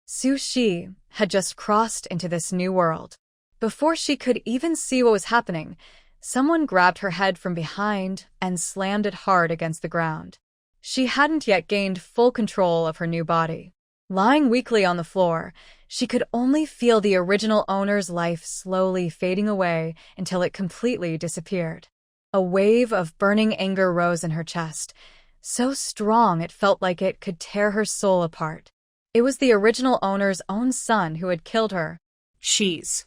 Su Shi had just crossed into this new world. Before she could even see what was happening, someone grabbed her head from behind and slammed it hard against the ground. She hadn't yet gained full control of her new body. Lying weakly on the floor, she could only feel the original owner's life slowly fading away until it completely disappeared. A wave of burning anger rose in her chest, so strong it felt like it could tear her soul apart. It was the original owner's own son who had killed her. She's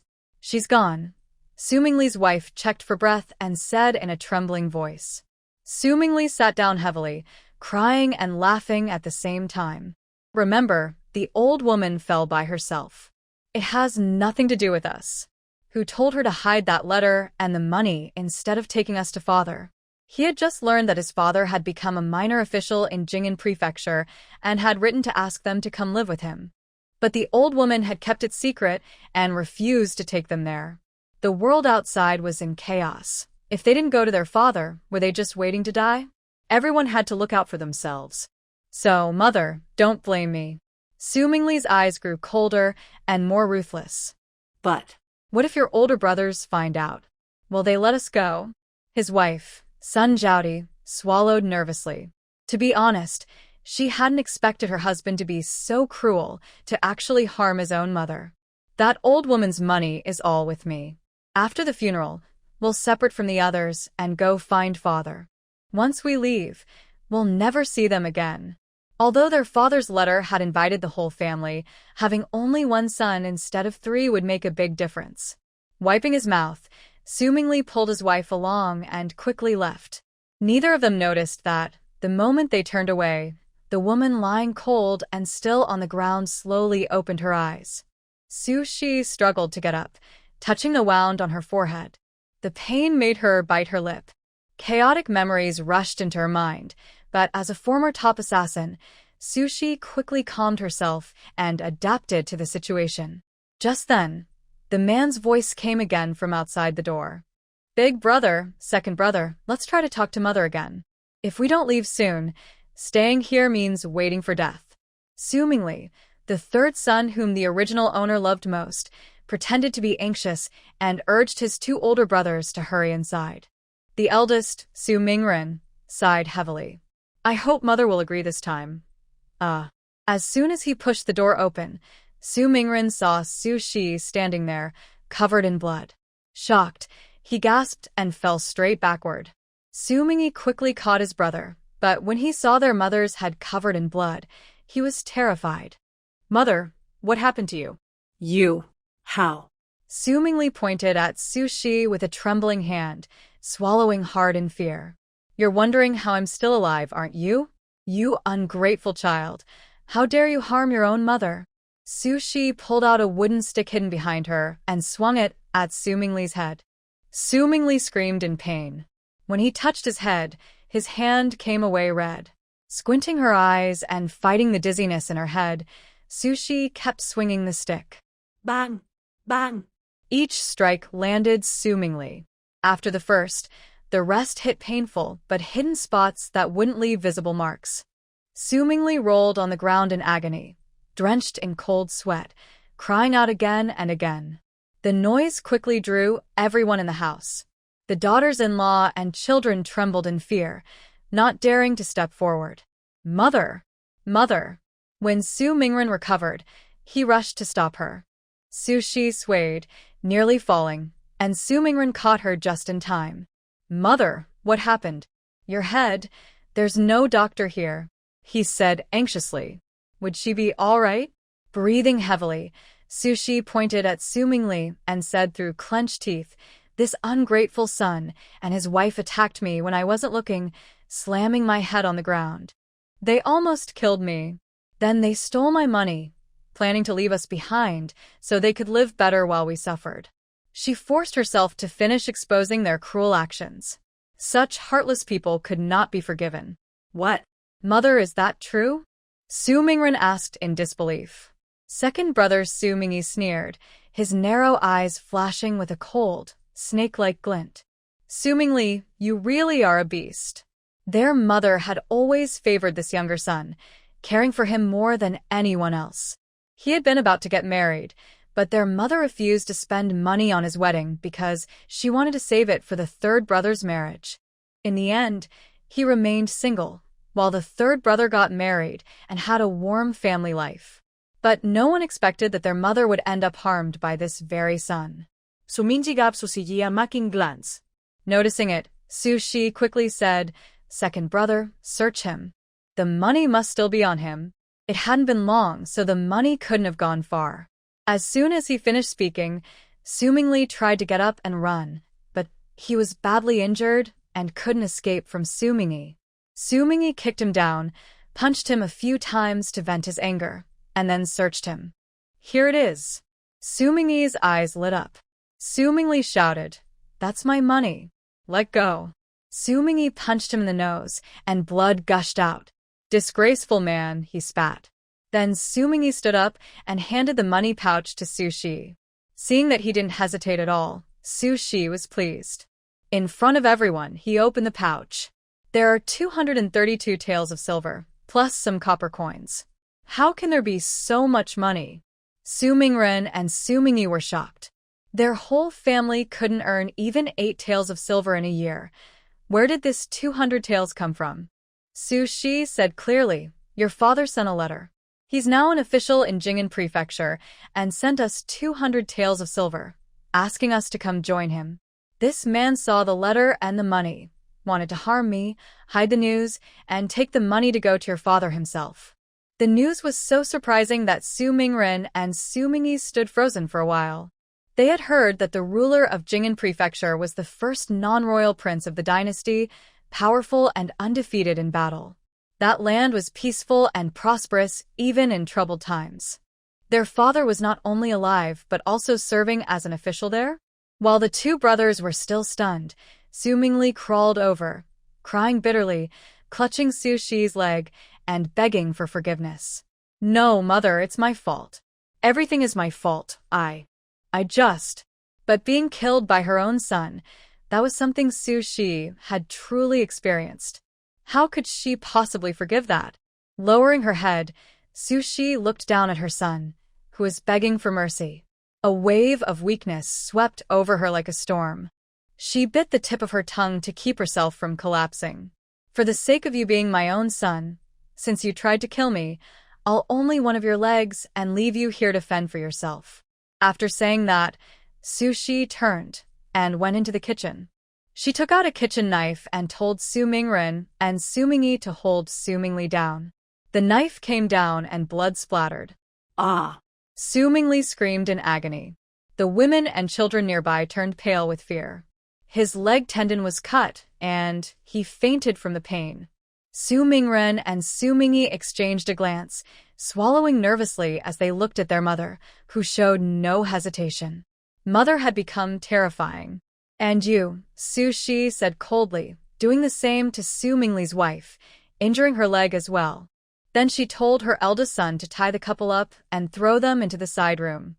gone. Su Mingli's wife checked for breath and said in a trembling voice. Su Mingli sat down heavily, crying and laughing at the same time. Remember, the old woman fell by herself. It has nothing to do with us. Who told her to hide that letter and the money instead of taking us to father? He had just learned that his father had become a minor official in Jing'an Prefecture and had written to ask them to come live with him. But the old woman had kept it secret and refused to take them there. The world outside was in chaos. If they didn't go to their father, were they just waiting to die? Everyone had to look out for themselves. So, mother, don't blame me. Su Mingli's eyes grew colder and more ruthless. But what if your older brothers find out? Will they let us go? His wife, Sun Jiaodi, swallowed nervously. To be honest, she hadn't expected her husband to be so cruel to actually harm his own mother. That old woman's money is all with me. After the funeral, we'll separate from the others and go find father. Once we leave, we'll never see them again. Although their father's letter had invited the whole family, having only one son instead of 3 would make a big difference. Wiping his mouth, Su Mingli pulled his wife along and quickly left. Neither of them noticed that, the moment they turned away, the woman lying cold and still on the ground slowly opened her eyes. Su Shi struggled to get up, touching the wound on her forehead. The pain made her bite her lip. Chaotic memories rushed into her mind, but as a former top assassin, Su Shi quickly calmed herself and adapted to the situation. Just then, the man's voice came again from outside the door. Big brother, second brother, let's try to talk to mother again. If we don't leave soon, staying here means waiting for death. Su Mingli, the third son whom the original owner loved most, pretended to be anxious and urged his 2 older brothers to hurry inside. The eldest, Su Mingren, sighed heavily. I hope mother will agree this time. As soon as he pushed the door open, Su Mingren saw Su Shi standing there, covered in blood. Shocked, he gasped and fell straight backward. Su Mingyi quickly caught his brother, but when he saw their mothers had covered in blood, he was terrified. Mother, what happened to you? You. How? Su Mingli pointed at Su Shi with a trembling hand, swallowing hard in fear. You're wondering how I'm still alive, aren't you? You ungrateful child. How dare you harm your own mother? Su Shi pulled out a wooden stick hidden behind her and swung it at Su Mingli's head. Su Mingli screamed in pain. When he touched his head, his hand came away red. Squinting her eyes and fighting the dizziness in her head, Su Shi kept swinging the stick. Bang! Bang! Each strike landed Su Mingli. After the first, the rest hit painful but hidden spots that wouldn't leave visible marks. Su Mingli rolled on the ground in agony, drenched in cold sweat, crying out again and again. The noise quickly drew everyone in the house. The daughters-in-law and children trembled in fear, not daring to step forward. Mother! Mother! When Su Mingren recovered, he rushed to stop her. Su Shi swayed, nearly falling, and Su Mingren caught her just in time. Mother, what happened? Your head. There's no doctor here, he said anxiously. Would she be all right? Breathing heavily, Su Shi pointed at Su Mingli and said through clenched teeth, This ungrateful son and his wife attacked me when I wasn't looking, slamming my head on the ground. They almost killed me. Then they stole my money, planning to leave us behind so they could live better while we suffered. She forced herself to finish exposing their cruel actions. Such heartless people could not be forgiven. What? Mother, is that true? Su Mingren asked in disbelief. Second brother Su Mingyi sneered, his narrow eyes flashing with a cold, snake-like glint. Su Mingli, you really are a beast. Their mother had always favored this younger son, caring for him more than anyone else. He had been about to get married, but their mother refused to spend money on his wedding because she wanted to save it for the third brother's marriage. In the end, he remained single, while the third brother got married and had a warm family life. But no one expected that their mother would end up harmed by this very son. Suminjigap susigia making glance. Noticing it, Su Shi quickly said, "Second brother, search him. The money must still be on him." It hadn't been long, so the money couldn't have gone far. As soon as he finished speaking, Su Mingli tried to get up and run, but he was badly injured and couldn't escape from Su Mingyi. Su Mingyi kicked him down, punched him a few times to vent his anger, and then searched him. "Here it is." Su Mingyi's eyes lit up. Su Mingli shouted, "That's my money. Let go." Su Mingyi punched him in the nose, and blood gushed out. "Disgraceful man," he spat. Then Su Mingyi stood up and handed the money pouch to Su Shi. Seeing that he didn't hesitate at all, Su Shi was pleased. In front of everyone, he opened the pouch. There are 232 taels of silver, plus some copper coins. How can there be so much money? Su Mingren and Su Mingyi were shocked. Their whole family couldn't earn even 8 taels of silver in a year. Where did this 200 taels come from? Su Shi said clearly, "Your father sent a letter. He's now an official in Jing'an Prefecture and sent us 200 taels of silver, asking us to come join him." This man saw the letter and the money, wanted to harm me, hide the news, and take the money to go to your father himself. The news was so surprising that Su Mingren and Su Mingyi stood frozen for a while. They had heard that the ruler of Jing'an Prefecture was the first non-royal prince of the dynasty, powerful and undefeated in battle. That land was peaceful and prosperous even in troubled times. Their father was not only alive but also serving as an official there? While the two brothers were still stunned, Su Mingli crawled over, crying bitterly, clutching Su Shi's leg, and begging for forgiveness. "No, mother, it's my fault. Everything is my fault. But being killed by her own son, that was something Su Shi had truly experienced. How could she possibly forgive that? Lowering her head, Su Shi looked down at her son, who was begging for mercy. A wave of weakness swept over her like a storm. She bit the tip of her tongue to keep herself from collapsing. "For the sake of you being my own son, since you tried to kill me, I'll only one of your legs and leave you here to fend for yourself." After saying that, Su Shi turned and went into the kitchen. She took out a kitchen knife and told Su Mingren and Su Mingyi to hold Su Mingli down. The knife came down and blood splattered. "Ah!" Su Mingli screamed in agony. The women and children nearby turned pale with fear. His leg tendon was cut, and he fainted from the pain. Su Mingren and Su Mingyi exchanged a glance, swallowing nervously as they looked at their mother, who showed no hesitation. Mother had become terrifying. "And you," Su Shi said coldly, doing the same to Su Mingli's wife, injuring her leg as well. Then she told her eldest son to tie the couple up and throw them into the side room.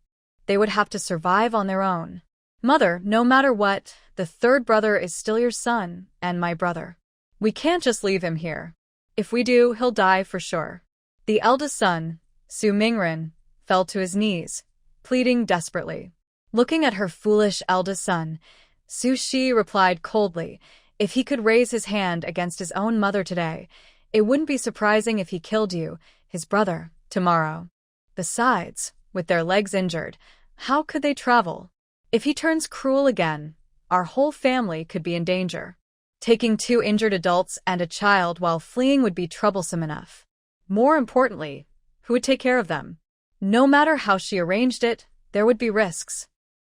They would have to survive on their own. "Mother, no matter what, the third brother is still your son and my brother. We can't just leave him here. If we do, he'll die for sure." The eldest son, Su Mingren, fell to his knees, pleading desperately. Looking at her foolish eldest son, Su Shi replied coldly, "If he could raise his hand against his own mother today, it wouldn't be surprising if he killed you, his brother, tomorrow. Besides, with their legs injured, how could they travel? If he turns cruel again, our whole family could be in danger. Taking 2 injured adults and a child while fleeing would be troublesome enough. More importantly, who would take care of them? No matter how she arranged it, there would be risks.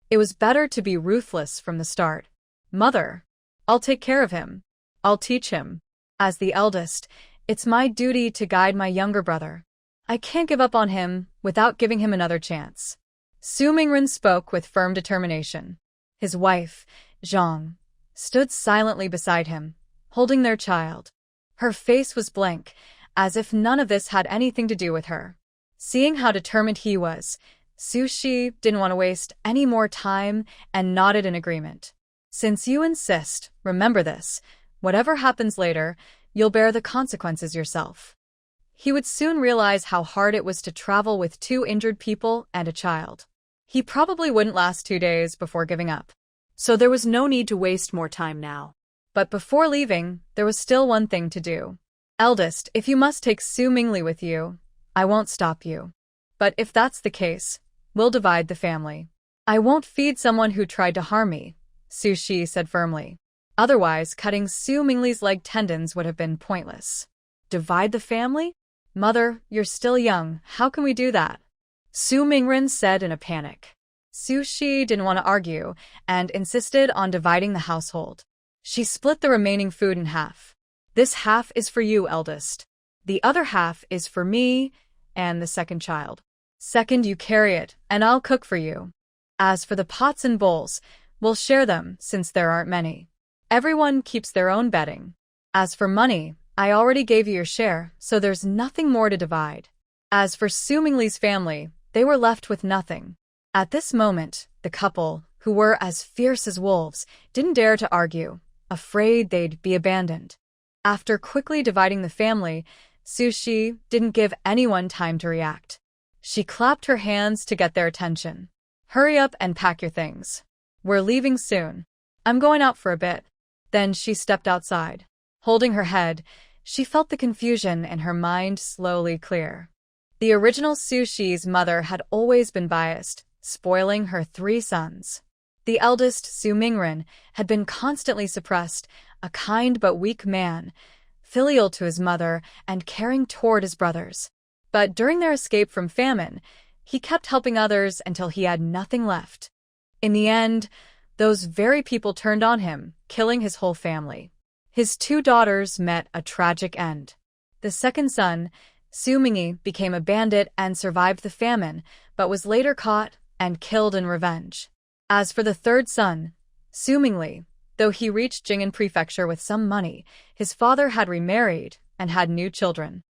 It was better to be ruthless from the start. Mother, I'll take care of him. I'll teach him. As the eldest, it's my duty to guide my younger brother. I can't give up on him without giving him another chance." Su Mingren spoke with firm determination. His wife, Zhang, stood silently beside him, holding their child. Her face was blank, as if none of this had anything to do with her. Seeing how determined he was, Su Shi didn't want to waste any more time and nodded in agreement. "Since you insist, remember this. Whatever happens later, you'll bear the consequences yourself." He would soon realize how hard it was to travel with 2 injured people and a child. He probably wouldn't last 2 days before giving up. So there was no need to waste more time now. But before leaving, there was still one thing to do. Eldest, if you must take Su Mingli with you, I won't stop you. But if that's the case, we'll divide the family. I won't feed someone who tried to harm me, Su Shi said firmly. Otherwise, cutting Su Mingli's leg tendons would have been pointless. Divide the family? Mother, you're still young. How can we do that? Su Mingren said in a panic. Su Shi didn't want to argue and insisted on dividing the household. She split the remaining food in half. This half is for you, eldest. The other half is for me and the second child. Second, you carry it, and I'll cook for you. As for the pots and bowls, we'll share them since there aren't many. Everyone keeps their own bedding. As for money, I already gave you your share, so there's nothing more to divide. As for Su Mingli's family, they were left with nothing. At this moment, the couple, who were as fierce as wolves, didn't dare to argue, afraid they'd be abandoned. After quickly dividing the family, Su Shi didn't give anyone time to react. She clapped her hands to get their attention. Hurry up and pack your things. We're leaving soon. I'm going out for a bit. Then she stepped outside. Holding her head, she felt the confusion in her mind slowly clear. The original Su Shi's mother had always been biased, spoiling her 3 sons. The eldest, Su Mingren, had been constantly suppressed, a kind but weak man, filial to his mother and caring toward his brothers. But during their escape from famine, he kept helping others until he had nothing left. In the end, those very people turned on him, killing his whole family. His 2 daughters met a tragic end. The second son, Su Mingyi, became a bandit and survived the famine, but was later caught and killed in revenge. As for the third son, Su Mingli, though he reached Jing'an Prefecture with some money, his father had remarried and had new children.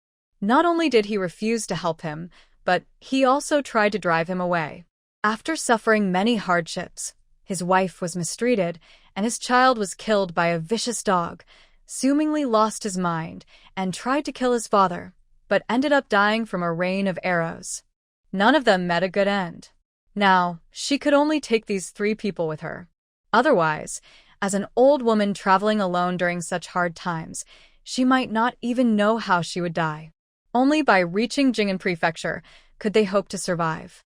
Not only did he refuse to help him, but he also tried to drive him away. After suffering many hardships, his wife was mistreated, and his child was killed by a vicious dog. Su Mingli lost his mind and tried to kill his father, but ended up dying from a rain of arrows. None of them met a good end. Now, she could only take these 3 people with her. Otherwise, as an old woman traveling alone during such hard times, she might not even know how she would die. Only by reaching Jing'an Prefecture could they hope to survive.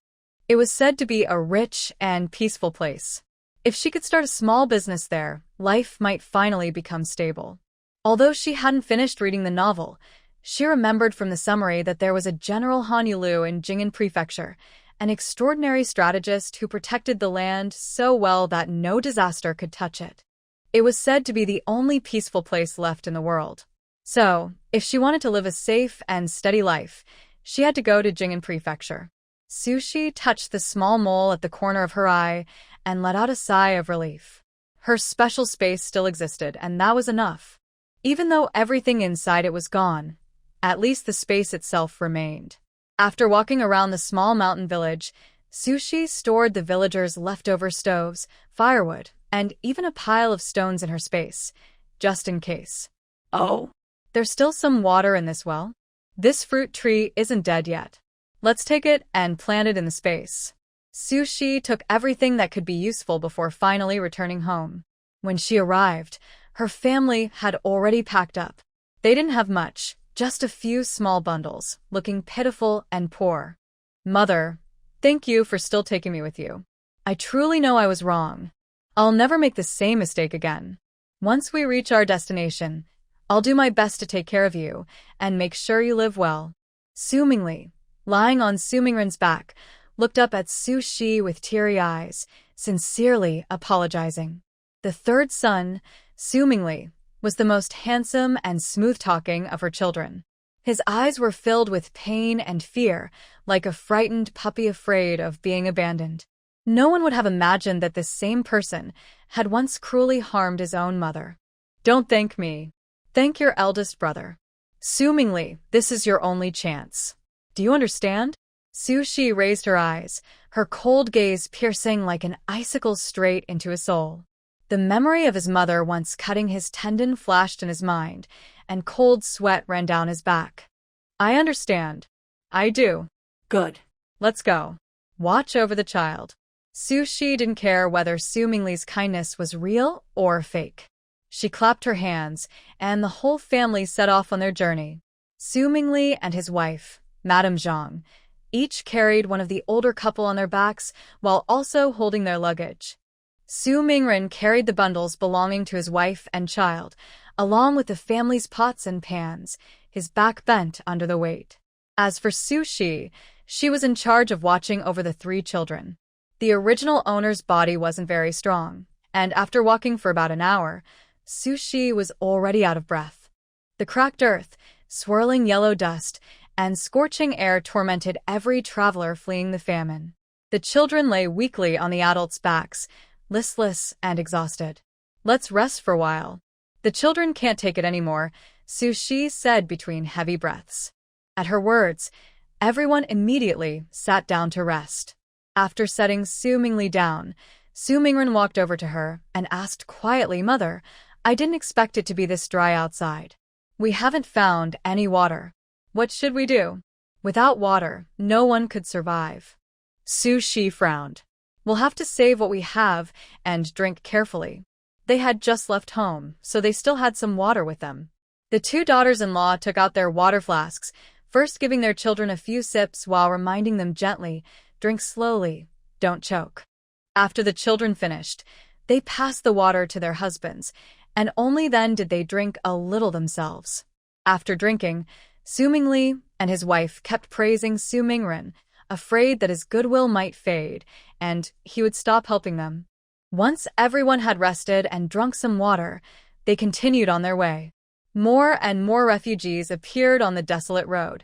It was said to be a rich and peaceful place. If she could start a small business there, life might finally become stable. Although she hadn't finished reading the novel, she remembered from the summary that there was a General Han Yulu in Jing'an Prefecture, an extraordinary strategist who protected the land so well that no disaster could touch it. It was said to be the only peaceful place left in the world. So, if she wanted to live a safe and steady life, she had to go to Jing'an Prefecture. Su Shi touched the small mole at the corner of her eye and let out a sigh of relief. Her special space still existed, and that was enough. Even though everything inside it was gone, at least the space itself remained. After walking around the small mountain village, Su Shi stored the villagers' leftover stoves, firewood, and even a pile of stones in her space, just in case. Oh, there's still some water in this well. This fruit tree isn't dead yet. Let's take it and plant it in the space. Su Shi took everything that could be useful before finally returning home. When she arrived, her family had already packed up. They didn't have much, just a few small bundles, looking pitiful and poor. Mother, thank you for still taking me with you. I truly know I was wrong. I'll never make the same mistake again. Once we reach our destination, I'll do my best to take care of you and make sure you live well. Su Mingli, lying on Su Mingren's back, looked up at Su Shi with teary eyes, sincerely apologizing. The third son, Su Mingli, was the most handsome and smooth-talking of her children. His eyes were filled with pain and fear, like a frightened puppy afraid of being abandoned. No one would have imagined that this same person had once cruelly harmed his own mother. Don't thank me. Thank your eldest brother. Su Mingli, this is your only chance. Do you understand? Su Shi raised her eyes, her cold gaze piercing like an icicle straight into his soul. The memory of his mother once cutting his tendon flashed in his mind, and cold sweat ran down his back. I understand. I do. Good. Let's go. Watch over the child. Su-shi didn't care whether Su Mingli's kindness was real or fake. She clapped her hands, and the whole family set off on their journey. Su Mingli and his wife, Madame Zhang, each carried one of the older couple on their backs while also holding their luggage. Su Mingren carried the bundles belonging to his wife and child, along with the family's pots and pans, his back bent under the weight. As for Su-shi, she was in charge of watching over the 3 children. The original owner's body wasn't very strong, and after walking for about an hour, Su-shi was already out of breath. The cracked earth, swirling yellow dust, and scorching air tormented every traveler fleeing the famine. The children lay weakly on the adults' backs, listless and exhausted. Let's rest for a while. The children can't take it anymore, Su-shi said between heavy breaths. At her words, everyone immediately sat down to rest. After setting Su Mingli down, Su Mingren walked over to her and asked quietly, "Mother, I didn't expect it to be this dry outside. We haven't found any water. What should we do? Without water, no one could survive." Su-shi frowned. "We'll have to save what we have and drink carefully." They had just left home, so they still had some water with them. The 2 daughters-in-law took out their water flasks, first giving their children a few sips while reminding them gently, "Drink slowly, don't choke." After the children finished, they passed the water to their husbands, and only then did they drink a little themselves. After drinking, Su Mingli and his wife kept praising Su Mingren, afraid that his goodwill might fade, and he would stop helping them. Once everyone had rested and drunk some water, they continued on their way. More and more refugees appeared on the desolate road,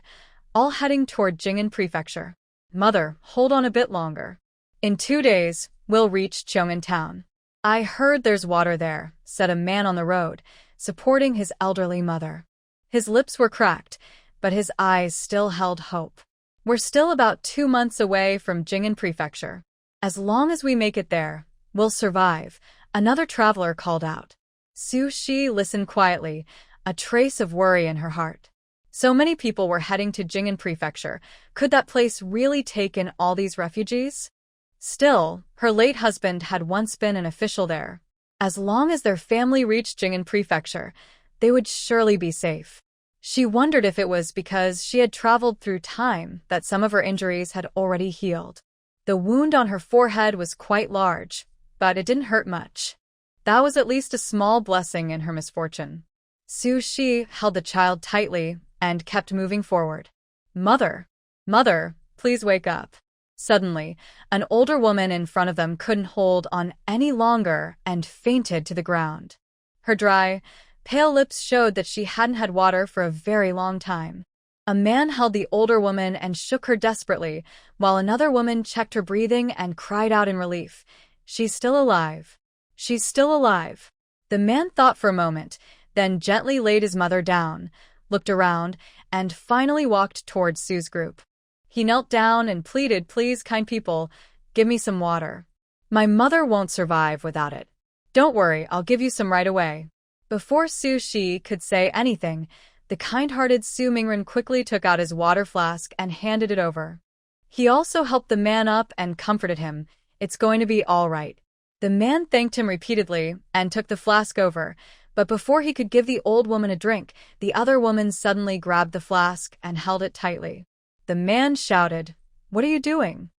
all heading toward Jing'an Prefecture. "Mother, hold on a bit longer. In 2 days, we'll reach Cheong'an town." "I heard there's water there," said a man on the road, supporting his elderly mother. His lips were cracked, but his eyes still held hope. "We're still about 2 months away from Jing'an Prefecture. As long as we make it there, we'll survive," another traveler called out. Su-shi listened quietly, a trace of worry in her heart. So many people were heading to Jing'an Prefecture. Could that place really take in all these refugees? Still, her late husband had once been an official there. As long as their family reached Jing'an Prefecture, they would surely be safe. She wondered if it was because she had traveled through time that some of her injuries had already healed. The wound on her forehead was quite large, but it didn't hurt much. That was at least a small blessing in her misfortune. Su-shi held the child tightly and kept moving forward. "Mother! Mother, please wake up." Suddenly, an older woman in front of them couldn't hold on any longer and fainted to the ground. Her dry, pale lips showed that she hadn't had water for a very long time. A man held the older woman and shook her desperately, while another woman checked her breathing and cried out in relief, "She's still alive. She's still alive." The man thought for a moment, then gently laid his mother down, looked around, and finally walked towards Sue's group. He knelt down and pleaded, "Please, kind people, give me some water. My mother won't survive without it. Don't worry, I'll give you some right away." Before Su-shi could say anything, the kind-hearted Su Mingren quickly took out his water flask and handed it over. He also helped the man up and comforted him. "It's going to be all right." The man thanked him repeatedly and took the flask over, but before he could give the old woman a drink, the other woman suddenly grabbed the flask and held it tightly. The man shouted, "What are you doing?"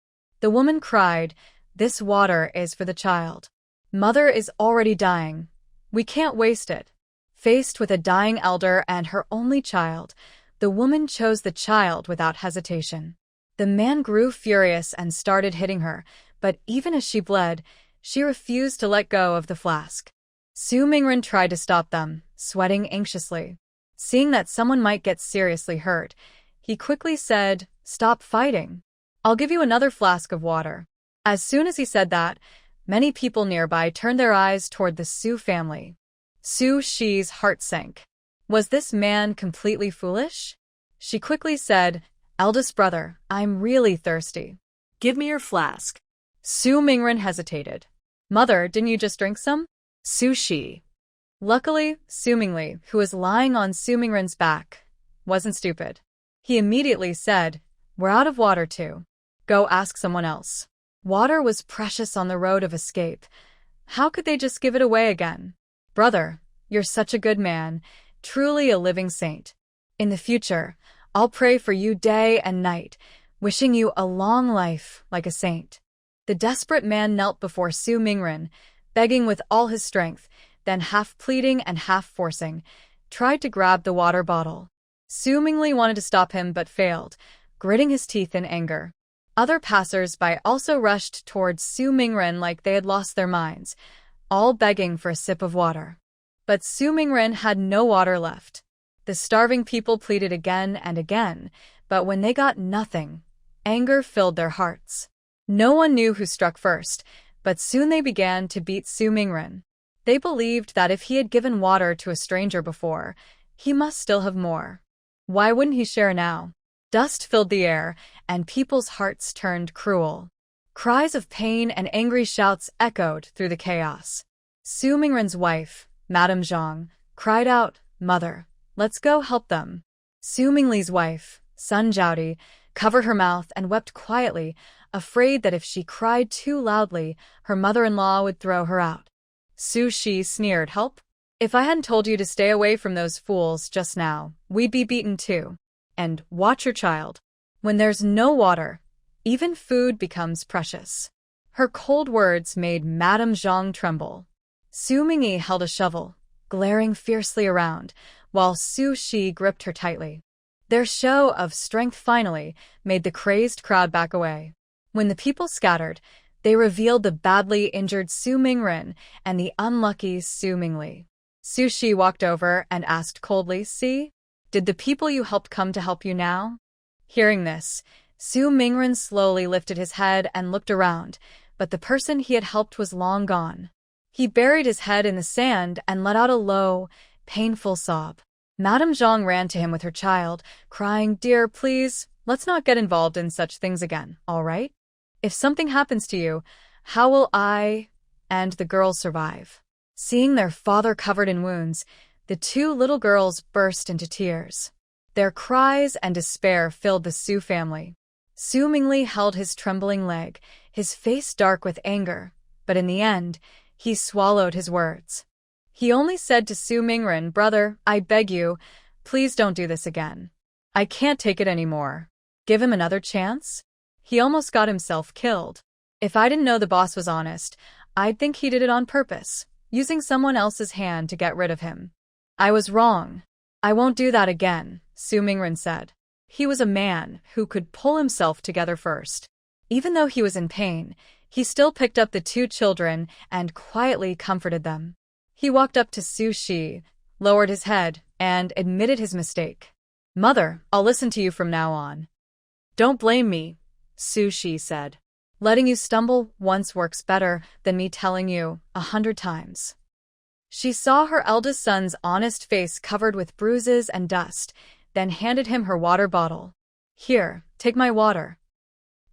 The woman cried, "This water is for the child. Mother is already dying. We can't waste it." Faced with a dying elder and her only child, the woman chose the child without hesitation. The man grew furious and started hitting her, but even as she bled, she refused to let go of the flask. Su Mingren tried to stop them, sweating anxiously. Seeing that someone might get seriously hurt, he quickly said, "Stop fighting. I'll give you another flask of water." As soon as he said that, many people nearby turned their eyes toward the Su family. Su-shi's heart sank. Was this man completely foolish? She quickly said, "Eldest brother, I'm really thirsty. Give me your flask." Su Mingren hesitated. "Mother, didn't you just drink some?" Su-shi. Luckily, Su Mingli, who was lying on Su Mingren's back, wasn't stupid. He immediately said, "We're out of water too. Go ask someone else." Water was precious on the road of escape. How could they just give it away again? "Brother, you're such a good man, truly a living saint. In the future, I'll pray for you day and night, wishing you a long life like a saint." The desperate man knelt before Su Mingren, begging with all his strength, then half pleading and half forcing, tried to grab the water bottle. Su Mingli wanted to stop him but failed, gritting his teeth in anger. Other passers-by also rushed towards Su Mingren like they had lost their minds, all begging for a sip of water. But Su Mingren had no water left. The starving people pleaded again and again, but when they got nothing, anger filled their hearts. No one knew who struck first, but soon they began to beat Su Mingren. They believed that if he had given water to a stranger before, he must still have more. Why wouldn't he share now? Dust filled the air, and people's hearts turned cruel. Cries of pain and angry shouts echoed through the chaos. Su Mingren's wife, Madame Zhang, cried out, "Mother, let's go help them." Su Mingli's wife, Sun Jiaodi, covered her mouth and wept quietly, afraid that if she cried too loudly, her mother-in-law would throw her out. Su Shi sneered, "Help? If I hadn't told you to stay away from those fools just now, we'd be beaten too. And watch your child. When there's no water, even food becomes precious." Her cold words made Madame Zhang tremble. Su Mingyi held a shovel, glaring fiercely around, while Su Shi gripped her tightly. Their show of strength finally made the crazed crowd back away. When the people scattered, they revealed the badly injured Su Mingren and the unlucky Su Mingli. Su Shi walked over and asked coldly, "See? Did the people you helped come to help you now?" Hearing this, Su Mingren slowly lifted his head and looked around, but the person he had helped was long gone. He buried his head in the sand and let out a low, painful sob. Madame Zhang ran to him with her child, crying, "Dear, please, let's not get involved in such things again, all right? If something happens to you, how will I and the girls survive?" Seeing their father covered in wounds, the two little girls burst into tears. Their cries and despair filled the Su family. Su Mingli held his trembling leg, his face dark with anger, but in the end, he swallowed his words. He only said to Su Mingren, "Brother, I beg you, please don't do this again. I can't take it anymore. Give him another chance?" He almost got himself killed. "If I didn't know the boss was honest, I'd think he did it on purpose, using someone else's hand to get rid of him. I was wrong. I won't do that again," Su Mingren said. He was a man who could pull himself together first. Even though he was in pain, he still picked up the two children and quietly comforted them. He walked up to Su Shi, lowered his head, and admitted his mistake. "Mother, I'll listen to you from now on." "Don't blame me," Su Shi said. "Letting you stumble once works better than me telling you 100 times." She saw her eldest son's honest face covered with bruises and dust, then handed him her water bottle. "Here, take my water."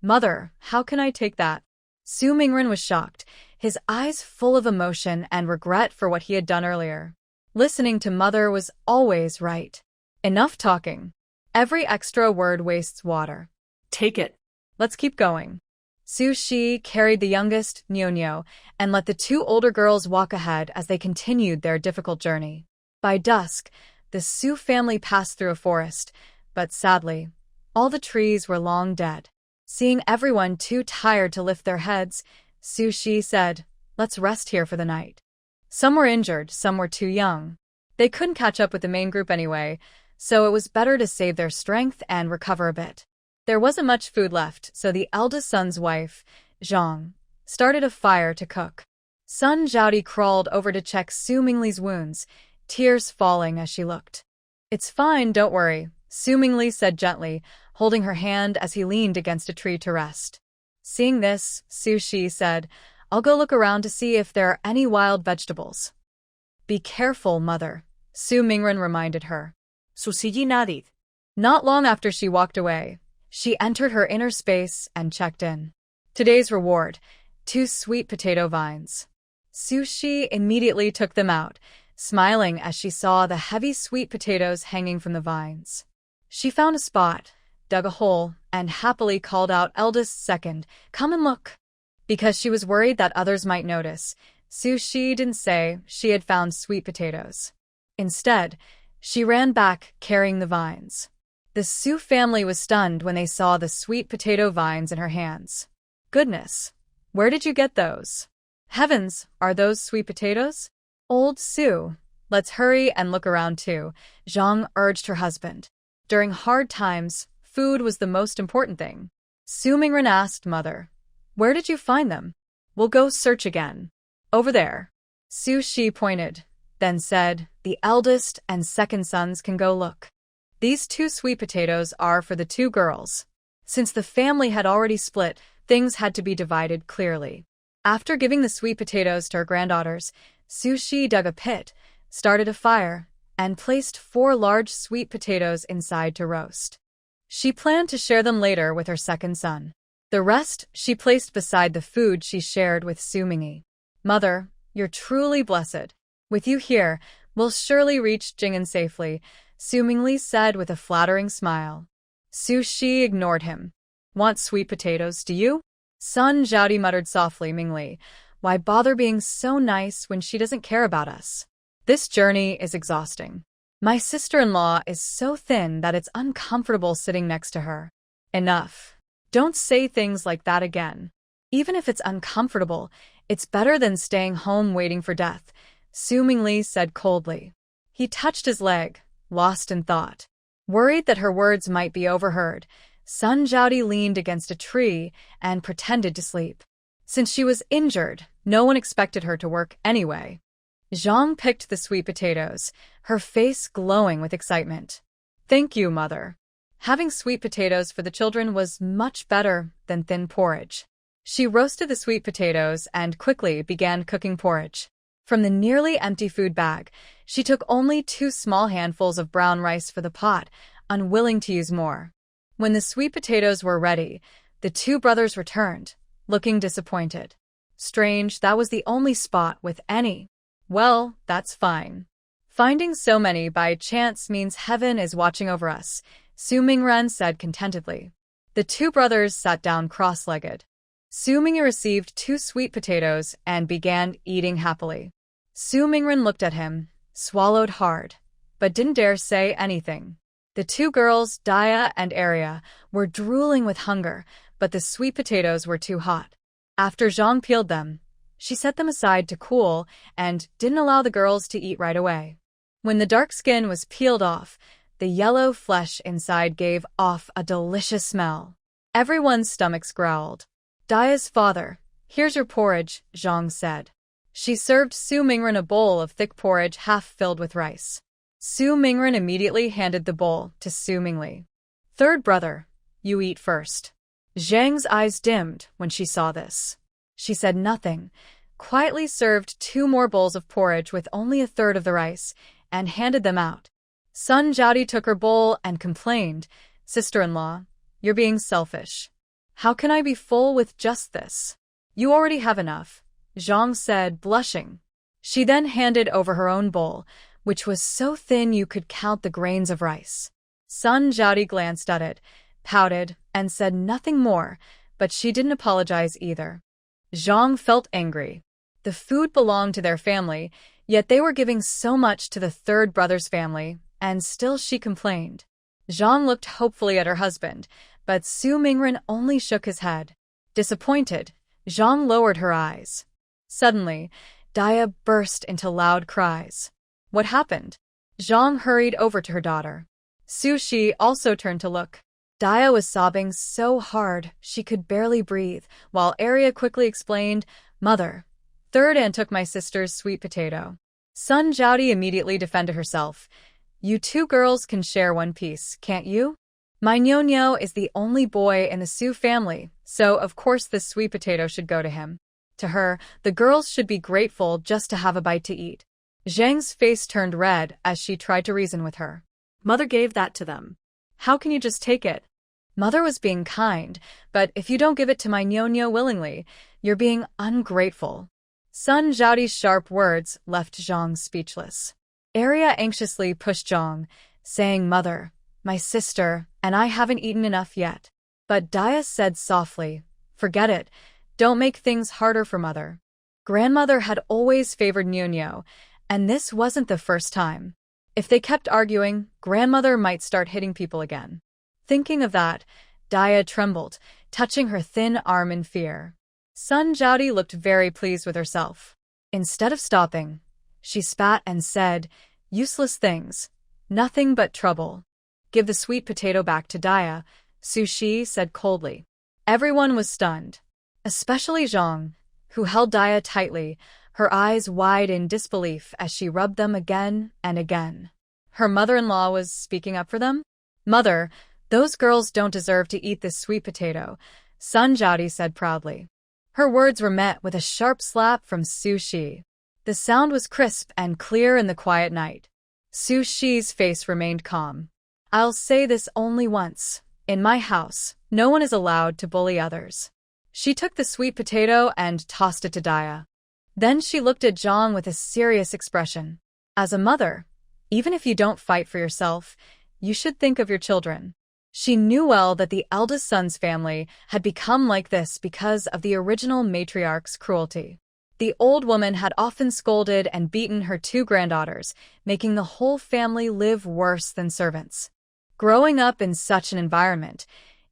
"Mother, how can I take that?" Su Mingren was shocked, his eyes full of emotion and regret for what he had done earlier. Listening to Mother was always right. Enough talking. Every extra word wastes water. Take it. Let's keep going. Su Shi carried the youngest, Nyo, and let the two older girls walk ahead as they continued their difficult journey. By dusk, the Su family passed through a forest, but sadly, all the trees were long dead. Seeing everyone too tired to lift their heads, Su Shi said, "Let's rest here for the night." Some were injured, some were too young. They couldn't catch up with the main group anyway, so it was better to save their strength and recover a bit. There wasn't much food left, so the eldest son's wife, Zhang, started a fire to cook. Sun Jiaodi crawled over to check Su Mingli's wounds, tears falling as she looked. "It's fine, don't worry," Su Mingli said gently, holding her hand as he leaned against a tree to rest. Seeing this, Su Shi said, "I'll go look around to see if there are any wild vegetables." "Be careful, Mother," Su Mingren reminded her. Susiji nodded. Not long after she walked away, she entered her inner space and checked in. Today's reward, 2 sweet potato vines. Su Shi immediately took them out, smiling as she saw the heavy sweet potatoes hanging from the vines. She found a spot, dug a hole, and happily called out eldest second, "Come and look." Because she was worried that others might notice, Sushi didn't say she had found sweet potatoes. Instead, she ran back carrying the vines. The Su family was stunned when they saw the sweet potato vines in her hands. "Goodness, where did you get those? Heavens, are those sweet potatoes?" "Old Su, let's hurry and look around too," Zhang urged her husband. During hard times, food was the most important thing. Su Mingren asked Mother, "Where did you find them?" "We'll go search again. Over there." Su Shi pointed, then said, "The eldest and second sons can go look. These 2 sweet potatoes are for the 2 girls." Since the family had already split, things had to be divided clearly. After giving the sweet potatoes to her granddaughters, Su Shi dug a pit, started a fire, and placed 4 large sweet potatoes inside to roast. She planned to share them later with her second son. The rest she placed beside the food she shared with Su Mingyi. "Mother, you're truly blessed. With you here, we'll surely reach Jing'an safely," Su Mingli said with a flattering smile. Su Shi ignored him. "Want sweet potatoes, do you?" Sun Zhaodi muttered softly, "Mingli, why bother being so nice when she doesn't care about us? This journey is exhausting. My sister-in-law is so thin that it's uncomfortable sitting next to her." "Enough. Don't say things like that again. Even if it's uncomfortable, it's better than staying home waiting for death," Su Mingli said coldly. He touched his leg, lost in thought. Worried that her words might be overheard, Sun Zhaodi leaned against a tree and pretended to sleep. Since she was injured, no one expected her to work anyway. Zhang picked the sweet potatoes, her face glowing with excitement. "Thank you, Mother." Having sweet potatoes for the children was much better than thin porridge. She roasted the sweet potatoes and quickly began cooking porridge. From the nearly empty food bag, she took only 2 small handfuls of brown rice for the pot, unwilling to use more. When the sweet potatoes were ready, the 2 brothers returned, looking disappointed. Strange, that was the only spot with any. "Well, that's fine. Finding so many by chance means heaven is watching over us," Su Mingren said contentedly. The 2 brothers sat down cross-legged. Su Mingyi received 2 sweet potatoes and began eating happily. Su Mingren looked at him, swallowed hard, but didn't dare say anything. The 2 girls, Daya and Arya, were drooling with hunger, but the sweet potatoes were too hot. After Zhang peeled them, she set them aside to cool and didn't allow the girls to eat right away. When the dark skin was peeled off, the yellow flesh inside gave off a delicious smell. Everyone's stomachs growled. "Daya's father, here's your porridge," Zhang said. She served Su Mingren a bowl of thick porridge half filled with rice. Su Mingren immediately handed the bowl to Su Mingli. "Third brother, you eat first." Zhang's eyes dimmed when she saw this. She said nothing, quietly served 2 more bowls of porridge with only a third of the rice, and handed them out. Sun Zhaodi took her bowl and complained, "Sister-in-law, you're being selfish. How can I be full with just this?" "You already have enough," Zhang said, blushing. She then handed over her own bowl, which was so thin you could count the grains of rice. Sun Zhaodi glanced at it, pouted, and said nothing more, but she didn't apologize either. Zhang felt angry. The food belonged to their family, yet they were giving so much to the 3rd brother's family, and still she complained. Zhang looked hopefully at her husband, but Su Mingren only shook his head. Disappointed, Zhang lowered her eyes. Suddenly, Daya burst into loud cries. "What happened?" Zhang hurried over to her daughter. Su Shi also turned to look. Daya was sobbing so hard she could barely breathe, while Arya quickly explained, "Mother, 3rd aunt took my sister's sweet potato." Sun Zhaodi immediately defended herself. "You 2 girls can share 1 piece, can't you? My Nyonyo is the only boy in the Su family, so of course this sweet potato should go to him. To her, the girls should be grateful just to have a bite to eat." Zhang's face turned red as she tried to reason with her. "Mother gave that to them. How can you just take it?" "Mother was being kind, but if you don't give it to my Nyonyo willingly, you're being ungrateful." Sun Zhaodi's sharp words left Zhang speechless. Arya anxiously pushed Zhang, saying, "Mother, My sister and I haven't eaten enough yet. But Daya said softly, forget it. Don't make things harder for mother. Grandmother had always favored Nuno, and this wasn't the first time. If they kept arguing, grandmother might start hitting people again. Thinking of that, Daya trembled, touching her thin arm in fear. Sun Jiaodi looked very pleased with herself. Instead of stopping, she spat and said, useless things. Nothing but trouble. Give the sweet potato back to Daya, Su Shi said coldly. Everyone was stunned, especially Zhang, who held Daya tightly, her eyes wide in disbelief as she rubbed them again and again. Her mother-in-law was speaking up for them? Mother, those girls don't deserve to eat this sweet potato, Sun Jiaodi said proudly. Her words were met with a sharp slap from Su Shi. The sound was crisp and clear in the quiet night. Su Shi's face remained calm. I'll say this only once. In my house, no one is allowed to bully others. She took the sweet potato and tossed it to Daya. Then she looked at Zhang with a serious expression. As a mother, even if you don't fight for yourself, you should think of your children. She knew well that the eldest son's family had become like this because of the original matriarch's cruelty. The old woman had often scolded and beaten her two granddaughters, making the whole family live worse than servants. Growing up in such an environment,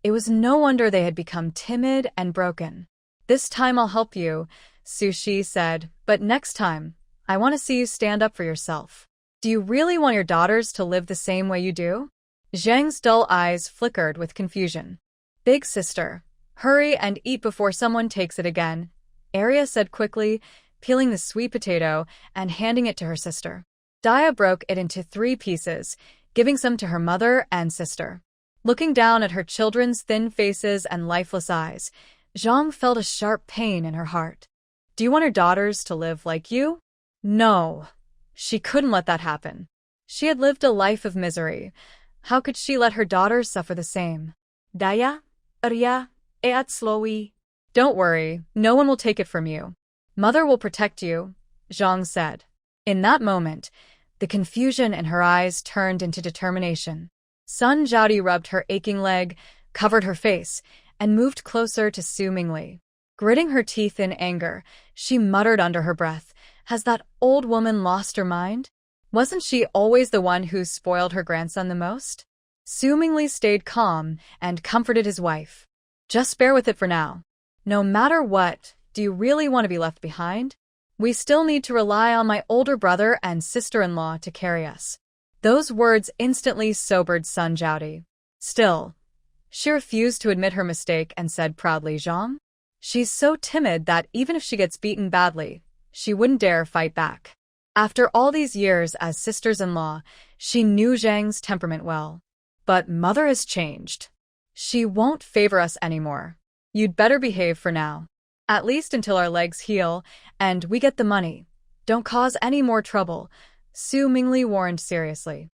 it was no wonder they had become timid and broken. This time I'll help you, Su Shi said, but next time, I want to see you stand up for yourself. Do you really want your daughters to live the same way you do? Zhang's dull eyes flickered with confusion. Big sister, hurry and eat before someone takes it again, Arya said quickly, peeling the sweet potato and handing it to her sister. Daya broke it into 3 pieces, giving some to her mother and sister. Looking down at her children's thin faces and lifeless eyes, Zhang felt a sharp pain in her heart. Do you want her daughters to live like you? No. She couldn't let that happen. She had lived a life of misery. How could she let her daughters suffer the same? Daya, Arya, eat slowly. Don't worry, no one will take it from you. Mother will protect you, Zhang said. In that moment, the confusion in her eyes turned into determination. Sun Jiaodi rubbed her aching leg, covered her face, and moved closer to Su Mingli. Gritting her teeth in anger, she muttered under her breath, has that old woman lost her mind? Wasn't she always the one who spoiled her grandson the most? Su Mingli stayed calm and comforted his wife. Just bear with it for now. No matter what, do you really want to be left behind? We still need to rely on my older brother and sister-in-law to carry us. Those words instantly sobered Sun Jiaodi. Still, she refused to admit her mistake and said proudly, Zhang? She's so timid that even if she gets beaten badly, she wouldn't dare fight back. After all these years as sisters-in-law, she knew Zhang's temperament well. But mother has changed. She won't favor us anymore. You'd better behave for now. At least until our legs heal and we get the money. Don't cause any more trouble, Su Mingli warned seriously.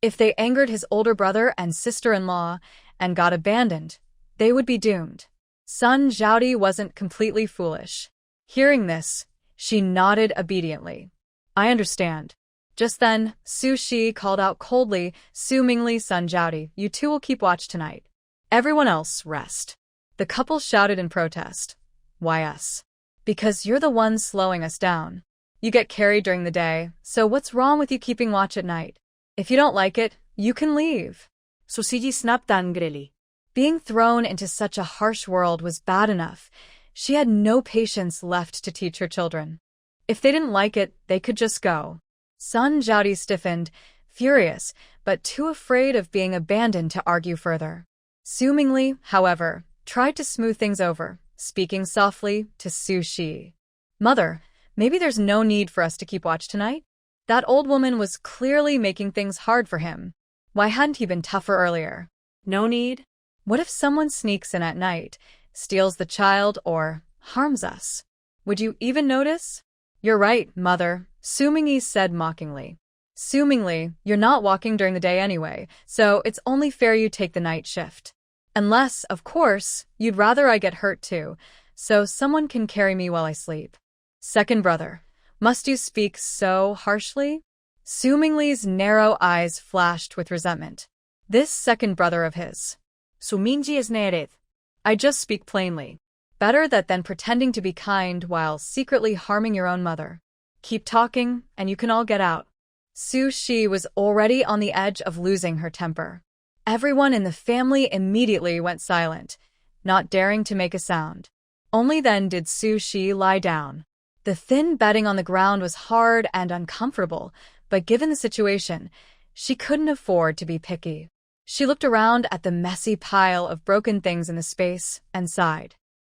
If they angered his older brother and sister-in-law and got abandoned, they would be doomed. Sun Jiaodi wasn't completely foolish. Hearing this, she nodded obediently. I understand. Just then, Su Shi called out coldly, Su Mingli, Sun Jiaodi, you two will keep watch tonight. Everyone else, rest. The couple shouted in protest. Why us? Because you're the ones slowing us down. You get carried during the day, so what's wrong with you keeping watch at night? If you don't like it, you can leave. Susiji snapped angrily. Being thrown into such a harsh world was bad enough. She had no patience left to teach her children. If they didn't like it, they could just go. Sun Jiaodi stiffened, furious, but too afraid of being abandoned to argue further. Su Mingli, however, tried to smooth things over, speaking softly to Su Shi. Mother, maybe there's no need for us to keep watch tonight? That old woman was clearly making things hard for him. Why hadn't he been tougher earlier? No need? What if someone sneaks in at night, steals the child, or harms us? Would you even notice? You're right, Mother, Su Mingli said mockingly. Su Mingli, you're not walking during the day anyway, so it's only fair you take the night shift. Unless, of course, you'd rather I get hurt too, so someone can carry me while I sleep. Second brother, must you speak so harshly? Su Mingli's narrow eyes flashed with resentment. This second brother of his. Suminji is native. I just speak plainly. Better that than pretending to be kind while secretly harming your own mother. Keep talking, and you can all get out. Su Shi was already on the edge of losing her temper. Everyone in the family immediately went silent, not daring to make a sound. Only then did Su Shi lie down. The thin bedding on the ground was hard and uncomfortable, but given the situation, she couldn't afford to be picky. She looked around at the messy pile of broken things in the space and sighed.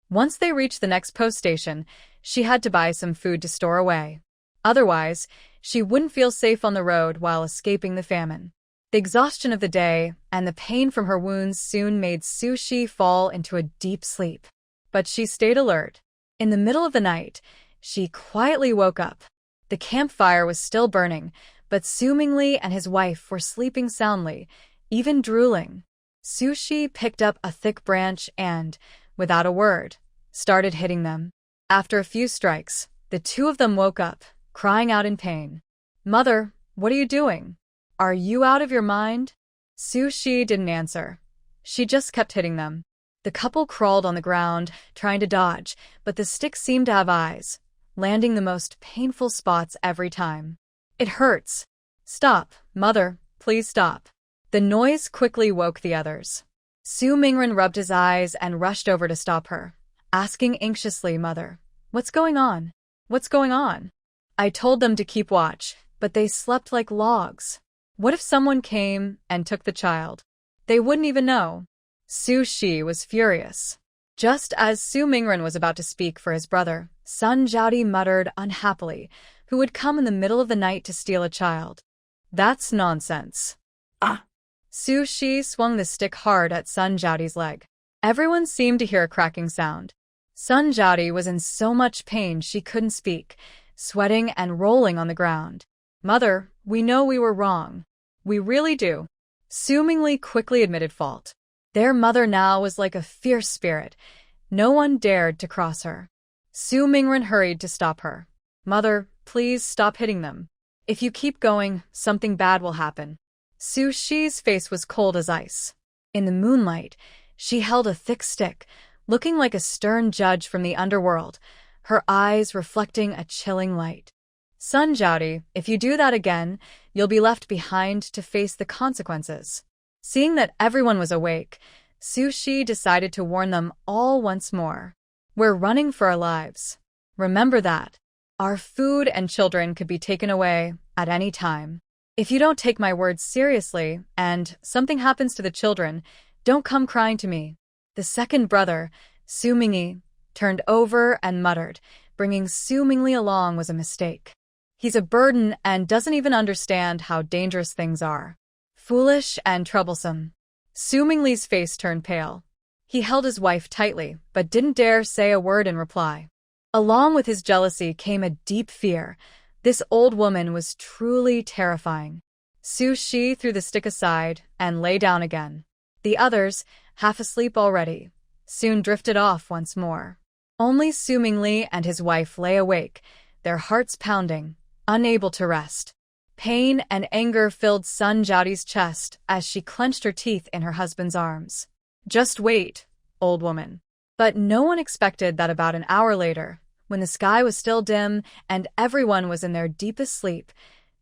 Once they reached the next post station, she had to buy some food to store away. Otherwise, she wouldn't feel safe on the road while escaping the famine. The exhaustion of the day and the pain from her wounds soon made Su Shi fall into a deep sleep. But she stayed alert. In the middle of the night, she quietly woke up. The campfire was still burning, but Su Mingli and his wife were sleeping soundly, even drooling. Su Shi picked up a thick branch and, without a word, started hitting them. After a few strikes, the two of them woke up, crying out in pain. "Mother, what are you doing? Are you out of your mind?" Su Shi didn't answer. She just kept hitting them. The couple crawled on the ground, trying to dodge, but the stick seemed to have eyes, landing the most painful spots every time. "It hurts. Stop, Mother, please stop." The noise quickly woke the others. Su Mingren rubbed his eyes and rushed over to stop her, asking anxiously, "Mother, what's going on? What's going on?" "I told them to keep watch, but they slept like logs. What if someone came and took the child? They wouldn't even know." Su Shi was furious. Just as Su Mingren was about to speak for his brother, Sun Jiaodi muttered unhappily, "Who would come in the middle of the night to steal a child? That's nonsense." Ah! Su Shi swung the stick hard at Sun Jiaodi's leg. Everyone seemed to hear a cracking sound. Sun Jiaodi was in so much pain she couldn't speak, sweating and rolling on the ground. "Mother, we know we were wrong. We really do." Su Mingli quickly admitted fault. Their mother now was like a fierce spirit. No one dared to cross her. Su Mingren hurried to stop her. "Mother, please stop hitting them. If you keep going, something bad will happen." Su Shi's face was cold as ice. In the moonlight, she held a thick stick, looking like a stern judge from the underworld, her eyes reflecting a chilling light. "Sun Jiaodi, if you do that again, you'll be left behind to face the consequences." Seeing that everyone was awake, Su Shi decided to warn them all once more. "We're running for our lives. Remember that. Our food and children could be taken away at any time. If you don't take my words seriously and something happens to the children, don't come crying to me." The second brother, Su Mingyi, turned over and muttered, bringing Su Mingli along was a mistake. He's a burden and doesn't even understand how dangerous things are. Foolish and troublesome. Su Mingli's face turned pale. He held his wife tightly, but didn't dare say a word in reply. Along with his jealousy came a deep fear. This old woman was truly terrifying. Su Shi threw the stick aside and lay down again. The others, half asleep already, soon drifted off once more. Only Su Mingli and his wife lay awake, their hearts pounding, unable to rest. Pain and anger filled Sun Jiaodi's chest as she clenched her teeth in her husband's arms. "Just wait, old woman." But no one expected that about an hour later, when the sky was still dim and everyone was in their deepest sleep,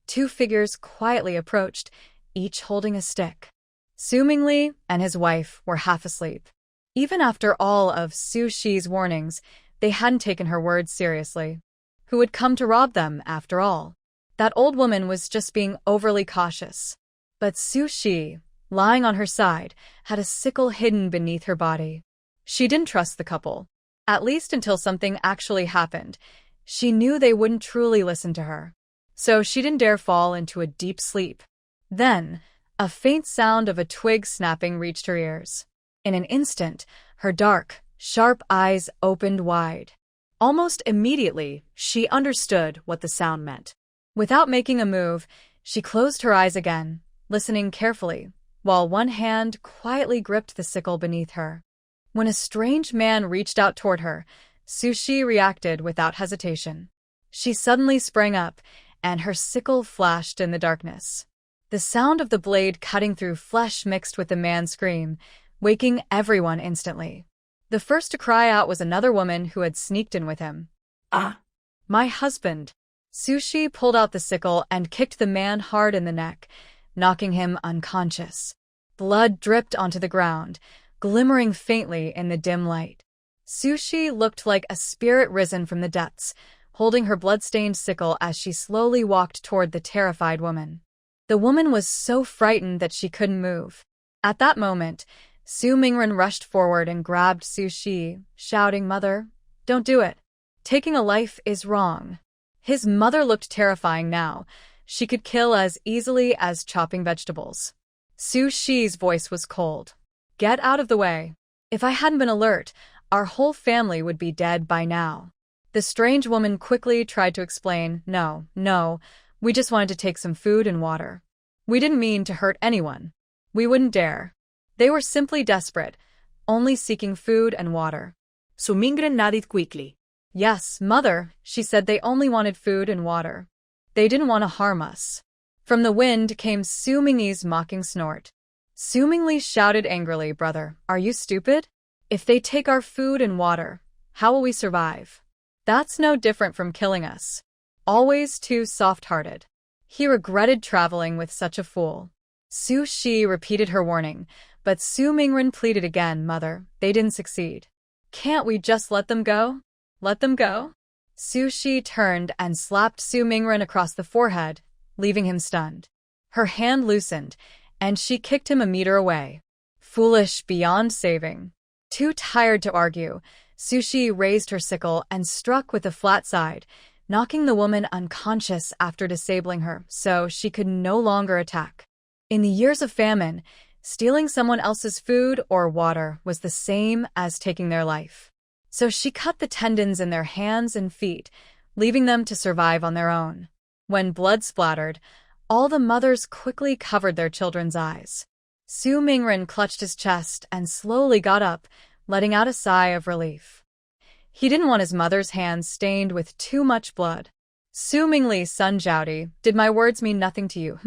two figures quietly approached, each holding a stick. Su Mingli and his wife were half asleep. Even after all of Su Shi's warnings, they hadn't taken her words seriously. Who would come to rob them, after all? That old woman was just being overly cautious. But Su Shi, lying on her side, had a sickle hidden beneath her body. She didn't trust the couple. At least until something actually happened. She knew they wouldn't truly listen to her. So she didn't dare fall into a deep sleep. Then, a faint sound of a twig snapping reached her ears. In an instant, her dark, sharp eyes opened wide. Almost immediately, she understood what the sound meant. Without making a move, she closed her eyes again, listening carefully, while one hand quietly gripped the sickle beneath her. When a strange man reached out toward her, Su Shi reacted without hesitation. She suddenly sprang up, and her sickle flashed in the darkness. The sound of the blade cutting through flesh mixed with the man's scream, waking everyone instantly. The first to cry out was another woman who had sneaked in with him. Ah! My husband. Sushi pulled out the sickle and kicked the man hard in the neck, knocking him unconscious. Blood dripped onto the ground, glimmering faintly in the dim light. Sushi looked like a spirit risen from the depths, holding her blood-stained sickle as she slowly walked toward the terrified woman. The woman was so frightened that she couldn't move. At that moment, Su Mingren rushed forward and grabbed Sushi, shouting, "Mother, don't do it. Taking a life is wrong." His mother looked terrifying now. She could kill as easily as chopping vegetables. Sushi's voice was cold. "Get out of the way. If I hadn't been alert, our whole family would be dead by now." The strange woman quickly tried to explain, No, we just wanted to take some food and water. We didn't mean to hurt anyone. We wouldn't dare. They were simply desperate, only seeking food and water." Su Mingren nodded quickly. "Yes, Mother," she said, "they only wanted food and water. They didn't want to harm us." From the wind came Su Mingyi's mocking snort. Su Mingli shouted angrily, "Brother, are you stupid? If they take our food and water, how will we survive? That's no different from killing us. Always too soft-hearted." He regretted traveling with such a fool. Su Shi repeated her warning, but Su Mingren pleaded again, "Mother, they didn't succeed. Can't we just let them go? Let them go?" Su Shi turned and slapped Su Mingren across the forehead, leaving him stunned. Her hand loosened, and she kicked him a meter away. Foolish beyond saving. Too tired to argue, Su Shi raised her sickle and struck with the flat side, knocking the woman unconscious after disabling her so she could no longer attack. In the years of famine, stealing someone else's food or water was the same as taking their life. So she cut the tendons in their hands and feet, leaving them to survive on their own. When blood splattered, all the mothers quickly covered their children's eyes. Su Mingren clutched his chest and slowly got up, letting out a sigh of relief. He didn't want his mother's hands stained with too much blood. "Su Mingli, son Zhaodi, did my words mean nothing to you,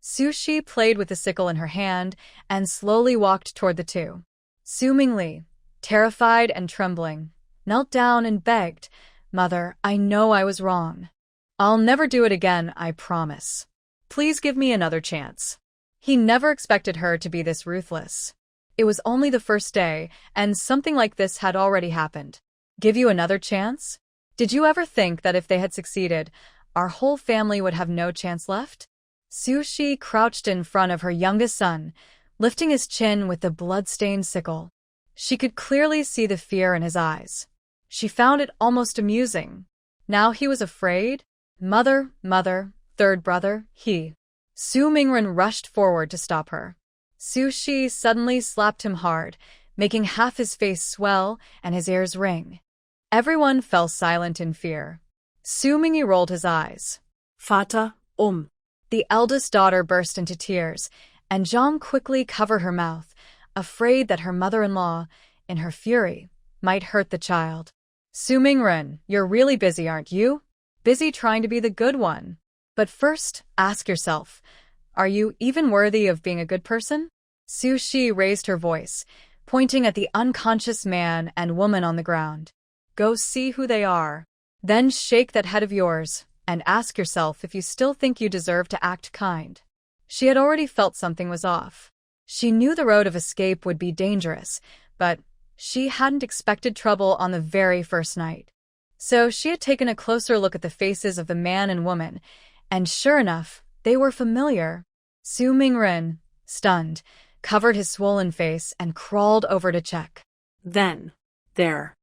Su Shi played with the sickle in her hand and slowly walked toward the two. Su Mingli, terrified and trembling, knelt down and begged, "Mother, I know I was wrong. I'll never do it again, I promise. Please give me another chance." He never expected her to be this ruthless. It was only the first day, and something like this had already happened. Give you another chance? Did you ever think that if they had succeeded, our whole family would have no chance left? Su Shi crouched in front of her youngest son, lifting his chin with the blood-stained sickle. She could clearly see the fear in his eyes. She found it almost amusing. Now he was afraid. "Mother, third brother, he." Su Mingren rushed forward to stop her. Su Shi suddenly slapped him hard, making half his face swell and his ears ring. Everyone fell silent in fear. Su Mingyi rolled his eyes. "Vater, The eldest daughter burst into tears, and Zhang quickly covered her mouth, afraid that her mother-in-law, in her fury, might hurt the child. "Su Mingren, you're really busy, aren't you? Busy trying to be the good one. But first, ask yourself, are you even worthy of being a good person?" Su Shi raised her voice, pointing at the unconscious man and woman on the ground. "Go see who they are. Then shake that head of yours, and ask yourself if you still think you deserve to act kind." She had already felt something was off. She knew the road of escape would be dangerous, but she hadn't expected trouble on the very first night. So she had taken a closer look at the faces of the man and woman, and sure enough, they were familiar. Su Mingren, stunned, covered his swollen face and crawled over to check. "Then, there."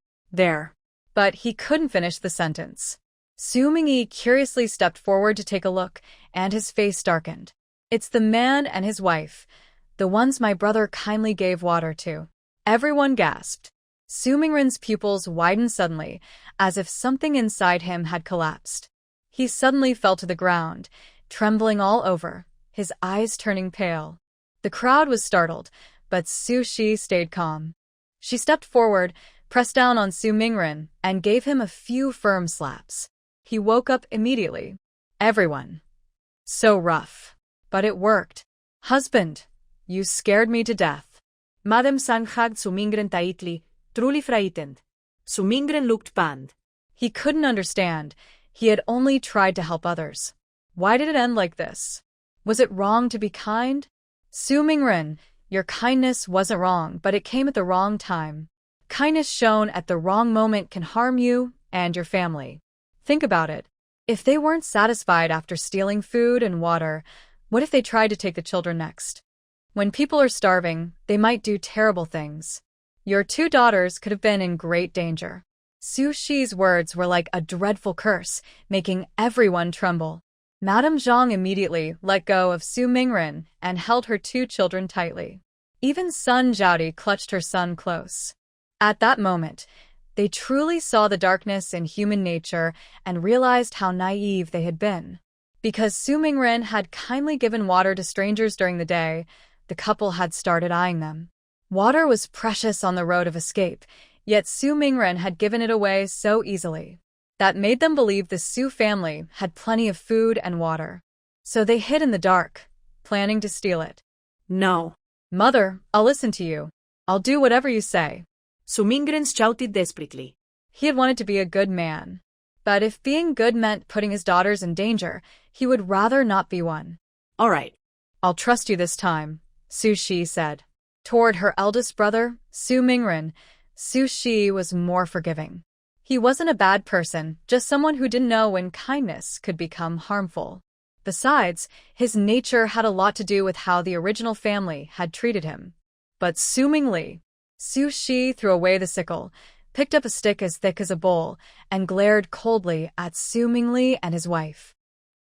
But he couldn't finish the sentence. Su Mingyi curiously stepped forward to take a look, and his face darkened. "It's the man and his wife, the ones my brother kindly gave water to." Everyone gasped. Su Mingren's pupils widened suddenly, as if something inside him had collapsed. He suddenly fell to the ground, trembling all over, his eyes turning pale. The crowd was startled, but Su Shi stayed calm. She stepped forward, pressed down on Su Mingren, and gave him a few firm slaps. He woke up immediately. Everyone. So rough. But it worked. Husband, you scared me to death. Madam sanghag sumingren taitli, truly frightened. Sumingren looked panned. He couldn't understand. He had only tried to help others. Why did it end like this? Was it wrong to be kind? Su Mingren, your kindness wasn't wrong, but it came at the wrong time. Kindness shown at the wrong moment can harm you and your family. Think about it. If they weren't satisfied after stealing food and water, what if they tried to take the children next? When people are starving, they might do terrible things. Your 2 daughters could have been in great danger. Su Shi's words were like a dreadful curse, making everyone tremble. Madame Zhang immediately let go of Su Mingren and held her 2 children tightly. Even Sun Zhaodi clutched her son close. At that moment, they truly saw the darkness in human nature and realized how naive they had been. Because Su Mingren had kindly given water to strangers during the day, the couple had started eyeing them. Water was precious on the road of escape, yet Su Mingren had given it away so easily. That made them believe the Su family had plenty of food and water. So they hid in the dark, planning to steal it. No. Mother, I'll listen to you. I'll do whatever you say. Sumingren shouted desperately. He had wanted to be a good man. But if being good meant putting his daughters in danger, he would rather not be one. All right. I'll trust you this time, Su Shi said. Toward her eldest brother, Su Mingren, Su Shi was more forgiving. He wasn't a bad person, just someone who didn't know when kindness could become harmful. Besides, his nature had a lot to do with how the original family had treated him. But Su Mingli, Su Shi threw away the sickle, picked up a stick as thick as a bowl, and glared coldly at Su Mingli and his wife.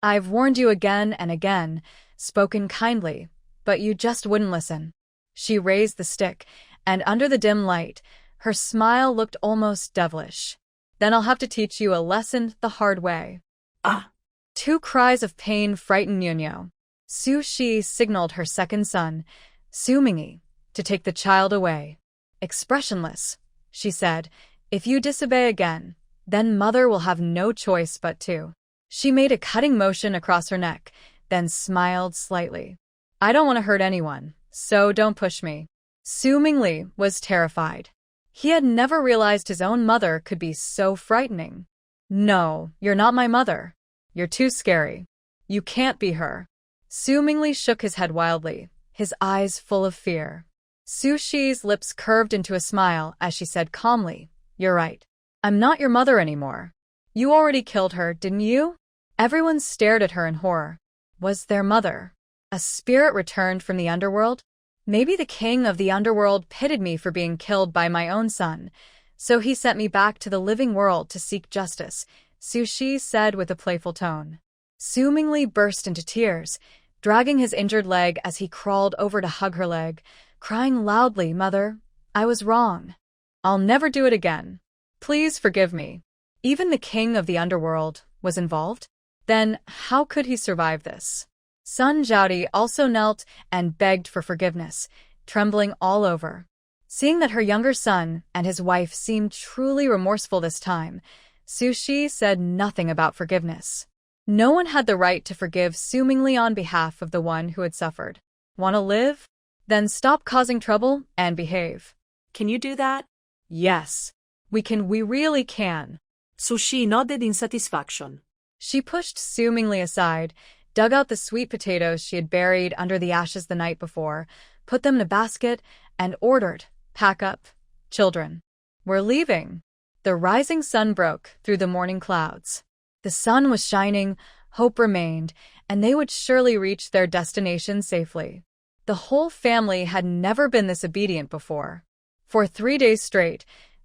I've warned you again and again, spoken kindly, but you just wouldn't listen. She raised the stick, and under the dim light, her smile looked almost devilish. Then I'll have to teach you a lesson the hard way. Ah! 2 cries of pain frightened Nyunyo. Su Shi signaled her second son, Su Mingyi, to take the child away. Expressionless, she said, if you disobey again, then mother will have no choice but to. She made a cutting motion across her neck, then smiled slightly. I don't want to hurt anyone, so don't push me. Su Mingli was terrified. He had never realized his own mother could be so frightening. No, you're not my mother. You're too scary. You can't be her. Su Mingli shook his head wildly, his eyes full of fear. Su Shi's lips curved into a smile as she said calmly, You're right. I'm not your mother anymore. You already killed her, didn't you? Everyone stared at her in horror. Was their mother a spirit returned from the underworld? Maybe the king of the underworld pitied me for being killed by my own son, so he sent me back to the living world to seek justice, Su Shi said with a playful tone. Su Mingli burst into tears, dragging his injured leg as he crawled over to hug her leg, crying loudly, Mother, I was wrong. I'll never do it again. Please forgive me. Even the king of the underworld was involved? Then how could he survive this? Sun Zhaodi also knelt and begged for forgiveness, trembling all over. Seeing that her younger son and his wife seemed truly remorseful this time, Su Shi said nothing about forgiveness. No one had the right to forgive Su Mingli on behalf of the one who had suffered. Want to live? Then stop causing trouble and behave. Can you do that? Yes. We really can. Su Shi nodded in satisfaction. She pushed Su Mingli aside, dug out the sweet potatoes she had buried under the ashes the night before, put them in a basket, and ordered, Pack up, children. We're leaving. The rising sun broke through the morning clouds. The sun was shining, hope remained, and they would surely reach their destination safely. The whole family had never been this obedient before. For 3 days straight,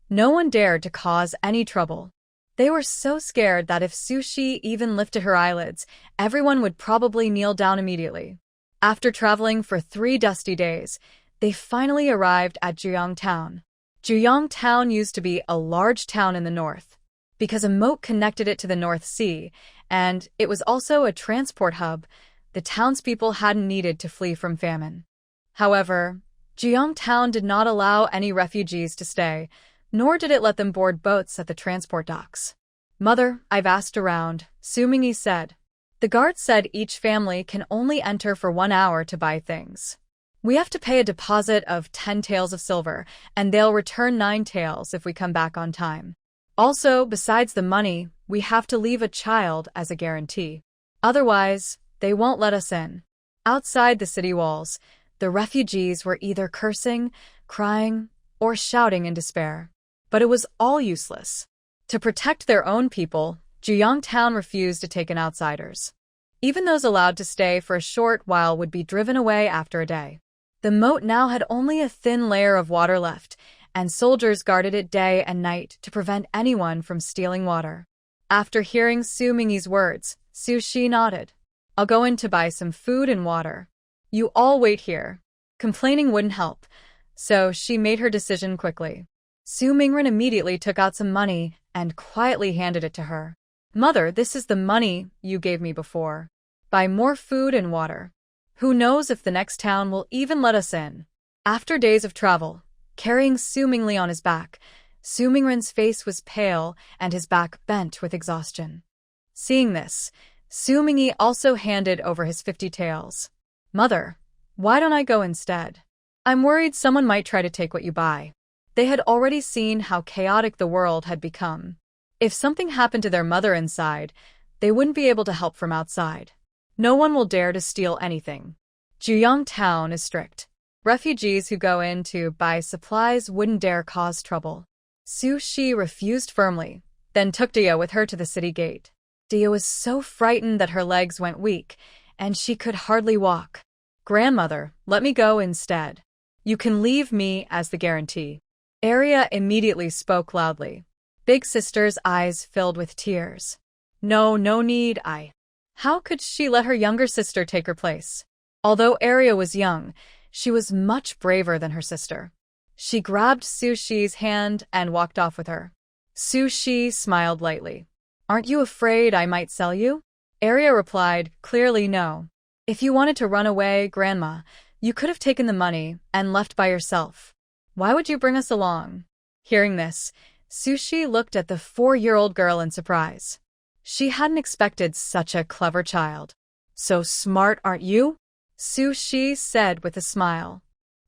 no one dared to cause any trouble. They were so scared that if Su Shi even lifted her eyelids, everyone would probably kneel down immediately. After traveling for 3 dusty days, they finally arrived at Juyong Town. Juyong Town used to be a large town in the north, because a moat connected it to the North Sea, and it was also a transport hub. The townspeople hadn't needed to flee from famine. However, Juyong Town did not allow any refugees to stay, nor did it let them board boats at the transport docks. Mother, I've asked around, Su Mingyi said. The guard said each family can only enter for 1 hour to buy things. We have to pay a deposit of 10 taels of silver, and they'll return 9 taels if we come back on time. Also, besides the money, we have to leave a child as a guarantee. Otherwise, they won't let us in. Outside the city walls, the refugees were either cursing, crying, or shouting in despair. But it was all useless. To protect their own people, Juyong Town refused to take in outsiders. Even those allowed to stay for a short while would be driven away after a day. The moat now had only a thin layer of water left, and soldiers guarded it day and night to prevent anyone from stealing water. After hearing Su Mingyi's words, Su Shi nodded. I'll go in to buy some food and water. You all wait here. Complaining wouldn't help, so she made her decision quickly. Su Mingren immediately took out some money and quietly handed it to her. Mother, this is the money you gave me before. Buy more food and water. Who knows if the next town will even let us in. After days of travel, carrying Su Mingli on his back, Su Mingren's face was pale and his back bent with exhaustion. Seeing this, Su Mingyi also handed over his 50 taels. Mother, why don't I go instead? I'm worried someone might try to take what you buy. They had already seen how chaotic the world had become. If something happened to their mother inside, they wouldn't be able to help from outside. No one will dare to steal anything. Juyong Town is strict. Refugees who go in to buy supplies wouldn't dare cause trouble. Su Shi refused firmly, then took Dia with her to the city gate. Dia was so frightened that her legs went weak, and she could hardly walk. Grandmother, let me go instead. You can leave me as the guarantee. Arya immediately spoke loudly. Big sister's eyes filled with tears. No need. How could she let her younger sister take her place? Although Arya was young, she was much braver than her sister. She grabbed Su Shi's hand and walked off with her. Su Shi smiled lightly. Aren't you afraid I might sell you? Arya replied, clearly no. If you wanted to run away, Grandma, you could have taken the money and left by yourself. Why would you bring us along? Hearing this, Su Shi looked at the 4-year-old girl in surprise. She hadn't expected such a clever child. So smart, aren't you? Su Shi said with a smile.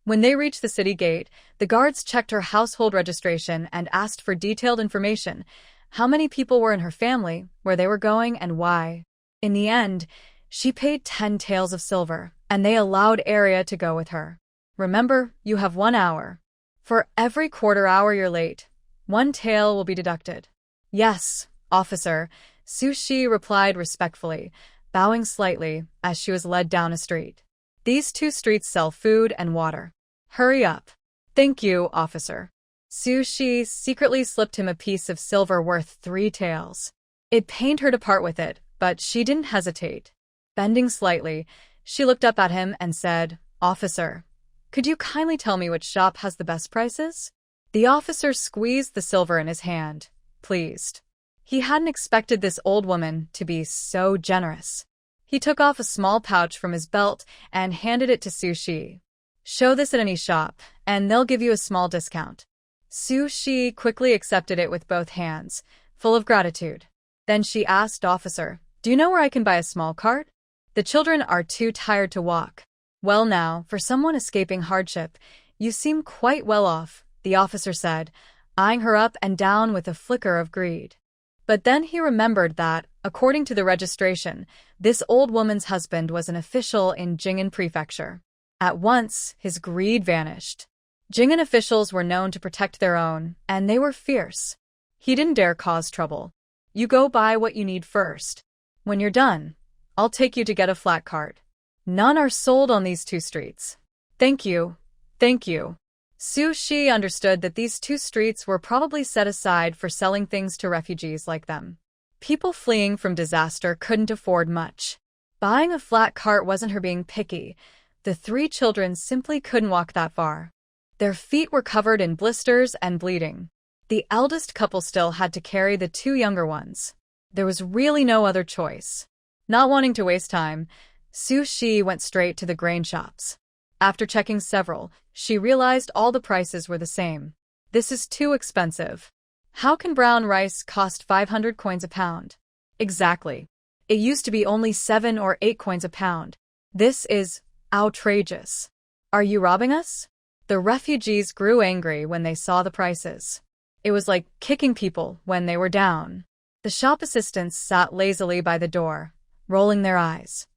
When they reached the city gate, the guards checked her household registration and asked for detailed information, how many people were in her family, where they were going, and why. In the end, she paid 10 taels of silver, and they allowed Arya to go with her. Remember, you have 1 hour. For every quarter hour you're late, 1 tael will be deducted. Yes, officer, Su Shi replied respectfully, bowing slightly as she was led down a street. These 2 streets sell food and water. Hurry up. Thank you, officer. Su Shi secretly slipped him a piece of silver worth 3 taels. It pained her to part with it, but she didn't hesitate. Bending slightly, she looked up at him and said, Officer, could you kindly tell me which shop has the best prices? The officer squeezed the silver in his hand, pleased. He hadn't expected this old woman to be so generous. He took off a small pouch from his belt and handed it to Su Shi. Show this at any shop, and they'll give you a small discount. Su Shi quickly accepted it with both hands, full of gratitude. Then she asked Officer, do you know where I can buy a small cart? The children are too tired to walk. Well now, for someone escaping hardship, you seem quite well off, the officer said, eyeing her up and down with a flicker of greed. But then he remembered that, according to the registration, this old woman's husband was an official in Jing'an Prefecture. At once, his greed vanished. Jing'an officials were known to protect their own, and they were fierce. He didn't dare cause trouble. You go buy what you need first. When you're done, I'll take you to get a flat cart. None are sold on these 2 streets. Thank you. Thank you. Su Shi understood that these 2 streets were probably set aside for selling things to refugees like them. People fleeing from disaster couldn't afford much. Buying a flat cart wasn't her being picky. The 3 children simply couldn't walk that far. Their feet were covered in blisters and bleeding. The eldest couple still had to carry the 2 younger ones. There was really no other choice. Not wanting to waste time, Su Shi went straight to the grain shops. After checking several, she realized all the prices were the same. This is too expensive. How can brown rice cost 500 coins a pound? Exactly. It used to be only 7 or 8 coins a pound. This is outrageous. Are you robbing us? The refugees grew angry when they saw the prices. It was like kicking people when they were down. The shop assistants sat lazily by the door, rolling their eyes.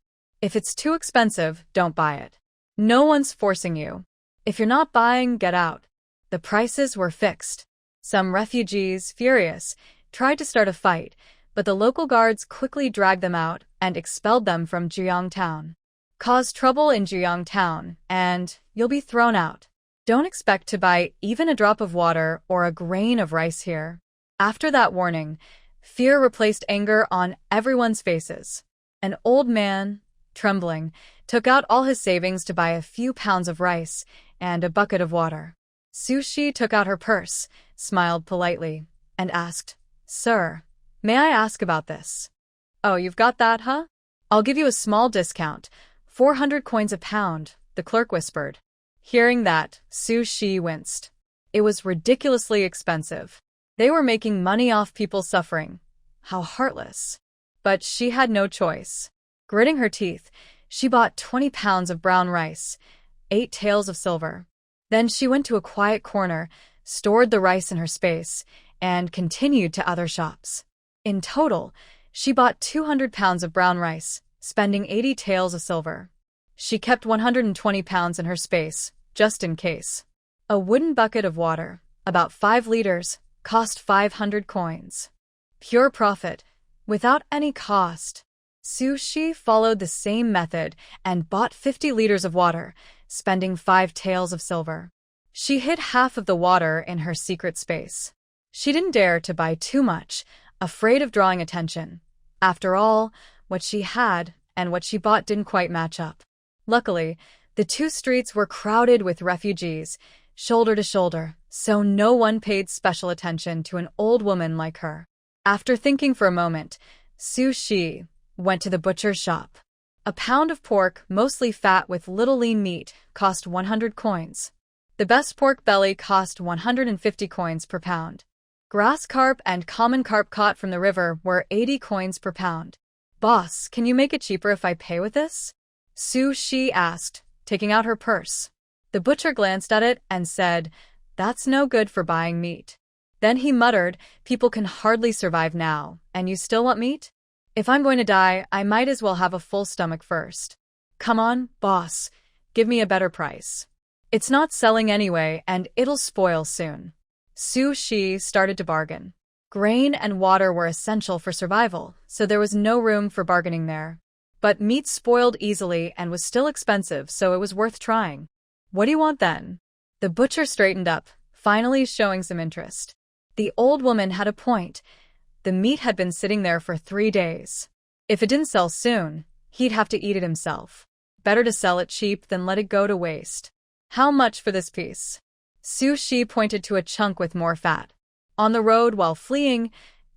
If it's too expensive, don't buy it. No one's forcing you. If you're not buying, get out. The prices were fixed. Some refugees, furious, tried to start a fight, but the local guards quickly dragged them out and expelled them from Juyong Town. Cause trouble in Juyong Town, and you'll be thrown out. Don't expect to buy even a drop of water or a grain of rice here. After that warning, fear replaced anger on everyone's faces. An old man, trembling, took out all his savings to buy a few pounds of rice and a bucket of water. Sushi took out her purse, smiled politely, and asked, "Sir, may I ask about this?" "Oh, you've got that, huh? I'll give you a small discount, 400 coins a pound," the clerk whispered. Hearing that, Sushi winced. It was ridiculously expensive. They were making money off people suffering. How heartless. But she had no choice. Gritting her teeth, she bought 20 pounds of brown rice, 8 taels of silver. Then she went to a quiet corner, stored the rice in her space, and continued to other shops. In total, she bought 200 pounds of brown rice, spending 80 taels of silver. She kept 120 pounds in her space, just in case. A wooden bucket of water, about 5 liters, cost 500 coins. Pure profit, without any cost. Sushi followed the same method and bought 50 liters of water, spending 5 taels of silver. She hid half of the water in her secret space. She didn't dare to buy too much, afraid of drawing attention. After all, what she had and what she bought didn't quite match up. Luckily, the 2 streets were crowded with refugees, shoulder to shoulder, so no one paid special attention to an old woman like her. After thinking for a moment, Sushi went to the butcher's shop. A pound of pork, mostly fat with little lean meat, cost 100 coins. The best pork belly cost 150 coins per pound. Grass carp and common carp caught from the river were 80 coins per pound. "Boss, can you make it cheaper if I pay with this?" Sushi asked, taking out her purse. The butcher glanced at it and said, "That's no good for buying meat." Then he muttered, "People can hardly survive now, and you still want meat? If I'm going to die, I might as well have a full stomach first. Come on, boss, give me a better price. It's not selling anyway, and it'll spoil soon." Sushi started to bargain. Grain and water were essential for survival, so there was no room for bargaining there. But meat spoiled easily and was still expensive, so it was worth trying. "What do you want then?" The butcher straightened up, finally showing some interest. The old woman had a point. The meat had been sitting there for 3 days. If it didn't sell soon, he'd have to eat it himself. Better to sell it cheap than let it go to waste. "How much for this piece?" Sushi pointed to a chunk with more fat. On the road while fleeing,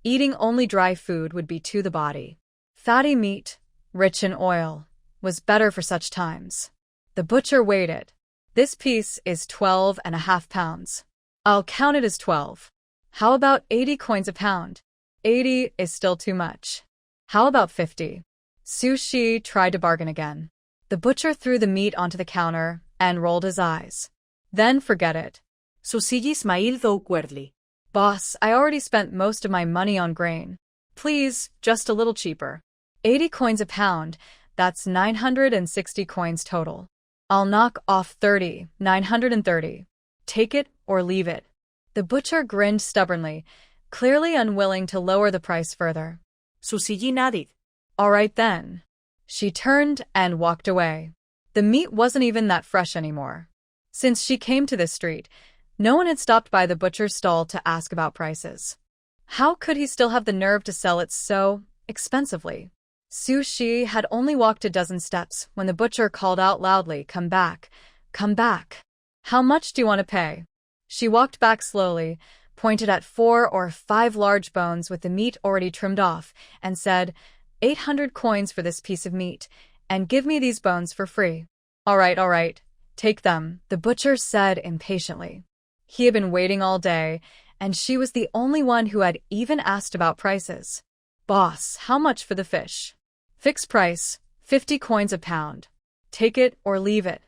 eating only dry food would be to the body. Fatty meat, rich in oil, was better for such times. The butcher weighed it. "This piece is 12.5 pounds. I'll count it as 12. How about 80 coins a pound?" 80 is still too much. "How about 50? Sushi tried to bargain again. The butcher threw the meat onto the counter and rolled his eyes. "Then forget it." Sushi smiled awkwardly. "Boss, I already spent most of my money on grain. Please, just a little cheaper. 80 coins a pound, that's 960 coins total. I'll knock off 30, 930. Take it or leave it." The butcher grinned stubbornly, clearly unwilling to lower the price further. Sushi nodded. "All right then." She turned and walked away. The meat wasn't even that fresh anymore. Since she came to this street, no one had stopped by the butcher's stall to ask about prices. How could he still have the nerve to sell it so expensively? Sushi had only walked a dozen steps when the butcher called out loudly, "Come back, come back. How much do you want to pay?" She walked back slowly, pointed at 4 or 5 large bones with the meat already trimmed off, and said, 800 coins for this piece of meat, and give me these bones for free." All right, take them," the butcher said impatiently. He had been waiting all day, and she was the only one who had even asked about prices. "Boss, how much for the fish?" Fixed price, 50 coins a pound. Take it or leave it.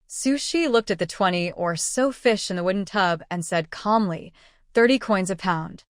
Sushi looked at the 20 or so fish in the wooden tub and said calmly, 30 coins a pound.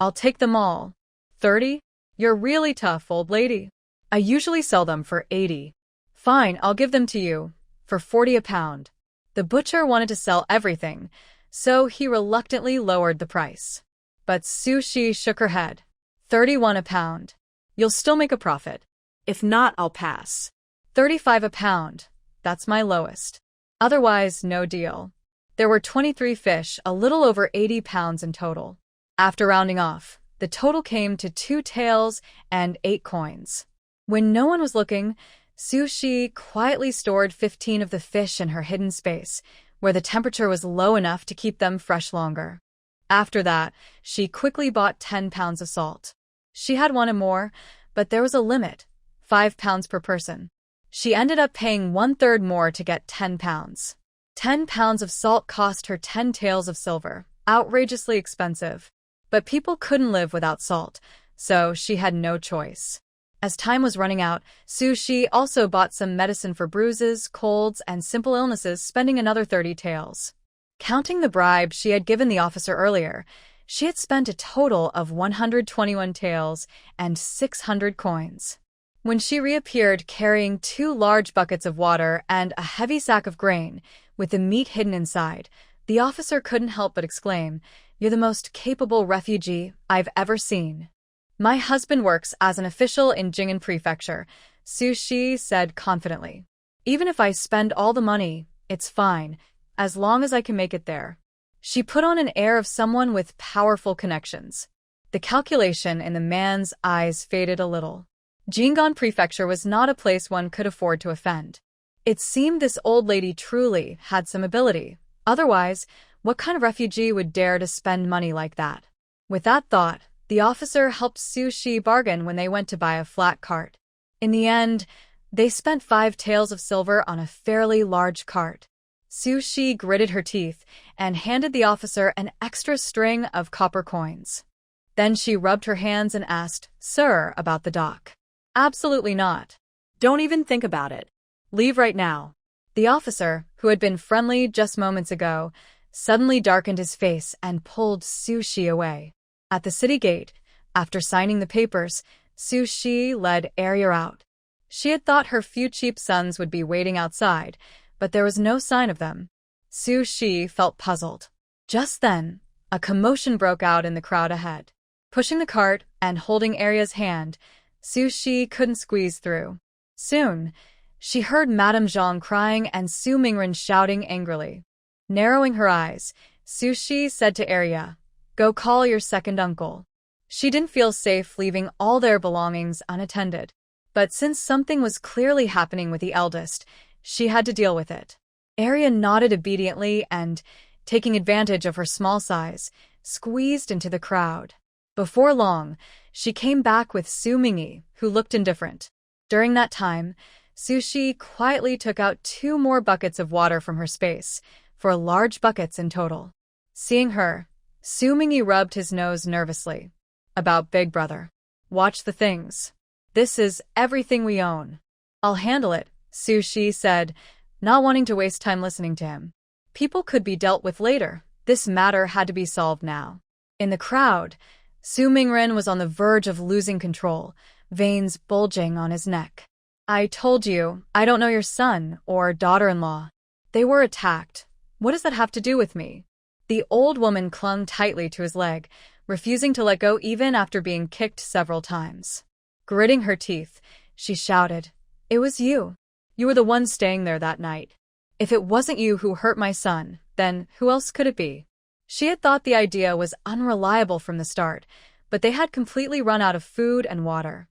I'll take them all. 30? You're really tough, old lady. I usually sell them for 80. Fine, I'll give them to you. For 40 a pound. The butcher wanted to sell everything, so he reluctantly lowered the price. But Sushi shook her head. 31 a pound. You'll still make a profit. If not, I'll pass. 35 a pound. That's my lowest. Otherwise, no deal. There were 23 fish, a little over 80 pounds in total. After rounding off, the total came to 2 taels and 8 coins. When no one was looking, Sushi quietly stored 15 of the fish in her hidden space, where the temperature was low enough to keep them fresh longer. After that, she quickly bought 10 pounds of salt. She had wanted more, but there was a limit, 5 pounds per person. She ended up paying 1/3 more to get 10 pounds. 10 pounds of salt cost her 10 taels of silver, outrageously expensive. But people couldn't live without salt, so she had no choice. As time was running out, Sushi also bought some medicine for bruises, colds, and simple illnesses, spending another 30 taels. Counting the bribe she had given the officer earlier, she had spent a total of 121 taels and 600 coins. When she reappeared carrying 2 large buckets of water and a heavy sack of grain, with the meat hidden inside, the officer couldn't help but exclaim, "You're the most capable refugee I've ever seen." "My husband works as an official in Jing'an Prefecture," Sushi said confidently. "Even if I spend all the money, it's fine, as long as I can make it there." She put on an air of someone with powerful connections. The calculation in the man's eyes faded a little. Jing'an Prefecture was not a place one could afford to offend. It seemed this old lady truly had some ability. Otherwise, what kind of refugee would dare to spend money like that? With that thought, the officer helped Sushi bargain when they went to buy a flat cart. In the end, they spent 5 taels of silver on a fairly large cart. Sushi gritted her teeth and handed the officer an extra string of copper coins. Then she rubbed her hands and asked, "Sir, about the dock?" "Absolutely not. Don't even think about it. Leave right now." The officer, who had been friendly just moments ago, suddenly darkened his face and pulled Sushi away. At the city gate, after signing the papers, Sushi led Arya out. She had thought her few cheap sons would be waiting outside, but there was no sign of them. Sushi felt puzzled. Just then, a commotion broke out in the crowd ahead. Pushing the cart and holding Arya's hand, Sushi couldn't squeeze through. Soon, she heard Madame Zhang crying and Su Mingren shouting angrily. Narrowing her eyes, Sushi said to Arya, "Go call your second uncle." She didn't feel safe leaving all their belongings unattended. But since something was clearly happening with the eldest, she had to deal with it. Arya nodded obediently and, taking advantage of her small size, squeezed into the crowd. Before long, she came back with Su Mingyi, who looked indifferent. During that time, Sushi quietly took out 2 more buckets of water from her space, 4 large buckets in total. Seeing her, Su Mingyi rubbed his nose nervously. "About Big Brother. Watch the things. This is everything we own." "I'll handle it," Sushi said, not wanting to waste time listening to him. People could be dealt with later. This matter had to be solved now. In the crowd, Su Mingren was on the verge of losing control, veins bulging on his neck. "I told you, I don't know your son or daughter-in-law. They were attacked. What does that have to do with me?" The old woman clung tightly to his leg, refusing to let go even after being kicked several times. Gritting her teeth, she shouted, "It was you. You were the one staying there that night. If it wasn't you who hurt my son, then who else could it be?" She had thought the idea was unreliable from the start, but they had completely run out of food and water.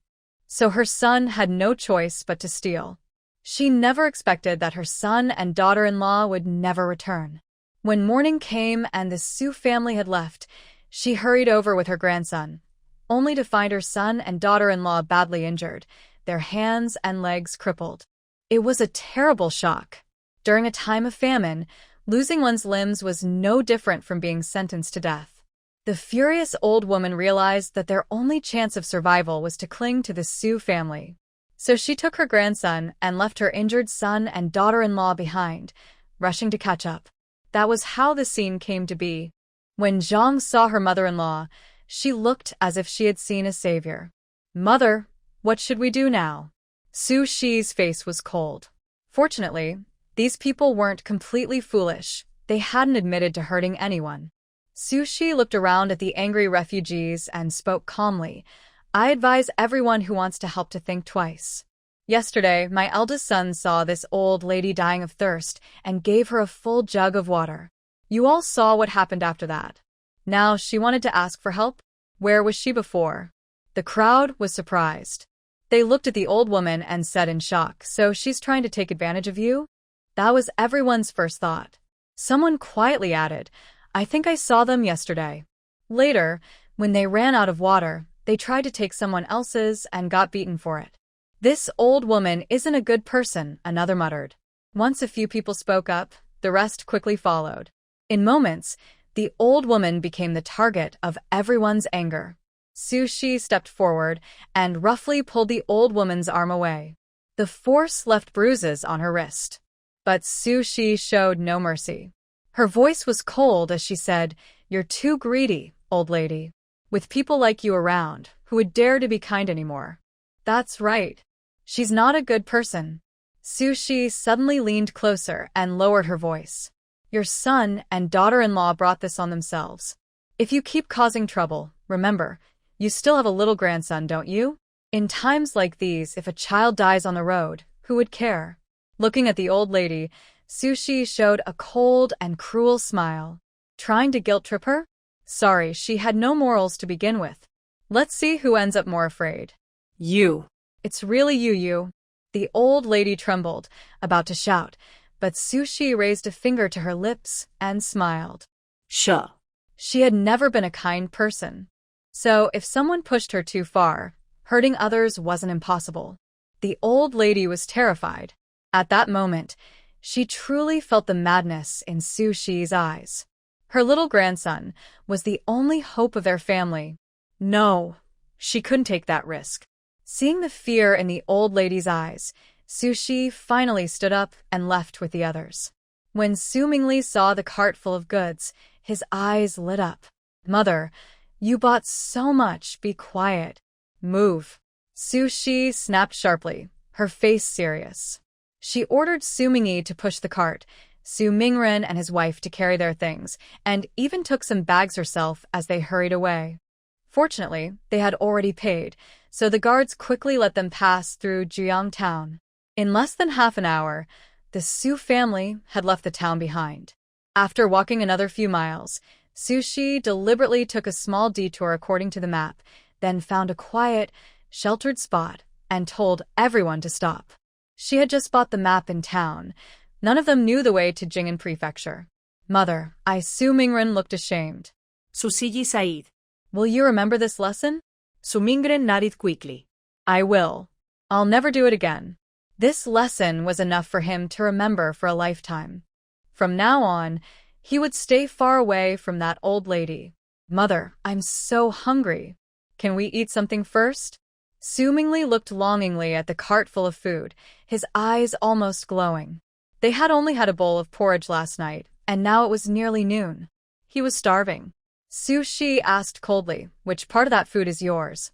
So her son had no choice but to steal. She never expected that her son and daughter-in-law would never return. When morning came and the Su family had left, she hurried over with her grandson, only to find her son and daughter-in-law badly injured, their hands and legs crippled. It was a terrible shock. During a time of famine, losing one's limbs was no different from being sentenced to death. The furious old woman realized that their only chance of survival was to cling to the Su family. So she took her grandson and left her injured son and daughter-in-law behind, rushing to catch up. That was how the scene came to be. When Zhang saw her mother-in-law, she looked as if she had seen a savior. "Mother, what should we do now?" Su Shi's face was cold. Fortunately, these people weren't completely foolish. They hadn't admitted to hurting anyone. Su Shi looked around at the angry refugees and spoke calmly. "I advise everyone who wants to help to think twice. Yesterday, my eldest son saw this old lady dying of thirst and gave her a full jug of water. You all saw what happened after that. Now she wanted to ask for help? Where was she before?" The crowd was surprised. They looked at the old woman and said in shock, "So she's trying to take advantage of you?" That was everyone's first thought. Someone quietly added, "I think I saw them yesterday." Later, when they ran out of water, they tried to take someone else's and got beaten for it. "This old woman isn't a good person," another muttered. Once a few people spoke up, the rest quickly followed. In moments, the old woman became the target of everyone's anger. Su Shi stepped forward and roughly pulled the old woman's arm away. The force left bruises on her wrist. But Su Shi showed no mercy. Her voice was cold as she said, "You're too greedy, old lady. With people like you around, who would dare to be kind anymore?" "That's right. She's not a good person." Su Shi suddenly leaned closer and lowered her voice. "Your son and daughter-in-law brought this on themselves. If you keep causing trouble, remember, you still have a little grandson, don't you? In times like these, if a child dies on the road, who would care?" Looking at the old lady, Su Shi showed a cold and cruel smile. Trying to guilt-trip her? Sorry, she had no morals to begin with. Let's see who ends up more afraid. You. It's really you. The old lady trembled, about to shout, but Su Shi raised a finger to her lips and smiled. Sure. She had never been a kind person. So if someone pushed her too far, hurting others wasn't impossible. The old lady was terrified. At that moment, she truly felt the madness in Su Shi's eyes. Her little grandson was the only hope of their family. No, she couldn't take that risk. Seeing the fear in the old lady's eyes, Su Shi finally stood up and left with the others. When Su Mingli saw the cart full of goods, his eyes lit up. "Mother, you bought so much, be quiet. Move." Su Shi snapped sharply, her face serious. She ordered Su Mingyi to push the cart, Su Mingren and his wife to carry their things, and even took some bags herself as they hurried away. Fortunately, they had already paid, so the guards quickly let them pass through Jiang town. In less than half an hour, the Su family had left the town behind. After walking another few miles, Su Shi deliberately took a small detour according to the map, then found a quiet, sheltered spot and told everyone to stop. She had just bought the map in town. None of them knew the way to Jing'an Prefecture. "Mother, Su Mingren looked ashamed. Susiji Said. Will you remember this lesson?" Su Mingren nodded quickly. "I will. I'll never do it again." This lesson was enough for him to remember for a lifetime. From now on, he would stay far away from that old lady. "Mother, I'm so hungry. Can we eat something first?" Su Mingli looked longingly at the cart full of food, his eyes almost glowing. They had only had a bowl of porridge last night, and now it was nearly noon. He was starving. Su Shi asked coldly, "Which part of that food is yours,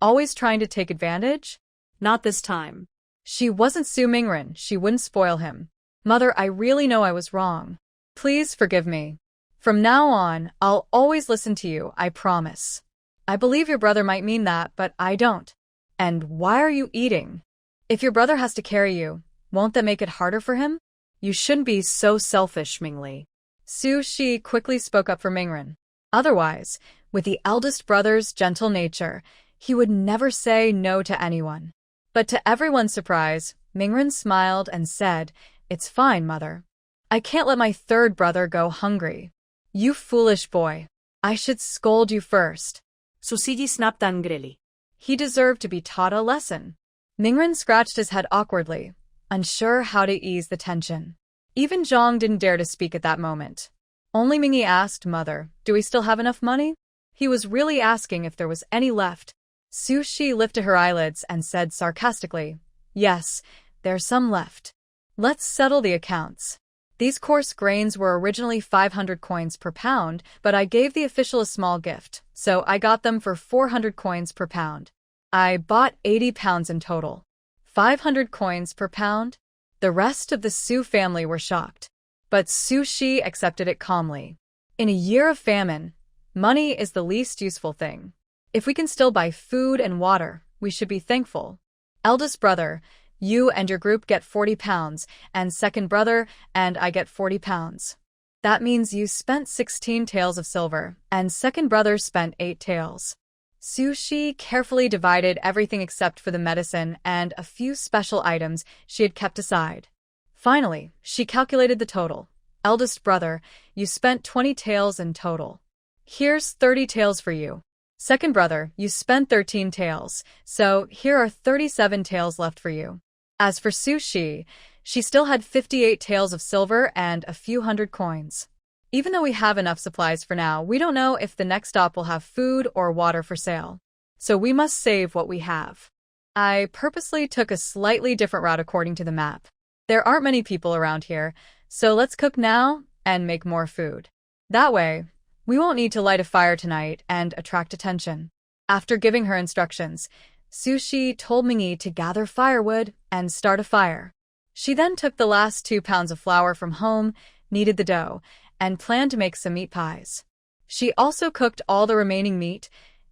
Always trying to take advantage?" "Not this time." She wasn't Su Mingren, she wouldn't spoil him. "Mother, I really know I was wrong. Please forgive me. From now on, I'll always listen to you, I promise. I believe your brother might mean that, but I don't. And why are you eating? If your brother has to carry you, won't that make it harder for him?" "You shouldn't be so selfish, Mingli." Su Shi quickly spoke up for Mingren. Otherwise, with the eldest brother's gentle nature, he would never say no to anyone. But to everyone's surprise, Mingren smiled and said, "It's fine, Mother. I can't let my third brother go hungry. You foolish boy. I should scold you first." Susiji snapped angrily. He deserved to be taught a lesson. Mingren scratched his head awkwardly, unsure how to ease the tension. Even Zhang didn't dare to speak at that moment. Only Mingyi asked, "Mother, do we still have enough money?" He was really asking if there was any left. Su Shi lifted her eyelids and said sarcastically, "Yes, there's some left. Let's settle the accounts." These coarse grains were originally 500 coins per pound, but I gave the official a small gift, so I got them for 400 coins per pound. I bought 80 pounds in total. 500 coins per pound? The rest of the Su family were shocked. But Su Shi accepted it calmly. In a year of famine, money is the least useful thing. If we can still buy food and water, we should be thankful. Eldest brother, you and your group get 40 pounds, and second brother and I get 40 pounds. That means you spent 16 taels of silver, and second brother spent 8 taels. Su Shi carefully divided everything except for the medicine and a few special items she had kept aside. Finally, she calculated the total. Eldest brother, you spent 20 taels in total. Here's 30 taels for you. Second brother, you spent 13 taels, so here are 37 taels left for you. As for Su Shi, she still had 58 taels of silver and a few hundred coins. Even though we have enough supplies for now, we don't know if the next stop will have food or water for sale. So we must save what we have. I purposely took a slightly different route according to the map. There aren't many people around here, so let's cook now and make more food. That way, we won't need to light a fire tonight and attract attention. After giving her instructions, Su Shi told Mingyi to gather firewood and start a fire. She then took the last 2 pounds of flour from home, kneaded the dough, and planned to make some meat pies. She also cooked all the remaining meat,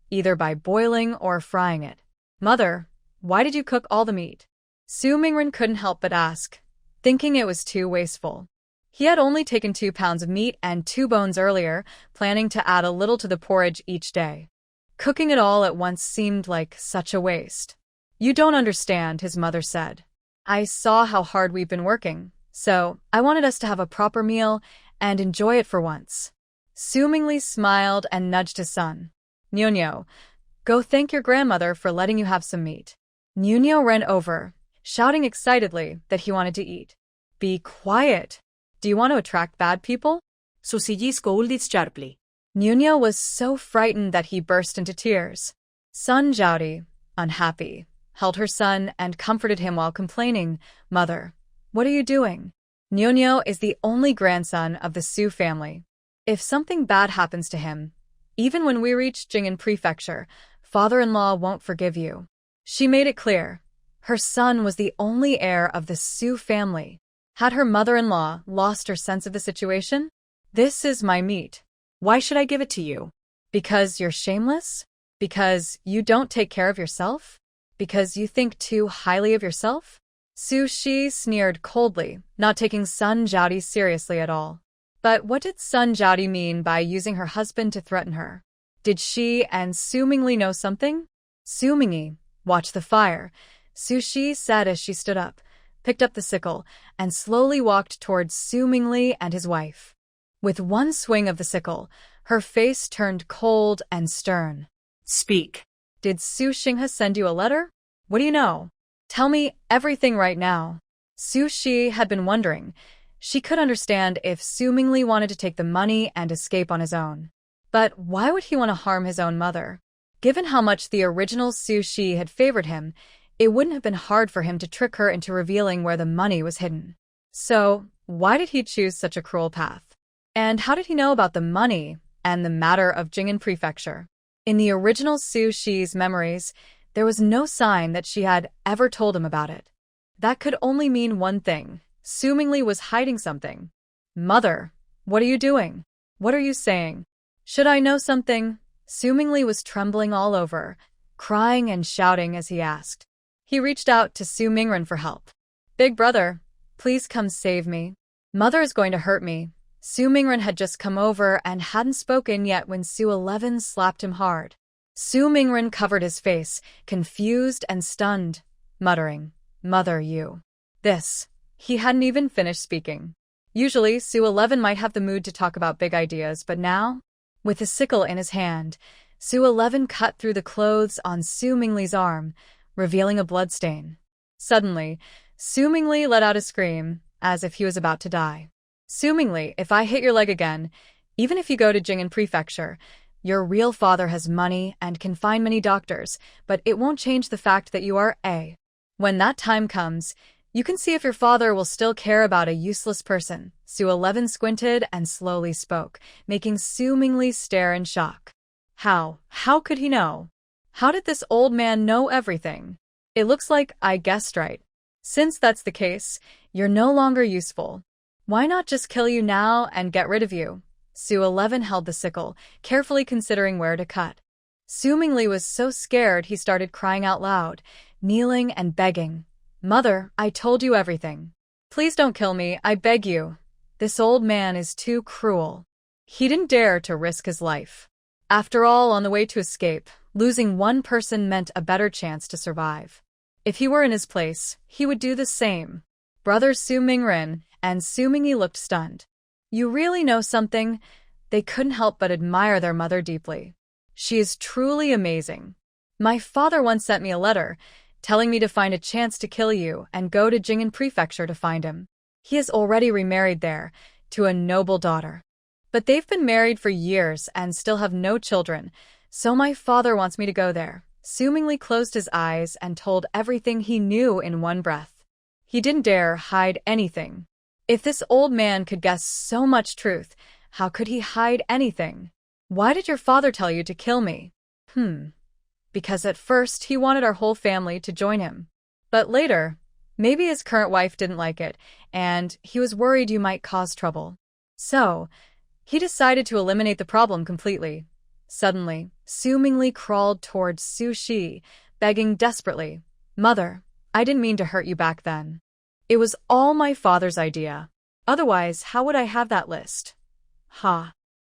either by boiling or frying it. "Mother, why did you cook all the meat?" Su Mingren couldn't help but ask, thinking it was too wasteful. He had only taken 2 pounds of meat and 2 bones earlier, planning to add a little to the porridge each day. Cooking it all at once seemed like such a waste. "You don't understand," his mother said. "I saw how hard we've been working, so I wanted us to have a proper meal and enjoy it for once." Su Mingli smiled and nudged his son. "Nyonyo, go thank your grandmother for letting you have some meat." Nyonyo ran over, shouting excitedly that he wanted to eat. "Be quiet. Do you want to attract bad people?" Su Shi scolded sharply. Nyonyo was so frightened that he burst into tears. Sun Zhaodi, unhappy, held her son and comforted him while complaining, "Mother, what are you doing? Nyonyo is the only grandson of the Su family. If something bad happens to him, even when we reach Jing'an Prefecture, father-in-law won't forgive you." She made it clear. Her son was the only heir of the Su family. Had her mother-in-law lost her sense of the situation? "This is my meat. Why should I give it to you? Because you're shameless? Because you don't take care of yourself? Because you think too highly of yourself?" Su Shi sneered coldly, not taking Sun Zhaodi seriously at all. But what did Sun Zhaodi mean by using her husband to threaten her? Did she and Su Mingli know something? "Su Mingyi, watch the fire," Su Shi said as she stood up, picked up the sickle, and slowly walked towards Su Mingli and his wife. With one swing of the sickle, her face turned cold and stern. "Speak." "Did Su Xinghe send you a letter? What do you know? Tell me everything right now." Su Shi had been wondering. She could understand if Su Mingli wanted to take the money and escape on his own. But why would he want to harm his own mother? Given how much the original Su Shi had favored him, it wouldn't have been hard for him to trick her into revealing where the money was hidden. So, why did he choose such a cruel path? And how did he know about the money and the matter of Jing'an Prefecture? In the original Su Shi's memories, there was no sign that she had ever told him about it. That could only mean one thing. Su Mingli was hiding something. "Mother, what are you doing? What are you saying? Should I know something?" Su Mingli was trembling all over, crying and shouting as he asked. He reached out to Su Mingren for help. "Big brother, please come save me. Mother is going to hurt me." Su Mingren had just come over and hadn't spoken yet when Su 11 slapped him hard. Su Mingren covered his face, confused and stunned, muttering, "Mother, you." This. He hadn't even finished speaking. Usually, Su 11 might have the mood to talk about big ideas, but now, with a sickle in his hand, Su 11 cut through the clothes on Su Mingli's arm, revealing a bloodstain. Suddenly, Su Mingli let out a scream, as if he was about to die. "Su Mingli, if I hit your leg again, even if you go to Jing'an Prefecture, Your real father has money and can find many doctors, but it won't change the fact that you are A. When that time comes, you can see if your father will still care about a useless person. Sue 11 squinted and slowly spoke, making Sue Mingli stare in shock. How could he know? How did this old man know everything? It looks like I guessed right. Since that's the case, you're no longer useful. Why not just kill you now and get rid of you? Sue 11 held the sickle, carefully considering where to cut. Sue Mingli was so scared he started crying out loud, kneeling and begging. Mother, I told you everything. Please don't kill me, I beg you. This old man is too cruel. He didn't dare to risk his life. After all, on the way to escape, losing one person meant a better chance to survive. If he were in his place, he would do the same. Brothers Su Mingren and Su Mingyi looked stunned. You really know something? They couldn't help but admire their mother deeply. She is truly amazing. My father once sent me a letter, telling me to find a chance to kill you and go to Jing'an Prefecture to find him. He is already remarried there, to a noble daughter. But they've been married for years and still have no children, so my father wants me to go there. Su Mingli closed his eyes and told everything he knew in one breath. He didn't dare hide anything. If this old man could guess so much truth, how could he hide anything? Why did your father tell you to kill me? Because at first he wanted our whole family to join him. But later, maybe his current wife didn't like it, and he was worried you might cause trouble. So, he decided to eliminate the problem completely. Suddenly, Su Mingli crawled towards Su Shi, begging desperately, Mother, I didn't mean to hurt you back then. It was all my father's idea. Otherwise, how would I have that list?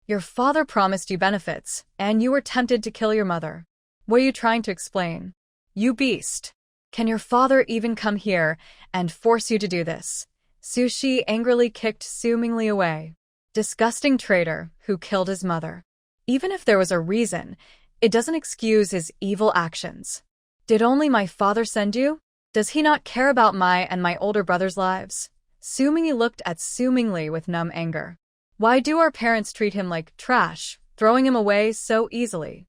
Your father promised you benefits, and you were tempted to kill your mother. What are you trying to explain? You beast. Can your father even come here and force you to do this? Su Shi angrily kicked Su Mingli away. Disgusting traitor who killed his mother. Even if there was a reason, it doesn't excuse his evil actions. Did only my father send you? Does he not care about my and my older brother's lives? Su Mingyi looked at Su Mingli with numb anger. Why do our parents treat him like trash, throwing him away so easily?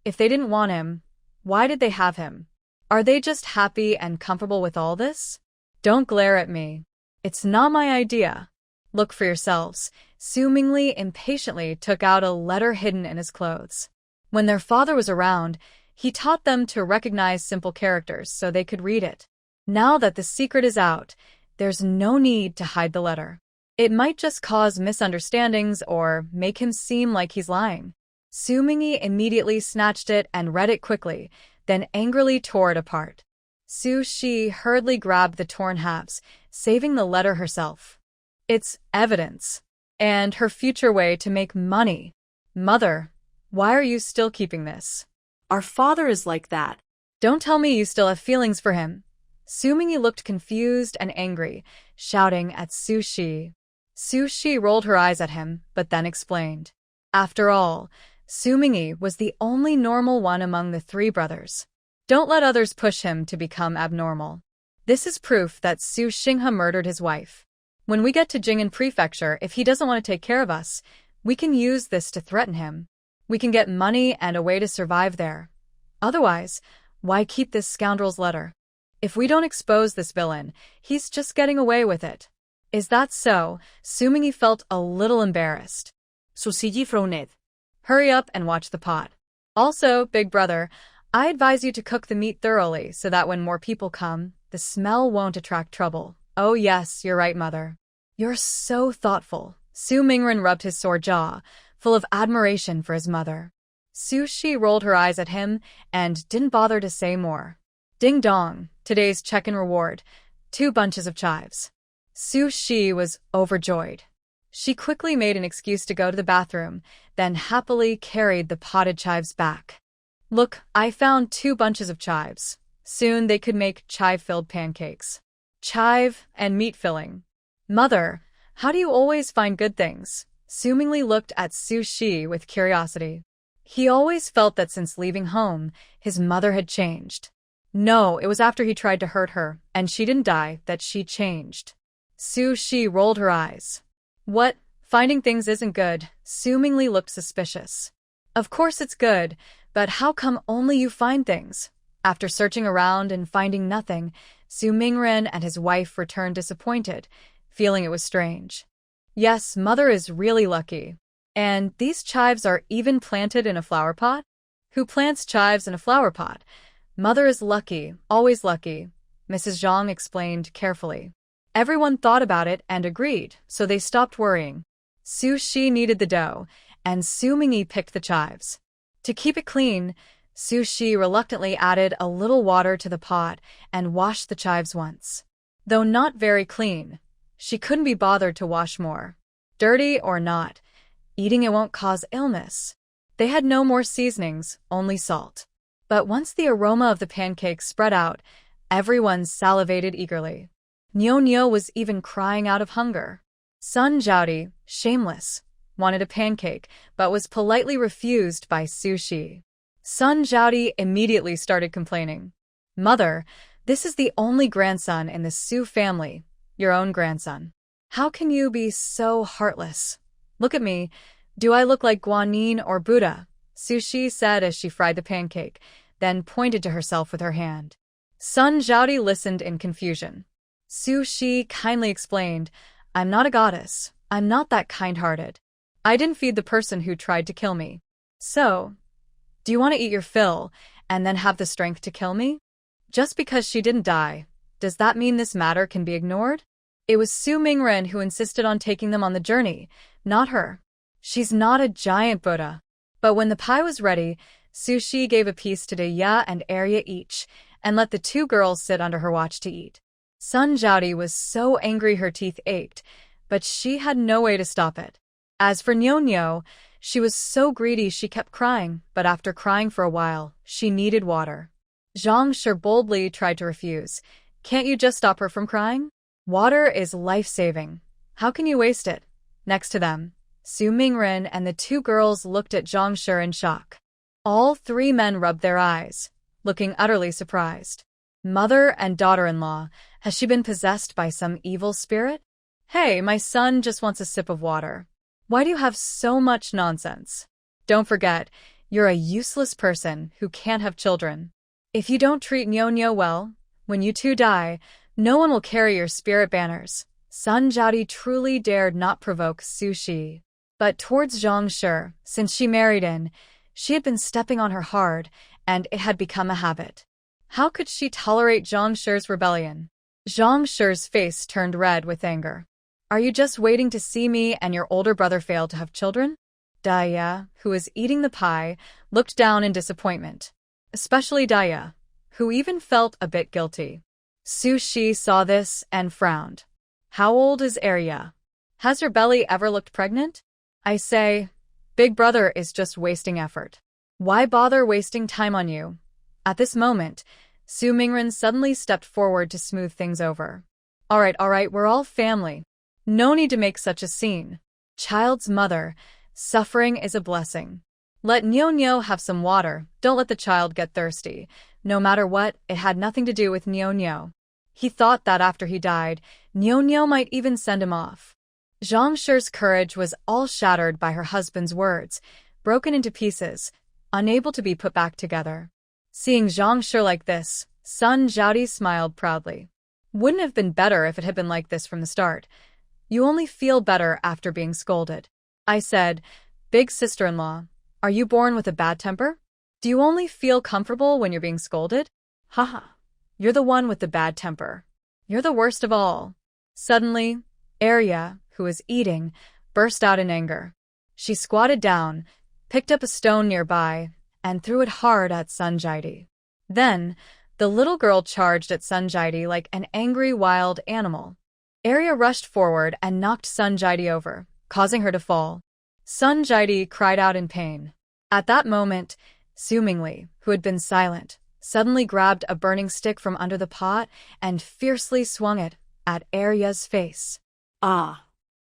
If they didn't want him, why did they have him? Are they just happy and comfortable with all this? Don't glare at me. It's not my idea. Look for yourselves. Su Mingli impatiently took out a letter hidden in his clothes. When their father was around, he taught them to recognize simple characters so they could read it. Now that the secret is out, there's no need to hide the letter. It might just cause misunderstandings or make him seem like he's lying. Su Mingyi immediately snatched it and read it quickly, then angrily tore it apart. Su Shi hurriedly grabbed the torn halves, saving the letter herself. It's evidence. And her future way to make money. Mother, why are you still keeping this? Our father is like that. Don't tell me you still have feelings for him. Su Mingyi looked confused and angry, shouting at Su Shi. Su Shi rolled her eyes at him, but then explained. After all, Su Mingyi was the only normal one among the three brothers. Don't let others push him to become abnormal. This is proof that Su Xinghe murdered his wife. When we get to Jing'an Prefecture, if he doesn't want to take care of us, we can use this to threaten him. We can get money and a way to survive there. Otherwise, why keep this scoundrel's letter? If we don't expose this villain, he's just getting away with it. Is that so? Su Mingyi felt a little embarrassed. Susiji frowned. Hurry up and watch the pot. Also, big brother, I advise you to cook the meat thoroughly so that when more people come, the smell won't attract trouble. Oh yes, you're right, mother. You're so thoughtful. Su Mingren rubbed his sore jaw, full of admiration for his mother. Su Shi rolled her eyes at him and didn't bother to say more. Ding dong, today's check-in reward, 2 bunches of chives. Su Shi was overjoyed. She quickly made an excuse to go to the bathroom, then happily carried the potted chives back. Look, I found 2 bunches of chives. Soon they could make chive-filled pancakes. Chive and meat filling. Mother, how do you always find good things? Su Mingli looked at Su Shi with curiosity. He always felt that since leaving home, his mother had changed. No, it was after he tried to hurt her, and she didn't die, that she changed. Su Shi rolled her eyes. What? Finding things isn't good. Su Mingli looked suspicious. Of course it's good, but how come only you find things? After searching around and finding nothing, Su Mingren and his wife returned disappointed, feeling it was strange. Yes, mother is really lucky. And these chives are even planted in a flower pot? Who plants chives in a flower pot? Mother is lucky, always lucky, Mrs. Zhang explained carefully. Everyone thought about it and agreed, so they stopped worrying. Su Shi kneaded the dough, and Su Mingyi picked the chives. To keep it clean, Su Shi reluctantly added a little water to the pot and washed the chives once. Though not very clean, she couldn't be bothered to wash more. Dirty or not, eating it won't cause illness. They had no more seasonings, only salt. But once the aroma of the pancakes spread out, everyone salivated eagerly. Nyo was even crying out of hunger. Sun Zhaodi, shameless, wanted a pancake, but was politely refused by Su Shi. Sun Zhaodi immediately started complaining. Mother, this is the only grandson in the Su family, your own grandson. How can you be so heartless? Look at me. Do I look like Guanyin or Buddha? Su Shi said as she fried the pancake, then pointed to herself with her hand. Sun Zhaodi listened in confusion. Su Shi kindly explained, I'm not a goddess. I'm not that kind-hearted. I didn't feed the person who tried to kill me. So, do you want to eat your fill and then have the strength to kill me? Just because she didn't die, does that mean this matter can be ignored? It was Su Mingren who insisted on taking them on the journey, not her. She's not a giant Buddha. But when the pie was ready, Su Shi gave a piece to Daya and Arya each, and let the two girls sit under her watch to eat. Sun Zhaodi was so angry her teeth ached, but she had no way to stop it. As for Nyo, she was so greedy she kept crying, but after crying for a while, she needed water. Zhang Shi boldly tried to refuse. Can't you just stop her from crying? Water is life-saving. How can you waste it? Next to them, Su Mingren and the two girls looked at Zhang Shi in shock. All three men rubbed their eyes, looking utterly surprised. Mother and daughter-in-law, has she been possessed by some evil spirit? Hey, my son just wants a sip of water. Why do you have so much nonsense? Don't forget, you're a useless person who can't have children. If you don't treat Nyo well, when you two die, no one will carry your spirit banners. Sun Zhaodi truly dared not provoke Su Shi. But towards Zhang Shi, since she married in, she had been stepping on her hard, and it had become a habit. How could she tolerate Zhang Shi's rebellion? Zhang Shi's face turned red with anger. Are you just waiting to see me and your older brother fail to have children? Daya, who was eating the pie, looked down in disappointment. Especially Daya, who even felt a bit guilty. Su Shi saw this and frowned. How old is Arya? Has her belly ever looked pregnant? I say, Big Brother is just wasting effort. Why bother wasting time on you? At this moment, Su Mingren suddenly stepped forward to smooth things over. All right, we're all family. No need to make such a scene. Child's mother, suffering is a blessing. Let Nyo have some water, don't let the child get thirsty. No matter what, it had nothing to do with Nyo. He thought that after he died, Nyo might even send him off. Zhang Shi's courage was all shattered by her husband's words, broken into pieces, unable to be put back together. Seeing Zhang Shi like this, Sun Zhaodi smiled proudly. Wouldn't have been better if it had been like this from the start. You only feel better after being scolded. I said, Big sister-in-law, are you born with a bad temper? Do you only feel comfortable when you're being scolded? Haha, you're the one with the bad temper. You're the worst of all. Suddenly, Arya, who was eating, burst out in anger. She squatted down, picked up a stone nearby, and threw it hard at Sun Zhaodi. Then, the little girl charged at Sun Zhaodi like an angry wild animal. Arya rushed forward and knocked Sun Zhaodi over, causing her to fall. Sun Zhaodi cried out in pain. At that moment, Su Mingli, who had been silent, suddenly grabbed a burning stick from under the pot and fiercely swung it at Arya's face. Ah!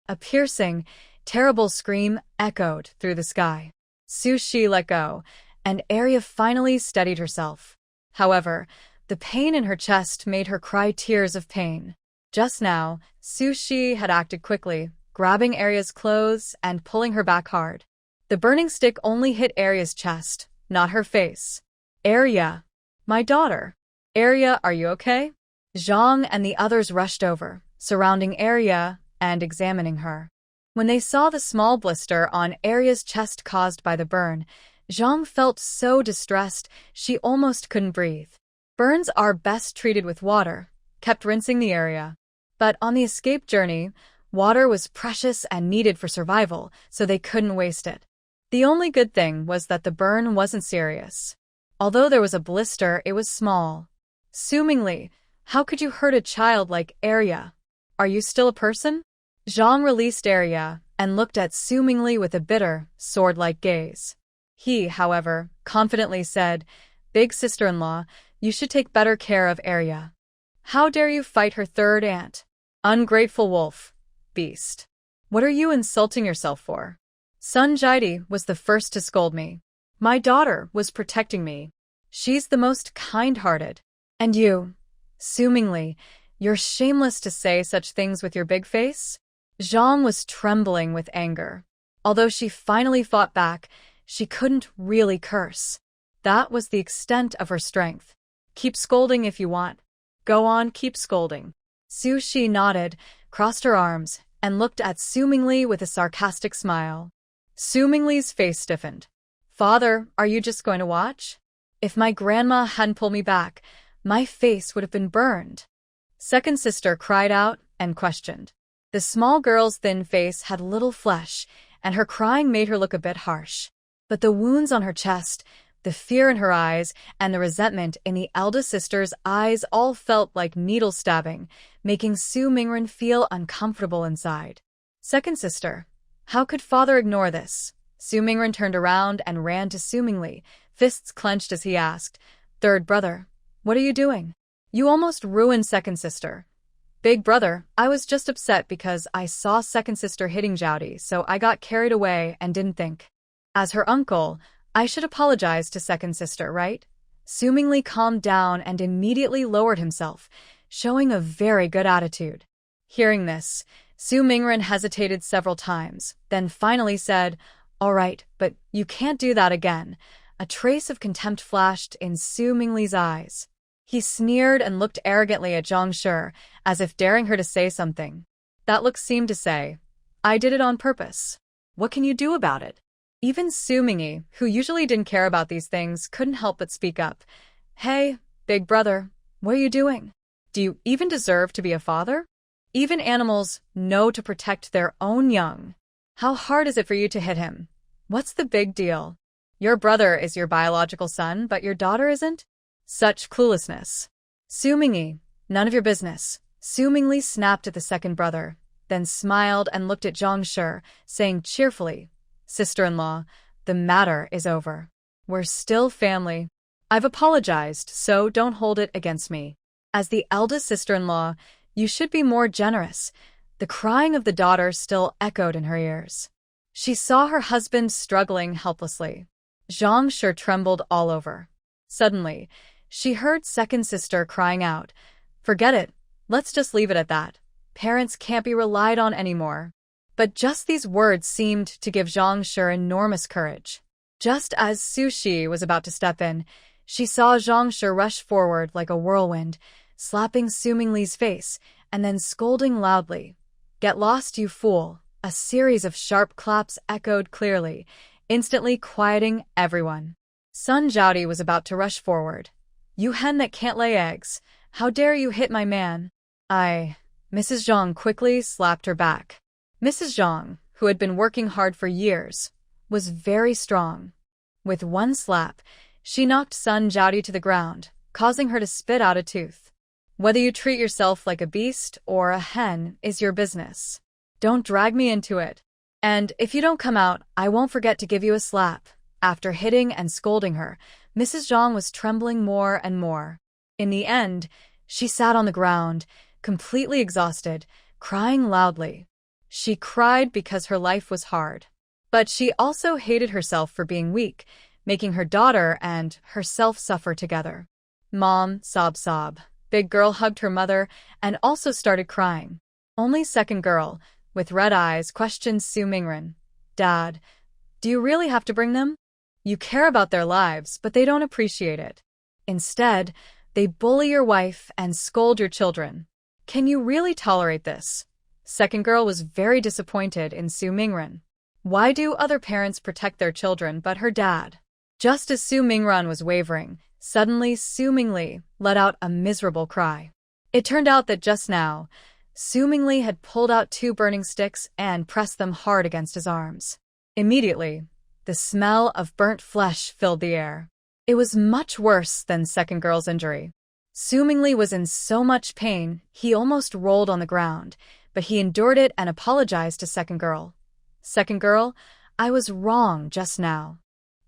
A piercing, terrible scream echoed through the sky. Su Shi let go, and Arya finally steadied herself. However, the pain in her chest made her cry tears of pain. Just now, Su Shi had acted quickly, grabbing Arya's clothes and pulling her back hard. The burning stick only hit Arya's chest, not her face. Arya, my daughter. Arya, are you okay? Zhang and the others rushed over, surrounding Arya and examining her. When they saw the small blister on Arya's chest caused by the burn, Zhang felt so distressed she almost couldn't breathe. Burns are best treated with water, kept rinsing the area. But on the escape journey, water was precious and needed for survival, so they couldn't waste it. The only good thing was that the burn wasn't serious. Although there was a blister, it was small. Assumingly, how could you hurt a child like Arya? Are you still a person? Zhang released Arya and looked at Assumingly with a bitter, sword-like gaze. He, however, confidently said, "Big sister-in-law, you should take better care of Arya. How dare you fight her third aunt? Ungrateful wolf. Beast. What are you insulting yourself for? Sun Jaidi was the first to scold me. My daughter was protecting me. She's the most kind-hearted. And you, assumingly, you're shameless to say such things with your big face?" Zhang was trembling with anger. Although she finally fought back, she couldn't really curse. That was the extent of her strength. "Keep scolding if you want. Go on, keep scolding." Su Shi nodded, crossed her arms, and looked at Sumingli with a sarcastic smile. Sumingli's face stiffened. "Father, are you just going to watch? If my grandma hadn't pulled me back, my face would have been burned." Second sister cried out and questioned. The small girl's thin face had little flesh, and her crying made her look a bit harsh. But the wounds on her chest, the fear in her eyes, and the resentment in the eldest sister's eyes all felt like needle stabbing, making Su Mingren feel uncomfortable inside. Second sister, how could father ignore this? Su Mingren turned around and ran to Su Mingli, fists clenched as he asked, "Third brother, what are you doing? You almost ruined second sister." "Big brother, I was just upset because I saw second sister hitting Jowdy, so I got carried away and didn't think. As her uncle, I should apologize to second sister, right?" Su Mingli calmed down and immediately lowered himself, showing a very good attitude. Hearing this, Su Mingren hesitated several times, then finally said, "All right, but you can't do that again." A trace of contempt flashed in Su Mingli's eyes. He sneered and looked arrogantly at Zhang Shi, as if daring her to say something. That look seemed to say, "I did it on purpose. What can you do about it?" Even Su Mingyi, who usually didn't care about these things, couldn't help but speak up. "Hey, big brother, what are you doing? Do you even deserve to be a father? Even animals know to protect their own young. How hard is it for you to hit him? What's the big deal? Your brother is your biological son, but your daughter isn't? Such cluelessness." "Su Mingyi, none of your business." Su Mingli snapped at the second brother, then smiled and looked at Zhang Shi, saying cheerfully, "Sister-in-law, the matter is over. We're still family. I've apologized, so don't hold it against me. As the eldest sister-in-law, you should be more generous." The crying of the daughter still echoed in her ears. She saw her husband struggling helplessly. Zhang Shi trembled all over. Suddenly, she heard second sister crying out, "Forget it. Let's just leave it at that. Parents can't be relied on anymore." But just these words seemed to give Zhang Shi enormous courage. Just as Su Shi was about to step in, she saw Zhang Shi rush forward like a whirlwind, slapping Su Mingli's face, and then scolding loudly. "Get lost, you fool." A series of sharp claps echoed clearly, instantly quieting everyone. Sun Jiaodi was about to rush forward. "You hen that can't lay eggs, how dare you hit my man?" Mrs. Zhang quickly slapped her back. Mrs. Zhang, who had been working hard for years, was very strong. With one slap, she knocked Sun Jiaodi to the ground, causing her to spit out a tooth. "Whether you treat yourself like a beast or a hen is your business. Don't drag me into it. And if you don't come out, I won't forget to give you a slap." After hitting and scolding her, Mrs. Zhang was trembling more and more. In the end, she sat on the ground, completely exhausted, crying loudly. She cried because her life was hard. But she also hated herself for being weak, making her daughter and herself suffer together. "Mom, sob sob." Big girl hugged her mother and also started crying. Only second girl, with red eyes, questioned Su Mingren. "Dad, Do you really have to bring them? You care about their lives, but they don't appreciate it. Instead, they bully your wife and scold your children. Can you really tolerate this? Second girl was very disappointed in Su Mingren. Why do other parents protect their children but her dad? Just as Su Mingren was wavering, suddenly Su Mingli let out a miserable cry. It turned out that just now, Su Mingli had pulled out 2 burning sticks and pressed them hard against his arms. Immediately, the smell of burnt flesh filled the air. It was much worse than second girl's injury. Su Mingli was in so much pain, he almost rolled on the ground, but he endured it and apologized to second girl. Second girl, I was wrong just now.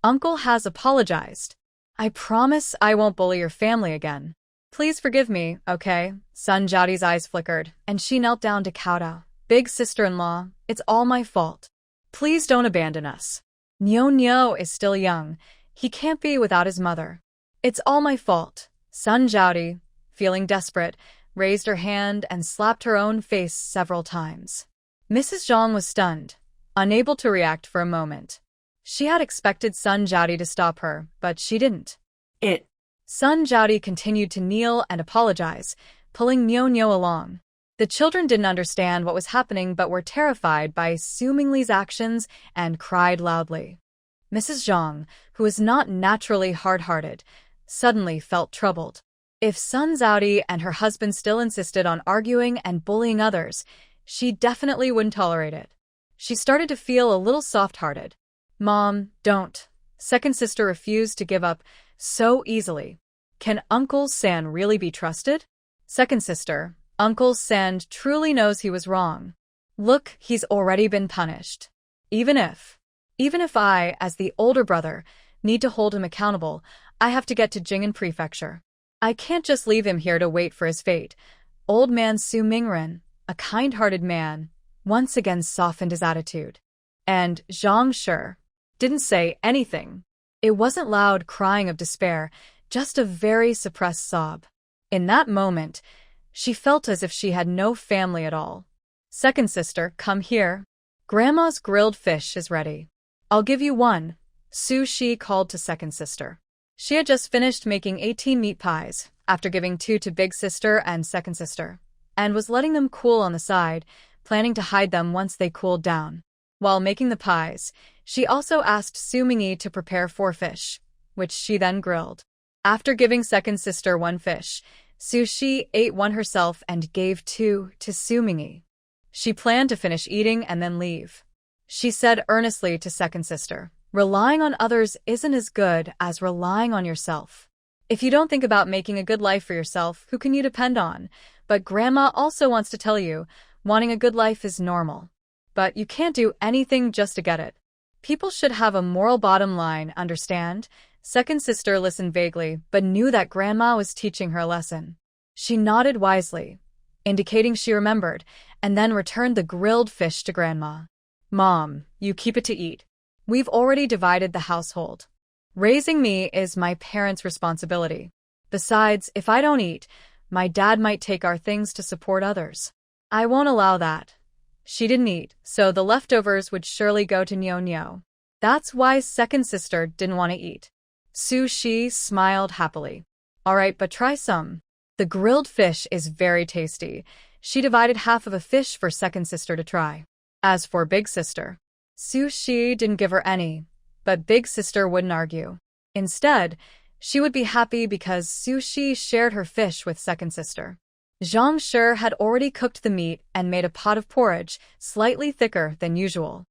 Uncle has apologized. I promise I won't bully your family again. Please forgive me, okay? Sun Jiaoti's eyes flickered, and she knelt down to kowtow. Big sister-in-law, it's all my fault. Please don't abandon us. Nyo Nyo is still young. He can't be without his mother. It's all my fault. Sun Jiaoti, feeling desperate, raised her hand and slapped her own face several times. Mrs. Zhang was stunned, unable to react for a moment. She had expected Sun Jiaoti to stop her, but she didn't. Sun Jiaoti continued to kneel and apologize, pulling Nyo Nyo along. The children didn't understand what was happening but were terrified by Su Mingli's actions and cried loudly. Mrs. Zhang, who was not naturally hard-hearted, suddenly felt troubled. If Sun Jiaoti and her husband still insisted on arguing and bullying others, she definitely wouldn't tolerate it. She started to feel a little soft-hearted. Mom, don't. Second sister refused to give up so easily. Can Uncle San really be trusted? Second sister, Uncle San truly knows he was wrong. Look, he's already been punished. Even if I, as the older brother, need to hold him accountable, I have to get to Jing'an Prefecture. I can't just leave him here to wait for his fate. Old man Su Mingren, a kind-hearted man, once again softened his attitude. And Zhang Shi didn't say anything. It wasn't loud crying of despair, just a very suppressed sob. In that moment, she felt as if she had no family at all. Second sister, come here. Grandma's grilled fish is ready. I'll give you one, Su Shi called to second sister. She had just finished making 18 meat pies, after giving 2 to big sister and second sister, and was letting them cool on the side, planning to hide them once they cooled down. While making the pies, she also asked Su Mingyi to prepare 4 fish, which she then grilled. After giving second sister 1 fish, Su Shi ate 1 herself and gave 2 to Su Mingyi. She planned to finish eating and then leave. She said earnestly to second sister, relying on others isn't as good as relying on yourself. If you don't think about making a good life for yourself, who can you depend on? But Grandma also wants to tell you, wanting a good life is normal. But you can't do anything just to get it. People should have a moral bottom line, understand? Second sister listened vaguely, but knew that Grandma was teaching her a lesson. She nodded wisely, indicating she remembered, and then returned the grilled fish to Grandma. Mom, you keep it to eat. We've already divided the household. Raising me is my parents' responsibility. Besides, if I don't eat, my dad might take our things to support others. I won't allow that. She didn't eat, so the leftovers would surely go to Nyo Nyo. That's why second sister didn't want to eat. Su Shi smiled happily. All right, but try some. The grilled fish is very tasty. She divided half of a fish for second sister to try. As for big sister, Su Shi didn't give her any, but big sister wouldn't argue. Instead, she would be happy because Su Shi shared her fish with second sister. Zhang Shi had already cooked the meat and made a pot of porridge, slightly thicker than usual.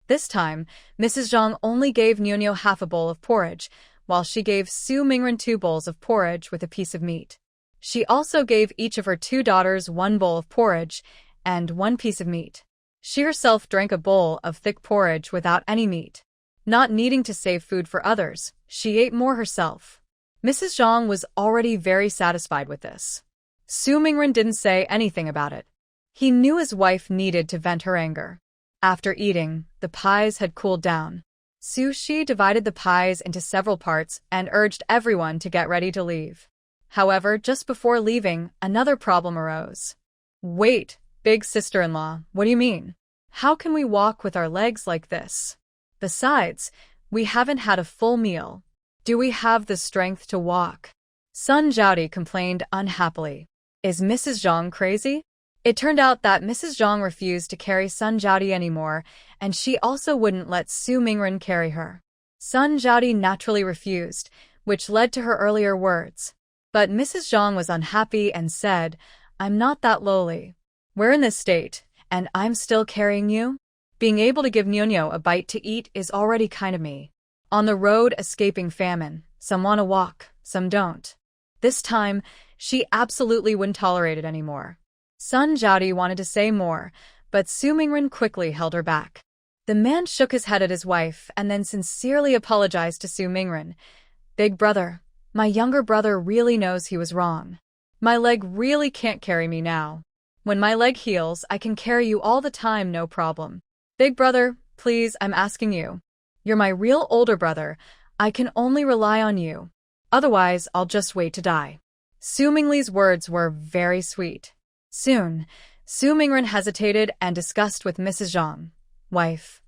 This time, Mrs. Zhang only gave Nyo Nyo half a bowl of porridge, while she gave Su Mingren 2 bowls of porridge with a piece of meat. She also gave each of her 2 daughters 1 bowl of porridge and 1 piece of meat. She herself drank a bowl of thick porridge without any meat. Not needing to save food for others, she ate more herself. Mrs. Zhang was already very satisfied with this. Su Mingren didn't say anything about it. He knew his wife needed to vent her anger. After eating, the pies had cooled down. Su Shi divided the pies into several parts and urged everyone to get ready to leave. However, just before leaving, another problem arose. Wait, big sister-in-law, what do you mean? How can we walk with our legs like this? Besides, we haven't had a full meal. Do we have the strength to walk? Sun Zhaodi complained unhappily. Is Mrs. Zhang crazy? It turned out that Mrs. Zhang refused to carry Sun Zhaodi anymore, and she also wouldn't let Su Mingren carry her. Sun Zhaodi naturally refused, which led to her earlier words. But Mrs. Zhang was unhappy and said, I'm not that lowly. We're in this state, and I'm still carrying you? Being able to give Nyonya a bite to eat is already kind of me. On the road escaping famine, some want to walk, some don't. This time, she absolutely wouldn't tolerate it anymore. Sun Zhaodi wanted to say more, but Su Mingren quickly held her back. The man shook his head at his wife and then sincerely apologized to Su Mingren. Big brother, my younger brother really knows he was wrong. My leg really can't carry me now. When my leg heals, I can carry you all the time, no problem. Big brother, please, I'm asking you. You're my real older brother. I can only rely on you. Otherwise, I'll just wait to die. Su Mingli's words were very sweet. Soon, Su Mingren hesitated and discussed with Mrs. Zhang. Wife.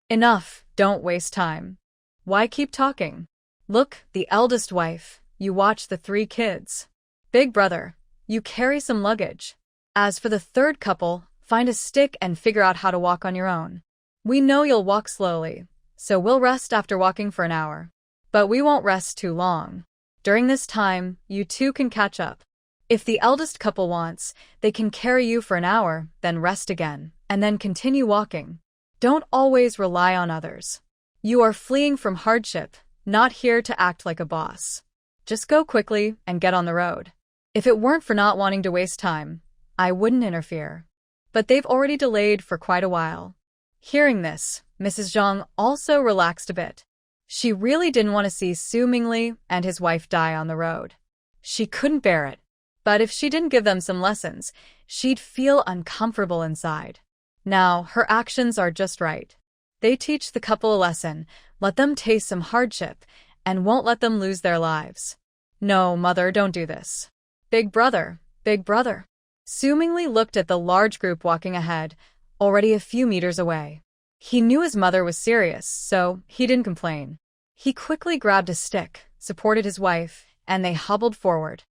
Enough, don't waste time. Why keep talking? Look, the eldest wife, you watch the 3 kids. Big brother, you carry some luggage. As for the third couple, find a stick and figure out how to walk on your own. We know you'll walk slowly, so we'll rest after walking for an hour. But we won't rest too long. During this time, you two can catch up. If the eldest couple wants, they can carry you for an hour, then rest again, and then continue walking. Don't always rely on others. You are fleeing from hardship, not here to act like a boss. Just go quickly and get on the road. If it weren't for not wanting to waste time, I wouldn't interfere. But they've already delayed for quite a while. Hearing this, Mrs. Zhang also relaxed a bit. She really didn't want to see Su Mingli and his wife die on the road. She couldn't bear it. But if she didn't give them some lessons, she'd feel uncomfortable inside. Now, her actions are just right. They teach the couple a lesson, let them taste some hardship, and won't let them lose their lives. No, mother, don't do this. Big brother, big brother. Su Mingli looked at the large group walking ahead, already a few meters away. He knew his mother was serious, so he didn't complain. He quickly grabbed a stick, supported his wife, and they hobbled forward.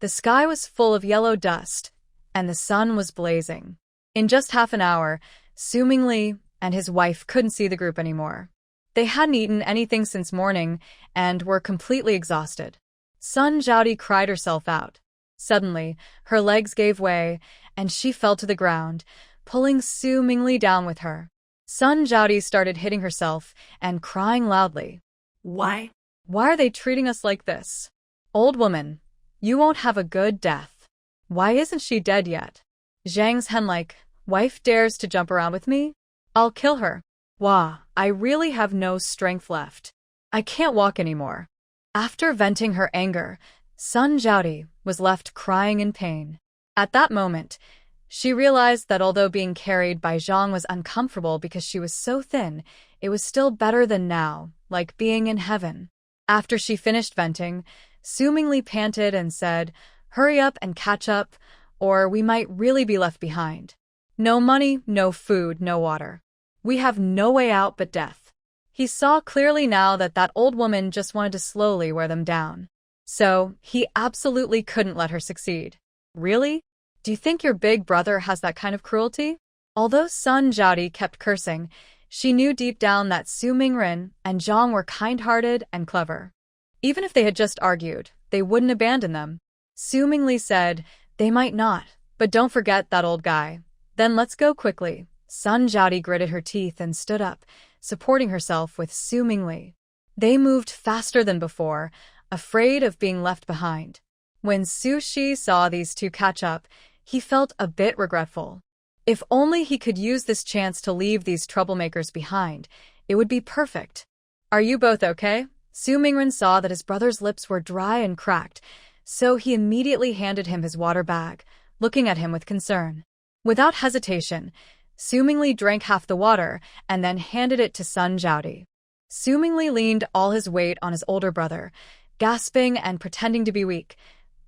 The sky was full of yellow dust, and the sun was blazing. In just half an hour, Su Mingli and his wife couldn't see the group anymore. They hadn't eaten anything since morning and were completely exhausted. Sun Zhaodi cried herself out. Suddenly, her legs gave way, and she fell to the ground, pulling Su Mingli down with her. Sun Zhaodi started hitting herself and crying loudly. Why? Why are they treating us like this? Old woman, you won't have a good death. Why isn't she dead yet? Zhang's hen-like wife dares to jump around with me? I'll kill her. Wah, I really have no strength left. I can't walk anymore. After venting her anger, Sun Zhaodi was left crying in pain. At that moment, she realized that although being carried by Zhang was uncomfortable because she was so thin, it was still better than now, like being in heaven. After she finished venting, Su Mingli panted and said, Hurry up and catch up, or we might really be left behind. No money, no food, no water. We have no way out but death. He saw clearly now that that old woman just wanted to slowly wear them down. So, he absolutely couldn't let her succeed. Really? Do you think your big brother has that kind of cruelty? Although Sun Zhaodi kept cursing, she knew deep down that Su Mingren and Zhang were kind-hearted and clever. Even if they had just argued, they wouldn't abandon them. Su Mingli said, They might not, but don't forget that old guy. Then let's go quickly. Sun Zhaodi gritted her teeth and stood up, supporting herself with Su Mingli. They moved faster than before, afraid of being left behind. When Su Shi saw these two catch up, he felt a bit regretful. If only he could use this chance to leave these troublemakers behind, it would be perfect. Are you both okay? Su Mingren saw that his brother's lips were dry and cracked, so he immediately handed him his water bag, looking at him with concern. Without hesitation, Su Mingli drank half the water and then handed it to Sun Zhaodi. Su Mingli leaned all his weight on his older brother, gasping and pretending to be weak.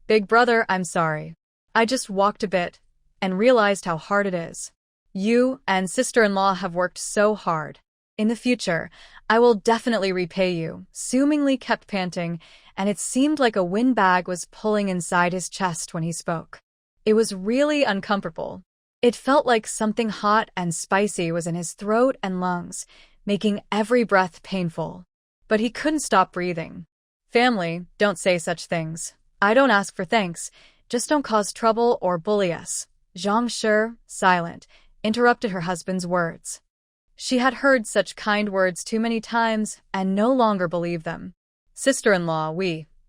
Big brother, I'm sorry. I just walked a bit and realized how hard it is. You and sister-in-law have worked so hard. In the future, I will definitely repay you, Su Mingli kept panting, and it seemed like a windbag was pulling inside his chest when he spoke. It was really uncomfortable. It felt like something hot and spicy was in his throat and lungs, making every breath painful. But he couldn't stop breathing. Family, don't say such things. I don't ask for thanks. Just don't cause trouble or bully us. Zhang Shi, silent, interrupted her husband's words. She had heard such kind words too many times and no longer believed them. Sister-in-law,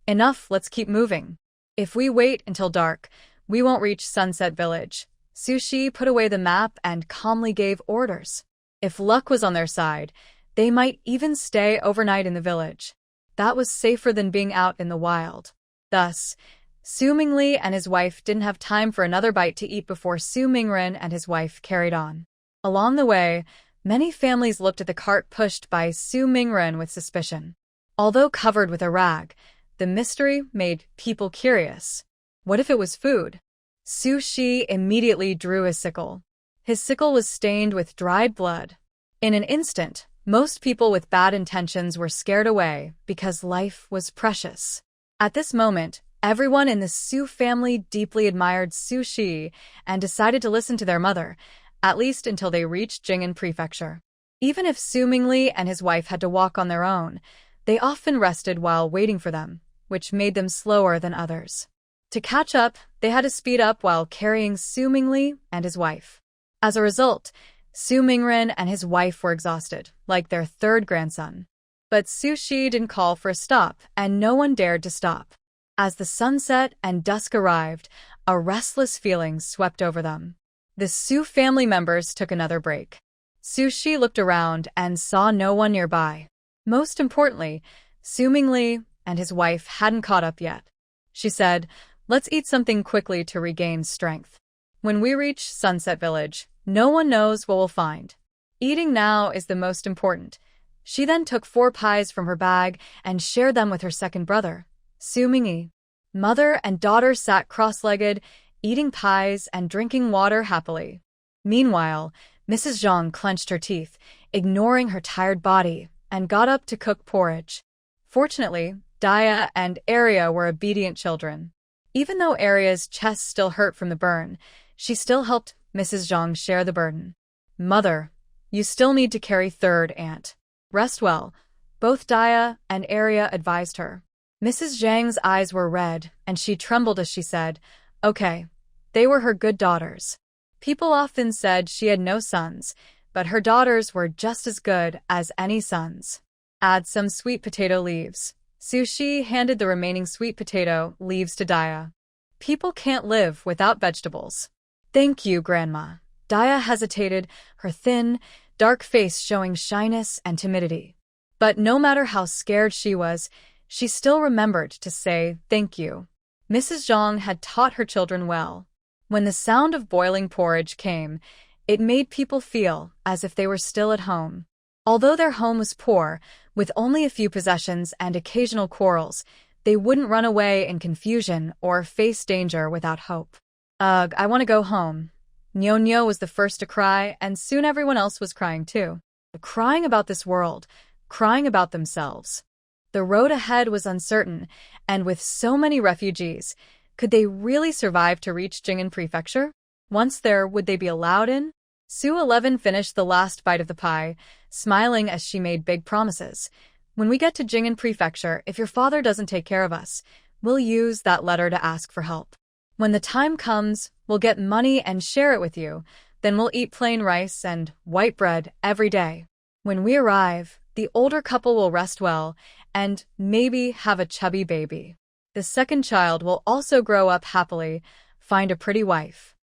enough, let's keep moving. If we wait until dark, we won't reach Sunset Village. Su Shi put away the map and calmly gave orders. If luck was on their side, they might even stay overnight in the village. That was safer than being out in the wild. Thus, Su Mingli and his wife didn't have time for another bite to eat before Su Mingren and his wife carried on. Along the way, many families looked at the cart pushed by Su Mingren with suspicion. Although covered with a rag, the mystery made people curious. What if it was food? Su Shi immediately drew his sickle. His sickle was stained with dried blood. In an instant, most people with bad intentions were scared away because life was precious. At this moment, everyone in the Su family deeply admired Su Shi and decided to listen to their mother, at least until they reached Jing'an Prefecture. Even if Su Mingli and his wife had to walk on their own, they often rested while waiting for them, which made them slower than others. To catch up, they had to speed up while carrying Su Mingli and his wife. As a result, Su Mingren and his wife were exhausted, like their third grandson. But Su Shi didn't call for a stop, and no one dared to stop. As the sunset and dusk arrived, a restless feeling swept over them. The Su family members took another break. Su Shi looked around and saw no one nearby. Most importantly, Su Mingli and his wife hadn't caught up yet. She said, "Let's eat something quickly to regain strength. When we reach Sunset Village, no one knows what we'll find. Eating now is the most important." She then took 4 pies from her bag and shared them with her second brother, Su Mingyi. Mother and daughter sat cross-legged, eating pies and drinking water happily. Meanwhile, Mrs. Zhang clenched her teeth, ignoring her tired body, and got up to cook porridge. Fortunately, Daya and Arya were obedient children. Even though Arya's chest still hurt from the burn, she still helped Mrs. Zhang share the burden. "Mother, you still need to carry third aunt. Rest well," both Daya and Arya advised her. Mrs. Zhang's eyes were red, and she trembled as she said, "Okay." They were her good daughters. People often said she had no sons, but her daughters were just as good as any sons. Add some sweet potato leaves. Su Shi handed the remaining sweet potato leaves to Daya. People can't live without vegetables. "Thank you, Grandma." Daya hesitated, her thin, dark face showing shyness and timidity. But no matter how scared she was, she still remembered to say thank you. Mrs. Zhang had taught her children well. When the sound of boiling porridge came, it made people feel as if they were still at home. Although their home was poor, with only a few possessions and occasional quarrels, they wouldn't run away in confusion or face danger without hope. "Ugh, I want to go home." Nyo Nyo was the first to cry, and soon everyone else was crying too. Crying about this world, crying about themselves. The road ahead was uncertain, and with so many refugees, could they really survive to reach Jing'an Prefecture? Once there, would they be allowed in? Su 11 finished the last bite of the pie, smiling as she made big promises. "When we get to Jing'an Prefecture, if your father doesn't take care of us, we'll use that letter to ask for help. When the time comes, we'll get money and share it with you. Then we'll eat plain rice and white bread every day. When we arrive, the older couple will rest well and maybe have a chubby baby. The second child will also grow up happily, find a pretty wife.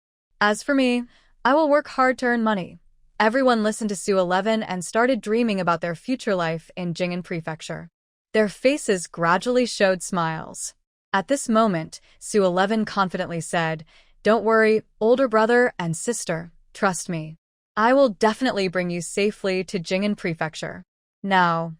As for me, I will work hard to earn money." Everyone listened to Su 11 and started dreaming about their future life in Jing'an Prefecture. Their faces gradually showed smiles. At this moment, Su 11 confidently said, "Don't worry, older brother and sister, trust me. I will definitely bring you safely to Jing'an Prefecture. Now,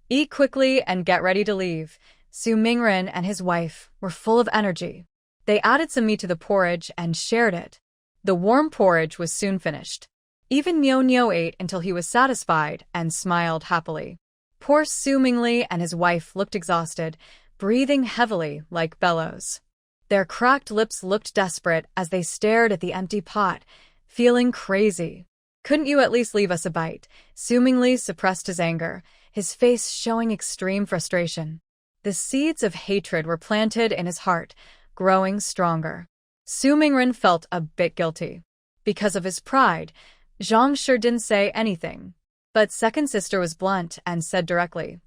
eat quickly and get ready to leave." Su Mingren and his wife were full of energy. They added some meat to the porridge and shared it. The warm porridge was soon finished. Even Nyo Nyo ate until he was satisfied and smiled happily. Poor Su Mingli and his wife looked exhausted, breathing heavily like bellows. Their cracked lips looked desperate as they stared at the empty pot, feeling crazy. Couldn't you at least leave us a bite? Su Mingli suppressed his anger, his face showing extreme frustration. The seeds of hatred were planted in his heart, growing stronger. Su Mingren felt a bit guilty. Because of his pride, Zhang sure didn't say anything. But second sister was blunt and said directly,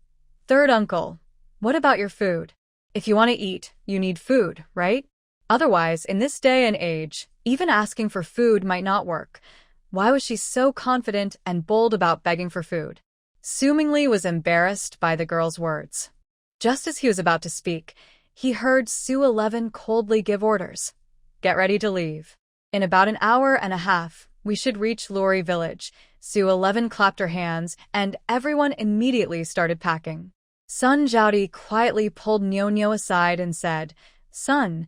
"Third uncle, what about your food? If you want to eat, you need food, right? Otherwise, in this day and age, even asking for food might not work." Why was she so confident and bold about begging for food? Su Mingli was embarrassed by the girl's words. Just as he was about to speak, he heard Su 11 coldly give orders. "Get ready to leave. In about an hour and a half, we should reach Lori village." Su 11 clapped her hands, and everyone immediately started packing. Sun Zhaodi quietly pulled Nyo Nyo aside and said, "Son,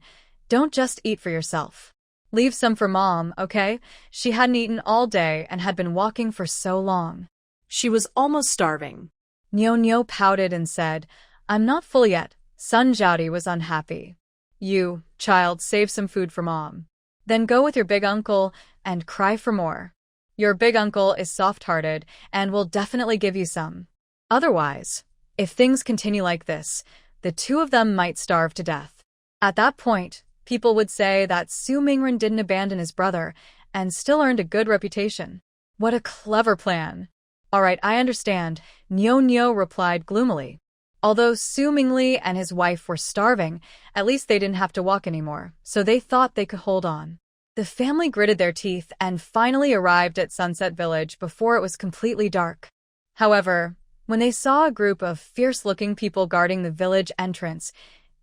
don't just eat for yourself. Leave some for Mom, okay?" She hadn't eaten all day and had been walking for so long. She was almost starving. Nyo Nyo pouted and said, "I'm not full yet." Sun Zhaodi was unhappy. "You, child, save some food for Mom. Then go with your big uncle and cry for more. Your big uncle is soft-hearted and will definitely give you some. Otherwise, if things continue like this, the two of them might starve to death." At that point, people would say that Su Mingren didn't abandon his brother and still earned a good reputation. What a clever plan. "All right, I understand," Nyo Nyo replied gloomily. Although Su Mingli and his wife were starving, at least they didn't have to walk anymore, so they thought they could hold on. The family gritted their teeth and finally arrived at Sunset Village before it was completely dark. However, when they saw a group of fierce-looking people guarding the village entrance,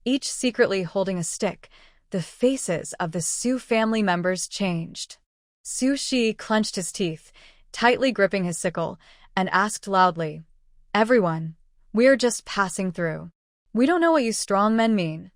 each secretly holding a stick, the faces of the Su family members changed. Su Shi clenched his teeth, tightly gripping his sickle, and asked loudly, "Everyone, we are just passing through. We don't know what you strong men mean."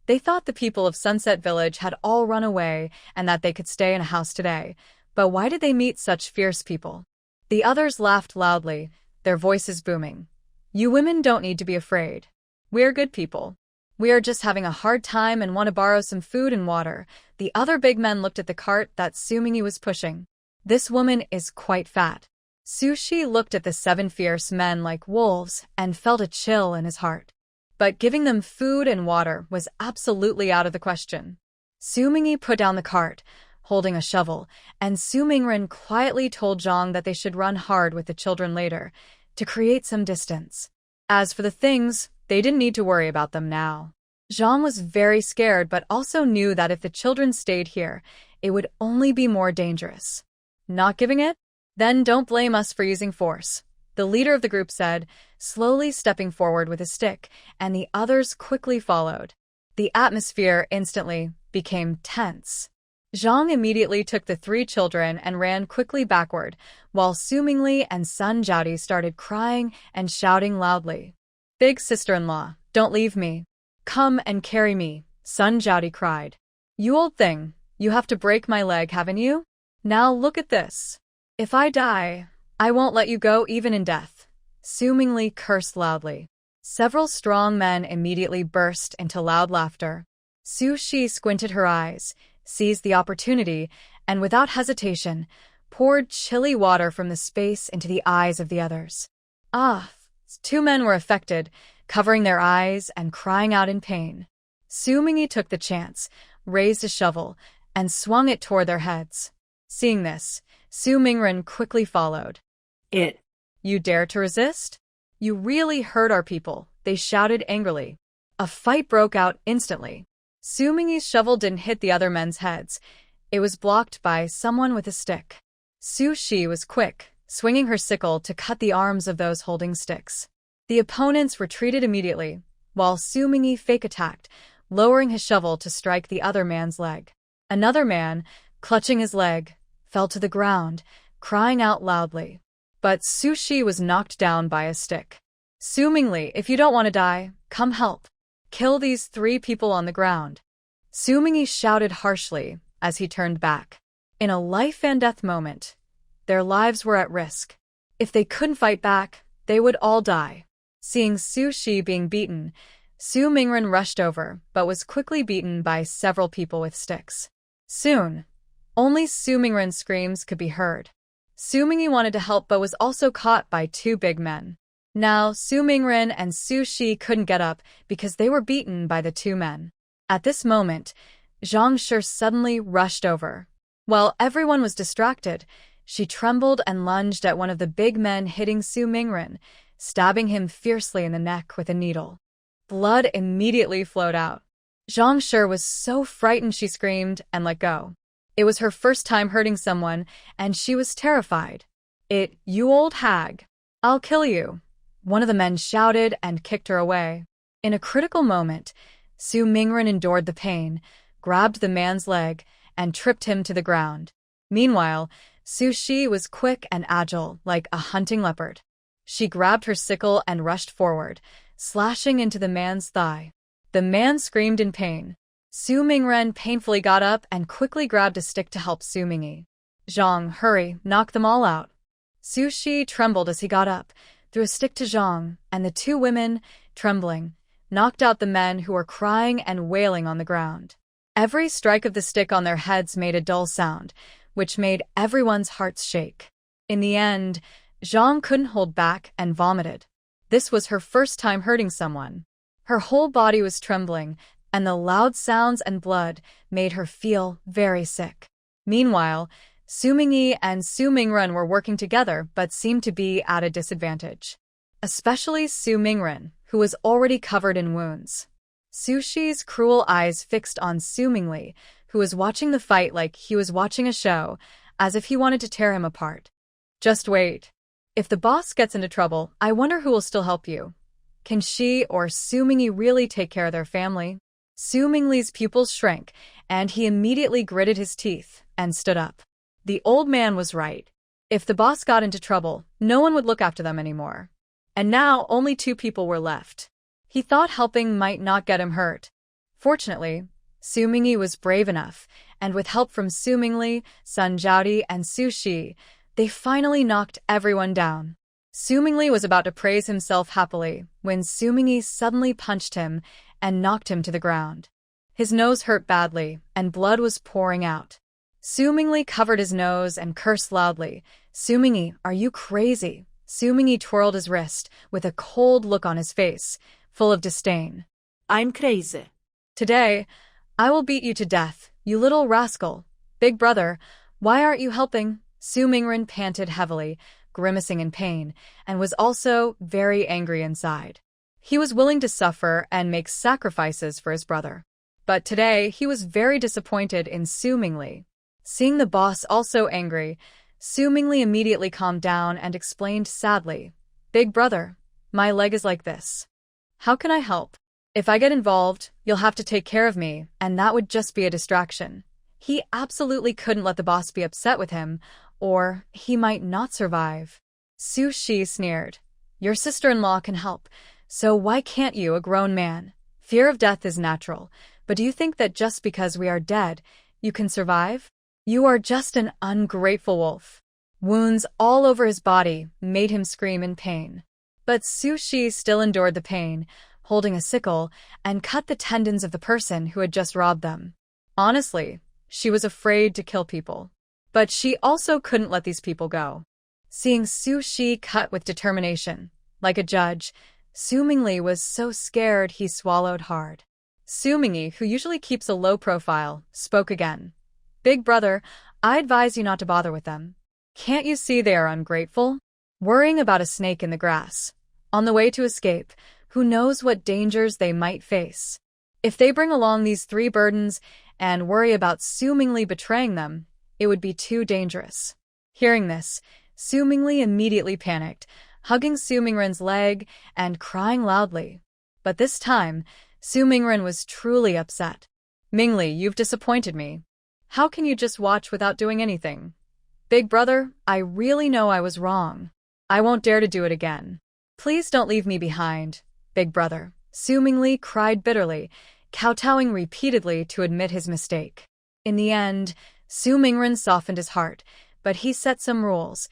They thought the people of Sunset Village had all run away and that they could stay in a house today, but why did they meet such fierce people? The others laughed loudly, their voices booming. "You women don't need to be afraid. We're good people. We are just having a hard time and want to borrow some food and water." The other big men looked at the cart that Su Mingyi was pushing. "This woman is quite fat." Su Shi looked at the 7 fierce men like wolves and felt a chill in his heart. But giving them food and water was absolutely out of the question. Su Mingyi put down the cart, holding a shovel, and Su Mingren quietly told Zhang that they should run hard with the children later, to create some distance. As for the things, they didn't need to worry about them now. Zhang was very scared but also knew that if the children stayed here, it would only be more dangerous. "Not giving it? Then don't blame us for using force," the leader of the group said, slowly stepping forward with his stick, and the others quickly followed. The atmosphere instantly became tense. Zhang immediately took the 3 children and ran quickly backward, while Su Mingli and Sun Zhaodi started crying and shouting loudly. "Big sister-in-law, don't leave me. Come and carry me," Sun Zhaodi cried. "You old thing, you have to break my leg, haven't you? Now look at this. If I die, I won't let you go even in death." Su Mingli cursed loudly. Several strong men immediately burst into loud laughter. Su Shi squinted her eyes, seized the opportunity, and without hesitation, poured chilly water from the space into the eyes of the others. 2 men were affected, covering their eyes and crying out in pain. Su Mingyi took the chance, raised a shovel, and swung it toward their heads. Seeing this, Su Mingren quickly followed. You dare to resist? You really hurt our people," they shouted angrily. A fight broke out instantly. Su Mingyi's shovel didn't hit the other men's heads. It was blocked by someone with a stick. Su Shi was quick, swinging her sickle to cut the arms of those holding sticks. The opponents retreated immediately, while Su Mingyi fake-attacked, lowering his shovel to strike the other man's leg. Another man, clutching his leg, fell to the ground, crying out loudly. But Su Shi was knocked down by a stick. "Su Mingli, if you don't want to die, come help. Kill these 3 people on the ground." Su Mingyi shouted harshly as he turned back. In a life-and-death moment, their lives were at risk. If they couldn't fight back, they would all die. Seeing Su Shi being beaten, Su Mingren rushed over, but was quickly beaten by several people with sticks. Soon, only Su Mingren's screams could be heard. Su Mingyi wanted to help but was also caught by two big men. Now, Su Mingren and Su Shi couldn't get up because they were beaten by the two men. At this moment, Zhang Shi suddenly rushed over. While everyone was distracted, she trembled and lunged at one of the big men, hitting Su Mingren, stabbing him fiercely in the neck with a needle. Blood immediately flowed out. Zhang Shi was so frightened she screamed and let go. It was her first time hurting someone, and she was terrified. "You old hag. I'll kill you," one of the men shouted and kicked her away. In a critical moment, Su Mingren endured the pain, grabbed the man's leg, and tripped him to the ground. Meanwhile, Su Shi was quick and agile, like a hunting leopard. She grabbed her sickle and rushed forward, slashing into the man's thigh. The man screamed in pain. Su Mingren painfully got up and quickly grabbed a stick to help Su Mingyi. "Zhang, hurry, knock them all out." Su Shi trembled as he got up, threw a stick to Zhang, and the two women, trembling, knocked out the men who were crying and wailing on the ground. Every strike of the stick on their heads made a dull sound, which made everyone's hearts shake. In the end, Zhang couldn't hold back and vomited. This was her first time hurting someone. Her whole body was trembling, and the loud sounds and blood made her feel very sick. Meanwhile, Su Mingyi and Su Mingren were working together but seemed to be at a disadvantage. Especially Su Mingren, who was already covered in wounds. Su Shi's cruel eyes fixed on Su Mingli, who was watching the fight like he was watching a show, as if he wanted to tear him apart. "Just wait. If the boss gets into trouble, I wonder who will still help you. Can she or Su Mingyi really take care of their family?" Su Mingli's pupils shrank, and he immediately gritted his teeth and stood up. The old man was right. If the boss got into trouble, no one would look after them anymore. And now only two people were left. He thought helping might not get him hurt. Fortunately, Su Mingyi was brave enough, and with help from Su Mingli, Sun Jiaodi, and Su Shi, they finally knocked everyone down. Su Mingli was about to praise himself happily when Su Mingyi suddenly punched him and knocked him to the ground. His nose hurt badly, and blood was pouring out. Su Mingli covered his nose and cursed loudly. "Su Mingyi, are you crazy?" Su Mingyi twirled his wrist with a cold look on his face, full of disdain. "I'm crazy. "Today, I will beat you to death, you little rascal. Big brother, why aren't you helping?" Su Mingren panted heavily, grimacing in pain, and was also very angry inside. He was willing to suffer and make sacrifices for his brother. But today, he was very disappointed in Su Mingli. Seeing the boss also angry, Su Mingli immediately calmed down and explained sadly, "Big brother, my leg is like this. How can I help? If I get involved, you'll have to take care of me, and that would just be a distraction." He absolutely couldn't let the boss be upset with him, or he might not survive. Su Shi sneered, "Your sister-in-law can help, so why can't you, a grown man? Fear of death is natural, but do you think that just because we are dead, you can survive? You are just an ungrateful wolf." Wounds all over his body made him scream in pain. But Su Shi still endured the pain, holding a sickle, and cut the tendons of the person who had just robbed them. Honestly, she was afraid to kill people. But she also couldn't let these people go. Seeing Su Shi cut with determination, like a judge, Su Mingli was so scared he swallowed hard. Su Mingyi, who usually keeps a low profile, spoke again. "Big brother, I advise you not to bother with them. Can't you see they are ungrateful? Worrying about a snake in the grass. On the way to escape, who knows what dangers they might face. If they bring along these three burdens and worry about Su Mingli betraying them, it would be too dangerous." Hearing this, Su Mingli immediately panicked, hugging Su Mingren's leg and crying loudly. But this time, Su Mingren was truly upset. "Mingli, you've disappointed me. How can you just watch without doing anything? Big brother, I really know I was wrong. I won't dare to do it again. Please don't leave me behind, big brother." Su Mingli cried bitterly, kowtowing repeatedly to admit his mistake. In the end, Su Mingren softened his heart, but he set some rules.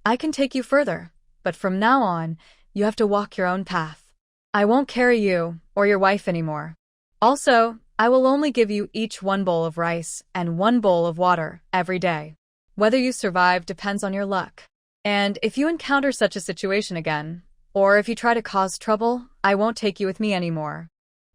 I can take you further, but from now on, you have to walk your own path. I won't carry you or your wife anymore. Also, I will only give you each 1 bowl of rice and 1 bowl of water every day. Whether you survive depends on your luck. And if you encounter such a situation again, or if you try to cause trouble, I won't take you with me anymore.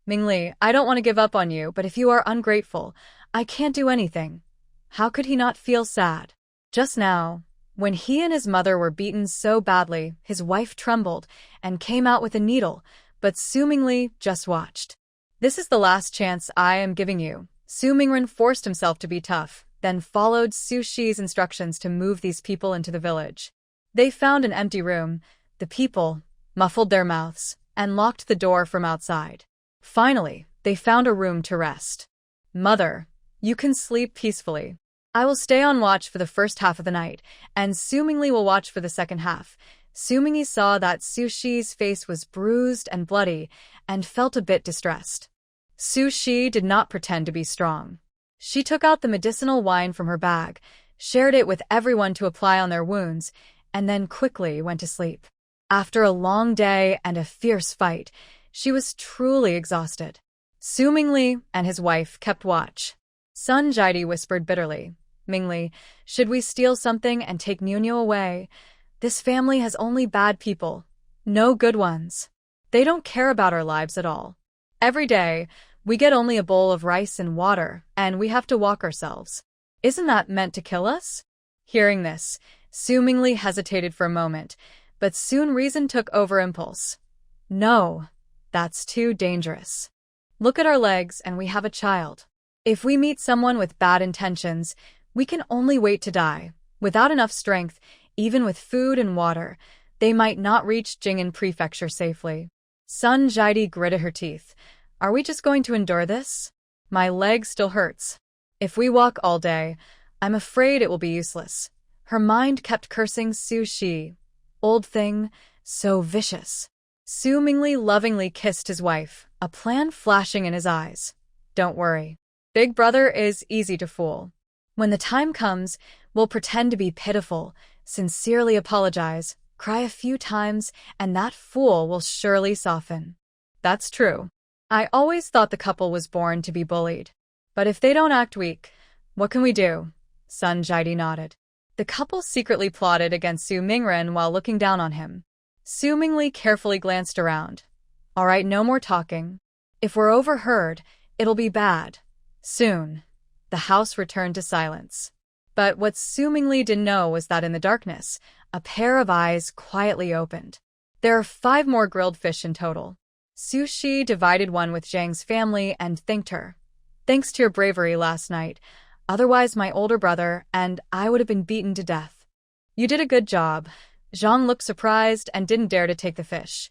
Mingli, I don't want to give up on you, but if you are ungrateful, I can't do anything. How could he not feel sad? Just now, when he and his mother were beaten so badly, his wife trembled and came out with a needle, but Su Mingli just watched. This is the last chance I am giving you. Su Mingren forced himself to be tough, then followed Su Shi's instructions to move these people into the village. They found an empty room. The people muffled their mouths and locked the door from outside. Finally, they found a room to rest. Mother, you can sleep peacefully. I will stay on watch for the first half of the night, and Su Mingli will watch for the second half. Su Mingli saw that Su Shi's face was bruised and bloody, and felt a bit distressed. Su Shi did not pretend to be strong. She took out the medicinal wine from her bag, shared it with everyone to apply on their wounds, and then quickly went to sleep. After a long day and a fierce fight, she was truly exhausted. Su Mingli and his wife kept watch. Sun Jiadi whispered bitterly, Mingli, should we steal something and take Nunyo away? This family has only bad people, no good ones. They don't care about our lives at all. Every day, we get only a bowl of rice and water, and we have to walk ourselves. Isn't that meant to kill us? Hearing this, Su Mingli hesitated for a moment, but soon reason took over impulse. No, that's too dangerous. Look at our legs and we have a child. If we meet someone with bad intentions, we can only wait to die. Without enough strength, even with food and water, they might not reach Jing'an Prefecture safely. Sun Jiadi gritted her teeth. Are we just going to endure this? My leg still hurts. If we walk all day, I'm afraid it will be useless. Her mind kept cursing Su Shi. Old thing, so vicious. Su Mingli lovingly kissed his wife, a plan flashing in his eyes. Don't worry. Big brother is easy to fool. When the time comes, we'll pretend to be pitiful, sincerely apologize, cry a few times, and that fool will surely soften. That's true. I always thought the couple was born to be bullied. But if they don't act weak, what can we do? Sun Jiadi nodded. The couple secretly plotted against Su Mingren while looking down on him. Su Mingli carefully glanced around. All right, no more talking. If we're overheard, it'll be bad. Soon, the house returned to silence. But what Su Mingli didn't know was that in the darkness, a pair of eyes quietly opened. There are 5 more grilled fish in total. Su Shi divided one with Zhang's family and thanked her. Thanks to your bravery last night. Otherwise, my older brother and I would have been beaten to death. You did a good job. Zhang looked surprised and didn't dare to take the fish.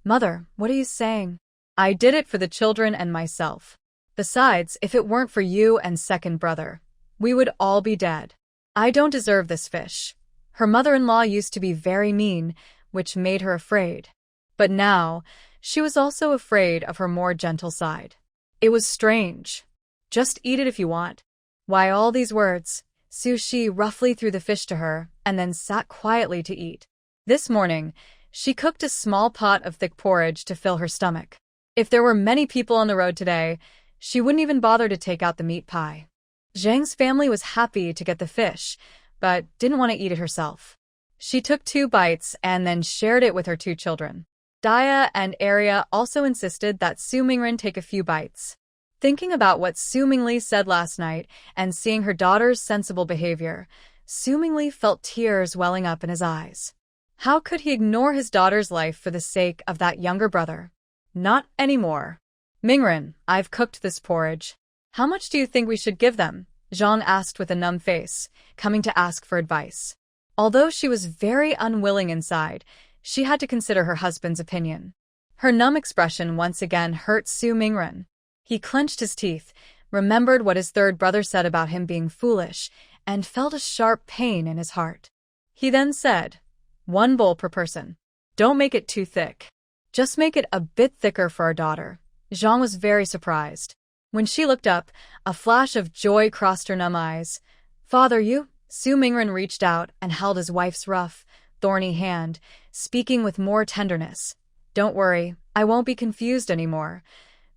Mother, what are you saying? I did it for the children and myself. Besides, if it weren't for you and second brother, we would all be dead. I don't deserve this fish. Her mother-in-law used to be very mean, which made her afraid. But now, she was also afraid of her more gentle side. It was strange. Just eat it if you want. Why all these words? Su Shi roughly threw the fish to her and then sat quietly to eat. This morning, she cooked a small pot of thick porridge to fill her stomach. If there were many people on the road today, she wouldn't even bother to take out the meat pie. Zhang's family was happy to get the fish, but didn't want to eat it herself. She took 2 bites and then shared it with her 2 children. Daya and Arya also insisted that Su Mingren take a few bites. Thinking about what Su Mingli said last night and seeing her daughter's sensible behavior, Su Mingli felt tears welling up in his eyes. How could he ignore his daughter's life for the sake of that younger brother? Not anymore. Mingren, I've cooked this porridge. How much do you think we should give them? Zhang asked with a numb face, coming to ask for advice. Although she was very unwilling inside, she had to consider her husband's opinion. Her numb expression once again hurt Su Mingren. He clenched his teeth, remembered what his third brother said about him being foolish, and felt a sharp pain in his heart. He then said, 1 bowl per person. Don't make it too thick. Just make it a bit thicker for our daughter. Zhang was very surprised. When she looked up, a flash of joy crossed her numb eyes. Father, you Su Mingren reached out and held his wife's rough, thorny hand, speaking with more tenderness. "Don't worry, I won't be confused anymore."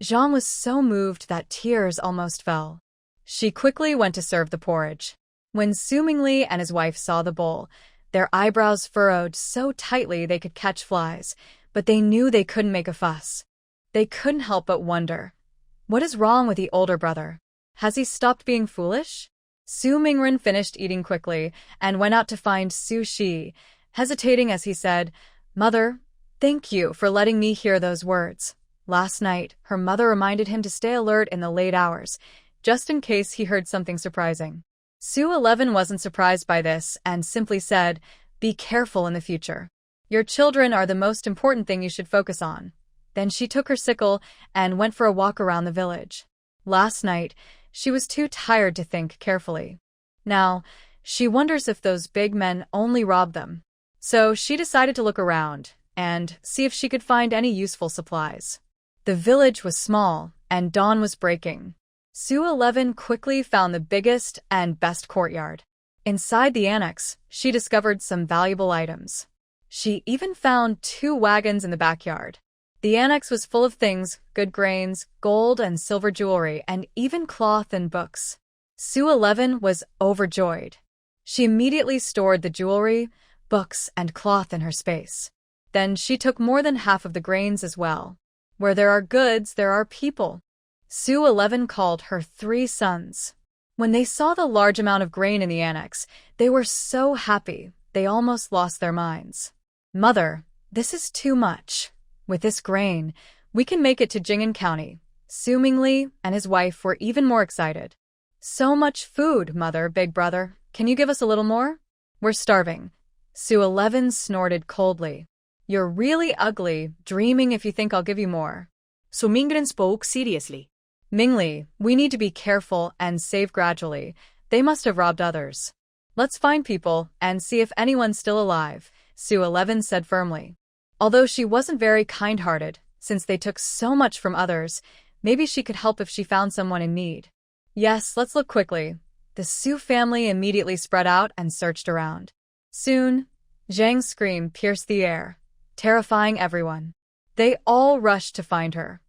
Zhang was so moved that tears almost fell. She quickly went to serve the porridge. When Su Mingli and his wife saw the bowl, their eyebrows furrowed so tightly they could catch flies, but they knew they couldn't make a fuss. They couldn't help but wonder, what is wrong with the older brother? Has he stopped being foolish? Su Mingren finished eating quickly and went out to find Su Shi, hesitating as he said, "Mother, thank you for letting me hear those words." Last night, her mother reminded him to stay alert in the late hours, just in case he heard something surprising. Su 11 wasn't surprised by this and simply said, "Be careful in the future. Your children are the most important thing you should focus on." Then she took her sickle and went for a walk around the village. Last night, she was too tired to think carefully. Now, she wonders if those big men only robbed them. So she decided to look around and see if she could find any useful supplies. The village was small, and dawn was breaking. Su 11 quickly found the biggest and best courtyard. Inside the annex, she discovered some valuable items. She even found 2 wagons in the backyard. The annex was full of things, good grains, gold and silver jewelry, and even cloth and books. Su 11 was overjoyed. She immediately stored the jewelry, books, and cloth in her space. Then she took more than half of the grains as well. Where there are goods, there are people. Su 11 called her 3 sons. When they saw the large amount of grain in the annex, they were so happy, they almost lost their minds. "Mother, this is too much. With this grain, we can make it to Jing'an County." Su Mingli and his wife were even more excited. "So much food, Mother, big brother. Can you give us a little more? We're starving." Su 11 snorted coldly. "You're really ugly, dreaming if you think I'll give you more." Su Mingren spoke seriously. "Mingli, we need to be careful and save gradually. They must have robbed others. Let's find people and see if anyone's still alive," Su 11 said firmly. Although she wasn't very kind-hearted, since they took so much from others, maybe she could help if she found someone in need. "Yes, let's look quickly." The Su family immediately spread out and searched around. Soon, Zhang's scream pierced the air, terrifying everyone. They all rushed to find her.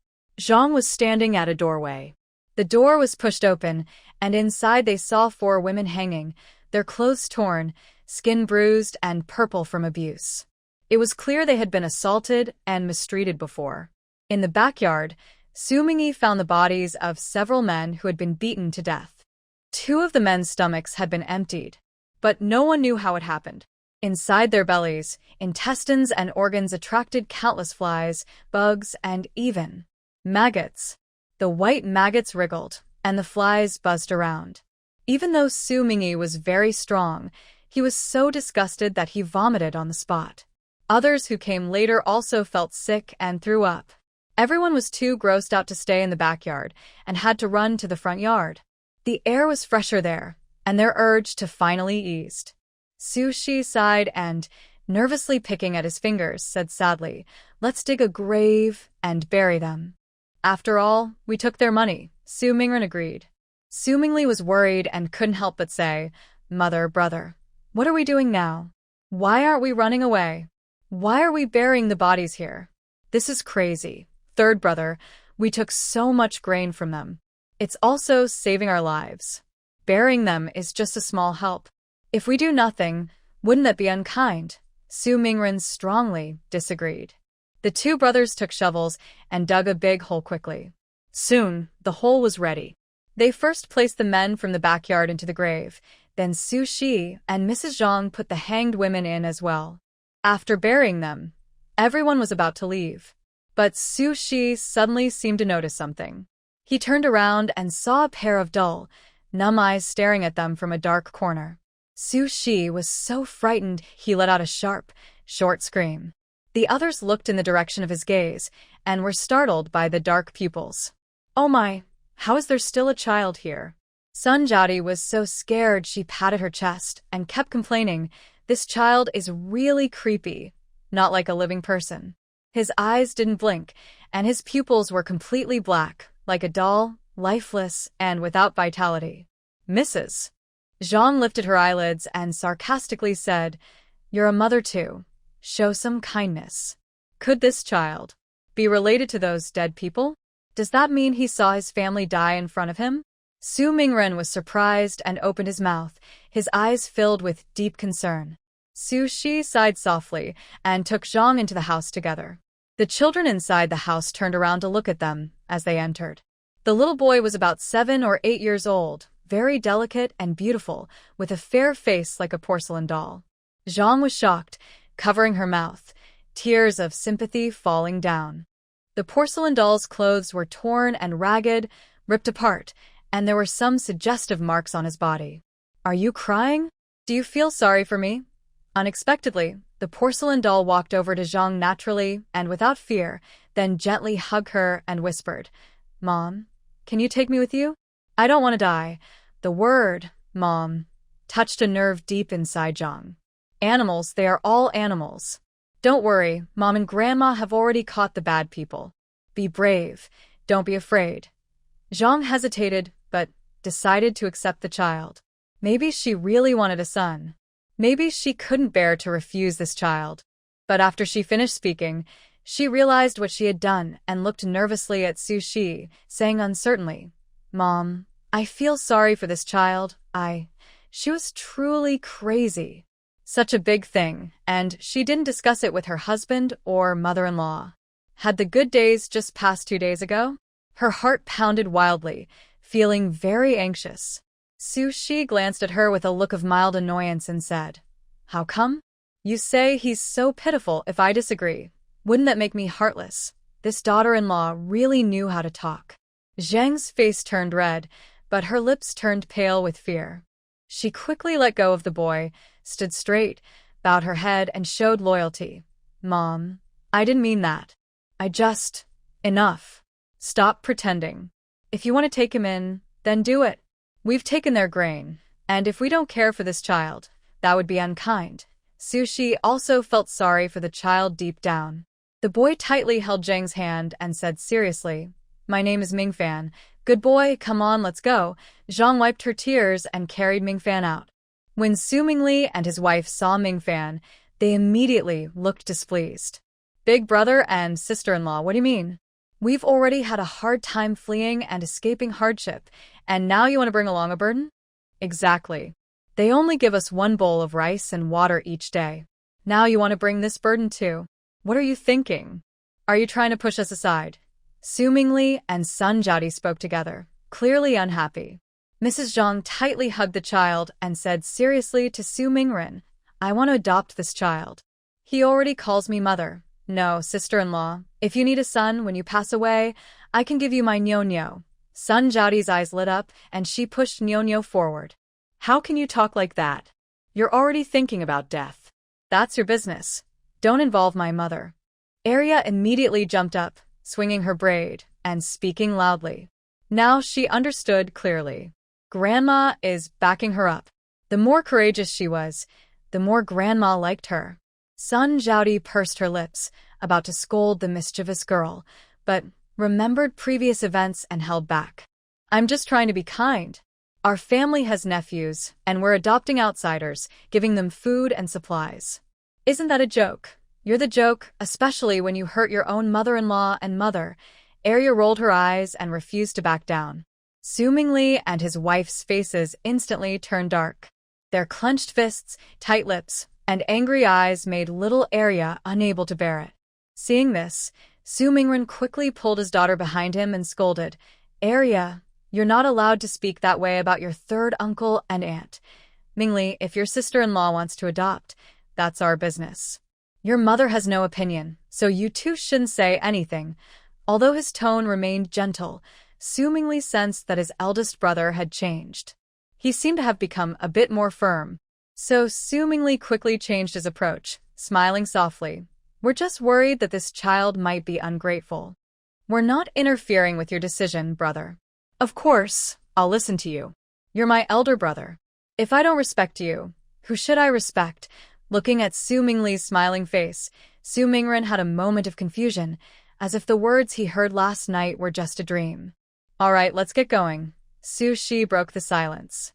Zhang was standing at a doorway. The door was pushed open, and inside they saw 4 women hanging, their clothes torn, skin bruised and purple from abuse. It was clear they had been assaulted and mistreated before. In the backyard, Su Mingyi found the bodies of several men who had been beaten to death. 2 of the men's stomachs had been emptied, but no one knew how it happened. Inside their bellies, intestines and organs attracted countless flies, bugs, and even maggots. The white maggots wriggled, and the flies buzzed around. Even though Su Mingyi was very strong, he was so disgusted that he vomited on the spot. Others who came later also felt sick and threw up. Everyone was too grossed out to stay in the backyard and had to run to the front yard. The air was fresher there, and their urge to finally eased. Su Shi sighed and, nervously picking at his fingers, said sadly, "Let's dig a grave and bury them." "After all, we took their money," Su Mingren agreed. Su Mingli was worried and couldn't help but say, "Mother, brother, what are we doing now? Why aren't we running away? Why are we burying the bodies here? This is crazy. Third brother, we took so much grain from them. It's also saving our lives. Burying them is just a small help. If we do nothing, wouldn't that be unkind?" Su Mingren strongly disagreed. The 2 brothers took shovels and dug a big hole quickly. Soon, the hole was ready. They first placed the men from the backyard into the grave, then Su Shi and Mrs. Zhang put the hanged women in as well. After burying them, everyone was about to leave. But Su Shi suddenly seemed to notice something. He turned around and saw a pair of dull, numb eyes staring at them from a dark corner. Su Shi was so frightened he let out a sharp, short scream. The others looked in the direction of his gaze and were startled by the dark pupils. "Oh my, how is there still a child here?" Sun Jiaodi was so scared she patted her chest and kept complaining, "This child is really creepy, not like a living person." His eyes didn't blink, and his pupils were completely black, like a doll, lifeless, and without vitality. "Mrs. Zhang lifted her eyelids and sarcastically said, "You're a mother too. Show some kindness." Could this child be related to those dead people? Does that mean he saw his family die in front of him? Su Mingren was surprised and opened his mouth, his eyes filled with deep concern. Su Shi sighed softly and took Zhang into the house together. The children inside the house turned around to look at them as they entered. The little boy was about 7 or 8 years old, very delicate and beautiful, with a fair face like a porcelain doll. Zhang was shocked, covering her mouth, tears of sympathy falling down. The porcelain doll's clothes were torn and ragged, ripped apart, and there were some suggestive marks on his body. "Are you crying? Do you feel sorry for me?" Unexpectedly, the porcelain doll walked over to Zhang naturally and without fear, then gently hugged her and whispered, "Mom, can you take me with you? I don't want to die." The word, "Mom," touched a nerve deep inside Zhang. Animals, they are all animals. "Don't worry, Mom and Grandma have already caught the bad people. Be brave, don't be afraid." Zhang hesitated, but decided to accept the child. Maybe she really wanted a son. Maybe she couldn't bear to refuse this child. But after she finished speaking, she realized what she had done and looked nervously at Su Shi, saying uncertainly, "Mom, I feel sorry for this child. She was truly crazy." Such a big thing, and she didn't discuss it with her husband or mother-in-law. Had the good days just passed 2 days ago? Her heart pounded wildly, feeling very anxious. Su Shi glanced at her with a look of mild annoyance and said, "How come? You say he's so pitiful if I disagree. Wouldn't that make me heartless?" This daughter-in-law really knew how to talk. Zhang's face turned red, but her lips turned pale with fear. She quickly let go of the boy, stood straight, bowed her head, and showed loyalty. "Mom, I didn't mean that. Enough. Stop pretending. If you want to take him in, then do it. We've taken their grain, and if we don't care for this child, that would be unkind." Su Shi also felt sorry for the child deep down. The boy tightly held Zhang's hand and said seriously, "My name is Mingfan. Good boy, come on, let's go." Zhang wiped her tears and carried Mingfan out. When Su Mingli and his wife saw Mingfan, they immediately looked displeased. "Big brother and sister-in-law, what do you mean? We've already had a hard time fleeing and escaping hardship, and now you want to bring along a burden?" "Exactly. They only give us 1 bowl of rice and water each day. Now you want to bring this burden too? What are you thinking? Are you trying to push us aside?" Su Mingli and Sun Jiaodi spoke together, clearly unhappy. Mrs. Zhang tightly hugged the child and said seriously to Su Mingren, "I want to adopt this child. He already calls me mother. No, sister-in-law, if you need a son when you pass away, I can give you my Nyo-Nyo." Sun Jiaodi's eyes lit up and she pushed Nyo-Nyo forward. "How can you talk like that? You're already thinking about death. That's your business. Don't involve my mother." Arya immediately jumped up, swinging her braid and speaking loudly. Now she understood clearly. Grandma is backing her up. The more courageous she was, the more Grandma liked her. Sun Jiaodi pursed her lips, about to scold the mischievous girl, but remembered previous events and held back. "I'm just trying to be kind. Our family has nephews, and we're adopting outsiders, giving them food and supplies. Isn't that a joke? You're the joke, especially when you hurt your own mother-in-law and mother." Arya rolled her eyes and refused to back down. Su Mingli and his wife's faces instantly turned dark. Their clenched fists, tight lips, and angry eyes made little Arya unable to bear it. Seeing this, Su Mingren quickly pulled his daughter behind him and scolded, "Arya, you're not allowed to speak that way about your third uncle and aunt. Mingli, if your sister-in-law wants to adopt, that's our business. Your mother has no opinion, so you two shouldn't say anything." Although his tone remained gentle, Su Mingli sensed that his eldest brother had changed. He seemed to have become a bit more firm. So Su Mingli quickly changed his approach, smiling softly. "We're just worried that this child might be ungrateful. We're not interfering with your decision, brother. Of course, I'll listen to you. You're my elder brother. If I don't respect you, who should I respect?" Looking at Su Mingli's smiling face, Su Mingren had a moment of confusion, as if the words he heard last night were just a dream. "All right, let's get going." Su Shi broke the silence.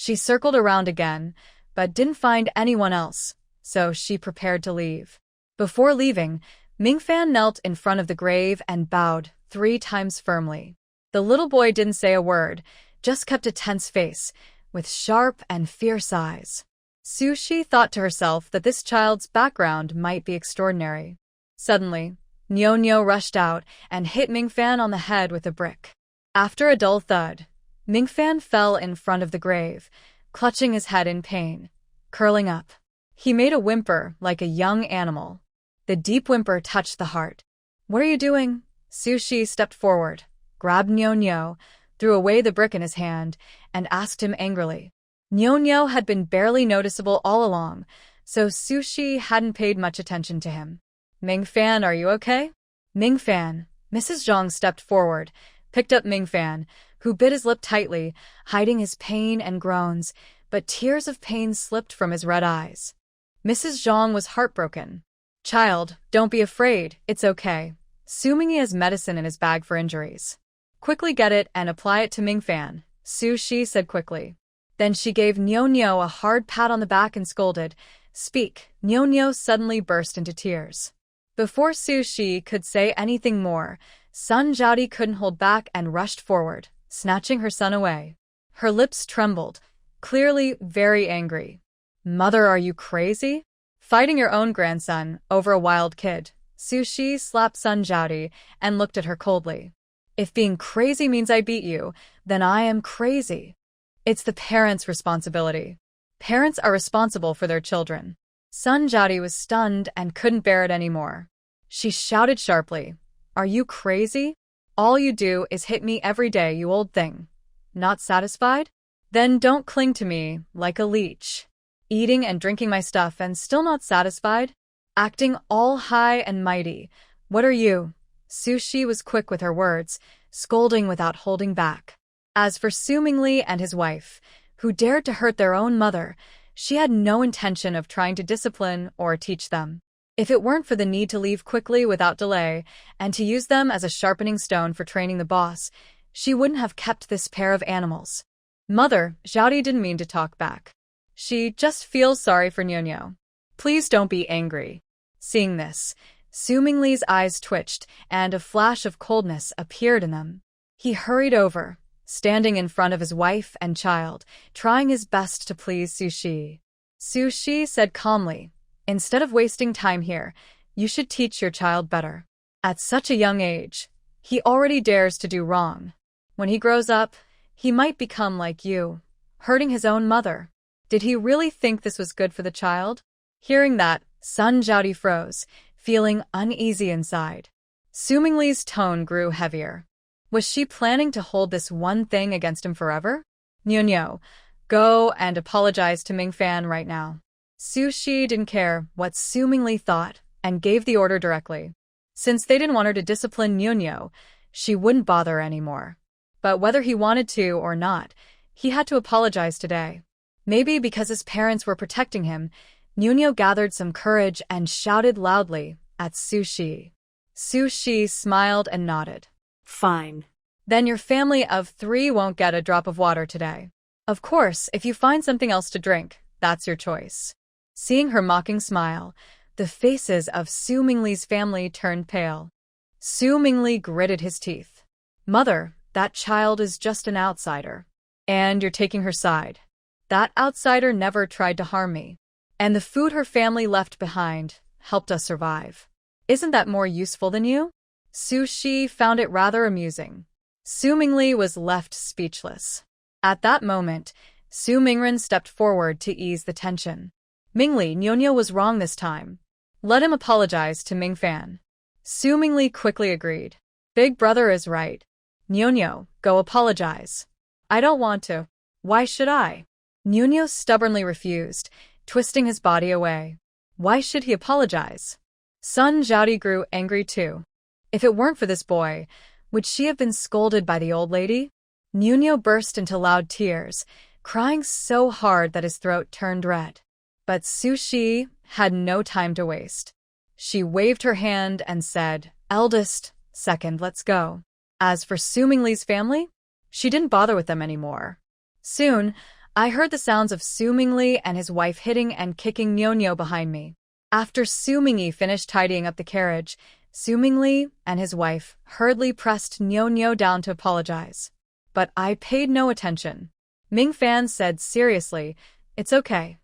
She circled around again, but didn't find anyone else, so she prepared to leave. Before leaving, Mingfan knelt in front of the grave and bowed 3 times firmly. The little boy didn't say a word, just kept a tense face, with sharp and fierce eyes. Su Shi thought to herself that this child's background might be extraordinary. Suddenly, Nyo rushed out and hit Mingfan on the head with a brick. After a dull thud, Mingfan fell in front of the grave, clutching his head in pain, curling up. He made a whimper like a young animal. The deep whimper touched the heart. "What are you doing?" Su Shi stepped forward, grabbed Nyo, threw away the brick in his hand, and asked him angrily. Nyo had been barely noticeable all along, so Su Shi hadn't paid much attention to him. "Mingfan, are you okay?" "Mingfan." Mrs. Zhang stepped forward, picked up Mingfan, who bit his lip tightly, hiding his pain and groans, but tears of pain slipped from his red eyes. Mrs. Zhang was heartbroken. "Child, don't be afraid, it's okay. Assuming he has medicine in his bag for injuries. Quickly get it and apply it to Mingfan," Su Shi said quickly. Then she gave Nyo a hard pat on the back and scolded, "Speak." Nyo suddenly burst into tears. Before Su Shi could say anything more, Sun Jiaodi couldn't hold back and rushed forward, snatching her son away. Her lips trembled, clearly very angry. "Mother, are you crazy? Fighting your own grandson over a wild kid?" Su Shi slapped Sun Jiaodi and looked at her coldly. "If being crazy means I beat you, then I am crazy. It's the parents' responsibility. Parents are responsible for their children." Sun Jiaodi was stunned and couldn't bear it anymore. She shouted sharply, "Are you crazy? All you do is hit me every day, you old thing. Not satisfied? Then don't cling to me like a leech. Eating and drinking my stuff and still not satisfied? Acting all high and mighty. What are you?" Su Shi was quick with her words, scolding without holding back. As for Su Mingli and his wife, who dared to hurt their own mother, she had no intention of trying to discipline or teach them. If it weren't for the need to leave quickly without delay and to use them as a sharpening stone for training the boss, she wouldn't have kept this pair of animals. "Mother," Jiaodi didn't mean to talk back. "She just feels sorry for Nyo. Please don't be angry." Seeing this, Su Mingli's eyes twitched and a flash of coldness appeared in them. He hurried over, standing in front of his wife and child, trying his best to please Su Shi. Su Shi said calmly, "Instead of wasting time here, you should teach your child better. At such a young age, he already dares to do wrong. When he grows up, he might become like you, hurting his own mother." Did he really think this was good for the child? Hearing that, Sun Jiaodi froze, feeling uneasy inside. Su Mingli's tone grew heavier. Was she planning to hold this one thing against him forever? "Nyo, go and apologize to Mingfan right now." Su Shi didn't care what Su Mingli thought and gave the order directly. Since they didn't want her to discipline Nyo, she wouldn't bother anymore. But whether he wanted to or not, he had to apologize today. Maybe because his parents were protecting him, Nyo gathered some courage and shouted loudly at Su Shi. Su Shi smiled and nodded. "Fine. Then your family of 3 won't get a drop of water today. Of course, if you find something else to drink, that's your choice." Seeing her mocking smile, the faces of Su Mingli's family turned pale. Su Mingli gritted his teeth. "Mother, that child is just an outsider. And you're taking her side. That outsider never tried to harm me. And the food her family left behind helped us survive. Isn't that more useful than you?" Su Shi found it rather amusing. Su Mingli was left speechless. At that moment, Su Mingren stepped forward to ease the tension. "Mingli, Nyo was wrong this time. Let him apologize to Mingfan." Su Mingli quickly agreed. "Big brother is right. Nyo, go apologize." "I don't want to." "Why should I?" Nyo stubbornly refused, twisting his body away. Why should he apologize? Sun Jiaodi grew angry too. If it weren't for this boy, would she have been scolded by the old lady? Nyo burst into loud tears, crying so hard that his throat turned red. But Su Shi had no time to waste. She waved her hand and said, "Eldest, second, let's go." As for Su Mingli's family, she didn't bother with them anymore. Soon, I heard the sounds of Su Mingli and his wife hitting and kicking Nyo behind me. After Su Mingyi finished tidying up the carriage, Su Mingli and his wife hurriedly pressed Nyo down to apologize. But I paid no attention. Ming Fan said seriously, "It's okay."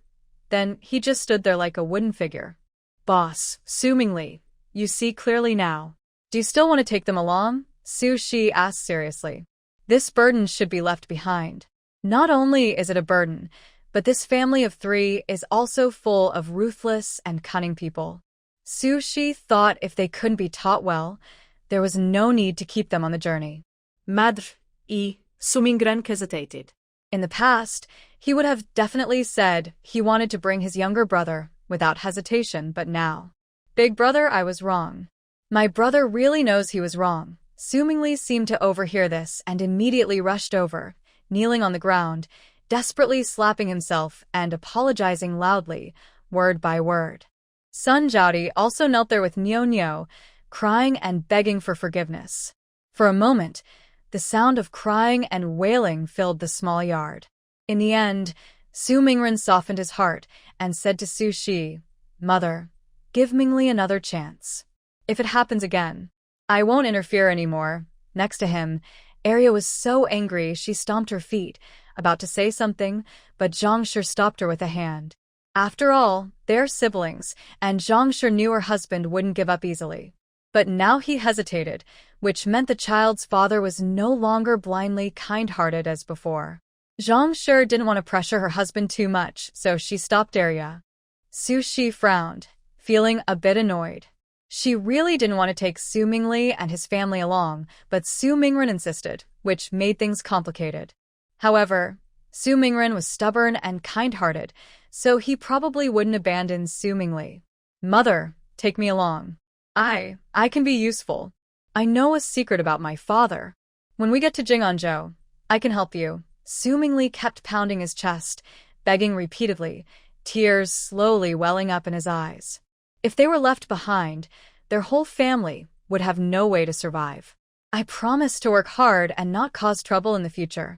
Then he just stood there like a wooden figure. "Boss, Su Mingli, you see clearly now. Do you still want to take them along?" Su Shi asked seriously. "This burden should be left behind. Not only is it a burden, but this family of 3 is also full of ruthless and cunning people." Su Shi thought if they couldn't be taught well, there was no need to keep them on the journey. Madre, Su Mingren hesitated. In the past, he would have definitely said he wanted to bring his younger brother without hesitation, but now, "Big brother, I was wrong." My brother really knows he was wrong. Su Mingli seemed to overhear this and immediately rushed over, kneeling on the ground, desperately slapping himself and apologizing loudly, word by word. Sun Jiaodi also knelt there with Nyo, crying and begging for forgiveness. For a moment, the sound of crying and wailing filled the small yard. In the end, Su Mingren softened his heart and said to Su Shi, "Mother, give Mingli another chance. If it happens again, I won't interfere anymore." Next to him, Arya was so angry she stomped her feet, about to say something, but Zhang Shi stopped her with a hand. After all, they're siblings, and Zhang Shi knew her husband wouldn't give up easily. But now he hesitated, which meant the child's father was no longer blindly kind-hearted as before. Zhang Shi didn't want to pressure her husband too much, so she stopped Arya. Su Shi frowned, feeling a bit annoyed. She really didn't want to take Su Mingli and his family along, but Su Mingren insisted, which made things complicated. However, Su Mingren was stubborn and kind-hearted, so he probably wouldn't abandon Su Mingli. "Mother, take me along. I can be useful. I know a secret about my father. When we get to Jing'anzhou, I can help you." Su Mingli kept pounding his chest, begging repeatedly, tears slowly welling up in his eyes. If they were left behind, their whole family would have no way to survive. "I promise to work hard and not cause trouble in the future."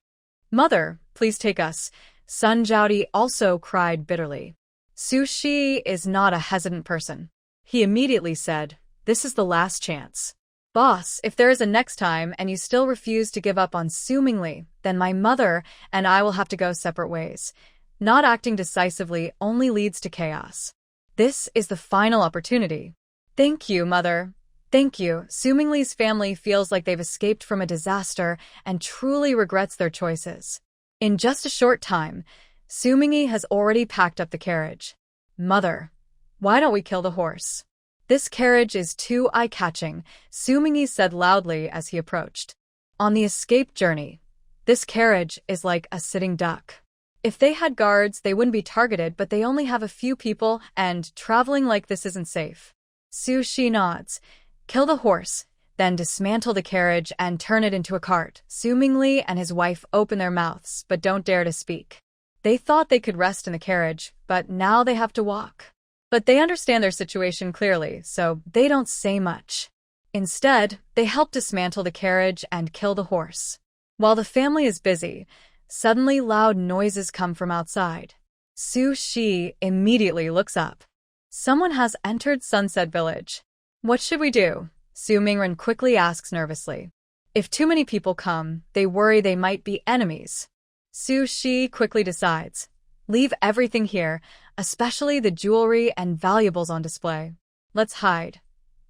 "Mother, please take us," Sun Jiaodi also cried bitterly. Su Shi is not a hesitant person. He immediately said, "This is the last chance. Boss, if there is a next time and you still refuse to give up on Su Mingli, then my mother and I will have to go separate ways. Not acting decisively only leads to chaos. This is the final opportunity." "Thank you, Mother. Thank you." Su Mingli's family feels like they've escaped from a disaster and truly regrets their choices. In just a short time, Su Mingyi has already packed up the carriage. "Mother, why don't we kill the horse? This carriage is too eye-catching," Su Mingyi said loudly as he approached. "On the escape journey, this carriage is like a sitting duck. If they had guards, they wouldn't be targeted, but they only have a few people, and traveling like this isn't safe." Su Shi nods. "Kill the horse, then dismantle the carriage and turn it into a cart." Su Mingli and his wife open their mouths but don't dare to speak. They thought they could rest in the carriage, but now they have to walk. But they understand their situation clearly, so they don't say much. Instead, they help dismantle the carriage and kill the horse. While the family is busy, suddenly loud noises come from outside. Su Shi immediately looks up. Someone has entered Sunset Village. "What should we do?" Su Mingren quickly asks nervously. If too many people come, they worry they might be enemies. Su Shi quickly decides. "Leave everything here, especially the jewelry and valuables on display. Let's hide."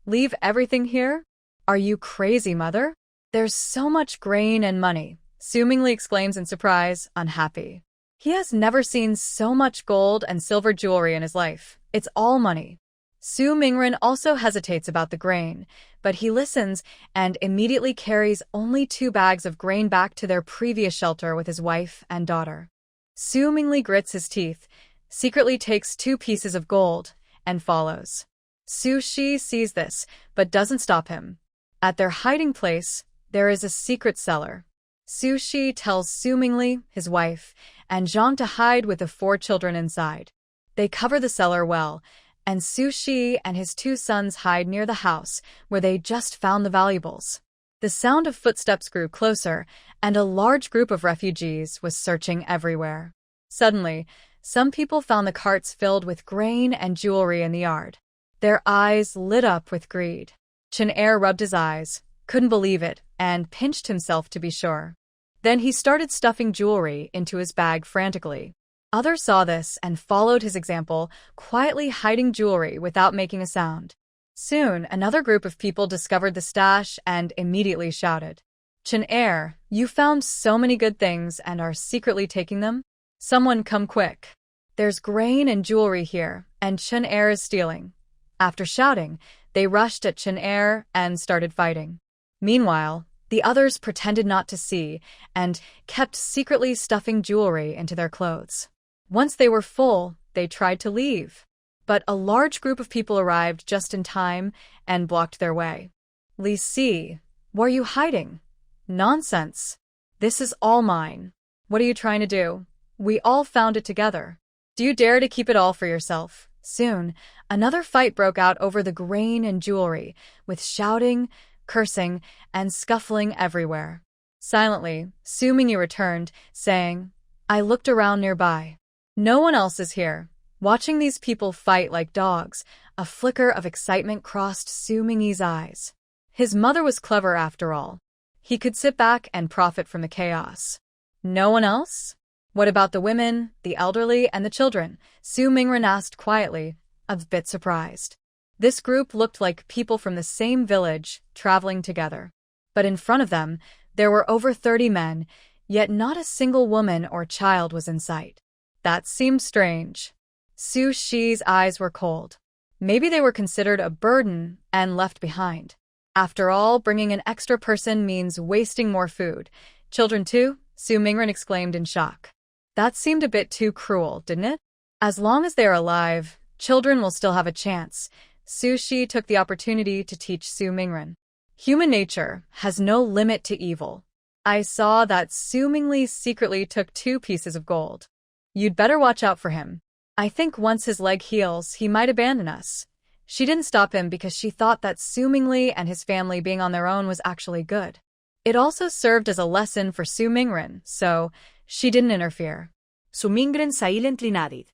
"Leave everything here? Are you crazy, Mother? There's so much grain and money," Su Mingli exclaims in surprise, unhappy. He has never seen so much gold and silver jewelry in his life. It's all money. Su Mingren also hesitates about the grain, but he listens and immediately carries only 2 bags of grain back to their previous shelter with his wife and daughter. Su Mingli grits his teeth, secretly takes 2 pieces of gold, and follows. Su Shi sees this, but doesn't stop him. At their hiding place, there is a secret cellar. Su Shi tells Su Mingli, his wife, and Zhang to hide with the 4 children inside. They cover the cellar well, and Su Shi and his 2 sons hide near the house where they just found the valuables. The sound of footsteps grew closer, and a large group of refugees was searching everywhere. Suddenly, some people found the carts filled with grain and jewelry in the yard. Their eyes lit up with greed. Chen Er rubbed his eyes, couldn't believe it, and pinched himself to be sure. Then he started stuffing jewelry into his bag frantically. Others saw this and followed his example, quietly hiding jewelry without making a sound. Soon, another group of people discovered the stash and immediately shouted, "Chen Er, you found so many good things and are secretly taking them? Someone come quick. There's grain and jewelry here, and Chen Er is stealing." After shouting, they rushed at Chen Er and started fighting. Meanwhile, the others pretended not to see and kept secretly stuffing jewelry into their clothes. Once they were full, they tried to leave. But a large group of people arrived just in time and blocked their way. "Li Si, where are you hiding?" "Nonsense. This is all mine. What are you trying to do? We all found it together. Do you dare to keep it all for yourself?" Soon, another fight broke out over the grain and jewelry, with shouting, cursing, and scuffling everywhere. Silently, Su Mingyi returned, saying, "I looked around nearby. No one else is here." Watching these people fight like dogs, a flicker of excitement crossed Su Mingyi's eyes. His mother was clever after all. He could sit back and profit from the chaos. No one else? What about the women, the elderly, and the children? Su Mingren asked quietly, a bit surprised. This group looked like people from the same village, traveling together. But in front of them, there were over 30 men, yet not a single woman or child was in sight. That seemed strange. Su Shi's eyes were cold. Maybe they were considered a burden and left behind. After all, bringing an extra person means wasting more food. "Children too?" Su Mingren exclaimed in shock. That seemed a bit too cruel, didn't it? As long as they are alive, children will still have a chance. Su Shi took the opportunity to teach Su Mingren. Human nature has no limit to evil. I saw that Su Mingli secretly took 2 pieces of gold. You'd better watch out for him. I think once his leg heals, he might abandon us. She didn't stop him because she thought that Su Mingli and his family being on their own was actually good. It also served as a lesson for Su Mingren, so she didn't interfere. Su Mingren silently nodded.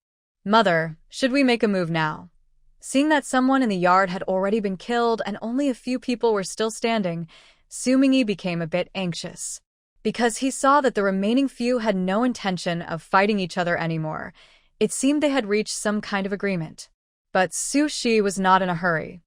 "Mother, should we make a move now?" Seeing that someone in the yard had already been killed and only a few people were still standing, Su Mingyi became a bit anxious. Because he saw that the remaining few had no intention of fighting each other anymore. It seemed they had reached some kind of agreement. But Su Shi was not in a hurry.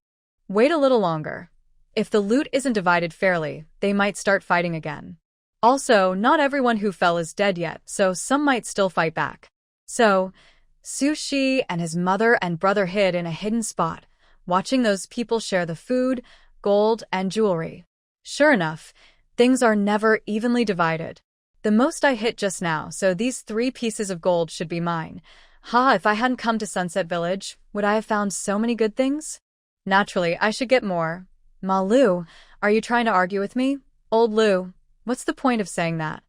Wait a little longer. If the loot isn't divided fairly, they might start fighting again. Also, not everyone who fell is dead yet, so some might still fight back. So, Su Shi and his mother and brother hid in a hidden spot, watching those people share the food, gold, and jewelry. Sure enough, things are never evenly divided. The most I hit just now, so these 3 pieces of gold should be mine. If I hadn't come to Sunset Village, would I have found so many good things? Naturally, I should get more. Ma Lu, are you trying to argue with me? Old Lu, what's the point of saying that?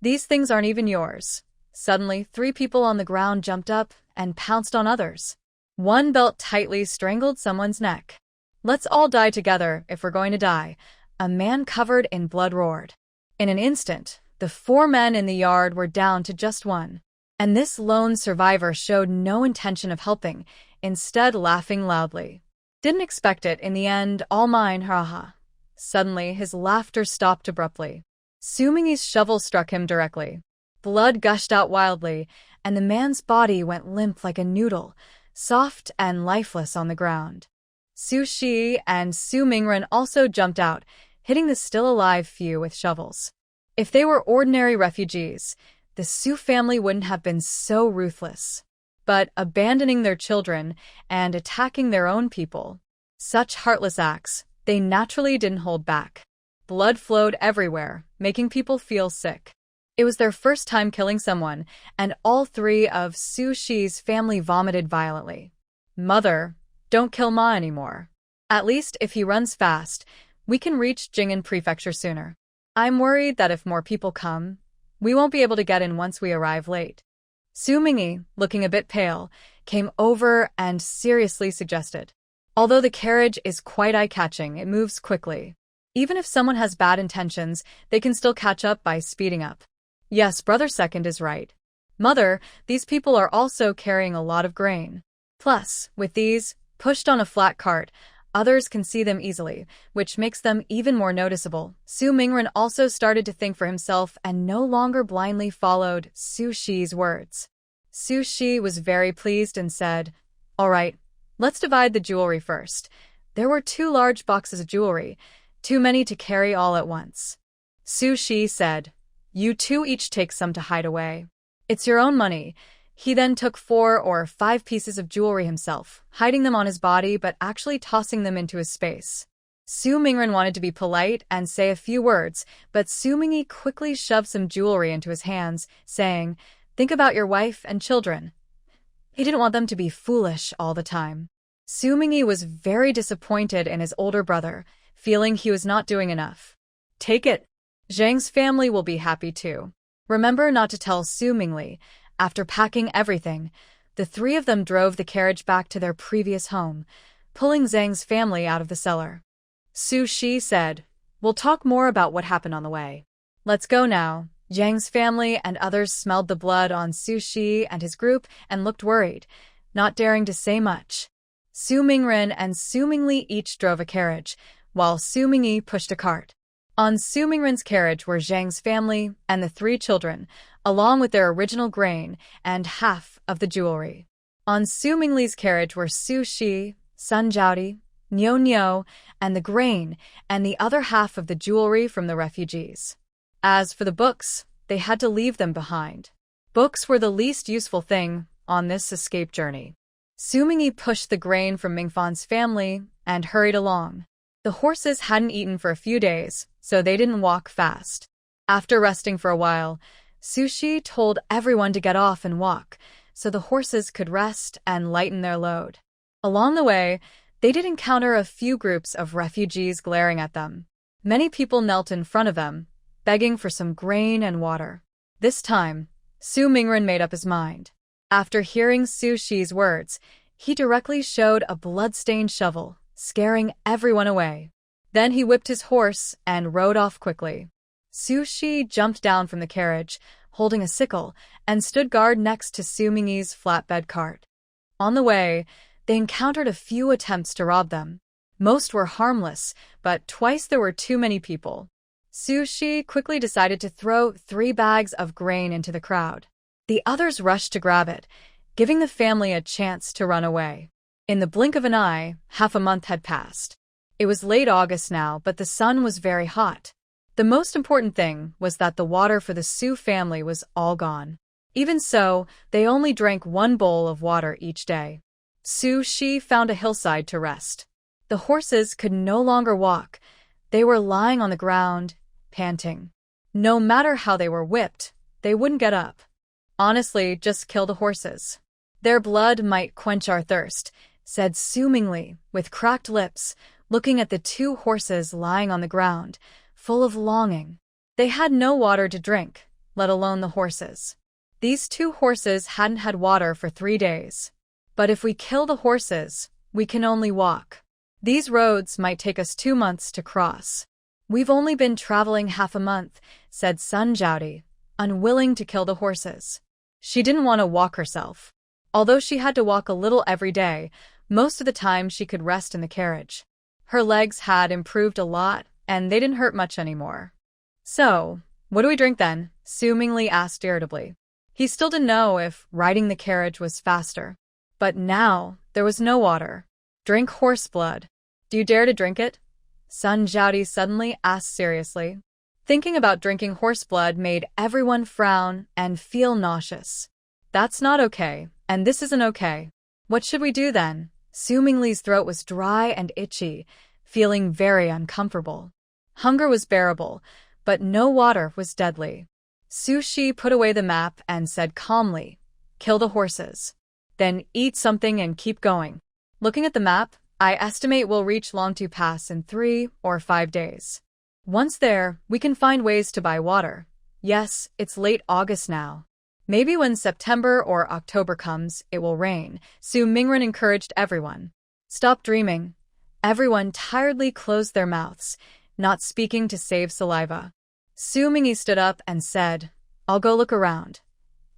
These things aren't even yours. Suddenly, 3 people on the ground jumped up and pounced on others. One belt tightly strangled someone's neck. "Let's all die together if we're going to die," a man covered in blood roared. In an instant, the 4 men in the yard were down to just 1. And this lone survivor showed no intention of helping, instead laughing loudly. "Didn't expect it, in the end, all mine, haha." Suddenly, his laughter stopped abruptly. Su Mingyi's shovel struck him directly. Blood gushed out wildly, and the man's body went limp like a noodle, soft and lifeless on the ground. Su Shi and Su Mingren also jumped out, hitting the still-alive few with shovels. If they were ordinary refugees, the Su family wouldn't have been so ruthless. But abandoning their children and attacking their own people, such heartless acts, they naturally didn't hold back. Blood flowed everywhere, making people feel sick. It was their first time killing someone, and all 3 of Su Shi's family vomited violently. "Mother, don't kill Ma anymore. At least if he runs fast, we can reach Jing'an Prefecture sooner. I'm worried that if more people come, we won't be able to get in once we arrive late." Su Mingyi, looking a bit pale, came over and seriously suggested. "Although the carriage is quite eye-catching, it moves quickly. Even if someone has bad intentions, they can still catch up by speeding up." "Yes, Brother Second is right. "Mother, these people are also carrying a lot of grain. Plus, with these, pushed on a flat cart, others can see them easily, which makes them even more noticeable." Su Mingren also started to think for himself and no longer blindly followed Su Shi's words. Su Shi was very pleased and said, "All right, let's divide the jewelry first." There were 2 large boxes of jewelry, too many to carry all at once. Su Shi said, "You 2 each take some to hide away. It's your own money." He then took 4 or 5 pieces of jewelry himself, hiding them on his body but actually tossing them into his space. Su Mingren wanted to be polite and say a few words, but Su Mingyi quickly shoved some jewelry into his hands, saying, "Think about your wife and children." He didn't want them to be foolish all the time. Su Mingyi was very disappointed in his older brother, feeling he was not doing enough. "Take it. Zhang's family will be happy too. Remember not to tell Su Mingli." After packing everything, the 3 of them drove the carriage back to their previous home, pulling Zhang's family out of the cellar. Su Shi said, "We'll talk more about what happened on the way. Let's go now." Zhang's family and others smelled the blood on Su Shi and his group and looked worried, not daring to say much. Su Mingren and Su Mingli each drove a carriage, while Su Mingyi pushed a cart. On Su Mingren's carriage were Zhang's family and the 3 children, along with their original grain and half of the jewelry. On Su Mingli's carriage were Su Shi, Sun Jiaodi, Niu Niu, and the grain and the other half of the jewelry from the refugees. As for the books, they had to leave them behind. Books were the least useful thing on this escape journey. Su Mingyi pushed the grain from Mingfan's family and hurried along. The horses hadn't eaten for a few days, so they didn't walk fast. After resting for a while, Su Shi told everyone to get off and walk, so the horses could rest and lighten their load. Along the way, they did encounter a few groups of refugees glaring at them. Many people knelt in front of them, begging for some grain and water. This time, Su Mingren made up his mind. After hearing Su Shi's words, he directly showed a blood-stained shovel, scaring everyone away. Then he whipped his horse and rode off quickly. Su Shi jumped down from the carriage, holding a sickle, and stood guard next to Su Mingyi's flatbed cart. On the way, they encountered a few attempts to rob them. Most were harmless, but twice there were too many people. Su Shi quickly decided to throw 3 bags of grain into the crowd. The others rushed to grab it, giving the family a chance to run away. In the blink of an eye, half a month had passed. It was late August now, but the sun was very hot. The most important thing was that the water for the Su family was all gone. Even so, they only drank 1 bowl of water each day. Su Shi found a hillside to rest. The horses could no longer walk. They were lying on the ground, panting. No matter how they were whipped, they wouldn't get up. "Honestly, just kill the horses. Their blood might quench our thirst," said Su Mingli, with cracked lips, looking at the 2 horses lying on the ground, full of longing. They had no water to drink, let alone the horses. These 2 horses hadn't had water for 3 days. "But if we kill the horses, we can only walk. These roads might take us 2 months to cross." "We've only been traveling half a month," said Sun Jiaodi, unwilling to kill the horses. She didn't want to walk herself. Although she had to walk a little every day, most of the time she could rest in the carriage. Her legs had improved a lot, and they didn't hurt much anymore. "So, what do we drink then?" Su Mingli asked irritably. He still didn't know if riding the carriage was faster. But now, there was no water. "Drink horse blood. Do you dare to drink it?" Sun Jiaodi suddenly asked seriously. Thinking about drinking horse blood made everyone frown and feel nauseous. "That's not okay, and this isn't okay. What should we do then?" Su Mingli's throat was dry and itchy, feeling very uncomfortable. Hunger was bearable, but no water was deadly. Su Shi put away the map and said calmly, "Kill the horses. Then eat something and keep going. Looking at the map, I estimate we'll reach Longtu Pass in 3 or 5 days. Once there, we can find ways to buy water. Yes, it's late August now. Maybe when September or October comes, it will rain." Su Mingren encouraged everyone. "Stop dreaming." Everyone tiredly closed their mouths, not speaking to save saliva. Su Mingyi stood up and said, "I'll go look around.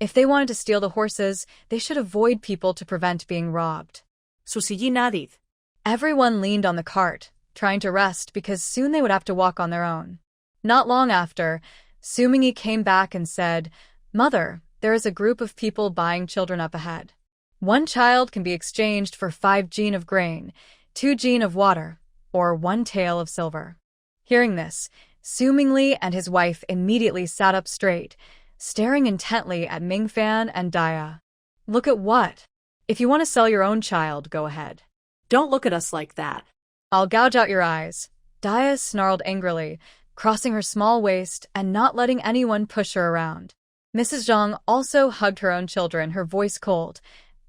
If they wanted to steal the horses, they should avoid people to prevent being robbed. Susiyi nadid. Everyone leaned on the cart, trying to rest because soon they would have to walk on their own. Not long after, Sumingi came back and said, "Mother, there is a group of people buying children up ahead. 1 child can be exchanged for 5 jin of grain, 2 jin of water, or 1 tael of silver." Hearing this, Sumingli and his wife immediately sat up straight, staring intently at Mingfan and Dia. "Look at what? If you want to sell your own child, go ahead. Don't look at us like that. I'll gouge out your eyes." Dia snarled angrily, crossing her small waist and not letting anyone push her around. Mrs. Zhang also hugged her own children, her voice cold.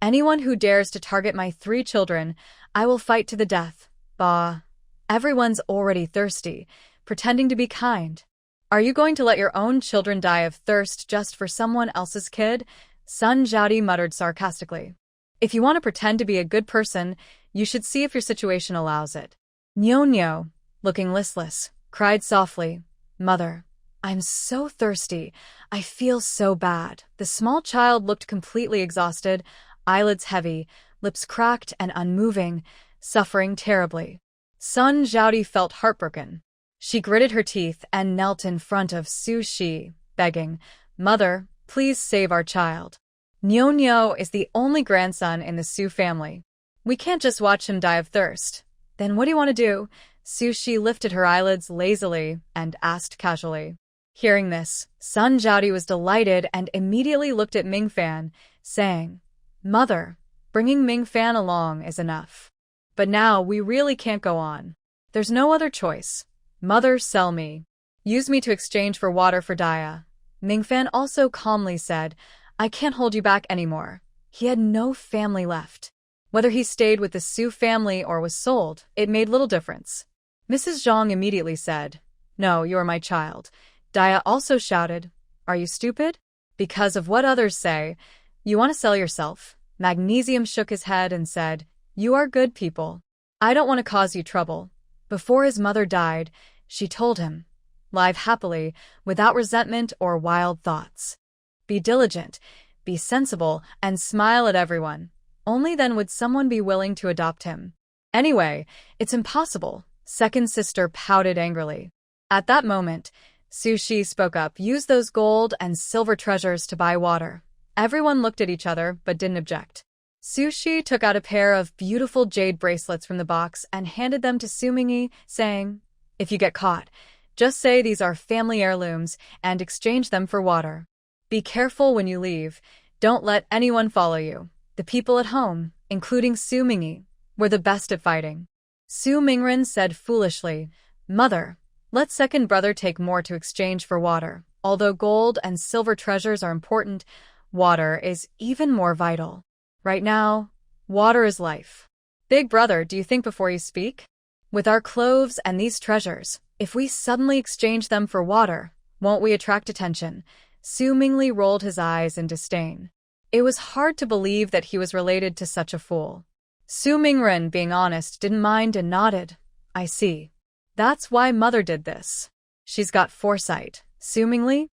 "Anyone who dares to target my 3 children, I will fight to the death." Bah. Everyone's already thirsty, pretending to be kind. "Are you going to let your own children die of thirst just for someone else's kid?" Sun Zhaodi muttered sarcastically. "If you want to pretend to be a good person, you should see if your situation allows it." Nyo, looking listless, cried softly, "Mother, I'm so thirsty. I feel so bad." The small child looked completely exhausted, eyelids heavy, lips cracked and unmoving, suffering terribly. Sun Zhaodi felt heartbroken. She gritted her teeth and knelt in front of Su Shi, begging, "Mother, please save our child. Nyo is the only grandson in the Su family. We can't just watch him die of thirst." "Then what do you want to do?" Su Shi lifted her eyelids lazily and asked casually. Hearing this, Sun Zhaodi was delighted and immediately looked at Mingfan, saying, "Mother, bringing Mingfan along is enough. But now we really can't go on. There's no other choice. Mother, sell me. Use me to exchange for water for Dia." Mingfan also calmly said, "I can't hold you back anymore." He had no family left. Whether he stayed with the Su family or was sold, it made little difference. Mrs. Zhang immediately said, "No, you are my child." Dia also shouted, "Are you stupid? Because of what others say, you want to sell yourself?" Magnesium shook his head and said, "You are good people. I don't want to cause you trouble." Before his mother died, she told him, "Live happily, without resentment or wild thoughts. Be diligent, be sensible, and smile at everyone. Only then would someone be willing to adopt him. Anyway, it's impossible." Second sister pouted angrily. At that moment, Su Shi spoke up, "Use those gold and silver treasures to buy water." Everyone looked at each other but didn't object. Su Shi took out a pair of beautiful jade bracelets from the box and handed them to Sumingi, saying, "If you get caught, just say these are family heirlooms and exchange them for water. Be careful when you leave. Don't let anyone follow you." The people at home, including Sumingi, were the best at fighting. Su Mingren said foolishly, "Mother, let second brother take more to exchange for water. Although gold and silver treasures are important, water is even more vital. Right now, water is life. Big brother, do you think before you speak? With our clothes and these treasures, if we suddenly exchange them for water, won't we attract attention?" Su Mingli rolled his eyes in disdain. It was hard to believe that he was related to such a fool. Su Mingren, being honest, didn't mind and nodded. "I see. That's why mother did this. She's got foresight." Su Mingli?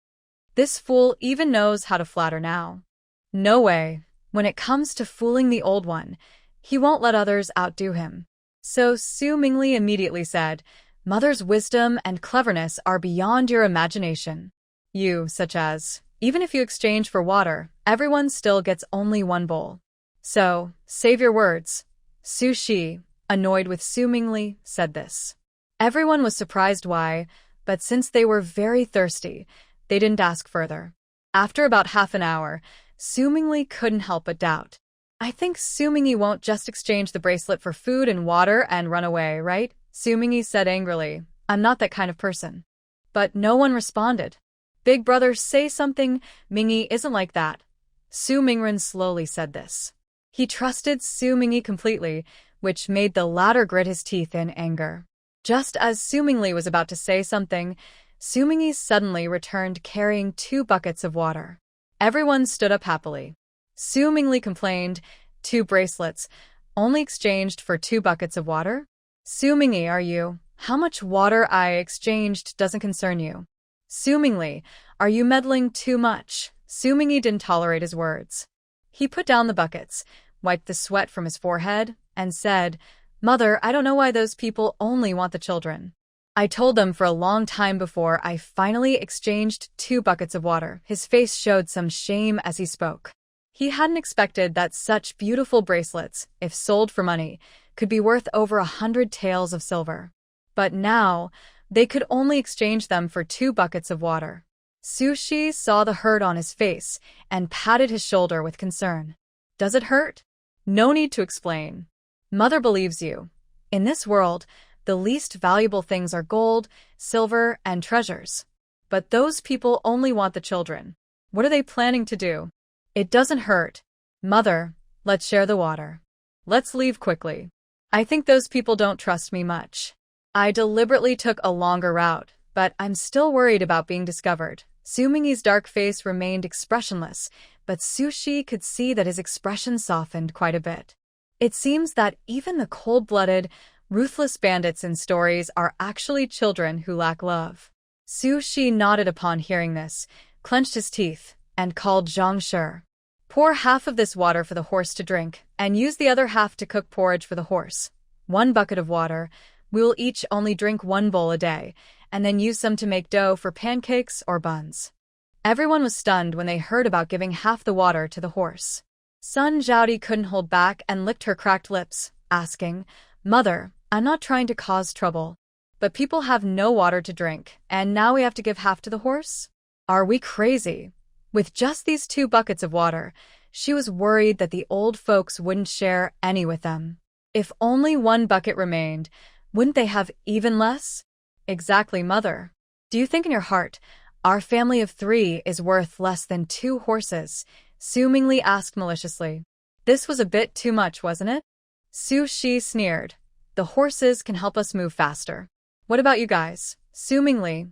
This fool even knows how to flatter now. No way. When it comes to fooling the old one, he won't let others outdo him. So Su Mingli immediately said, "Mother's wisdom and cleverness are beyond your imagination. You, such as, even if you exchange for water, everyone still gets only 1 bowl. So, save your words." Su Shi, annoyed with Su Mingli, said this. Everyone was surprised why, but since they were very thirsty, they didn't ask further. After about half an hour, Su Mingli couldn't help but doubt. "I think Su Mingyi won't just exchange the bracelet for food and water and run away, right?" Su Mingyi said angrily. "I'm not that kind of person." But no one responded. "Big brother, say something. Mingyi isn't like that." Su Mingren slowly said this. He trusted Su Mingyi completely, which made the latter grit his teeth in anger. Just as Su Mingli was about to say something, Su Mingyi suddenly returned carrying 2 buckets of water. Everyone stood up happily. Su Mingli complained, 2 bracelets, only exchanged for 2 buckets of water? Su Mingyi, are you? How much water I exchanged doesn't concern you. Su Mingli, are you meddling too much? Su Mingyi didn't tolerate his words. He put down the buckets, wiped the sweat from his forehead, and said, "Mother, I don't know why those people only want the children. I told them for a long time before I finally exchanged 2 buckets of water." His face showed some shame as he spoke. He hadn't expected that such beautiful bracelets, if sold for money, could be worth over 100 taels of silver. But now, they could only exchange them for 2 buckets of water. Su Shi saw the hurt on his face and patted his shoulder with concern. "Does it hurt?" "No need to explain. Mother believes you. In this world, the least valuable things are gold, silver, and treasures. But those people only want the children. What are they planning to do?" "It doesn't hurt. Mother, let's share the water. Let's leave quickly. I think those people don't trust me much. I deliberately took a longer route, but I'm still worried about being discovered." Su Mingyi's dark face remained expressionless, but Su Shi could see that his expression softened quite a bit. It seems that even the cold-blooded, ruthless bandits in stories are actually children who lack love. Su Shi nodded upon hearing this, clenched his teeth, and called Zhang Shi. "Pour half of this water for the horse to drink, and use the other half to cook porridge for the horse. 1 bucket of water. We will each only drink 1 bowl a day, and then use some to make dough for pancakes or buns." Everyone was stunned when they heard about giving half the water to the horse. Sun Zhaodi couldn't hold back and licked her cracked lips, asking, "Mother, I'm not trying to cause trouble. But people have no water to drink, and now we have to give half to the horse? Are we crazy?" With just these 2 buckets of water, she was worried that the old folks wouldn't share any with them. If only 1 bucket remained, wouldn't they have even less? "Exactly, Mother. Do you think in your heart, our family of 3 is worth less than 2 horses?" Su Mingyi asked maliciously. This was a bit too much, wasn't it? Su Shi sneered. "The horses can help us move faster. What about you guys?" Su Mingyi.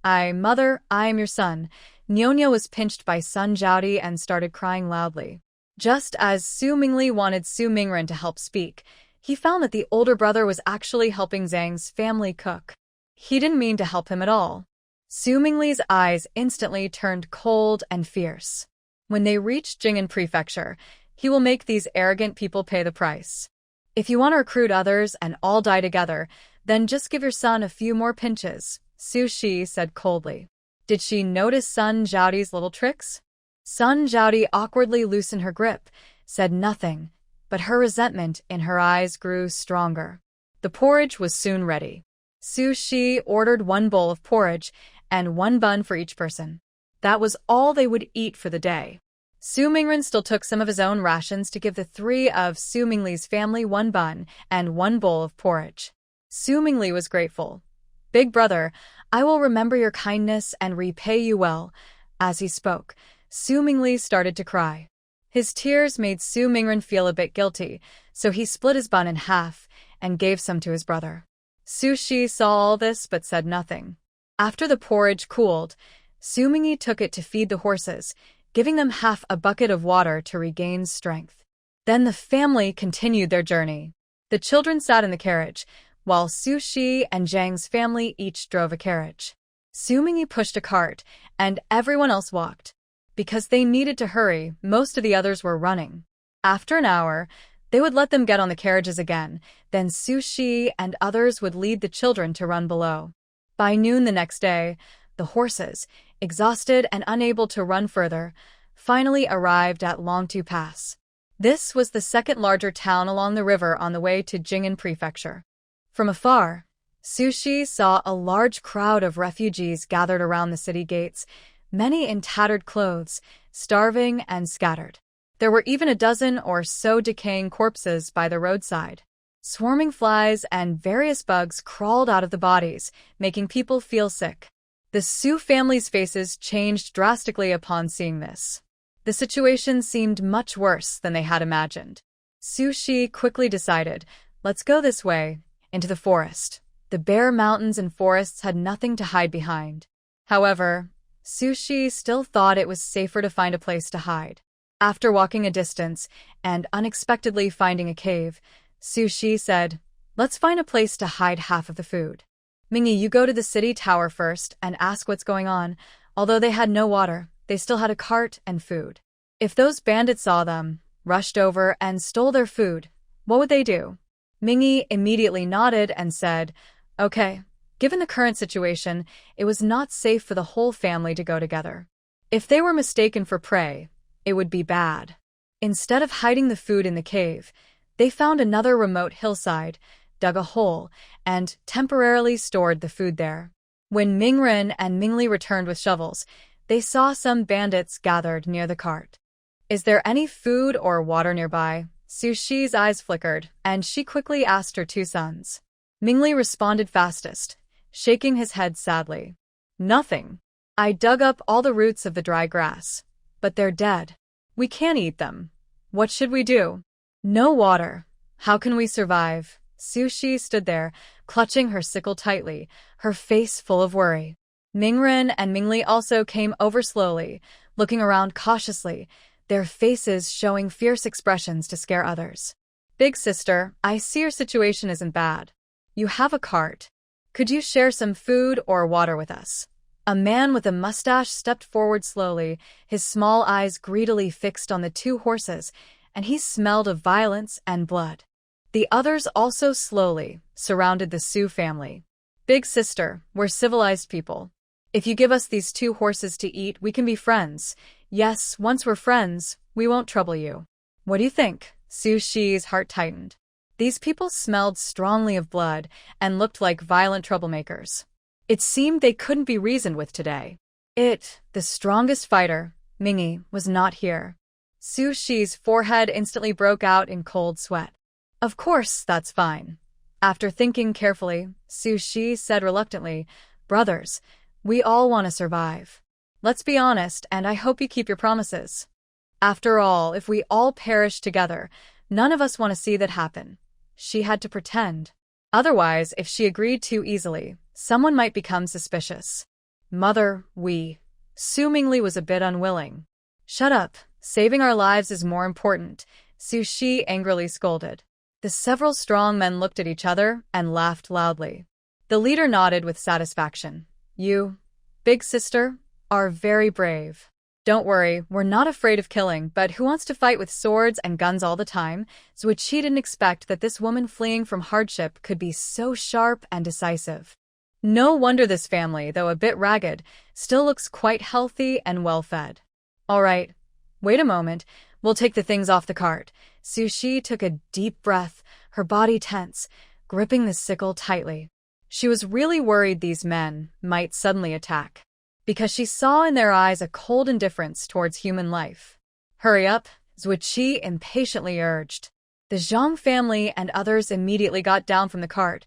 Mother, I am your son." Nyonya was pinched by Sun Zhaodi and started crying loudly. Just as Su Mingyi wanted Su Mingren to help speak, he found that the older brother was actually helping Zhang's family cook. He didn't mean to help him at all. Su Mingyi's eyes instantly turned cold and fierce. When they reach Jing'an Prefecture, he will make these arrogant people pay the price. If you want to recruit others and all die together, then just give your son a few more pinches, Su Shi said coldly. Did she notice Sun Zhaodi's little tricks? Sun Zhaodi awkwardly loosened her grip, said nothing, but her resentment in her eyes grew stronger. The porridge was soon ready. Su Shi ordered 1 bowl of porridge and 1 bun for each person. That was all they would eat for the day. Su Mingren still took some of his own rations to give the 3 of Su Mingyi's family 1 bun and 1 bowl of porridge. Su Mingyi was grateful. "Big brother, I will remember your kindness and repay you well." As he spoke, Su Mingyi started to cry. His tears made Su Mingren feel a bit guilty, so he split his bun in half and gave some to his brother. Su Shi saw all this but said nothing. After the porridge cooled, Su Mingyi took it to feed the horses, giving them half a bucket of water to regain strength. Then the family continued their journey. The children sat in the carriage, while Su Shi and Zhang's family each drove a carriage. Su Mingyi pushed a cart, and everyone else walked. Because they needed to hurry, most of the others were running. After an hour, they would let them get on the carriages again, then Su Shi and others would lead the children to run below. By noon the next day, the horses, exhausted and unable to run further, finally arrived at Longtu Pass. This was the second larger town along the river on the way to Jing'an Prefecture. From afar, Su Shi saw a large crowd of refugees gathered around the city gates, many in tattered clothes, starving and scattered. There were even a dozen or so decaying corpses by the roadside. Swarming flies and various bugs crawled out of the bodies, making people feel sick. The Su family's faces changed drastically upon seeing this. The situation seemed much worse than they had imagined. Su Shi quickly decided, let's go this way, into the forest. The bare mountains and forests had nothing to hide behind. However, Su Shi still thought it was safer to find a place to hide. After walking a distance and unexpectedly finding a cave, Su Shi said, let's find a place to hide half of the food. Mingyi, you go to the city tower first and ask what's going on. Although they had no water, they still had a cart and food. If those bandits saw them, rushed over, and stole their food, what would they do? Mingy immediately nodded and said, "Okay, given the current situation, it was not safe for the whole family to go together. If they were mistaken for prey, it would be bad." Instead of hiding the food in the cave, they found another remote hillside, dug a hole, and temporarily stored the food there. When Mingren and Mingli returned with shovels, they saw some bandits gathered near the cart. "Is there any food or water nearby?" Su Shi's eyes flickered, and she quickly asked her two sons. Mingli responded fastest, shaking his head sadly. "Nothing. I dug up all the roots of the dry grass, but they're dead. We can't eat them. What should we do?" "No water. How can we survive?" Su Shi stood there, clutching her sickle tightly, her face full of worry. Mingren and Mingli also came over slowly, looking around cautiously, their faces showing fierce expressions to scare others. "Big sister, I see your situation isn't bad. You have a cart. Could you share some food or water with us?" A man with a mustache stepped forward slowly, his small eyes greedily fixed on the two horses, and he smelled of violence and blood. The others also slowly surrounded the Su family. "Big sister, we're civilized people. If you give us these two horses to eat, we can be friends. Yes, once we're friends, we won't trouble you. What do you think?" Su Shi's heart tightened. These people smelled strongly of blood and looked like violent troublemakers. It seemed they couldn't be reasoned with today. The strongest fighter, Mingy, was not here. Su Shi's forehead instantly broke out in cold sweat. "Of course, that's fine." After thinking carefully, Su Shi said reluctantly, "Brothers, we all want to survive. Let's be honest, and I hope you keep your promises. After all, if we all perish together, none of us want to see that happen." She had to pretend. Otherwise, if she agreed too easily, someone might become suspicious. "Mother, Su Mingli was a bit unwilling. "Shut up. Saving our lives is more important," Su Shi angrily scolded. The several strong men looked at each other and laughed loudly. The leader nodded with satisfaction. "You, big sister, are very brave. Don't worry, we're not afraid of killing, but who wants to fight with swords and guns all the time?" Zuichi didn't expect that this woman fleeing from hardship could be so sharp and decisive. No wonder this family, though a bit ragged, still looks quite healthy and well-fed. "All right, wait a moment, we'll take the things off the cart." Su Shi took a deep breath, her body tense, gripping the sickle tightly. She was really worried these men might suddenly attack, because she saw in their eyes a cold indifference towards human life. "Hurry up," Zuichi impatiently urged. The Zhang family and others immediately got down from the cart,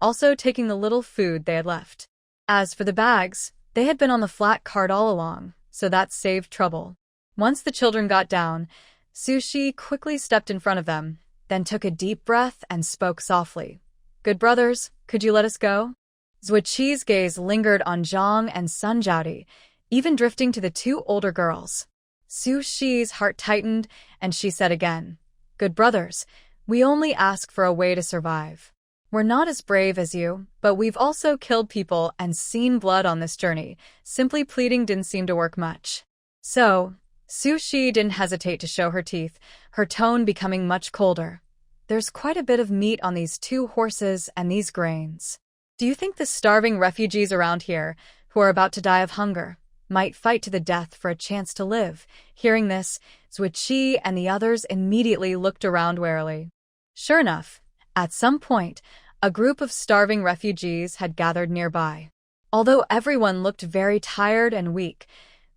also taking the little food they had left. As for the bags, they had been on the flat cart all along, so that saved trouble. Once the children got down, Su Shi quickly stepped in front of them, then took a deep breath and spoke softly. "Good brothers, could you let us go?" Zuichi's gaze lingered on Zhang and Sun Jiaodi, even drifting to the two older girls. Su Shi's heart tightened, and she said again, "Good brothers, we only ask for a way to survive. We're not as brave as you, but we've also killed people and seen blood on this journey. Simply pleading didn't seem to work much." So, Su Shi didn't hesitate to show her teeth, her tone becoming much colder. "There's quite a bit of meat on these two horses and these grains. Do you think the starving refugees around here, who are about to die of hunger, might fight to the death for a chance to live?" Hearing this, Zuichi and the others immediately looked around warily. Sure enough, at some point, a group of starving refugees had gathered nearby. Although everyone looked very tired and weak,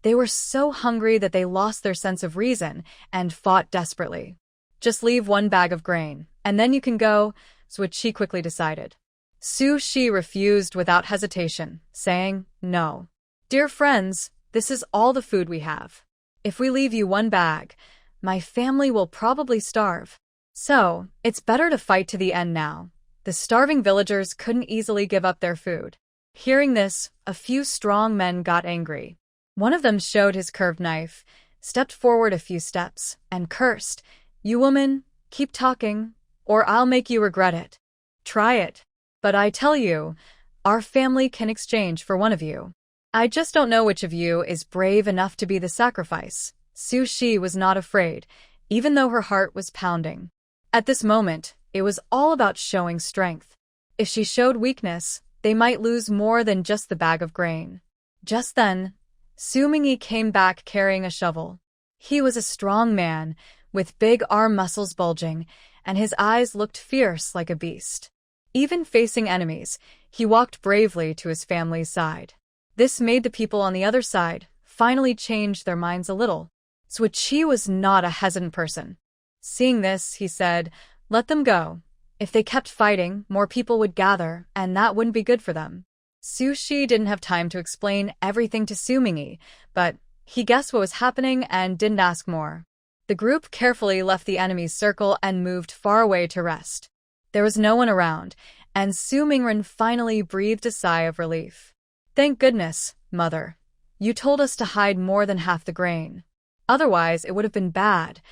they were so hungry that they lost their sense of reason and fought desperately. "Just leave one bag of grain, and then you can go," Zuichi quickly decided. Su Shi refused without hesitation, saying, "No. Dear friends, this is all the food we have. If we leave you one bag, my family will probably starve. So, it's better to fight to the end now." The starving villagers couldn't easily give up their food. Hearing this, a few strong men got angry. One of them showed his curved knife, stepped forward a few steps, and cursed, "You woman, keep talking, or I'll make you regret it. Try it. But I tell you, our family can exchange for one of you." I just don't know which of you is brave enough to be the sacrifice. Su-shi was not afraid, even though her heart was pounding. At this moment, it was all about showing strength. If she showed weakness, they might lose more than just the bag of grain. Just then, Su Mingyi came back carrying a shovel. He was a strong man, with big arm muscles bulging, and his eyes looked fierce like a beast. Even facing enemies, he walked bravely to his family's side. This made the people on the other side finally change their minds a little. Suichi was not a hesitant person. Seeing this, he said, "Let them go. If they kept fighting, more people would gather, and that wouldn't be good for them." Su-shi didn't have time to explain everything to Su Mingyi, but he guessed what was happening and didn't ask more. The group carefully left the enemy's circle and moved far away to rest. There was no one around, and Su Mingren finally breathed a sigh of relief. "Thank goodness, Mother. You told us to hide more than half the grain. Otherwise, it would have been bad.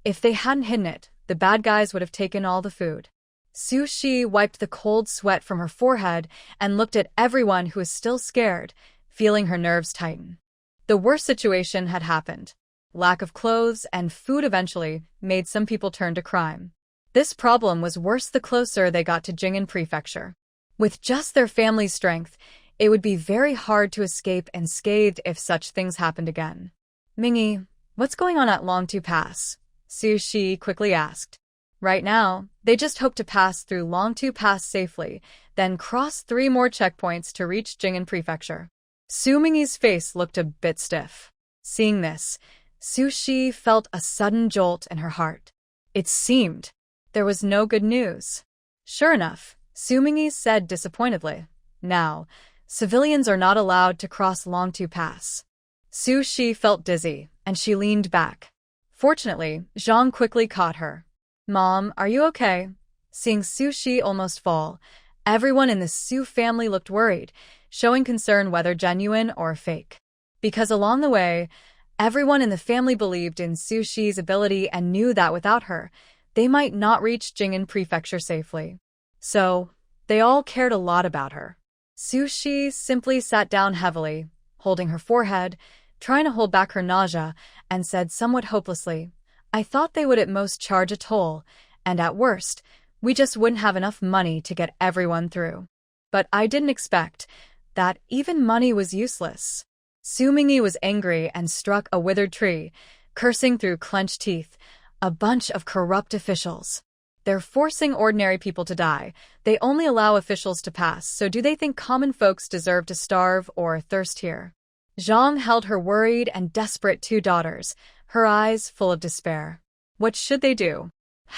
If they hadn't hidden it, the bad guys would have taken all the food." Su-shi wiped the cold sweat from her forehead and looked at everyone who was still scared, feeling her nerves tighten. The worst situation had happened. Lack of clothes and food eventually made some people turn to crime. This problem was worse the closer they got to Jing'an Prefecture. With just their family's strength, it would be very hard to escape unscathed if such things happened again. "Mingyi, what's going on at Longtu Pass?" Su-shi quickly asked. Right now, they just hope to pass through Longtu Pass safely, then cross 3 more checkpoints to reach Jing'an Prefecture. Su Mingyi's face looked a bit stiff. Seeing this, Su-shi felt a sudden jolt in her heart. It seemed there was no good news. Sure enough, Su Mingyi said disappointedly, "Now, civilians are not allowed to cross Longtu Pass." Su-shi felt dizzy, and she leaned back. Fortunately, Zhang quickly caught her. "Mom, are you okay?" Seeing Su-shi almost fall, everyone in the Su family looked worried, showing concern whether genuine or fake. Because along the way, everyone in the family believed in Su-shi's ability and knew that without her, they might not reach Jing'an Prefecture safely. So, they all cared a lot about her. Su-shi simply sat down heavily, holding her forehead, trying to hold back her nausea, and said somewhat hopelessly, "I thought they would at most charge a toll, and at worst, we just wouldn't have enough money to get everyone through. But I didn't expect that even money was useless." Su Mingyi was angry and struck a withered tree, cursing through clenched teeth. "A bunch of corrupt officials. They're forcing ordinary people to die. They only allow officials to pass, so do they think common folks deserve to starve or thirst here?" Zhang held her worried and desperate 2 daughters, her eyes full of despair. What should they do?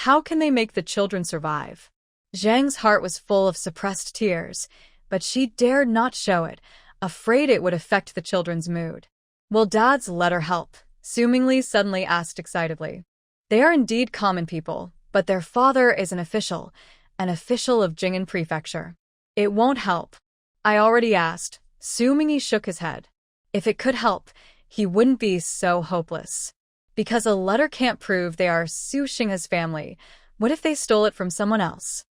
How can they make the children survive? Zhang's heart was full of suppressed tears, but she dared not show it, afraid it would affect the children's mood. "Will dads let her help?" Su Mingyi suddenly asked excitedly. "They are indeed common people, but their father is an official of Jing'an Prefecture. It won't help." "I already asked." Su Mingyi shook his head. If it could help, he wouldn't be so hopeless. Because a letter can't prove they are Su Xinghe's family. What if they stole it from someone else?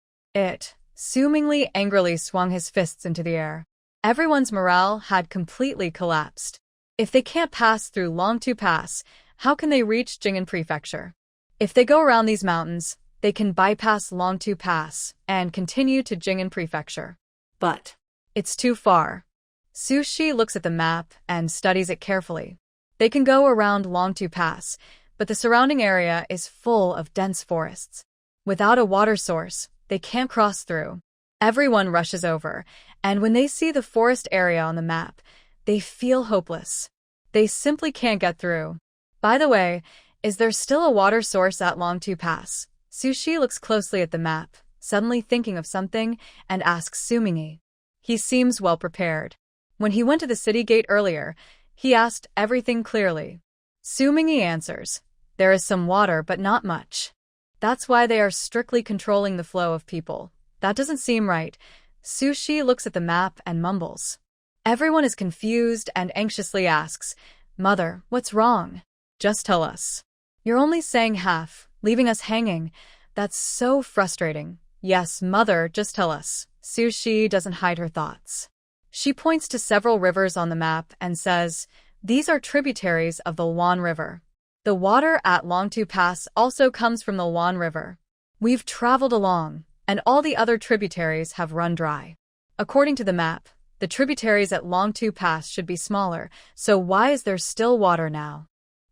Su Mingyi angrily swung his fists into the air. Everyone's morale had completely collapsed. If they can't pass through Longtu Pass, how can they reach Jing'an Prefecture? If they go around these mountains, they can bypass Longtu Pass and continue to Jing'an Prefecture. But it's too far. Su-shi looks at the map and studies it carefully. They can go around Longtu Pass, but the surrounding area is full of dense forests. Without a water source, they can't cross through. Everyone rushes over, and when they see the forest area on the map, they feel hopeless. They simply can't get through. By the way, is there still a water source at Longtu Pass? Su-shi looks closely at the map, suddenly thinking of something, and asks Su Mingyi. He seems well prepared. When he went to the city gate earlier, he asked everything clearly. Su Mingyi answers, "There is some water, but not much." That's why they are strictly controlling the flow of people. That doesn't seem right. Su-shi looks at the map and mumbles. Everyone is confused and anxiously asks, "Mother, what's wrong? Just tell us." "You're only saying half, leaving us hanging. That's so frustrating." "Yes, Mother, just tell us." Su-shi doesn't hide her thoughts. She points to several rivers on the map and says, "These are tributaries of the Luan River. The water at Longtu Pass also comes from the Luan River. We've traveled along, and all the other tributaries have run dry. According to the map, the tributaries at Longtu Pass should be smaller, so why is there still water now?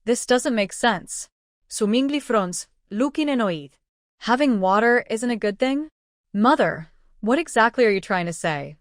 This doesn't make sense." Sumingli fronts, looking and oíd. Having water isn't a good thing? Mother, what exactly are you trying to say?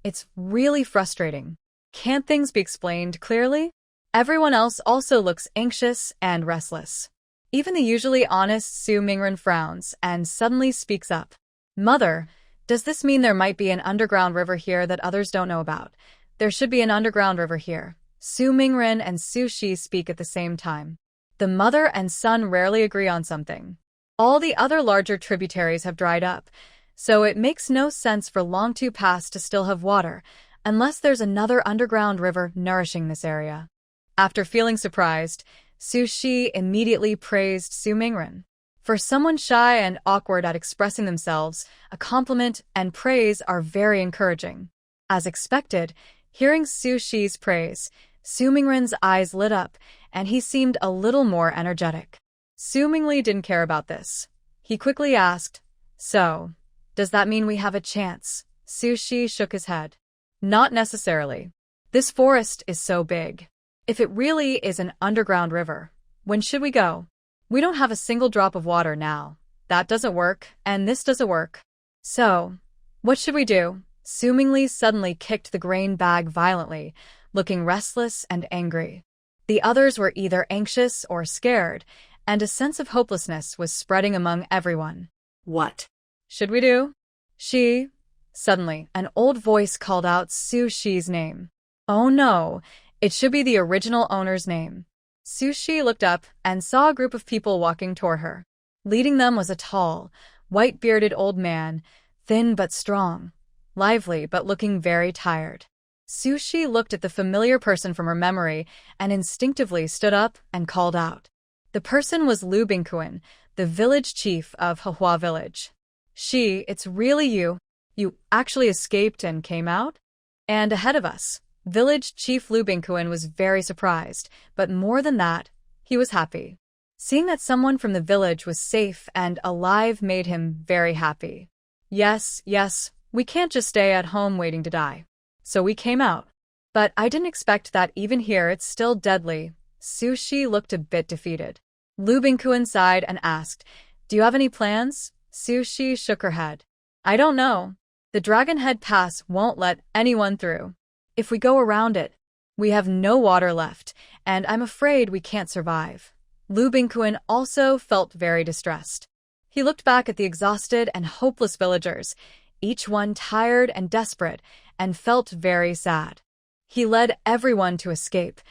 It's really frustrating. Can't things be explained clearly? Everyone else also looks anxious and restless. Even the usually honest Su Mingren frowns and suddenly speaks up. "Mother, does this mean there might be an underground river here that others don't know about? There should be an underground river here." Su Mingren and Su Shi speak at the same time. The mother and son rarely agree on something. All the other larger tributaries have dried up, so it makes no sense for Longtu Pass to still have water, unless there's another underground river nourishing this area. After feeling surprised, Su Shi immediately praised Su Mingren. For someone shy and awkward at expressing themselves, a compliment and praise are very encouraging. As expected, hearing Su Shi's praise, Su Mingren's eyes lit up, and he seemed a little more energetic. Su Mingli didn't care about this. He quickly asked, "So, does that mean we have a chance?" Su Shi shook his head. "Not necessarily. This forest is so big. If it really is an underground river, when should we go? We don't have a single drop of water now. That doesn't work, and this doesn't work. So, what should we do?" Su Mingli suddenly kicked the grain bag violently, looking restless and angry. The others were either anxious or scared, and a sense of hopelessness was spreading among everyone. "What should we do?" Suddenly, an old voice called out Su Shi's name. "Oh no, it should be the original owner's name." Su Shi looked up and saw a group of people walking toward her. Leading them was a tall, white-bearded old man, thin but strong, lively but looking very tired. Su Shi looked at the familiar person from her memory and instinctively stood up and called out. The person was Lu Bingkuan, the village chief of Hua village. "It's really you. You actually escaped and came out?" And ahead of us, Village Chief Lu Bingkuan was very surprised, but more than that, he was happy. Seeing that someone from the village was safe and alive made him very happy. Yes, we can't just stay at home waiting to die. So we came out. But I didn't expect that even here it's still deadly." Su Shi looked a bit defeated. Lu Bingkuan sighed and asked, "Do you have any plans?" Su Shi shook her head. "I don't know. The Dragon Head Pass won't let anyone through. If we go around it, we have no water left, and I'm afraid we can't survive." Lu Bingkuan also felt very distressed. He looked back at the exhausted and hopeless villagers, each one tired and desperate, and felt very sad. He led everyone to escape,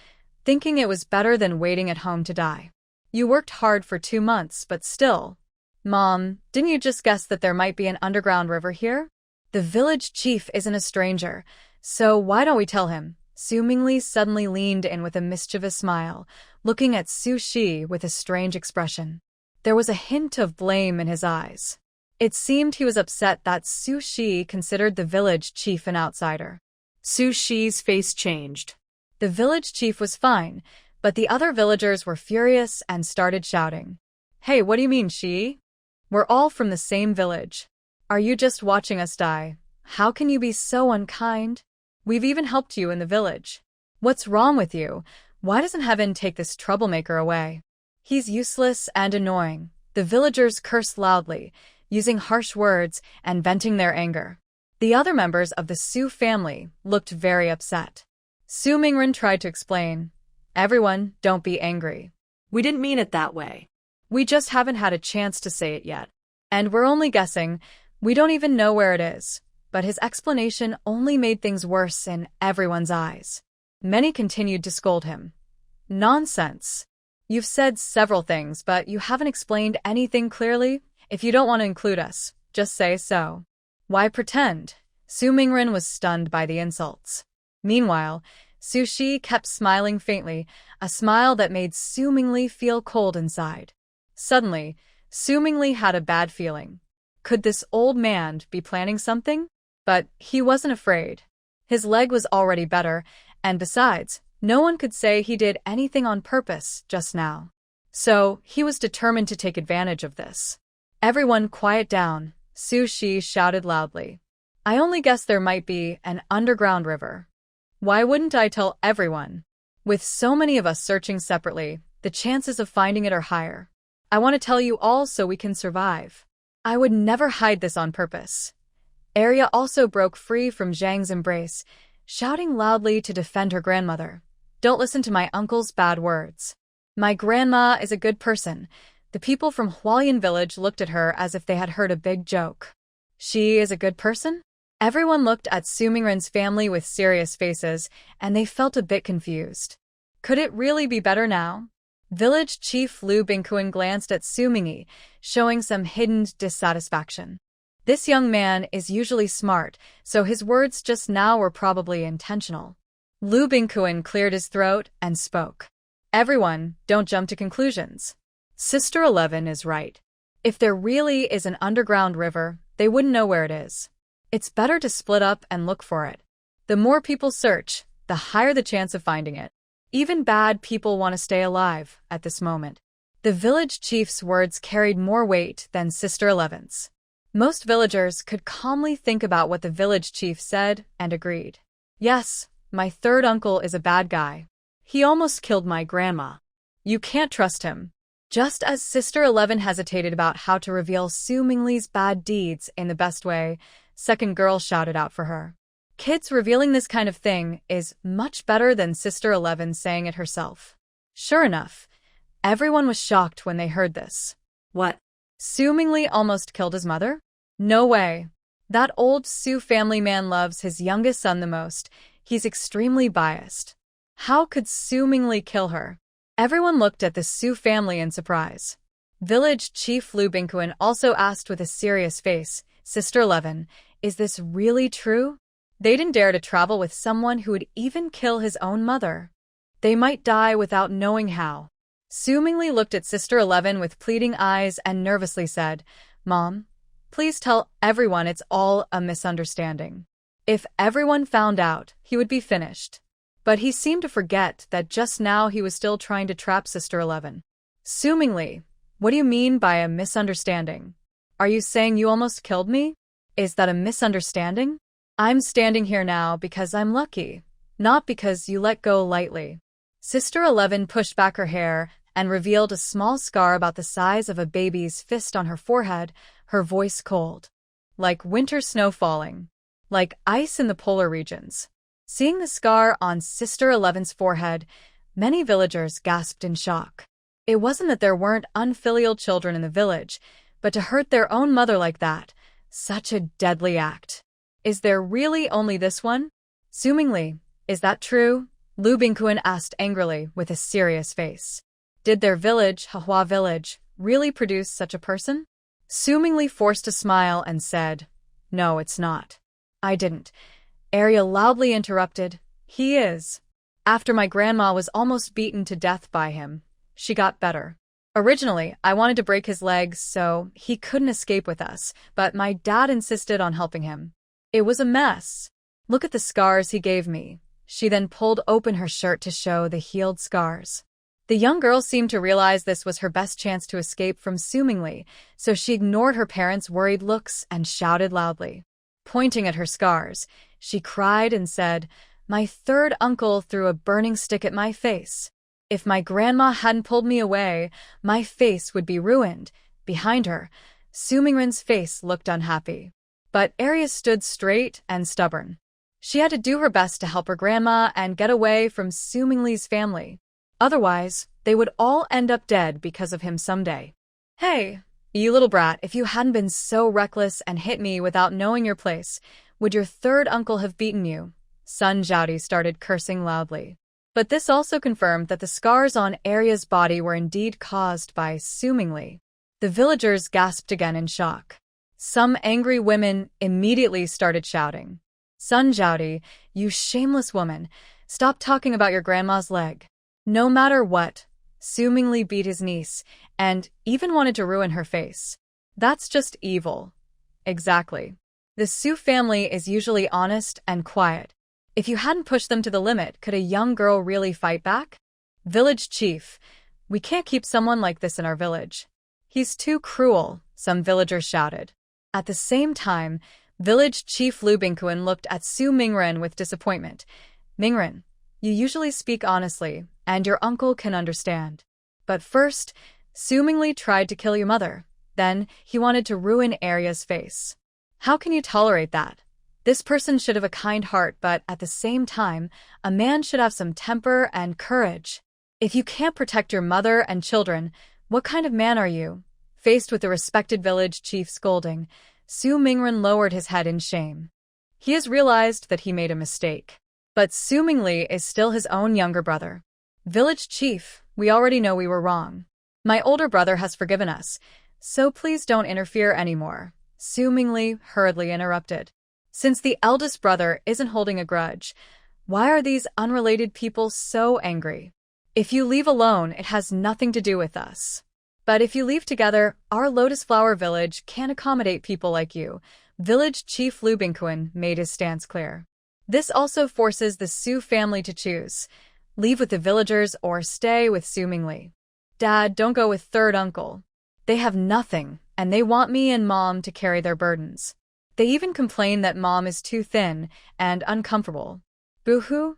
thinking it was better than waiting at home to die. "You worked hard for 2 months, but still. Mom, didn't you just guess that there might be an underground river here? The village chief isn't a stranger, so why don't we tell him?" Su Mingli suddenly leaned in with a mischievous smile, looking at Su Shi with a strange expression. There was a hint of blame in his eyes. It seemed he was upset that Su Shi considered the village chief an outsider. Su Shi's face changed. The village chief was fine, but the other villagers were furious and started shouting. "Hey, what do you mean, Shi? We're all from the same village. Are you just watching us die? How can you be so unkind? We've even helped you in the village. What's wrong with you? Why doesn't heaven take this troublemaker away? He's useless and annoying." The villagers cursed loudly, using harsh words and venting their anger. The other members of the Su family looked very upset. Su Mingren tried to explain. "Everyone, don't be angry. We didn't mean it that way. We just haven't had a chance to say it yet. And we're only guessing. We don't even know where it is." But his explanation only made things worse in everyone's eyes. Many continued to scold him. "Nonsense. You've said several things, but you haven't explained anything clearly. If you don't want to include us, just say so. Why pretend?" Su Mingren was stunned by the insults. Meanwhile, Su Shi kept smiling faintly, a smile that made Su Mingli feel cold inside. Suddenly, Su Mingli had a bad feeling. Could this old man be planning something? But he wasn't afraid. His leg was already better, and besides, no one could say he did anything on purpose just now. So, he was determined to take advantage of this. Everyone quiet down, Su Shi shouted loudly. I only guess there might be an underground river. Why wouldn't I tell everyone? With so many of us searching separately, the chances of finding it are higher. I want to tell you all so we can survive. I would never hide this on purpose. Arya also broke free from Zhang's embrace, shouting loudly to defend her grandmother. Don't listen to my uncle's bad words. My grandma is a good person. The people from Hualien village looked at her as if they had heard a big joke. She is a good person? Everyone looked at Su Mingren's family with serious faces, and they felt a bit confused. Could it really be better now? Village Chief Lu Bingquan glanced at Su Mingyi, showing some hidden dissatisfaction. This young man is usually smart, so his words just now were probably intentional. Lu Bingquan cleared his throat and spoke. Everyone, don't jump to conclusions. Sister 11 is right. If there really is an underground river, they wouldn't know where it is. It's better to split up and look for it. The more people search, the higher the chance of finding it. Even bad people want to stay alive at this moment. The village chief's words carried more weight than Sister 11's. Most villagers could calmly think about what the village chief said and agreed. Yes, my third uncle is a bad guy. He almost killed my grandma. You can't trust him. Just as Sister 11 hesitated about how to reveal Su Mingli's bad deeds in the best way, second girl shouted out for her. Kids revealing this kind of thing is much better than Sister 11 saying it herself. Sure enough, everyone was shocked when they heard this. What? Su Mingli almost killed his mother? No way. That old Su family man loves his youngest son the most. He's extremely biased. How could Su Mingli kill her? Everyone looked at the Su family in surprise. Village Chief Lu Bingquan also asked with a serious face, Sister 11, is this really true? They didn't dare to travel with someone who would even kill his own mother. They might die without knowing how. Su Mingli looked at Sister 11 with pleading eyes and nervously said, Mom, please tell everyone it's all a misunderstanding. If everyone found out, he would be finished. But he seemed to forget that just now he was still trying to trap Sister 11. Su Mingli, what do you mean by a misunderstanding? Are you saying you almost killed me? Is that a misunderstanding? I'm standing here now because I'm lucky, not because you let go lightly. Sister 11 pushed back her hair and revealed a small scar about the size of a baby's fist on her forehead, her voice cold. Like winter snow falling. Like ice in the polar regions. Seeing the scar on Sister 11's forehead, many villagers gasped in shock. It wasn't that there weren't unfilial children in the village, but to hurt their own mother like that, such a deadly act. Is there really only this one? Su Mingli, is that true? Lu Bingquan asked angrily with a serious face. Did their village, Hahua village, really produce such a person? Su Mingli forced a smile and said, No, it's not. I didn't. Arya loudly interrupted, He is. After my grandma was almost beaten to death by him, she got better. Originally, I wanted to break his legs so he couldn't escape with us, but my dad insisted on helping him. It was a mess. Look at the scars he gave me. She then pulled open her shirt to show the healed scars. The young girl seemed to realize this was her best chance to escape from Su Mingli, so she ignored her parents' worried looks and shouted loudly. Pointing at her scars, she cried and said, My third uncle threw a burning stick at my face. If my grandma hadn't pulled me away, my face would be ruined. Behind her, Su Mingren's face looked unhappy. But Arya stood straight and stubborn. She had to do her best to help her grandma and get away from Su Mingli's family. Otherwise, they would all end up dead because of him someday. Hey, you little brat, if you hadn't been so reckless and hit me without knowing your place, would your third uncle have beaten you? Sun Zhaodi started cursing loudly. But this also confirmed that the scars on Arya's body were indeed caused by Su Mingli. The villagers gasped again in shock. Some angry women immediately started shouting. Sun Zhaodi, you shameless woman, stop talking about your grandma's leg. No matter what, Su Mingli beat his niece, and even wanted to ruin her face. That's just evil. Exactly. The Su family is usually honest and quiet. If you hadn't pushed them to the limit, could a young girl really fight back? Village chief, we can't keep someone like this in our village. He's too cruel, some villagers shouted. At the same time, village chief Lu Bingquan looked at Su Mingren with disappointment. Mingren, you usually speak honestly, and your uncle can understand. But first, Su Mingli tried to kill your mother. Then, he wanted to ruin Arya's face. How can you tolerate that? This person should have a kind heart, but at the same time, a man should have some temper and courage. If you can't protect your mother and children, what kind of man are you? Faced with the respected village chief scolding, Su Mingren lowered his head in shame. He has realized that he made a mistake. But Su Mingli is still his own younger brother. Village chief, we already know we were wrong. My older brother has forgiven us, so please don't interfere anymore, Su Mingli hurriedly interrupted. Since the eldest brother isn't holding a grudge, why are these unrelated people so angry? If you leave alone, it has nothing to do with us. But if you leave together, our Lotus Flower Village can't accommodate people like you. Village Chief Lu Bingquan made his stance clear. This also forces the Su family to choose. Leave with the villagers or stay with Su Mingli. Dad, don't go with third uncle. They have nothing, and they want me and Mom to carry their burdens. They even complain that Mom is too thin and uncomfortable. Boo-hoo?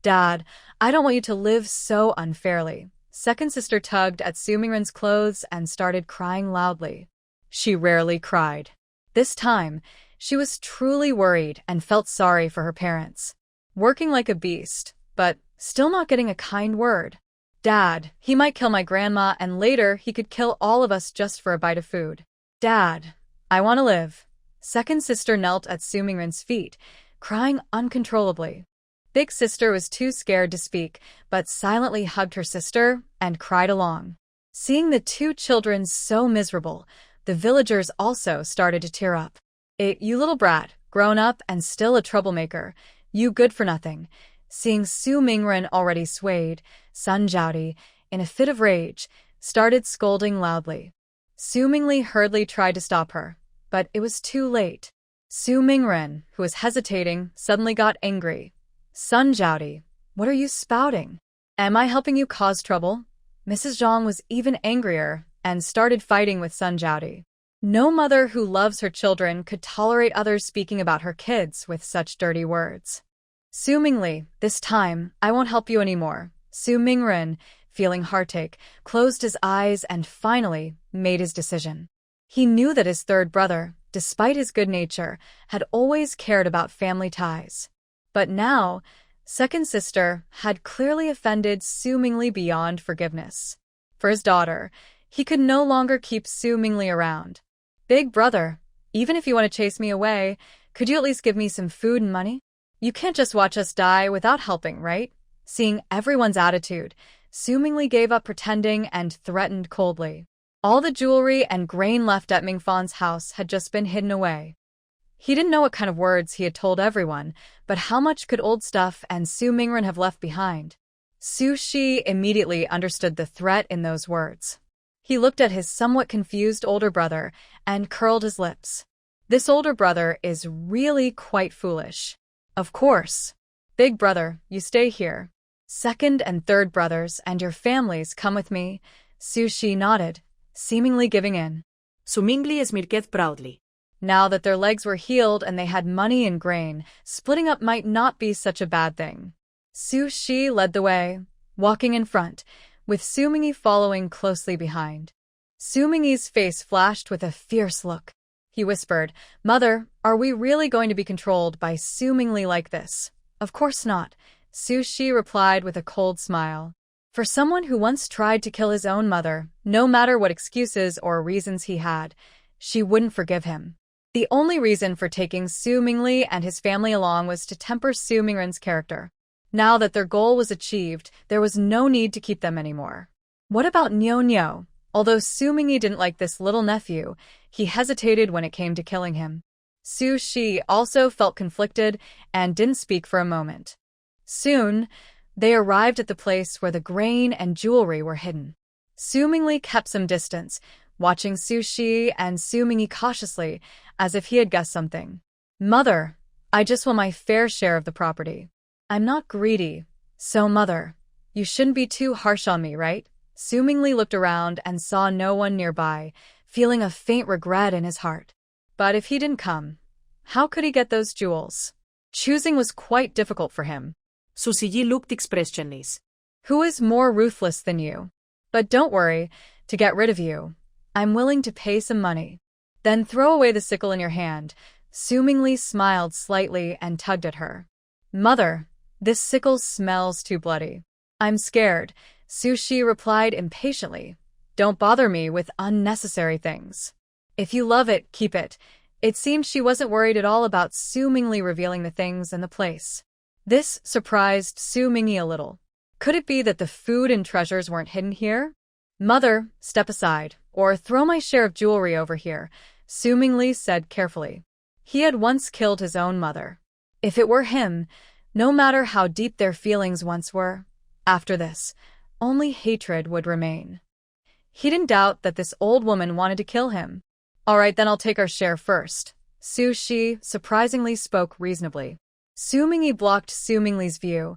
Dad, I don't want you to live so unfairly. Second sister tugged at Su Mingren's clothes and started crying loudly. She rarely cried. This time, she was truly worried and felt sorry for her parents. Working like a beast, but still not getting a kind word. Dad, he might kill my grandma and later he could kill all of us just for a bite of food. Dad, I want to live. Second sister knelt at Su Mingren's feet, crying uncontrollably. Big sister was too scared to speak, but silently hugged her sister and cried along. Seeing the two children so miserable, the villagers also started to tear up. You little brat, grown up and still a troublemaker, you good for nothing. Seeing Su Mingren already swayed, Sun Jiaodi, in a fit of rage, started scolding loudly. Su Mingli hurriedly tried to stop her, but it was too late. Su Mingren, who was hesitating, suddenly got angry. Sun Jiaodi, what are you spouting? Am I helping you cause trouble? Mrs. Zhang was even angrier and started fighting with Sun Jiaodi. No mother who loves her children could tolerate others speaking about her kids with such dirty words. Su Mingli, this time, I won't help you anymore. Su Mingren, feeling heartache, closed his eyes and finally made his decision. He knew that his third brother, despite his good nature, had always cared about family ties. But now, second sister had clearly offended Su Mingli beyond forgiveness. For his daughter, he could no longer keep Su Mingli around. Big brother, even if you want to chase me away, could you at least give me some food and money? You can't just watch us die without helping, right? Seeing everyone's attitude, Su Mingli gave up pretending and threatened coldly. All the jewelry and grain left at Mingfan's house had just been hidden away. He didn't know what kind of words he had told everyone, but how much could old stuff and Su Mingren have left behind? Su Shi immediately understood the threat in those words. He looked at his somewhat confused older brother and curled his lips. This older brother is really quite foolish. Of course. Big brother, you stay here. Second and third brothers and your families come with me. Su Shi nodded, seemingly giving in. Su Mingli smirked proudly. Now that their legs were healed and they had money and grain, splitting up might not be such a bad thing. Su Shi led the way, walking in front, with Su Mingyi following closely behind. Su Mingyi's face flashed with a fierce look. He whispered, "Mother, are we really going to be controlled by Su Mingli like this?" "Of course not," Su Shi replied with a cold smile. For someone who once tried to kill his own mother, no matter what excuses or reasons he had, she wouldn't forgive him. The only reason for taking Su Mingli and his family along was to temper Su Mingren's character. Now that their goal was achieved, there was no need to keep them anymore. What about Nyo Nyo? Although Su Mingyi didn't like this little nephew, he hesitated when it came to killing him. Su Shi also felt conflicted and didn't speak for a moment. Soon, they arrived at the place where the grain and jewelry were hidden. Su Mingli kept some distance, watching Su Shi and Su Mingyi cautiously, as if he had guessed something. "Mother, I just want my fair share of the property." I'm not greedy. So, mother, you shouldn't be too harsh on me, right? Su Mingli looked around and saw no one nearby, feeling a faint regret in his heart. But if he didn't come, how could he get those jewels? Choosing was quite difficult for him. Susie looked expressionless. Who is more ruthless than you? But don't worry, to get rid of you, I'm willing to pay some money. Then throw away the sickle in your hand. Su Mingli smiled slightly and tugged at her. Mother, this sickle smells too bloody. I'm scared, Su Shi replied impatiently. Don't bother me with unnecessary things. If you love it, keep it. It seemed she wasn't worried at all about Su Mingli revealing the things in the place. This surprised Su Mingyi a little. Could it be that the food and treasures weren't hidden here? Mother, step aside, or throw my share of jewelry over here, Su Mingli said carefully. He had once killed his own mother. If it were him, no matter how deep their feelings once were, after this, only hatred would remain. He didn't doubt that this old woman wanted to kill him. All right, then I'll take our share first. Su Shi surprisingly spoke reasonably. Su Mingyi blocked Su Mingli's view,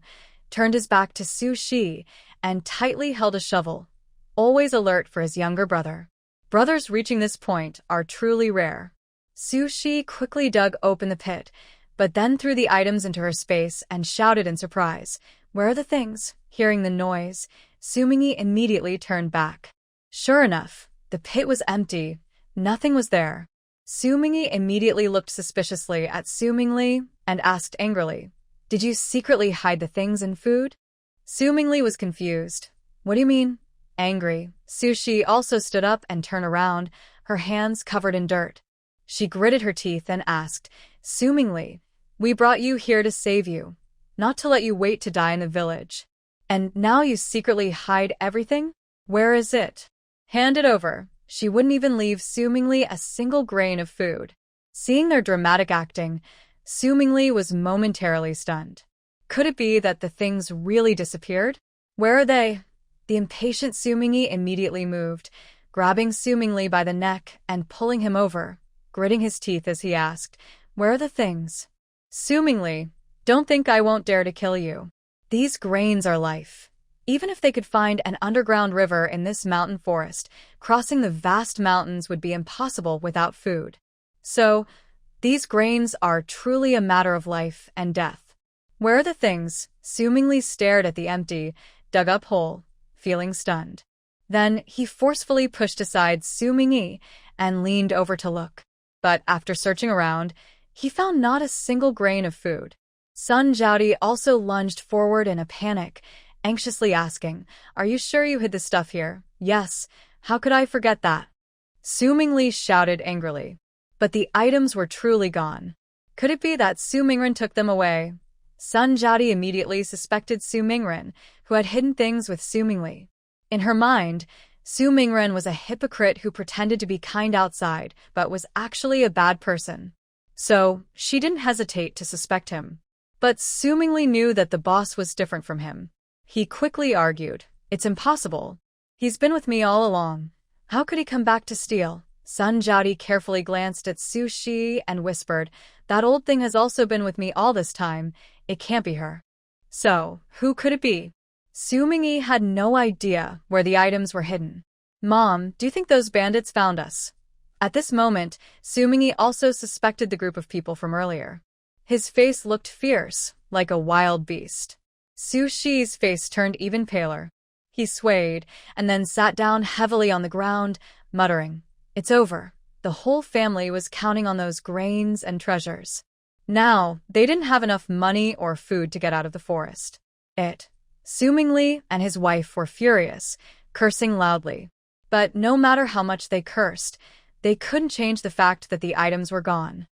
turned his back to Su Shi, and tightly held a shovel, always alert for his younger brother. Brothers reaching this point are truly rare. Su Shi quickly dug open the pit, but then threw the items into her space and shouted in surprise, "Where are the things?" Hearing the noise, Su Mingyi immediately turned back. Sure enough, the pit was empty. Nothing was there. Su Mingyi immediately looked suspiciously at Su Mingli and asked angrily, "Did you secretly hide the things in food?" Su Mingli was confused. "What do you mean?" Angry, Su Shi also stood up and turned around, her hands covered in dirt. She gritted her teeth and asked, "Su Mingli, we brought you here to save you, not to let you wait to die in the village. And now you secretly hide everything? Where is it? Hand it over." She wouldn't even leave Su Mingli a single grain of food. Seeing their dramatic acting, Su Mingli was momentarily stunned. Could it be that the things really disappeared? Where are they? The impatient Su Mingyi immediately moved, grabbing Su Mingli by the neck and pulling him over, gritting his teeth as he asked, "Where are the things?" "Su Mingli, don't think I won't dare to kill you. These grains are life. Even if they could find an underground river in this mountain forest, crossing the vast mountains would be impossible without food. So, these grains are truly a matter of life and death. Where are the things?" Su Mingli stared at the empty, dug-up hole, feeling stunned. Then he forcefully pushed aside Su Mingyi and leaned over to look. But after searching around, he found not a single grain of food. Sun Jiaodi also lunged forward in a panic, anxiously asking, "Are you sure you hid the stuff here?" "Yes, how could I forget that?" Su Mingli shouted angrily. But the items were truly gone. Could it be that Su Mingren took them away? Sun Jiaodi immediately suspected Su Mingren, who had hidden things with Su Mingli. In her mind, Su Mingren was a hypocrite who pretended to be kind outside, but was actually a bad person. So, she didn't hesitate to suspect him. But Su Mingli knew that the boss was different from him. He quickly argued, "It's impossible. He's been with me all along. How could he come back to steal?" Sun Jiaodi carefully glanced at Su Shi and whispered, "That old thing has also been with me all this time. It can't be her." So, who could it be? Su Mingyi had no idea where the items were hidden. "Mom, do you think those bandits found us?" At this moment, Su Mingyi also suspected the group of people from earlier. His face looked fierce, like a wild beast. Su Shi's face turned even paler. He swayed, and then sat down heavily on the ground, muttering, "It's over." The whole family was counting on those grains and treasures. Now, they didn't have enough money or food to get out of the forest. Su Mingli and his wife were furious, cursing loudly. But no matter how much they cursed, they couldn't change the fact that the items were gone.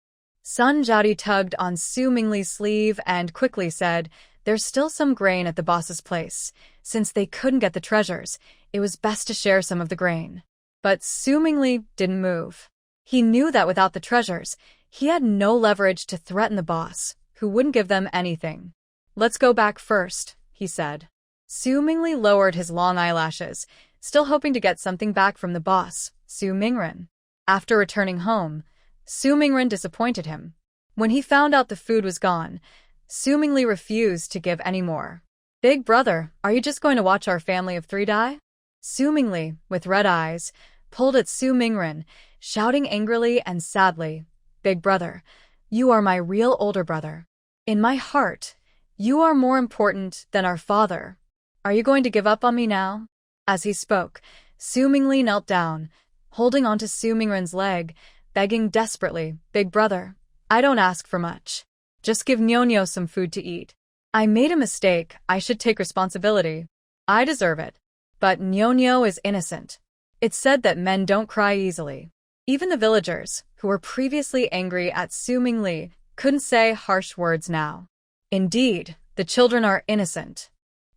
Sun Jiaodi tugged on Su Mingli's sleeve and quickly said, "There's still some grain at the boss's place. Since they couldn't get the treasures, it was best to share some of the grain." But Su Mingli didn't move. He knew that without the treasures, he had no leverage to threaten the boss, who wouldn't give them anything. "Let's go back first," he said. Su Mingli lowered his long eyelashes, still hoping to get something back from the boss, Su Mingren. After returning home, Su Mingren disappointed him. When he found out the food was gone, Su Mingli refused to give any more. Big brother, are you just going to watch our family of 3 die? Su Mingli, with red eyes, pulled at Su Mingren, shouting angrily and sadly, Big brother, you are my real older brother. In my heart, you are more important than our father. Are you going to give up on me now? As he spoke, Su Mingli knelt down, holding onto Su Mingren's leg, begging desperately, Big brother, I don't ask for much. Just give Nyonyo some food to eat. I made a mistake. I should take responsibility. I deserve it. But Nyonyo is innocent. It's said that men don't cry easily. Even the villagers, who were previously angry at Su Mingli, couldn't say harsh words now. Indeed, the children are innocent.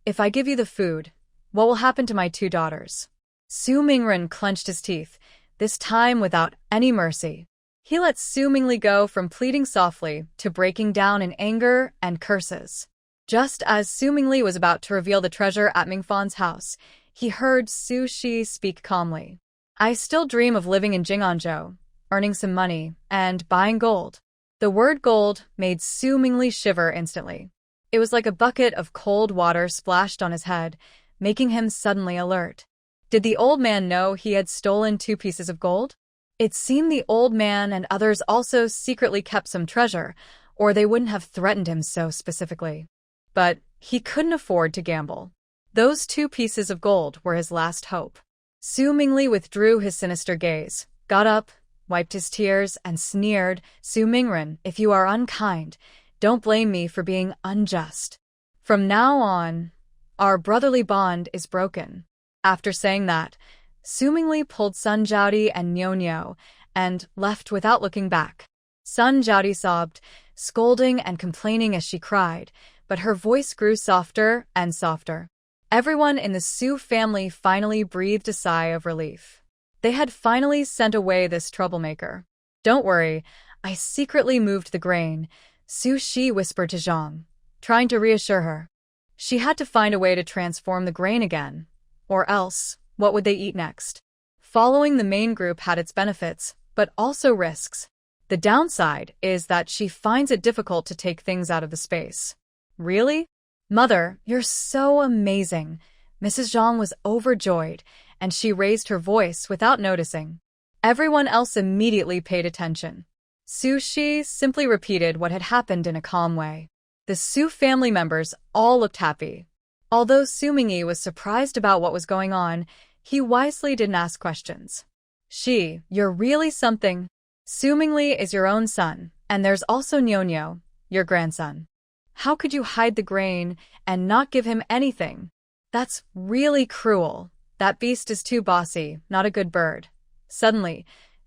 If I give you the food, what will happen to my 2 daughters? Su Mingren clenched his teeth, this time without any mercy. He let Su Mingli go from pleading softly to breaking down in anger and curses. Just as Su Mingli was about to reveal the treasure at Mingfan's house, he heard Su Shi speak calmly. I still dream of living in Jing'anzhou, earning some money, and buying gold. The word gold made Su Mingli shiver instantly. It was like a bucket of cold water splashed on his head, making him suddenly alert. Did the old man know he had stolen 2 pieces of gold? It seemed the old man and others also secretly kept some treasure, or they wouldn't have threatened him so specifically. But he couldn't afford to gamble. Those 2 pieces of gold were his last hope. Su Mingli withdrew his sinister gaze, got up, wiped his tears, and sneered, Su Mingren, if you are unkind, don't blame me for being unjust. From now on, our brotherly bond is broken. After saying that, Su Mingli pulled Sun Jiaodi and Nyonyo and left without looking back. Sun Jiaodi sobbed, scolding and complaining as she cried, but her voice grew softer and softer. Everyone in the Su family finally breathed a sigh of relief. They had finally sent away this troublemaker. Don't worry, I secretly moved the grain, Su Shi whispered to Zhang, trying to reassure her. She had to find a way to transform the grain again, or else, what would they eat next? Following the main group had its benefits, but also risks. The downside is that she finds it difficult to take things out of the space. Really? Mother, you're so amazing. Mrs. Zhang was overjoyed, and she raised her voice without noticing. Everyone else immediately paid attention. Su Shi simply repeated what had happened in a calm way. The Su family members all looked happy. Although Su Mingyi was surprised about what was going on, he wisely didn't ask questions. Shi, you're really something. Su Mingli is your own son, and there's also Nyonyo, your grandson. How could you hide the grain and not give him anything? That's really cruel. That beast is too bossy, not a good bird. Suddenly,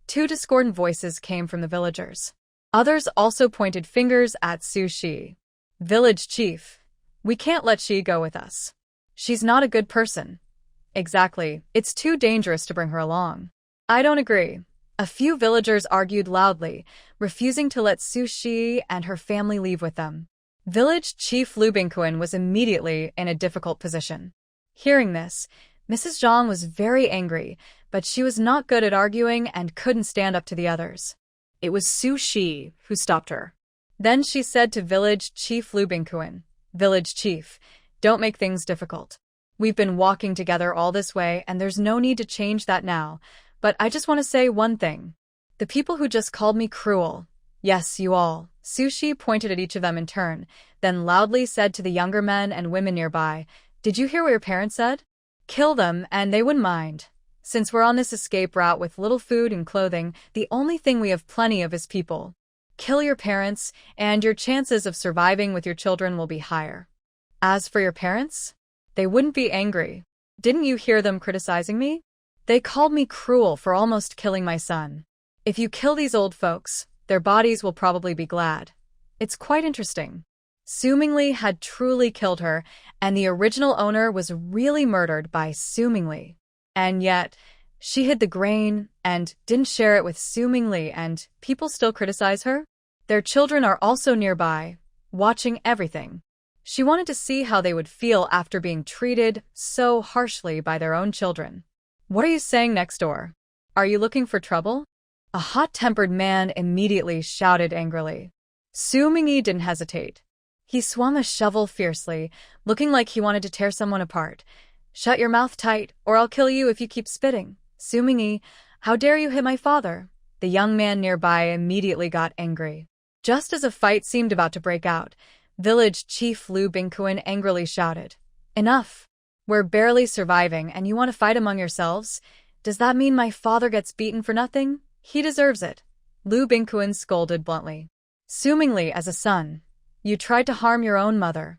2 discordant voices came from the villagers. Others also pointed fingers at Su Shi. Village chief, we can't let Shi go with us. She's not a good person. Exactly, it's too dangerous to bring her along. I don't agree. A few villagers argued loudly, refusing to let Su Shi and her family leave with them. Village Chief Lu Bingquan was immediately in a difficult position. Hearing this, Mrs. Zhang was very angry, but she was not good at arguing and couldn't stand up to the others. It was Su Shi who stopped her. Then she said to Village Chief Lu Bingquan, Village Chief, don't make things difficult. We've been walking together all this way and there's no need to change that now, but I just want to say one thing. The people who just called me cruel, yes, you all, Su Shi pointed at each of them in turn, then loudly said to the younger men and women nearby, did you hear what your parents said? Kill them and they wouldn't mind. Since we're on this escape route with little food and clothing, the only thing we have plenty of is people. Kill your parents, and your chances of surviving with your children will be higher. As for your parents, they wouldn't be angry. Didn't you hear them criticizing me? They called me cruel for almost killing my son. If you kill these old folks, their bodies will probably be glad. It's quite interesting. Su Mingli had truly killed her, and the original owner was really murdered by Su Mingli. And yet, she hid the grain and didn't share it with Su Mingli, and people still criticize her? Their children are also nearby, watching everything. She wanted to see how they would feel after being treated so harshly by their own children. What are you saying next door? Are you looking for trouble? A hot-tempered man immediately shouted angrily. Su Mingyi didn't hesitate. He swung a shovel fiercely, looking like he wanted to tear someone apart. "Shut your mouth tight, or I'll kill you if you keep spitting. Su-ming-yi, how dare you hit my father?" The young man nearby immediately got angry. Just as a fight seemed about to break out, village chief Lu Bingquan angrily shouted, "Enough! We're barely surviving and you want to fight among yourselves? Does that mean my father gets beaten for nothing? He deserves it." Lu Bingquan scolded bluntly. "Assumingly as a son, you tried to harm your own mother.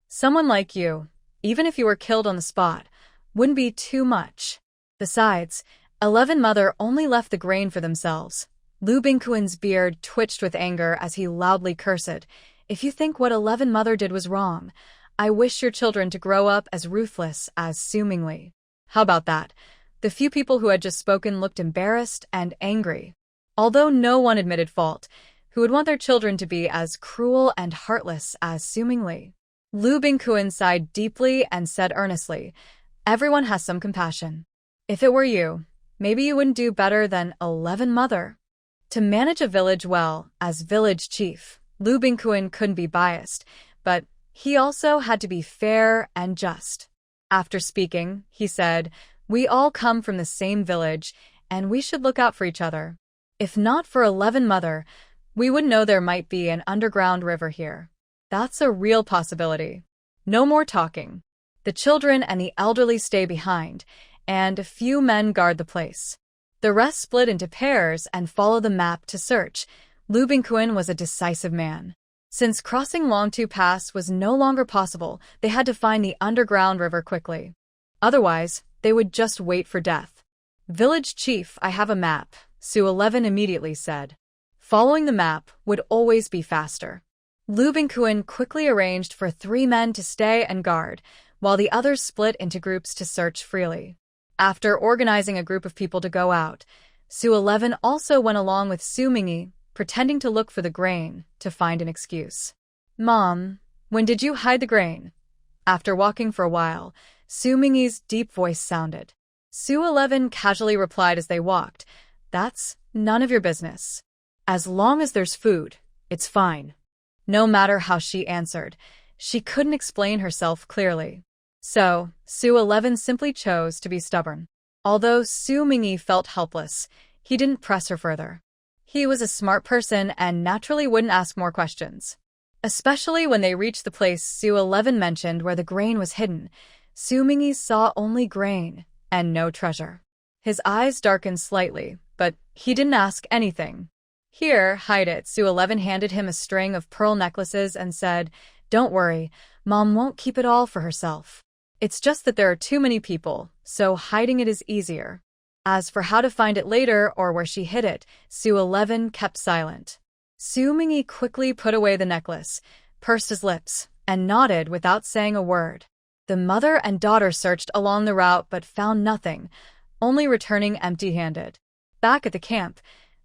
Someone like you, even if you were killed on the spot, wouldn't be too much. Besides, 11 Mother only left the grain for themselves." Lu Bingquan's beard twitched with anger as he loudly cursed. "If you think what 11 Mother did was wrong, I wish your children to grow up as ruthless as Su-ming. How about that?" The few people who had just spoken looked embarrassed and angry. Although no one admitted fault, who would want their children to be as cruel and heartless as Su-ming? Lu Bingquan sighed deeply and said earnestly, "Everyone has some compassion. If it were you, maybe you wouldn't do better than 11 Mother." To manage a village well, as village chief, Lu Bingquan couldn't be biased, but he also had to be fair and just. After speaking, he said, "We all come from the same village, and we should look out for each other. If not for 11 Mother, we would know there might be an underground river here. That's a real possibility. No more talking. The children and the elderly stay behind, and a few men guard the place. The rest split into pairs and follow the map to search." Lu Bingquan was a decisive man. Since crossing Longtu Pass was no longer possible, they had to find the underground river quickly. Otherwise, they would just wait for death. "Village chief, I have a map," Su-11 immediately said. Following the map would always be faster. Lu Bingquan quickly arranged for 3 men to stay and guard, while the others split into groups to search freely. After organizing a group of people to go out, Su-11 also went along with Su-ming, pretending to look for the grain to find an excuse. "Mom, when did you hide the grain?" After walking for a while, Su-ming's deep voice sounded. Su-11 casually replied as they walked, "That's none of your business. As long as there's food, it's fine." No matter how she answered, she couldn't explain herself clearly. So, Su-11 simply chose to be stubborn. Although Su-ming felt helpless, he didn't press her further. He was a smart person and naturally wouldn't ask more questions. Especially when they reached the place Su-11 mentioned where the grain was hidden, Su-ming saw only grain and no treasure. His eyes darkened slightly, but he didn't ask anything. "Here, hide it." Su-11 handed him a string of pearl necklaces and said, "Don't worry, Mom won't keep it all for herself. It's just that there are too many people, so hiding it is easier." As for how to find it later or where she hid it, Su-11 kept silent. Su-ming quickly put away the necklace, pursed his lips, and nodded without saying a word. The mother and daughter searched along the route but found nothing, only returning empty-handed. Back at the camp,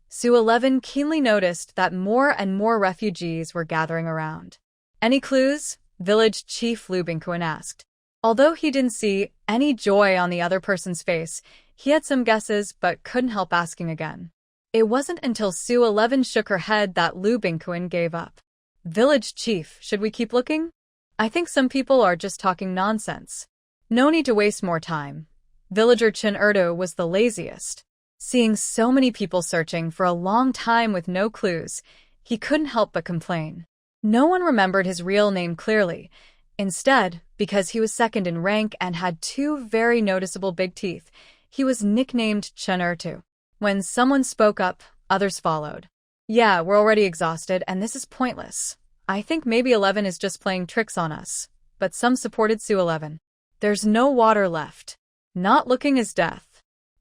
Su-11 keenly noticed that more and more refugees were gathering around. "Any clues?" Village Chief Lu Bingquan asked. Although he didn't see any joy on the other person's face, he had some guesses but couldn't help asking again. It wasn't until Su-11 shook her head that Lu Bingquan gave up. "Village Chief, should we keep looking? I think some people are just talking nonsense. No need to waste more time." Villager Chen Erdo was the laziest. Seeing so many people searching for a long time with no clues, he couldn't help but complain. No one remembered his real name clearly. Instead, because he was second in rank and had 2 very noticeable big teeth, he was nicknamed Chen Erdo. When someone spoke up, others followed. "Yeah, we're already exhausted and this is pointless. I think maybe 11 is just playing tricks on us." But some supported Su-11. "There's no water left. Not looking is death.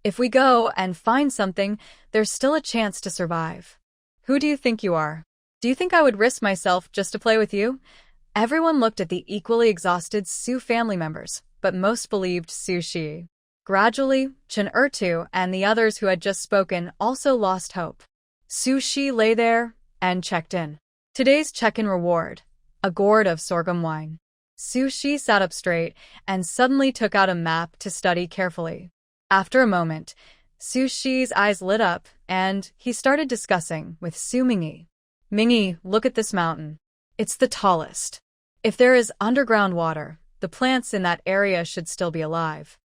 If we go and find something, there's still a chance to survive. Who do you think you are? Do you think I would risk myself just to play with you?" Everyone looked at the equally exhausted Su family members, but most believed Su Shi. Gradually, Chen Ertu and the others who had just spoken also lost hope. Su Shi lay there and checked in. Today's check-in reward: a gourd of sorghum wine. Su Shi sat up straight and suddenly took out a map to study carefully. After a moment, Su Shi's eyes lit up and he started discussing with Su Mingyi. "Mingyi, look at this mountain. It's the tallest. If there is underground water, the plants in that area should still be alive.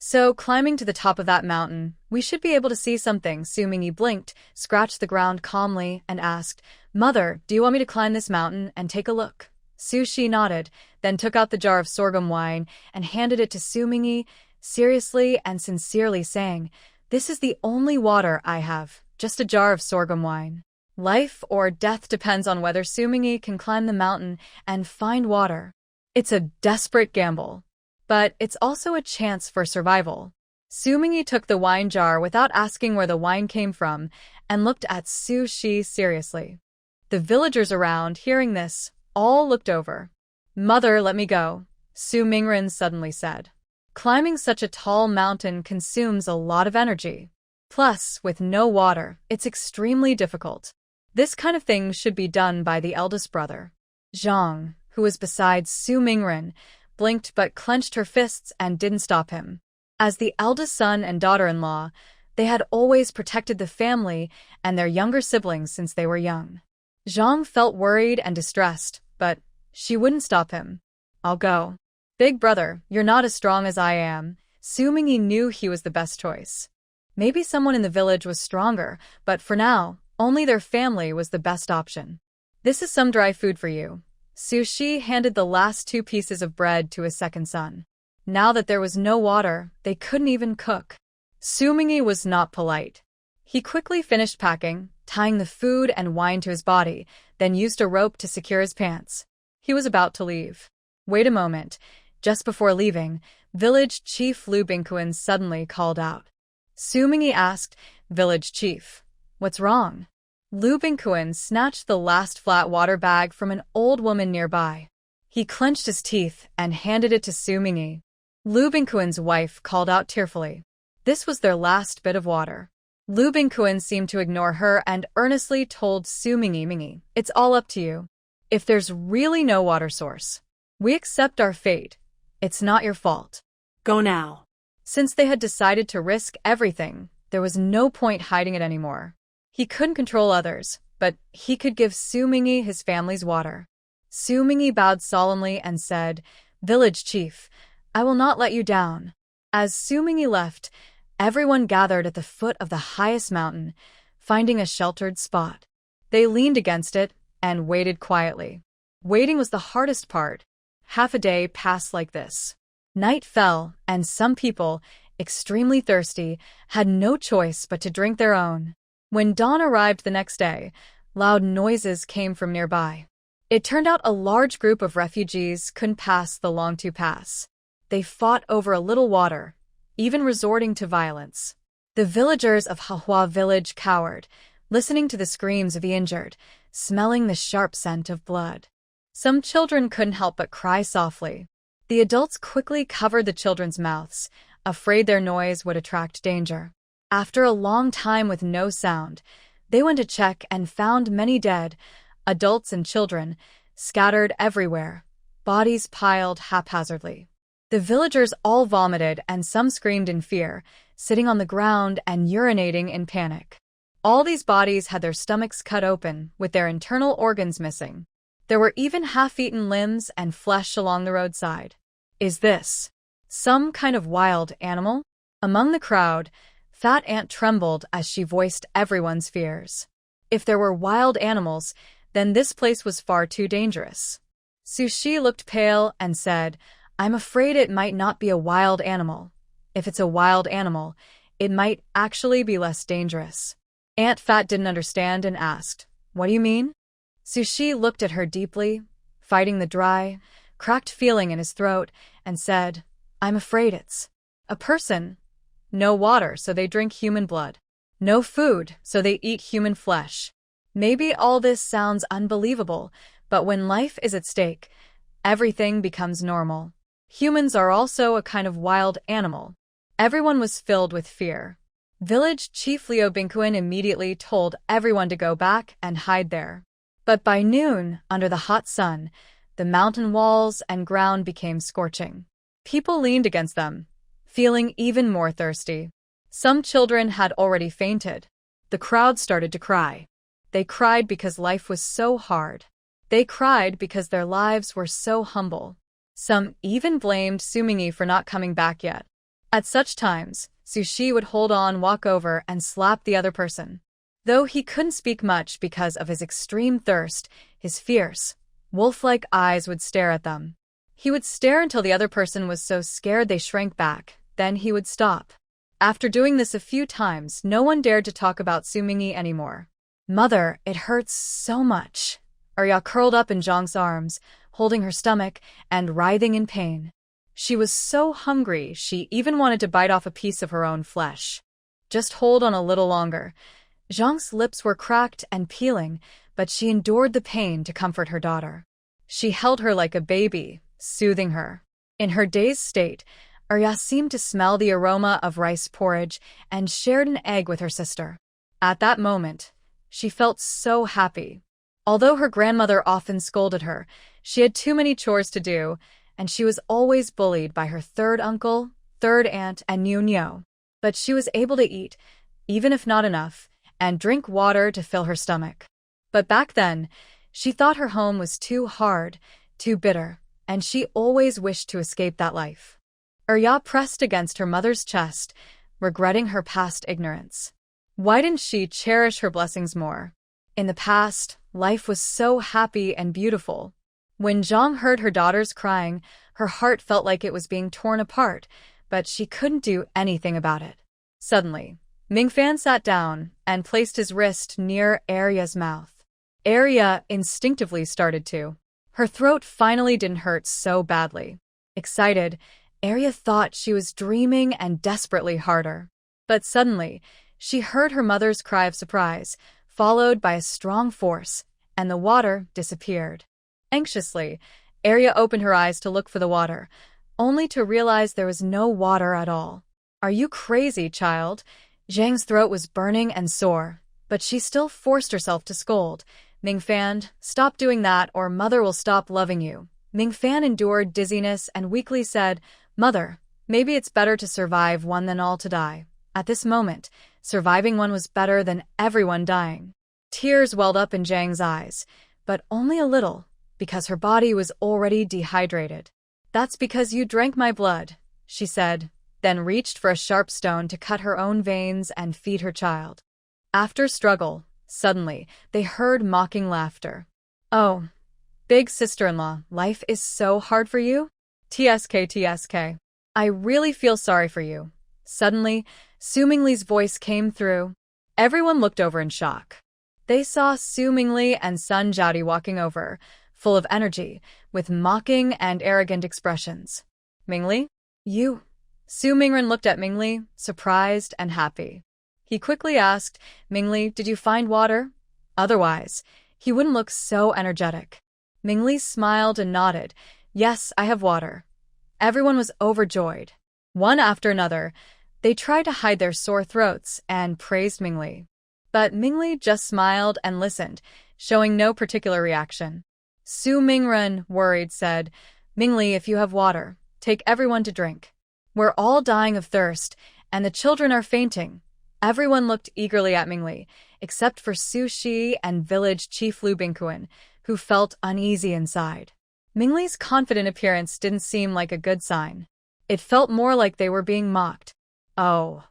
So, climbing to the top of that mountain, we should be able to see something. Su Mingyi blinked, scratched the ground calmly, and asked, Mother, do you want me to climb this mountain and take a look? Su Shi nodded, then took out the jar of sorghum wine and handed it to Su Mingyi, seriously and sincerely saying, This is the only water I have, just a jar of sorghum wine. Life or death depends on whether Su Mingyi can climb the mountain and find water. It's a desperate gamble. But it's also a chance for survival. Su Mingyi took the wine jar without asking where the wine came from and looked at Su Shi seriously. The villagers around, hearing this, all looked over. Mother, let me go, Su Mingren suddenly said. Climbing such a tall mountain consumes a lot of energy. Plus, with no water, it's extremely difficult. This kind of thing should be done by the eldest brother. Zhang, who was beside Su Mingren, blinked but clenched her fists and didn't stop him. As the eldest son and daughter-in-law, they had always protected the family and their younger siblings since they were young. Zhang felt worried and distressed, but she wouldn't stop him. I'll go. Big brother, you're not as strong as I am. Su Mingyi knew he was the best choice. Maybe someone in the village was stronger, but for now, only their family was the best option. This is some dry food for you. Su Shi handed the last 2 pieces of bread to his second son. Now that there was no water, they couldn't even cook. Su Mingyi was not polite. He quickly finished packing, tying the food and wine to his body, then used a rope to secure his pants. He was about to leave. Wait a moment. Just before leaving, village chief Lu Bingquan suddenly called out. Su Mingyi asked, Village chief, what's wrong? Lu Bingquan snatched the last flat water bag from an old woman nearby. He clenched his teeth and handed it to Su Mingyi. Lu Bingquan's wife called out tearfully. This was their last bit of water. Lu Bingquan seemed to ignore her and earnestly told Su Mingyi, It's all up to you. If there's really no water source, we accept our fate. It's not your fault. Go now. Since they had decided to risk everything, there was no point hiding it anymore. He couldn't control others, but he could give Su Mingyi his family's water. Su Mingyi bowed solemnly and said, Village chief, I will not let you down. As Su Mingyi left, everyone gathered at the foot of the highest mountain, finding a sheltered spot. They leaned against it and waited quietly. Waiting was the hardest part. Half a day passed like this. Night fell, and some people, extremely thirsty, had no choice but to drink their own. When dawn arrived the next day, loud noises came from nearby. It turned out a large group of refugees couldn't pass the Longtu Pass. They fought over a little water, even resorting to violence. The villagers of Hahua village cowered, listening to the screams of the injured, smelling the sharp scent of blood. Some children couldn't help but cry softly. The adults quickly covered the children's mouths, afraid their noise would attract danger. After a long time with no sound, they went to check and found many dead, adults and children, scattered everywhere, bodies piled haphazardly. The villagers all vomited and some screamed in fear, sitting on the ground and urinating in panic. All these bodies had their stomachs cut open, with their internal organs missing. There were even half-eaten limbs and flesh along the roadside. Is this some kind of wild animal? Among the crowd, Fat Ant trembled as she voiced everyone's fears. If there were wild animals, then this place was far too dangerous. Su Shi looked pale and said, I'm afraid it might not be a wild animal. If it's a wild animal, it might actually be less dangerous. Aunt Fat didn't understand and asked, What do you mean? Su Shi looked at her deeply, fighting the dry, cracked feeling in his throat, and said, I'm afraid it's a person. No water, so they drink human blood. No food, so they eat human flesh. Maybe all this sounds unbelievable, but when life is at stake, everything becomes normal. Humans are also a kind of wild animal. Everyone was filled with fear. Village Chief Liu Bingquan immediately told everyone to go back and hide there. But by noon, under the hot sun, the mountain walls and ground became scorching. People leaned against them, feeling even more thirsty. Some children had already fainted. The crowd started to cry. They cried because life was so hard. They cried because their lives were so humble. Some even blamed Sumingi for not coming back yet. At such times, Sushi would hold on, walk over, and slap the other person. Though he couldn't speak much because of his extreme thirst, his fierce, wolf-like eyes would stare at them. He would stare until the other person was so scared they shrank back, then he would stop. After doing this a few times, no one dared to talk about Sumingi anymore. Mother, it hurts so much. Arya curled up in Zhang's arms, holding her stomach and writhing in pain. She was so hungry she even wanted to bite off a piece of her own flesh. Just hold on a little longer. Zhang's lips were cracked and peeling, but she endured the pain to comfort her daughter. She held her like a baby, soothing her. In her dazed state, Arya seemed to smell the aroma of rice porridge and shared an egg with her sister. At that moment, she felt so happy. Although her grandmother often scolded her, she had too many chores to do, and she was always bullied by her third uncle, third aunt, and Nyo. But she was able to eat, even if not enough, and drink water to fill her stomach. But back then, she thought her home was too hard, too bitter, and she always wished to escape that life. Arya pressed against her mother's chest, regretting her past ignorance. Why didn't she cherish her blessings more? In the past, life was so happy and beautiful. When Zhang heard her daughters crying, her heart felt like it was being torn apart, but she couldn't do anything about it. Suddenly, Mingfan sat down and placed his wrist near Arya's mouth. Arya instinctively started to. Her throat finally didn't hurt so badly. Excited, Arya thought she was dreaming and desperately harder. But suddenly, she heard her mother's cry of surprise, followed by a strong force, and the water disappeared. Anxiously, Arya opened her eyes to look for the water, only to realize there was no water at all. "Are you crazy, child?" Zhang's throat was burning and sore, but she still forced herself to scold. "Mingfan, stop doing that or Mother will stop loving you." Mingfan endured dizziness and weakly said, "Mother, maybe it's better to survive one than all to die." At this moment, surviving one was better than everyone dying. Tears welled up in Zhang's eyes, but only a little, because her body was already dehydrated. "That's because you drank my blood," she said, then reached for a sharp stone to cut her own veins and feed her child. After struggle, suddenly, they heard mocking laughter. "Oh, big sister-in-law, life is so hard for you? TSK. I really feel sorry for you." Suddenly, Su Mingli's voice came through. Everyone looked over in shock. They saw Su Mingli and Sun Jiaodi walking over, full of energy, with mocking and arrogant expressions. "Mingli? You?" Su Mingren looked at Mingli, surprised and happy. He quickly asked, "Mingli, did you find water? Otherwise, he wouldn't look so energetic." Mingli smiled and nodded. "Yes, I have water." Everyone was overjoyed. One after another, they tried to hide their sore throats and praised Mingli. But Mingli just smiled and listened, showing no particular reaction. Su Mingren, worried, said, "Mingli, if you have water, take everyone to drink. We're all dying of thirst, and the children are fainting." Everyone looked eagerly at Mingli, except for Su Shi and village chief Lu Bingkuan, who felt uneasy inside. Mingli's confident appearance didn't seem like a good sign. It felt more like they were being mocked. "Oh,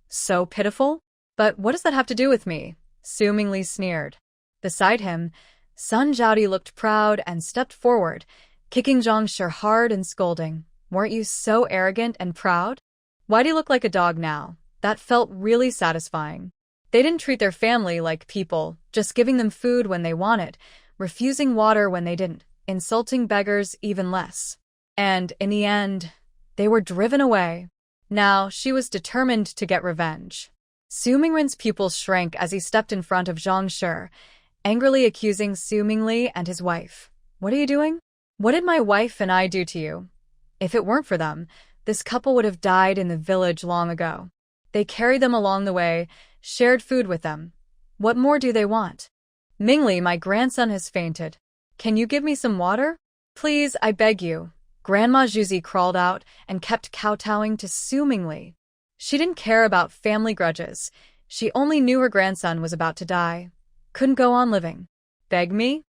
so pitiful? But what does that have to do with me?" Su Mingli sneered. Beside him, Sun Jiaodi looked proud and stepped forward, kicking Zhang Shi hard and scolding. "Weren't you so arrogant and proud? Why do you look like a dog now?" That felt really satisfying. They didn't treat their family like people, just giving them food when they wanted, refusing water when they didn't, insulting beggars even less. And, in the end, they were driven away. Now, she was determined to get revenge. Su Mingren's pupils shrank as he stepped in front of Zhang Shi, angrily accusing Su Mingli and his wife. "What are you doing? What did my wife and I do to you? If it weren't for them, this couple would have died in the village long ago. They carried them along the way, shared food with them. What more do they want? Mingli, my grandson has fainted. Can you give me some water? Please, I beg you." Grandma Zhuzi crawled out and kept kowtowing to Su Mingli. She didn't care about family grudges. She only knew her grandson was about to die. Couldn't go on living. "Beg me?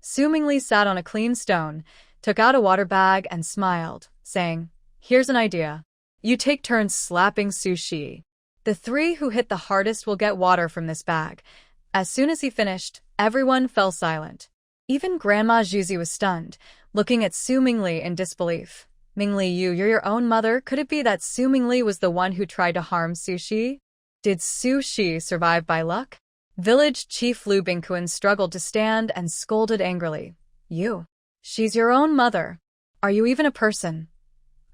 Su Mingli sat on a clean stone, took out a water bag and smiled, saying, "Here's an idea. You take turns slapping Su Shi. The three who hit the hardest will get water from this bag." As soon as he finished, everyone fell silent. Even Grandma Juzi was stunned, looking at Su Mingli in disbelief. "Mingli, you're your own mother. Could it be that Su Mingli was the one who tried to harm Su Shi? Did Su Shi survive by luck?" Village Chief Lu Bingquan struggled to stand and scolded angrily. She's your own mother. Are you even a person?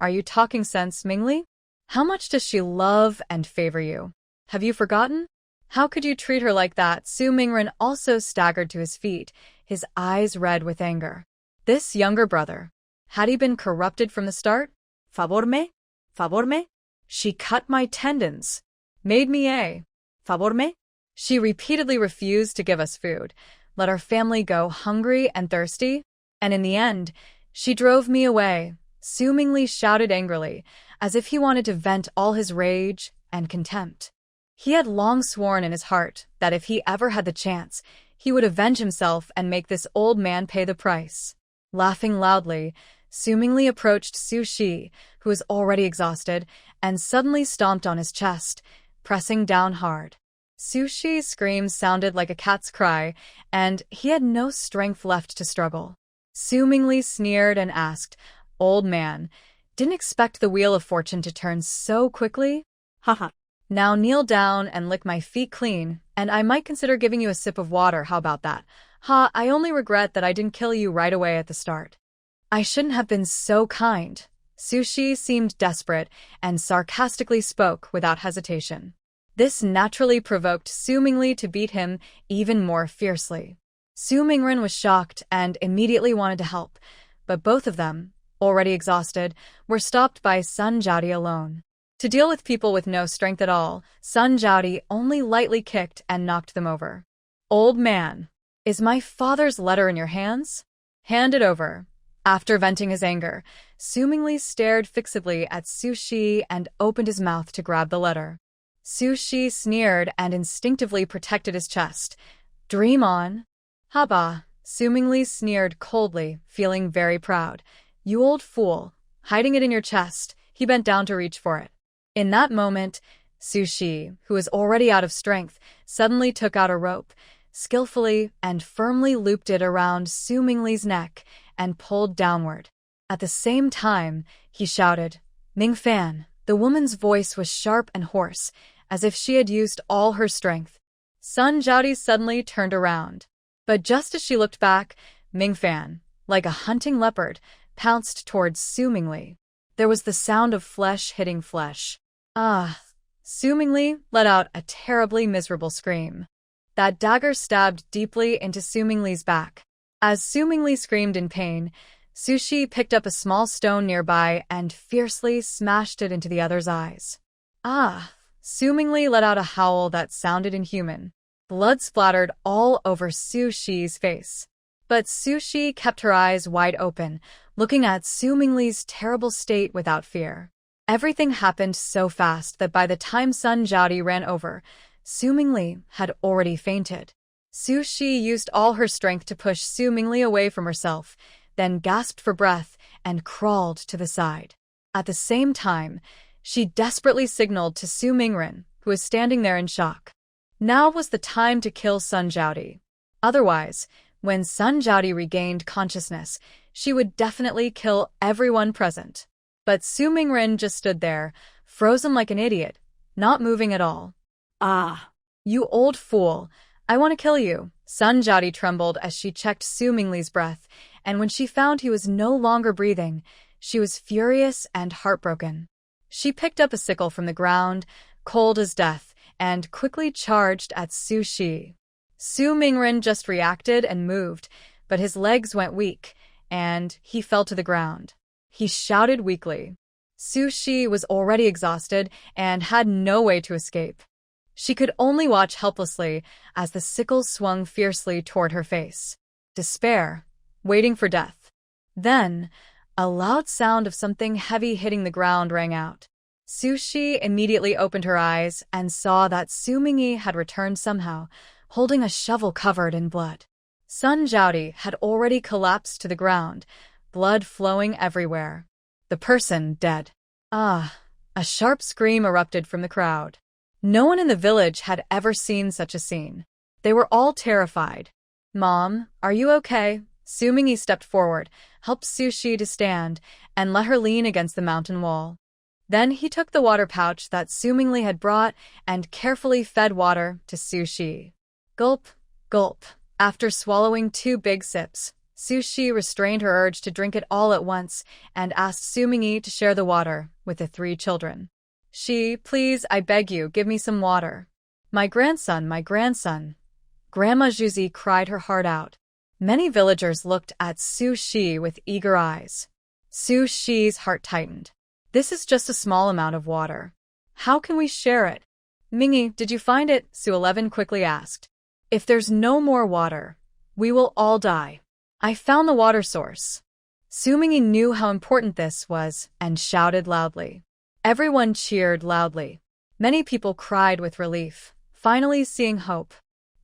Are you talking sense, Mingli? How much does she love and favor you? Have you forgotten? How could you treat her like that?" Su Mingren also staggered to his feet, his eyes red with anger. This younger brother, had he been corrupted from the start? Favor me? Favor me? She cut my tendons. Made me a Favor me? She repeatedly refused to give us food, let our family go hungry and thirsty, and in the end, she drove me away. Su Mingli shouted angrily, as if he wanted to vent all his rage and contempt. He had long sworn in his heart that if he ever had the chance, he would avenge himself and make this old man pay the price. Laughing loudly, Su Mingli approached Su Shi, who was already exhausted, and suddenly stomped on his chest, pressing down hard. Su Shi's screams sounded like a cat's cry, and he had no strength left to struggle. Su Mingli sneered and asked, "Old man, didn't expect the wheel of fortune to turn so quickly? Haha. Now kneel down and lick my feet clean, and I might consider giving you a sip of water. How about that? I only regret that I didn't kill you right away at the start. I shouldn't have been so kind." Su Shi seemed desperate and sarcastically spoke without hesitation. This naturally provoked Su Mingli to beat him even more fiercely. Su Mingren was shocked and immediately wanted to help, but both of them, already exhausted, were stopped by Sun Jiaodi alone. To deal with people with no strength at all, Sun Jiaodi only lightly kicked and knocked them over. "Old man, is my father's letter in your hands? Hand it over." After venting his anger, Su Mingli stared fixedly at Su Shi and opened his mouth to grab the letter. Su Shi sneered and instinctively protected his chest. "Dream on." "Haba," Su Mingli sneered coldly, feeling very proud. "You old fool, hiding it in your chest." He bent down to reach for it. In that moment, Su Shi, who was already out of strength, suddenly took out a rope, skillfully and firmly looped it around Su Mingli's neck, and pulled downward. At the same time, he shouted, "Ming Fan." The woman's voice was sharp and hoarse, as if she had used all her strength. Sun Jiaodi suddenly turned around. But just as she looked back, Ming Fan, like a hunting leopard, pounced towards Su Mingli. There was the sound of flesh hitting flesh. "Ah!" Su Mingli let out a terribly miserable scream. That dagger stabbed deeply into Su Mingli's back. As Su Mingli screamed in pain, Su Shi picked up a small stone nearby and fiercely smashed it into the other's eyes. "Ah!" Su Mingli let out a howl that sounded inhuman. Blood splattered all over Su Shi's face. But Su Shi kept her eyes wide open, looking at Su Mingli's terrible state without fear. Everything happened so fast that by the time Sun Jiaodi ran over, Su Mingli had already fainted. Su Shi used all her strength to push Su Mingli away from herself, then gasped for breath and crawled to the side. At the same time, she desperately signaled to Su Mingren, who was standing there in shock. Now was the time to kill Sun Jiaodi. Otherwise, when Sun Jiaodi regained consciousness, she would definitely kill everyone present. But Su Mingren just stood there, frozen like an idiot, not moving at all. "Ah! You old fool, I want to kill you." Sun Jiaodi trembled as she checked Su Mingli's breath, and when she found he was no longer breathing, she was furious and heartbroken. She picked up a sickle from the ground, cold as death, and quickly charged at Su Shi. Su Mingren just reacted and moved, but his legs went weak, and he fell to the ground. He shouted weakly. Su Shi was already exhausted and had no way to escape. She could only watch helplessly as the sickle swung fiercely toward her face. Despair, waiting for death. Then, a loud sound of something heavy hitting the ground rang out. Su Shi immediately opened her eyes and saw that Su Mingyi had returned somehow, holding a shovel covered in blood. Sun Jiaodi had already collapsed to the ground, blood flowing everywhere. The person dead. Ah! A sharp scream erupted from the crowd. No one in the village had ever seen such a scene. They were all terrified. Mom, are you okay? Su Mingyi stepped forward, helped Su Shi to stand, and let her lean against the mountain wall. Then he took the water pouch that Su Mingyi had brought and carefully fed water to Su Shi. Gulp, gulp. After swallowing 2 big sips, Su Shi restrained her urge to drink it all at once and asked Su Mingyi to share the water with the 3 children. Shi, please, I beg you, give me some water. My grandson, my grandson. Grandma Zhuzi cried her heart out. Many villagers looked at Su Shi with eager eyes. Su Shi's heart tightened. This is just a small amount of water. How can we share it? Mingyi, did you find it? Su 11 quickly asked. If there's no more water, we will all die. I found the water source. Su Mingyi knew how important this was and shouted loudly. Everyone cheered loudly. Many people cried with relief, finally seeing hope.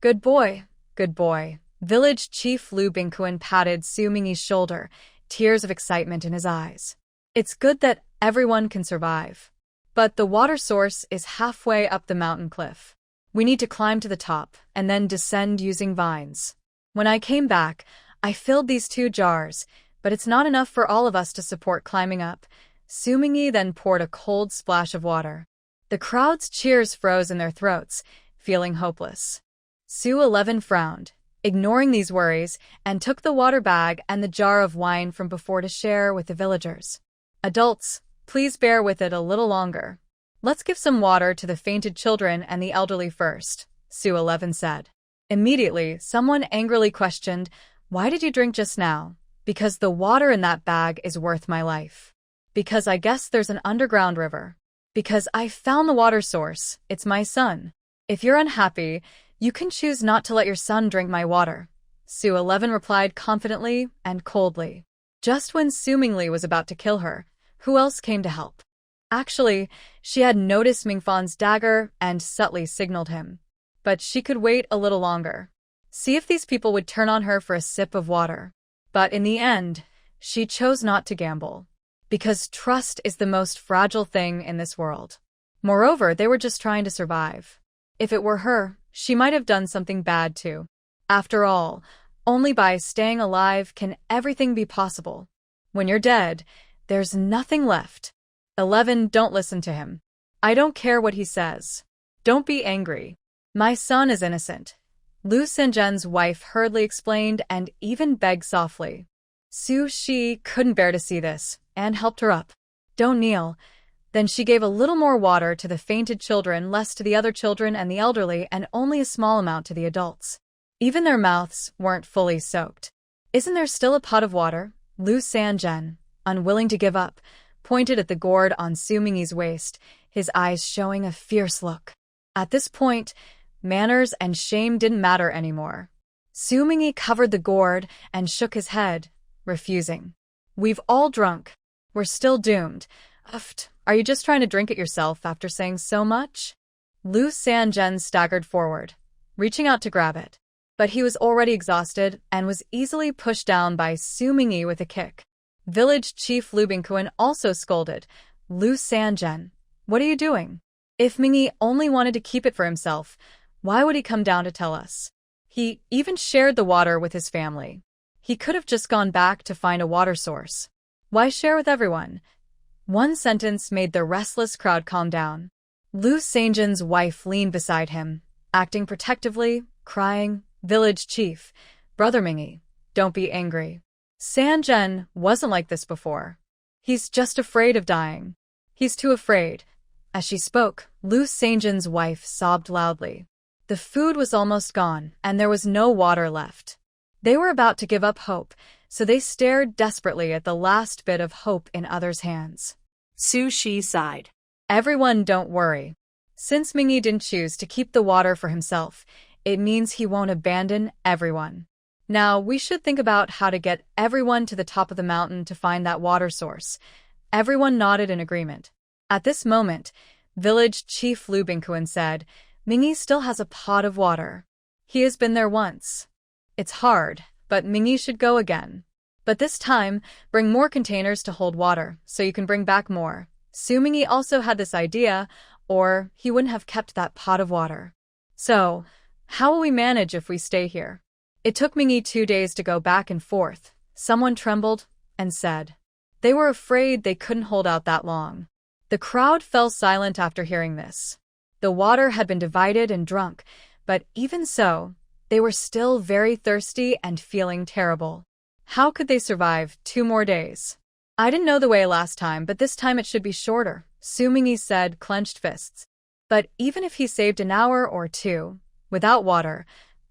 Good boy, good boy. Village Chief Lu Bingquan patted Su Mingyi's shoulder, tears of excitement in his eyes. It's good that everyone can survive. But the water source is halfway up the mountain cliff. We need to climb to the top and then descend using vines. When I came back, I filled these 2 jars, but it's not enough for all of us to support climbing up. Su Mingyi then poured a cold splash of water. The crowd's cheers froze in their throats, feeling hopeless. Su 11 frowned, ignoring these worries, and took the water bag and the jar of wine from before to share with the villagers. Adults, please bear with it a little longer. Let's give some water to the fainted children and the elderly first, Su 11 said. Immediately, someone angrily questioned, why did you drink just now? Because the water in that bag is worth my life. Because I guess there's an underground river. Because I found the water source, it's my son. If you're unhappy, you can choose not to let your son drink my water, Su 11 replied confidently and coldly. Just when Su Mingyi was about to kill her, who else came to help? Actually, she had noticed Mingfan's dagger and subtly signaled him. But she could wait a little longer. See if these people would turn on her for a sip of water. But in the end, she chose not to gamble. Because trust is the most fragile thing in this world. Moreover, they were just trying to survive. If it were her, she might have done something bad too. After all, only by staying alive can everything be possible. When you're dead, there's nothing left. 11. Don't listen to him. I don't care what he says. Don't be angry. My son is innocent. Lu Xinzhen's wife hurriedly explained and even begged softly. Su Shi couldn't bear to see this and helped her up. Don't kneel. Then she gave a little more water to the fainted children, less to the other children and the elderly, and only a small amount to the adults. Even their mouths weren't fully soaked. Isn't there still a pot of water? Lu Xinzhen, unwilling to give up, pointed at the gourd on Su Mingyi's waist, his eyes showing a fierce look. At this point, manners and shame didn't matter anymore. Su Mingyi covered the gourd and shook his head, refusing. We've all drunk. We're still doomed. Uft. Are you just trying to drink it yourself after saying so much? Lu Xinzhen staggered forward, reaching out to grab it. But he was already exhausted and was easily pushed down by Su Mingyi with a kick. Village Chief Lu Bingquan also scolded. Lu Xinzhen, what are you doing? If Mingyi only wanted to keep it for himself, why would he come down to tell us? He even shared the water with his family. He could have just gone back to find a water source. Why share with everyone? One sentence made the restless crowd calm down. Lu Xinzhen's wife leaned beside him, acting protectively, crying, Village Chief, Brother Mingyi, don't be angry. Xinzhen wasn't like this before. He's just afraid of dying. He's too afraid. As she spoke, Lu Xinzhen's wife sobbed loudly. The food was almost gone, and there was no water left. They were about to give up hope, so they stared desperately at the last bit of hope in others' hands. Su Shi sighed. Everyone, don't worry. Since Mingyi didn't choose to keep the water for himself, it means he won't abandon everyone. Now, we should think about how to get everyone to the top of the mountain to find that water source. Everyone nodded in agreement. At this moment, Village Chief Lu Bingquan said, Mingyi still has a pot of water. He has been there once. It's hard, but Mingy should go again. But this time, bring more containers to hold water, so you can bring back more. Su Mingy also had this idea, or he wouldn't have kept that pot of water. So, how will we manage if we stay here? It took Mingy 2 days to go back and forth. Someone trembled and said. They were afraid they couldn't hold out that long. The crowd fell silent after hearing this. The water had been divided and drunk, but even so, they were still very thirsty and feeling terrible. How could they survive 2 more days? I didn't know the way last time, but this time it should be shorter, Su Mingy said, clenched fists. But even if he saved an hour or 2, without water,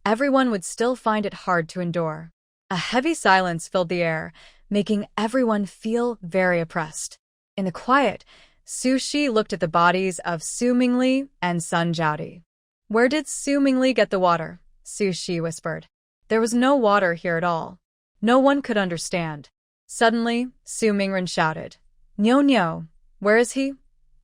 everyone would still find it hard to endure. A heavy silence filled the air, making everyone feel very oppressed. In the quiet, Su Shi looked at the bodies of Su Mingli and Sun Jiaodi. Where did Su Mingli get the water? Su Shi whispered. There was no water here at all. No one could understand. Suddenly, Su Mingren shouted, Nyo Nyo, where is he?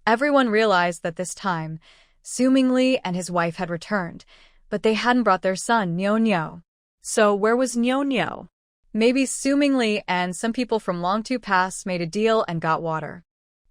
Everyone realized that this time, Su Mingli and his wife had returned, but they hadn't brought their son, Nyo Nyo. So where was Nyo Nyo? Maybe Su Mingli and some people from Longtu Pass made a deal and got water.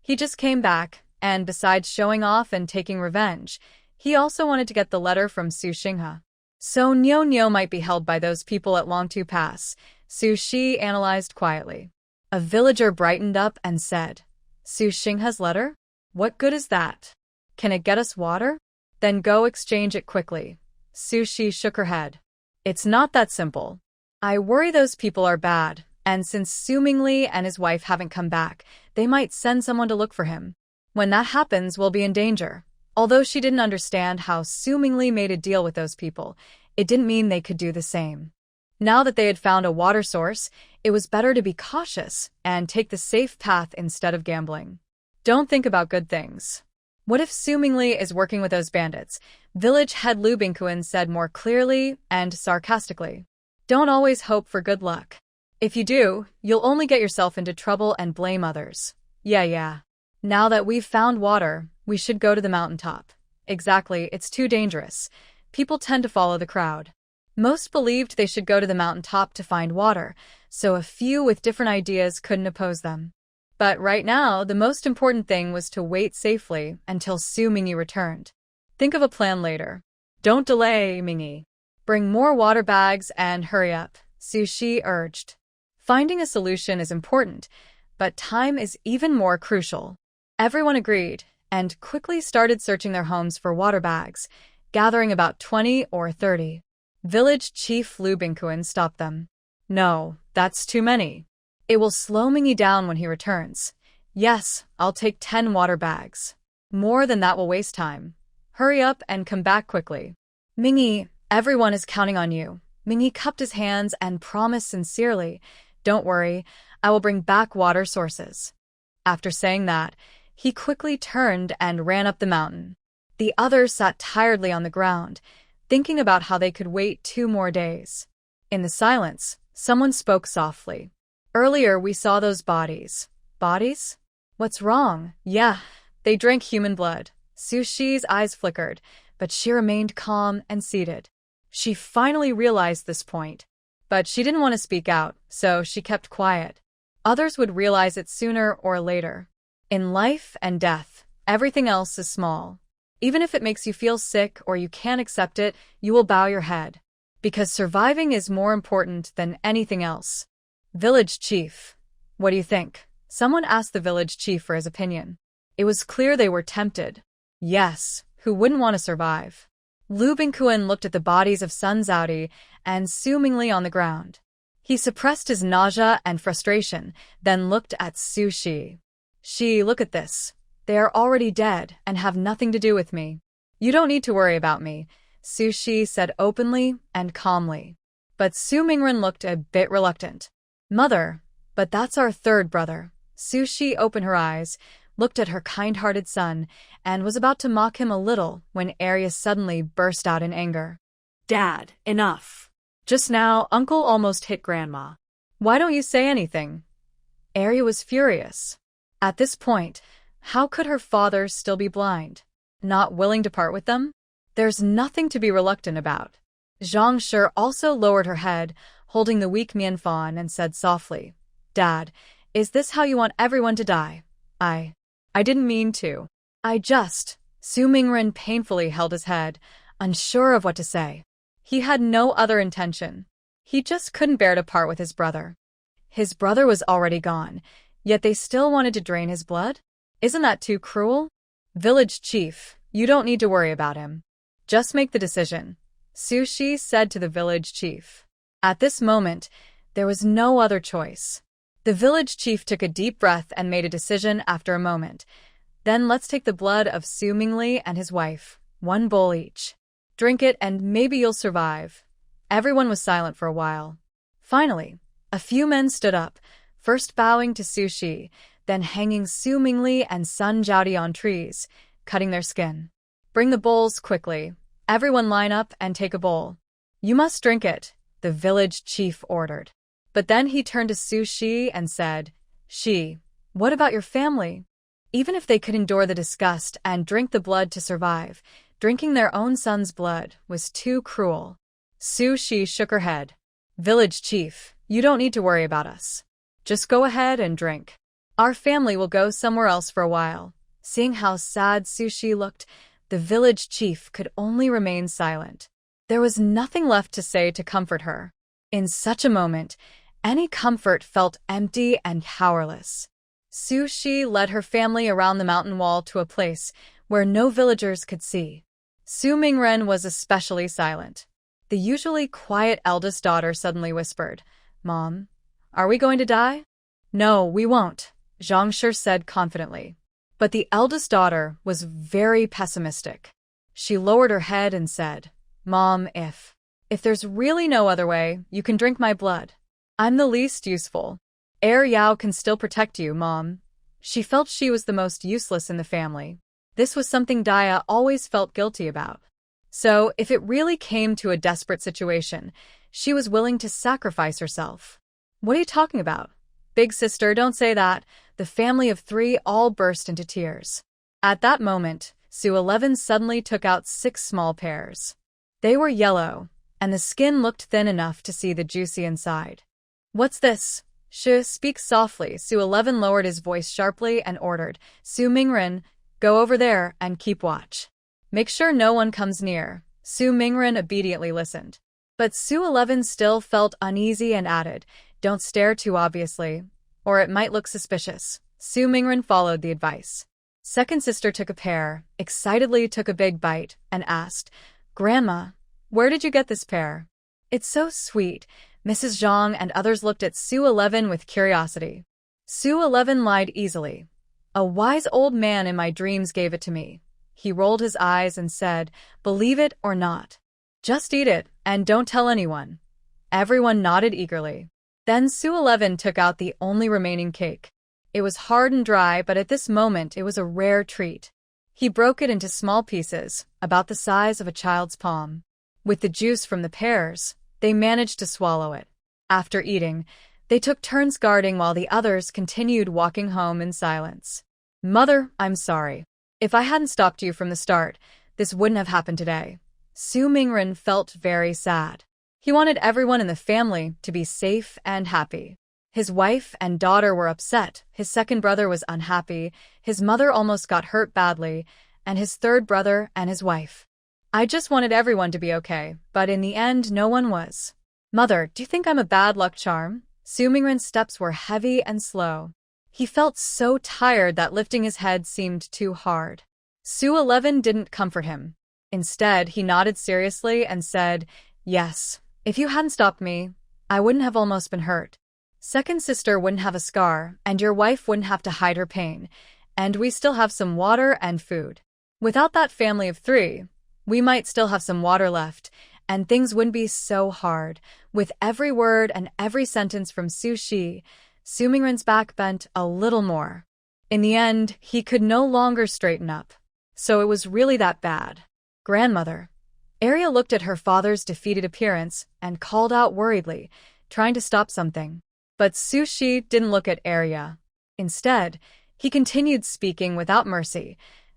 He just came back, and besides showing off and taking revenge, he also wanted to get the letter from Su Xinghe. So Nyo Nyo might be held by those people at Longtu Pass, Su Shi analyzed quietly. A villager brightened up and said, Su Xinghe's letter? What good is that? Can it get us water? Then go exchange it quickly. Su Shi shook her head. It's not that simple. I worry those people are bad, and since Su Mingli and his wife haven't come back, they might send someone to look for him. When that happens, we'll be in danger. Although she didn't understand how Su Mingli made a deal with those people, it didn't mean they could do the same. Now that they had found a water source, it was better to be cautious and take the safe path instead of gambling. Don't think about good things. What if Su Mingli is working with those bandits? Village head Lu Bingquan said more clearly and sarcastically. Don't always hope for good luck. If you do, you'll only get yourself into trouble and blame others. Yeah. Now that we've found water, we should go to the mountaintop. Exactly, it's too dangerous. People tend to follow the crowd. Most believed they should go to the mountaintop to find water, so a few with different ideas couldn't oppose them. But right now, the most important thing was to wait safely until Su Mingyi returned. Think of a plan later. Don't delay, Mingyi. Bring more water bags and hurry up, Su Shi urged. Finding a solution is important, but time is even more crucial. Everyone agreed and quickly started searching their homes for water bags, gathering about 20 or 30. Village Chief Lu Bingquan stopped them. No, that's too many. It will slow Mingyi down when he returns. Yes, I'll take 10 water bags. More than that will waste time. Hurry up and come back quickly. Mingyi, everyone is counting on you. Mingyi cupped his hands and promised sincerely, Don't worry, I will bring back water sources. After saying that, he quickly turned and ran up the mountain. The others sat tiredly on the ground, thinking about how they could wait 2 more days. In the silence, someone spoke softly. Earlier we saw those bodies. Bodies? What's wrong? Yeah, they drank human blood. Su Shi's eyes flickered, but she remained calm and seated. She finally realized this point. But she didn't want to speak out, so she kept quiet. Others would realize it sooner or later. In life and death, everything else is small. Even if it makes you feel sick or you can't accept it, you will bow your head. Because surviving is more important than anything else. Village Chief, what do you think? Someone asked the village chief for his opinion. It was clear they were tempted. Yes, who wouldn't want to survive? Lu Bingquan looked at the bodies of Sun Zhaodi and Su Mingli on the ground. He suppressed his nausea and frustration, then looked at Su Shi. Look at this. They are already dead and have nothing to do with me. You don't need to worry about me, Su Shi said openly and calmly. But Su Mingren looked a bit reluctant. Mother, but that's our 3rd brother. Su Shi opened her eyes, looked at her kind-hearted son, and was about to mock him a little when Arya suddenly burst out in anger. Dad, enough. Just now, Uncle almost hit Grandma. Why don't you say anything? Arya was furious. At this point, how could her father still be blind? Not willing to part with them? There's nothing to be reluctant about. Zhang Shi also lowered her head, holding the weak Mianfan, and said softly, "Dad, is this how you want everyone to die?" I didn't mean to. Su Mingren painfully held his head, unsure of what to say. He had no other intention. He just couldn't bear to part with his brother. His brother was already gone, yet they still wanted to drain his blood? Isn't that too cruel? Village chief, you don't need to worry about him. Just make the decision, Su Shi said to the village chief. At this moment, there was no other choice. The village chief took a deep breath and made a decision after a moment. Then let's take the blood of Su Mingli and his wife, 1 bowl each. Drink it and maybe you'll survive. Everyone was silent for a while. Finally, a few men stood up, first bowing to Su Shi, then hanging Su Mingli and Sun Jiaodi on trees, cutting their skin. Bring the bowls quickly. Everyone line up and take a bowl. You must drink it, the village chief ordered. But then he turned to Su Shi and said, Shi, what about your family? Even if they could endure the disgust and drink the blood to survive, drinking their own son's blood was too cruel. Su Shi shook her head. Village chief, you don't need to worry about us. Just go ahead and drink. Our family will go somewhere else for a while. Seeing how sad Su Shi looked, the village chief could only remain silent. There was nothing left to say to comfort her. In such a moment, any comfort felt empty and powerless. Su Shi led her family around the mountain wall to a place where no villagers could see. Su Mingren was especially silent. The usually quiet eldest daughter suddenly whispered, Mom, are we going to die? No, we won't, Zhang Shi said confidently. But the eldest daughter was very pessimistic. She lowered her head and said, Mom, if there's really no other way, you can drink my blood. I'm the least useful. Heir Yao can still protect you, Mom. She felt she was the most useless in the family. This was something Daya always felt guilty about. So, if it really came to a desperate situation, she was willing to sacrifice herself. What are you talking about? Big sister, don't say that. The family of 3 all burst into tears. At that moment, Su 11 suddenly took out 6 small pears. They were yellow, and the skin looked thin enough to see the juicy inside. What's this? Speak softly. Su 11 lowered his voice sharply and ordered, Su Mingren, go over there and keep watch. Make sure no one comes near. Su Mingren obediently listened. But Su 11 still felt uneasy and added, don't stare too obviously, or it might look suspicious. Su Mingren followed the advice. Second sister took a pear, excitedly took a big bite, and asked, Grandma, where did you get this pear? It's so sweet. Mrs. Zhang and others looked at Su 11 with curiosity. Su 11 lied easily. A wise old man in my dreams gave it to me. He rolled his eyes and said, believe it or not. Just eat it, and don't tell anyone. Everyone nodded eagerly. Then Su 11 took out the only remaining cake. It was hard and dry, but at this moment it was a rare treat. He broke it into small pieces, about the size of a child's palm. With the juice from the pears, they managed to swallow it. After eating, they took turns guarding while the others continued walking home in silence. Mother, I'm sorry. If I hadn't stopped you from the start, this wouldn't have happened today. Su Mingren felt very sad. He wanted everyone in the family to be safe and happy. His wife and daughter were upset, his second brother was unhappy, his mother almost got hurt badly, and his third brother and his wife. I just wanted everyone to be okay, but in the end no one was. Mother, do you think I'm a bad luck charm? Su Mingren's steps were heavy and slow. He felt so tired that lifting his head seemed too hard. Su 11 didn't comfort him. Instead, he nodded seriously and said, Yes, if you hadn't stopped me, I wouldn't have almost been hurt. Second sister wouldn't have a scar, and your wife wouldn't have to hide her pain, and we still have some water and food. Without that family of 3, we might still have some water left, and things wouldn't be so hard. With every word and every sentence from Su Shi, Su Mingren's back bent a little more. In the end, he could no longer straighten up. So it was really that bad. Grandmother. Arya looked at her father's defeated appearance and called out worriedly, trying to stop something. But Su Shi didn't look at Arya. Instead, he continued speaking without mercy.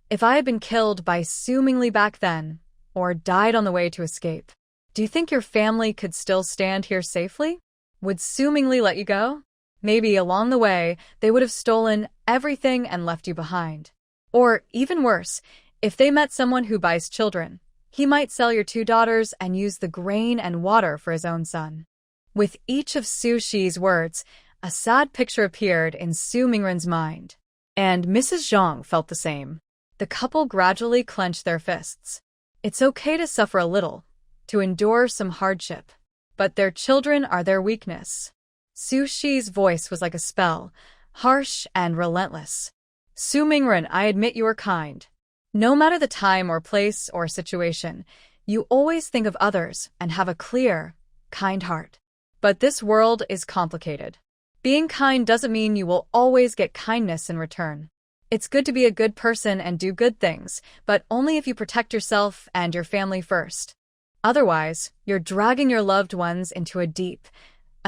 If I had been killed by Su Mingli back then, or died on the way to escape, Do you think your family could still stand here safely? Would Su Mingli let you go? Maybe along the way, they would have stolen everything and left you behind. Or, even worse, if they met someone who buys children, he might sell your 2 daughters and use the grain and water for his own son. With each of Su Shi's words, a sad picture appeared in Su Mingren's mind. And Mrs. Zhang felt the same. The couple gradually clenched their fists. It's okay to suffer a little, to endure some hardship. But their children are their weakness. Su Shi's voice was like a spell, harsh and relentless. Su Mingren, I admit you are kind. No matter the time or place or situation, you always think of others and have a clear, kind heart. But this world is complicated. Being kind doesn't mean you will always get kindness in return. It's good to be a good person and do good things, but only if you protect yourself and your family first. Otherwise, you're dragging your loved ones into a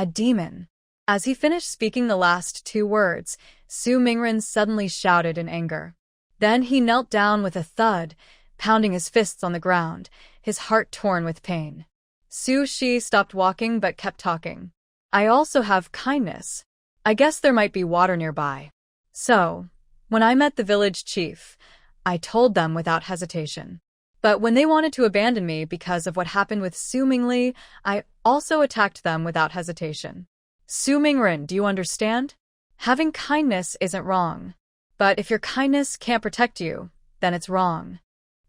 demon. As he finished speaking the last 2 words, Su Mingren suddenly shouted in anger. Then he knelt down with a thud, pounding his fists on the ground, his heart torn with pain. Su Shi stopped walking but kept talking. I also have kindness. I guess there might be water nearby. So, when I met the village chief, I told them without hesitation. But when they wanted to abandon me because of what happened with Su Mingli, I also attacked them without hesitation. Su Mingren, do you understand? Having kindness isn't wrong. But if your kindness can't protect you, then it's wrong.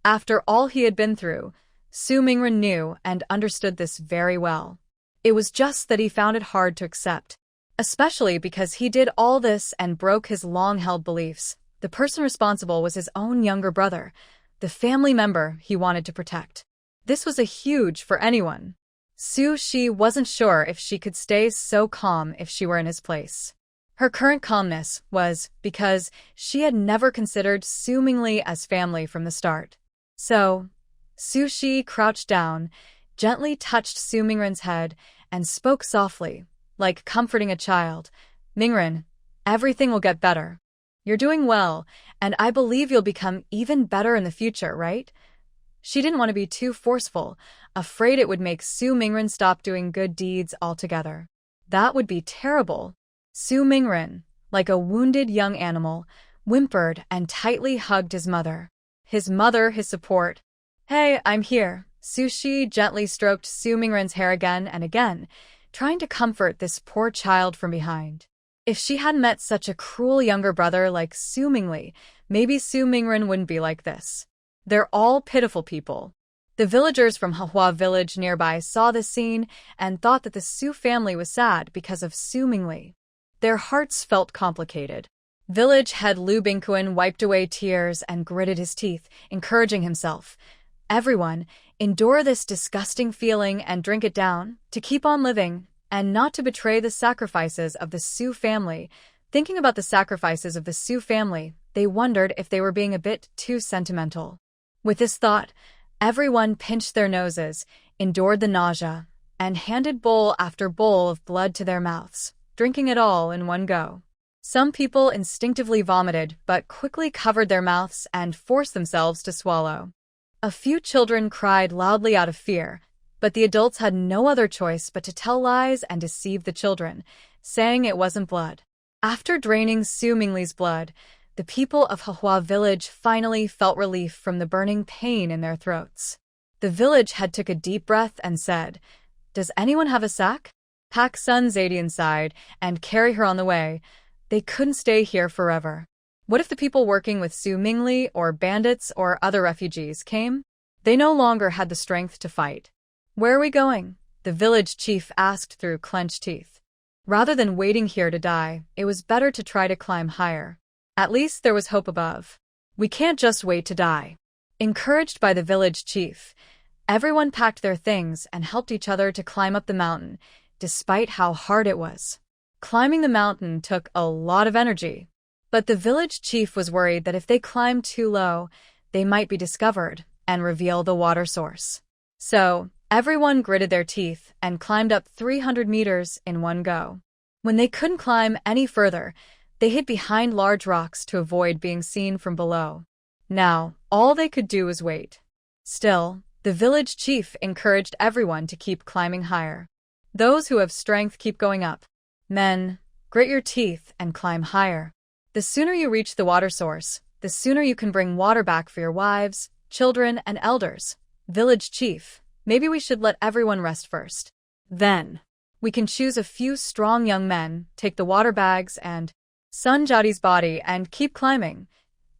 After all he had been through, Su Mingren knew and understood this very well. It was just that he found it hard to accept, especially because he did all this and broke his long-held beliefs. The person responsible was his own younger brother, the family member he wanted to protect. This was a huge for anyone. Su Shi wasn't sure if she could stay so calm if she were in his place. Her current calmness was because she had never considered Su Mingli as family from the start. So, Su Shi crouched down, gently touched Su Mingren's head, and spoke softly, like comforting a child. Mingren, everything will get better. You're doing well, and I believe you'll become even better in the future, right? She didn't want to be too forceful, afraid it would make Su Mingren stop doing good deeds altogether. That would be terrible. Su Mingren, like a wounded young animal, whimpered and tightly hugged his mother. His support. Hey, I'm here. Su Shi gently stroked Su Mingren's hair again and again, trying to comfort this poor child from behind. If she hadn't met such a cruel younger brother like Su Mingli, maybe Su Mingren wouldn't be like this. They're all pitiful people. The villagers from Manhwa village nearby saw this scene and thought that the Su family was sad because of Su Mingli. Their hearts felt complicated. Village head Lu Bingquan wiped away tears and gritted his teeth, encouraging himself. Everyone, endure this disgusting feeling and drink it down, to keep on living, and not to betray the sacrifices of the Su family. Thinking about the sacrifices of the Su family, they wondered if they were being a bit too sentimental. With this thought, everyone pinched their noses, endured the nausea, and handed bowl after bowl of blood to their mouths, drinking it all in one go. Some people instinctively vomited but quickly covered their mouths and forced themselves to swallow. A few children cried loudly out of fear, but the adults had no other choice but to tell lies and deceive the children, saying it wasn't blood. After draining Su Mingli's blood, the people of Manhwa village finally felt relief from the burning pain in their throats. The village head took a deep breath and said, "Does anyone have a sack? Pack Sun Zadie inside and carry her on the way. They couldn't stay here forever." What if the people working with Su Mingli or bandits or other refugees came? They no longer had the strength to fight. "Where are we going?" the village chief asked through clenched teeth. Rather than waiting here to die, it was better to try to climb higher. At least there was hope above. We can't just wait to die. Encouraged by the village chief, everyone packed their things and helped each other to climb up the mountain, despite how hard it was. Climbing the mountain took a lot of energy. But the village chief was worried that if they climbed too low, they might be discovered and reveal the water source. So, everyone gritted their teeth and climbed up 300 meters in one go. When they couldn't climb any further, they hid behind large rocks to avoid being seen from below. Now, all they could do was wait. Still, The village chief encouraged everyone to keep climbing higher. Those who have strength keep going up. Men, grit your teeth and climb higher. The sooner you reach the water source, the sooner you can bring water back for your wives, children, and elders. Village chief, maybe we should let everyone rest first. Then, we can choose a few strong young men, take the water bags and Sun Jati's body and keep climbing.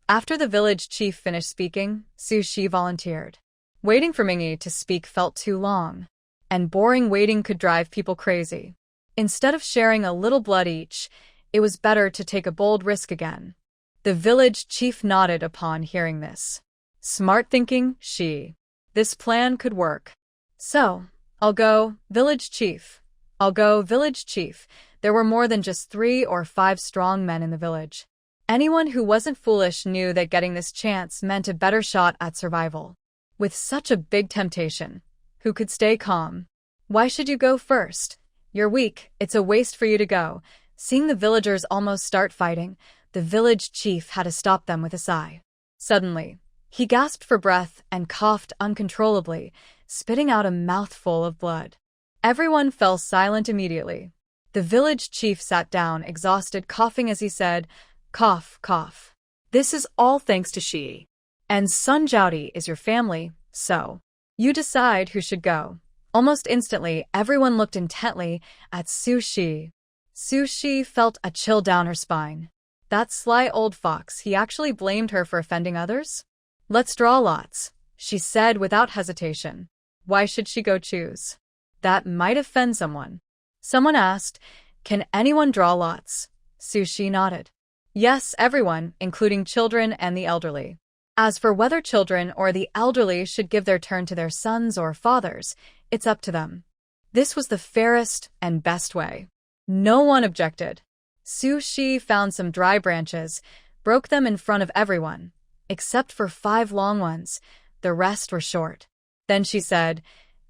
After the village chief finished speaking, Su Shi volunteered. Waiting for Mingy to speak felt too long, and boring waiting could drive people crazy. Instead of sharing a little blood each, it was better to take a bold risk again. The village chief nodded upon hearing this. Smart thinking, Shi. This plan could work. So, I'll go, village chief. I'll go, village chief. There were more than just 3 or 5 strong men in the village. Anyone who wasn't foolish knew that getting this chance meant a better shot at survival. With such a big temptation, who could stay calm? Why should you go first? You're weak, it's a waste for you to go. Seeing the villagers almost start fighting, the village chief had to stop them with a sigh. Suddenly, he gasped for breath and coughed uncontrollably, spitting out a mouthful of blood. Everyone fell silent immediately. The village chief sat down, exhausted, coughing as he said, "Cough, cough. This is all thanks to Shi. And Sun Jati is your family, so you decide who should go." Almost instantly, everyone looked intently at Su Shi. Su Shi felt a chill down her spine. That sly old fox, he actually blamed her for offending others? "Let's draw lots," she said without hesitation. Why should she go choose? That might offend someone. Someone asked, "Can anyone draw lots?" Su Shi nodded. Yes, everyone, including children and the elderly. As for whether children or the elderly should give their turn to their sons or fathers, it's up to them. This was the fairest and best way. No one objected. Su Shi found some dry branches, broke them in front of everyone, except for 5 long ones. The rest were short. Then she said,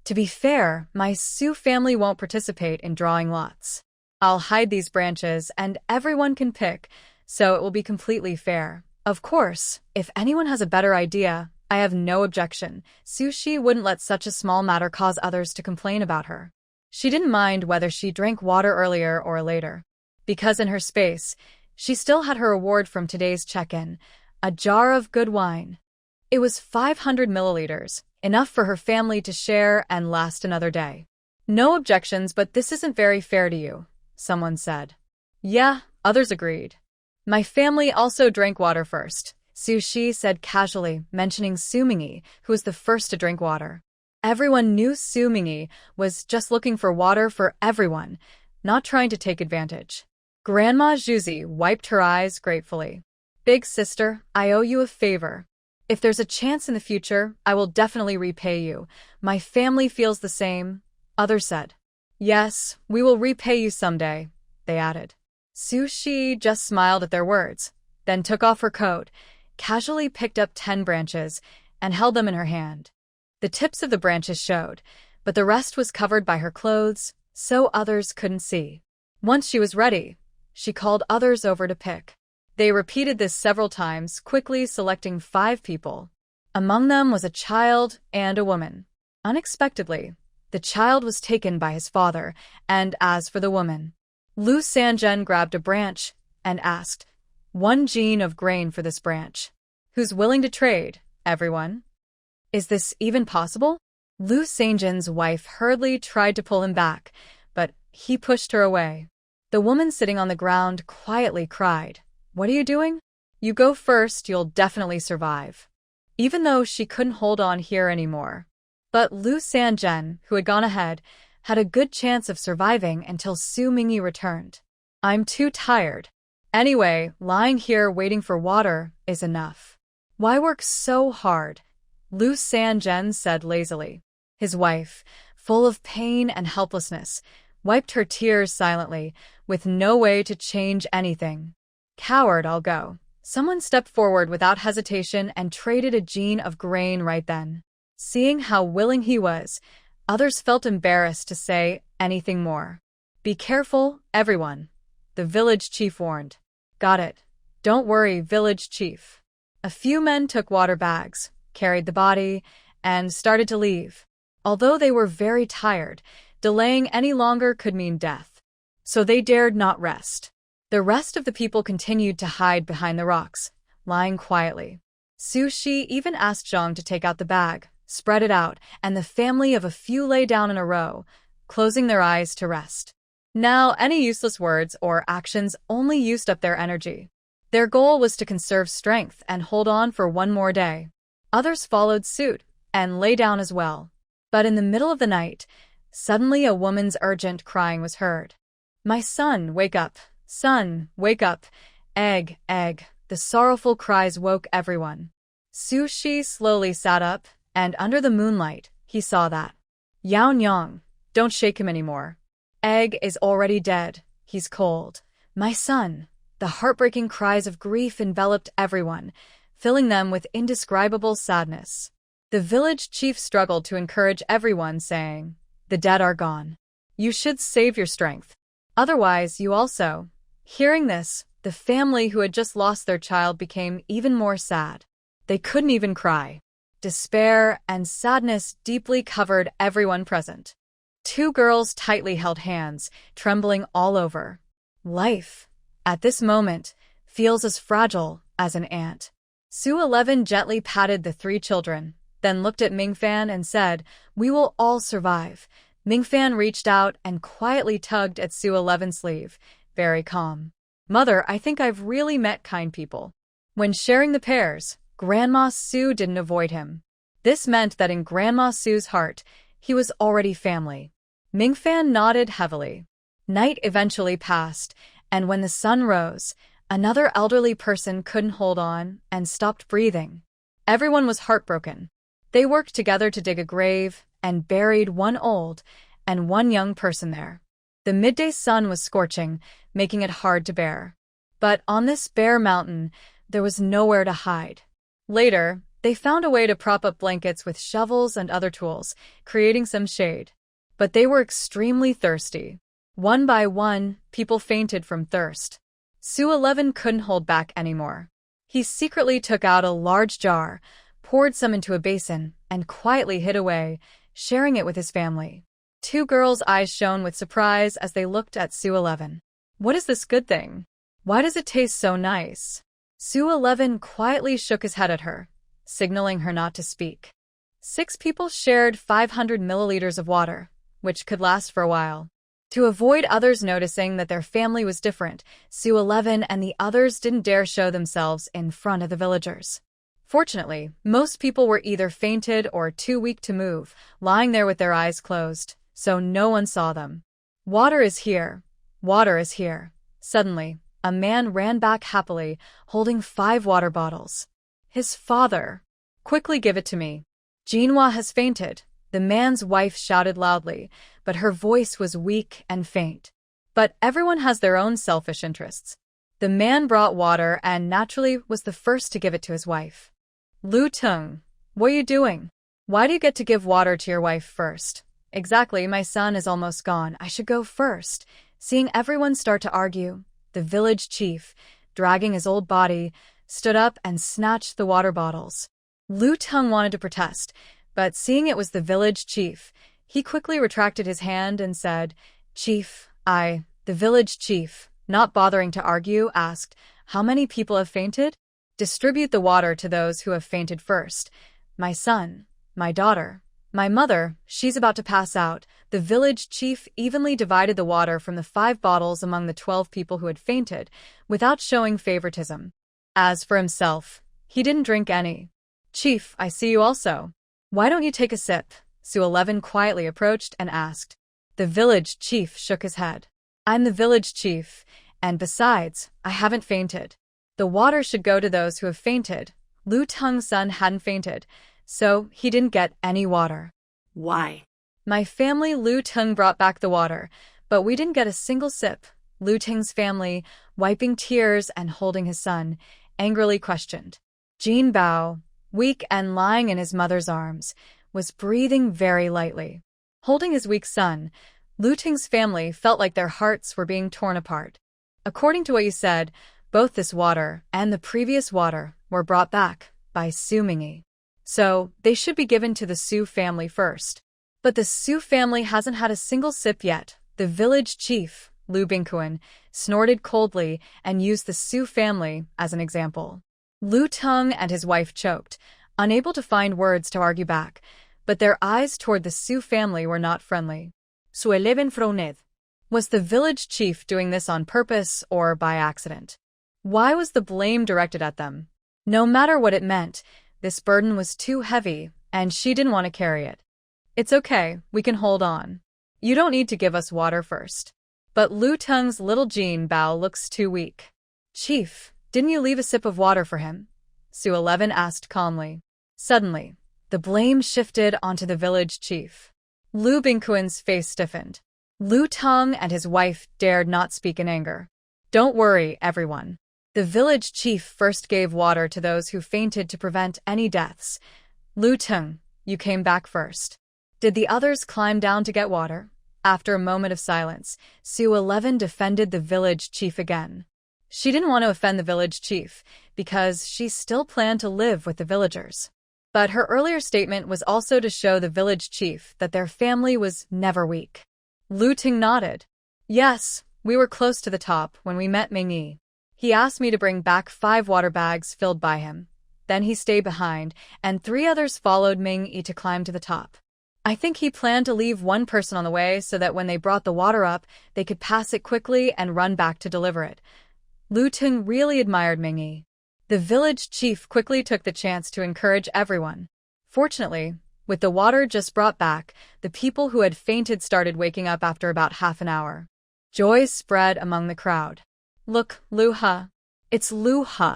"To be fair, my Su family won't participate in drawing lots. I'll hide these branches and everyone can pick, so it will be completely fair. Of course, if anyone has a better idea, I have no objection." Su Shi wouldn't let such a small matter cause others to complain about her. She didn't mind whether she drank water earlier or later, because in her space, she still had her reward from today's check-in, a jar of good wine. It was 500 milliliters, enough for her family to share and last another day. "No objections, but this isn't very fair to you," someone said. Yeah, others agreed. "My family also drank water first," Su Shi said casually, mentioning Su Mingyi, who was the first to drink water. Everyone knew Su Mingyi was just looking for water for everyone, not trying to take advantage. Grandma Zhuzi wiped her eyes gratefully. "Big sister, I owe you a favor. If there's a chance in the future, I will definitely repay you. My family feels the same," others said. "Yes, we will repay you someday," they added. Su Shi just smiled at their words, then took off her coat, casually picked up 10 branches, and held them in her hand. The tips of the branches showed, but the rest was covered by her clothes, so others couldn't see. Once she was ready, she called others over to pick. They repeated this several times, quickly selecting 5 people. Among them was a child and a woman. Unexpectedly, the child was taken by his father, and as for the woman, Lu Sanzhen grabbed a branch and asked, "1 gene of grain for this branch. Who's willing to trade, everyone?" "Is this even possible?" Lu Sanzhen's wife hurriedly tried to pull him back, but he pushed her away. The woman sitting on the ground quietly cried, "What are you doing? You go first, you'll definitely survive." Even though she couldn't hold on here anymore. But Lu Sanzhen, who had gone ahead, had a good chance of surviving until Su Mingyi returned. "I'm too tired. Anyway, lying here waiting for water is enough. Why work so hard?" Lu Sanzhen said lazily. His wife, full of pain and helplessness, wiped her tears silently, with no way to change anything. "Coward, I'll go." Someone stepped forward without hesitation and traded a gene of grain right then. Seeing how willing he was, others felt embarrassed to say anything more. "Be careful, everyone," the village chief warned. "Got it. Don't worry, village chief." A few men took water bags, carried the body, and started to leave. Although they were very tired, delaying any longer could mean death. So they dared not rest. The rest of the people continued to hide behind the rocks, lying quietly. Su Shi even asked Zhang to take out the bag, spread it out, and the family of a few lay down in a row, closing their eyes to rest. Now, any useless words or actions only used up their energy. Their goal was to conserve strength and hold on for one more day. Others followed suit and lay down as well. But in the middle of the night, suddenly a woman's urgent crying was heard. "My son, wake up! Son, wake up! Egg, egg!" The sorrowful cries woke everyone. Su Shi slowly sat up, and under the moonlight, he saw that. "Yao Nyang, don't shake him anymore. Egg is already dead. He's cold. My son." The heartbreaking cries of grief enveloped everyone, filling them with indescribable sadness. The village chief struggled to encourage everyone, saying, "The dead are gone. You should save your strength. Otherwise, you also." Hearing this, the family who had just lost their child became even more sad. They couldn't even cry. Despair and sadness deeply covered everyone present. Two girls tightly held hands, trembling all over. Life, at this moment, feels as fragile as an ant. Su 11 gently patted the three children, then looked at Mingfan and said, "We will all survive." Mingfan reached out and quietly tugged at Su 11's sleeve, very calm. "Mother, I think I've really met kind people." When sharing the pears, Grandma Su didn't avoid him. This meant that in Grandma Su's heart, he was already family. Mingfan nodded heavily. Night eventually passed, and when the sun rose, another elderly person couldn't hold on and stopped breathing. Everyone was heartbroken. They worked together to dig a grave and buried one old and one young person there. The midday sun was scorching, making it hard to bear. But on this bare mountain, there was nowhere to hide. Later, they found a way to prop up blankets with shovels and other tools, creating some shade. But they were extremely thirsty. One by one, people fainted from thirst. Su 11 couldn't hold back anymore. He secretly took out a large jar, poured some into a basin, and quietly hid away, sharing it with his family. Two girls' eyes shone with surprise as they looked at Su 11. "What is this good thing? Why does it taste so nice?" Su 11 quietly shook his head at her, signaling her not to speak. 6 people shared 500 milliliters of water, which could last for a while. To avoid others noticing that their family was different, Su 11 and the others didn't dare show themselves in front of the villagers. Fortunately, most people were either fainted or too weak to move, lying there with their eyes closed, so no one saw them. "Water is here. Water is here." Suddenly, a man ran back happily, holding 5 water bottles. His father. "Quickly give it to me. Jinhua has fainted." The man's wife shouted loudly, but her voice was weak and faint. But everyone has their own selfish interests. The man brought water and naturally was the first to give it to his wife. "Lu Tung, what are you doing? Why do you get to give water to your wife first?" "Exactly, my son is almost gone. I should go first." Seeing everyone start to argue, the village chief, dragging his old body, stood up and snatched the water bottles. Lu Tung wanted to protest, but seeing it was the village chief, he quickly retracted his hand and said, "Chief, the village chief, not bothering to argue, asked, 'How many people have fainted?' Distribute the water to those who have fainted first. My son, my daughter, my mother, she's about to pass out." The village chief evenly divided the water from the 5 bottles among the 12 people who had fainted, without showing favoritism. As for himself, he didn't drink any. "Chief, I see you also. Why don't you take a sip?" Su 11 quietly approached and asked. The village chief shook his head. "I'm the village chief, and besides, I haven't fainted. The water should go to those who have fainted." Lu Tung's son hadn't fainted, so he didn't get any water. "Why?" "My family," Lu Tung brought back the water, but we didn't get a single sip. Lu Tung's family, wiping tears and holding his son, angrily questioned. Jin Bao, weak and lying in his mother's arms, was breathing very lightly. Holding his weak son, Lu Ting's family felt like their hearts were being torn apart. "According to what you said, both this water and the previous water were brought back by Su Mingyi." So they should be given to the Su family first. But the Su family hasn't had a single sip yet. The village chief, Lu Bingquan, snorted coldly and used the Su family as an example. Lu Tung and his wife choked, unable to find words to argue back, but their eyes toward the Su family were not friendly. Su 11 frowned. Was the village chief doing this on purpose or by accident? Why was the blame directed at them? No matter what it meant, this burden was too heavy, and she didn't want to carry it. It's okay, we can hold on. You don't need to give us water first. But Lu Tung's little Jean Bao looks too weak. Chief, didn't you leave a sip of water for him? Su 11 asked calmly. Suddenly, the blame shifted onto the village chief. Lu Bingquan's face stiffened. Lu Tung and his wife dared not speak in anger. Don't worry, everyone. The village chief first gave water to those who fainted to prevent any deaths. Lu Tung, you came back first. Did the others climb down to get water? After a moment of silence, Su 11 defended the village chief again. She didn't want to offend the village chief, because she still planned to live with the villagers. But her earlier statement was also to show the village chief that their family was never weak. Lu Ting nodded. Yes, we were close to the top when we met Ming Yi. He asked me to bring back 5 water bags filled by him. Then he stayed behind, and 3 others followed Ming Yi to climb to the top. I think he planned to leave one person on the way so that when they brought the water up, they could pass it quickly and run back to deliver it. Lu Ting really admired Ming Yi. The village chief quickly took the chance to encourage everyone. Fortunately, with the water just brought back, the people who had fainted started waking up after about half an hour. Joy spread among the crowd. Look, Lu He. It's Lu He.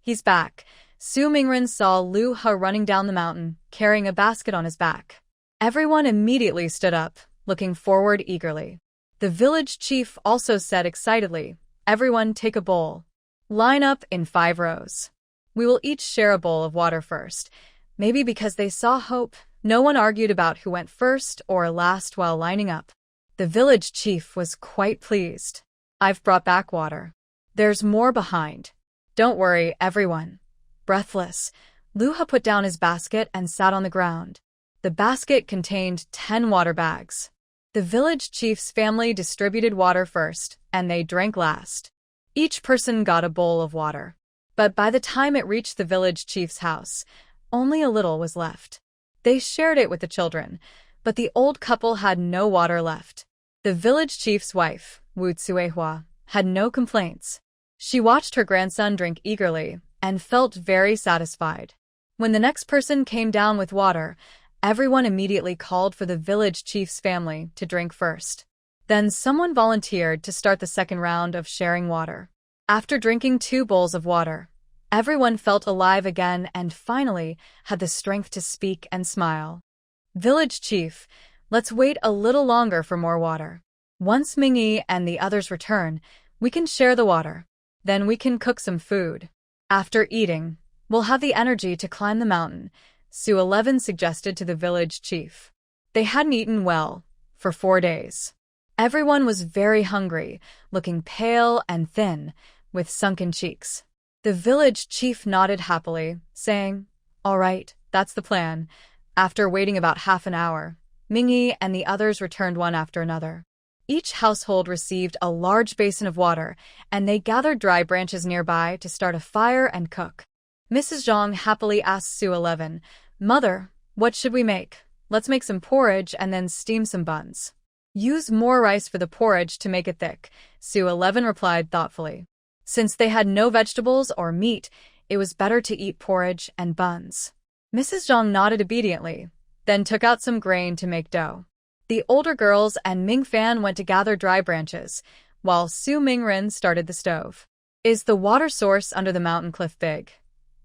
He's back. Su Mingren saw Lu He running down the mountain, carrying a basket on his back. Everyone immediately stood up, looking forward eagerly. The village chief also said excitedly, everyone take a bowl. Line up in 5 rows. We will each share a bowl of water first. Maybe because they saw hope, no one argued about who went first or last while lining up. The village chief was quite pleased. I've brought back water. There's more behind. Don't worry, everyone. Breathless, Lu He put down his basket and sat on the ground. The basket contained 10 water bags. The village chief's family distributed water first, and they drank last. Each person got a bowl of water. But by the time it reached the village chief's house, only a little was left. They shared it with the children, but the old couple had no water left. The village chief's wife, Wu Tsuehua, had no complaints. She watched her grandson drink eagerly and felt very satisfied. When the next person came down with water, everyone immediately called for the village chief's family to drink first. Then someone volunteered to start the second round of sharing water. After drinking 2 bowls of water, everyone felt alive again and finally had the strength to speak and smile. Village chief, let's wait a little longer for more water. Once Ming Yi and the others return, we can share the water. Then we can cook some food. After eating, we'll have the energy to climb the mountain, Su 11 suggested to the village chief. They hadn't eaten well for 4 days. Everyone was very hungry, looking pale and thin, with sunken cheeks. The village chief nodded happily, saying, All right, that's the plan. After waiting about half an hour, Ming Yi and the others returned one after another. Each household received a large basin of water, and they gathered dry branches nearby to start a fire and cook. Mrs. Zhang happily asked Su 11, Mother, what should we make? Let's make some porridge and then steam some buns. Use more rice for the porridge to make it thick, Su 11 replied thoughtfully. Since they had no vegetables or meat, it was better to eat porridge and buns. Mrs. Zhang nodded obediently, then took out some grain to make dough. The older girls and Ming Fan went to gather dry branches, while Su Mingren started the stove. Is the water source under the mountain cliff big?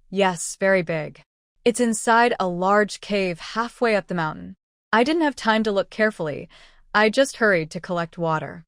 Yes, very big. It's inside a large cave halfway up the mountain. I didn't have time to look carefully. I just hurried to collect water.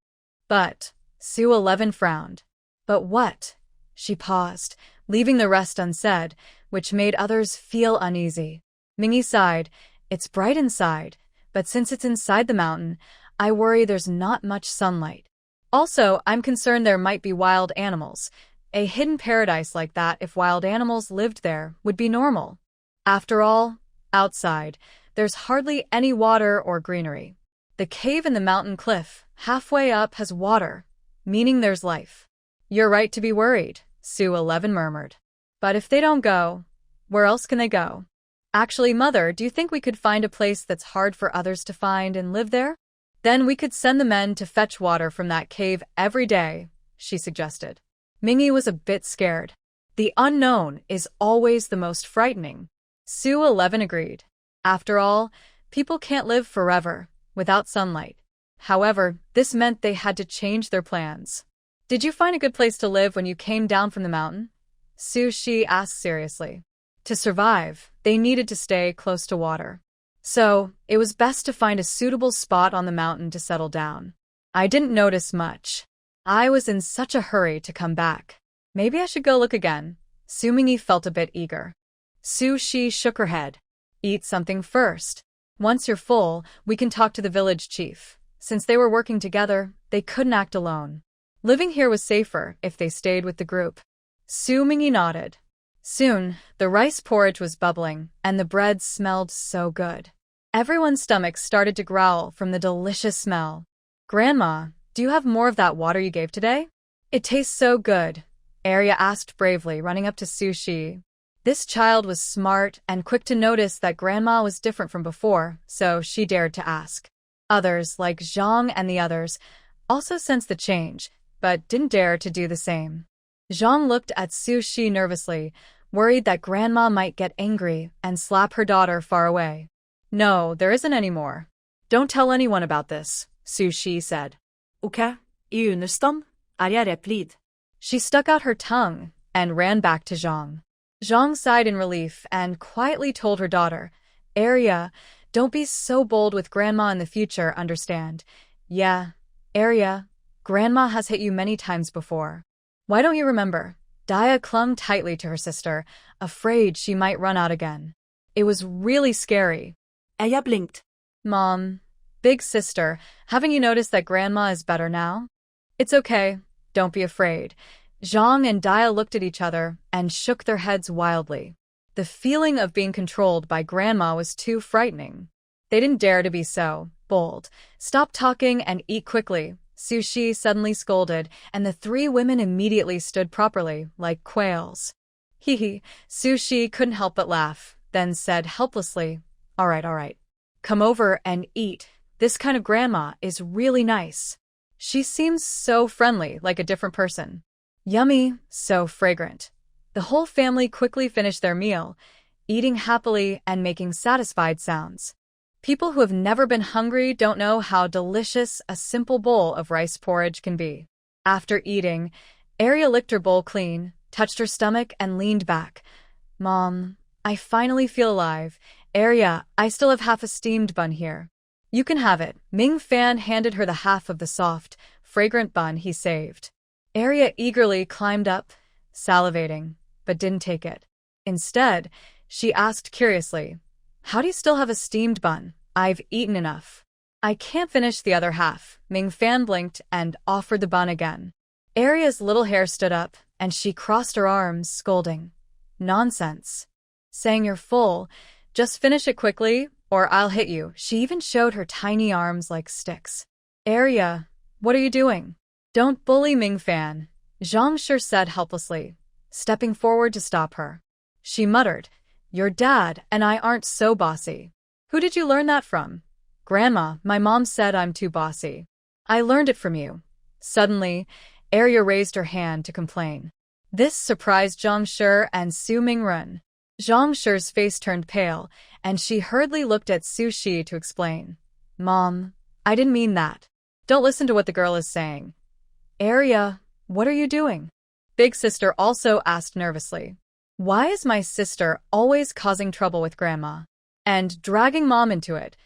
But, Su 11 frowned. But what? She paused, leaving the rest unsaid, which made others feel uneasy. Ming Yi sighed. It's bright inside, but since it's inside the mountain, I worry there's not much sunlight. Also, I'm concerned there might be wild animals. A hidden paradise like that, if wild animals lived there, would be normal. After all, Outside, there's hardly any water or greenery. The cave in the mountain cliff, halfway up, has water, meaning there's life. You're right to be worried, Sue 11 murmured. But if they don't go, where else can they go? Actually, Mother, do you think we could find a place that's hard for others to find and live there? Then we could send the men to fetch water from that cave every day, she suggested. Mingy was a bit scared. The unknown is always the most frightening. Sue 11 agreed. After all, people can't live forever without sunlight. However, this meant they had to change their plans. Did you find a good place to live when you came down from the mountain? She asked seriously. To survive, they needed to stay close to water. So, it was best to find a suitable spot on the mountain to settle down. I didn't notice much. I was in such a hurry to come back. Maybe I should go look again. Mingy felt a bit eager. She shook her head. Eat something first. Once you're full, we can talk to the village chief. Since they were working together, they couldn't act alone. Living here was safer if they stayed with the group. Mingy nodded. Soon, the rice porridge was bubbling, and the bread smelled so good. Everyone's stomachs started to growl from the delicious smell. Grandma, do you have more of that water you gave today? It tastes so good, Arya asked bravely, running up to Sushi. This child was smart and quick to notice that Grandma was different from before, so she dared to ask. Others, like Zhang and the others, also sensed the change, but didn't dare to do the same. Zhang looked at Sushi nervously, worried that Grandma might get angry and slap her daughter far away. No, there isn't any more. Don't tell anyone about this, Sushi said. Okay, I understand. Arya replied. She stuck out her tongue and ran back to Zhang. Zhang sighed in relief and quietly told her daughter, Arya, don't be so bold with Grandma in the future, understand? Yeah, Arya, Grandma has hit you many times before. Why don't you remember? Daya clung tightly to her sister, afraid she might run out again. It was really scary. Arya blinked. Mom, big sister, haven't you noticed that Grandma is better now? It's okay, don't be afraid. Zhang and Daya looked at each other and shook their heads wildly. The feeling of being controlled by Grandma was too frightening. They didn't dare to be so bold. Stop talking and eat quickly, Sushi suddenly scolded, and the three women immediately stood properly, like quails. Hee. Sushi couldn't help but laugh, then said helplessly, all right. Come over and eat. This kind of Grandma is really nice. She seems so friendly, like a different person. Yummy, so fragrant. The whole family quickly finished their meal, eating happily and making satisfied sounds. People who have never been hungry don't know how delicious a simple bowl of rice porridge can be. After eating, Arya licked her bowl clean, touched her stomach, and leaned back. Mom, I finally feel alive. Arya, I still have half a steamed bun here. You can have it. Ming Fan handed her the half of the soft, fragrant bun he saved. Arya eagerly climbed up, salivating, but didn't take it. Instead, she asked curiously, how do you still have a steamed bun? I've eaten enough. I can't finish the other half. Ming Fan blinked and offered the bun again. Arya's little hair stood up, and she crossed her arms, scolding. Nonsense. Saying you're full, just finish it quickly, or I'll hit you. She even showed her tiny arms like sticks. Arya, what are you doing? Don't bully Ming Fan, Zhang Shi said helplessly, stepping forward to stop her. She muttered, your dad and I aren't so bossy. Who did you learn that from? Grandma, my mom said I'm too bossy. I learned it from you. Suddenly, Arya raised her hand to complain. This surprised Zhang Shi and Su Mingrun. Zhang Shi's face turned pale, and she hurriedly looked at Su Shi to explain. Mom, I didn't mean that. Don't listen to what the girl is saying. Arya, what are you doing? Big sister also asked nervously. Why is my sister always causing trouble with Grandma? And dragging Mom into it?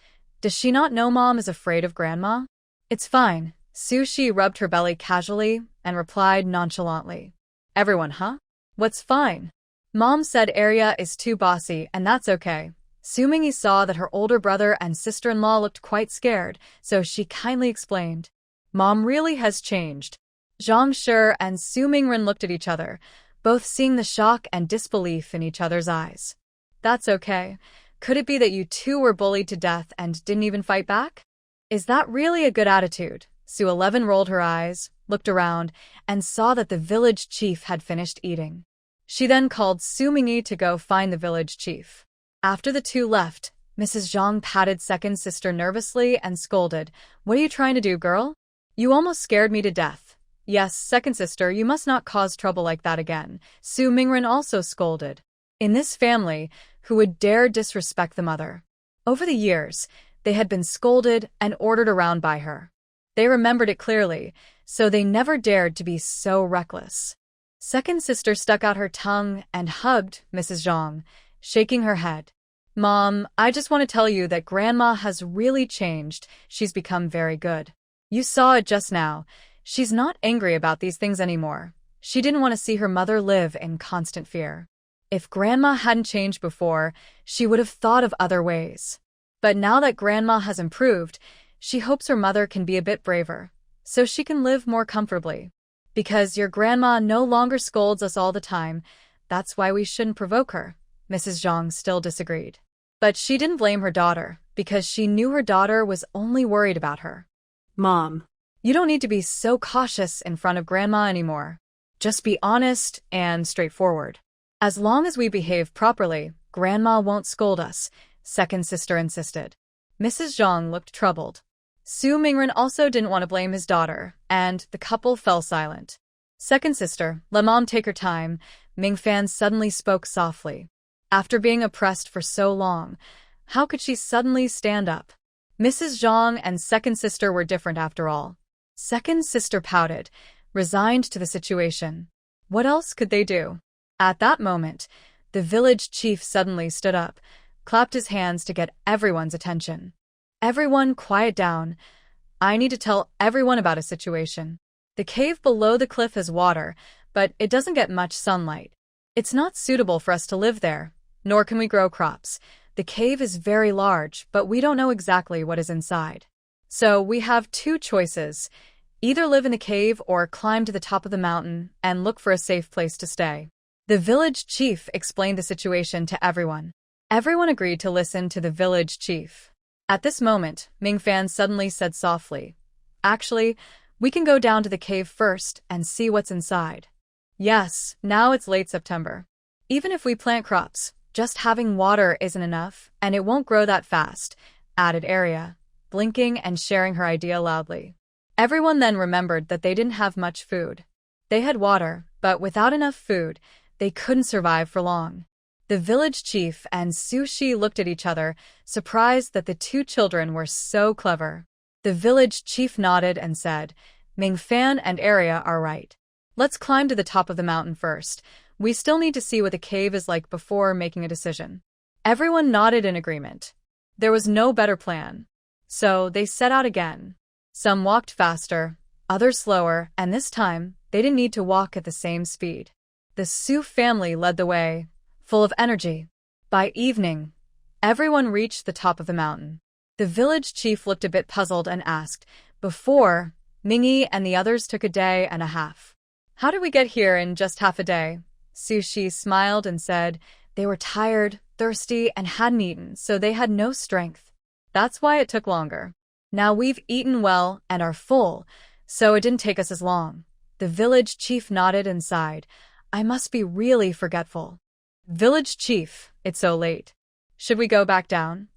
Does she not know Mom is afraid of Grandma? It's fine. Su Shi rubbed her belly casually and replied nonchalantly. Everyone, huh? What's fine? Mom said Arya is too bossy, and that's okay. Su Mingyi saw that her older brother and sister-in-law looked quite scared, so she kindly explained. Mom really has changed. Zhang Shi and Su Mingren looked at each other, both seeing the shock and disbelief in each other's eyes. That's okay. Could it be that you two were bullied to death and didn't even fight back? Is that really a good attitude? Sue 11 rolled her eyes, looked around, and saw that the village chief had finished eating. She then called Su Mingyi to go find the village chief. After the two left, Mrs. Zhang patted second sister nervously and scolded, "What are you trying to do, girl? You almost scared me to death." "Yes, second sister, you must not cause trouble like that again," Su Mingren also scolded. In this family, who would dare disrespect the mother? Over the years, they had been scolded and ordered around by her. They remembered it clearly, so they never dared to be so reckless. Second sister stuck out her tongue and hugged Mrs. Zhang, shaking her head. "Mom, I just want to tell you that Grandma has really changed. She's become very good. You saw it just now. She's not angry about these things anymore. She didn't want to see her mother live in constant fear. If Grandma hadn't changed before, she would have thought of other ways. But now that Grandma has improved, she hopes her mother can be a bit braver, so she can live more comfortably. Because your grandma no longer scolds us all the time, that's why we shouldn't provoke her." Mrs. Zhang still disagreed. But she didn't blame her daughter, because she knew her daughter was only worried about her. Mom, "You don't need to be so cautious in front of Grandma anymore. Just be honest and straightforward. As long as we behave properly, Grandma won't scold us," second sister insisted. Mrs. Zhang looked troubled. Su Mingren also didn't want to blame his daughter, and the couple fell silent. "Second sister, let Mom take her time," Mingfan suddenly spoke softly. After being oppressed for so long, how could she suddenly stand up? Mrs. Zhang and second sister were different after all. Second sister pouted, resigned to the situation. What else could they do? At that moment, the village chief suddenly stood up, clapped his hands to get everyone's attention. "Everyone, quiet down. I need to tell everyone about a situation. The cave below the cliff has water, but it doesn't get much sunlight. It's not suitable for us to live there, nor can we grow crops. The cave is very large, but we don't know exactly what is inside. So we have two choices. Either live in the cave or climb to the top of the mountain and look for a safe place to stay." The village chief explained the situation to everyone. Everyone agreed to listen to the village chief. At this moment, Mingfan suddenly said softly, "Actually, we can go down to the cave first and see what's inside." "Yes, now it's late September. Even if we plant crops, just having water isn't enough, and it won't grow that fast," added Arya, blinking and sharing her idea loudly. Everyone then remembered that they didn't have much food. They had water, but without enough food, they couldn't survive for long. The village chief and Su Shi looked at each other, surprised that the two children were so clever. The village chief nodded and said, "Mingfan and Arya are right. Let's climb to the top of the mountain first. We still need to see what the cave is like before making a decision." Everyone nodded in agreement. There was no better plan. So they set out again. Some walked faster, others slower, and this time, they didn't need to walk at the same speed. The Su family led the way, full of energy. By evening, everyone reached the top of the mountain. The village chief looked a bit puzzled and asked, "Before, Mingyi and the others took a day and a half. How did we get here in just half a day?" Su Shi smiled and said, "They were tired, thirsty, and hadn't eaten, so they had no strength. That's why it took longer. Now we've eaten well and are full, so it didn't take us as long." The village chief nodded and sighed, "I must be really forgetful." "Village chief, it's so late. Should we go back down?"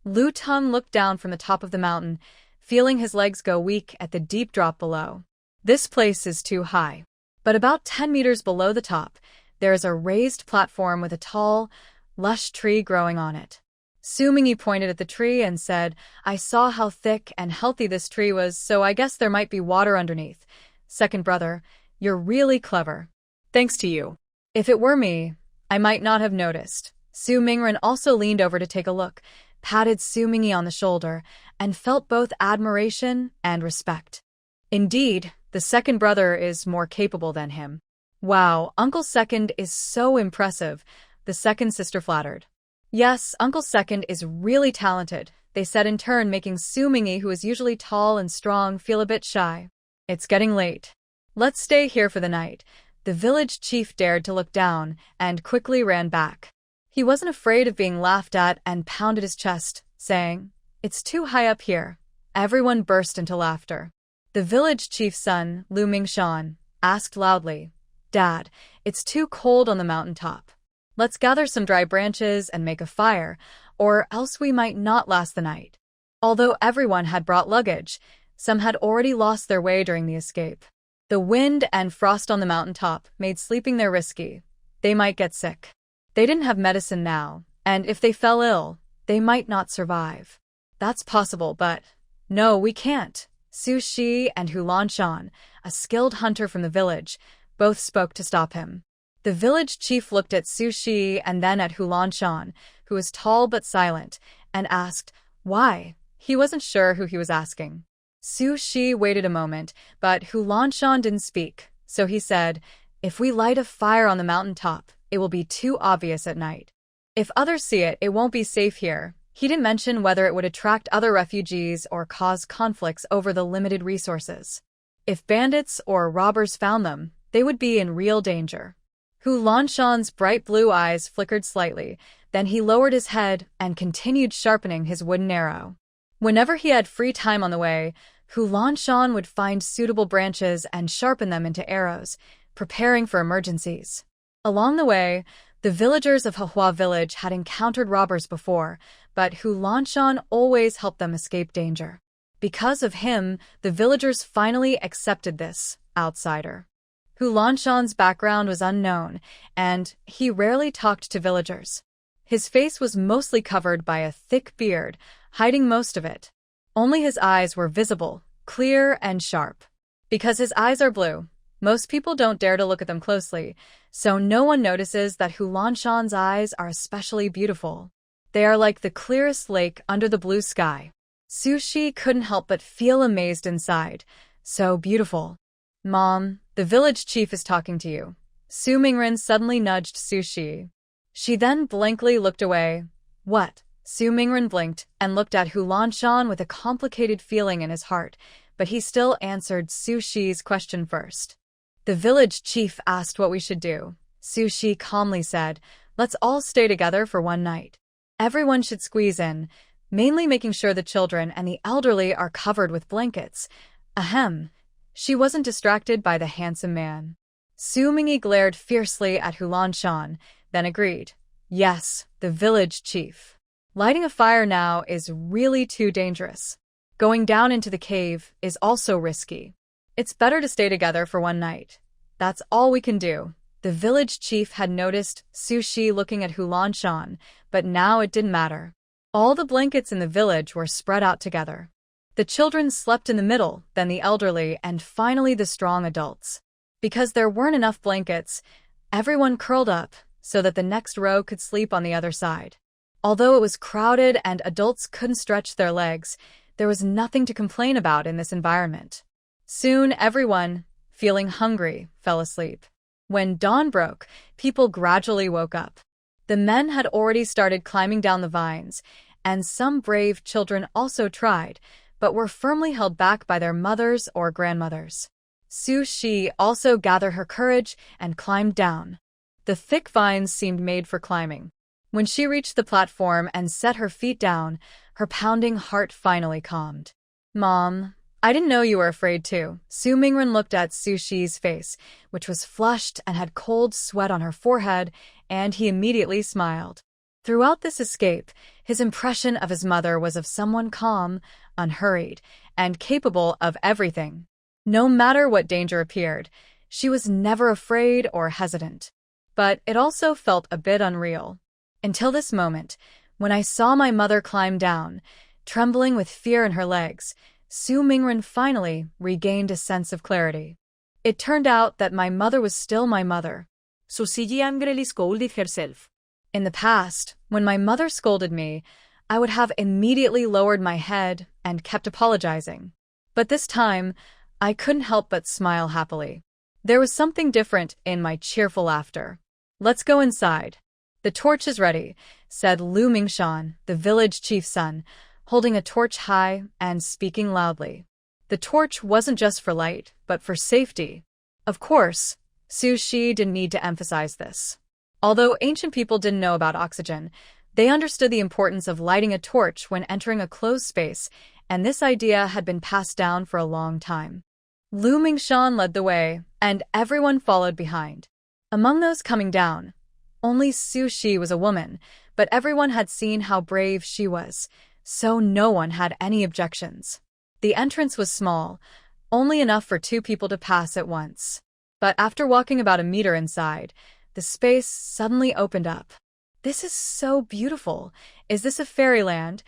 Lu Tung looked down from the top of the mountain, feeling his legs go weak at the deep drop below. This place is too high. But about 10 meters below the top, there is a raised platform with a tall, lush tree growing on it. Su Mingyi pointed at the tree and said, "I saw how thick and healthy this tree was, so I guess there might be water underneath. Second brother, you're really clever." "Thanks to you. If it were me, I might not have noticed." Su Mingren also leaned over to take a look, patted Su Mingyi on the shoulder, and felt both admiration and respect. Indeed, the second brother is more capable than him. "Wow, Uncle Second is so impressive," the second sister flattered. "Yes, Uncle Second is really talented," they said in turn, making Su Mingyi, who is usually tall and strong, feel a bit shy. "It's getting late. Let's stay here for the night." The village chief dared to look down and quickly ran back. He wasn't afraid of being laughed at and pounded his chest, saying, "It's too high up here." Everyone burst into laughter. The village chief's son, Lu Mingshan, asked loudly, "Dad, it's too cold on the mountaintop. Let's gather some dry branches and make a fire, or else we might not last the night." Although everyone had brought luggage, some had already lost their way during the escape. The wind and frost on the mountaintop made sleeping there risky. They might get sick. They didn't have medicine now, and if they fell ill, they might not survive. That's possible, but no, we can't. Su Shi and Hu Lanshan, a skilled hunter from the village, both spoke to stop him. The village chief looked at Su Shi and then at Hu Lanshan, who was tall but silent, and asked, "Why?" He wasn't sure who he was asking. Su Shi waited a moment, but Hu Lanshan didn't speak, so he said, "If we light a fire on the mountaintop, it will be too obvious at night. If others see it, it won't be safe here." He didn't mention whether it would attract other refugees or cause conflicts over the limited resources. If bandits or robbers found them, they would be in real danger. Hu Lanshan's bright blue eyes flickered slightly, then he lowered his head and continued sharpening his wooden arrow. Whenever he had free time on the way, Hu Lanshan would find suitable branches and sharpen them into arrows, preparing for emergencies. Along the way, the villagers of Hahua village had encountered robbers before, but Hu Lanshan always helped them escape danger. Because of him, the villagers finally accepted this outsider. Hu Lanshan's background was unknown, and he rarely talked to villagers. His face was mostly covered by a thick beard, hiding most of it. Only his eyes were visible, clear and sharp. Because his eyes are blue, most people don't dare to look at them closely, so no one notices that Hu Lanshan's eyes are especially beautiful. They are like the clearest lake under the blue sky. Su Shi couldn't help but feel amazed inside. So beautiful. "Mom, the village chief is talking to you." Su Mingren suddenly nudged Su Shi. She then blankly looked away. "What?" Su Mingren blinked and looked at Hu Lanshan with a complicated feeling in his heart, but he still answered Su Shi's question first. "The village chief asked what we should do." Su Shi calmly said, "Let's all stay together for one night. Everyone should squeeze in, mainly making sure the children and the elderly are covered with blankets." Ahem. She wasn't distracted by the handsome man. Su Mingyi glared fiercely at Hu Lanshan, then agreed. "Yes, the village chief. Lighting a fire now is really too dangerous. Going down into the cave is also risky. It's better to stay together for one night. That's all we can do." The village chief had noticed Su Shi looking at Hu Lanshan, but now it didn't matter. All the blankets in the village were spread out together. The children slept in the middle, then the elderly, and finally the strong adults. Because there weren't enough blankets, everyone curled up so that the next row could sleep on the other side. Although it was crowded and adults couldn't stretch their legs, there was nothing to complain about in this environment. Soon everyone, feeling hungry, fell asleep. When dawn broke, people gradually woke up. The men had already started climbing down the vines, and some brave children also tried, but were firmly held back by their mothers or grandmothers. Su Shi also gathered her courage and climbed down. The thick vines seemed made for climbing. When she reached the platform and set her feet down, her pounding heart finally calmed. "Mom, I didn't know you were afraid too." Su Mingren looked at Su Shi's face, which was flushed and had cold sweat on her forehead, and he immediately smiled. Throughout this escape, his impression of his mother was of someone calm, unhurried, and capable of everything. No matter what danger appeared, she was never afraid or hesitant. But it also felt a bit unreal. Until this moment, when I saw my mother climb down, trembling with fear in her legs, Su Mingren finally regained a sense of clarity. It turned out that my mother was still my mother. Su Shi angrily scolded herself. In the past, when my mother scolded me, I would have immediately lowered my head and kept apologizing. But this time, I couldn't help but smile happily. There was something different in my cheerful laughter. "Let's go inside." "The torch is ready," said Lu Mingshan, the village chief's son, holding a torch high and speaking loudly. The torch wasn't just for light, but for safety. Of course, Su Shi didn't need to emphasize this. Although ancient people didn't know about oxygen, they understood the importance of lighting a torch when entering a closed space, and this idea had been passed down for a long time. Lu Mingshan led the way, and everyone followed behind. Among those coming down, only Su Shi was a woman, but everyone had seen how brave she was, so no one had any objections. The entrance was small, only enough for 2 people to pass at once. But after walking about a meter inside, the space suddenly opened up. This is so beautiful. Is this a fairyland?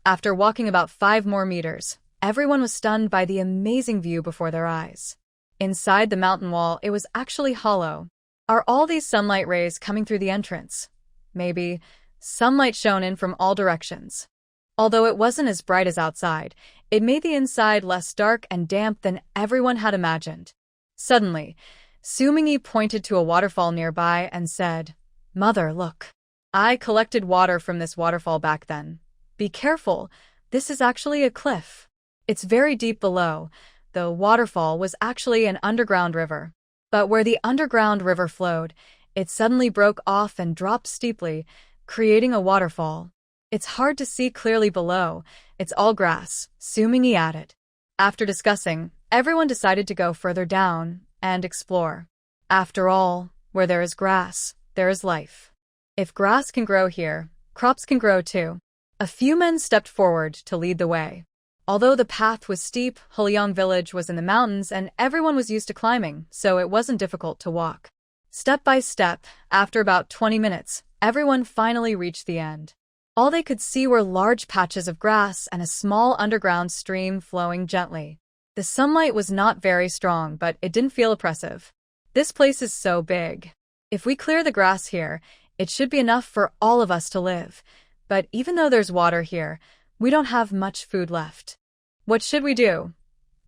After walking about 5 more meters, everyone was stunned by the amazing view before their eyes. Inside the mountain wall, it was actually hollow. Are all these sunlight rays coming through the entrance? Maybe. Sunlight shone in from all directions. Although it wasn't as bright as outside, it made the inside less dark and damp than everyone had imagined. Suddenly, Su Mingyi pointed to a waterfall nearby and said, "Mother, look. I collected water from this waterfall back then. Be careful, this is actually a cliff. It's very deep below. The waterfall was actually an underground river. But where the underground river flowed, it suddenly broke off and dropped steeply, creating a waterfall. It's hard to see clearly below. It's all grass," Su Mingyi added. After discussing, everyone decided to go further down and explore. After all, where there is grass, there is life. If grass can grow here, crops can grow too. A few men stepped forward to lead the way. Although the path was steep, Huliang village was in the mountains and everyone was used to climbing, so it wasn't difficult to walk. Step by step, after about 20 minutes, everyone finally reached the end. All they could see were large patches of grass and a small underground stream flowing gently. The sunlight was not very strong, but it didn't feel oppressive. This place is so big. If we clear the grass here, it should be enough for all of us to live. But even though there's water here, we don't have much food left. What should we do?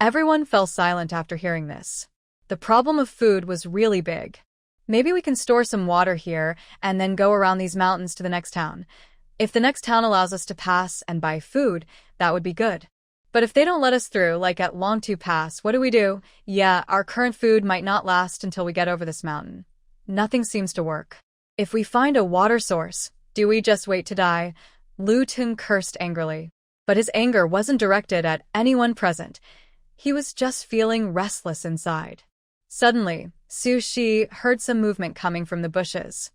Everyone fell silent after hearing this. The problem of food was really big. Maybe we can store some water here and then go around these mountains to the next town. If the next town allows us to pass and buy food, that would be good. But if they don't let us through, like at Longtu Pass, what do we do? Yeah, our current food might not last until we get over this mountain. Nothing seems to work. If we find a water source, do we just wait to die? Lu Teng cursed angrily. But his anger wasn't directed at anyone present. He was just feeling restless inside. Suddenly, Su Shi heard some movement coming from the bushes.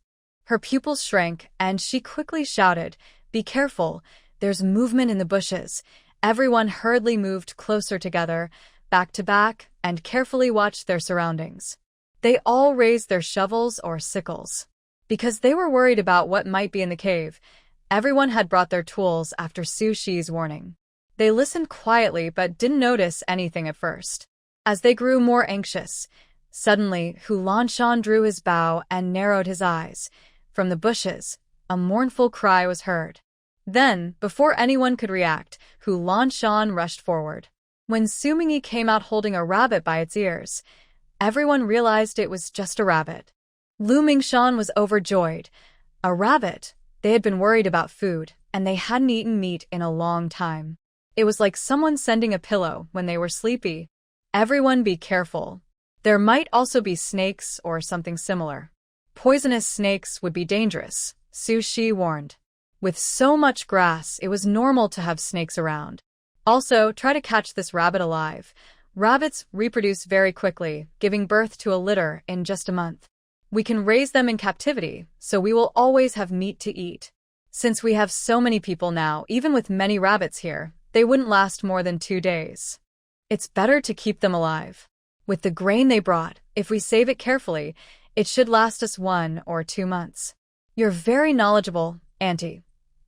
Her pupils shrank, and she quickly shouted, "Be careful, there's movement in the bushes." Everyone hurriedly moved closer together, back to back, and carefully watched their surroundings. They all raised their shovels or sickles. Because they were worried about what might be in the cave, everyone had brought their tools after Su Shi's warning. They listened quietly but didn't notice anything at first. As they grew more anxious, suddenly Hu Lanshan drew his bow and narrowed his eyes. From the bushes, a mournful cry was heard. Then, before anyone could react, Hu Lanshan rushed forward. When Su Mingyi came out holding a rabbit by its ears, everyone realized it was just a rabbit. Lu Mingshan was overjoyed. A rabbit. They had been worried about food, and they hadn't eaten meat in a long time. It was like someone sending a pillow when they were sleepy. Everyone be careful. There might also be snakes or something similar. Poisonous snakes would be dangerous, Su Shi warned. With so much grass, it was normal to have snakes around. Also, try to catch this rabbit alive. Rabbits reproduce very quickly, giving birth to a litter in just a month. We can raise them in captivity, so we will always have meat to eat. Since we have so many people now, even with many rabbits here, they wouldn't last more than 2 days. It's better to keep them alive. With the grain they brought, if we save it carefully, it should last us 1 or 2 months. You're very knowledgeable, Auntie.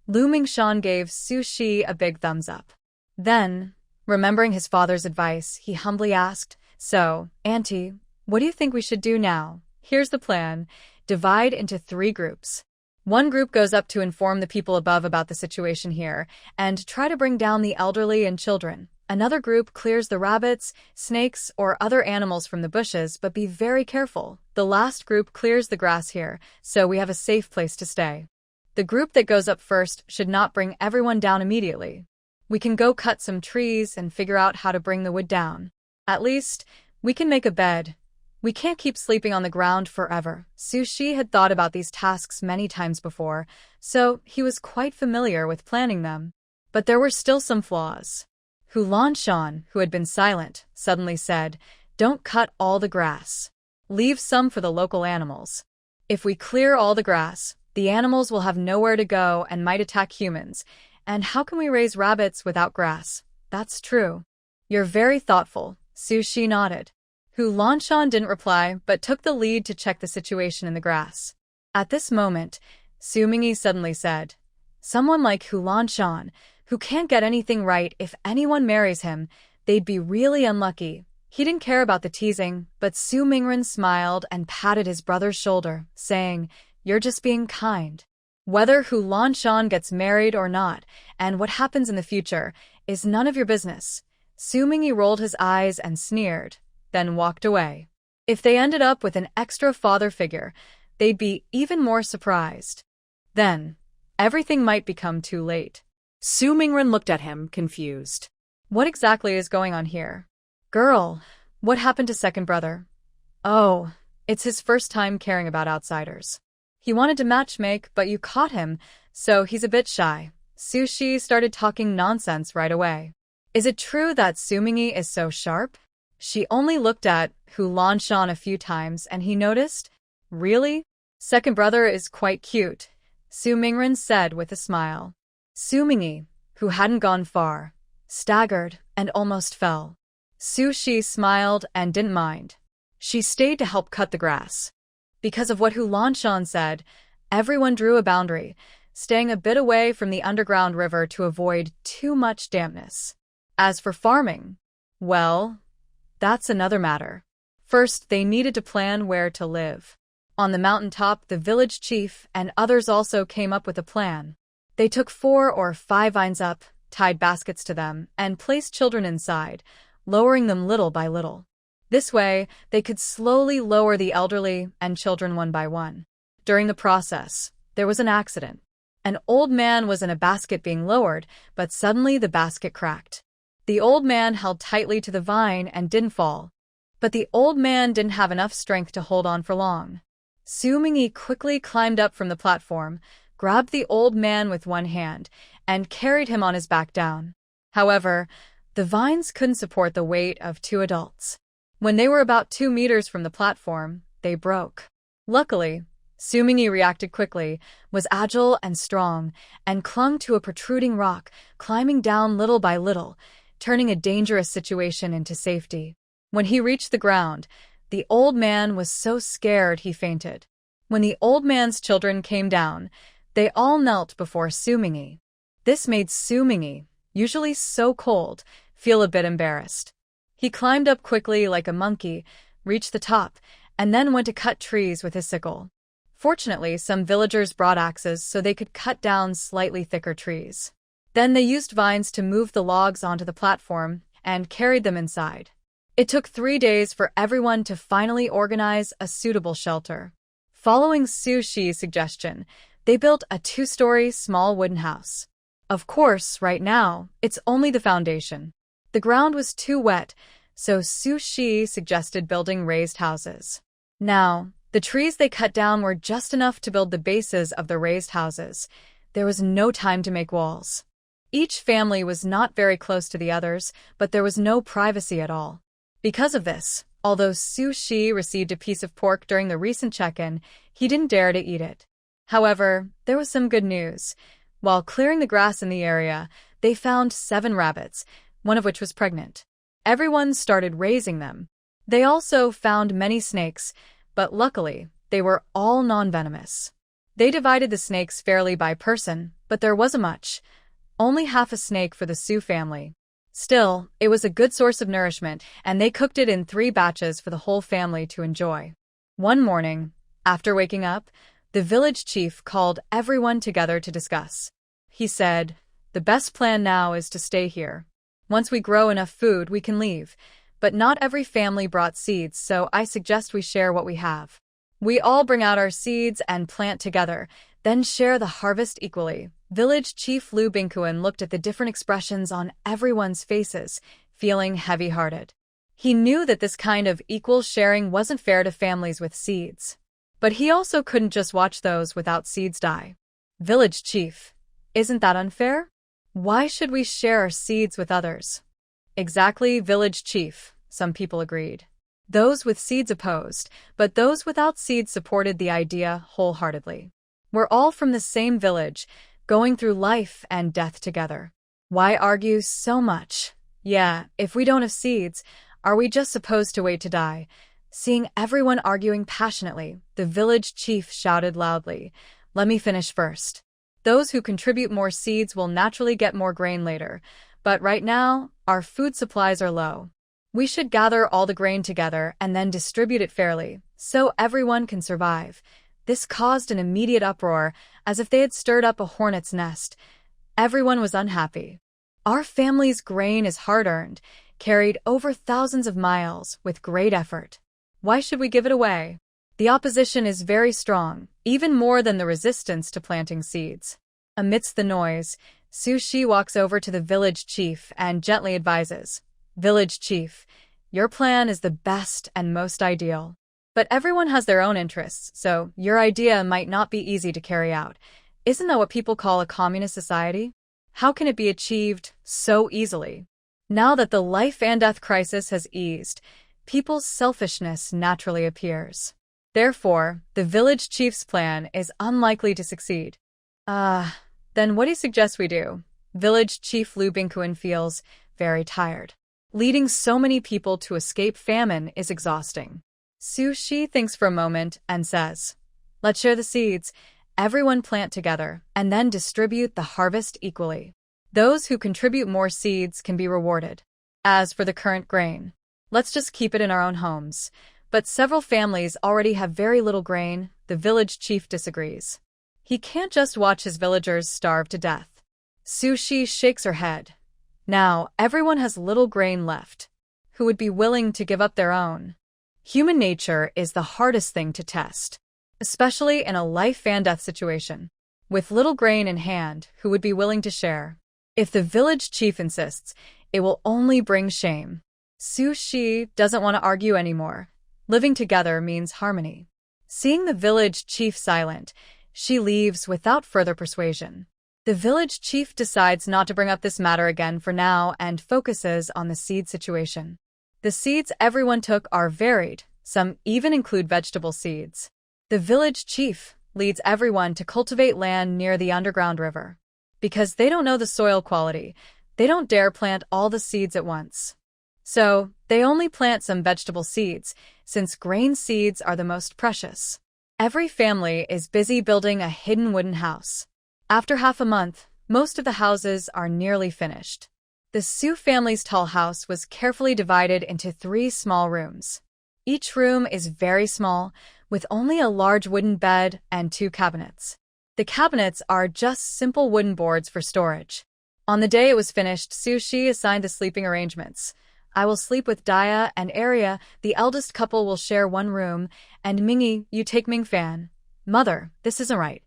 Lu Mingshan gave Su Shi a big thumbs up. Then, remembering his father's advice, he humbly asked, "So, Auntie, what do you think we should do now?" Here's the plan. Divide into 3 groups. One group goes up to inform the people above about the situation here and try to bring down the elderly and children. Another group clears the rabbits, snakes, or other animals from the bushes, but be very careful. The last group clears the grass here, so we have a safe place to stay. The group that goes up first should not bring everyone down immediately. We can go cut some trees and figure out how to bring the wood down. At least, we can make a bed. We can't keep sleeping on the ground forever. Sushi had thought about these tasks many times before, so he was quite familiar with planning them. But there were still some flaws. Hulan Shan, who had been silent, suddenly said, "Don't cut all the grass. Leave some for the local animals. If we clear all the grass, the animals will have nowhere to go and might attack humans. And how can we raise rabbits without grass?" "That's true. You're very thoughtful," Sushi nodded. Hulan Shan didn't reply, but took the lead to check the situation in the grass. At this moment, Su Mingyi suddenly said, "Someone like Hulan Shan, who can't get anything right if anyone marries him, they'd be really unlucky." He didn't care about the teasing, but Su Mingren smiled and patted his brother's shoulder, saying, "You're just being kind. Whether Hulan Shan gets married or not, and what happens in the future, is none of your business." Su Mingyi rolled his eyes and sneered, then walked away. If they ended up with an extra father figure, they'd be even more surprised. Then, everything might become too late. Su Mingren looked at him, confused. What exactly is going on here? Girl, what happened to second brother? Oh, it's his first time caring about outsiders. He wanted to matchmake, but you caught him, so he's a bit shy. Sushi started talking nonsense right away. Is it true that Su Mingyi is so sharp? She only looked at Hulan Shan a few times and he noticed. Really? Second brother is quite cute, Su Mingren said with a smile. Su Mingyi, who hadn't gone far, staggered and almost fell. Sushi smiled and didn't mind. She stayed to help cut the grass. Because of what Hulan Shan said, everyone drew a boundary, staying a bit away from the underground river to avoid too much dampness. As for farming, well, that's another matter. First, they needed to plan where to live. On the mountaintop, the village chief and others also came up with a plan. They took 4 or 5 vines up, tied baskets to them, and placed children inside, lowering them little by little. This way, they could slowly lower the elderly and children one by one. During the process, there was an accident. An old man was in a basket being lowered, but suddenly the basket cracked. The old man held tightly to the vine and didn't fall. But the old man didn't have enough strength to hold on for long. Su Mingyi quickly climbed up from the platform, grabbed the old man with one hand, and carried him on his back down. However, the vines couldn't support the weight of 2 adults. When they were about 2 meters from the platform, they broke. Luckily, Su Mingyi reacted quickly, was agile and strong, and clung to a protruding rock, climbing down little by little, turning a dangerous situation into safety. When he reached the ground, the old man was so scared he fainted. When the old man's children came down, they all knelt before Su Mingyi. This made Su Mingyi, usually so cold, feel a bit embarrassed. He climbed up quickly like a monkey, reached the top, and then went to cut trees with his sickle. Fortunately, some villagers brought axes so they could cut down slightly thicker trees. Then they used vines to move the logs onto the platform and carried them inside. It took 3 days for everyone to finally organize a suitable shelter. Following Sushi's suggestion, they built a 2-story small wooden house. Of course, right now, it's only the foundation. The ground was too wet, so Sushi suggested building raised houses. Now, the trees they cut down were just enough to build the bases of the raised houses. There was no time to make walls. Each family was not very close to the others, but there was no privacy at all. Because of this, although Sushi received a piece of pork during the recent check-in, he didn't dare to eat it. However, there was some good news. While clearing the grass in the area, they found 7 rabbits, one of which was pregnant. Everyone started raising them. They also found many snakes, but luckily, they were all non-venomous. They divided the snakes fairly by person, but there wasn't much. Only half a snake for the Su family. Still, it was a good source of nourishment, and they cooked it in 3 batches for the whole family to enjoy. One morning, after waking up, the village chief called everyone together to discuss. He said, "The best plan now is to stay here. Once we grow enough food, we can leave. But not every family brought seeds, so I suggest we share what we have. We all bring out our seeds and plant together, then share the harvest equally." Village Chief Lu Bingkuan looked at the different expressions on everyone's faces, feeling heavy-hearted. He knew that this kind of equal sharing wasn't fair to families with seeds. But he also couldn't just watch those without seeds die. Village chief, isn't that unfair? Why should we share our seeds with others? Exactly, village chief, some people agreed. Those with seeds opposed, but those without seeds supported the idea wholeheartedly. We're all from the same village, going through life and death together. Why argue so much? Yeah, if we don't have seeds, are we just supposed to wait to die? Seeing everyone arguing passionately, the village chief shouted loudly, "Let me finish first. Those who contribute more seeds will naturally get more grain later, but right now, our food supplies are low. We should gather all the grain together and then distribute it fairly, so everyone can survive." This caused an immediate uproar, as if they had stirred up a hornet's nest. Everyone was unhappy. Our family's grain is hard-earned, carried over thousands of miles with great effort. Why should we give it away? The opposition is very strong, even more than the resistance to planting seeds. Amidst the noise, Su Shi walks over to the village chief and gently advises, "Village chief, your plan is the best and most ideal. But everyone has their own interests, so your idea might not be easy to carry out. Isn't that what people call a communist society? How can it be achieved so easily?" Now that the life and death crisis has eased, people's selfishness naturally appears. Therefore, the village chief's plan is unlikely to succeed. Then what do you suggest we do? Village chief Lu Bingquan feels very tired. Leading so many people to escape famine is exhausting. Su Shi thinks for a moment and says, "Let's share the seeds. Everyone plant together and then distribute the harvest equally. Those who contribute more seeds can be rewarded. As for the current grain, let's just keep it in our own homes." But several families already have very little grain. The village chief disagrees. He can't just watch his villagers starve to death. Su Shi shakes her head. Now, everyone has little grain left. Who would be willing to give up their own? Human nature is the hardest thing to test, especially in a life and death situation. With little grain in hand, who would be willing to share? If the village chief insists, it will only bring shame. Su Shi doesn't want to argue anymore. Living together means harmony. Seeing the village chief silent, she leaves without further persuasion. The village chief decides not to bring up this matter again for now and focuses on the seed situation. The seeds everyone took are varied, some even include vegetable seeds. The village chief leads everyone to cultivate land near the underground river. Because they don't know the soil quality, they don't dare plant all the seeds at once. So, they only plant some vegetable seeds, since grain seeds are the most precious. Every family is busy building a hidden wooden house. After half a month, most of the houses are nearly finished. The Su family's tall house was carefully divided into 3 small rooms. Each room is very small, with only a large wooden bed and 2 cabinets. The cabinets are just simple wooden boards for storage. On the day it was finished, Su Shi assigned the sleeping arrangements. "I will sleep with Dia and Arya, the eldest couple will share one room, and Mingy, you take Mingfan." "Mother, this isn't right.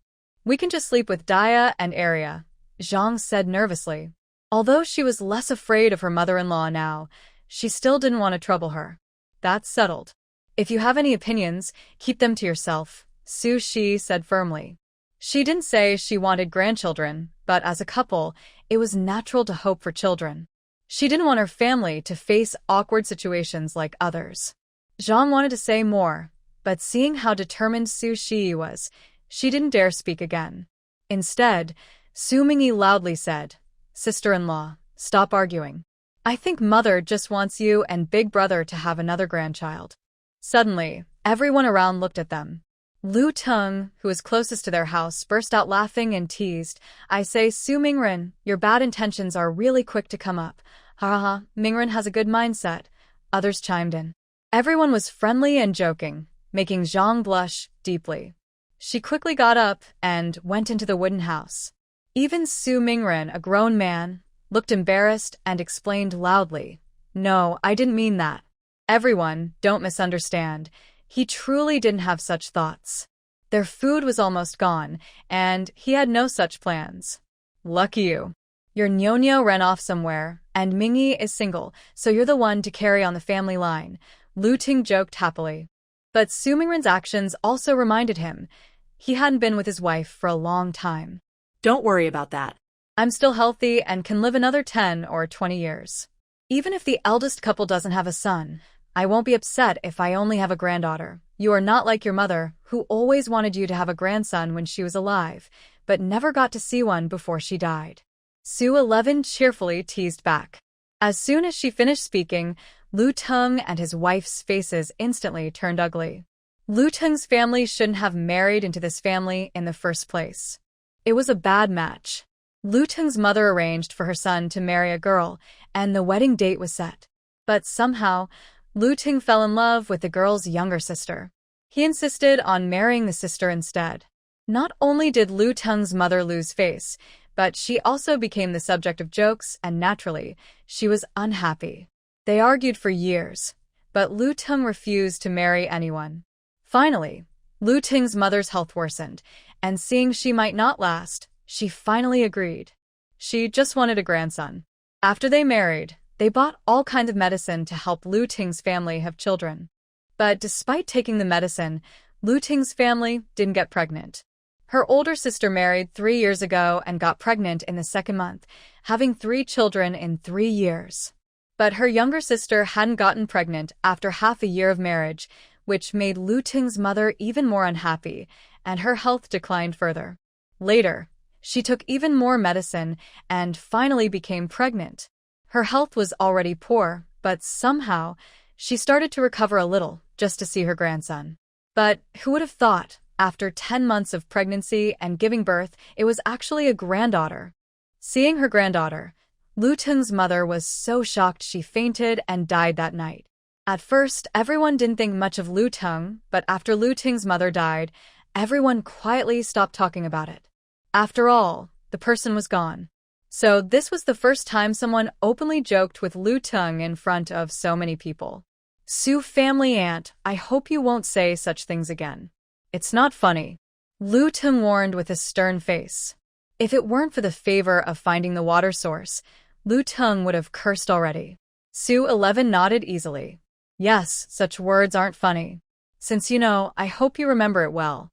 We can just sleep with Dia and Arya," Zhang said nervously. Although she was less afraid of her mother-in-law now, she still didn't want to trouble her. "That's settled. If you have any opinions, keep them to yourself," Su Shi said firmly. She didn't say she wanted grandchildren, but as a couple, it was natural to hope for children. She didn't want her family to face awkward situations like others. Zhang wanted to say more, but seeing how determined Su Shi was, she didn't dare speak again. Instead, Su Mingyi loudly said, "Sister-in-law, stop arguing. I think Mother just wants you and Big Brother to have another grandchild." Suddenly, everyone around looked at them. Lu Tung, who was closest to their house, burst out laughing and teased, "I say, Su Mingren, your bad intentions are really quick to come up. Ha ha ha, Mingren has a good mindset." Others chimed in. Everyone was friendly and joking, making Zhang blush deeply. She quickly got up and went into the wooden house. Even Su Mingren, a grown man, looked embarrassed and explained loudly, "No, I didn't mean that. Everyone, don't misunderstand. He truly didn't have such thoughts. Their food was almost gone, and he had no such plans. Lucky you. Your Nyonya ran off somewhere, And Mingyi is single, so you're the one to carry on the family line, Lu Ting joked happily. But Su Mingren's actions also reminded him he hadn't been with his wife for a long time. Don't worry about that. I'm still healthy and can live another 10 or 20 years. Even if the eldest couple doesn't have a son, I won't be upset if I only have a granddaughter. You are not like your mother, who always wanted you to have a grandson when she was alive, but never got to see one before she died. Su 11 cheerfully teased back. As soon as she finished speaking, Lu Tung and his wife's faces instantly turned ugly. Lu Tung's family shouldn't have married into this family in the first place. It was a bad match. Lu Tung's mother arranged for her son to marry a girl, and the wedding date was set. But somehow, Lu Tung fell in love with the girl's younger sister. He insisted on marrying the sister instead. Not only did Lu Tung's mother lose face, but she also became the subject of jokes, and naturally, she was unhappy. They argued for years, but Lu Tung refused to marry anyone. Finally, Lu Ting's mother's health worsened, and seeing she might not last, she finally agreed. She just wanted a grandson. After they married, they bought all kinds of medicine to help Lu Ting's family have children. But despite taking the medicine, Lu Ting's family didn't get pregnant. Her older sister married 3 years ago and got pregnant in the second month, having 3 children in 3 years. But her younger sister hadn't gotten pregnant after half a year of marriage, which made Lu Ting's mother even more unhappy, and her health declined further. Later, she took even more medicine and finally became pregnant. Her health was already poor, but somehow, she started to recover a little just to see her grandson. But who would have thought, after 10 months of pregnancy and giving birth, it was actually a granddaughter? Seeing her granddaughter, Lu Tung's mother was so shocked she fainted and died that night. At first, everyone didn't think much of Lu Tung, but after Lu Ting's mother died, everyone quietly stopped talking about it. After all, the person was gone. So this was the first time someone openly joked with Lu Tung in front of so many people. Su family aunt, I hope you won't say such things again. It's not funny. Lu Tung warned with a stern face. If it weren't for the favor of finding the water source, Lu Tung would have cursed already. Su 11 nodded easily. Yes, such words aren't funny. Since you know, I hope you remember it well.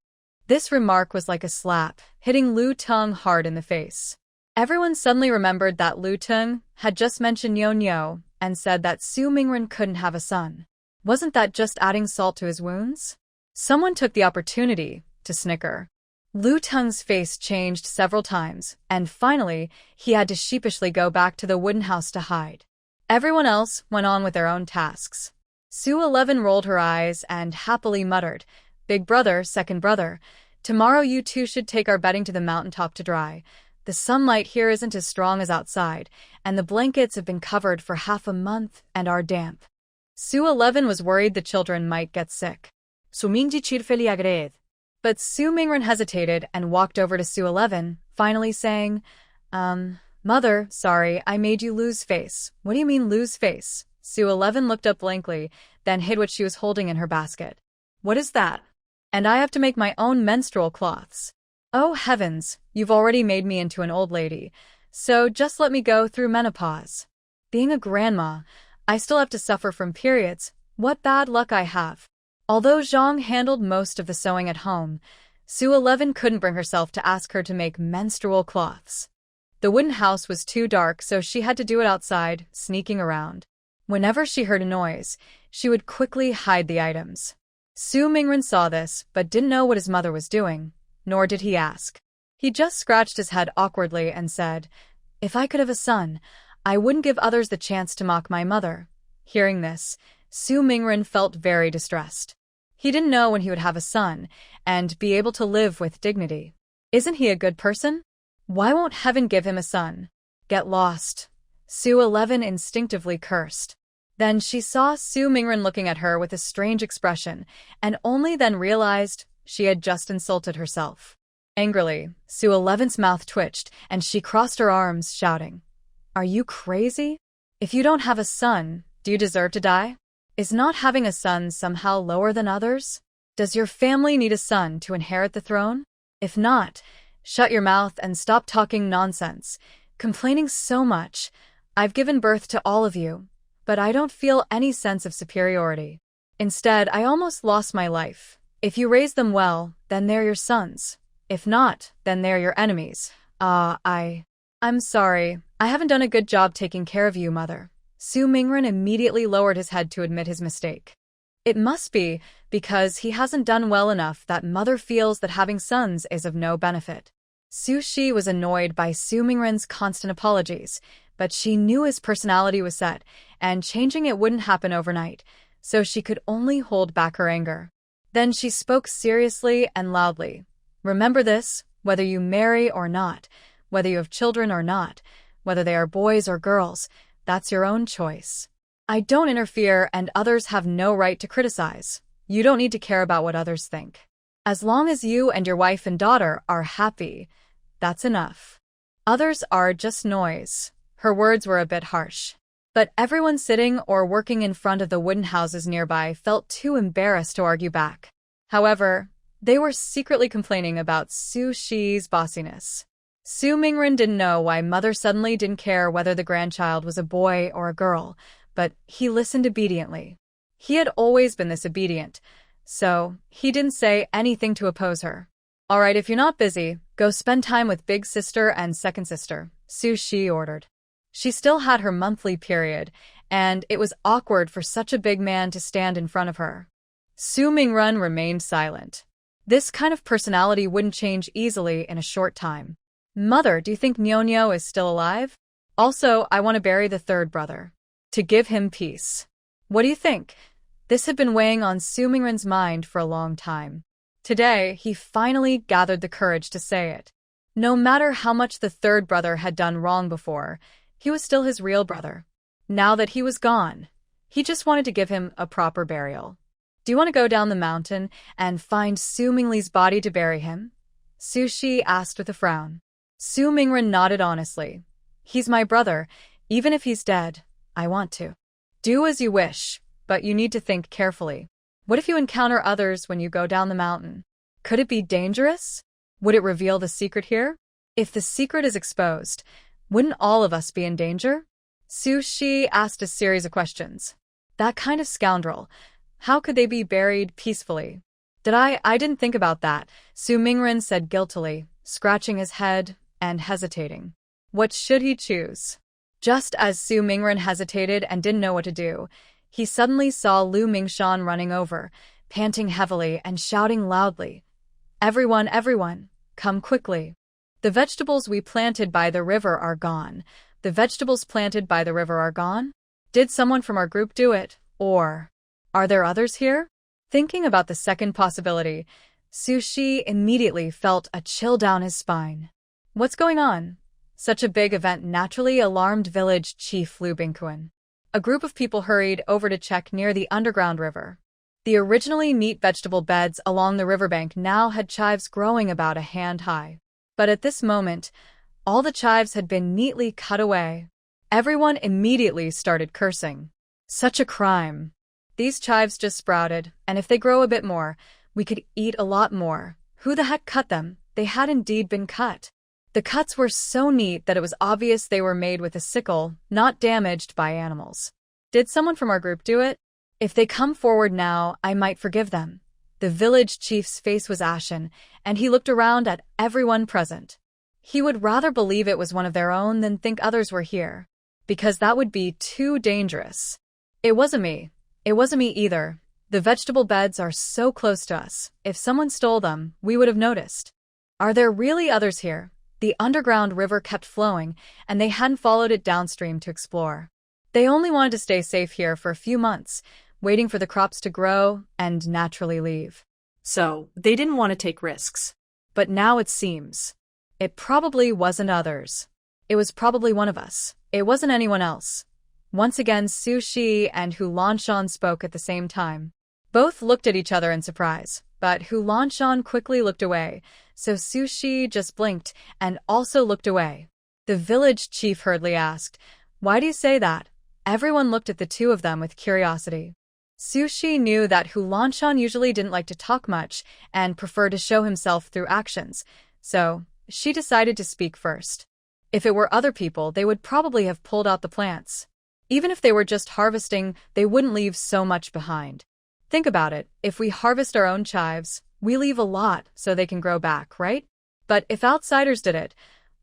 This remark was like a slap, hitting Lu Tung hard in the face. Everyone suddenly remembered that Lu Tung had just mentioned Nyo and said that Su Mingren couldn't have a son. Wasn't that just adding salt to his wounds? Someone took the opportunity to snicker. Lu Tung's face changed several times, and finally, he had to sheepishly go back to the wooden house to hide. Everyone else went on with their own tasks. Su 11 rolled her eyes and happily muttered, "Big brother, second brother, tomorrow you two should take our bedding to the mountaintop to dry. The sunlight here isn't as strong as outside, and the blankets have been covered for half a month and are damp." Su 11 was worried the children might get sick. Su Mingyi cheerfully agreed. But Su Mingren hesitated and walked over to Su 11, finally saying, Mother, sorry, I made you lose face. What do you mean lose face? Su 11 looked up blankly, then hid what she was holding in her basket. What is that? And I have to make my own menstrual cloths. Oh heavens, you've already made me into an old lady, so just let me go through menopause. Being a grandma, I still have to suffer from periods. What bad luck I have. Although Zhang handled most of the sewing at home, Su 11 couldn't bring herself to ask her to make menstrual cloths. The wooden house was too dark, so she had to do it outside, sneaking around. Whenever she heard a noise, she would quickly hide the items. Su Mingren saw this, but didn't know what his mother was doing, nor did he ask. He just scratched his head awkwardly and said, "If I could have a son, I wouldn't give others the chance to mock my mother." Hearing this, Su Mingren felt very distressed. He didn't know when he would have a son and be able to live with dignity. Isn't he a good person? Why won't heaven give him a son? Get lost. Su 11 instinctively cursed. Then she saw Su Mingren looking at her with a strange expression, and only then realized she had just insulted herself. Angrily, Su 11's mouth twitched, and she crossed her arms, shouting, "Are you crazy? If you don't have a son, do you deserve to die? Is not having a son somehow lower than others? Does your family need a son to inherit the throne? If not, shut your mouth and stop talking nonsense. Complaining so much. I've given birth to all of you, but I don't feel any sense of superiority. Instead, I almost lost my life. If you raise them well, then they're your sons. If not, then they're your enemies. I'm sorry. I haven't done a good job taking care of you, Mother. Su Mingren immediately lowered his head to admit his mistake. It must be because he hasn't done well enough that Mother feels that having sons is of no benefit. Su Shi was annoyed by Su Mingren's constant apologies, but she knew his personality was set, and changing it wouldn't happen overnight, so she could only hold back her anger. Then she spoke seriously and loudly. Remember this, whether you marry or not, whether you have children or not, whether they are boys or girls, that's your own choice. I don't interfere and others have no right to criticize. You don't need to care about what others think. As long as you and your wife and daughter are happy, that's enough. Others are just noise. Her words were a bit harsh. But everyone sitting or working in front of the wooden houses nearby felt too embarrassed to argue back. However, they were secretly complaining about Su Shi's bossiness. Su Mingren didn't know why Mother suddenly didn't care whether the grandchild was a boy or a girl, but he listened obediently. He had always been this obedient, so he didn't say anything to oppose her. All right, if you're not busy, go spend time with big sister and second sister, Su Shi ordered. She still had her monthly period, and it was awkward for such a big man to stand in front of her. Su Mingren remained silent. This kind of personality wouldn't change easily in a short time. Mother, do you think Nyonyo is still alive? Also, I want to bury the third brother. To give him peace. What do you think? This had been weighing on Su Mingren's mind for a long time. Today, he finally gathered the courage to say it. No matter how much the third brother had done wrong before, he was still his real brother. Now that he was gone, he just wanted to give him a proper burial. Do you want to go down the mountain and find Su Mingli's body to bury him? Su Shi asked with a frown. Su Mingren nodded honestly. He's my brother. Even if he's dead, I want to. Do as you wish, but you need to think carefully. What if you encounter others when you go down the mountain? Could it be dangerous? Would it reveal the secret here? If the secret is exposed, wouldn't all of us be in danger? Su Shi asked a series of questions. That kind of scoundrel. How could they be buried peacefully? I didn't think about that, Su Mingren said guiltily, scratching his head and hesitating. What should he choose? Just as Su Mingren hesitated and didn't know what to do, he suddenly saw Lu Mingshan running over, panting heavily and shouting loudly. Everyone, come quickly. The vegetables we planted by the river are gone. The vegetables planted by the river are gone? Did someone from our group do it? Or are there others here? Thinking about the second possibility, Su Shi immediately felt a chill down his spine. What's going on? Such a big event naturally alarmed village chief Lu Bingquan. A group of people hurried over to check near the underground river. The originally neat vegetable beds along the riverbank now had chives growing about a hand high. But at this moment, all the chives had been neatly cut away. Everyone immediately started cursing. Such a crime. These chives just sprouted, and if they grow a bit more, we could eat a lot more. Who the heck cut them? They had indeed been cut. The cuts were so neat that it was obvious they were made with a sickle, not damaged by animals. Did someone from our group do it? If they come forward now, I might forgive them. The village chief's face was ashen, and he looked around at everyone present. He would rather believe it was one of their own than think others were here, because that would be too dangerous. It wasn't me. It wasn't me either. The vegetable beds are so close to us. If someone stole them, we would have noticed. Are there really others here? The underground river kept flowing, and they hadn't followed it downstream to explore. They only wanted to stay safe here for a few months, waiting for the crops to grow and naturally leave. So, they didn't want to take risks. But now it seems. It probably wasn't others. It was probably one of us. It wasn't anyone else. Once again, Su Shi and Hu Lanshan spoke at the same time. Both looked at each other in surprise, but Hu Lanshan quickly looked away, so Su Shi just blinked and also looked away. The village chief hurriedly asked, "Why do you say that?" Everyone looked at the two of them with curiosity. Su Shi knew that Hu Lanshan usually didn't like to talk much and preferred to show himself through actions, so she decided to speak first. If it were other people, they would probably have pulled out the plants. Even if they were just harvesting, they wouldn't leave so much behind. Think about it, if we harvest our own chives, we leave a lot so they can grow back, right? But if outsiders did it,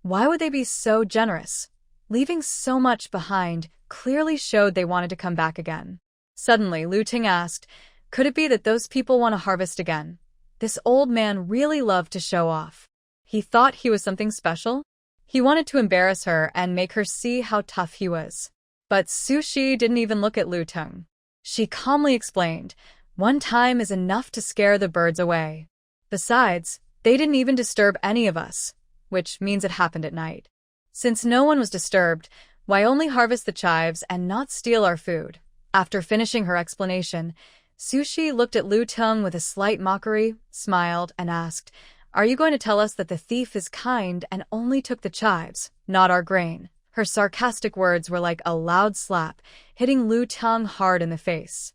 why would they be so generous? Leaving so much behind clearly showed they wanted to come back again. Suddenly, Lu Ting asked, could it be that those people want to harvest again? This old man really loved to show off. He thought he was something special. He wanted to embarrass her and make her see how tough he was. But Su Shi didn't even look at Lu Ting. She calmly explained, one time is enough to scare the birds away. Besides, they didn't even disturb any of us, which means it happened at night. Since no one was disturbed, why only harvest the chives and not steal our food? After finishing her explanation, Su Shi looked at Lu Ting with a slight mockery, smiled, and asked, are you going to tell us that the thief is kind and only took the chives, not our grain? Her sarcastic words were like a loud slap, hitting Lu Ting hard in the face.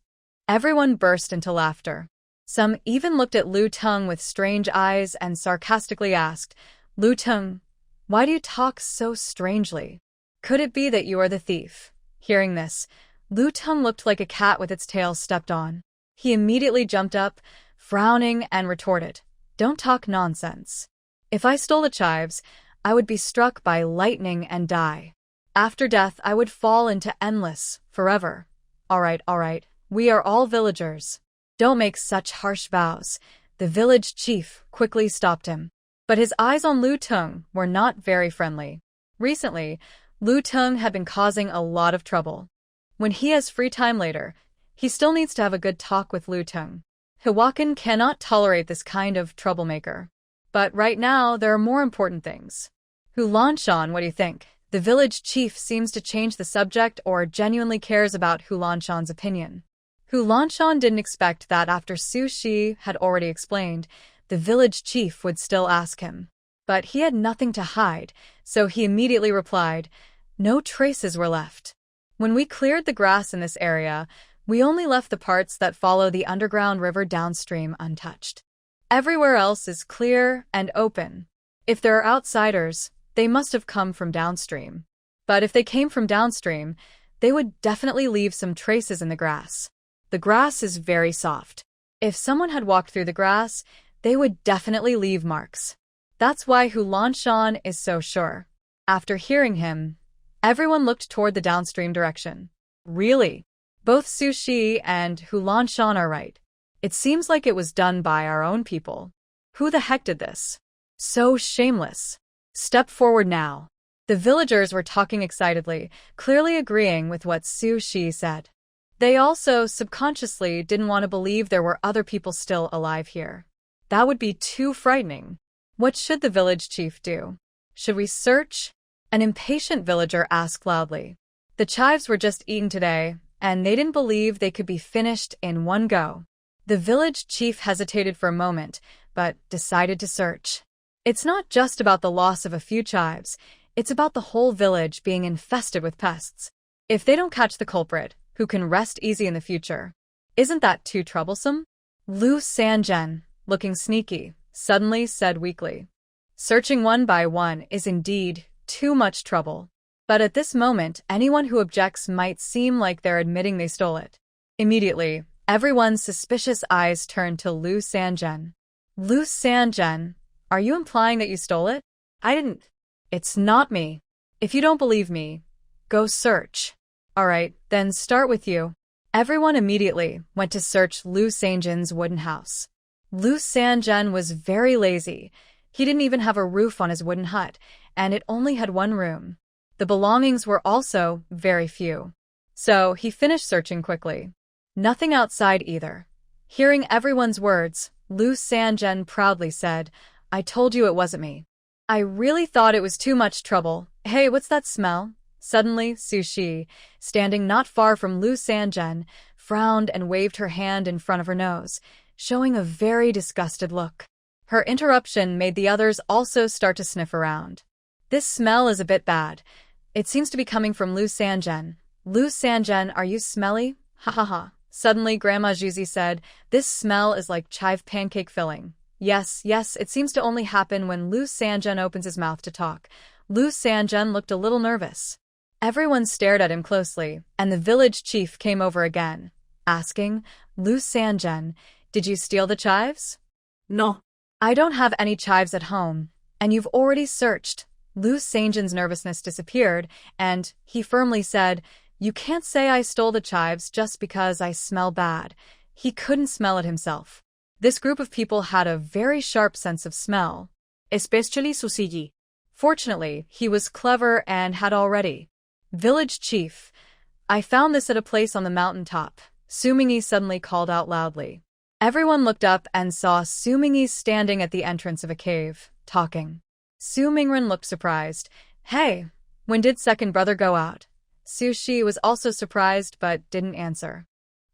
Everyone burst into laughter. Some even looked at Lu Ting with strange eyes and sarcastically asked, Lu Ting, why do you talk so strangely? Could it be that you are the thief? Hearing this, Lu Ting looked like a cat with its tail stepped on. He immediately jumped up, frowning, and retorted, don't talk nonsense. If I stole the chives, I would be struck by lightning and die. After death, I would fall into endless, forever. All right, we are all villagers. Don't make such harsh vows. The village chief quickly stopped him. But his eyes on Lu Ting were not very friendly. Recently, Lu Ting had been causing a lot of trouble. When he has free time later, he still needs to have a good talk with Lu Ting. Hiwakan cannot tolerate this kind of troublemaker. But right now, there are more important things. Hu Lanshan, what do you think? The village chief seems to change the subject or genuinely cares about Hu Lanshan's opinion. Hu Lanshan didn't expect that after Su Shi had already explained, the village chief would still ask him. But he had nothing to hide, so he immediately replied, no traces were left. When we cleared the grass in this area, we only left the parts that follow the underground river downstream untouched. Everywhere else is clear and open. If there are outsiders, they must have come from downstream. But if they came from downstream, they would definitely leave some traces in the grass. The grass is very soft. If someone had walked through the grass, they would definitely leave marks. That's why Hu Lanshan is so sure. After hearing him, everyone looked toward the downstream direction. Really? Both Su Shi and Hu Lanshan are right. It seems like it was done by our own people. Who the heck did this? So shameless. Step forward now. The villagers were talking excitedly, clearly agreeing with what Su Shi said. They also subconsciously didn't want to believe there were other people still alive here. That would be too frightening. What should the village chief do? Should we search? An impatient villager asked loudly. The chives were just eaten today, and they didn't believe they could be finished in one go. The village chief hesitated for a moment, but decided to search. It's not just about the loss of a few chives, it's about the whole village being infested with pests. If they don't catch the culprit, who can rest easy in the future? Isn't that too troublesome? Lu Sanzhen, looking sneaky, suddenly said weakly. Searching one by one is indeed too much trouble. But at this moment, anyone who objects might seem like they're admitting they stole it. Immediately, everyone's suspicious eyes turned to Lu Sanzhen. Lu Sanzhen, are you implying that you stole it? I didn't. It's not me. If you don't believe me, go search. All right, then start with you. Everyone immediately went to search Lu Sanzhen's wooden house. Lu Sanzhen was very lazy. He didn't even have a roof on his wooden hut, and it only had one room. The belongings were also very few. So he finished searching quickly. Nothing outside either. Hearing everyone's words, Lu Sanzhen proudly said, I told you it wasn't me. I really thought it was too much trouble. Hey, what's that smell? Suddenly, Su Shi, standing not far from Lu Sanzhen, frowned and waved her hand in front of her nose, showing a very disgusted look. Her interruption made the others also start to sniff around. This smell is a bit bad. It seems to be coming from Lu Sanzhen. Lu Sanzhen, are you smelly? Ha ha ha. Suddenly, Grandma Juzi said, this smell is like chive pancake filling. Yes, it seems to only happen when Lu Sanzhen opens his mouth to talk. Lu Sanjun looked a little nervous. Everyone stared at him closely, and the village chief came over again, asking, Lu Sanjun, did you steal the chives? No. I don't have any chives at home, and you've already searched. Lu Sanjun's nervousness disappeared, and he firmly said, you can't say I stole the chives just because I smell bad. He couldn't smell it himself. This group of people had a very sharp sense of smell. Especially Susiji. Fortunately, he was clever and had already. Village chief, I found this at a place on the mountaintop. Sumingi suddenly called out loudly. Everyone looked up and saw Sumingi standing at the entrance of a cave, talking. Su Mingren looked surprised. Hey, when did second brother go out? Su Shi was also surprised but didn't answer.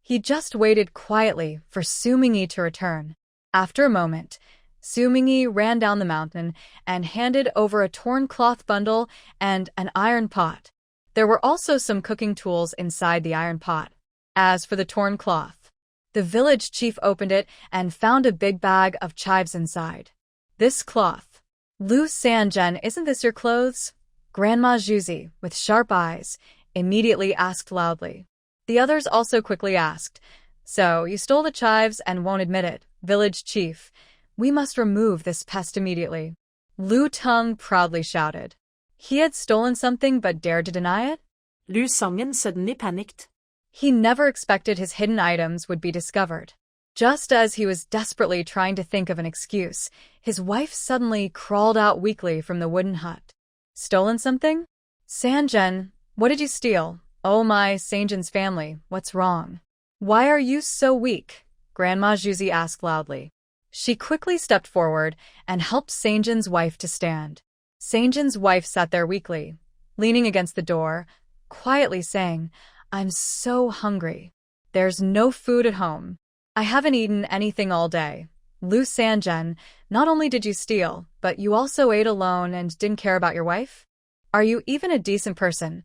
He just waited quietly for Su Mingyi to return. After a moment, Su Mingyi ran down the mountain and handed over a torn cloth bundle and an iron pot. There were also some cooking tools inside the iron pot. As for the torn cloth, the village chief opened it and found a big bag of chives inside. This cloth. Lu Sanjun, isn't this your clothes? Grandma Juzi, with sharp eyes, immediately asked loudly. The others also quickly asked, so you stole the chives and won't admit it, village chief. We must remove this pest immediately. Lu Tung proudly shouted. He had stolen something but dared to deny it? Lu Sangen suddenly panicked. He never expected his hidden items would be discovered. Just as he was desperately trying to think of an excuse, his wife suddenly crawled out weakly from the wooden hut. Stolen something? Sanjun, what did you steal? Oh my, Sanjun's family, what's wrong? Why are you so weak? Grandma Juzi asked loudly. She quickly stepped forward and helped Sanjun's wife to stand. Sanjun's wife sat there weakly, leaning against the door, quietly saying, I'm so hungry. There's no food at home. I haven't eaten anything all day. Lu Sanjun, not only did you steal, but you also ate alone and didn't care about your wife? Are you even a decent person?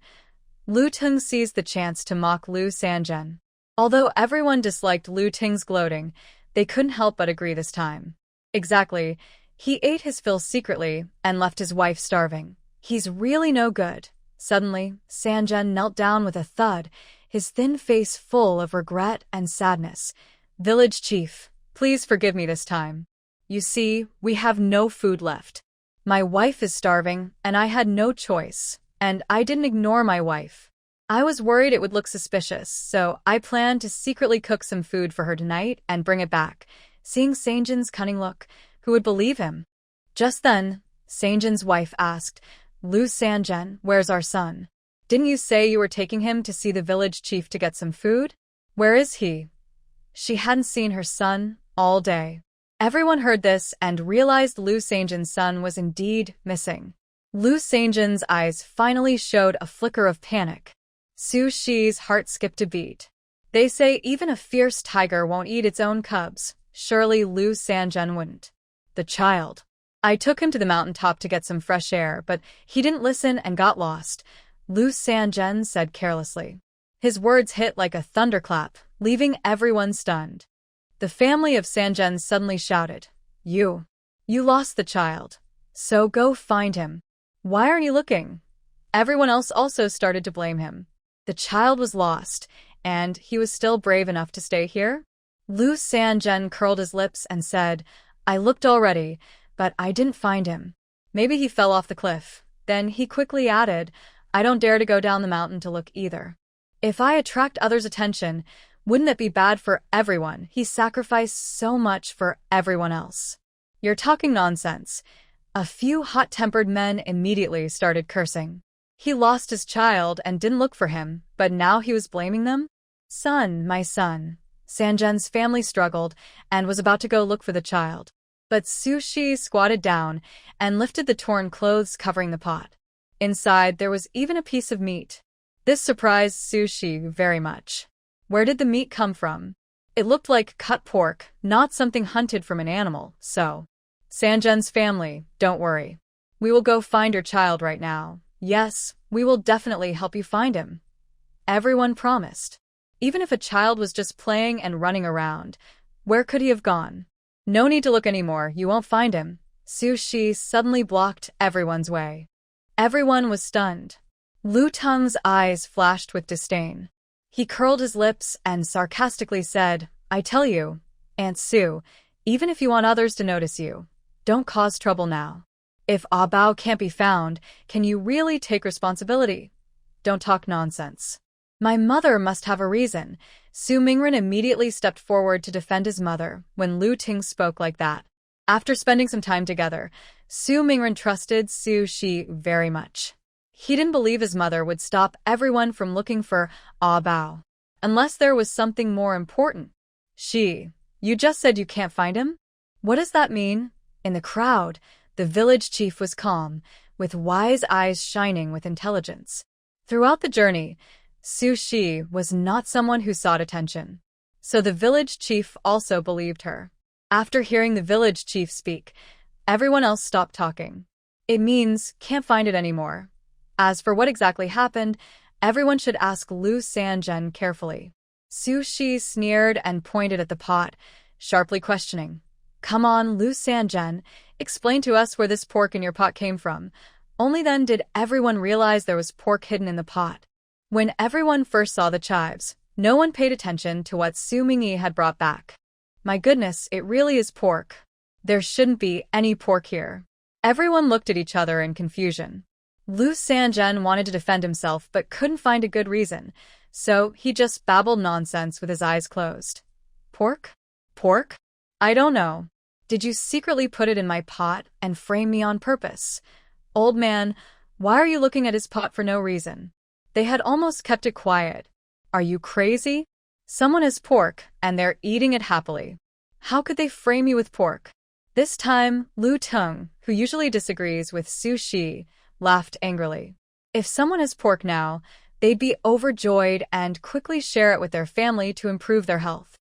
Lu Tung seized the chance to mock Lu Sanjun. Although everyone disliked Lu Ting's gloating, they couldn't help but agree this time. Exactly. He ate his fill secretly and left his wife starving. He's really no good. Suddenly, Sanjun knelt down with a thud, his thin face full of regret and sadness. Village chief, please forgive me this time. You see, we have no food left. My wife is starving, and I had no choice, and I didn't ignore my wife. I was worried it would look suspicious, so I planned to secretly cook some food for her tonight and bring it back. Seeing Sanjun's cunning look, who would believe him? Just then, Sanjun's wife asked, Lu Sanjun, where's our son? Didn't you say you were taking him to see the village chief to get some food? Where is he? She hadn't seen her son all day. Everyone heard this and realized Lu Sanjun's son was indeed missing. Lu Sanjun's eyes finally showed a flicker of panic. Su Shi's heart skipped a beat. They say even a fierce tiger won't eat its own cubs. Surely Lu Sanjun wouldn't. The child. I took him to the mountaintop to get some fresh air, but he didn't listen and got lost, Lu Sanjun said carelessly. His words hit like a thunderclap, leaving everyone stunned. The family of Sanjun suddenly shouted, You lost the child. So go find him. Why aren't you looking? Everyone else also started to blame him. The child was lost, and he was still brave enough to stay here? Lu Sanjun curled his lips and said, I looked already, but I didn't find him. Maybe he fell off the cliff. Then he quickly added, I don't dare to go down the mountain to look either. If I attract others' attention, wouldn't it be bad for everyone? He sacrificed so much for everyone else. You're talking nonsense. A few hot-tempered men immediately started cursing. He lost his child and didn't look for him, but now he was blaming them? Son, my son. Sanjun's family struggled and was about to go look for the child. But Su Shi squatted down and lifted the torn clothes covering the pot. Inside, there was even a piece of meat. This surprised Su Shi very much. Where did the meat come from? It looked like cut pork, not something hunted from an animal, so. Sanjun's family, don't worry. We will go find your child right now. Yes, we will definitely help you find him. Everyone promised. Even if a child was just playing and running around, where could he have gone? No need to look anymore, you won't find him. Su Shi suddenly blocked everyone's way. Everyone was stunned. Lu Teng's eyes flashed with disdain. He curled his lips and sarcastically said, I tell you, Aunt Sue, even if you want others to notice you, don't cause trouble now. If Ah Bao can't be found, can you really take responsibility? Don't talk nonsense. My mother must have a reason. Su Mingren immediately stepped forward to defend his mother when Lu Ting spoke like that. After spending some time together, Su Mingren trusted Su Shi very much. He didn't believe his mother would stop everyone from looking for Ah Bao, unless there was something more important. Shi, you just said you can't find him? What does that mean? In the crowd, the village chief was calm, with wise eyes shining with intelligence. Throughout the journey, Su Shi was not someone who sought attention. So the village chief also believed her. After hearing the village chief speak, everyone else stopped talking. It means can't find it anymore. As for what exactly happened, everyone should ask Lu Sanzhen carefully. Su Shi sneered and pointed at the pot, sharply questioning. Come on, Lu Sanzhen, explain to us where this pork in your pot came from. Only then did everyone realize there was pork hidden in the pot. When everyone first saw the chives, no one paid attention to what Su Mingyi had brought back. My goodness, it really is pork. There shouldn't be any pork here. Everyone looked at each other in confusion. Lu Sanzhen wanted to defend himself but couldn't find a good reason, so he just babbled nonsense with his eyes closed. Pork? Pork? I don't know. Did you secretly put it in my pot and frame me on purpose? Old man, why are you looking at his pot for no reason? They had almost kept it quiet. Are you crazy? Someone has pork, and they're eating it happily. How could they frame you with pork? This time, Lu Teng, who usually disagrees with Su Shi, laughed angrily. If someone has pork now, they'd be overjoyed and quickly share it with their family to improve their health.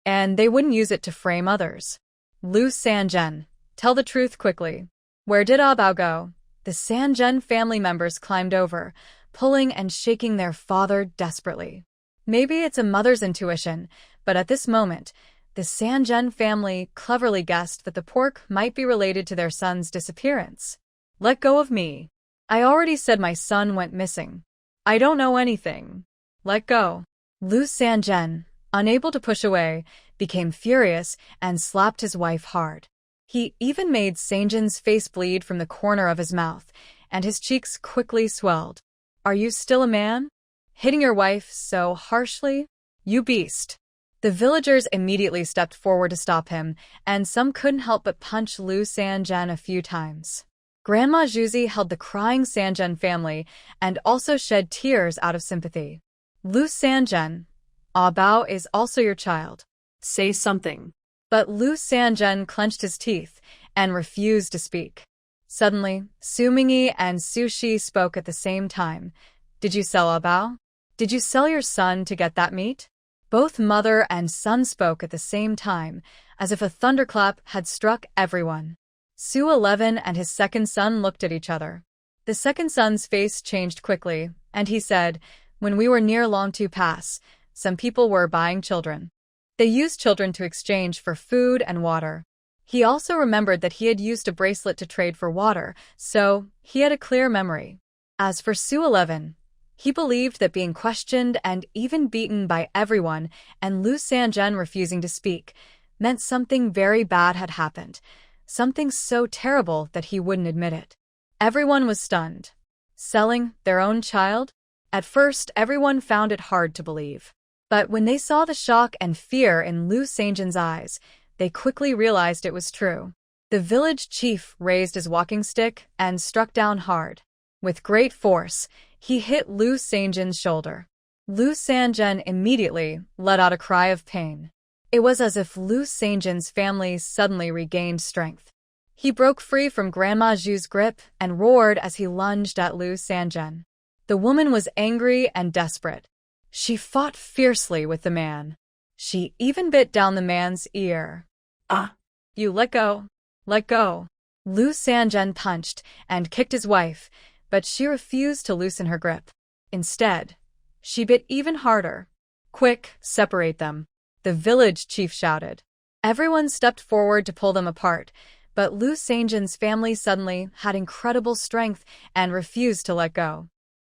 And they wouldn't use it to frame others. Lu Sanzhen, tell the truth quickly. Where did Ah Bao go? The Sanzhen family members climbed over, pulling and shaking their father desperately. Maybe it's a mother's intuition, but at this moment, the Sanzhen family cleverly guessed that the pork might be related to their son's disappearance. Let go of me. I already said my son went missing. I don't know anything. Let go. Lu Sanzhen, unable to push away, became furious and slapped his wife hard. He even made Sanzhen's face bleed from the corner of his mouth, and his cheeks quickly swelled. Are you still a man? Hitting your wife so harshly? You beast. The villagers immediately stepped forward to stop him, and some couldn't help but punch Lu Sanzhen a few times. Grandma Zhuzi held the crying Sanzhen family and also shed tears out of sympathy. Lu Sanzhen, Ah Bao is also your child. Say something. But Lu Sanzhen clenched his teeth and refused to speak. Suddenly, Su Mingyi and Su Shi spoke at the same time. Did you sell Ah Bao? Did you sell your son to get that meat? Both mother and son spoke at the same time, as if a thunderclap had struck everyone. Su 11 and his second son looked at each other. The second son's face changed quickly, and he said, when we were near Longtu Pass, some people were buying children. They used children to exchange for food and water. He also remembered that he had used a bracelet to trade for water, so he had a clear memory. As for Su 11, he believed that being questioned and even beaten by everyone and Lu Sanzhen refusing to speak meant something very bad had happened, something so terrible that he wouldn't admit it. Everyone was stunned. Selling their own child? At first, everyone found it hard to believe. But when they saw the shock and fear in Lu Sanzhen's eyes, they quickly realized it was true. The village chief raised his walking stick and struck down hard. With great force, he hit Lu Sanzhen's shoulder. Lu Sanzhen immediately let out a cry of pain. It was as if Lu Sanzhen's family suddenly regained strength. He broke free from Grandma Zhu's grip and roared as he lunged at Lu Sanzhen. The woman was angry and desperate. She fought fiercely with the man. She even bit down the man's ear. Ah! You let go. Let go. Lu Sanzhen punched and kicked his wife, but she refused to loosen her grip. Instead, she bit even harder. Quick, separate them, the village chief shouted. Everyone stepped forward to pull them apart, But Lu Sangjin's family suddenly had incredible strength and refused to let go.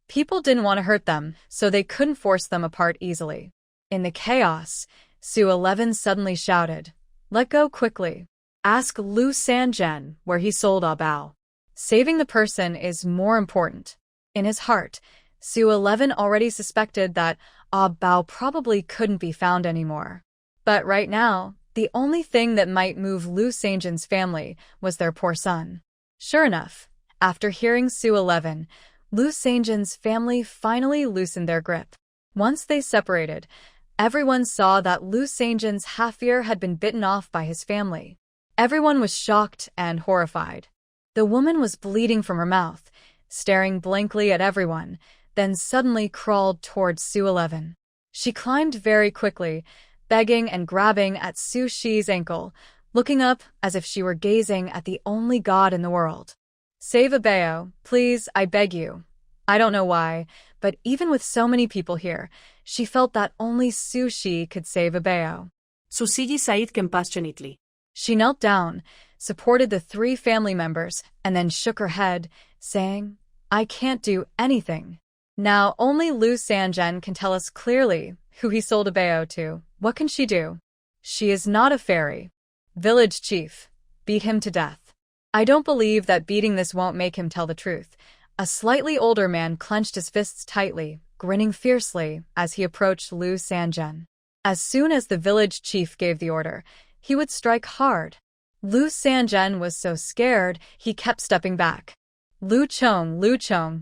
People didn't want to hurt them, so they couldn't force them apart easily. In the chaos, Su 11 suddenly shouted, "Let go quickly. Ask Lu Sanjian where he sold Ah Bao." Saving the person is more important. In his heart, Su 11 already suspected that Ah Bao probably couldn't be found anymore. But right now, the only thing that might move Lu Sangjin's family was their poor son. Sure enough, after hearing Su 11, Lu Sangjin's family finally loosened their grip. Once they separated, everyone saw that Lu Sangjin's half-ear had been bitten off by his family. Everyone was shocked and horrified. The woman was bleeding from her mouth, staring blankly at everyone, then suddenly crawled towards Su 11. She climbed very quickly, begging and grabbing at Su Shi's ankle, looking up as if she were gazing at the only god in the world. "Save Abeo, please, I beg you." I don't know why, but even with so many people here, she felt that only Su Shi could save Abeo. Susiji Said compassionately. She knelt down, supported the 3 family members, and then shook her head, saying, "I can't do anything." Now only Lu Sanjian can tell us clearly who he sold Abeo to. What can she do? She is not a fairy. Village chief, beat him to death. I don't believe that beating this won't make him tell the truth. A slightly older man clenched his fists tightly, grinning fiercely as he approached Lu Sanjian. As soon as the village chief gave the order, he would strike hard. Lu Sanjian was so scared, he kept stepping back. Lu Chong,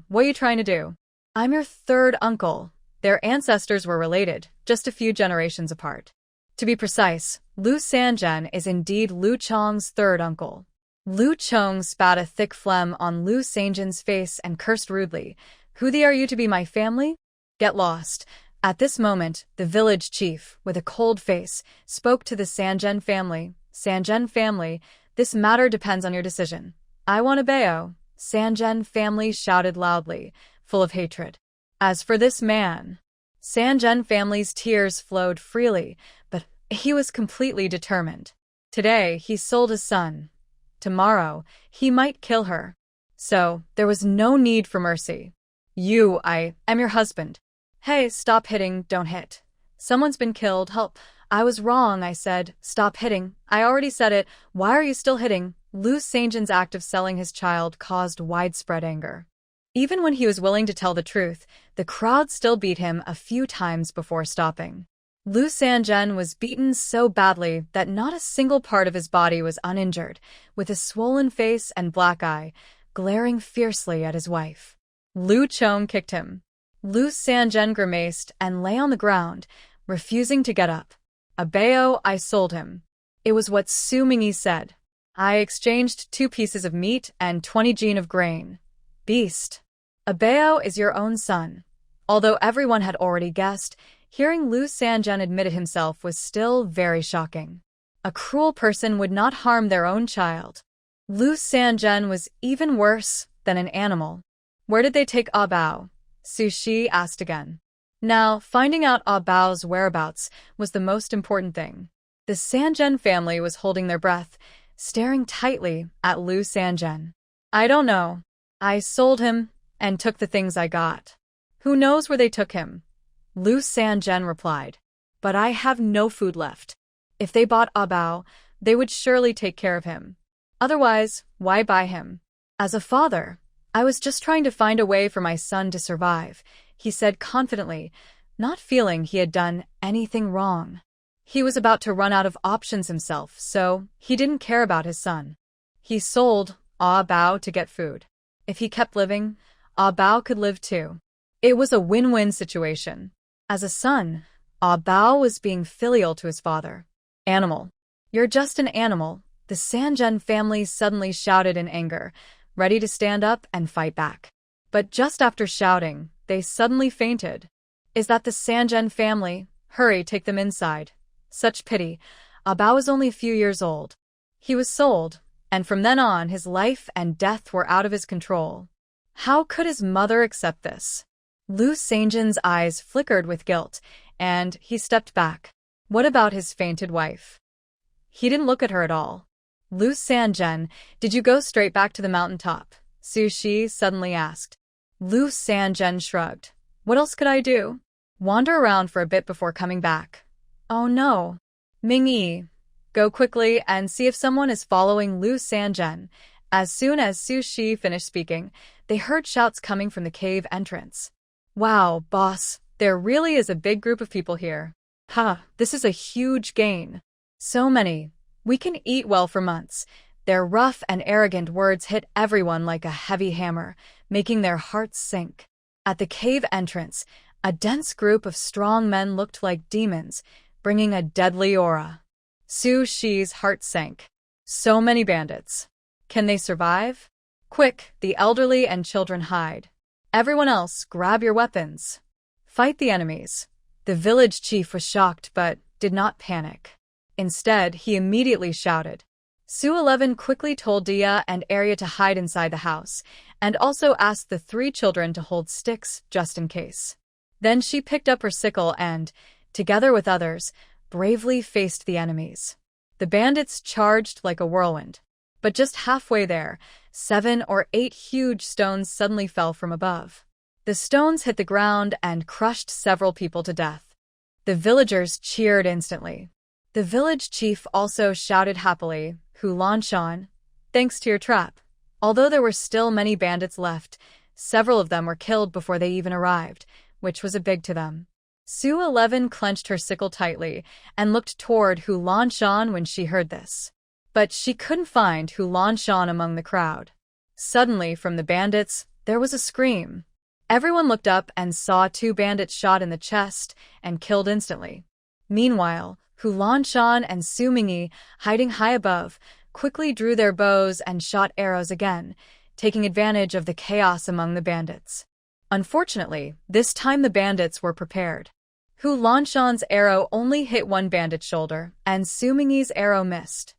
what are you trying to do?" "I'm your 3rd uncle." Their ancestors were related, just a few generations apart. To be precise, Lu Sanjian is indeed Lu Chong's 3rd uncle. Lu Chong spat a thick phlegm on Lu Sanjian's face and cursed rudely. "Who the are you to be my family? Get lost." At this moment, the village chief, with a cold face, spoke to the Sanjian family. "Sanjian family, this matter depends on your decision." "I want Abeo," Sanjian family shouted loudly, full of hatred. As for this man, Sanjian family's tears flowed freely, but he was completely determined. Today, he sold his son. Tomorrow, he might kill her. So, there was no need for mercy. I am your husband." "Hey, stop hitting, don't hit. Someone's been killed, help." "I was wrong, I said, stop hitting." "I already said it, why are you still hitting?" Lu Sanjian's act of selling his child caused widespread anger. Even when he was willing to tell the truth, the crowd still beat him a few times before stopping. Lu Sanjian was beaten so badly that not a single part of his body was uninjured, with a swollen face and black eye, glaring fiercely at his wife. Lu Chong kicked him. Lu Sanjian grimaced and lay on the ground, refusing to get up. "Abeo, I sold him." It was what Su Mingyi said. "I exchanged 2 pieces of meat and 20 jin of grain." Beast. "Abeo is your own son." Although everyone had already guessed, hearing Lu Sanjian admit it himself was still very shocking. A cruel person would not harm their own child. Lu Sanjian was even worse than an animal. "Where did they take Ah Bao?" Su Shi asked again. Now, finding out Ah Bao's whereabouts was the most important thing. The Sanjian family was holding their breath, staring tightly at Lu Sanjian. "I don't know. I sold him and took the things I got." "Who knows where they took him?" Lu Sanjian replied. "But I have no food left. If they bought Ah Bao, they would surely take care of him. Otherwise, why buy him?" "As a father, I was just trying to find a way for my son to survive," he said confidently, not feeling he had done anything wrong. He was about to run out of options himself, so he didn't care about his son. He sold Ah Bao to get food. If he kept living, Ah Bao could live too. It was a win-win situation. As a son, Ah Bao was being filial to his father. "Animal. You're just an animal," the Sanjian family suddenly shouted in anger, ready to stand up and fight back. But just after shouting, they suddenly fainted. "Is that the Sanjian family? Hurry, take them inside." Such pity. Ah Bao was only a few years old. He was sold, and from then on his life and death were out of his control. How could his mother accept this? Lu Sanjian's eyes flickered with guilt, and he stepped back. What about his fainted wife? He didn't look at her at all. Lu Sanjian, did you go straight back to the mountaintop? Su Shi suddenly asked. Lu Sanjian shrugged. What else could I do? Wander around for a bit before coming back. Oh no. Ming Yi, go quickly and see if someone is following Lu Sanjian. As soon as Su Shi finished speaking, they heard shouts coming from the cave entrance. Wow, boss, there really is a big group of people here. Ha, this is a huge gain. So many. We can eat well for months. Their rough and arrogant words hit everyone like a heavy hammer, making their hearts sink. At the cave entrance, a dense group of strong men looked like demons, bringing a deadly aura. Su Shi's heart sank. So many bandits. Can they survive? Quick, the elderly and children hide. Everyone else, grab your weapons. Fight the enemies. The village chief was shocked but did not panic. Instead, he immediately shouted. Su 11 quickly told Dia and Arya to hide inside the house, and also asked the 3 children to hold sticks just in case. Then she picked up her sickle and, together with others, bravely faced the enemies. The bandits charged like a whirlwind. But just halfway there, 7 or 8 huge stones suddenly fell from above. The stones hit the ground and crushed several people to death. The villagers cheered instantly. The village chief also shouted happily, Hu Lanshan, thanks to your trap. Although there were still many bandits left, several of them were killed before they even arrived, which was a big to them. Su 11 clenched her sickle tightly and looked toward Hu Lanshan when she heard this. But she couldn't find Hu Lanshan among the crowd. Suddenly, from the bandits, there was a scream. Everyone looked up and saw 2 bandits shot in the chest and killed instantly. Meanwhile, Hu Lanshan and Su Mingyi, hiding high above, quickly drew their bows and shot arrows again, taking advantage of the chaos among the bandits. Unfortunately, this time the bandits were prepared. Hu Lanshan's arrow only hit one bandit's shoulder, and Su Mingyi's arrow missed.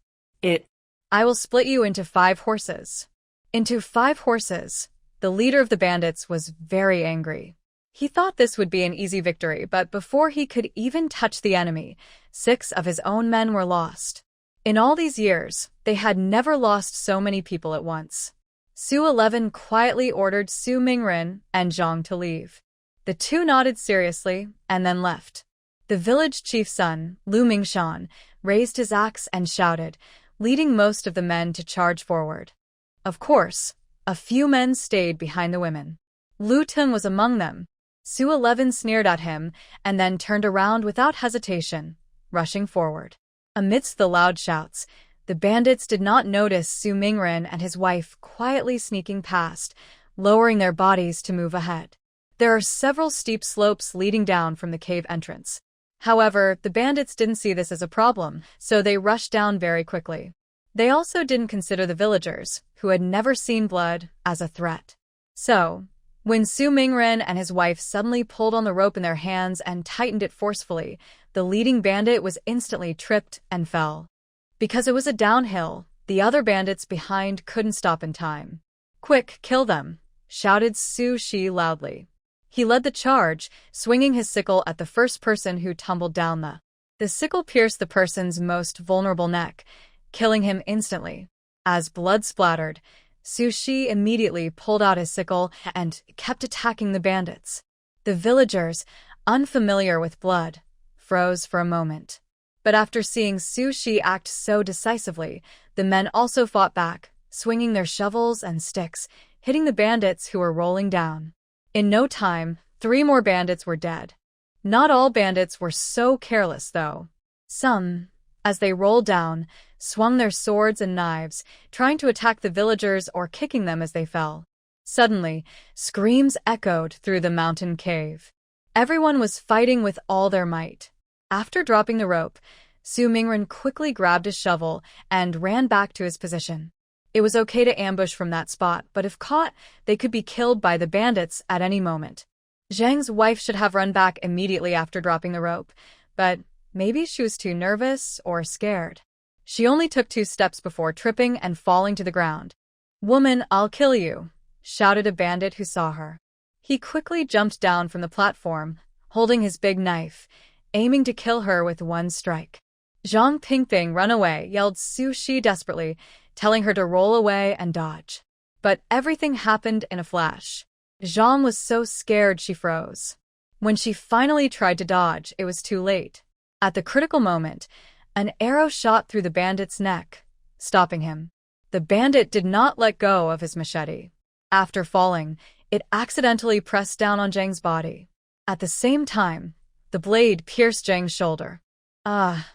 I will split you into 5 horses. Into 5 horses. The leader of the bandits was very angry. He thought this would be an easy victory, but before he could even touch the enemy, 6 of his own men were lost. In all these years, they had never lost so many people at once. Su 11 quietly ordered Su Mingren and Zhang to leave. The 2 nodded seriously and then left. The village chief's son, Lu Mingshan, raised his axe and shouted, leading most of the men to charge forward. Of course, a few men stayed behind the women. Lu Tun was among them. Su 11 sneered at him and then turned around without hesitation, rushing forward. Amidst the loud shouts, the bandits did not notice Su Mingren and his wife quietly sneaking past, lowering their bodies to move ahead. There are several steep slopes leading down from the cave entrance. However, the bandits didn't see this as a problem, so they rushed down very quickly. They also didn't consider the villagers, who had never seen blood, as a threat. So, when Su Mingren and his wife suddenly pulled on the rope in their hands and tightened it forcefully, the leading bandit was instantly tripped and fell. Because it was a downhill, the other bandits behind couldn't stop in time. Quick, kill them, shouted Su Shi loudly. He led the charge, swinging his sickle at the first person who tumbled down. The sickle pierced the person's most vulnerable neck, killing him instantly. As blood splattered, Su Shi immediately pulled out his sickle and kept attacking the bandits. The villagers, unfamiliar with blood, froze for a moment. But after seeing Su Shi act so decisively, the men also fought back, swinging their shovels and sticks, hitting the bandits who were rolling down. In no time, 3 more bandits were dead. Not all bandits were so careless, though. Some, as they rolled down, swung their swords and knives, trying to attack the villagers or kicking them as they fell. Suddenly, screams echoed through the mountain cave. Everyone was fighting with all their might. After dropping the rope, Su Mingren quickly grabbed his shovel and ran back to his position. It was okay to ambush from that spot, but if caught, they could be killed by the bandits at any moment. Zhang's wife should have run back immediately after dropping the rope, but maybe she was too nervous or scared. She only took 2 steps before tripping and falling to the ground. "Woman, I'll kill you," shouted a bandit who saw her. He quickly jumped down from the platform, holding his big knife, aiming to kill her with one strike. Zhang Pingping, run away, yelled Su Shi desperately, telling her to roll away and dodge. But everything happened in a flash. Zhang was so scared she froze. When she finally tried to dodge, it was too late. At the critical moment, an arrow shot through the bandit's neck, stopping him. The bandit did not let go of his machete. After falling, it accidentally pressed down on Zhang's body. At the same time, the blade pierced Zhang's shoulder. Ah!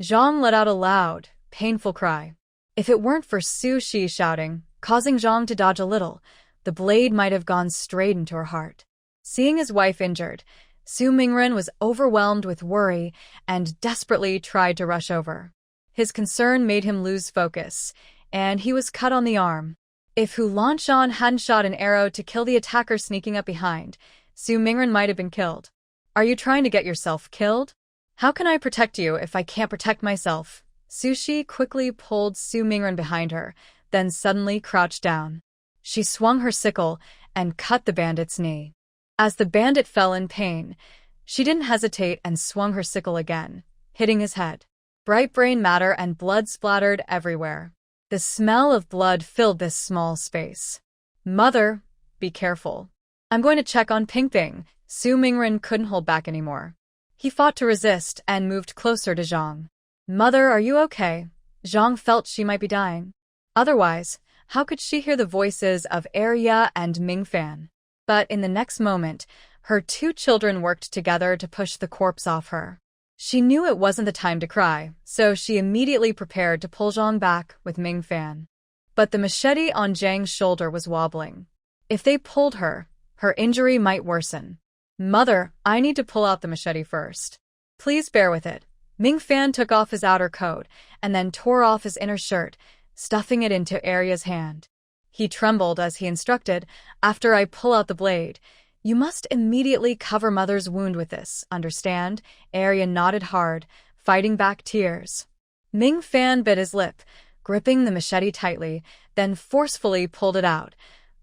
Zhang let out a loud, painful cry. If it weren't for Su Shi shouting, causing Zhang to dodge a little, the blade might have gone straight into her heart. Seeing his wife injured, Su Mingren was overwhelmed with worry and desperately tried to rush over. His concern made him lose focus, and he was cut on the arm. If Hu Lanshan hadn't shot an arrow to kill the attacker sneaking up behind, Su Mingren might have been killed. Are you trying to get yourself killed? How can I protect you if I can't protect myself? Su Shi quickly pulled Su Mingren behind her, then suddenly crouched down. She swung her sickle and cut the bandit's knee. As the bandit fell in pain, she didn't hesitate and swung her sickle again, hitting his head. Bright brain matter and blood splattered everywhere. The smell of blood filled this small space. Mother, be careful. I'm going to check on Pingping. Su Mingren couldn't hold back anymore. He fought to resist and moved closer to Zhang. Mother, are you okay? Zhang felt she might be dying. Otherwise, how could she hear the voices of Arya and Mingfan? But in the next moment, her two children worked together to push the corpse off her. She knew it wasn't the time to cry, so she immediately prepared to pull Zhang back with Mingfan. But the machete on Zhang's shoulder was wobbling. If they pulled her, her injury might worsen. Mother, I need to pull out the machete first. Please bear with it. Mingfan took off his outer coat and then tore off his inner shirt, stuffing it into Arya's hand. He trembled as he instructed, after I pull out the blade. You must immediately cover Mother's wound with this, understand? Arya nodded hard, fighting back tears. Mingfan bit his lip, gripping the machete tightly, then forcefully pulled it out.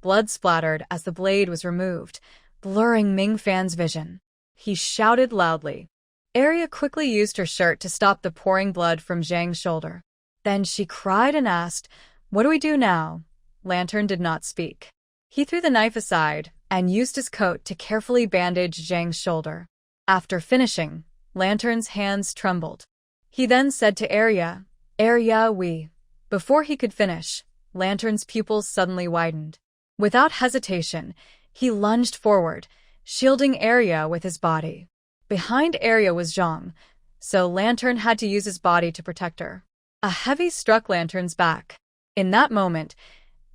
Blood splattered as the blade was removed, blurring Mingfan's vision. He shouted loudly. Arya quickly used her shirt to stop the pouring blood from Zhang's shoulder. Then she cried and asked, "What do we do now?" Lantern did not speak. He threw the knife aside and used his coat to carefully bandage Zhang's shoulder. After finishing, Lantern's hands trembled. He then said to Arya, "Arya, we." Before he could finish, Lantern's pupils suddenly widened. Without hesitation, he lunged forward, shielding Arya with his body. Behind Arya was Zhang, so Lantern had to use his body to protect her. A heavy struck Lantern's back. In that moment,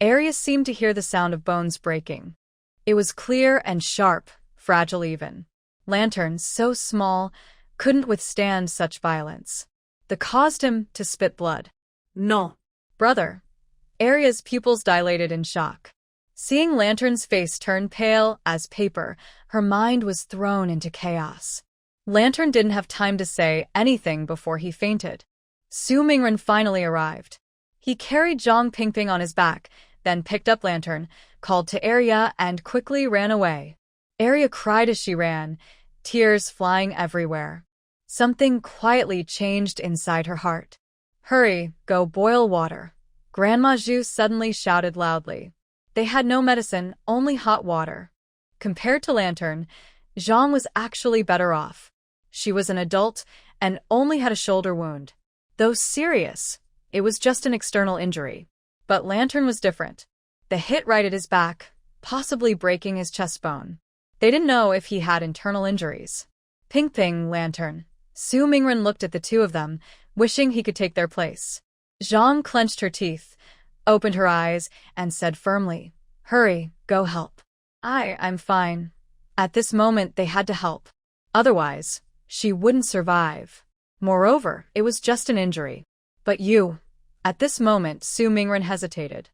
Arya seemed to hear the sound of bones breaking. It was clear and sharp, fragile even. Lantern, so small, couldn't withstand such violence. That caused him to spit blood. No. Brother. Arya's pupils dilated in shock. Seeing Lantern's face turn pale as paper, her mind was thrown into chaos. Lantern didn't have time to say anything before he fainted. Su Mingren finally arrived. He carried Zhang Pingping on his back, then picked up Lantern, called to Arya, and quickly ran away. Arya cried as she ran, tears flying everywhere. Something quietly changed inside her heart. "Hurry, go boil water." Grandma Zhu suddenly shouted loudly. They had no medicine, only hot water. Compared to Lantern, Zhang was actually better off. She was an adult and only had a shoulder wound. Though serious, it was just an external injury. But Lantern was different. The hit right at his back, possibly breaking his chest bone. They didn't know if he had internal injuries. Pingping, Lantern. Su Mingren looked at the two of them, wishing he could take their place. Zhang clenched her teeth, opened her eyes, and said firmly, "Hurry, go help." I'm fine." At this moment, they had to help. Otherwise, she wouldn't survive. Moreover, it was just an injury. But you. At this moment, Su Mingren hesitated.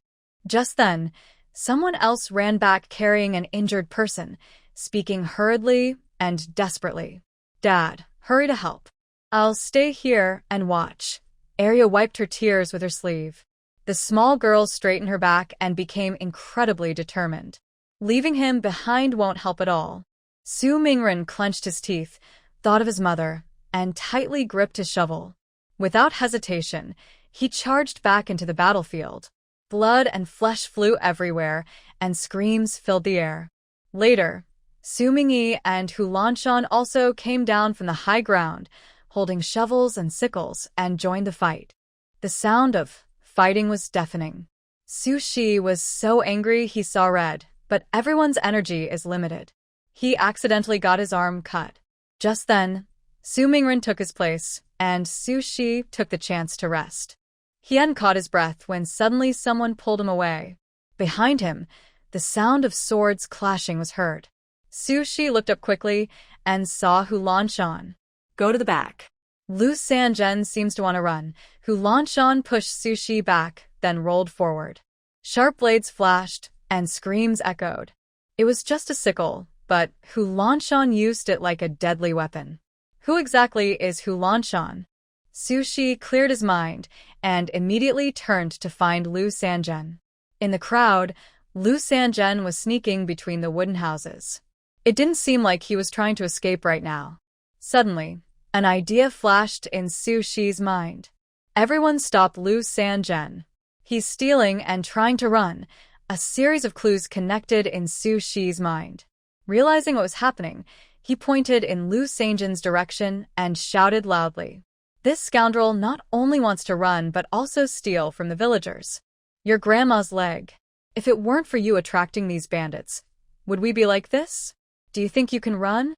Just then, someone else ran back carrying an injured person, speaking hurriedly and desperately. "Dad, hurry to help." "I'll stay here and watch." Arya wiped her tears with her sleeve. The small girl straightened her back and became incredibly determined. Leaving him behind won't help at all. Su Mingren clenched his teeth, thought of his mother, and tightly gripped his shovel. Without hesitation, he charged back into the battlefield. Blood and flesh flew everywhere, and screams filled the air. Later, Su Mingyi and Hu Lanshan also came down from the high ground, holding shovels and sickles, and joined the fight. The sound of fighting was deafening. Su Shi was so angry he saw red, but everyone's energy is limited. He accidentally got his arm cut. Just then, Su Mingren took his place, and Su Shi took the chance to rest. He hadn't caught his breath when suddenly someone pulled him away. Behind him, the sound of swords clashing was heard. Su Shi looked up quickly and saw Hu Lanshan. Go to the back. Lu Sanzhen seems to want to run. Hu Lanshan pushed Su Shi back, then rolled forward. Sharp blades flashed, and screams echoed. It was just a sickle, but Hu Lanshan used it like a deadly weapon. Who exactly is Hu Lanshan? Su Shi cleared his mind and immediately turned to find Lu Sanzhen. In the crowd, Lu Sanzhen was sneaking between the wooden houses. It didn't seem like he was trying to escape right now. Suddenly, an idea flashed in Su Shi's mind. Everyone stop Lu Sanzhen. He's stealing and trying to run. A series of clues connected in Su Shi's mind. Realizing what was happening, he pointed in Lu Sanzhen's direction and shouted loudly. This scoundrel not only wants to run but also steal from the villagers. Your grandma's leg. If it weren't for you attracting these bandits, would we be like this? Do you think you can run?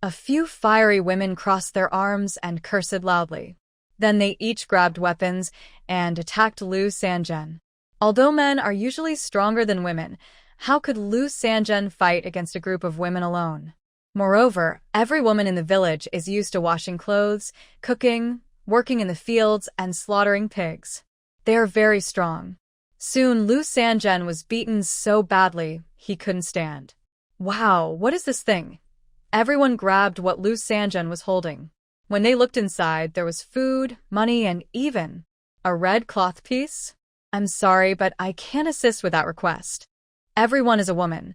A few fiery women crossed their arms and cursed loudly. Then they each grabbed weapons and attacked Lu Sanzhen. Although men are usually stronger than women, how could Lu Sanzhen fight against a group of women alone? Moreover, every woman in the village is used to washing clothes, cooking, working in the fields, and slaughtering pigs. They are very strong. Soon Lu Sanzhen was beaten so badly he couldn't stand. Wow, what is this thing? Everyone grabbed what Lu Sanzhen was holding. When they looked inside, there was food, money, and even a red cloth piece. I'm sorry, but I can't assist with that request. Everyone is a woman,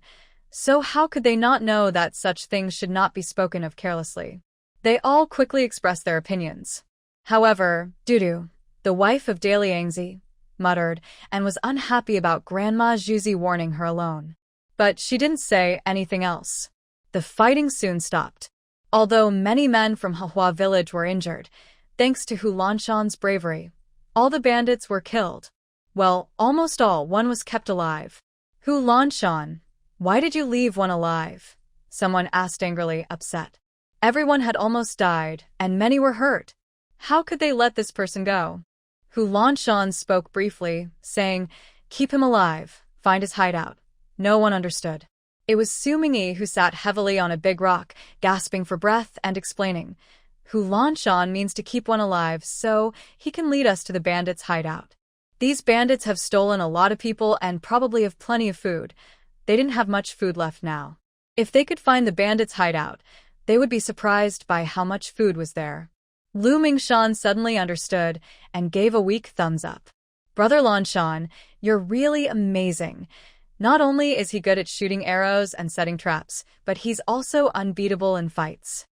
so how could they not know that such things should not be spoken of carelessly? They all quickly expressed their opinions. However, Dudu, the wife of Daily Angzi, muttered and was unhappy about Grandma Zhuzi warning her alone. But she didn't say anything else. The fighting soon stopped. Although many men from Manhwa village were injured, thanks to Hu Lanshan's bravery, all the bandits were killed. Well, almost all. One was kept alive. Hu Lanshan, why did you leave one alive? Someone asked angrily, upset. Everyone had almost died, and many were hurt. How could they let this person go? Hu Lanshan spoke briefly, saying, keep him alive, find his hideout. No one understood. It was Su Mingyi who sat heavily on a big rock, gasping for breath and explaining. Hu Lanshan means to keep one alive so he can lead us to the bandits' hideout. These bandits have stolen a lot of people and probably have plenty of food. They didn't have much food left now. If they could find the bandits' hideout, they would be surprised by how much food was there. Lu Mingshan suddenly understood and gave a weak thumbs up. Brother Lanshan, you're really amazing. Not only is he good at shooting arrows and setting traps, but he's also unbeatable in fights.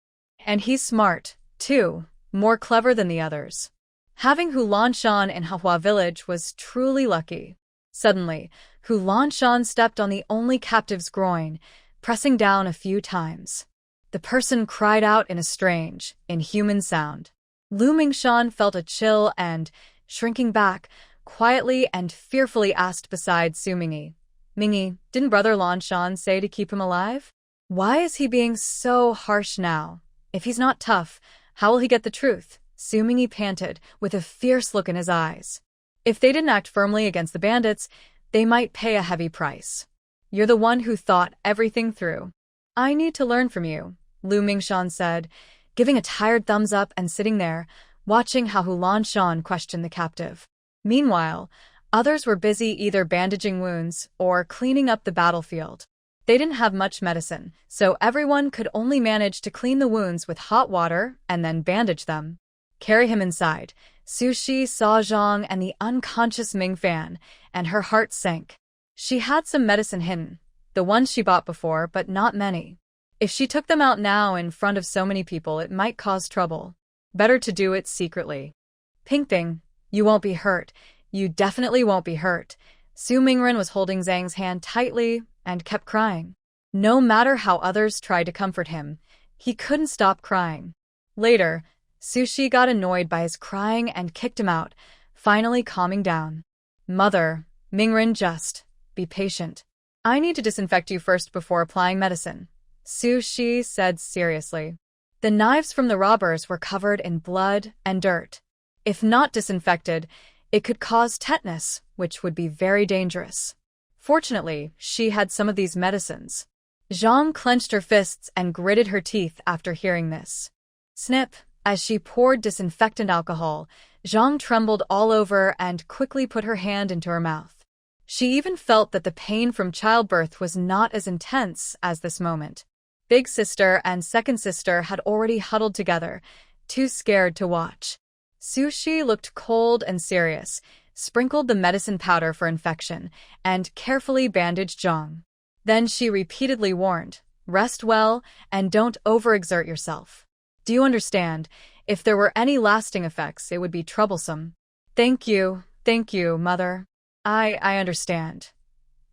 And he's smart, too, more clever than the others. Having Hu Lanshan in Manhwa village was truly lucky. Suddenly, Hu Lanshan stepped on the only captive's groin, pressing down a few times. The person cried out in a strange, inhuman sound. Lu Mingshan felt a chill and, shrinking back, quietly and fearfully asked beside Su Mingyi, Mingyi, didn't Brother Lanshan say to keep him alive? Why is he being so harsh now? If he's not tough, how will he get the truth? Su Mingyi panted, with a fierce look in his eyes. If they didn't act firmly against the bandits, they might pay a heavy price. You're the one who thought everything through. I need to learn from you, Lu Mingshan said, giving a tired thumbs up and sitting there, watching how Hu Lanshan questioned the captive. Meanwhile, others were busy either bandaging wounds or cleaning up the battlefield. They didn't have much medicine, so everyone could only manage to clean the wounds with hot water and then bandage them. Carry him inside. Su Shi saw Zhang and the unconscious Ming Fan, and her heart sank. She had some medicine hidden, the ones she bought before, but not many. If she took them out now in front of so many people, it might cause trouble. Better to do it secretly. Ping Ping, you won't be hurt. You definitely won't be hurt. Su Mingren was holding Zhang's hand tightly and kept crying. No matter how others tried to comfort him, he couldn't stop crying. Later, Su Shi got annoyed by his crying and kicked him out, finally calming down. Mother, Mingren, just be patient. I need to disinfect you first before applying medicine, Su Shi said seriously. The knives from the robbers were covered in blood and dirt. If not disinfected, it could cause tetanus, which would be very dangerous. Fortunately, she had some of these medicines. Zhang clenched her fists and gritted her teeth after hearing this. Snip! As she poured disinfectant alcohol, Zhang trembled all over and quickly put her hand into her mouth. She even felt that the pain from childbirth was not as intense as this moment. Big sister and second sister had already huddled together, too scared to watch. Su Shi looked cold and serious, sprinkled the medicine powder for infection, and carefully bandaged Zhang. Then she repeatedly warned, rest well and don't overexert yourself. Do you understand? If there were any lasting effects, it would be troublesome. Thank you, mother. I understand.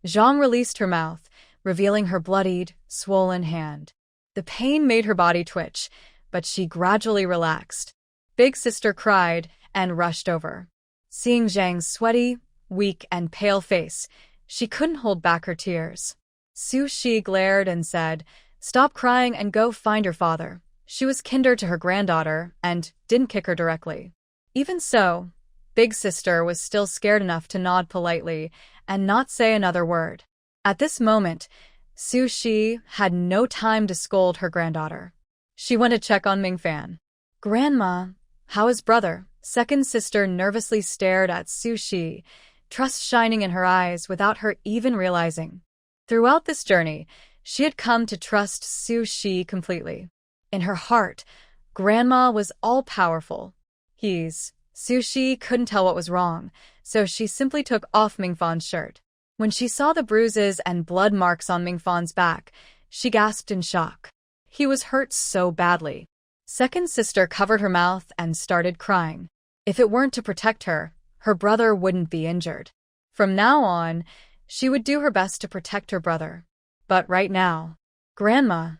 Zhang released her mouth, revealing her bloodied, swollen hand. The pain made her body twitch, but she gradually relaxed. Big sister cried and rushed over. Seeing Zhang's sweaty, weak, and pale face, she couldn't hold back her tears. Su Shi glared and said, "Stop crying and go find your father." She was kinder to her granddaughter and didn't kick her directly. Even so, Big Sister was still scared enough to nod politely and not say another word. At this moment, Su Shi had no time to scold her granddaughter. She went to check on Mingfan. "Grandma, how is brother?" Second sister nervously stared at Su Shi, trust shining in her eyes without her even realizing. Throughout this journey, she had come to trust Su Shi completely. In her heart, Grandma was all-powerful. Su Shi couldn't tell what was wrong, so she simply took off Mingfan's shirt. When she saw the bruises and blood marks on Mingfan's back, she gasped in shock. He was hurt so badly. Second sister covered her mouth and started crying. If it weren't to protect her, her brother wouldn't be injured. From now on, she would do her best to protect her brother. But right now, "Grandma,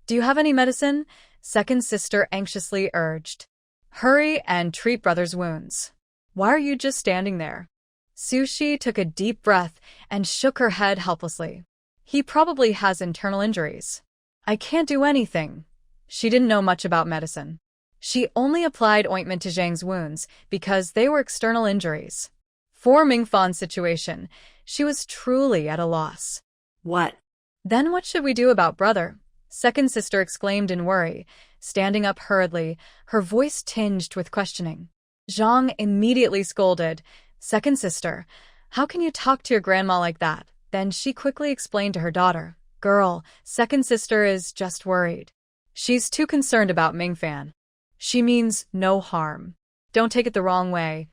do you have any medicine?" Second sister anxiously urged. "Hurry and treat brother's wounds. Why are you just standing there?" Su Shi took a deep breath and shook her head helplessly. "He probably has internal injuries. I can't do anything." She didn't know much about medicine. She only applied ointment to Zhang's wounds because they were external injuries. For Mingfan's situation, she was truly at a loss. What? "Then what should we do about brother?" Second sister exclaimed in worry, standing up hurriedly, her voice tinged with questioning. Zhang immediately scolded, "Second sister, how can you talk to your grandma like that?" Then she quickly explained to her daughter, "Girl, second sister is just worried. She's too concerned about Mingfan. She means no harm. Don't take it the wrong way.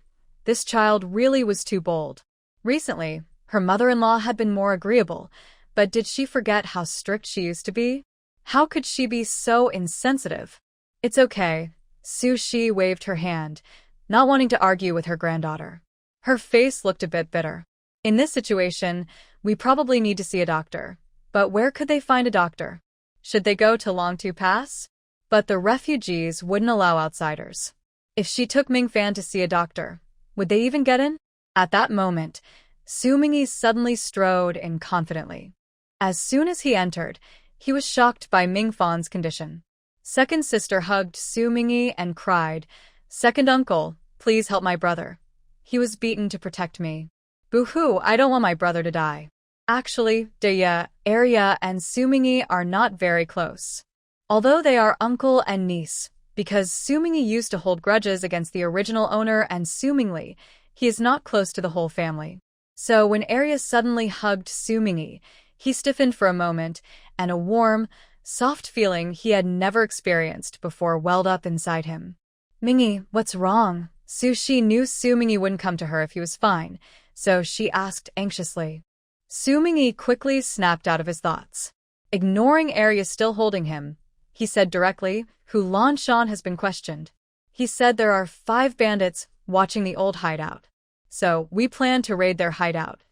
This child really was too bold." Recently, her mother-in-law had been more agreeable, but did she forget how strict she used to be? How could she be so insensitive? "It's okay." Su Shi waved her hand, not wanting to argue with her granddaughter. Her face looked a bit bitter. "In this situation, we probably need to see a doctor. But where could they find a doctor? Should they go to Longtu Pass?" But the refugees wouldn't allow outsiders. If she took Mingfan to see a doctor, would they even get in? At that moment, Su Mingyi suddenly strode in confidently. As soon as he entered, he was shocked by Mingfan's condition. Second sister hugged Su Mingyi and cried, "Second uncle, please help my brother. He was beaten to protect me. Boo-hoo, I don't want my brother to die." Actually, Arya and Su Mingyi are not very close. Although they are uncle and niece, because Su Mingyi used to hold grudges against the original owner and Su Mingli, he is not close to the whole family. So when Arya suddenly hugged Su Mingyi, he stiffened for a moment, and a warm, soft feeling he had never experienced before welled up inside him. "Mingyi, what's wrong?" Su Shi knew Su Mingyi wouldn't come to her if he was fine, so she asked anxiously. Su Mingyi quickly snapped out of his thoughts. Ignoring Arya still holding him, he said directly, "Hu Lan Shan has been questioned. He said there are 5 bandits watching the old hideout. So, we plan to raid their hideout.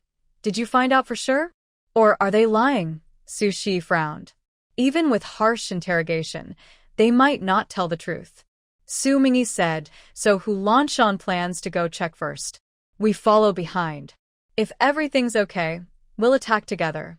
Did you find out for sure? Or are they lying? Su Shi frowned. Even with harsh interrogation, they might not tell the truth. Su Mingyi said, so Hu Lanshan plans to go check first. We follow behind. If everything's okay, we'll attack together.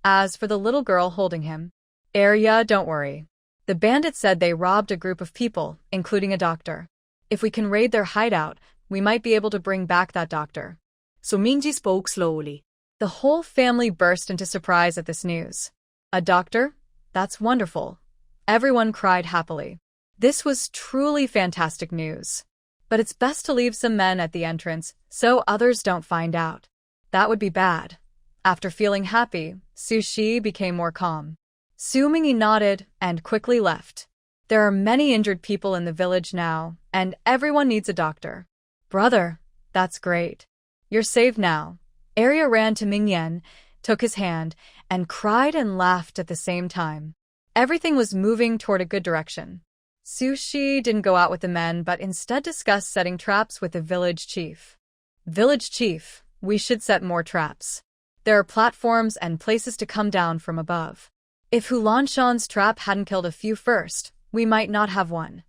As for the little girl holding him, Arya, don't worry. The bandits said they robbed a group of people, including a doctor. If we can raid their hideout, we might be able to bring back that doctor. Su Mingyi spoke slowly. The whole family burst into surprise at this news. A doctor? That's wonderful. Everyone cried happily. This was truly fantastic news. But it's best to leave some men at the entrance so others don't find out. That would be bad. After feeling happy, Su Shi became more calm. Su Mingyi nodded and quickly left. There are many injured people in the village now, and everyone needs a doctor. Brother, that's great. You're saved now. Arya ran to Mingyan, took his hand, and cried and laughed at the same time. Everything was moving toward a good direction. Su Shi didn't go out with the men but instead discussed setting traps with the village chief. Village chief, we should set more traps. There are platforms and places to come down from above. If Hu Lanshan's trap hadn't killed a few first, we might not have one.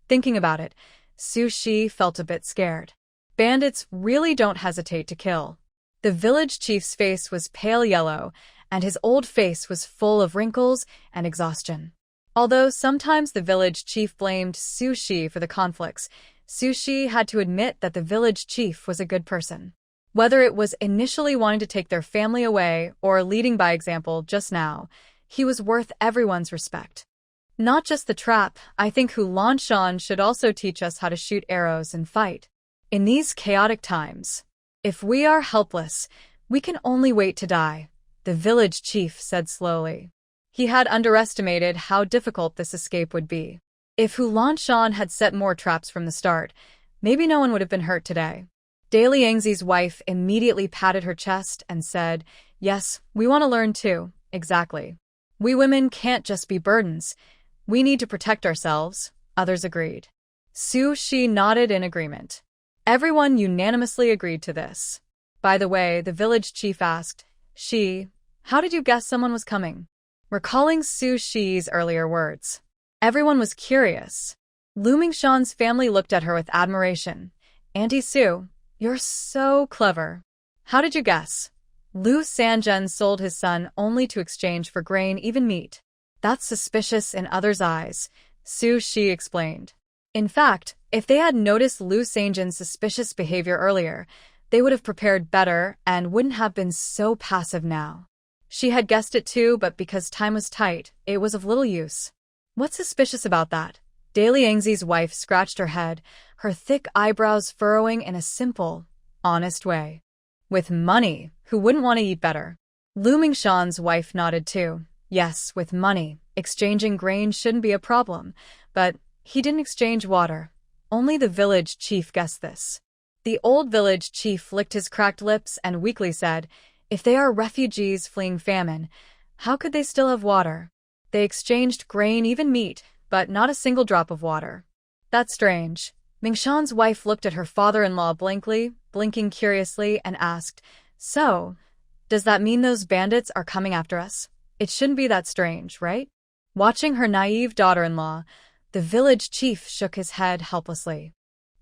Thinking about it, Su Shi felt a bit scared. Bandits really don't hesitate to kill. The village chief's face was pale yellow, and his old face was full of wrinkles and exhaustion. Although sometimes the village chief blamed Su Shi for the conflicts, Su Shi had to admit that the village chief was a good person. Whether it was initially wanting to take their family away or leading by example just now, he was worth everyone's respect. Not just the trap, I think Hu Lanshan should also teach us how to shoot arrows and fight. In these chaotic times, if we are helpless, we can only wait to die, the village chief said slowly. He had underestimated how difficult this escape would be. If Hu Lanshan had set more traps from the start, maybe no one would have been hurt today. Dali Yangzi's wife immediately patted her chest and said, yes, we want to learn too, exactly. We women can't just be burdens. We need to protect ourselves, others agreed. Su Shi nodded in agreement. Everyone unanimously agreed to this. By the way, the village chief asked, Shi, how did you guess someone was coming? Recalling Su Shi's earlier words. Everyone was curious. Lu Mingshan's family looked at her with admiration. Auntie Su, you're so clever. How did you guess? Lu Sanzhen sold his son only to exchange for grain, even meat. That's suspicious in others' eyes, Su Shi explained. In fact, if they had noticed Lu Sanzhen's suspicious behavior earlier, they would have prepared better and wouldn't have been so passive now. She had guessed it too, but because time was tight, it was of little use. What's suspicious about that? Dali Yangzi's wife scratched her head, her thick eyebrows furrowing in a simple, honest way. With money, who wouldn't want to eat better? Lu Mingshan's wife nodded too. Yes, with money, exchanging grain shouldn't be a problem, but he didn't exchange water. Only the village chief guessed this. The old village chief licked his cracked lips and weakly said, if they are refugees fleeing famine, how could they still have water? They exchanged grain, even meat, but not a single drop of water. That's strange. Mingshan's wife looked at her father-in-law blankly, blinking curiously, and asked, so, does that mean those bandits are coming after us? It shouldn't be that strange, right? Watching her naive daughter-in-law, the village chief shook his head helplessly.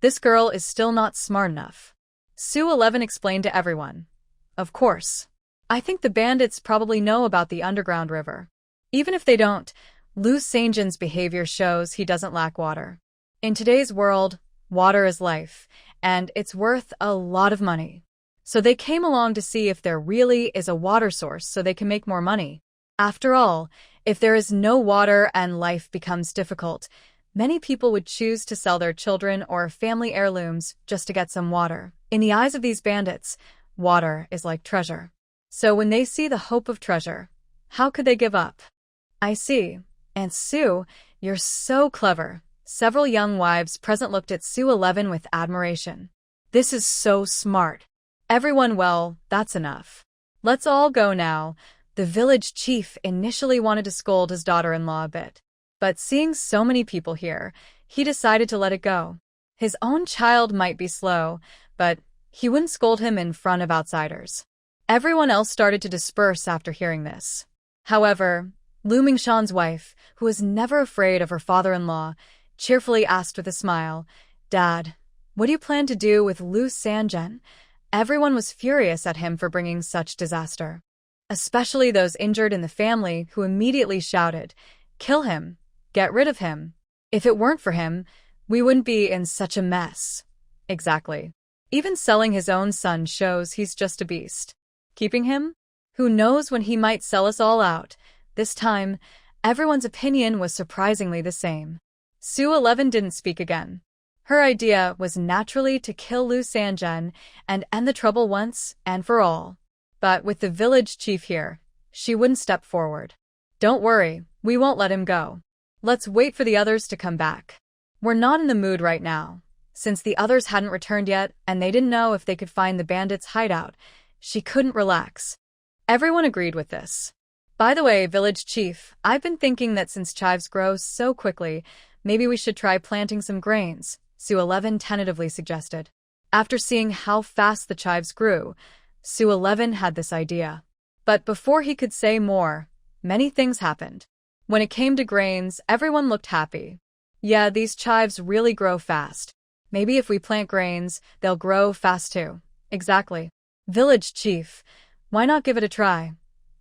This girl is still not smart enough. Su 11 explained to everyone. Of course. I think the bandits probably know about the underground river. Even if they don't, Lu Sanzhen's behavior shows he doesn't lack water. In today's world, water is life, and it's worth a lot of money. So they came along to see if there really is a water source so they can make more money. After all, if there is no water and life becomes difficult, many people would choose to sell their children or family heirlooms just to get some water. In the eyes of these bandits, water is like treasure. So when they see the hope of treasure, how could they give up? I see. Aunt Su, you're so clever. Several young wives present looked at Su 11 with admiration. This is so smart. Everyone, well, that's enough. Let's all go now. The village chief initially wanted to scold his daughter-in-law a bit, but seeing so many people here, he decided to let it go. His own child might be slow, but he wouldn't scold him in front of outsiders. Everyone else started to disperse after hearing this. However, Lu Mingshan's wife, who was never afraid of her father-in-law, cheerfully asked with a smile, "Dad, what do you plan to do with Lu Sanjian?" Everyone was furious at him for bringing such disaster, especially those injured in the family who immediately shouted, "Kill him! Get rid of him! If it weren't for him, we wouldn't be in such a mess." Exactly. Even selling his own son shows he's just a beast. Keeping him? Who knows when he might sell us all out. This time, everyone's opinion was surprisingly the same. Su 11 didn't speak again. Her idea was naturally to kill Lu Sanjian and end the trouble once and for all. But with the village chief here, she wouldn't step forward. "Don't worry, we won't let him go. Let's wait for the others to come back. We're not in the mood right now." Since the others hadn't returned yet and they didn't know if they could find the bandits' hideout, she couldn't relax. Everyone agreed with this. "By the way, village chief, I've been thinking that since chives grow so quickly, maybe we should try planting some grains," Su 11 tentatively suggested. After seeing how fast the chives grew, Su 11 had this idea. But before he could say more, many things happened. When it came to grains, everyone looked happy. "Yeah, these chives really grow fast. Maybe if we plant grains, they'll grow fast too." "Exactly. Village chief, why not give it a try?"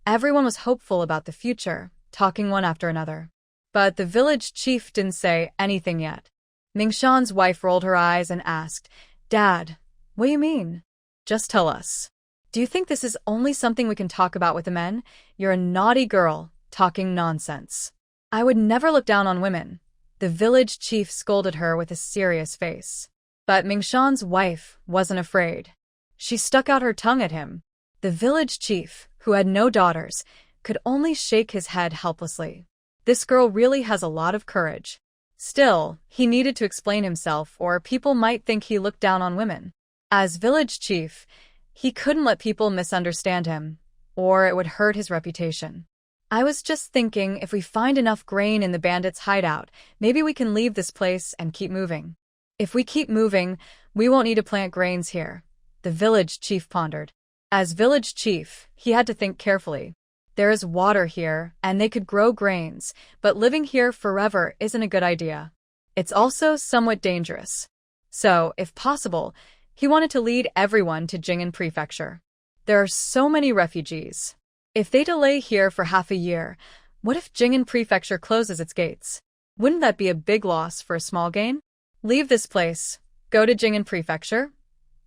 Everyone was hopeful about the future, talking one after another. But the village chief didn't say anything yet. Mingshan's wife rolled her eyes and asked, "Dad, what do you mean? Just tell us. Do you think this is only something we can talk about with the men? You're a naughty girl, talking nonsense." "I would never look down on women." The village chief scolded her with a serious face. But Mingshan's wife wasn't afraid. She stuck out her tongue at him. The village chief, who had no daughters, could only shake his head helplessly. This girl really has a lot of courage. Still, he needed to explain himself or people might think he looked down on women. As village chief, he couldn't let people misunderstand him, or it would hurt his reputation. "I was just thinking if we find enough grain in the bandits' hideout, maybe we can leave this place and keep moving. If we keep moving, we won't need to plant grains here," the village chief pondered. As village chief, he had to think carefully. There is water here, and they could grow grains, but living here forever isn't a good idea. It's also somewhat dangerous. So, if possible, he wanted to lead everyone to Jing'an Prefecture. There are so many refugees. If they delay here for half a year, what if Jing'an Prefecture closes its gates? Wouldn't that be a big loss for a small gain? Leave this place, go to Jing'an Prefecture?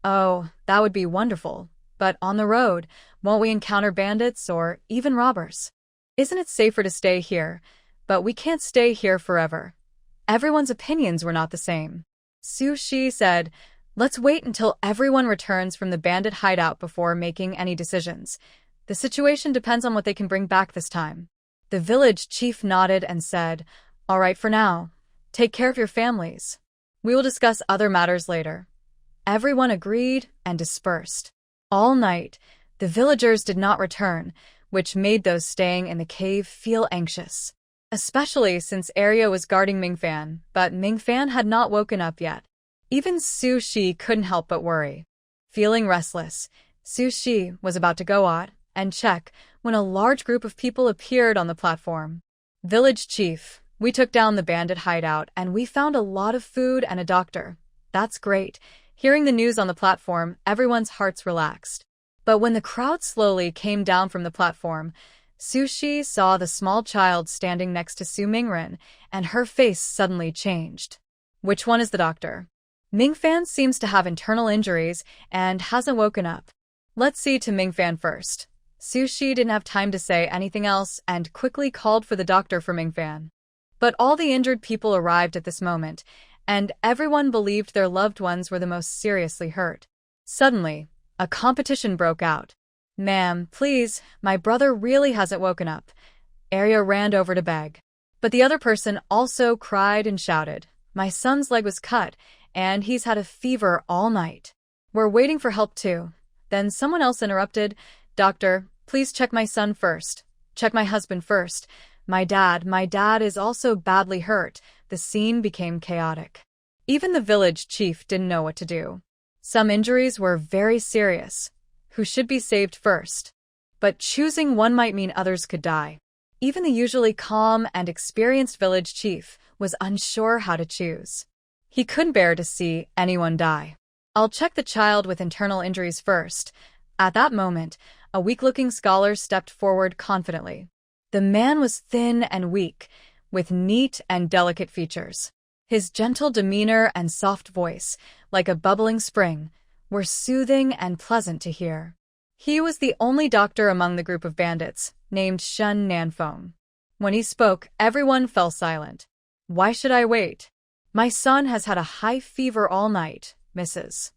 Oh, that would be wonderful. But on the road, won't we encounter bandits or even robbers? Isn't it safer to stay here? But we can't stay here forever. Everyone's opinions were not the same. Su Shi said, "Let's wait until everyone returns from the bandit hideout before making any decisions. The situation depends on what they can bring back this time." The village chief nodded and said, "All right for now. Take care of your families. We will discuss other matters later." Everyone agreed and dispersed. All night, the villagers did not return, which made those staying in the cave feel anxious. Especially since Arya was guarding Mingfan, but Mingfan had not woken up yet. Even Su Shi couldn't help but worry. Feeling restless, Su Shi was about to go out and check when a large group of people appeared on the platform. "Village chief, we took down the bandit hideout and we found a lot of food and a doctor." "That's great." Hearing the news on the platform, everyone's hearts relaxed. But when the crowd slowly came down from the platform, Su Shi saw the small child standing next to Su Mingren, and her face suddenly changed. "Which one is the doctor?" "Mingfan seems to have internal injuries and hasn't woken up." "Let's see to Mingfan first." Su Shi didn't have time to say anything else and quickly called for the doctor for Mingfan. But all the injured people arrived at this moment, and everyone believed their loved ones were the most seriously hurt. Suddenly, a competition broke out. "Ma'am, please, my brother really hasn't woken up." Arya ran over to beg. But the other person also cried and shouted, "My son's leg was cut, and he's had a fever all night. We're waiting for help too." Then someone else interrupted, "Doctor, please check my son first. Check my husband first. My dad is also badly hurt." The scene became chaotic. Even the village chief didn't know what to do. Some injuries were very serious. Who should be saved first? But choosing one might mean others could die. Even the usually calm and experienced village chief was unsure how to choose. He couldn't bear to see anyone die. I'll check the child with internal injuries first. At that moment, a weak-looking scholar stepped forward confidently. The man was thin and weak, with neat and delicate features. His gentle demeanor and soft voice, like a bubbling spring, were soothing and pleasant to hear. He was the only doctor among the group of bandits, named Shun Nanfeng. When he spoke, everyone fell silent. "Why should I wait? My son has had a high fever all night, Mrs.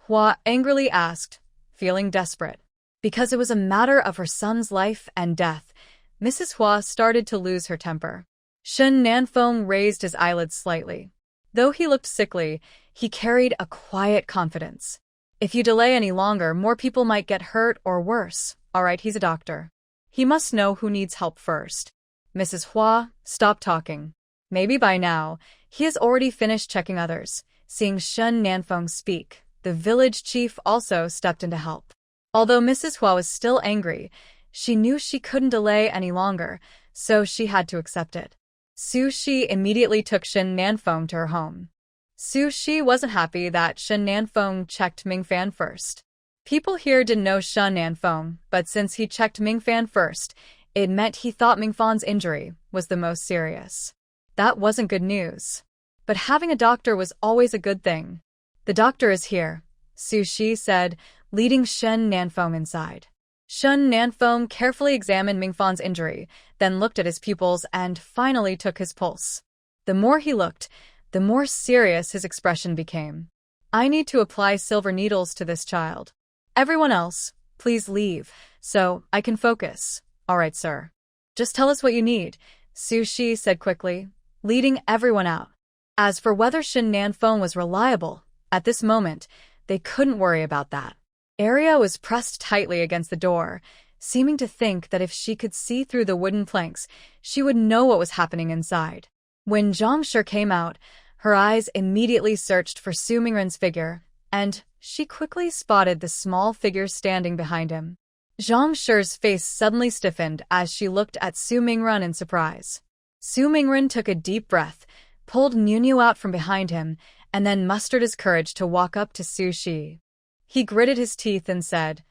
Hua angrily asked, feeling desperate. Because it was a matter of her son's life and death, Mrs. Hua started to lose her temper. Shun Nanfeng raised his eyelids slightly. Though he looked sickly, he carried a quiet confidence. If you delay any longer, more people might get hurt or worse. All right, he's a doctor. He must know who needs help first. Mrs. Hua, stop talking. Maybe by now, he has already finished checking others. Seeing Shun Nanfeng speak, the village chief also stepped in to help. Although Mrs. Hua was still angry, she knew she couldn't delay any longer, so she had to accept it. Su Shi immediately took Shun Nanfeng to her home. Su Shi wasn't happy that Shun Nanfeng checked Mingfan first. People here didn't know Shun Nanfeng, but since he checked Mingfan first, it meant he thought Mingfan's injury was the most serious. That wasn't good news. But having a doctor was always a good thing. The doctor is here, Su Shi said, leading Shun Nanfeng inside. Shun Nanfeng carefully examined Mingfan's injury, then looked at his pupils and finally took his pulse. The more he looked, the more serious his expression became. I need to apply silver needles to this child. Everyone else, please leave, so I can focus. All right, sir. Just tell us what you need, Su Shi said quickly, leading everyone out. As for whether Shun Nanfeng was reliable, at this moment, they couldn't worry about that. Arya was pressed tightly against the door, seeming to think that if she could see through the wooden planks, she would know what was happening inside. When Zhang Shi came out, her eyes immediately searched for Su Mingren's figure, and she quickly spotted the small figure standing behind him. Zhang Shi's face suddenly stiffened as she looked at Su Mingren in surprise. Su Mingren took a deep breath, pulled Niu out from behind him, and then mustered his courage to walk up to Su Shi. He gritted his teeth and said,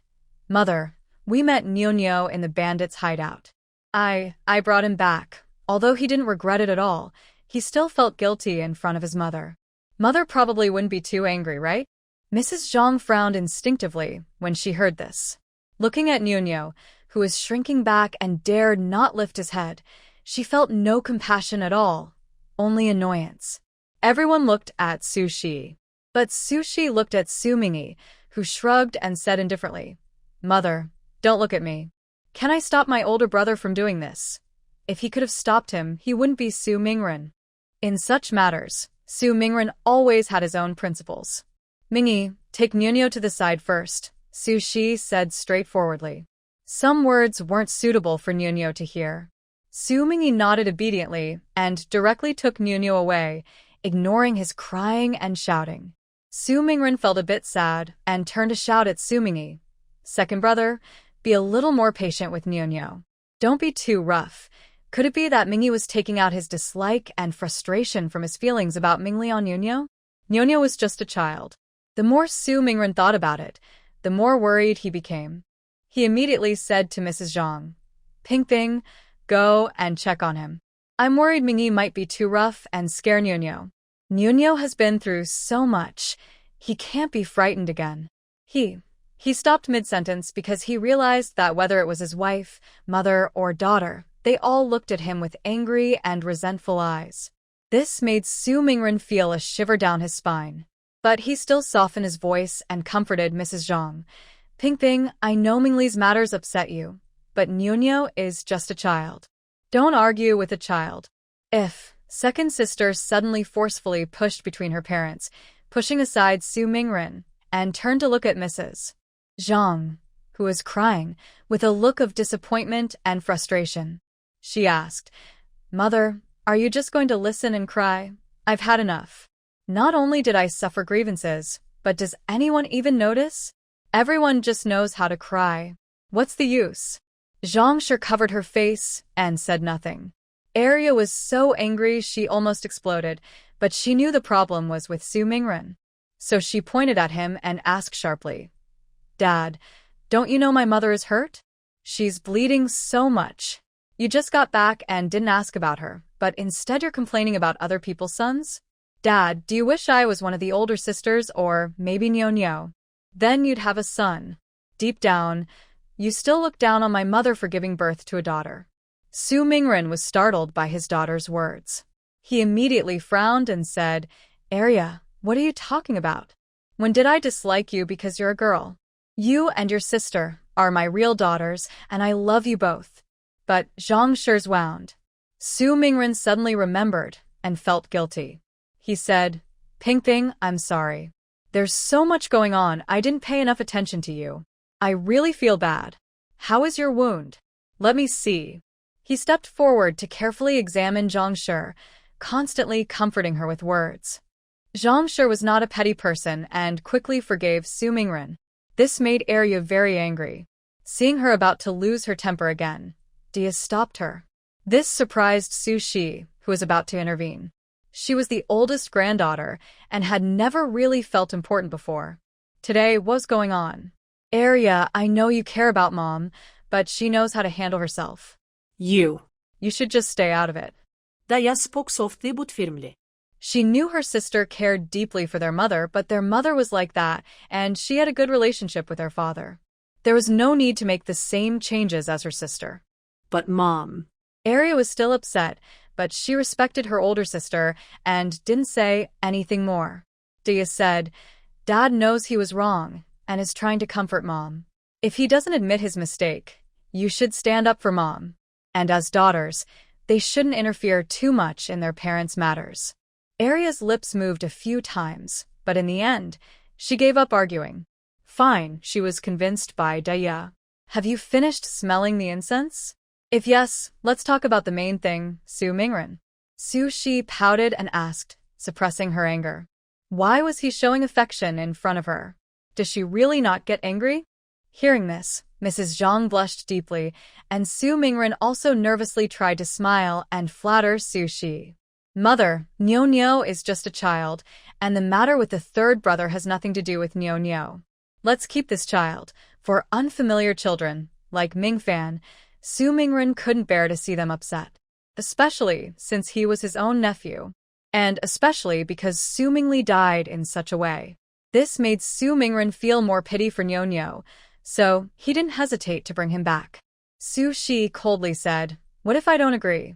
"Mother, we met Niu in the bandits' hideout. I brought him back." Although he didn't regret it at all, he still felt guilty in front of his mother. Mother probably wouldn't be too angry, right? Mrs. Zhang frowned instinctively when she heard this. Looking at Niu, who was shrinking back and dared not lift his head, she felt no compassion at all, only annoyance. Everyone looked at Su Shi. But Su Shi looked at Su Mingyi, who shrugged and said indifferently, "Mother, don't look at me. Can I stop my older brother from doing this?" If he could have stopped him, he wouldn't be Su Mingren. In such matters, Su Mingren always had his own principles. "Mingyi, take Niu to the side first," Su Shi said straightforwardly. Some words weren't suitable for Niu to hear. Su Mingyi nodded obediently and directly took Niu away, ignoring his crying and shouting. Su Mingren felt a bit sad and turned to shout at Su Mingyi, "Second brother, be a little more patient with Niu. Don't be too rough." Could it be that Mingyi was taking out his dislike and frustration from his feelings about Mingli on Niu? Niu was just a child. The more Su Mingren thought about it, the more worried he became. He immediately said to Mrs. Zhang, "Ping, go and check on him. I'm worried Mingyi might be too rough and scare Niu. Niu has been through so much, he can't be frightened again." He stopped mid-sentence because he realized that whether it was his wife, mother, or daughter, they all looked at him with angry and resentful eyes. This made Su Mingren feel a shiver down his spine. But he still softened his voice and comforted Mrs. Zhang. "Ping, I know Mingli's matters upset you, but Niu is just a child. Don't argue with a child." If second sister suddenly forcefully pushed between her parents, pushing aside Su Mingren, and turned to look at Mrs. Zhang, who was crying, with a look of disappointment and frustration. She asked, "Mother, are you just going to listen and cry? I've had enough." Not only did I suffer grievances, but does anyone even notice? Everyone just knows how to cry. What's the use? Zhang Shi covered her face and said nothing. Arya was so angry she almost exploded, but she knew the problem was with Su Mingren. So she pointed at him and asked sharply, "Dad, don't you know my mother is hurt? She's bleeding so much. You just got back and didn't ask about her, but instead you're complaining about other people's sons? Dad, do you wish I was one of the older sisters or maybe Nyo? Then you'd have a son. Deep down, you still look down on my mother for giving birth to a daughter." Su Mingren was startled by his daughter's words. He immediately frowned and said, "Arya, what are you talking about? When did I dislike you because you're a girl? You and your sister are my real daughters, and I love you both." But Zhang Shi's wound. Su Mingren suddenly remembered and felt guilty. He said, "Pingping, I'm sorry. There's so much going on, I didn't pay enough attention to you. I really feel bad. How is your wound? Let me see." He stepped forward to carefully examine Zhang Shi, constantly comforting her with words. Zhang Shi was not a petty person and quickly forgave Su Mingren. This made Arya very angry. Seeing her about to lose her temper again, Dia stopped her. This surprised Su Shi, who was about to intervene. She was the oldest granddaughter and had never really felt important before. Today, what's going on? Arya, I know you care about Mom, but she knows how to handle herself. You should just stay out of it. Daya spoke softly but firmly. She knew her sister cared deeply for their mother, but their mother was like that, and she had a good relationship with their father. There was no need to make the same changes as her sister. But Mom. Arya was still upset, but she respected her older sister and didn't say anything more. Dia said, "Dad knows he was wrong and is trying to comfort Mom. If he doesn't admit his mistake, you should stand up for Mom. And as daughters, they shouldn't interfere too much in their parents' matters." Arya's lips moved a few times, but in the end, she gave up arguing. Fine, she was convinced by Daya. "Have you finished smelling the incense? If yes, let's talk about the main thing, Su Mingren." Su Shi pouted and asked, suppressing her anger. Why was he showing affection in front of her? Does she really not get angry? Hearing this, Mrs. Zhang blushed deeply, and Su Mingren also nervously tried to smile and flatter Su Shi. "Mother, Nyo is just a child, and the matter with the third brother has nothing to do with Nyo. Let's keep this child. For unfamiliar children, like Mingfan, Su Mingren couldn't bear to see them upset. Especially since he was his own nephew. And especially because Su Mingli died in such a way. This made Su Mingren feel more pity for Nyo, so he didn't hesitate to bring him back. Su Shi coldly said, "What if I don't agree?"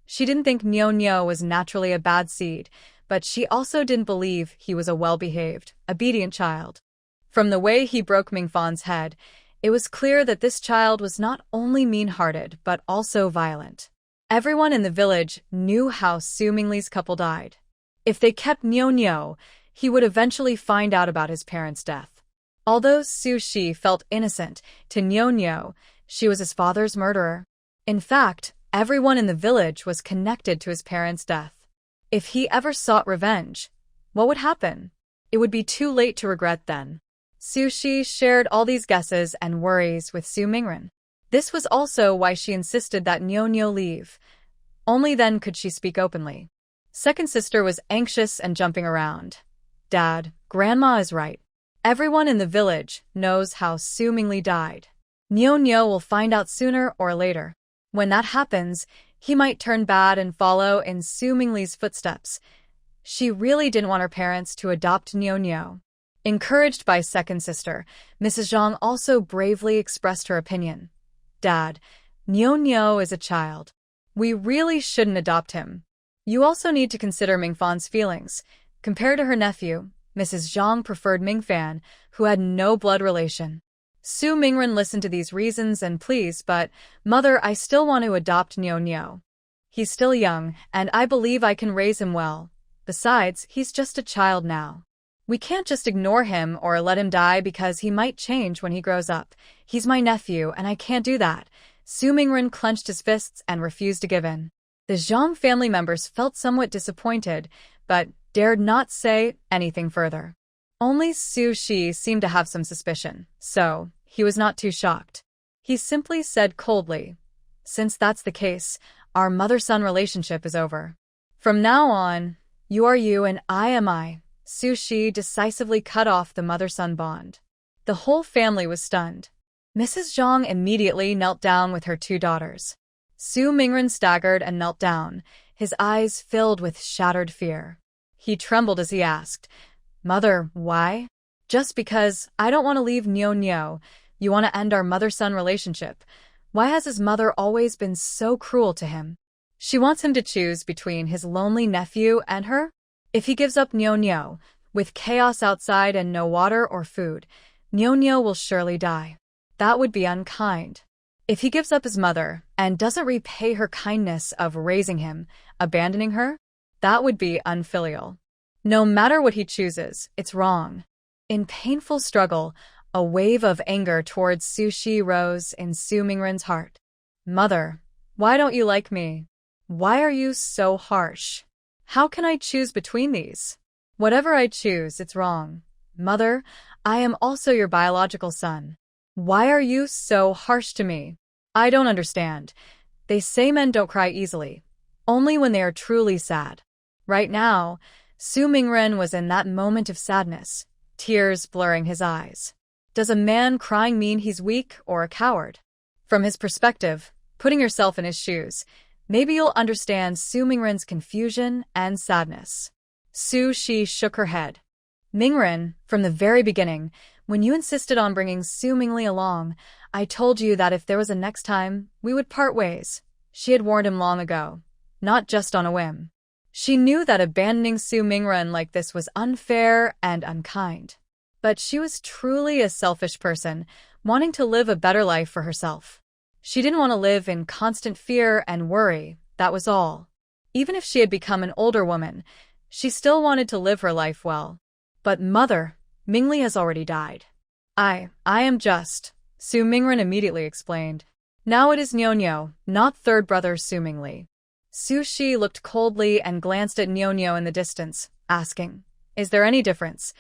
She didn't think Nyo was naturally a bad seed, but she also didn't believe he was a well-behaved, obedient child. From the way he broke Mingfan's head, it was clear that this child was not only mean-hearted but also violent. Everyone in the village knew how Su Mingli's couple died. If they kept Nyo, he would eventually find out about his parents' death. Although Su Shi felt innocent, to Nyo, she was his father's murderer. In fact, everyone in the village was connected to his parents' death. If he ever sought revenge, what would happen? It would be too late to regret then. Su Shi shared all these guesses and worries with Su Mingren. This was also why she insisted that Nyo leave. Only then could she speak openly. Second sister was anxious and jumping around. "Dad, Grandma is right. Everyone in the village knows how Su Mingli died. Nyo will find out sooner or later. When that happens, he might turn bad and follow in Su Mingli's footsteps." She really didn't want her parents to adopt Nyo. Encouraged by second sister, Mrs. Zhang also bravely expressed her opinion. "Dad, Nyo is a child. We really shouldn't adopt him. You also need to consider Mingfan's feelings. Compared to her nephew, Mrs. Zhang preferred Mingfan, who had no blood relation." Su Mingren listened to these reasons and pleas, but, "Mother, I still want to adopt Nyo. He's still young, and I believe I can raise him well. Besides, he's just a child now. We can't just ignore him or let him die because he might change when he grows up. He's my nephew, and I can't do that." Su Mingren clenched his fists and refused to give in. The Zhang family members felt somewhat disappointed, but dared not say anything further. Only Su Shi seemed to have some suspicion, so he was not too shocked. He simply said coldly, "Since that's the case, our mother-son relationship is over. From now on, you are you and I am I." Su Shi decisively cut off the mother-son bond. The whole family was stunned. Mrs. Zhang immediately knelt down with her two daughters. Su Mingren staggered and knelt down, his eyes filled with shattered fear. He trembled as he asked, "Mother, why?" "Just because I don't want to leave Nyo. You want to end our mother-son relationship. Why has his mother always been so cruel to him? She wants him to choose between his lonely nephew and her. If he gives up Nyo, with chaos outside and no water or food, Nyo will surely die. That would be unkind. If he gives up his mother and doesn't repay her kindness of raising him, abandoning her, that would be unfilial. No matter what he chooses, it's wrong." In painful struggle, a wave of anger towards Su Shi rose in Su Mingren's heart. "Mother, why don't you like me? Why are you so harsh? How can I choose between these? Whatever I choose, it's wrong. Mother, I am also your biological son. Why are you so harsh to me? I don't understand. They say men don't cry easily, only when they are truly sad." Right now, Su Mingren was in that moment of sadness, tears blurring his eyes. Does a man crying mean he's weak or a coward? From his perspective, putting yourself in his shoes, maybe you'll understand Su Mingren's confusion and sadness. Su Shi shook her head. "Mingren, from the very beginning, when you insisted on bringing Su Mingli along, I told you that if there was a next time, we would part ways." She had warned him long ago, not just on a whim. She knew that abandoning Su Mingren like this was unfair and unkind. But she was truly a selfish person, wanting to live a better life for herself. She didn't want to live in constant fear and worry, that was all. Even if she had become an older woman, she still wanted to live her life well. "But mother, Mingli has already died." I am just," Su Mingren immediately explained. "Now it is Nyo, not third brother Su Mingli." Su Shi looked coldly and glanced at Nyo in the distance, asking, "Is there any difference?"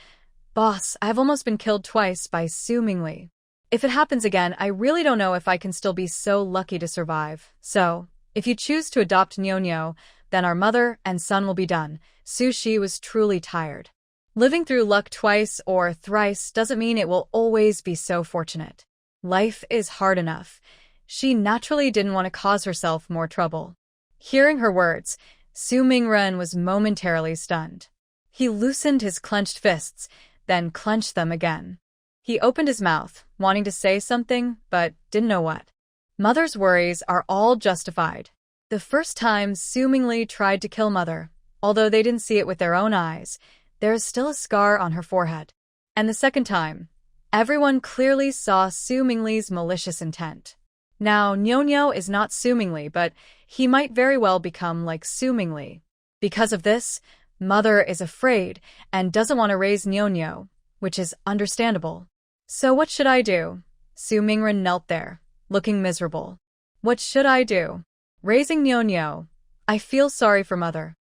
"Boss, I've almost been killed twice by Su Mingli. If it happens again, I really don't know if I can still be so lucky to survive. So, if you choose to adopt Nyo, then our mother and son will be done." Su Shi was truly tired. Living through luck twice or thrice doesn't mean it will always be so fortunate. Life is hard enough. She naturally didn't want to cause herself more trouble. Hearing her words, Su Mingren was momentarily stunned. He loosened his clenched fists, then clenched them again. He opened his mouth, wanting to say something, but didn't know what. Mother's worries are all justified. The first time Su Mingli tried to kill Mother, although they didn't see it with their own eyes, there is still a scar on her forehead. And the second time, everyone clearly saw Su Mingli's malicious intent. Now, Nyo is not Su Mingli, but he might very well become like Su Mingli. Because of this, Mother is afraid and doesn't want to raise Nyo, which is understandable. "So what should I do?" Su Mingren knelt there, looking miserable. "What should I do? Raising Nyo. I feel sorry for Mother.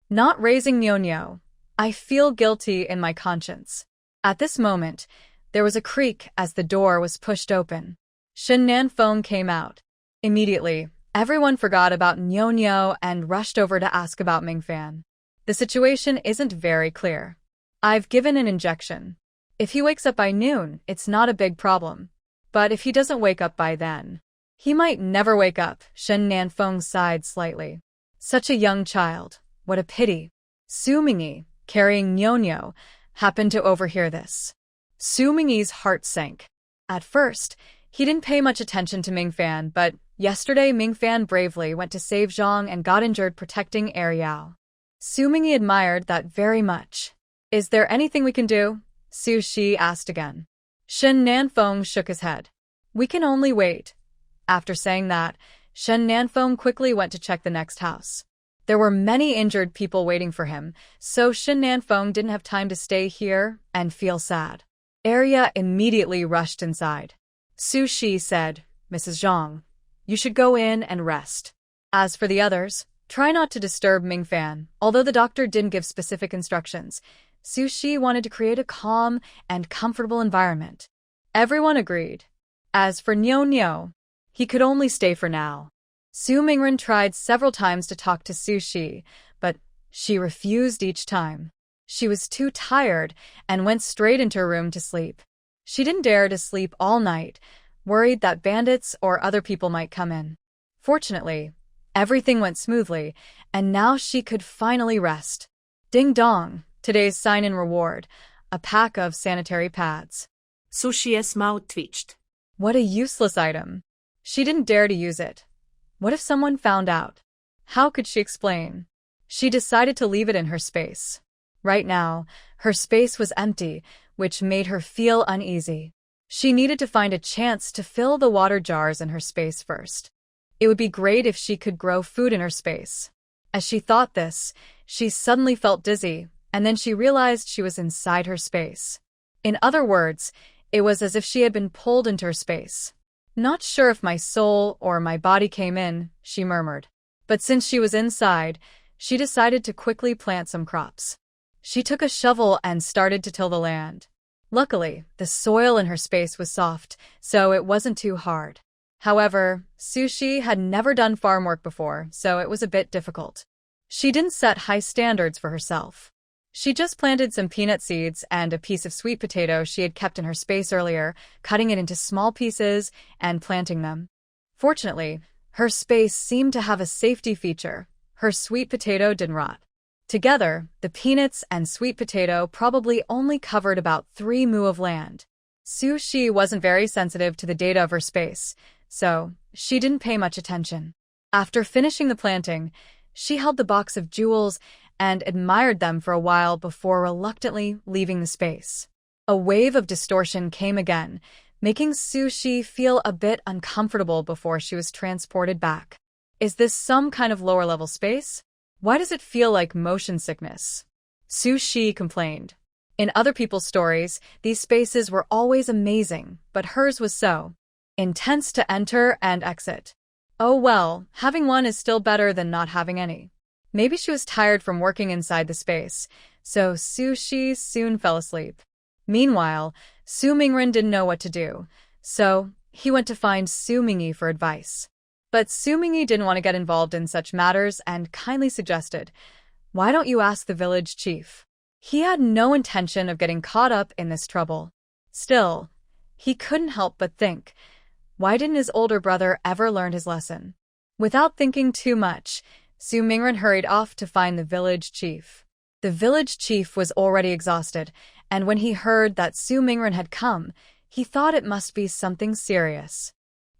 Not raising Nyo. I feel guilty in my conscience." At this moment, there was a creak as the door was pushed open. Shen Nanfeng came out. Immediately, everyone forgot about Nyo and rushed over to ask about Mingfan. "The situation isn't very clear. I've given an injection. If he wakes up by noon, it's not a big problem. But if he doesn't wake up by then, he might never wake up." Shen Nanfeng sighed slightly. Such a young child. What a pity. Su Mingyi, carrying Nyo, happened to overhear this. Su Mingyi's heart sank. At first, he didn't pay much attention to Mingfan, but yesterday Mingfan bravely went to save Zhang and got injured protecting Ariao. Su Mingyi admired that very much. "Is there anything we can do?" Su Shi asked again. Shen Nanfeng shook his head. "We can only wait." After saying that, Shen Nanfeng quickly went to check the next house. There were many injured people waiting for him, so Shen Nanfeng didn't have time to stay here and feel sad. Arya immediately rushed inside. Su Shi said, "Mrs. Zhang, you should go in and rest. As for the others, Try not to disturb Mingfan. Although the doctor didn't give specific instructions, Su Shi wanted to create a calm and comfortable environment. Everyone agreed. As for Nyo Nyo, he could only stay for now. Su Mingren tried several times to talk to Su Shi, but she refused each time. She was too tired and went straight into her room to sleep. She didn't dare to sleep all night, worried that bandits or other people might come in. Fortunately, everything went smoothly, and now she could finally rest. Ding dong, today's sign-in reward, a pack of sanitary pads. Su Shi's mouth twitched. What a useless item. She didn't dare to use it. What if someone found out? How could she explain? She decided to leave it in her space. Right now, her space was empty, which made her feel uneasy. She needed to find a chance to fill the water jars in her space first. It would be great if she could grow food in her space. As she thought this, she suddenly felt dizzy, and then she realized she was inside her space. In other words, it was as if she had been pulled into her space. Not sure if my soul or my body came in, she murmured. But since she was inside, she decided to quickly plant some crops. She took a shovel and started to till the land. Luckily, the soil in her space was soft, so it wasn't too hard. However, Su Shi had never done farm work before, so it was a bit difficult. She didn't set high standards for herself. She just planted some peanut seeds and a piece of sweet potato she had kept in her space earlier, cutting it into small pieces and planting them. Fortunately, her space seemed to have a safety feature. Her sweet potato didn't rot. Together, the peanuts and sweet potato probably only covered about 3 mu of land. Su Shi wasn't very sensitive to the data of her space, so she didn't pay much attention. After finishing the planting, she held the box of jewels and admired them for a while before reluctantly leaving the space. A wave of distortion came again, making Su Shi feel a bit uncomfortable before she was transported back. Is this some kind of lower-level space? Why does it feel like motion sickness? Su Shi complained. In other people's stories, these spaces were always amazing, but hers was so intense to enter and exit. Oh well, having one is still better than not having any. Maybe she was tired from working inside the space, so Su Shi soon fell asleep. Meanwhile, Su Mingren didn't know what to do, so he went to find Su Mingyi for advice. But Su Mingyi didn't want to get involved in such matters and kindly suggested, "Why don't you ask the village chief?" He had no intention of getting caught up in this trouble. Still, he couldn't help but think, why didn't his older brother ever learn his lesson? Without thinking too much, Su Mingren hurried off to find the village chief. The village chief was already exhausted, and when he heard that Su Mingren had come, he thought it must be something serious.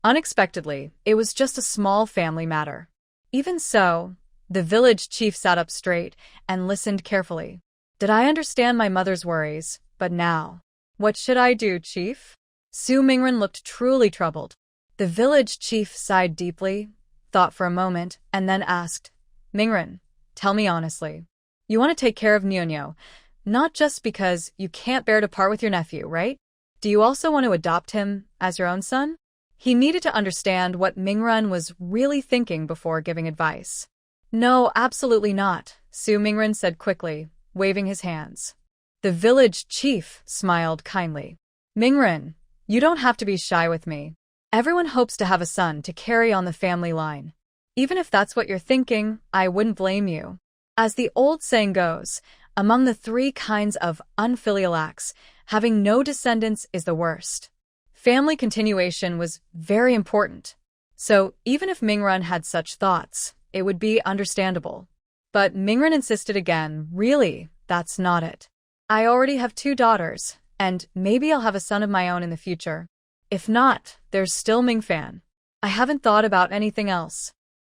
Unexpectedly, it was just a small family matter. Even so, the village chief sat up straight and listened carefully. Did I understand my mother's worries? But now, what should I do, chief? Su Mingren looked truly troubled. The village chief sighed deeply, thought for a moment, and then asked, "Mingren, tell me honestly. You want to take care of Nyo, not just because you can't bear to part with your nephew, right? Do you also want to adopt him as your own son?" He needed to understand what Mingren was really thinking before giving advice. "No, absolutely not," Su Mingren said quickly, waving his hands. The village chief smiled kindly. "Mingren, you don't have to be shy with me. Everyone hopes to have a son to carry on the family line. Even if that's what you're thinking, I wouldn't blame you. As the old saying goes, among the 3 kinds of unfilial acts, having no descendants is the worst. Family continuation was very important. So even if Mingren had such thoughts, it would be understandable. But Mingren insisted again, really, that's not it. I already have 2 daughters, and maybe I'll have a son of my own in the future. If not, there's still Mingfan. I haven't thought about anything else."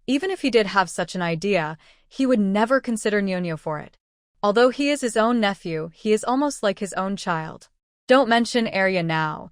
Even if he did have such an idea, he would never consider Nyo for it. Although he is his own nephew, he is almost like his own child. Don't mention Arya now.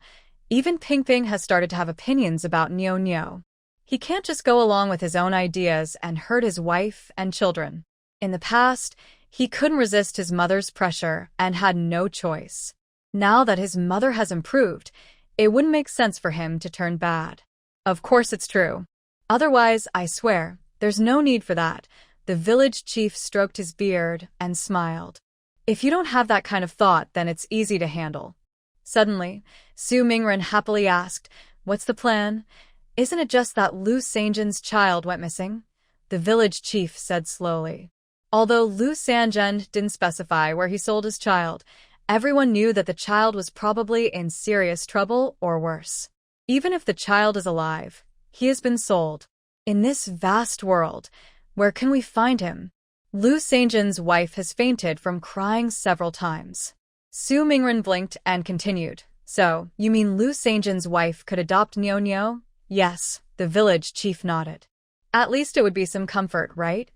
Even Pingping has started to have opinions about Nyo. He can't just go along with his own ideas and hurt his wife and children. In the past, he couldn't resist his mother's pressure and had no choice. Now that his mother has improved, it wouldn't make sense for him to turn bad. Of course it's true. Otherwise, I swear, there's no need for that, The village chief stroked his beard and smiled. If you don't have that kind of thought, then it's easy to handle. Suddenly, Su Mingren happily asked, "What's the plan? Isn't it just that Lu Sanjian's child went missing?" The village chief said slowly. Although Lu Sanjian didn't specify where he sold his child, everyone knew that the child was probably in serious trouble or worse. Even if the child is alive, he has been sold. In this vast world, where can we find him? Lu Sanjian's wife has fainted from crying several times. Su Mingren blinked and continued. So, you mean Lu Sanjian's wife could adopt Nyo? Yes, the village chief nodded. At least it would be some comfort, right?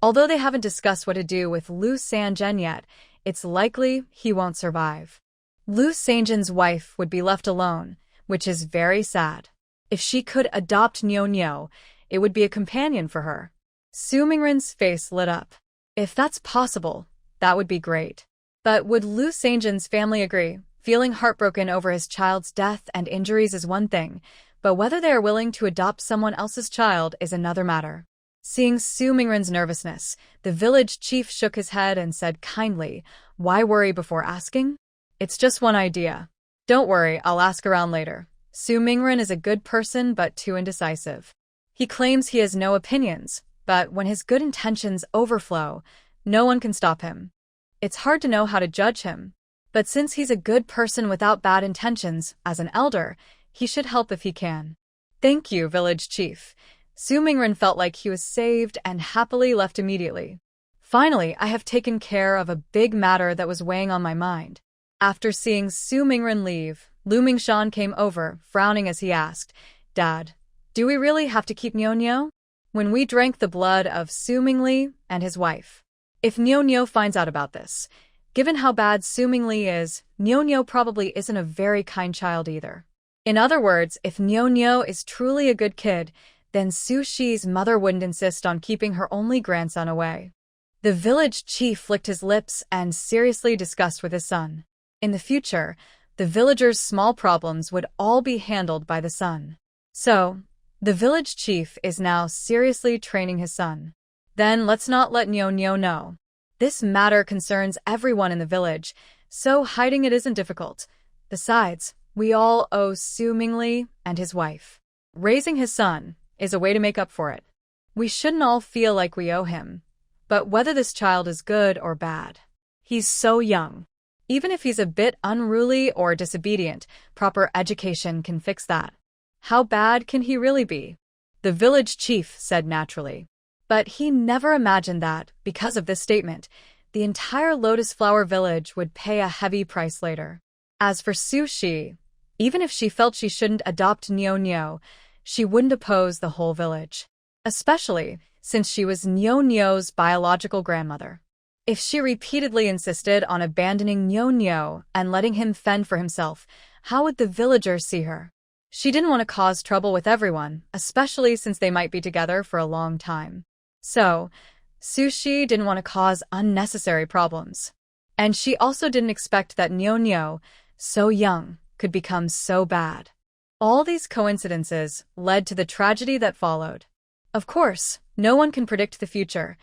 Although they haven't discussed what to do with Lu Sanjian yet, it's likely he won't survive. Lu Sanjian's wife would be left alone, which is very sad. If she could adopt Nyo, it would be a companion for her. Su Mingren's face lit up. If that's possible, that would be great. But would Lu Sanjian's family agree? Feeling heartbroken over his child's death and injuries is one thing, but whether they are willing to adopt someone else's child is another matter. Seeing Su Mingren's nervousness, the village chief shook his head and said kindly, "Why worry before asking? It's just one idea. Don't worry, I'll ask around later." Su Mingren is a good person but too indecisive. He claims he has no opinions, but when his good intentions overflow, no one can stop him. It's hard to know how to judge him. But since he's a good person without bad intentions, as an elder, he should help if he can. "Thank you, village chief." Su Mingren felt like he was saved and happily left immediately. Finally, I have taken care of a big matter that was weighing on my mind. After seeing Su Mingren leave, Lu Mingshan came over, frowning as he asked, "Dad, do we really have to keep Nyo? When we drank the blood of Su Mingli and his wife. If Nyo finds out about this, given how bad Su Mingli is, Nyo probably isn't a very kind child either. In other words, if Nyo is truly a good kid, then Su Shi's mother wouldn't insist on keeping her only grandson away." The village chief licked his lips and seriously discussed with his son. In the future, the villagers' small problems would all be handled by the son. So, the village chief is now seriously training his son. Then let's not let Nyo know. This matter concerns everyone in the village, so hiding it isn't difficult. Besides, we all owe Su Mingli and his wife. Raising his son is a way to make up for it. We shouldn't all feel like we owe him. But whether this child is good or bad, he's so young. Even if he's a bit unruly or disobedient, proper education can fix that. How bad can he really be? The village chief said naturally. But he never imagined that, because of this statement, the entire Lotus Flower Village would pay a heavy price later. As for Su Shi, even if she felt she shouldn't adopt Nyo, she wouldn't oppose the whole village. Especially since she was Nyo's biological grandmother. If she repeatedly insisted on abandoning Nyo and letting him fend for himself, how would the villagers see her? She didn't want to cause trouble with everyone, especially since they might be together for a long time. So, Su Shi didn't want to cause unnecessary problems. And she also didn't expect that Nyo, so young, could become so bad. All these coincidences led to the tragedy that followed. Of course, no one can predict the future.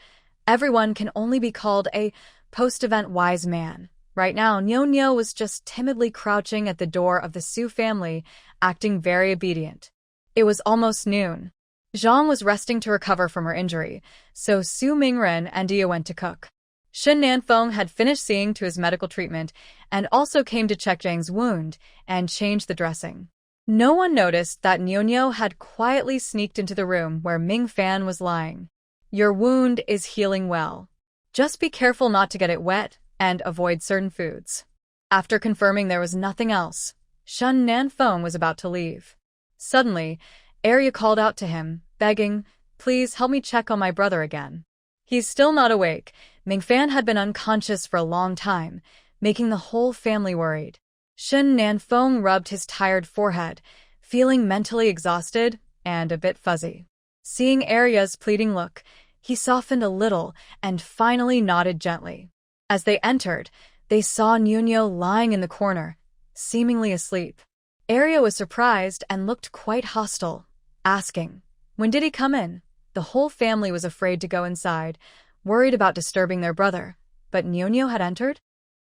Everyone can only be called a post-event wise man. Right now, Nyo was just timidly crouching at the door of the Su family, acting very obedient. It was almost noon. Zhang was resting to recover from her injury, so Su Mingren and Dia went to cook. Shen Nanfeng had finished seeing to his medical treatment and also came to check Zhang's wound and change the dressing. No one noticed that Nyo had quietly sneaked into the room where Ming Fan was lying. "Your wound is healing well. Just be careful not to get it wet and avoid certain foods." After confirming there was nothing else, Shen Nanfeng was about to leave. Suddenly, Arya called out to him, begging, "Please help me check on my brother again. He's still not awake." Ming Fan had been unconscious for a long time, making the whole family worried. Shen Nanfeng rubbed his tired forehead, feeling mentally exhausted and a bit fuzzy. Seeing Arya's pleading look, he softened a little and finally nodded gently. As they entered, they saw Nyo lying in the corner, seemingly asleep. Arya was surprised and looked quite hostile, asking, "When did he come in?" The whole family was afraid to go inside, worried about disturbing their brother. But Nyonya had entered?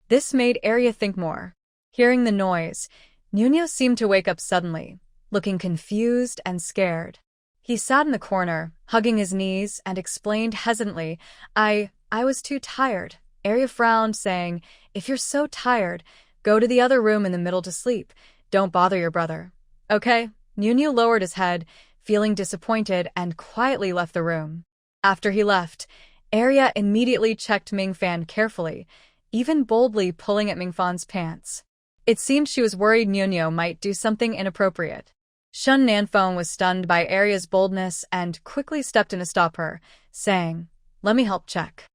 This made Arya think more. Hearing the noise, Nyonya seemed to wake up suddenly, looking confused and scared. He sat in the corner, hugging his knees, and explained hesitantly, I was too tired. Arya frowned, saying, if you're so tired, go to the other room in the middle to sleep. Don't bother your brother. Okay. Nyonya lowered his head, feeling disappointed, and quietly left the room. After he left, Arya immediately checked Mingfan carefully, even boldly pulling at Mingfan's pants. It seemed she was worried Nyonya might do something inappropriate. Shun Nanfeng was stunned by Arya's boldness and quickly stepped in to stop her, saying, let me help check.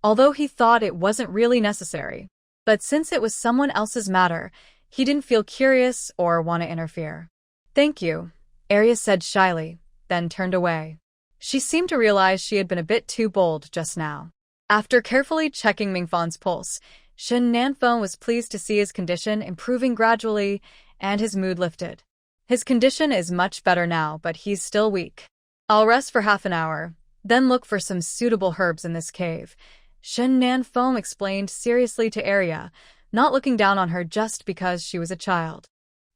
Although he thought it wasn't really necessary. But since it was someone else's matter, he didn't feel curious or want to interfere. Thank you, Arya said shyly, then turned away. She seemed to realize she had been a bit too bold just now. After carefully checking Mingfan's pulse, Shun Nanfeng was pleased to see his condition improving gradually and his mood lifted. His condition is much better now, but he's still weak. I'll rest for half an hour, then look for some suitable herbs in this cave, Shun Nanfeng explained seriously to Arya, not looking down on her just because she was a child.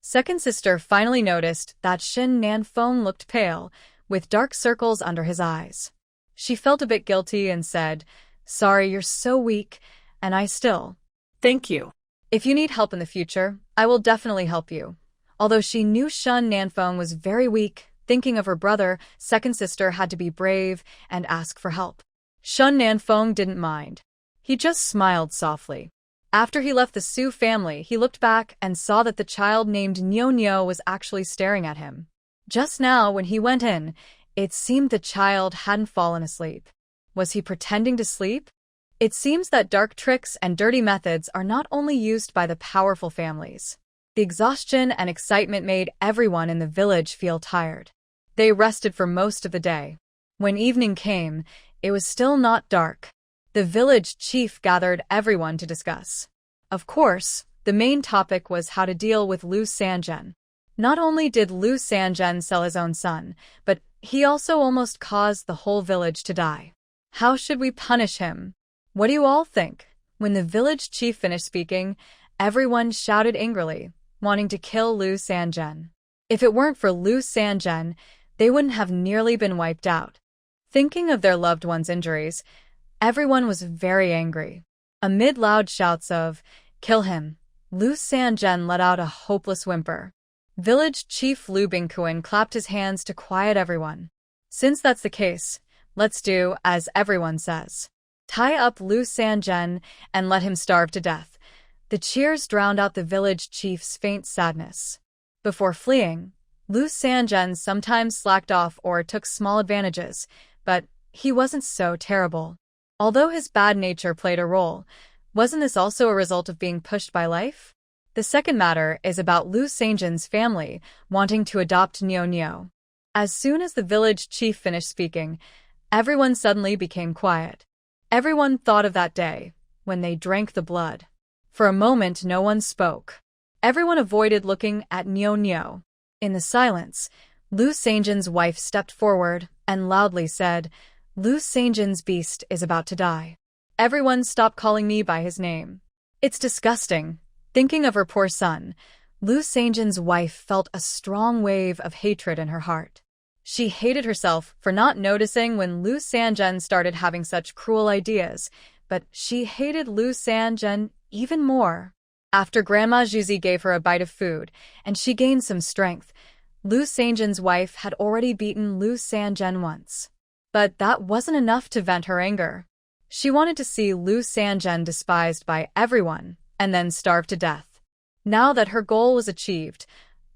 Second sister finally noticed that Shun Nanfeng looked pale, with dark circles under his eyes. She felt a bit guilty and said, sorry, you're so weak, and I still. Thank you. If you need help in the future, I will definitely help you. Although she knew Shun Nanfeng was very weak, thinking of her brother, second sister had to be brave and ask for help. Shun Nanfeng didn't mind. He just smiled softly. After he left the Su family, he looked back and saw that the child named Nyo was actually staring at him. Just now, when he went in, it seemed the child hadn't fallen asleep. Was he pretending to sleep? It seems that dark tricks and dirty methods are not only used by the powerful families. The exhaustion and excitement made everyone in the village feel tired. They rested for most of the day. When evening came, it was still not dark. The village chief gathered everyone to discuss. Of course, the main topic was how to deal with Lu Sanzhen. Not only did Lu Sanzhen sell his own son, but he also almost caused the whole village to die. How should we punish him? What do you all think? When the village chief finished speaking, everyone shouted angrily, wanting to kill Lu Sanzhen. If it weren't for Lu Sanzhen, they wouldn't have nearly been wiped out. Thinking of their loved one's injuries, everyone was very angry. Amid loud shouts of, kill him, Lu Sanzhen let out a hopeless whimper. Village Chief Lu Bingquan clapped his hands to quiet everyone. Since that's the case, let's do as everyone says. Tie up Lu Sanzhen and let him starve to death. The cheers drowned out the village chief's faint sadness. Before fleeing, Lu Sanzhen sometimes slacked off or took small advantages, but he wasn't so terrible. Although his bad nature played a role, wasn't this also a result of being pushed by life? The second matter is about Lu Sanzhen's family wanting to adopt Nyo. As soon as the village chief finished speaking, everyone suddenly became quiet. Everyone thought of that day, when they drank the blood. For a moment, no one spoke. Everyone avoided looking at Nyo. In the silence, Lu Sanzhen's wife stepped forward and loudly said, Lu Sanzhen's beast is about to die. Everyone stop calling me by his name. It's disgusting. Thinking of her poor son, Lu Sanzhen's wife felt a strong wave of hatred in her heart. She hated herself for not noticing when Lu Sanzhen started having such cruel ideas, but she hated Lu Sanzhen even more. After Grandma Juzi gave her a bite of food, and she gained some strength, Lu Sanzhen's wife had already beaten Lu Sanzhen once. But that wasn't enough to vent her anger. She wanted to see Lu Sanzhen despised by everyone, and then starved to death. Now that her goal was achieved,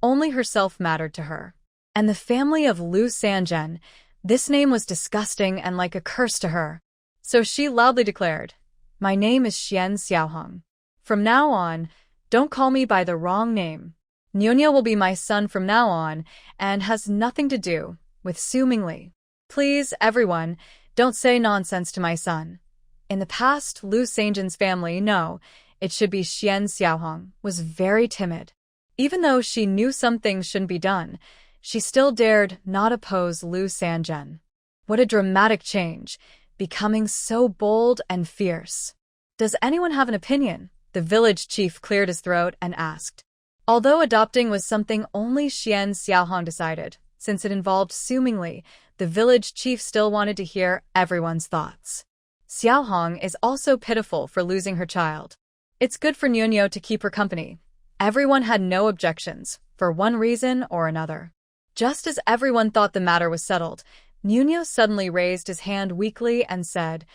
only herself mattered to her. And the family of Lu Sanzhen, this name was disgusting and like a curse to her. So she loudly declared, my name is Xian Xiaohong. From now on, don't call me by the wrong name. Nyonya will be my son from now on, and has nothing to do with Su Mingli. Please, everyone, don't say nonsense to my son. In the past, Lu Sanzhen's family, it should be Xian Xiaohong, was very timid. Even though she knew some things shouldn't be done, she still dared not oppose Lu Sanzhen. What a dramatic change, becoming so bold and fierce. Does anyone have an opinion? The village chief cleared his throat and asked. Although adopting was something only Xian Xiaohong decided, since it involved Su Mingli, the village chief still wanted to hear everyone's thoughts. Xiaohong is also pitiful for losing her child. It's good for Niuniu to keep her company. Everyone had no objections, for one reason or another. Just as everyone thought the matter was settled, Niuniu suddenly raised his hand weakly and said,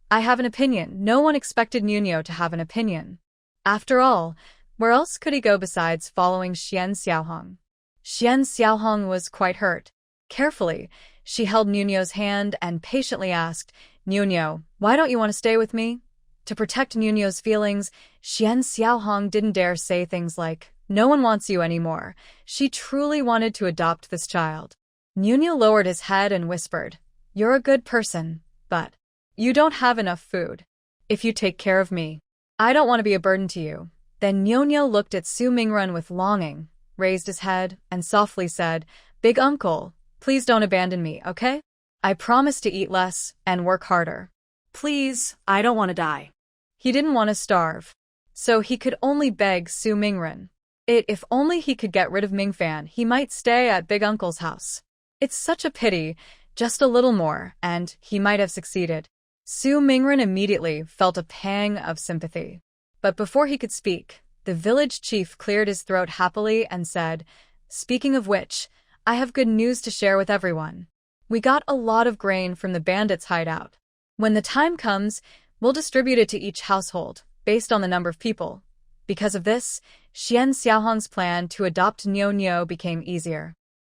I have an opinion. No one expected Niuniu to have an opinion. After all, where else could he go besides following Xian Xiaohong? Xian Xiaohong was quite hurt. Carefully, she held Niuniu's hand and patiently asked, Niuniu, why don't you want to stay with me? To protect Niuniu's feelings, Xian Xiaohong didn't dare say things like, no one wants you anymore. She truly wanted to adopt this child. Niuniu lowered his head and whispered, You're a good person, but you don't have enough food. If you take care of me, I don't want to be a burden to you. Then Niuniu looked at Su Mingren with longing, raised his head, and softly said, Big uncle, please don't abandon me, okay? I promise to eat less and work harder. Please, I don't want to die. He didn't want to starve, so he could only beg Su Mingren. If only he could get rid of Mingfan, he might stay at Big Uncle's house. It's such a pity, just a little more, and he might have succeeded. Su Mingren immediately felt a pang of sympathy. But before he could speak, the village chief cleared his throat happily and said, Speaking of which, I have good news to share with everyone. We got a lot of grain from the bandits' hideout. When the time comes, we'll distribute it to each household, based on the number of people. Because of this, Xian Xiaohong's plan to adopt Niuniu became easier.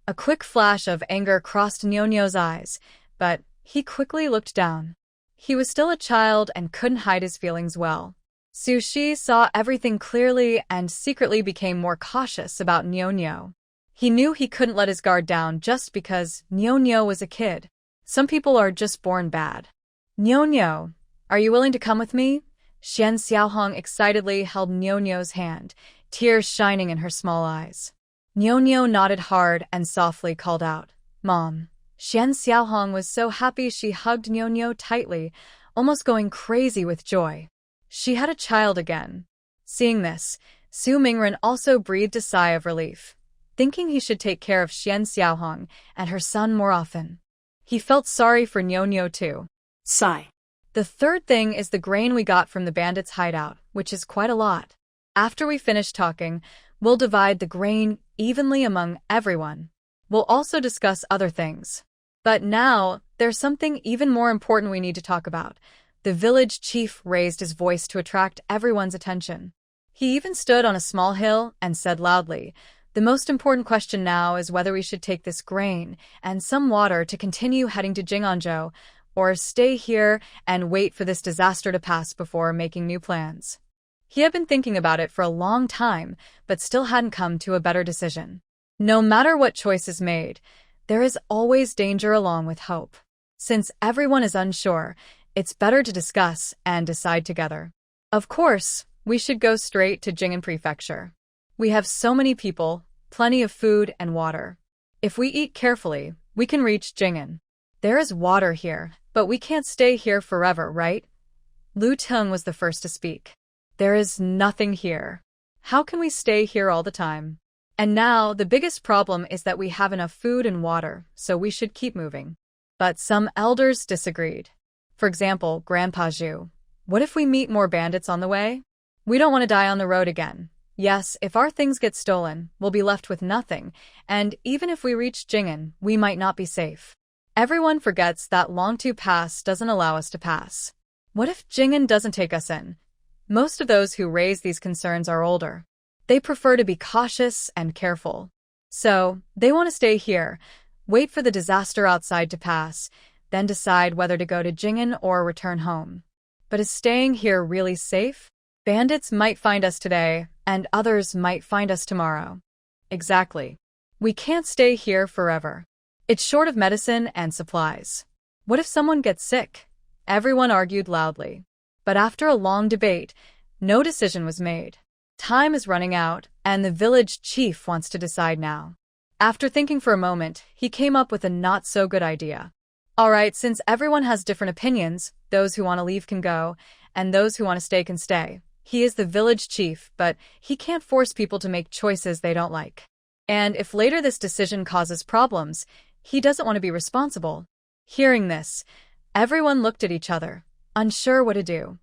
A quick flash of anger crossed Niuniu's eyes, but he quickly looked down. He was still a child and couldn't hide his feelings well. Su Shi saw everything clearly and secretly became more cautious about Niuniu. He knew he couldn't let his guard down just because Niuniu was a kid. Some people are just born bad. Niuniu, are you willing to come with me? Xian Xiaohong excitedly held Niuniu's hand, tears shining in her small eyes. Niuniu nodded hard and softly called out, Mom. Xian Xiaohong was so happy she hugged Niuniu tightly, almost going crazy with joy. She had a child again. Seeing this, Su Mingren also breathed a sigh of relief, thinking he should take care of Xian Xiaohong and her son more often. He felt sorry for Niuniu too. Sigh. The third thing is the grain we got from the bandits' hideout, which is quite a lot. After we finish talking, we'll divide the grain evenly among everyone. We'll also discuss other things. But now, there's something even more important we need to talk about. The village chief raised his voice to attract everyone's attention. He even stood on a small hill and said loudly, The most important question now is whether we should take this grain and some water to continue heading to Jing'anzhou, or stay here and wait for this disaster to pass before making new plans. He had been thinking about it for a long time, but still hadn't come to a better decision. No matter what choice is made, there is always danger along with hope. Since everyone is unsure, it's better to discuss and decide together. Of course, we should go straight to Jing'an Prefecture. We have so many people, plenty of food and water. If we eat carefully, we can reach Jing'an. There is water here, but we can't stay here forever, right? Lu Tung was the first to speak. There is nothing here. How can we stay here all the time? And now, the biggest problem is that we have enough food and water, so we should keep moving. But some elders disagreed. For example, Grandpa Zhu. What if we meet more bandits on the way? We don't want to die on the road again. Yes, if our things get stolen, we'll be left with nothing, and even if we reach Jing'an, we might not be safe. Everyone forgets that Longtu Pass doesn't allow us to pass. What if Jing'an doesn't take us in? Most of those who raise these concerns are older. They prefer to be cautious and careful. So, they want to stay here, wait for the disaster outside to pass, then decide whether to go to Jing'an or return home. But is staying here really safe? Bandits might find us today, and others might find us tomorrow. Exactly. We can't stay here forever. It's short of medicine and supplies. What if someone gets sick? Everyone argued loudly. But after a long debate, no decision was made. Time is running out, and the village chief wants to decide now. After thinking for a moment, he came up with a not-so-good idea. Alright, since everyone has different opinions, those who want to leave can go, and those who want to stay can stay. He is the village chief, but he can't force people to make choices they don't like. And if later this decision causes problems, he doesn't want to be responsible. Hearing this, everyone looked at each other, unsure what to do.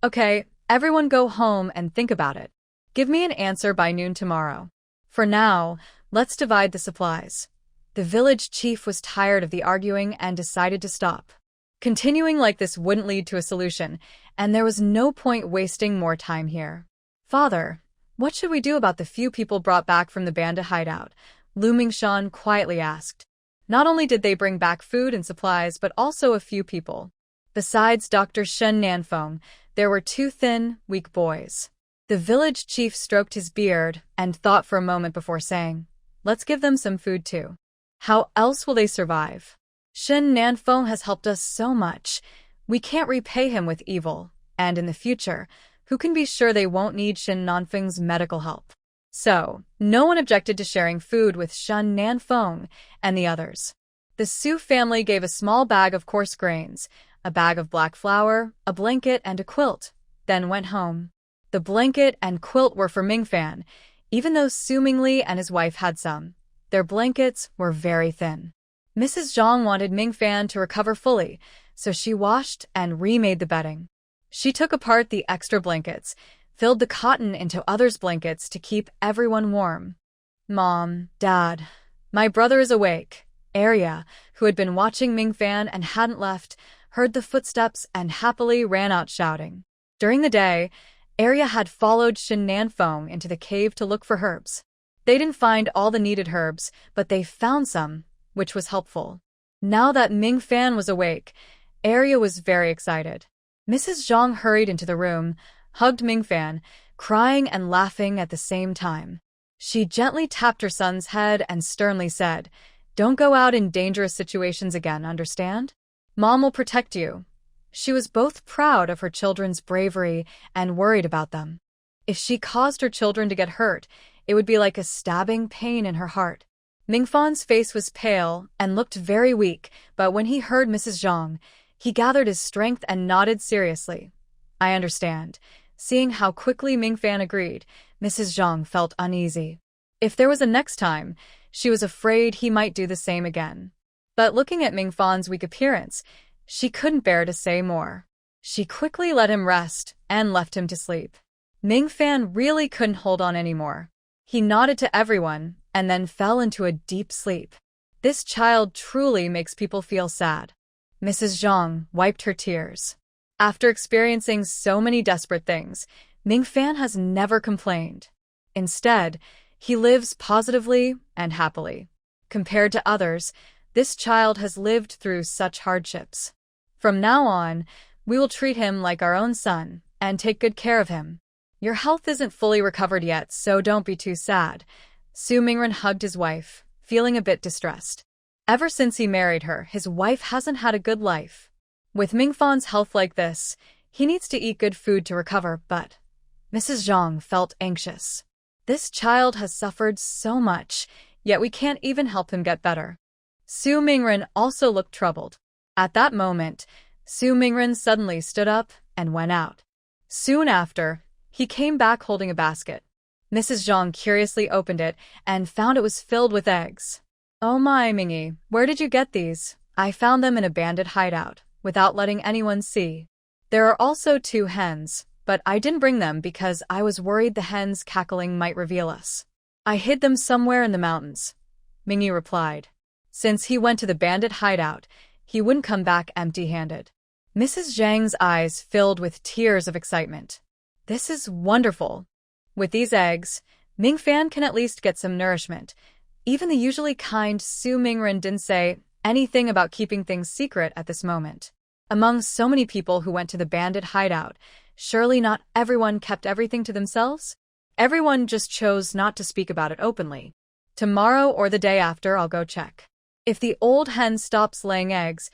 Okay, everyone go home and think about it. Give me an answer by noon tomorrow. For now, let's divide the supplies. The village chief was tired of the arguing and decided to stop. Continuing like this wouldn't lead to a solution, and there was no point wasting more time here. Father, what should we do about the few people brought back from the bandit hideout? Lu Mingshan quietly asked. Not only did they bring back food and supplies, but also a few people. Besides Dr. Shen Nanfeng, there were 2 thin, weak boys. The village chief stroked his beard and thought for a moment before saying, let's give them some food too. How else will they survive? Shen Nanfeng has helped us so much. We can't repay him with evil, and in the future, who can be sure they won't need Shen Nanfeng's medical help? So, no one objected to sharing food with Shen Nanfeng and the others. The Su family gave a small bag of coarse grains, a bag of black flour, a blanket, and a quilt, then went home. The blanket and quilt were for Mingfan, even though Su Mingli and his wife had some. Their blankets were very thin. Mrs. Zhang wanted Mingfan to recover fully, so she washed and remade the bedding. She took apart the extra blankets, filled the cotton into others' blankets to keep everyone warm. Mom, Dad, my brother is awake. Arya, who had been watching Mingfan and hadn't left, heard the footsteps and happily ran out shouting. During the day, Arya had followed Shen Nanfeng into the cave to look for herbs. They didn't find all the needed herbs, but they found some, which was helpful. Now that Mingfan was awake, Arya was very excited. Mrs. Zhang hurried into the room, hugged Mingfan, crying and laughing at the same time. She gently tapped her son's head and sternly said, "Don't go out in dangerous situations again, understand? Mom will protect you." She was both proud of her children's bravery and worried about them. If she caused her children to get hurt, it would be like a stabbing pain in her heart. Mingfan's face was pale and looked very weak, but when he heard Mrs. Zhang, he gathered his strength and nodded seriously. "I understand." Seeing how quickly Mingfan agreed, Mrs. Zhang felt uneasy. If there was a next time, she was afraid he might do the same again. But looking at Mingfan's weak appearance, she couldn't bear to say more. She quickly let him rest and left him to sleep. Mingfan really couldn't hold on anymore. He nodded to everyone and then fell into a deep sleep. This child truly makes people feel sad. Mrs. Zhang wiped her tears. After experiencing so many desperate things, Mingfan has never complained. Instead, he lives positively and happily. Compared to others, this child has lived through such hardships. From now on, we will treat him like our own son and take good care of him. Your health isn't fully recovered yet, so don't be too sad. Su Mingren hugged his wife, feeling a bit distressed. Ever since he married her, his wife hasn't had a good life. With Mingfan's health like this, he needs to eat good food to recover, but Mrs. Zhang felt anxious. This child has suffered so much, yet we can't even help him get better. Su Mingren also looked troubled. At that moment, Su Mingren suddenly stood up and went out. Soon after, he came back holding a basket. Mrs. Zhang curiously opened it and found it was filled with eggs. "Oh my, Mingy, where did you get these? I found them in a bandit hideout, without letting anyone see. There are also 2 hens, but I didn't bring them because I was worried the hens cackling might reveal us. I hid them somewhere in the mountains," Mingy replied. Since he went to the bandit hideout, he wouldn't come back empty-handed. Mrs. Zhang's eyes filled with tears of excitement. "This is wonderful. With these eggs, Mingfan can at least get some nourishment." Even the usually kind Su Mingren didn't say anything about keeping things secret at this moment. Among so many people who went to the bandit hideout, surely not everyone kept everything to themselves? Everyone just chose not to speak about it openly. "Tomorrow or the day after, I'll go check. If the old hen stops laying eggs,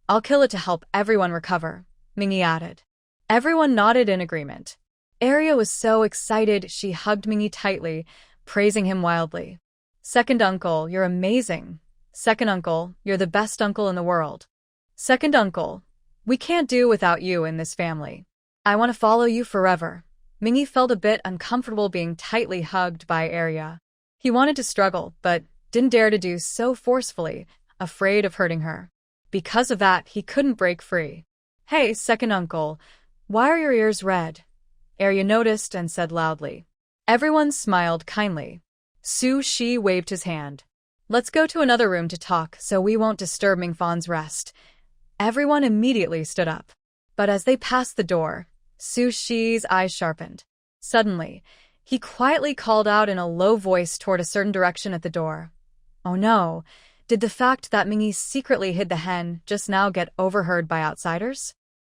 I'll kill it to help everyone recover," Mingy added. Everyone nodded in agreement. Arya was so excited she hugged Mingy tightly, praising him wildly. "Second uncle, you're amazing. Second uncle, you're the best uncle in the world." Second uncle, we can't do without you in this family. I want to follow you forever. Mingy felt a bit uncomfortable being tightly hugged by Arya. He wanted to struggle, but didn't dare to do so forcefully, afraid of hurting her. Because of that, he couldn't break free. Hey, second uncle, why are your ears red? Arya noticed and said loudly. Everyone smiled kindly. Su Shi waved his hand. Let's go to another room to talk so we won't disturb Mingfan's rest. Everyone immediately stood up. But as they passed the door, Su Shi's eyes sharpened. Suddenly, he quietly called out in a low voice toward a certain direction at the door. Oh no, did the fact that Mingy secretly hid the hen just now get overheard by outsiders?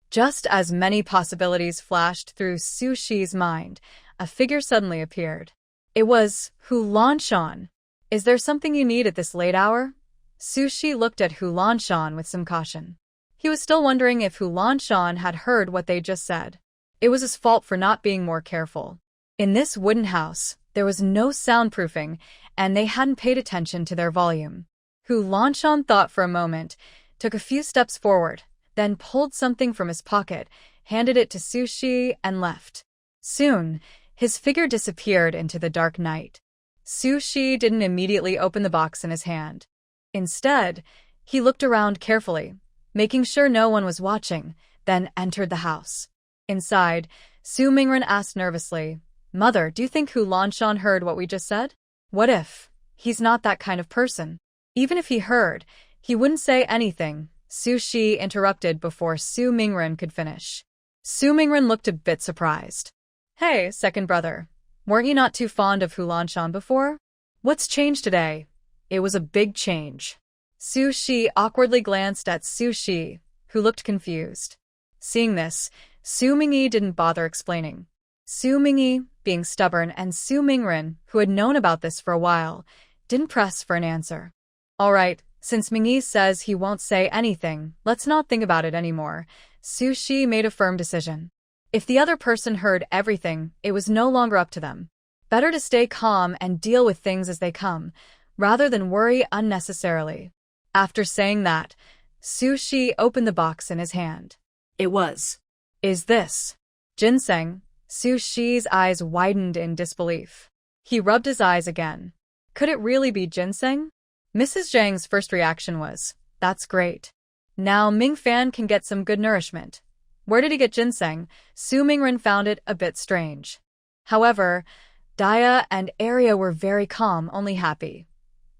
Just as many possibilities flashed through Su Shi's mind, a figure suddenly appeared. It was Hu Lanshan. Is there something you need at this late hour? Su Shi looked at Hu Lanshan with some caution. He was still wondering if Hu Lanshan had heard what they just said. It was his fault for not being more careful. In this wooden house, there was no soundproofing, and they hadn't paid attention to their volume. Hu Lanshan thought for a moment, took a few steps forward, then pulled something from his pocket, handed it to Su Shi, and left. Soon, his figure disappeared into the dark night. Su Shi didn't immediately open the box in his hand. Instead, he looked around carefully, making sure no one was watching, then entered the house. Inside, Su Mingren asked nervously, Mother, do you think Hu Lanshan heard what we just said? What if? He's not that kind of person. Even if he heard, he wouldn't say anything, Su Shi interrupted before Su Mingren could finish. Su Mingren looked a bit surprised. Hey, second brother, weren't you not too fond of Hu Lanshan before? What's changed today? It was a big change. Su Shi awkwardly glanced at Su Shi, who looked confused. Seeing this, Su Mingyi didn't bother explaining. Su Mingyi, being stubborn, and Su Mingren, who had known about this for a while, didn't press for an answer. All right, since Mingyi says he won't say anything, let's not think about it anymore. Su Shi made a firm decision. If the other person heard everything, it was no longer up to them. Better to stay calm and deal with things as they come, rather than worry unnecessarily. After saying that, Su Shi opened the box in his hand. It was. Is this ginseng? Su Shi's eyes widened in disbelief. He rubbed his eyes again. Could it really be ginseng? Mrs. Zhang's first reaction was, that's great. Now Mingfan can get some good nourishment. Where did he get ginseng? Su Mingren found it a bit strange. However, Daya and Arya were very calm, only happy.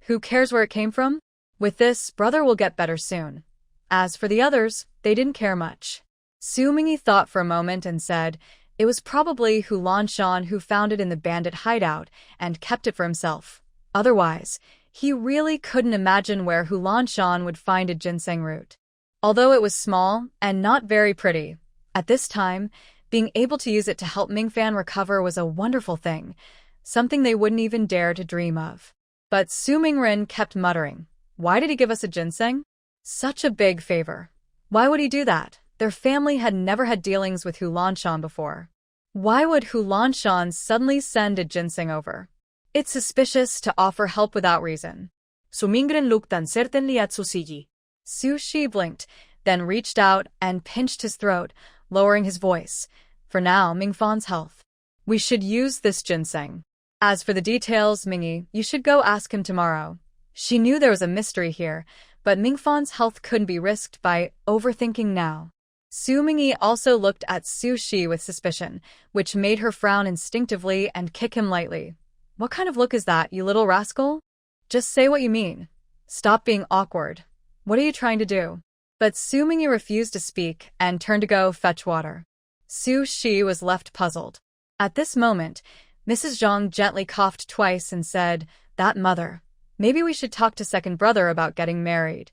Who cares where it came from? With this, brother will get better soon. As for the others, they didn't care much. Su Mingyi thought for a moment and said, it was probably Hu Lanshan who found it in the bandit hideout and kept it for himself. Otherwise, he really couldn't imagine where Hu Lanshan would find a ginseng root. Although it was small and not very pretty, at this time, being able to use it to help Mingfan recover was a wonderful thing, something they wouldn't even dare to dream of. But Su Mingren kept muttering, why did he give us a ginseng? Such a big favor. Why would he do that? Their family had never had dealings with Hu Lanshan before. Why would Hu Lanshan suddenly send a ginseng over? It's suspicious to offer help without reason. Su Mingren looked uncertainly at Su Shi. Su Shi blinked, then reached out and pinched his throat, lowering his voice. For now, Mingfan's health. We should use this ginseng. As for the details, Mingyi, you should go ask him tomorrow. She knew there was a mystery here, but Mingfan's health couldn't be risked by overthinking now. Su Mingyi also looked at Su Shi with suspicion, which made her frown instinctively and kick him lightly. What kind of look is that, you little rascal? Just say what you mean. Stop being awkward. What are you trying to do? But Su Mingyi refused to speak and turned to go fetch water. Su Shi was left puzzled. At this moment, Mrs. Zhang gently coughed twice and said, that mother. Maybe we should talk to second brother about getting married.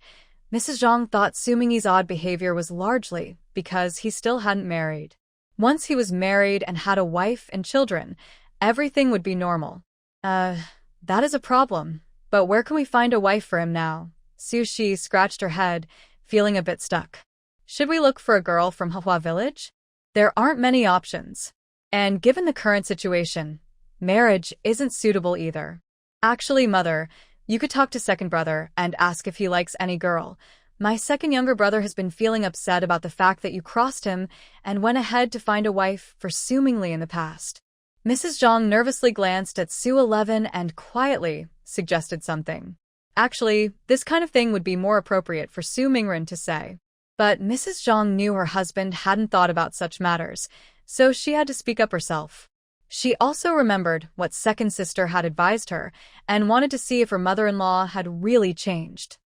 Mrs. Zhang thought Su Mingyi's odd behavior was largely because he still hadn't married. Once he was married and had a wife and children, everything would be normal. That is a problem. But where can we find a wife for him now? Su Shi scratched her head, feeling a bit stuck. Should we look for a girl from Manhwa village? There aren't many options. And given the current situation, marriage isn't suitable either. Actually, mother, you could talk to second brother and ask if he likes any girl. My second younger brother has been feeling upset about the fact that you crossed him and went ahead to find a wife for Su Mingli in the past. Mrs. Zhang nervously glanced at Su 11 and quietly suggested something. Actually, this kind of thing would be more appropriate for Su Mingren to say. But Mrs. Zhang knew her husband hadn't thought about such matters, so she had to speak up herself. She also remembered what second sister had advised her and wanted to see if her mother-in-law had really changed.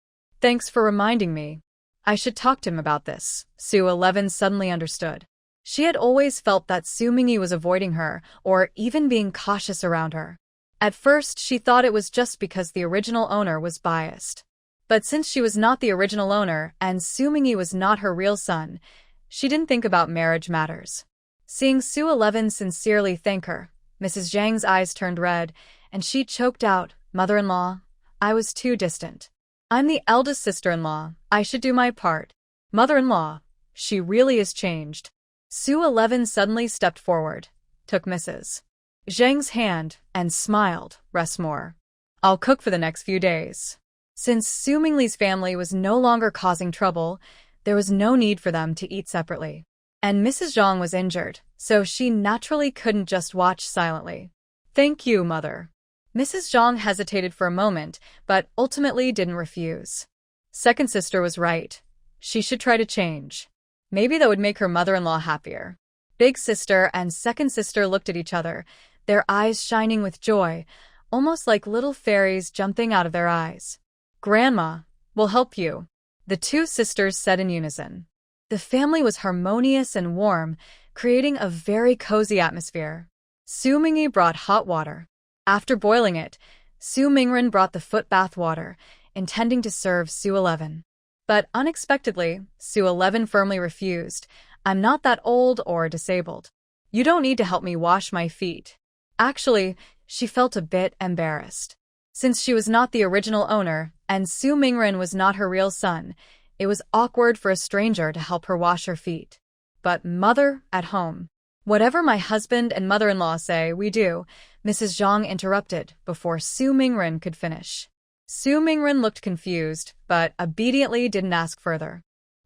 Thanks for reminding me. I should talk to him about this, Su 11 suddenly understood. She had always felt that Su Mingyi was avoiding her or even being cautious around her. At first, she thought it was just because the original owner was biased. But since she was not the original owner and Su Mingyi was not her real son, she didn't think about marriage matters. Seeing Su 11 sincerely thank her, Mrs. Zhang's eyes turned red, and she choked out, "Mother-in-law, I was too distant. I'm the eldest sister-in-law, I should do my part. Mother-in-law, she really is changed." Su 11 suddenly stepped forward, took Mrs. Zhang's hand, and smiled, "Rest more. I'll cook for the next few days." Since Su Mingli's family was no longer causing trouble, there was no need for them to eat separately. And Mrs. Zhang was injured, so she naturally couldn't just watch silently. "Thank you, Mother." Mrs. Zhang hesitated for a moment, but ultimately didn't refuse. Second sister was right. She should try to change. Maybe that would make her mother-in-law happier. Big sister and second sister looked at each other, their eyes shining with joy, almost like little fairies jumping out of their eyes. "Grandma, we'll help you," the two sisters said in unison. The family was harmonious and warm, creating a very cozy atmosphere. Su Mingyi brought hot water. After boiling it, Su Mingren brought the foot bath water, intending to serve Su 11. But unexpectedly, Su 11 firmly refused. "I'm not that old or disabled. You don't need to help me wash my feet." Actually, she felt a bit embarrassed. Since she was not the original owner, and Su Mingren was not her real son, it was awkward for a stranger to help her wash her feet. But mother, at home. "Whatever my husband and mother-in-law say, we do," Mrs. Zhang interrupted before Su Mingren could finish. Su Mingren looked confused, but obediently didn't ask further.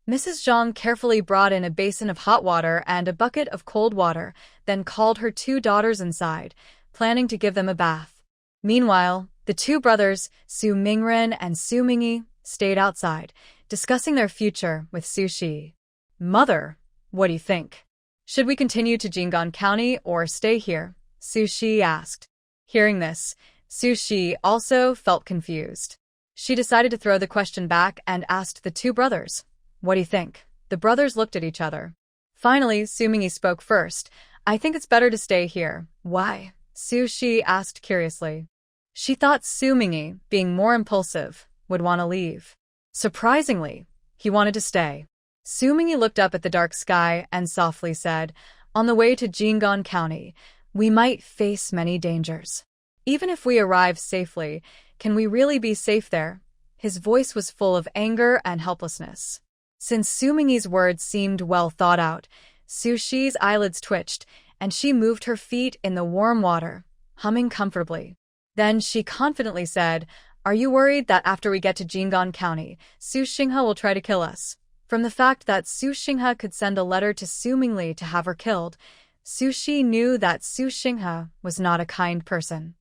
Mrs. Zhang carefully brought in a basin of hot water and a bucket of cold water, then called her two daughters inside, planning to give them a bath. Meanwhile, the two brothers, Su Mingren and Su Mingyi, stayed outside, discussing their future with Su Shi. "Mother, what do you think? Should we continue to Jinggan County or stay here?" Su Shi asked. Hearing this, Su Shi also felt confused. She decided to throw the question back and asked the two brothers, "What do you think?" The brothers looked at each other. Finally, Su Mingyi spoke first. "I think it's better to stay here." "Why?" Su Shi asked curiously. She thought Su Mingyi, being more impulsive, would want to leave. Surprisingly, he wanted to stay. Su Mingyi looked up at the dark sky and softly said, "On the way to Jinggan County, we might face many dangers. Even if we arrive safely, can we really be safe there?" His voice was full of anger and helplessness. Since Su Mingyi's words seemed well thought out, Su Shi's eyelids twitched, and she moved her feet in the warm water, humming comfortably. Then she confidently said, "Are you worried that after we get to Jinggan County, Su Xinghe will try to kill us?" From the fact that Su Xinghe could send a letter to Su Mingli to have her killed, Su Shi knew that Su Xinghe was not a kind person.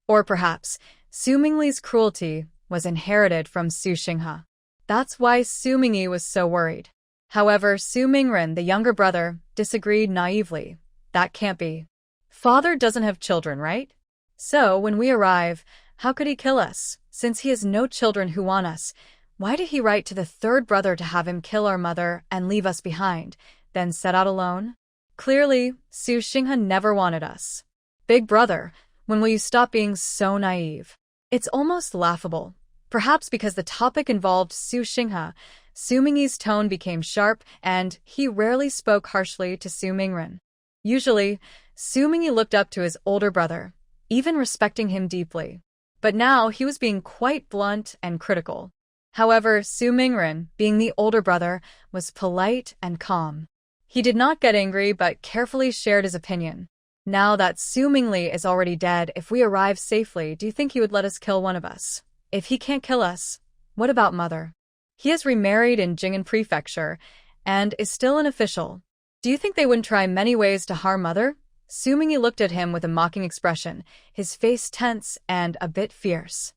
Or perhaps, Su Mingli's cruelty was inherited from Su Xinghe. That's why Su Mingyi was so worried. However, Su Mingren, the younger brother, disagreed naively. "That can't be. Father doesn't have children, right? So, when we arrive, how could he kill us? Since he has no children who want us, why did he write to the third brother to have him kill our mother and leave us behind, then set out alone? Clearly, Su Xinghe never wanted us. Big brother, when will you stop being so naive? It's almost laughable." Perhaps because the topic involved Su Xinghe, Su Mingyi's tone became sharp, and he rarely spoke harshly to Su Mingren. Usually, Su Mingyi looked up to his older brother, even respecting him deeply. But now he was being quite blunt and critical. However, Su Mingren, being the older brother, was polite and calm. He did not get angry but carefully shared his opinion. "Now that Su Mingli is already dead, if we arrive safely, do you think he would let us kill one of us? If he can't kill us, what about Mother?" He has remarried in Jing'an Prefecture and is still an official. Do you think they wouldn't try many ways to harm Mother? Su Mingyi looked at him with a mocking expression, his face tense and a bit fierce.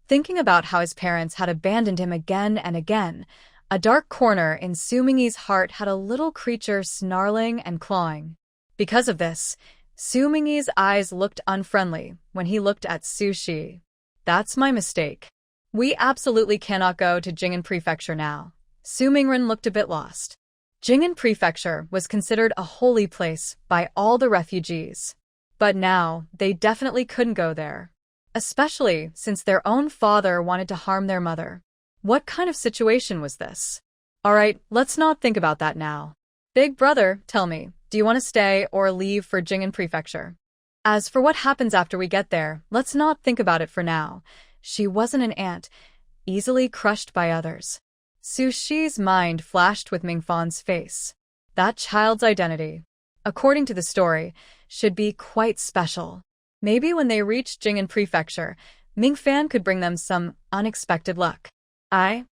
Thinking about how his parents had abandoned him again and again, a dark corner in Su Mingyi's heart had a little creature snarling and clawing. Because of this, Su Mingyi's eyes looked unfriendly when he looked at Su Shi. That's my mistake. We absolutely cannot go to Jing'an Prefecture now. Su Mingren looked a bit lost. Jing'an Prefecture was considered a holy place by all the refugees. But now, they definitely couldn't go there. Especially since their own father wanted to harm their mother. What kind of situation was this? Alright, let's not think about that now. Big brother, tell me, do you want to stay or leave for Jing'an Prefecture? As for what happens after we get there, let's not think about it for now. She wasn't an ant, easily crushed by others. Su Shi's mind flashed with Mingfan's face. That child's identity, according to the story, should be quite special. Maybe when they reach Jing'an Prefecture, Mingfan could bring them some unexpected luck. I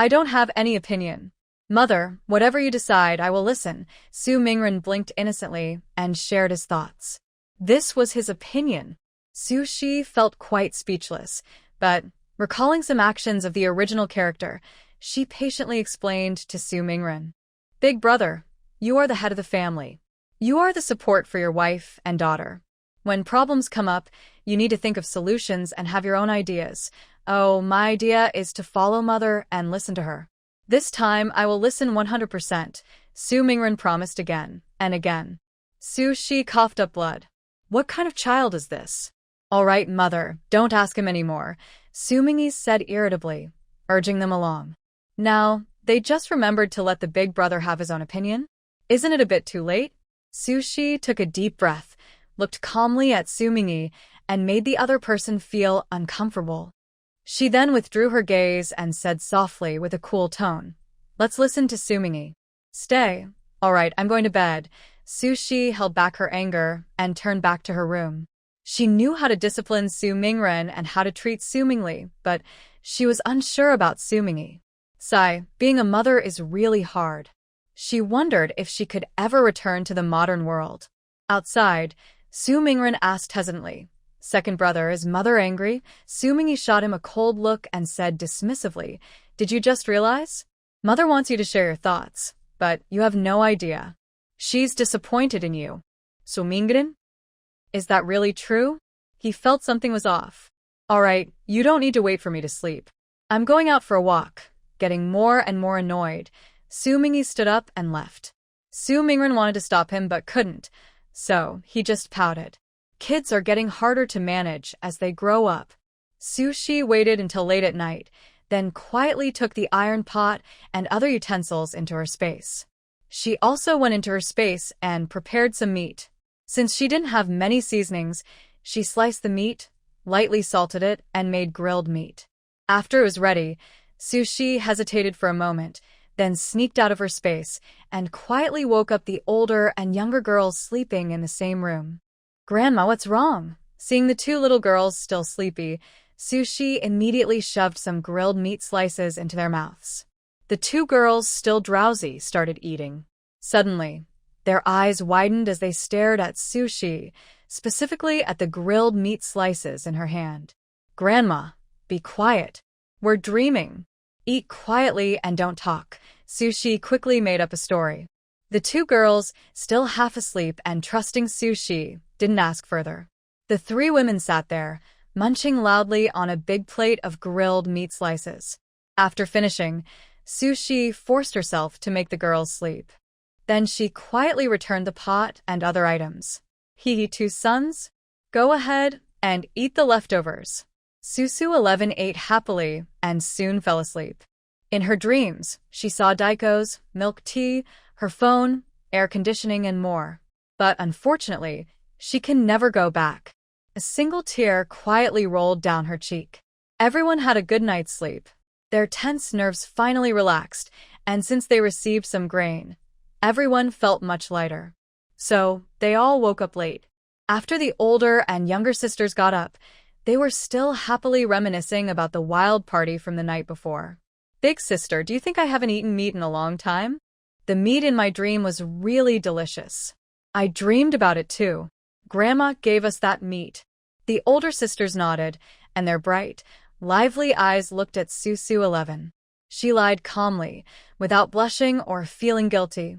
don't have any opinion. Mother, whatever you decide, I will listen. Su Mingren blinked innocently and shared his thoughts. This was his opinion. Su Shi felt quite speechless, but, recalling some actions of the original character, she patiently explained to Su Mingren. Big brother, you are the head of the family. You are the support for your wife and daughter. When problems come up, you need to think of solutions and have your own ideas. Oh, my idea is to follow Mother and listen to her. This time, I will listen 100%, Su Mingren promised again and again. Su Shi coughed up blood. What kind of child is this? All right, Mother, don't ask him anymore, Su Mingyi said irritably, urging them along. Now, they just remembered to let the big brother have his own opinion? Isn't it a bit too late? Su Shi took a deep breath, looked calmly at Su Mingyi, and made the other person feel uncomfortable. She then withdrew her gaze and said softly with a cool tone, let's listen to Su Mingyi. Stay. All right, I'm going to bed. Su Shi held back her anger and turned back to her room. She knew how to discipline Su Mingren and how to treat Su Mingli, but she was unsure about Su Mingyi. Sigh, being a mother is really hard. She wondered if she could ever return to the modern world. Outside, Su Mingren asked hesitantly, Second brother, is Mother angry? Su Mingyi shot him a cold look and said dismissively, Did you just realize? Mother wants you to share your thoughts, but you have no idea. She's disappointed in you. Su Mingren? Is that really true? He felt something was off. All right, you don't need to wait for me to sleep. I'm going out for a walk. Getting more and more annoyed, Su Mingyi stood up and left. Su Mingren wanted to stop him but couldn't, so he just pouted. Kids are getting harder to manage as they grow up. Su Shi waited until late at night, then quietly took the iron pot and other utensils into her space. She also went into her space and prepared some meat. Since she didn't have many seasonings, she sliced the meat, lightly salted it, and made grilled meat. After it was ready, Su Shi hesitated for a moment, then sneaked out of her space and quietly woke up the older and younger girls sleeping in the same room. Grandma, what's wrong? Seeing the two little girls still sleepy, Su Shi immediately shoved some grilled meat slices into their mouths. The two girls, still drowsy, started eating. Suddenly, their eyes widened as they stared at Su Shi, specifically at the grilled meat slices in her hand. Grandma, be quiet. We're dreaming. Eat quietly and don't talk. Su Shi quickly made up a story. The two girls, still half asleep and trusting Su Shi, didn't ask further. The three women sat there, munching loudly on a big plate of grilled meat slices. After finishing, Su Shi forced herself to make the girls sleep. Then she quietly returned the pot and other items. Hee, two sons? Go ahead and eat the leftovers. Susu 11 ate happily and soon fell asleep. In her dreams, she saw daikos, milk tea, her phone, air conditioning, and more. But unfortunately, she can never go back. A single tear quietly rolled down her cheek. Everyone had a good night's sleep. Their tense nerves finally relaxed, and since they received some grain, everyone felt much lighter. So, they all woke up late. After the older and younger sisters got up, they were still happily reminiscing about the wild party from the night before. Big sister, do you think I haven't eaten meat in a long time? The meat in my dream was really delicious. I dreamed about it too. Grandma gave us that meat. The older sisters nodded, and their bright, lively eyes looked at Susu 11. She lied calmly, without blushing or feeling guilty.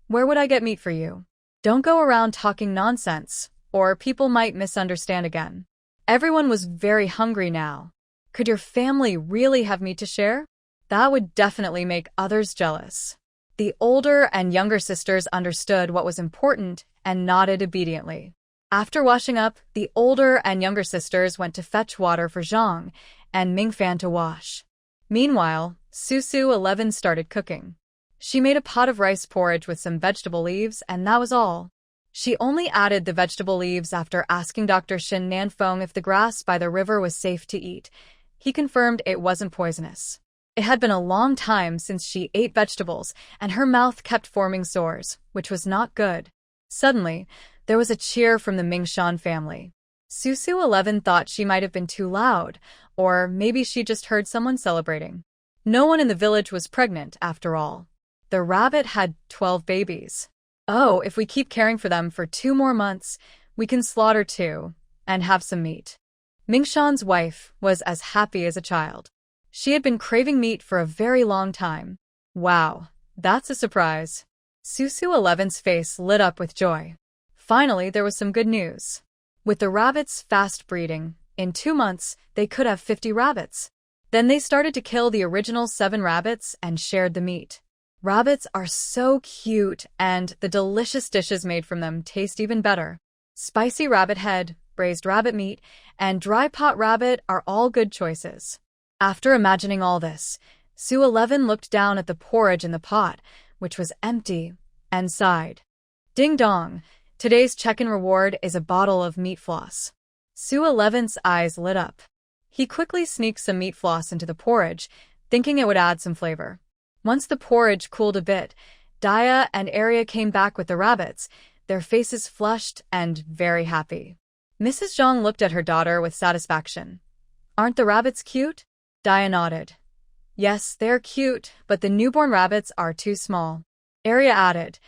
Where would I get meat for you? Don't go around talking nonsense, or people might misunderstand again. Everyone was very hungry now. Could your family really have meat to share? That would definitely make others jealous. The older and younger sisters understood what was important and nodded obediently. After washing up, the older and younger sisters went to fetch water for Zhang and Mingfan to wash. Meanwhile, Susu 11 started cooking. She made a pot of rice porridge with some vegetable leaves, and that was all. She only added the vegetable leaves after asking Dr. Shin Nanfeng if the grass by the river was safe to eat. He confirmed it wasn't poisonous. It had been a long time since she ate vegetables, and her mouth kept forming sores, which was not good. Suddenly, there was a cheer from the Mingshan family. Susu 11 thought she might have been too loud, or maybe she just heard someone celebrating. No one in the village was pregnant, after all. The rabbit had 12 babies. Oh, if we keep caring for them for 2 more months, we can slaughter 2 and have some meat. Mingshan's wife was as happy as a child. She had been craving meat for a very long time. Wow, that's a surprise. Susu 11's face lit up with joy. Finally, there was some good news. With the rabbits fast breeding, in 2 months, they could have 50 rabbits. Then they started to kill the original 7 rabbits and shared the meat. Rabbits are so cute, and the delicious dishes made from them taste even better. Spicy rabbit head, braised rabbit meat, and dry pot rabbit are all good choices. After imagining all this, Su 11 looked down at the porridge in the pot, which was empty, and sighed. Ding dong, today's check-in reward is a bottle of meat floss. Su 11's eyes lit up. He quickly sneaked some meat floss into the porridge, thinking it would add some flavor. Once the porridge cooled a bit, Daya and Arya came back with the rabbits, their faces flushed and very happy. Mrs. Zhang looked at her daughter with satisfaction. Aren't the rabbits cute? Daya nodded. Yes, they're cute, but the newborn rabbits are too small. Arya added,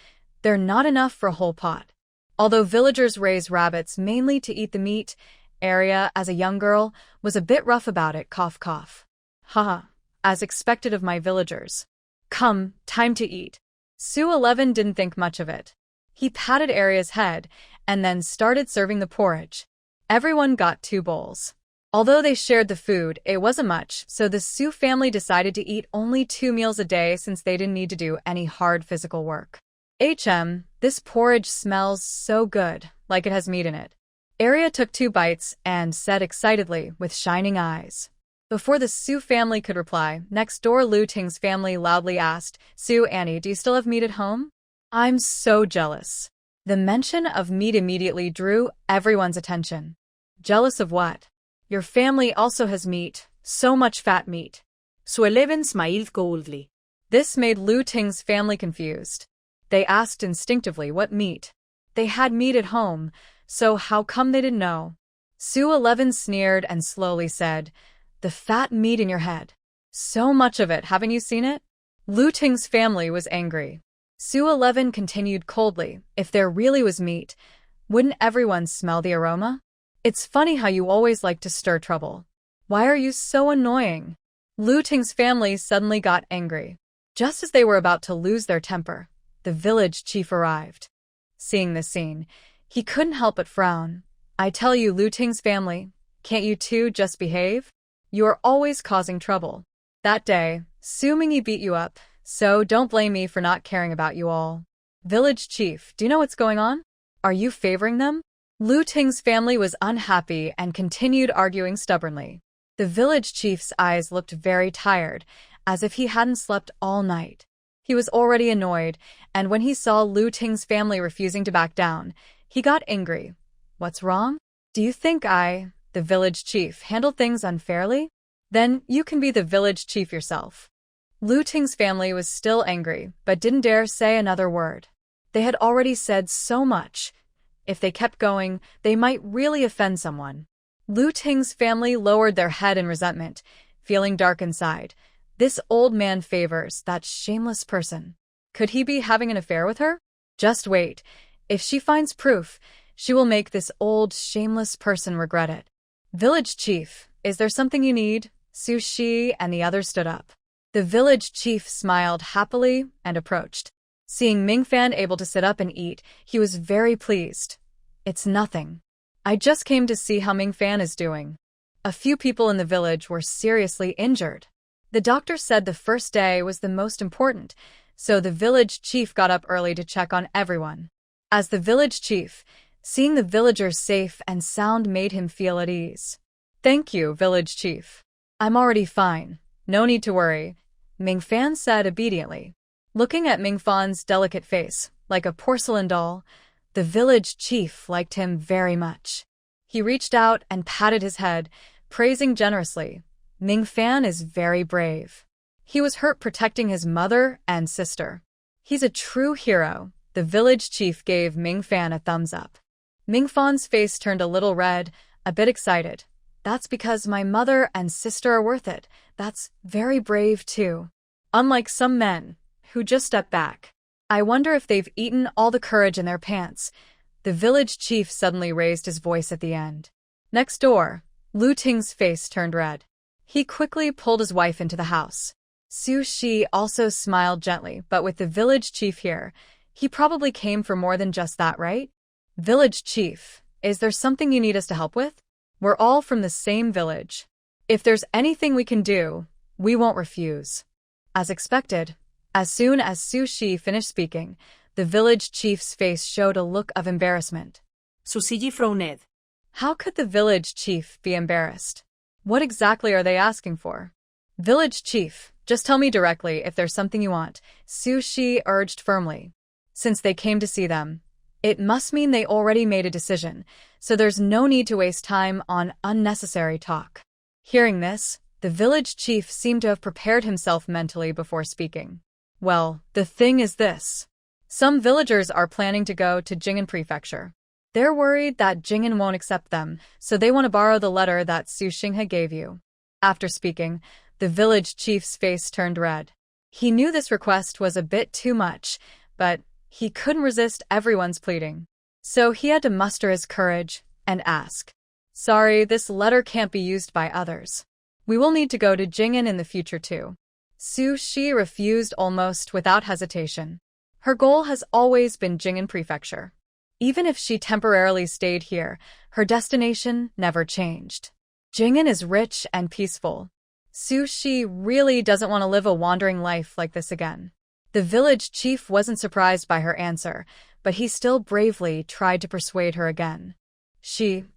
they're not enough for a whole pot. Although villagers raise rabbits mainly to eat the meat, Arya, as a young girl, was a bit rough about it, cough cough. Haha, as expected of my villagers. Come, time to eat. Su 11 didn't think much of it. He patted Arya's head and then started serving the porridge. Everyone got 2 bowls. Although they shared the food, it wasn't much, so the Su family decided to eat only 2 meals a day since they didn't need to do any hard physical work. This porridge smells so good, like it has meat in it. Arya took 2 bites and said excitedly, with shining eyes. Before the Su family could reply, next door Lu Ting's family loudly asked, Su, Annie, do you still have meat at home? I'm so jealous. The mention of meat immediately drew everyone's attention. Jealous of what? Your family also has meat, so much fat meat. Su 11 smiled coldly. This made Lu Ting's family confused. They asked instinctively what meat. They had meat at home, so how come they didn't know? Su 11 sneered and slowly said, the fat meat in your head. So much of it, haven't you seen it? Lu Ting's family was angry. Su 11 continued coldly, if there really was meat, wouldn't everyone smell the aroma? It's funny how you always like to stir trouble. Why are you so annoying? Lu Ting's family suddenly got angry. Just as they were about to lose their temper, the village chief arrived. Seeing this scene, he couldn't help but frown. I tell you, Lu Ting's family, can't you two just behave? You are always causing trouble. That day, Su Mingyi beat you up, so don't blame me for not caring about you all. Village chief, do you know what's going on? Are you favoring them? Lu Ting's family was unhappy and continued arguing stubbornly. The village chief's eyes looked very tired, as if he hadn't slept all night. He was already annoyed, and when he saw Lu Ting's family refusing to back down, he got angry. What's wrong? Do you think I, the village chief, handled things unfairly? Then you can be the village chief yourself. Lu Ting's family was still angry, but didn't dare say another word. They had already said so much. If they kept going, they might really offend someone. Lu Ting's family lowered their head in resentment, feeling dark inside. This old man favors that shameless person. Could he be having an affair with her? Just wait. If she finds proof, she will make this old, shameless person regret it. Village chief, is there something you need? Sushi and the others stood up. The village chief smiled happily and approached. Seeing Mingfan able to sit up and eat, he was very pleased. It's nothing. I just came to see how Mingfan is doing. A few people in the village were seriously injured. The doctor said the first day was the most important, so the village chief got up early to check on everyone. As the village chief, seeing the villagers safe and sound made him feel at ease. Thank you, village chief. I'm already fine. No need to worry, Mingfan said obediently. Looking at Mingfan's delicate face, like a porcelain doll, the village chief liked him very much. He reached out and patted his head, praising generously. Mingfan is very brave. He was hurt protecting his mother and sister. He's a true hero. The village chief gave Mingfan a thumbs up. Mingfan's face turned a little red, a bit excited. That's because my mother and sister are worth it. That's very brave too. Unlike some men, who just step back. I wonder if they've eaten all the courage in their pants. The village chief suddenly raised his voice at the end. Next door, Lu Ting's face turned red. He quickly pulled his wife into the house. Su Shi also smiled gently, but with the village chief here, he probably came for more than just that, right? Village chief, is there something you need us to help with? We're all from the same village. If there's anything we can do, we won't refuse. As expected, as soon as Su Shi finished speaking, the village chief's face showed a look of embarrassment. Sushi frowned. How could the village chief be embarrassed? What exactly are they asking for? Village chief, just tell me directly if there's something you want, Su Shi urged firmly. Since they came to see them, it must mean they already made a decision, so there's no need to waste time on unnecessary talk. Hearing this, the village chief seemed to have prepared himself mentally before speaking. Well, the thing is this. Some villagers are planning to go to Jing'an Prefecture. They're worried that Jing'an won't accept them, so they want to borrow the letter that Su Xinghe gave you. After speaking, the village chief's face turned red. He knew this request was a bit too much, but he couldn't resist everyone's pleading. So he had to muster his courage and ask. Sorry, this letter can't be used by others. We will need to go to Jing'an in the future too. Su Shi refused almost without hesitation. Her goal has always been Jing'an Prefecture. Even if she temporarily stayed here, her destination never changed. Jing'an is rich and peaceful. Su Shi really doesn't want to live a wandering life like this again. The village chief wasn't surprised by her answer, but he still bravely tried to persuade her again.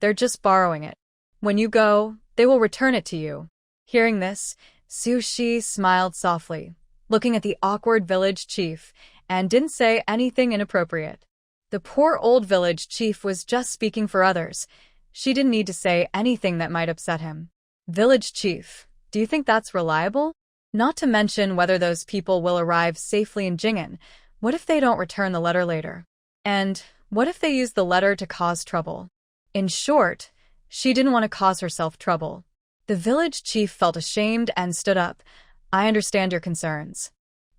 They're just borrowing it. When you go, they will return it to you. Hearing this, Su Shi smiled softly, looking at the awkward village chief, and didn't say anything inappropriate. The poor old village chief was just speaking for others. She didn't need to say anything that might upset him. Village chief, do you think that's reliable? Not to mention whether those people will arrive safely in Jing'an. What if they don't return the letter later? And what if they use the letter to cause trouble? In short, she didn't want to cause herself trouble. The village chief felt ashamed and stood up. I understand your concerns.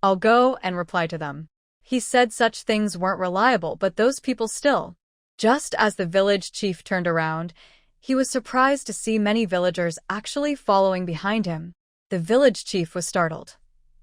I'll go and reply to them. He said such things weren't reliable, but those people still. Just as the village chief turned around, he was surprised to see many villagers actually following behind him. The village chief was startled.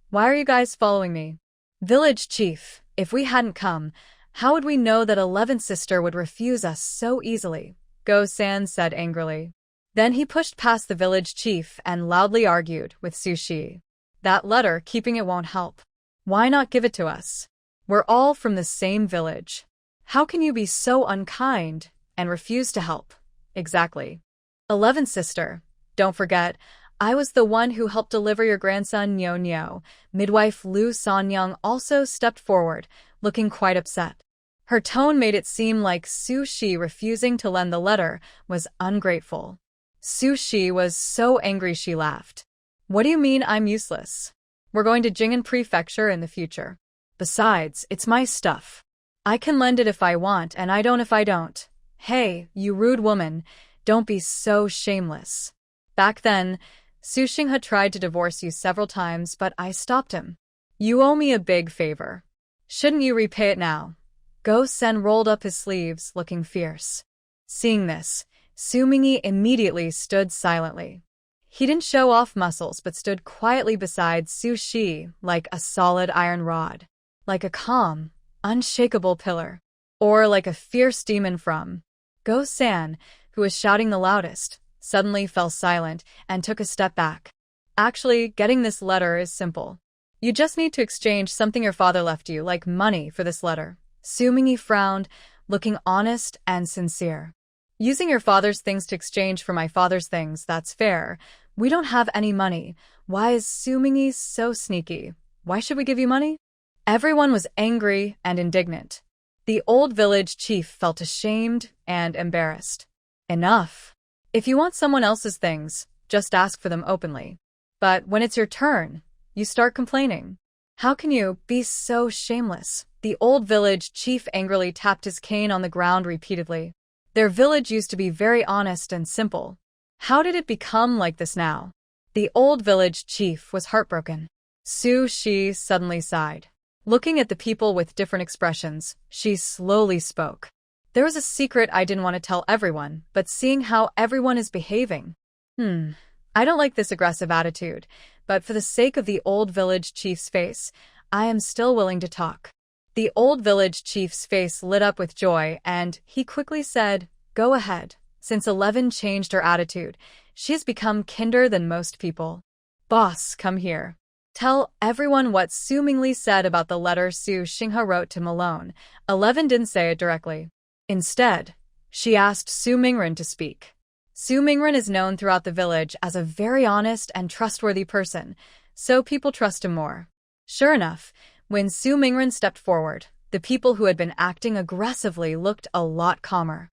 Why are you guys following me? Village chief, if we hadn't come, how would we know that 11th sister would refuse us so easily? Go-san said angrily. Then he pushed past the village chief and loudly argued with Su Shi. That letter, keeping it won't help. Why not give it to us? We're all from the same village. How can you be so unkind and refuse to help? Exactly. 11th sister, don't forget, I was the one who helped deliver your grandson Nyo Nyo. Midwife Lu Sanyang also stepped forward, looking quite upset. Her tone made it seem like Su Shi refusing to lend the letter was ungrateful. Su Shi was so angry she laughed. What do you mean I'm useless? We're going to Jing'an Prefecture in the future. Besides, it's my stuff. I can lend it if I want, and I don't if I don't. Hey, you rude woman, don't be so shameless. Back then, Su Xinghe tried to divorce you several times, but I stopped him. You owe me a big favor. Shouldn't you repay it now? Go Sen rolled up his sleeves, looking fierce. Seeing this, Su Mingyi immediately stood silently. He didn't show off muscles but stood quietly beside Su Shi like a solid iron rod, like a calm, unshakable pillar, or like a fierce demon from. Go San, who was shouting the loudest, suddenly fell silent and took a step back. Actually, getting this letter is simple. You just need to exchange something your father left you, like money, for this letter. Su Mingyi frowned, looking honest and sincere. Using your father's things to exchange for my father's things, that's fair. We don't have any money. Why is Su Mingyi so sneaky? Why should we give you money? Everyone was angry and indignant. The old village chief felt ashamed and embarrassed. Enough. If you want someone else's things, just ask for them openly. But when it's your turn, you start complaining. How can you be so shameless? The old village chief angrily tapped his cane on the ground repeatedly. Their village used to be very honest and simple. How did it become like this now? The old village chief was heartbroken. Su Shi suddenly sighed. Looking at the people with different expressions, she slowly spoke. There was a secret I didn't want to tell everyone, but seeing how everyone is behaving. I don't like this aggressive attitude, but for the sake of the old village chief's face, I am still willing to talk. The old village chief's face lit up with joy, and he quickly said, Go ahead. Since 11 changed her attitude, she has become kinder than most people. Boss, come here. Tell everyone what Su Mingyi said about the letter Su Xinghe wrote to Malone. 11 didn't say it directly. Instead, she asked Su Mingren to speak. Su Mingren is known throughout the village as a very honest and trustworthy person, so people trust him more. Sure enough, when Su Mingren stepped forward, the people who had been acting aggressively looked a lot calmer.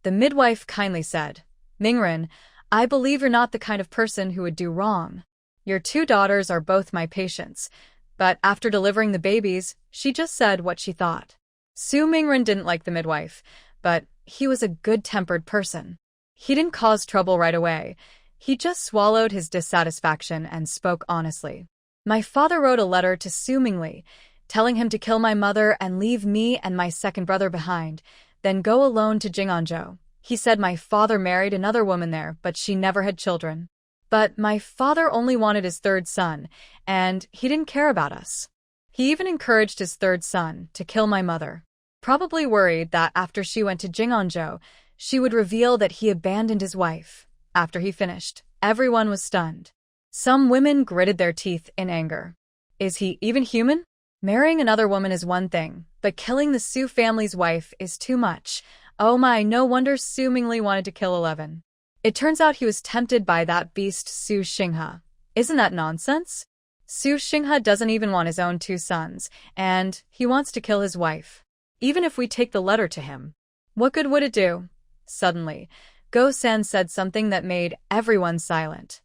The midwife kindly said, Mingren, I believe you're not the kind of person who would do wrong. Your 2 daughters are both my patients, but after delivering the babies, she just said what she thought. Su Mingren didn't like the midwife, but he was a good-tempered person. He didn't cause trouble right away. He just swallowed his dissatisfaction and spoke honestly. My father wrote a letter to Su Mingyi, telling him to kill my mother and leave me and my second brother behind, then go alone to Jing'anzhou. He said my father married another woman there, but she never had children. But my father only wanted his 3rd son, and he didn't care about us. He even encouraged his 3rd son to kill my mother, probably worried that after she went to Jing'anzhou, she would reveal that he abandoned his wife. After he finished, everyone was stunned. Some women gritted their teeth in anger. Is he even human? Marrying another woman is one thing, but killing the Su family's wife is too much. Oh my, no wonder Su Mingyi wanted to kill 11. It turns out he was tempted by that beast Su Xinghe. Isn't that nonsense? Su Xinghe doesn't even want his own 2 sons, and he wants to kill his wife. Even if we take the letter to him, what good would it do? Suddenly, Go San said something that made everyone silent.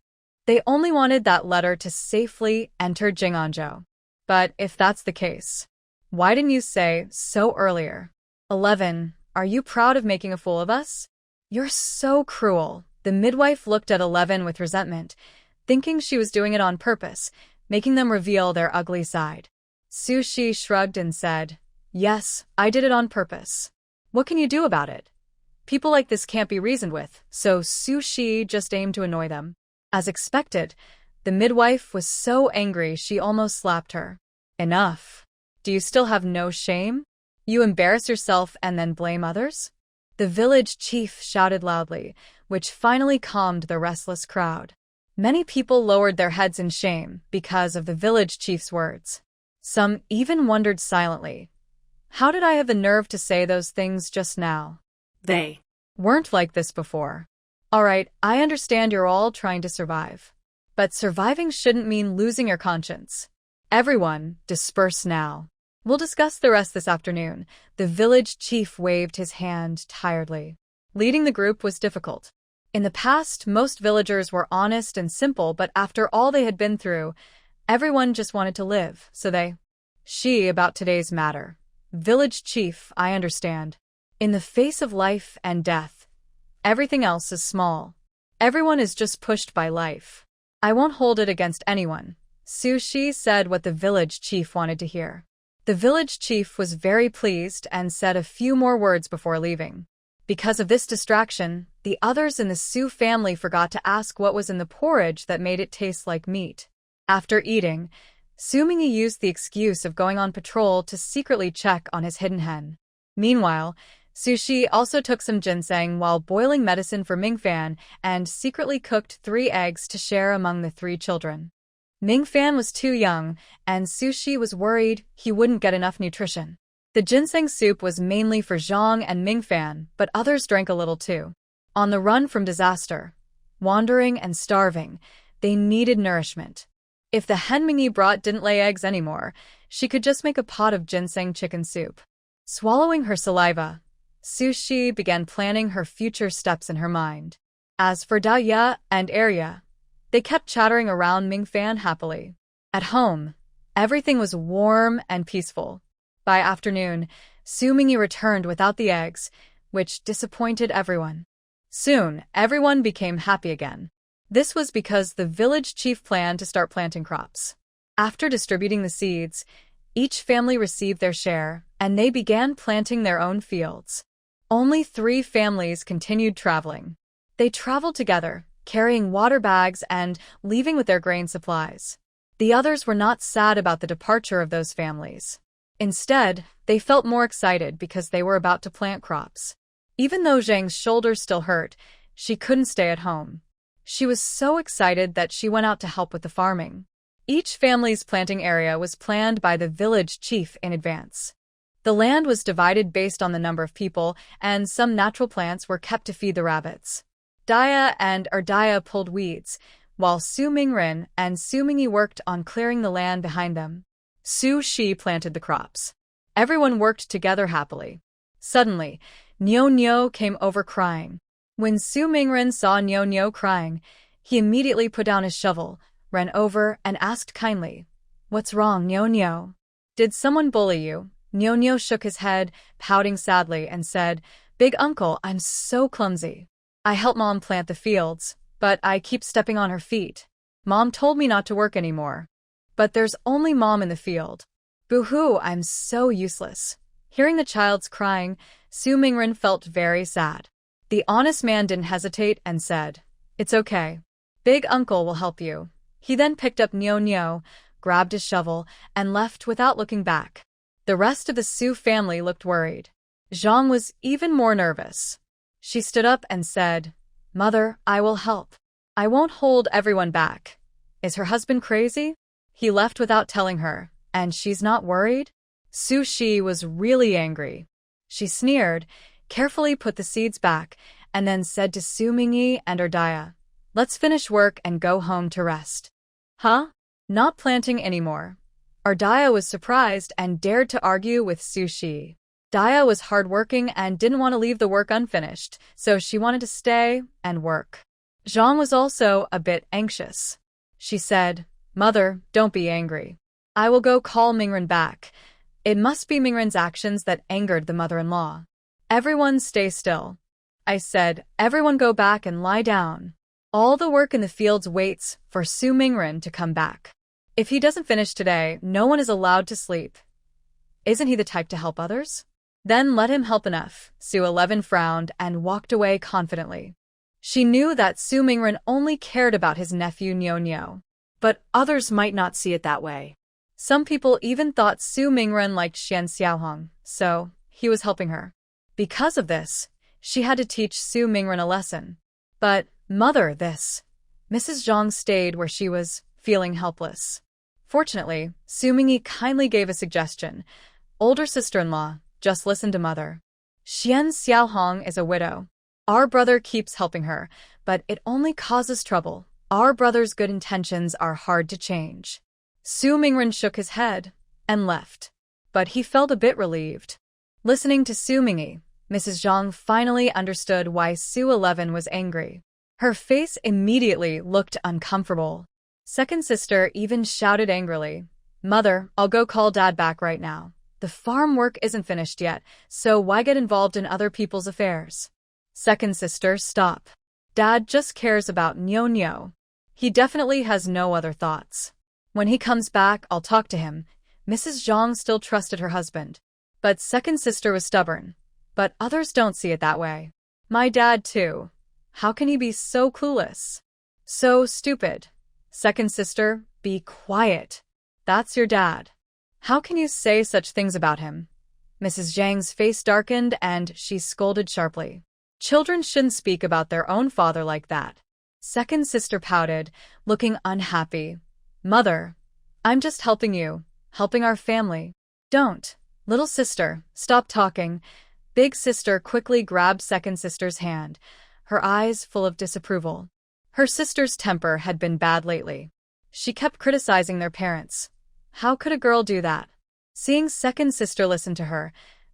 They only wanted that letter to safely enter Jing'anzhou. But if that's the case, why didn't you say so earlier? 11, are you proud of making a fool of us? You're so cruel. The midwife looked at 11 with resentment, thinking she was doing it on purpose, making them reveal their ugly side. Su Shi shrugged and said, Yes, I did it on purpose. What can you do about it? People like this can't be reasoned with, so Su Shi just aimed to annoy them. As expected, the midwife was so angry she almost slapped her. Enough. Do you still have no shame? You embarrass yourself and then blame others? The village chief shouted loudly, which finally calmed the restless crowd. Many people lowered their heads in shame because of the village chief's words. Some even wondered silently, how did I have the nerve to say those things just now? They weren't like this before. All right, I understand you're all trying to survive. But surviving shouldn't mean losing your conscience. Everyone, disperse now. We'll discuss the rest this afternoon. The village chief waved his hand tiredly. Leading the group was difficult. In the past, most villagers were honest and simple, but after all they had been through, everyone just wanted to live, so they... She about today's matter. Village chief, I understand. In the face of life and death, everything else is small. Everyone is just pushed by life. I won't hold it against anyone. Su Shi said what the village chief wanted to hear. The village chief was very pleased and said a few more words before leaving. Because of this distraction, the others in the Su family forgot to ask what was in the porridge that made it taste like meat. After eating, Su Mingyi used the excuse of going on patrol to secretly check on his hidden hen. Meanwhile, Su Shi also took some ginseng while boiling medicine for Mingfan and secretly cooked 3 eggs to share among the 3 children. Mingfan was too young, and Su Shi was worried he wouldn't get enough nutrition. The ginseng soup was mainly for Zhang and Mingfan, but others drank a little too. On the run from disaster, wandering and starving, they needed nourishment. If the hen Mingyi brought didn't lay eggs anymore, she could just make a pot of ginseng chicken soup. Swallowing her saliva, Su Shi began planning her future steps in her mind. As for Dao Ya and Arya, they kept chattering around Mingfan happily. At home, everything was warm and peaceful. By afternoon, Su Mingyi returned without the eggs, which disappointed everyone. Soon, everyone became happy again. This was because the village chief planned to start planting crops. After distributing the seeds, each family received their share, and they began planting their own fields. Only 3 families continued traveling. They traveled together, carrying water bags and leaving with their grain supplies. The others were not sad about the departure of those families. Instead, they felt more excited because they were about to plant crops. Even though Zhang's shoulders still hurt, she couldn't stay at home. She was so excited that she went out to help with the farming. Each family's planting area was planned by the village chief in advance. The land was divided based on the number of people, and some natural plants were kept to feed the rabbits. Daya and Erdaya pulled weeds, while Su Mingren and Su Mingyi worked on clearing the land behind them. Su Shi planted the crops. Everyone worked together happily. Suddenly, Nyo Nyo came over crying. When Su Mingren saw Nyo Nyo crying, he immediately put down his shovel, ran over, and asked kindly, "What's wrong, Nyo Nyo? Did someone bully you?" Nyo Nyo shook his head, pouting sadly, and said, "Big uncle, I'm so clumsy. I help Mom plant the fields, but I keep stepping on her feet. Mom told me not to work anymore. But there's only Mom in the field. Boo-hoo, I'm so useless." Hearing the child's crying, Su Mingren felt very sad. The honest man didn't hesitate and said, "It's okay. Big uncle will help you." He then picked up Nyo Nyo, grabbed his shovel, and left without looking back. The rest of the Su family looked worried. Zhang was even more nervous. She stood up and said, "Mother, I will help. I won't hold everyone back." Is her husband crazy? He left without telling her, and she's not worried? Su Shi was really angry. She sneered, carefully put the seeds back, and then said to Su Mingyi and Erdaya, "Let's finish work and go home to rest." Huh? Not planting anymore. Erdaya was surprised and dared to argue with Su Shi. Daya was hardworking and didn't want to leave the work unfinished, so she wanted to stay and work. Zhang was also a bit anxious. She said, "Mother, don't be angry. I will go call Mingren back. It must be Mingren's actions that angered the mother-in-law." "Everyone stay still." I said, "Everyone go back and lie down. All the work in the fields waits for Su Mingren to come back. If he doesn't finish today, no one is allowed to sleep. Isn't he the type to help others? Then let him help enough." Su 11 frowned and walked away confidently. She knew that Su Mingren only cared about his nephew Nyo Nyo. But others might not see it that way. Some people even thought Su Mingren liked Xian Xiaohong, so he was helping her. Because of this, she had to teach Su Mingren a lesson. But, "Mother, this." Mrs. Zhang stayed where she was, feeling helpless. Fortunately, Su Mingyi kindly gave a suggestion. "Older sister-in-law, just listen to Mother. Xian Xiaohong is a widow. Our brother keeps helping her, but it only causes trouble. Our brother's good intentions are hard to change." Su Mingren shook his head and left. But he felt a bit relieved. Listening to Su Mingyi, Mrs. Zhang finally understood why Su 11 was angry. Her face immediately looked uncomfortable. Second sister even shouted angrily, "Mother, I'll go call Dad back right now. The farm work isn't finished yet, so why get involved in other people's affairs?" Second sister, "Stop. Dad just cares about Nyo Nyo." He definitely has no other thoughts. When he comes back, I'll talk to him. Mrs. Zhang still trusted her husband. But second sister was stubborn. But others don't see it that way. My dad, too. How can he be so clueless? So stupid. Second sister, be quiet. That's your dad. How can you say such things about him? Mrs. Zhang's face darkened and she scolded sharply. Children shouldn't speak about their own father like that. Second sister pouted, looking unhappy. Mother, I'm just helping you, helping our family. Don't. Little sister, stop talking. Big sister quickly grabbed second sister's hand, her eyes full of disapproval. Her sister's temper had been bad lately. She kept criticizing their parents. How could a girl do that? Seeing second sister listen to her,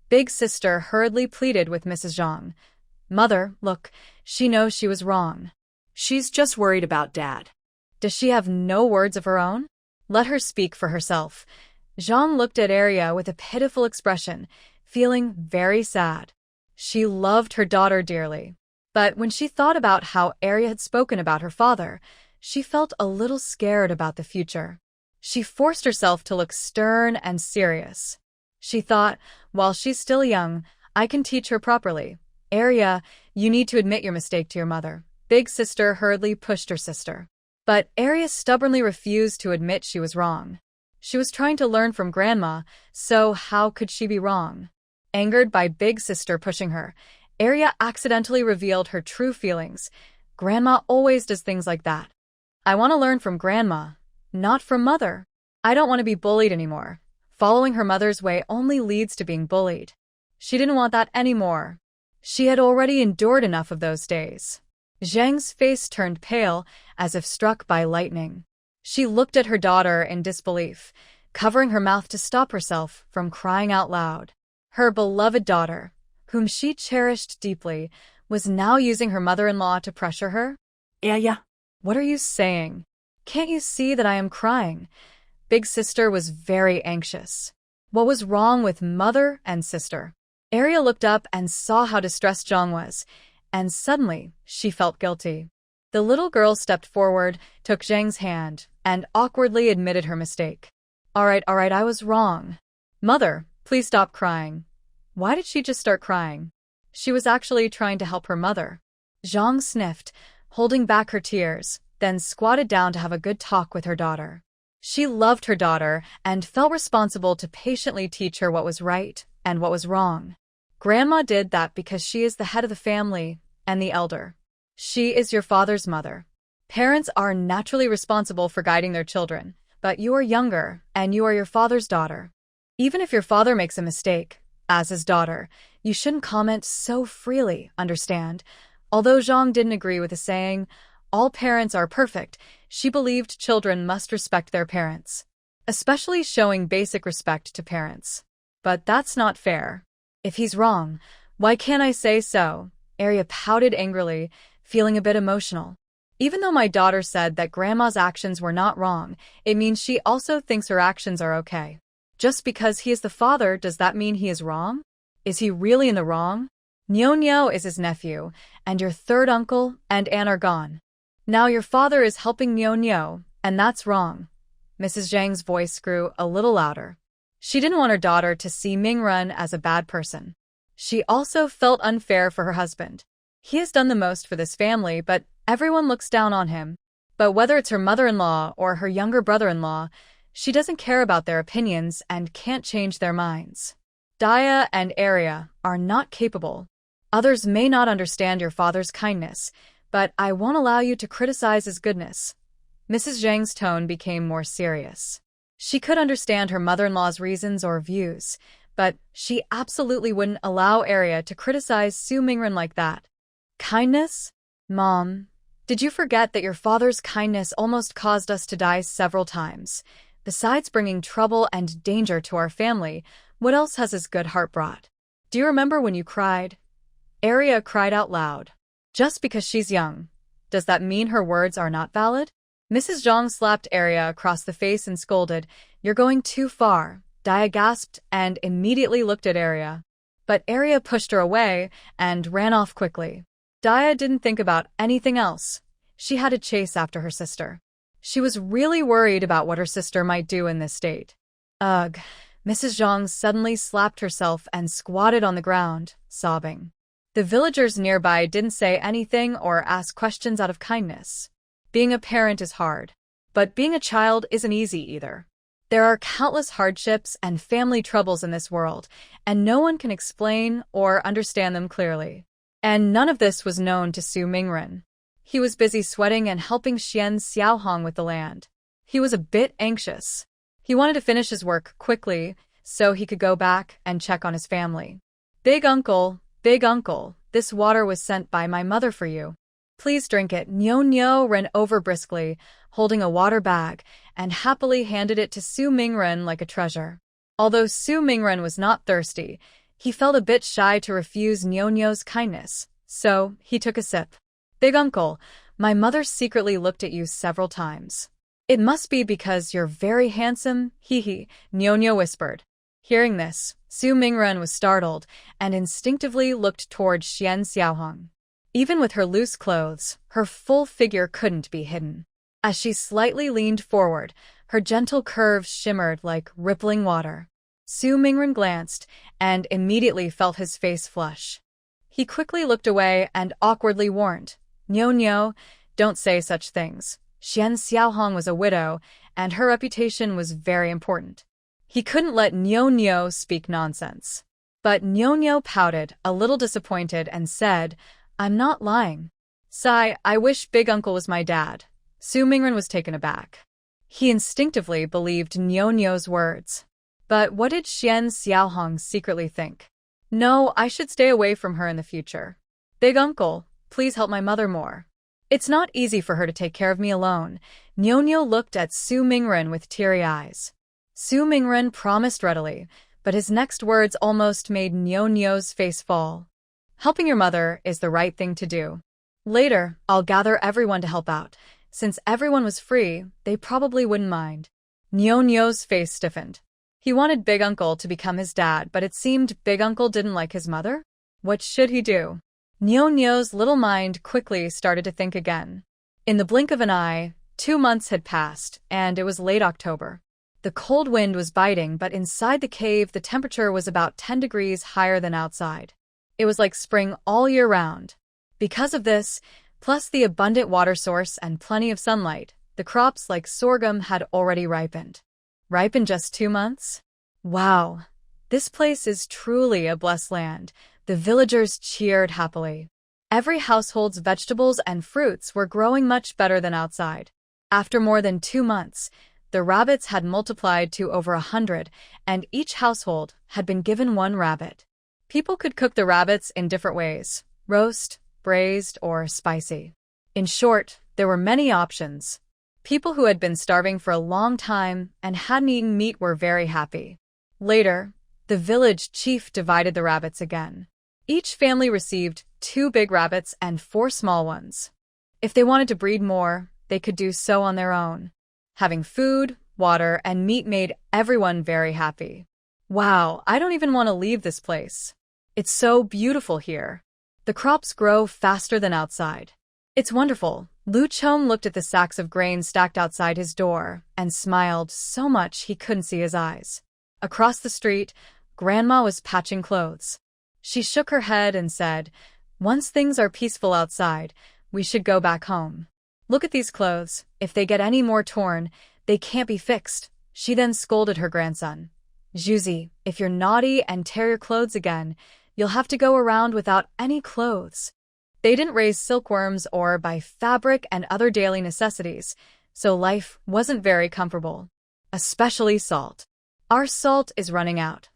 big sister hurriedly pleaded with Mrs. Zhang. Mother, look, she knows she was wrong. She's just worried about Dad. Does she have no words of her own? Let her speak for herself. Zhang looked at Arya with a pitiful expression, feeling very sad. She loved her daughter dearly. But when she thought about how Arya had spoken about her father, she felt a little scared about the future. She forced herself to look stern and serious. She thought, while she's still young, I can teach her properly. Arya, you need to admit your mistake to your mother. Big sister hurriedly pushed her sister. But Arya stubbornly refused to admit she was wrong. She was trying to learn from Grandma, so how could she be wrong? Angered by big sister pushing her, Arya accidentally revealed her true feelings. Grandma always does things like that. I want to learn from Grandma, not from Mother. I don't want to be bullied anymore. Following her mother's way only leads to being bullied. She didn't want that anymore. She had already endured enough of those days. Zhang's face turned pale, as if struck by lightning. She looked at her daughter in disbelief, covering her mouth to stop herself from crying out loud. Her beloved daughter, whom she cherished deeply, was now using her mother-in-law to pressure her? Arya. What are you saying? Can't you see that I am crying? Big sister was very anxious. What was wrong with mother and sister? Arya looked up and saw how distressed Zhang was, and suddenly she felt guilty. The little girl stepped forward, took Zhang's hand, and awkwardly admitted her mistake. All right, I was wrong. Mother, please stop crying. Why did she just start crying? She was actually trying to help her mother. Zhang sniffed, holding back her tears, then squatted down to have a good talk with her daughter. She loved her daughter and felt responsible to patiently teach her what was right and what was wrong. Grandma did that because she is the head of the family and the elder. She is your father's mother. Parents are naturally responsible for guiding their children, but you are younger and you are your father's daughter. Even if your father makes a mistake, as his daughter, you shouldn't comment so freely, understand? Although Zhang didn't agree with the saying, all parents are perfect, she believed children must respect their parents, especially showing basic respect to parents. But that's not fair. If he's wrong, why can't I say so? Arya pouted angrily, feeling a bit emotional. Even though my daughter said that Grandma's actions were not wrong, it means she also thinks her actions are okay. Just because he is the father, does that mean he is wrong? Is he really in the wrong? Nyo is his nephew, and your third uncle and aunt are gone. Now your father is helping Nyo, and that's wrong. Mrs. Zhang's voice grew a little louder. She didn't want her daughter to see Mingrun as a bad person. She also felt unfair for her husband. He has done the most for this family, but everyone looks down on him. But whether it's her mother-in-law or her younger brother-in-law, she doesn't care about their opinions and can't change their minds. Daya and Arya are not capable. Others may not understand your father's kindness, but I won't allow you to criticize his goodness. Mrs. Zhang's tone became more serious. She could understand her mother-in-law's reasons or views, but she absolutely wouldn't allow Arya to criticize Su Mingrun like that. Kindness? Mom, did you forget that your father's kindness almost caused us to die several times? Besides bringing trouble and danger to our family, what else has his good heart brought? Do you remember when you cried? Arya cried out loud. Just because she's young, does that mean her words are not valid? Mrs. Zhang slapped Arya across the face and scolded, "You're going too far." Daya gasped and immediately looked at Arya. But Arya pushed her away and ran off quickly. Daya didn't think about anything else. she had to chase after her sister. She was really worried about what her sister might do in this state. Ugh. Mrs. Zhang suddenly slapped herself and squatted on the ground, sobbing. The villagers nearby didn't say anything or ask questions out of kindness. Being a parent is hard, but being a child isn't easy either. There are countless hardships and family troubles in this world, and no one can explain or understand them clearly. And none of this was known to Su Mingren. He was busy sweating and helping Xian Xiaohong with the land. He was a bit anxious. He wanted to finish his work quickly so he could go back and check on his family. Big uncle, this water was sent by my mother for you. Please drink it. Nyo ran over briskly, holding a water bag, and happily handed it to Su Mingren like a treasure. Although Su Mingren was not thirsty, he felt a bit shy to refuse Nyo's kindness, so he took a sip. Big uncle, my mother secretly looked at you several times. It must be because you're very handsome, Nyo whispered. Hearing this, Su Mingren was startled and instinctively looked toward Xian Xiaohong. Even with her loose clothes, her full figure couldn't be hidden. As she slightly leaned forward, her gentle curves shimmered like rippling water. Su Mingren glanced and immediately felt his face flush. He quickly looked away and awkwardly warned, Nyo, don't say such things. Xian Xiaohong was a widow, and her reputation was very important. He couldn't let Nyo speak nonsense. But Nyo pouted, a little disappointed, and said, I'm not lying. Sigh, I wish Big Uncle was my dad. Su Mingren was taken aback. He instinctively believed Nyo's words. But what did Xian Xiaohong secretly think? No, I should stay away from her in the future. Big Uncle, please help my mother more. It's not easy for her to take care of me alone. Nyo looked at Su Mingren with teary eyes. Su Mingren promised readily, but his next words almost made Nyo's face fall. Helping your mother is the right thing to do. Later, I'll gather everyone to help out. Since everyone was free, they probably wouldn't mind. Nyo's face stiffened. He wanted Big Uncle to become his dad, but it seemed Big Uncle didn't like his mother? What should he do? Nyo's little mind quickly started to think again. In the blink of an eye, 2 months had passed, and it was late October. The cold wind was biting, but inside the cave the temperature was about 10 degrees higher than outside. It was like spring all year round. Because of this, plus the abundant water source and plenty of sunlight, the crops like sorghum had already ripened. Ripe in just 2 months? Wow! This place is truly a blessed land. The villagers cheered happily. Every household's vegetables and fruits were growing much better than outside. After more than 2 months, the rabbits had multiplied to over 100, and each household had been given 1 rabbit. People could cook the rabbits in different ways: roast, braised, or spicy. In short, there were many options. People who had been starving for a long time and hadn't eaten meat were very happy. Later, the village chief divided the rabbits again. Each family received 2 big rabbits and 4 small ones. If they wanted to breed more, they could do so on their own. Having food, water, and meat made everyone very happy. Wow, I don't even want to leave this place. It's so beautiful here. The crops grow faster than outside. It's wonderful. Lu Chong looked at the sacks of grain stacked outside his door and smiled so much he couldn't see his eyes. Across the street, Grandma was patching clothes. She shook her head and said, Once things are peaceful outside, we should go back home. Look at these clothes. If they get any more torn, they can't be fixed. She then scolded her grandson. Juzi, if you're naughty and tear your clothes again, you'll have to go around without any clothes. They didn't raise silkworms or buy fabric and other daily necessities, so life wasn't very comfortable. Especially salt. Our salt is running out.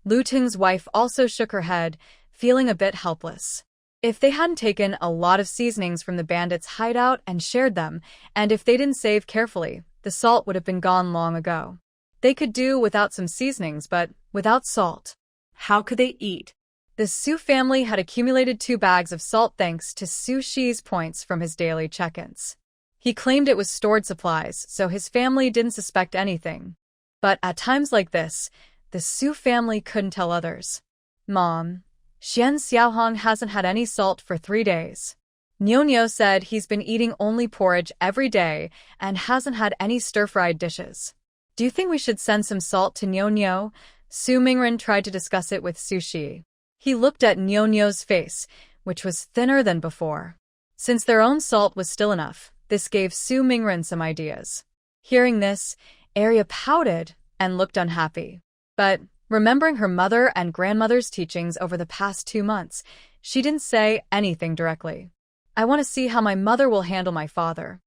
Lu Ting's wife also shook her head, feeling a bit helpless. If they hadn't taken a lot of seasonings from the bandits' hideout and shared them, and if they didn't save carefully, the salt would have been gone long ago. They could do without some seasonings, but without salt. How could they eat? The Su family had accumulated 2 bags of salt thanks to Su Shi's points from his daily check-ins. He claimed it was stored supplies, so his family didn't suspect anything. But at times like this, the Su family couldn't tell others. Mom, Xian Xiaohong hasn't had any salt for 3 days. Nyo said he's been eating only porridge every day and hasn't had any stir-fried dishes. Do you think we should send some salt to Nyo? Su Mingren tried to discuss it with Sushi. He looked at Nyo's face, which was thinner than before. Since their own salt was still enough, this gave Su Mingren some ideas. Hearing this, Arya pouted and looked unhappy. But remembering her mother and grandmother's teachings over the past 2 months, she didn't say anything directly. I want to see how my mother will handle my father.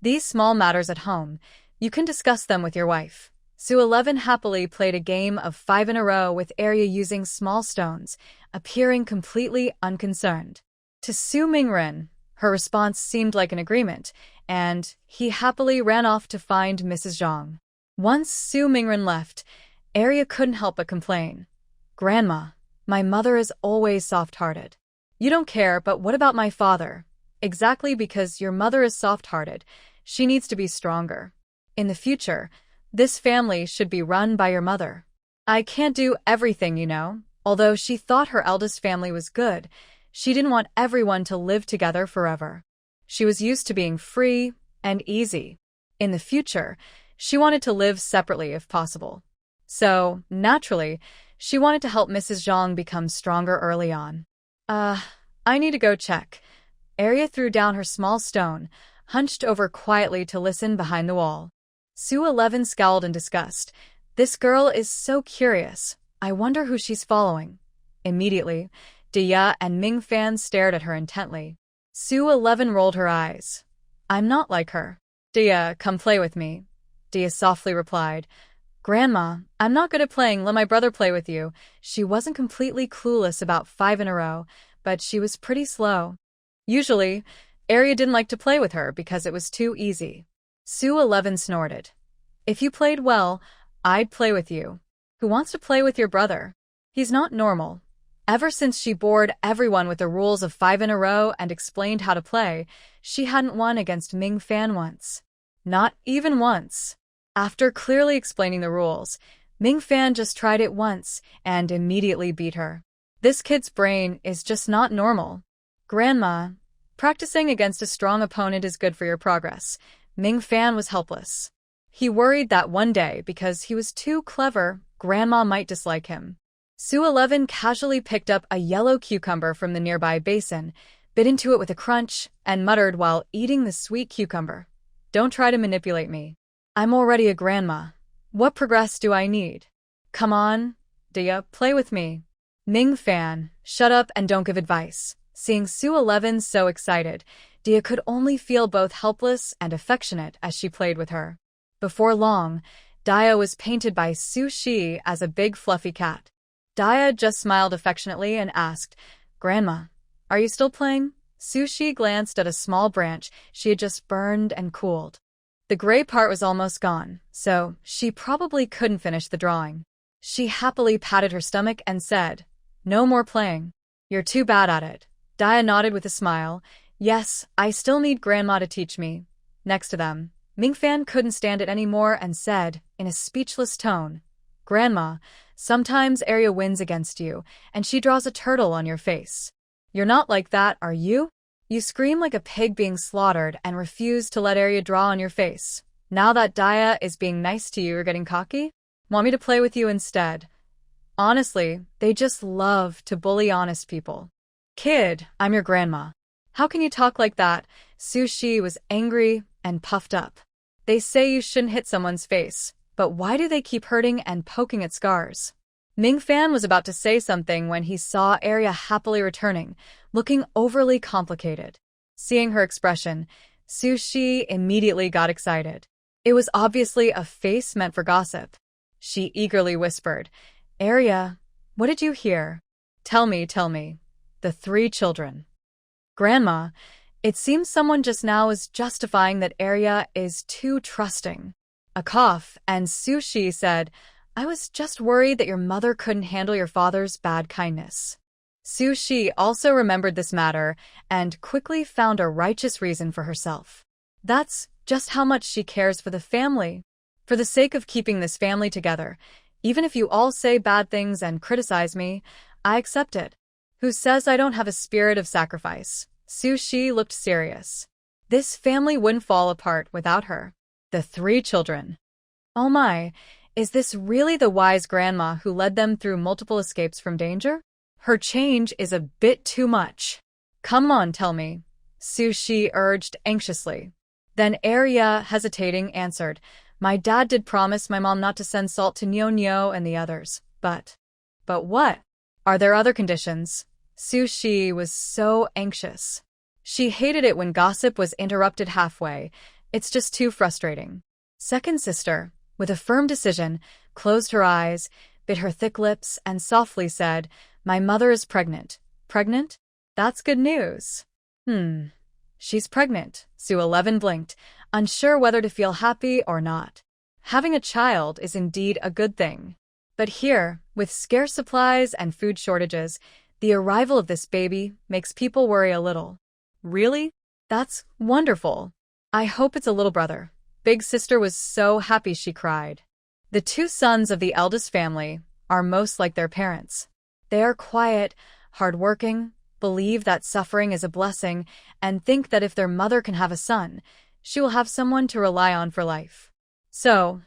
These small matters at home, you can discuss them with your wife. Su 11 happily played a game of 5 in a row with Arya using small stones, appearing completely unconcerned. To Su Mingren, her response seemed like an agreement, and he happily ran off to find Mrs. Zhang. Once Su Mingren left, Arya couldn't help but complain. Grandma, my mother is always soft-hearted. You don't care, but what about my father? Exactly because your mother is soft-hearted, she needs to be stronger. In the future, this family should be run by your mother. I can't do everything, you know. Although she thought her eldest family was good, she didn't want everyone to live together forever. She was used to being free and easy. In the future, she wanted to live separately if possible. So, naturally, she wanted to help Mrs. Zhang become stronger early on. I need to go check. Arya threw down her small stone, hunched over quietly to listen behind the wall. Su 11 scowled in disgust. This girl is so curious. I wonder who she's following. Immediately, Dia and Ming Fan stared at her intently. Su 11 rolled her eyes. I'm not like her. Dia, come play with me. Dia softly replied. Grandma, I'm not good at playing, let my brother play with you. She wasn't completely clueless about 5 in a row, but she was pretty slow. Usually, Arya didn't like to play with her because it was too easy. Su 11 snorted. If you played well, I'd play with you. Who wants to play with your brother? He's not normal. Ever since she bored everyone with the rules of 5 in a row and explained how to play, she hadn't won against Ming Fan once. Not even once. After clearly explaining the rules, Ming Fan just tried it once and immediately beat her. This kid's brain is just not normal. Grandma, practicing against a strong opponent is good for your progress. Ming Fan was helpless. He worried that one day, because he was too clever, Grandma might dislike him. Su 11 casually picked up a yellow cucumber from the nearby basin, bit into it with a crunch, and muttered while eating the sweet cucumber. Don't try to manipulate me. I'm already a grandma. What progress do I need? Come on, Dia, play with me. Ming Fan, shut up and don't give advice. Seeing Su 11 so excited, Dia could only feel both helpless and affectionate as she played with her. Before long, Dia was painted by Su Shi as a big fluffy cat. Dia just smiled affectionately and asked, Grandma, are you still playing? Su Shi glanced at a small branch she had just burned and cooled. The gray part was almost gone, so she probably couldn't finish the drawing. She happily patted her stomach and said, No more playing. You're too bad at it. Dia nodded with a smile. Yes, I still need Grandma to teach me. Next to them, Ming Fan couldn't stand it anymore and said, in a speechless tone, Grandma, sometimes Arya wins against you, and she draws a turtle on your face. You're not like that, are you? You scream like a pig being slaughtered and refuse to let Arya draw on your face. Now that Dia is being nice to you, you're getting cocky? Want me to play with you instead? Honestly, they just love to bully honest people. Kid, I'm your grandma. How can you talk like that? Su Shi was angry and puffed up. They say you shouldn't hit someone's face, but why do they keep hurting and poking at scars? Ming Fan was about to say something when he saw Arya happily returning, looking overly complicated. Seeing her expression, Su Shi immediately got excited. It was obviously a face meant for gossip. She eagerly whispered, Arya, what did you hear? Tell me. The 3 children. Grandma, it seems someone just now is justifying that Arya is too trusting. A cough, and Su Shi said, I was just worried that your mother couldn't handle your father's bad kindness. Su Shi also remembered this matter and quickly found a righteous reason for herself. That's just how much she cares for the family. For the sake of keeping this family together, even if you all say bad things and criticize me, I accept it. Who says I don't have a spirit of sacrifice? Shi looked serious. This family wouldn't fall apart without her. The 3 children. Oh my, is this really the wise grandma who led them through multiple escapes from danger? Her change is a bit too much. Come on, tell me, Shi urged anxiously. Then Arya, hesitating, answered, my dad did promise my mom not to send salt to Nyo and the others, but what? Are there other conditions? Shi was so anxious. She hated it when gossip was interrupted halfway. It's just too frustrating. Second sister, with a firm decision, closed her eyes, bit her thick lips, and softly said, my mother is pregnant. Pregnant? That's good news. She's pregnant. Su-11 blinked, unsure whether to feel happy or not. Having a child is indeed a good thing. But here, with scarce supplies and food shortages, the arrival of this baby makes people worry a little. Really? That's wonderful. I hope it's a little brother. Big sister was so happy she cried. The 2 sons of the eldest family are most like their parents. They are quiet, hardworking, believe that suffering is a blessing, and think that if their mother can have a son, she will have someone to rely on for life. So,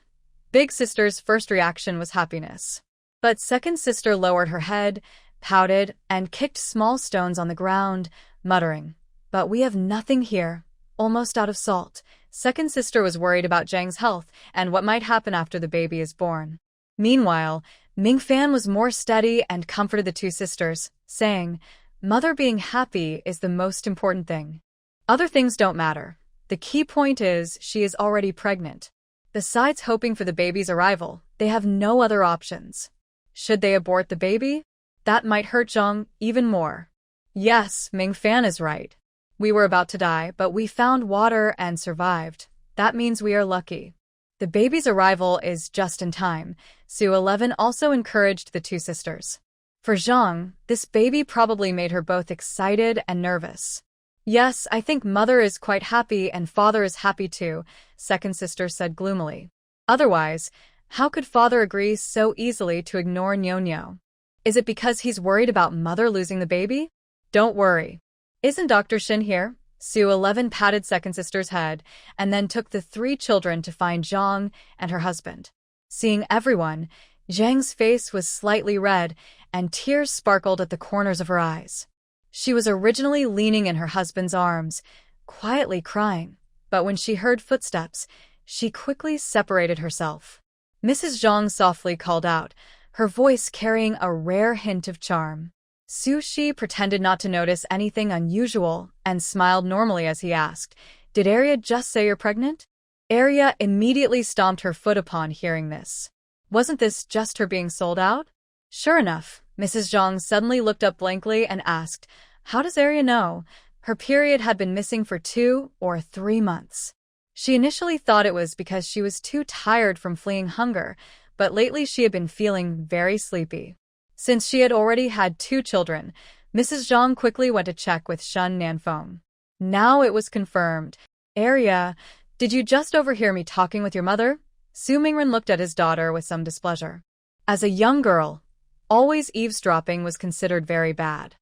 big sister's first reaction was happiness. But second sister lowered her head, pouted, and kicked small stones on the ground, muttering, but we have nothing here, almost out of salt. Second sister was worried about Zhang's health and what might happen after the baby is born. Meanwhile, Mingfan was more steady and comforted the 2 sisters, saying, mother being happy is the most important thing. Other things don't matter. The key point is she is already pregnant. Besides hoping for the baby's arrival, they have no other options. Should they abort the baby? That might hurt Zhang even more. Yes, Mingfan is right. We were about to die, but we found water and survived. That means we are lucky. The baby's arrival is just in time. Su-11 also encouraged the 2 sisters. For Zhang, this baby probably made her both excited and nervous. Yes, I think mother is quite happy and father is happy too, second sister said gloomily. Otherwise, how could father agree so easily to ignore Nyo? Is it because he's worried about mother losing the baby? Don't worry. Isn't Dr. Shin here? Su-11 patted second sister's head and then took the 3 children to find Zhang and her husband. Seeing everyone, Zhang's face was slightly red and tears sparkled at the corners of her eyes. She was originally leaning in her husband's arms, quietly crying, but when she heard footsteps, she quickly separated herself. Mrs. Zhang softly called out, her voice carrying a rare hint of charm. Shi pretended not to notice anything unusual and smiled normally as he asked, did Arya just say you're pregnant? Arya immediately stomped her foot upon hearing this. Wasn't this just her being sold out? Sure enough, Mrs. Zhang suddenly looked up blankly and asked, how does Arya know? Her period had been missing for 2 or 3 months. She initially thought it was because she was too tired from fleeing hunger, but lately she had been feeling very sleepy. Since she had already had 2 children, Mrs. Zhang quickly went to check with Shun Nanfeng. Now it was confirmed. Arya, did you just overhear me talking with your mother? Su Mingren looked at his daughter with some displeasure. As a young girl, always eavesdropping was considered very bad.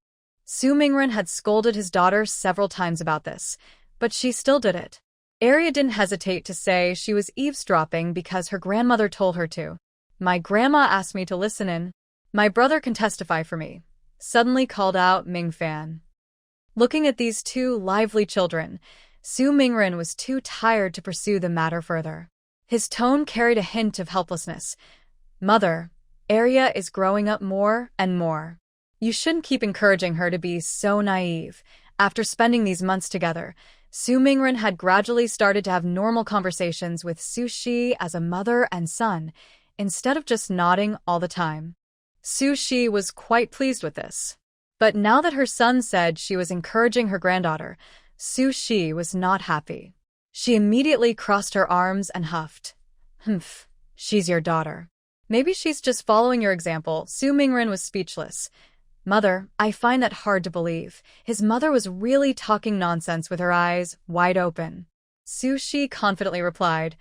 Su Mingren had scolded his daughter several times about this, but she still did it. Arya didn't hesitate to say she was eavesdropping because her grandmother told her to. My grandma asked me to listen in. My brother can testify for me, suddenly called out Mingfan. Looking at these 2 lively children, Su Mingren was too tired to pursue the matter further. His tone carried a hint of helplessness. Mother, Arya is growing up more and more. You shouldn't keep encouraging her to be so naive. After spending these months together, Su Mingren had gradually started to have normal conversations with Su Shi as a mother and son, instead of just nodding all the time. Su Shi was quite pleased with this. But now that her son said she was encouraging her granddaughter, Su Shi was not happy. She immediately crossed her arms and huffed. Humph, she's your daughter. Maybe she's just following your example. Su Mingren was speechless. Mother, I find that hard to believe. His mother was really talking nonsense with her eyes wide open. Su Shi confidently replied,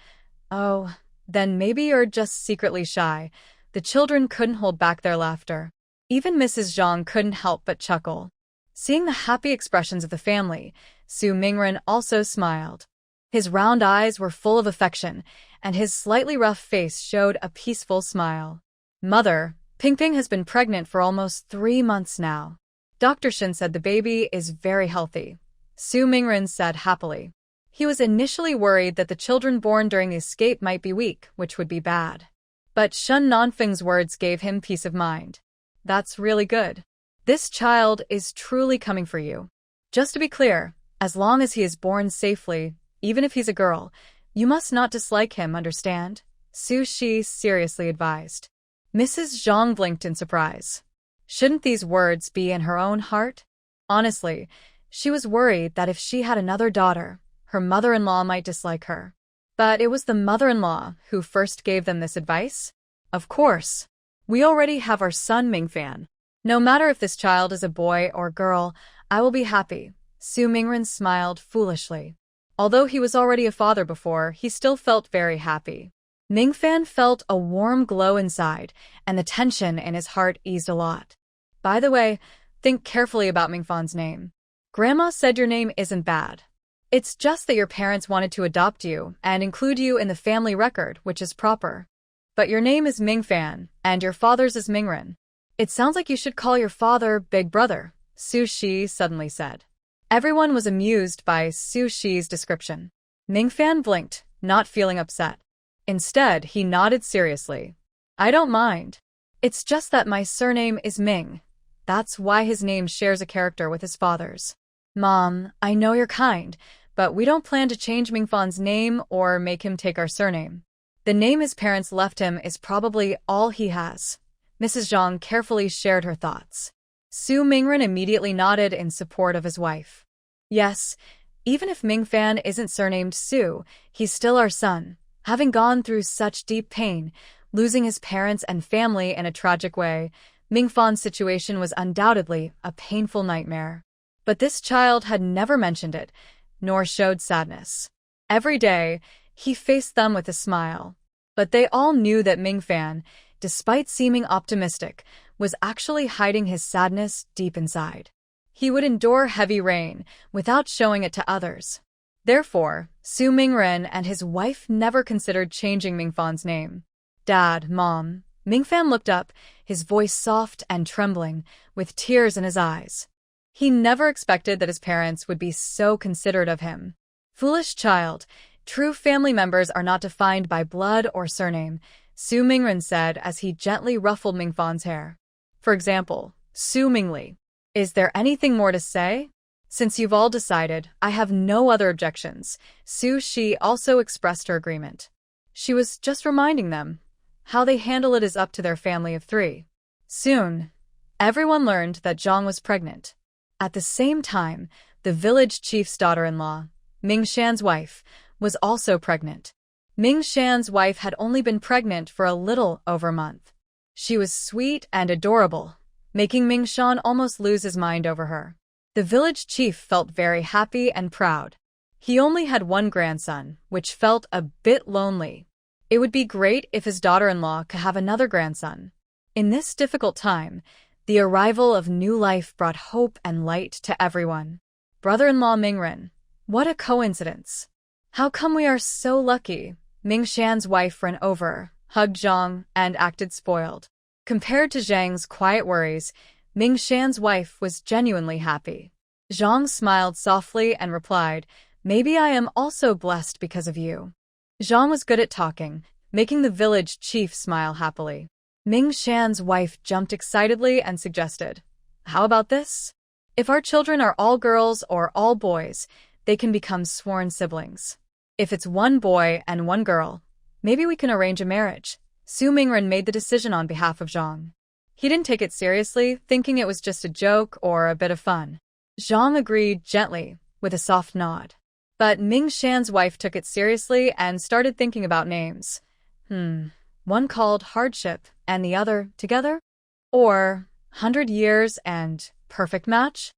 oh, then maybe you're just secretly shy. The children couldn't hold back their laughter. Even Mrs. Zhang couldn't help but chuckle. Seeing the happy expressions of the family, Su Mingren also smiled. His round eyes were full of affection, and his slightly rough face showed a peaceful smile. Mother, Pingping has been pregnant for almost 3 months now. Dr. Shin said the baby is very healthy, Su Mingren said happily. He was initially worried that the children born during the escape might be weak, which would be bad. But Shun Nanfeng's words gave him peace of mind. That's really good. This child is truly coming for you. Just to be clear, as long as he is born safely, even if he's a girl, you must not dislike him, understand? Su Shi seriously advised. Mrs. Zhang blinked in surprise. Shouldn't these words be in her own heart? Honestly, she was worried that if she had another daughter, her mother-in-law might dislike her. But it was the mother-in-law who first gave them this advice. Of course. We already have our son Mingfan. No matter if this child is a boy or girl, I will be happy. Su Mingren smiled foolishly. Although he was already a father before, he still felt very happy. Mingfan felt a warm glow inside, and the tension in his heart eased a lot. By the way, think carefully about Mingfan's name. Grandma said your name isn't bad. It's just that your parents wanted to adopt you and include you in the family record, which is proper. But your name is Mingfan, and your father's is Mingren. It sounds like you should call your father Big Brother, Su Shi suddenly said. Everyone was amused by Su Shi's description. Mingfan blinked, not feeling upset. Instead, he nodded seriously. I don't mind. It's just that my surname is Ming. That's why his name shares a character with his father's. Mom, I know you're kind, but we don't plan to change Mingfan's name or make him take our surname. The name his parents left him is probably all he has. Mrs. Zhang carefully shared her thoughts. Su Mingren immediately nodded in support of his wife. Yes, even if Mingfan isn't surnamed Su, he's still our son. Having gone through such deep pain, losing his parents and family in a tragic way, Mingfan's situation was undoubtedly a painful nightmare. But this child had never mentioned it, nor showed sadness. Every day, he faced them with a smile. But they all knew that Mingfan, despite seeming optimistic, was actually hiding his sadness deep inside. He would endure heavy rain without showing it to others. Therefore, Su Mingren and his wife never considered changing Mingfan's name. Dad, Mom. Mingfan looked up, his voice soft and trembling, with tears in his eyes. He never expected that his parents would be so considerate of him. Foolish child, true family members are not defined by blood or surname, Su Mingren said as he gently ruffled Mingfan's hair. For example, Su Mingli. Is there anything more to say? Since you've all decided, I have no other objections. Su Shi also expressed her agreement. She was just reminding them. How they handle it is up to their family of 3. Soon, everyone learned that Zhang was pregnant. At the same time, the village chief's daughter-in-law, Ming Shan's wife, was also pregnant. Ming Shan's wife had only been pregnant for a little over a month. She was sweet and adorable, making Ming Shan almost lose his mind over her. The village chief felt very happy and proud. He only had one grandson, which felt a bit lonely. It would be great if his daughter-in-law could have another grandson. In this difficult time, the arrival of new life brought hope and light to everyone. Brother-in-law Mingren. What a coincidence. How come we are so lucky? Ming Shan's wife ran over, hugged Zhang, and acted spoiled. Compared to Zhang's quiet worries, Ming Shan's wife was genuinely happy. Zhang smiled softly and replied, Maybe I am also blessed because of you. Zhang was good at talking, making the village chief smile happily. Ming Shan's wife jumped excitedly and suggested, How about this? If our children are all girls or all boys, they can become sworn siblings. If it's one boy and one girl, maybe we can arrange a marriage. Su Mingren made the decision on behalf of Zhang. He didn't take it seriously, thinking it was just a joke or a bit of fun. Zhang agreed gently, with a soft nod. But Ming Shan's wife took it seriously and started thinking about names. One called Hardship and the other Together? Or 100 Years and Perfect Match?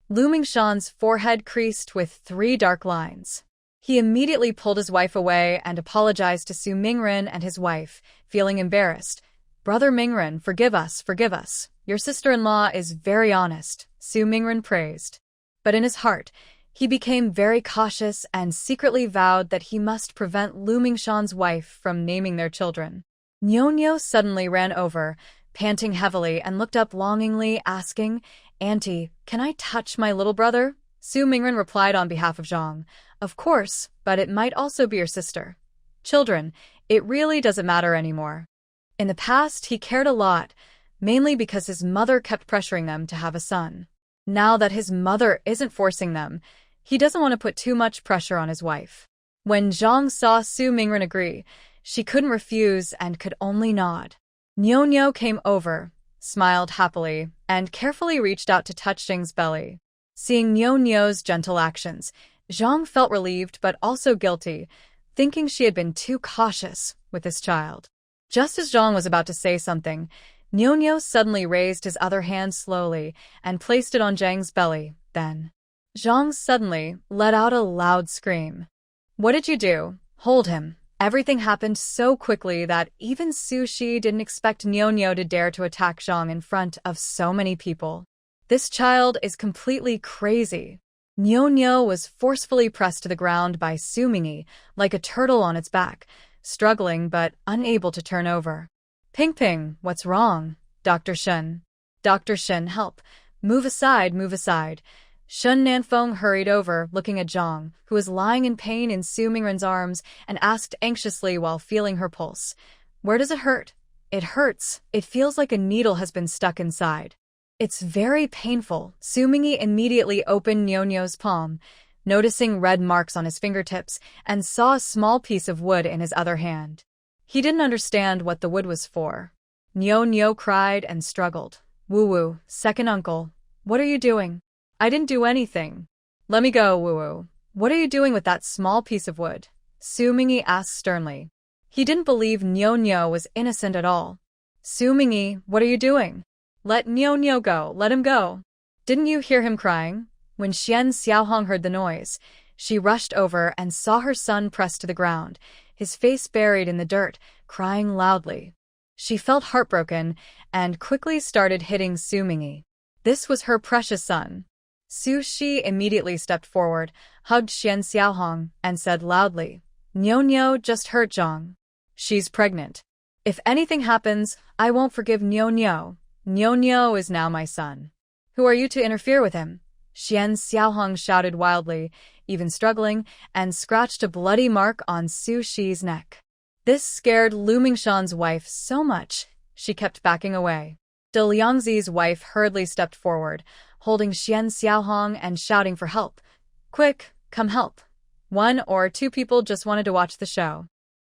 Lu Mingshan's forehead creased with 3 dark lines. He immediately pulled his wife away and apologized to Su Mingren and his wife, feeling embarrassed. Brother Mingren, forgive us. Your sister-in-law is very honest, Su Mingren praised. But in his heart, he became very cautious and secretly vowed that he must prevent Lu Mingshan's wife from naming their children. Nyo suddenly ran over, panting heavily, and looked up longingly, asking, "Auntie, can I touch my little brother?" Su Mingren replied on behalf of Zhang, "Of course, but it might also be your sister. Children, it really doesn't matter anymore." In the past, he cared a lot, mainly because his mother kept pressuring them to have a son. Now that his mother isn't forcing them, he doesn't want to put too much pressure on his wife. When Zhang saw Su Mingren agree, she couldn't refuse and could only nod. Nyo came over, smiled happily, and carefully reached out to touch Zhang's belly. Seeing Nyo's gentle actions, Zhang felt relieved but also guilty, thinking she had been too cautious with this child. Just as Zhang was about to say something, Nyo suddenly raised his other hand slowly and placed it on Zhang's belly. Then, Zhang suddenly let out a loud scream. "What did you do? Hold him." Everything happened so quickly that even Su Shi didn't expect Nyo to dare to attack Zhang in front of so many people. This child is completely crazy. Nyo was forcefully pressed to the ground by Su Mingyi, like a turtle on its back, struggling but unable to turn over. "Ping, what's wrong? Dr. Shen. Dr. Shen, help. Move aside, move aside." Shun Nanfeng hurried over, looking at Zhang, who was lying in pain in Su Mingren's arms, and asked anxiously while feeling her pulse, "Where does it hurt?" "It hurts. It feels like a needle has been stuck inside." "It's very painful." Su Mingyi immediately opened Nyo's palm, noticing red marks on his fingertips, and saw a small piece of wood in his other hand. He didn't understand what the wood was for. Nyo cried and struggled. "Woo, second uncle, what are you doing?" "I didn't do anything." "Let me go, Woo. What are you doing with that small piece of wood?" Su Mingyi asked sternly. He didn't believe Nyo was innocent at all. "Su Mingyi, what are you doing?" "Let Nyo go, let him go." "Didn't you hear him crying?" When Xian Xiaohong heard the noise, she rushed over and saw her son pressed to the ground, his face buried in the dirt, crying loudly. She felt heartbroken and quickly started hitting Su Mingyi. This was her precious son. Su Shi immediately stepped forward, hugged Xian Xiaohong, and said loudly, "Nyo just hurt Zhang. She's pregnant. If anything happens, I won't forgive Nyo. Nyo is now my son. Who are you to interfere with him?" Xian Xiaohong shouted wildly, even struggling, and scratched a bloody mark on Su Shi's neck. This scared Lu Mingshan's wife so much, she kept backing away. De Liangzi's wife hurriedly stepped forward, holding Xian Xiaohong and shouting for help. "Quick, come help. 1 or 2 people just wanted to watch the show.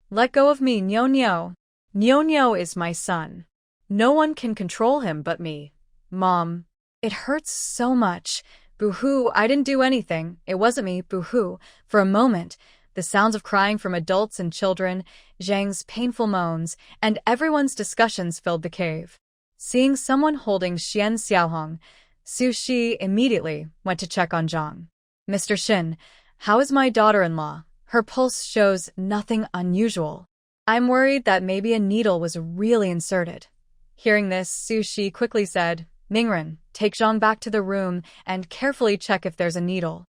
Let go of me, Nyo. Nyo is my son. No one can control him but me. Mom. It hurts so much. Boo-hoo, I didn't do anything. It wasn't me, boo-hoo." For a moment, the sounds of crying from adults and children, Zhang's painful moans, and everyone's discussions filled the cave. Seeing someone holding Xian Xiaohong, Su Shi immediately went to check on Zhang. "Mr. Shin, how is my daughter-in-law? Her pulse shows nothing unusual. I'm worried that maybe a needle was really inserted." Hearing this, Su Shi quickly said, "Mingren, take Zhang back to the room and carefully check if there's a needle."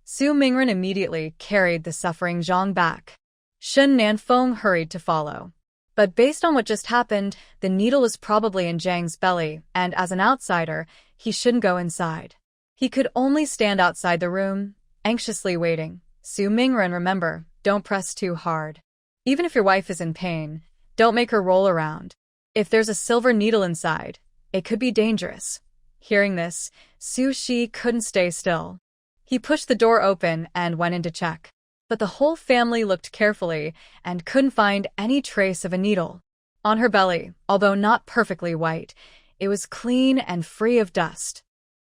Su Mingren immediately carried the suffering Zhang back. Shun Nanfeng hurried to follow. But based on what just happened, the needle was probably in Zhang's belly, and as an outsider, he shouldn't go inside. He could only stand outside the room, anxiously waiting. Su Mingren, remember, don't press too hard. Even if your wife is in pain, don't make her roll around. If there's a silver needle inside, it could be dangerous. Hearing this, Su Shi couldn't stay still. He pushed the door open and went in to check. But the whole family looked carefully and couldn't find any trace of a needle. On her belly, although not perfectly white, it was clean and free of dust.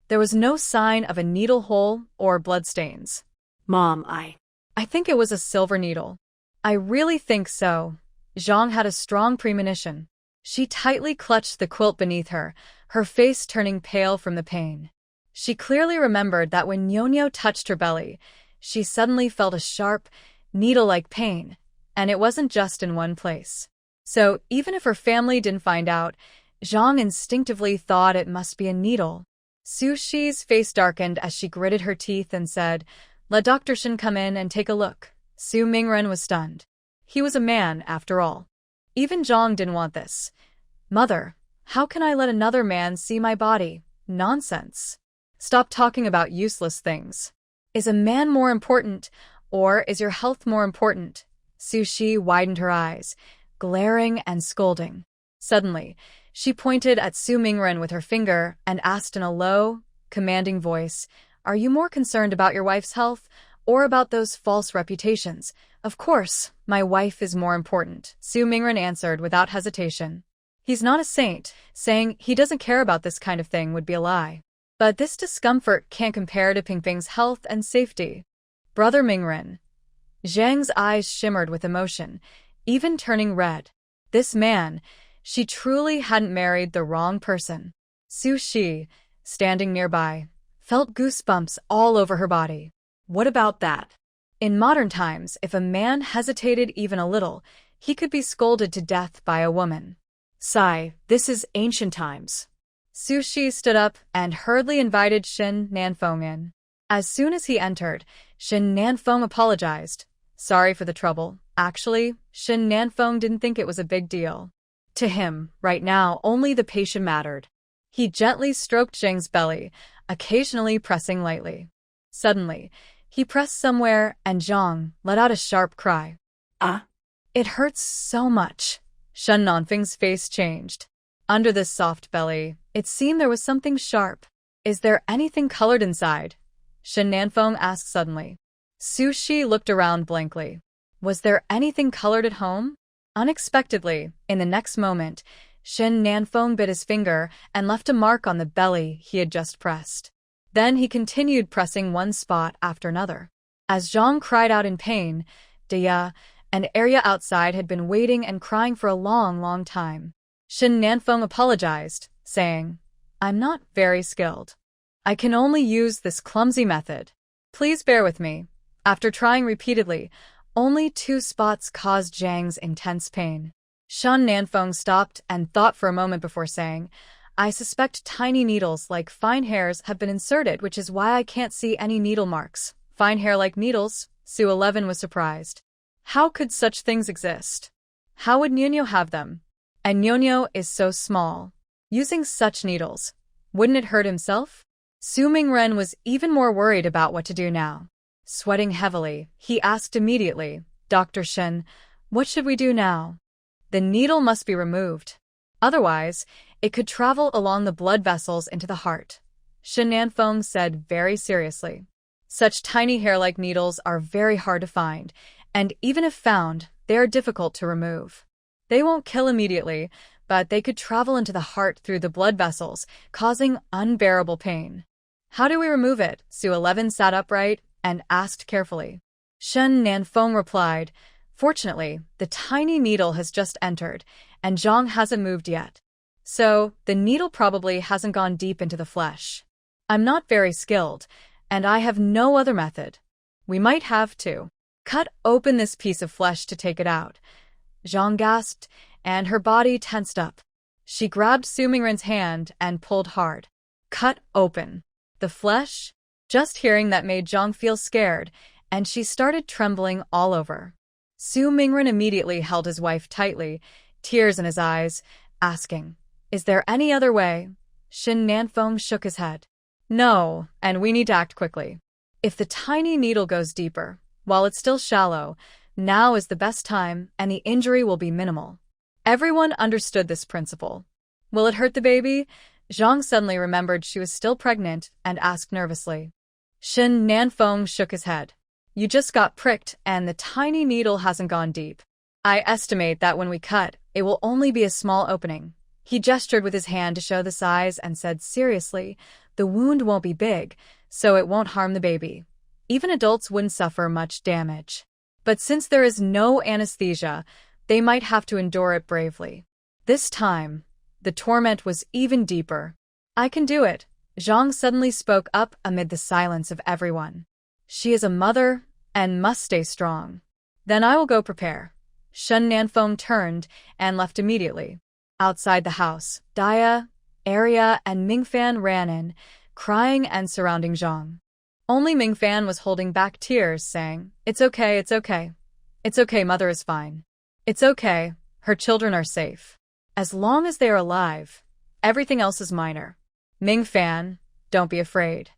There was no sign of a needle hole or bloodstains. "Mom, I think it was a silver needle." "I really think so." Zhang had a strong premonition. She tightly clutched the quilt beneath her, her face turning pale from the pain. She clearly remembered that when Nyo touched her belly, she suddenly felt a sharp, needle-like pain, and it wasn't just in one place. So even if her family didn't find out, Zhang instinctively thought it must be a needle. Su Shi's face darkened as she gritted her teeth and said, "Let Dr. Shin come in and take a look." Su Mingren was stunned. He was a man, after all. Even Zhang didn't want this. "Mother, how can I let another man see my body? Nonsense. Stop talking about useless things. Is a man more important, or is your health more important?" Su Shi widened her eyes, glaring and scolding. Suddenly, she pointed at Su Mingren with her finger and asked in a low, commanding voice, "Are you more concerned about your wife's health, or about those false reputations?" "Of course, my wife is more important," Su Mingren answered without hesitation. He's not a saint. Saying he doesn't care about this kind of thing would be a lie. But this discomfort can't compare to Pingping's health and safety. "Brother Mingren." Zhang's eyes shimmered with emotion, even turning red. This man, she truly hadn't married the wrong person. Su Shi, standing nearby, felt goosebumps all over her body. What about that? In modern times, if a man hesitated even a little, he could be scolded to death by a woman. Sigh, this is ancient times. Su Shi stood up and hurriedly invited Shin Nanfeng in. As soon as he entered, Shin Nanfeng apologized. "Sorry for the trouble." Actually, Shin Nanfeng didn't think it was a big deal. To him, right now, only the patient mattered. He gently stroked Zhang's belly, occasionally pressing lightly. Suddenly, he pressed somewhere and Zhang let out a sharp cry. "Ah!" "It hurts so much." Shen Nanfeng's face changed. Under this soft belly, it seemed there was something sharp. "Is there anything colored inside?" Shin Nanfeng asked suddenly. Su Shi looked around blankly. Was there anything colored at home? Unexpectedly, in the next moment, Shin Nanfeng bit his finger and left a mark on the belly he had just pressed. Then he continued pressing one spot after another. As Zhang cried out in pain, Dia, an area outside, had been waiting and crying for a long time. Shin Nanfeng apologized, saying, "I'm not very skilled. I can only use this clumsy method. Please bear with me." After trying repeatedly, only 2 spots caused Zhang's intense pain. Shen Nanfeng stopped and thought for a moment before saying, "I suspect tiny needles like fine hairs have been inserted, which is why I can't see any needle marks." "Fine hair like needles?" Su 11 was surprised. How could such things exist? How would Nuno have them? And Nuno is so small. Using such needles, wouldn't it hurt himself? Su Mingren was even more worried about what to do now. Sweating heavily, he asked immediately, "Dr. Shin, what should we do now?" "The needle must be removed. Otherwise, it could travel along the blood vessels into the heart," Shin Nanfeng said very seriously. "Such tiny hair-like needles are very hard to find, and even if found, they are difficult to remove. They won't kill immediately, but they could travel into the heart through the blood vessels, causing unbearable pain." "How do we remove it?" Su 11 sat upright and asked carefully. Shen Nanfeng replied, "Fortunately, the tiny needle has just entered, and Zhang hasn't moved yet. So, the needle probably hasn't gone deep into the flesh. I'm not very skilled, and I have no other method. We might have to cut open this piece of flesh to take it out." Zhang gasped, and her body tensed up. She grabbed Su Mingren's hand and pulled hard. Cut open the flesh? Just hearing that made Zhang feel scared, and she started trembling all over. Su Mingren immediately held his wife tightly, tears in his eyes, asking, "Is there any other way?" Shin Nanfeng shook his head. "No, and we need to act quickly. If the tiny needle goes deeper, while it's still shallow, now is the best time and the injury will be minimal." Everyone understood this principle. "Will it hurt the baby?" Zhang suddenly remembered she was still pregnant and asked nervously. Shin Nanfeng shook his head. "You just got pricked and the tiny needle hasn't gone deep. I estimate that when we cut, it will only be a small opening." He gestured with his hand to show the size and said seriously, "The wound won't be big, so it won't harm the baby. Even adults wouldn't suffer much damage. But since there is no anesthesia, they might have to endure it bravely." This time, the torment was even deeper. "I can do it," Zhang suddenly spoke up amid the silence of everyone. "She is a mother and must stay strong." "Then I will go prepare." Shen Nanfeng turned and left immediately. Outside the house, Dia, Arya, and Mingfan ran in, crying and surrounding Zhang. Only Mingfan was holding back tears, saying, "It's okay, it's okay. It's okay, mother is fine. It's okay, her children are safe. As long as they are alive, everything else is minor. Mingfan, don't be afraid.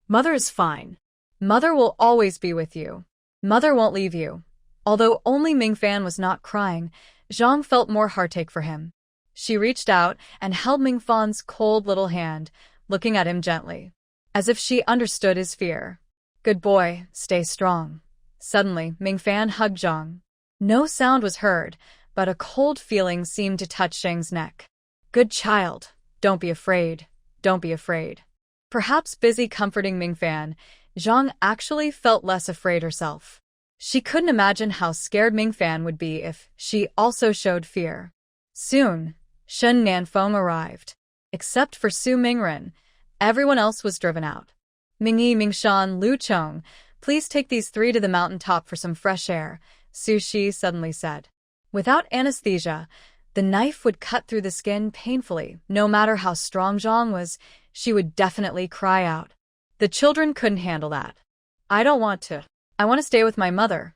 Mother is fine. Mother will always be with you. Mother won't leave you." Although only Mingfan was not crying, Zhang felt more heartache for him. She reached out and held Mingfan's cold little hand, looking at him gently, as if she understood his fear. "Good boy, stay strong." Suddenly, Mingfan hugged Zhang. No sound was heard, but a cold feeling seemed to touch Zhang's neck. "Good child, don't be afraid, don't be afraid." Perhaps busy comforting Mingfan, Zhang actually felt less afraid herself. She couldn't imagine how scared Mingfan would be if she also showed fear. Soon, Shen Nanfeng arrived. Except for Su Mingren, everyone else was driven out. "Mingyi, Mingshan, Lu Chong, please take these three to the mountaintop for some fresh air," Su Shi suddenly said. Without anesthesia, the knife would cut through the skin painfully. No matter how strong Zhang was, she would definitely cry out. The children couldn't handle that. "I don't want to. I want to stay with my mother,"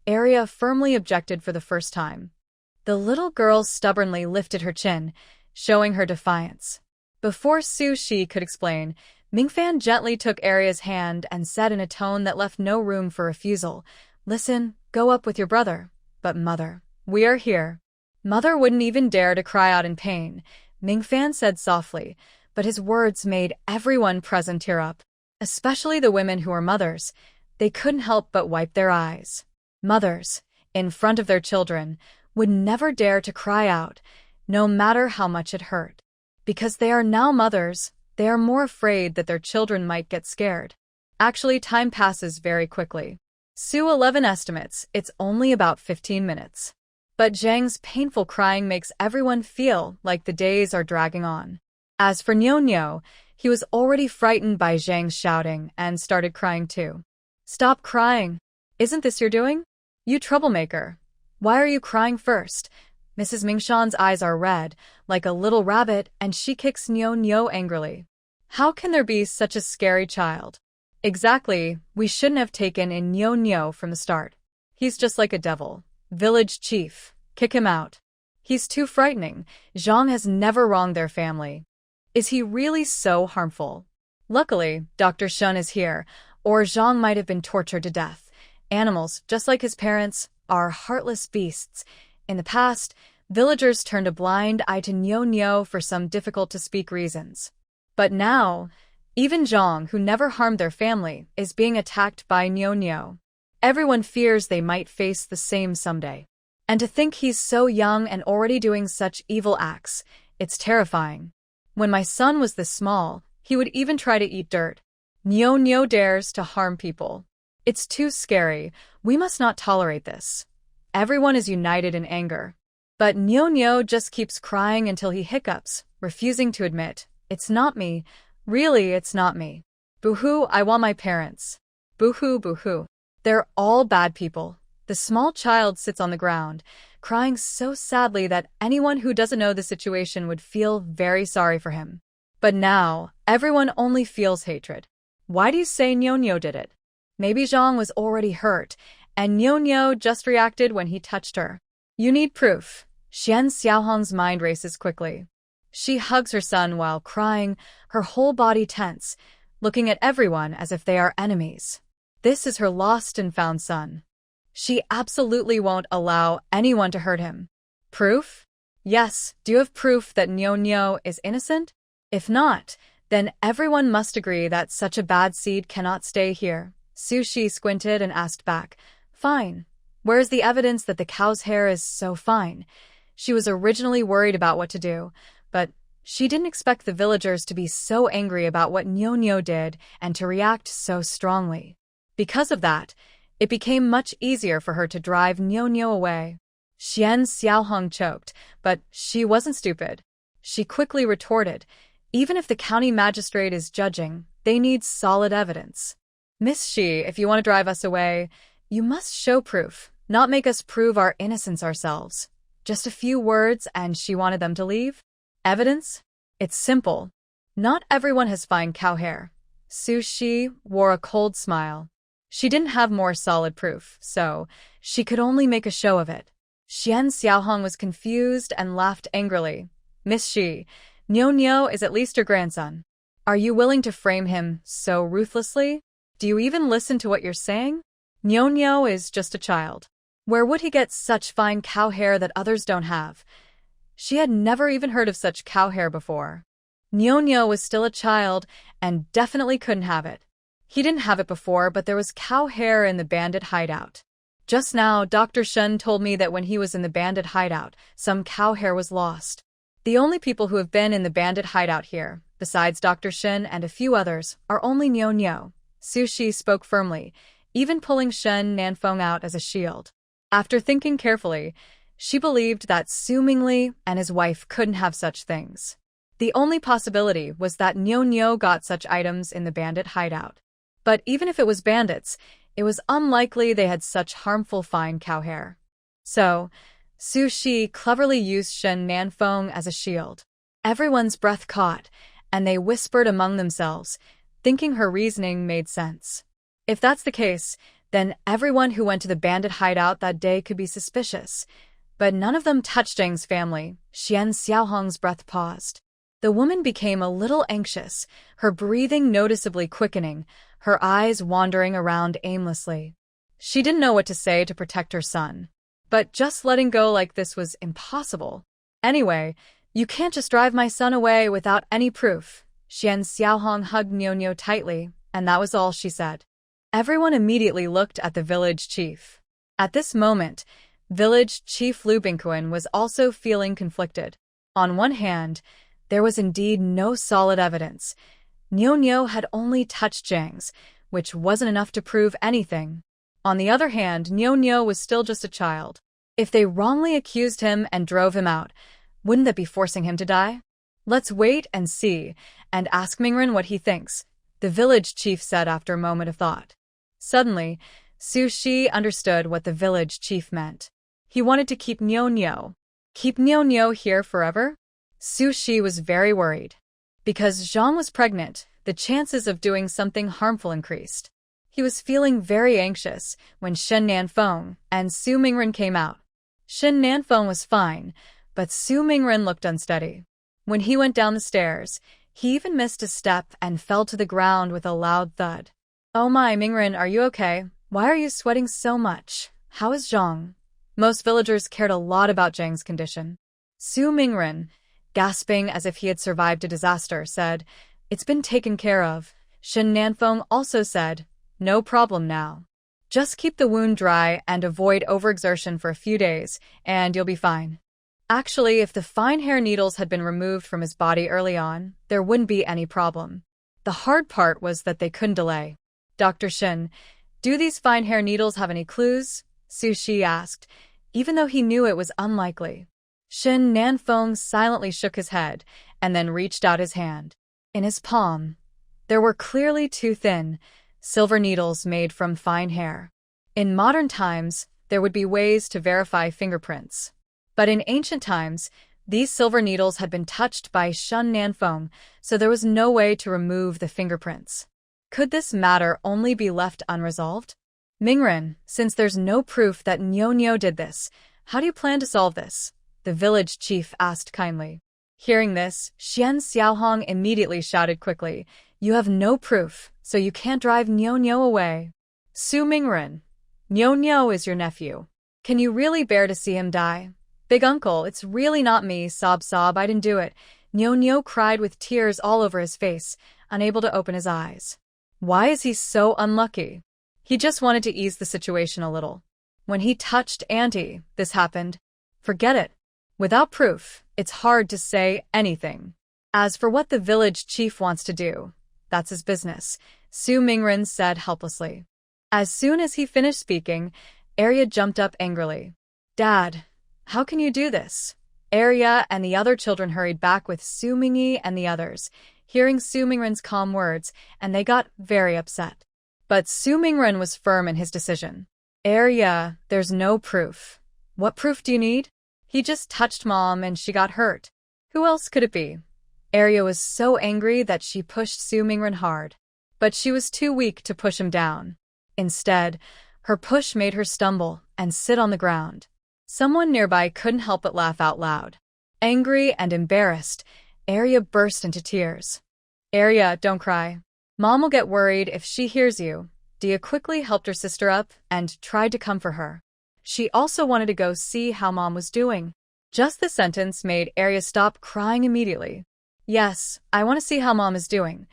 Arya firmly objected for the first time. The little girl stubbornly lifted her chin, showing her defiance. Before Su Shi could explain, Mingfan gently took Arya's hand and said in a tone that left no room for refusal, "Listen, go up with your brother. But mother, we are here." Mother wouldn't even dare to cry out in pain, Mingfan said softly, but his words made everyone present tear up. Especially the women who were mothers. They couldn't help but wipe their eyes. Mothers, in front of their children, would never dare to cry out, no matter how much it hurt. Because they are now mothers, they are more afraid that their children might get scared. Actually, time passes very quickly. Su 11 estimates it's only about 15 minutes. But Zhang's painful crying makes everyone feel like the days are dragging on. As for Nyo, he was already frightened by Zhang's shouting and started crying too. "Stop crying. Isn't this your doing? You troublemaker. Why are you crying first?" Mrs. Mingshan's eyes are red, like a little rabbit, and she kicks Nyo angrily. How can there be such a scary child? Exactly, we shouldn't have taken in Nyo from the start. He's just like a devil. Village chief. Kick him out. He's too frightening. Zhang has never wronged their family. Is he really so harmful? Luckily, Dr. Shun is here, or Zhang might have been tortured to death. Animals, just like his parents, are heartless beasts. In the past, villagers turned a blind eye to Nyo for some difficult-to-speak reasons. But now, even Zhang, who never harmed their family, is being attacked by Nyo. Everyone fears they might face the same someday. And to think he's so young and already doing such evil acts, it's terrifying. When my son was this small, he would even try to eat dirt. Nyo dares to harm people. It's too scary. We must not tolerate this. Everyone is united in anger. But Nyo just keeps crying until he hiccups, refusing to admit, "It's not me. Really, it's not me. Boo-hoo, I want my parents. Boo-hoo, boo-hoo. They're all bad people." The small child sits on the ground, crying so sadly that anyone who doesn't know the situation would feel very sorry for him. But now, everyone only feels hatred. Why do you say Nyo did it? Maybe Zhang was already hurt, and Nyo just reacted when he touched her. You need proof. Xian Xiaohong's mind races quickly. She hugs her son while crying, her whole body tense, looking at everyone as if they are enemies. This is her lost and found son. She absolutely won't allow anyone to hurt him. Proof? Yes, do you have proof that Nyo is innocent? If not, then everyone must agree that such a bad seed cannot stay here. Su Shi squinted and asked back, "Fine. Where's the evidence that the cow's hair is so fine?" She was originally worried about what to do, but she didn't expect the villagers to be so angry about what Nyo did and to react so strongly. Because of that, it became much easier for her to drive Nyo away. Xian Xiaohong choked, but she wasn't stupid. She quickly retorted, "Even if the county magistrate is judging, they need solid evidence. Miss Shi, if you want to drive us away, you must show proof, not make us prove our innocence ourselves." Just a few words and she wanted them to leave? Evidence? It's simple. Not everyone has fine cow hair. Su Shi wore a cold smile. She didn't have more solid proof, so she could only make a show of it. Xian Xiaohong was confused and laughed angrily. Miss Shi, Niu Niu is at least your grandson. Are you willing to frame him so ruthlessly? Do you even listen to what you're saying? Niu Niu is just a child. Where would he get such fine cow hair that others don't have? She had never even heard of such cow hair before. Niu Niu was still a child and definitely couldn't have it. He didn't have it before, but there was cow hair in the bandit hideout. Just now, Dr. Shen told me that when he was in the bandit hideout, some cow hair was lost. The only people who have been in the bandit hideout here, besides Dr. Shen and a few others, are only Niu Niu. Su Shi spoke firmly, even pulling Shen Nanfeng out as a shield. After thinking carefully, she believed that Su Mingli and his wife couldn't have such things. The only possibility was that Niu Niu got such items in the bandit hideout. But even if it was bandits, it was unlikely they had such harmful fine cow hair. So, Su Shi cleverly used Shen Nanfeng as a shield. Everyone's breath caught, and they whispered among themselves, thinking her reasoning made sense. If that's the case, then everyone who went to the bandit hideout that day could be suspicious. But none of them touched Zheng's family. Xian Xiaohong's breath paused. The woman became a little anxious, her breathing noticeably quickening, her eyes wandering around aimlessly. She didn't know what to say to protect her son. But just letting go like this was impossible. Anyway, you can't just drive my son away without any proof. Xian Xiaohong hugged Niu Niu tightly, and that was all she said. Everyone immediately looked at the village chief. At this moment, village chief Lu Bingquan was also feeling conflicted. On one hand, there was indeed no solid evidence. Niu Niu had only touched Zhang's, which wasn't enough to prove anything. On the other hand, Niu Niu was still just a child. If they wrongly accused him and drove him out, wouldn't that be forcing him to die? Let's wait and see, and ask Mingren what he thinks, the village chief said after a moment of thought. Suddenly, Su Shi understood what the village chief meant. He wanted to keep Niu Niu. Keep Niu Niu here forever? Su Shi was very worried. Because Zhang was pregnant, the chances of doing something harmful increased. He was feeling very anxious when Shen Nanfeng and Su Mingren came out. Shen Nanfeng was fine, but Su Mingren looked unsteady. When he went down the stairs, he even missed a step and fell to the ground with a loud thud. Oh my, Mingren, are you okay? Why are you sweating so much? How is Zhang? Most villagers cared a lot about Zhang's condition. Su Mingren, gasping as if he had survived a disaster, said, "It's been taken care of." Shen Nanfeng also said, "No problem now. Just keep the wound dry and avoid overexertion for a few days, and you'll be fine." Actually, if the fine hair needles had been removed from his body early on, there wouldn't be any problem. The hard part was that they couldn't delay. "Dr. Shen, do these fine hair needles have any clues?" Su Shi asked, even though he knew it was unlikely. Shen Nanfeng silently shook his head and then reached out his hand. In his palm, there were clearly two thin, silver needles made from fine hair. In modern times, there would be ways to verify fingerprints. But in ancient times, these silver needles had been touched by Shen Nanfeng, so there was no way to remove the fingerprints. Could this matter only be left unresolved? Mingren, since there's no proof that Niu Niu did this, how do you plan to solve this? The village chief asked kindly. Hearing this, Xian Xiaohong immediately shouted quickly, "You have no proof, so you can't drive Niu Niu away." Su Mingren, Niu Niu is your nephew. Can you really bear to see him die? Big uncle, it's really not me, sob, I didn't do it. Niu Niu cried with tears all over his face, unable to open his eyes. Why is he so unlucky? He just wanted to ease the situation a little. When he touched Auntie, this happened. Forget it. Without proof, it's hard to say anything. As for what the village chief wants to do, that's his business, Su Mingren said helplessly. As soon as he finished speaking, Arya jumped up angrily. Dad, how can you do this? Arya and the other children hurried back with Su Mingyi and the others, hearing Su Mingren's calm words, and they got very upset. But Su Mingren was firm in his decision. Arya, there's no proof. What proof do you need? He just touched Mom and she got hurt. Who else could it be? Arya was so angry that she pushed Su Mingren hard. But she was too weak to push him down. Instead, her push made her stumble and sit on the ground. Someone nearby couldn't help but laugh out loud. Angry and embarrassed, Arya burst into tears. "Arya, don't cry. Mom will get worried if she hears you." Dia quickly helped her sister up and tried to comfort her. She also wanted to go see how Mom was doing. Just the sentence made Arya stop crying immediately. "Yes, I want to see how Mom is doing."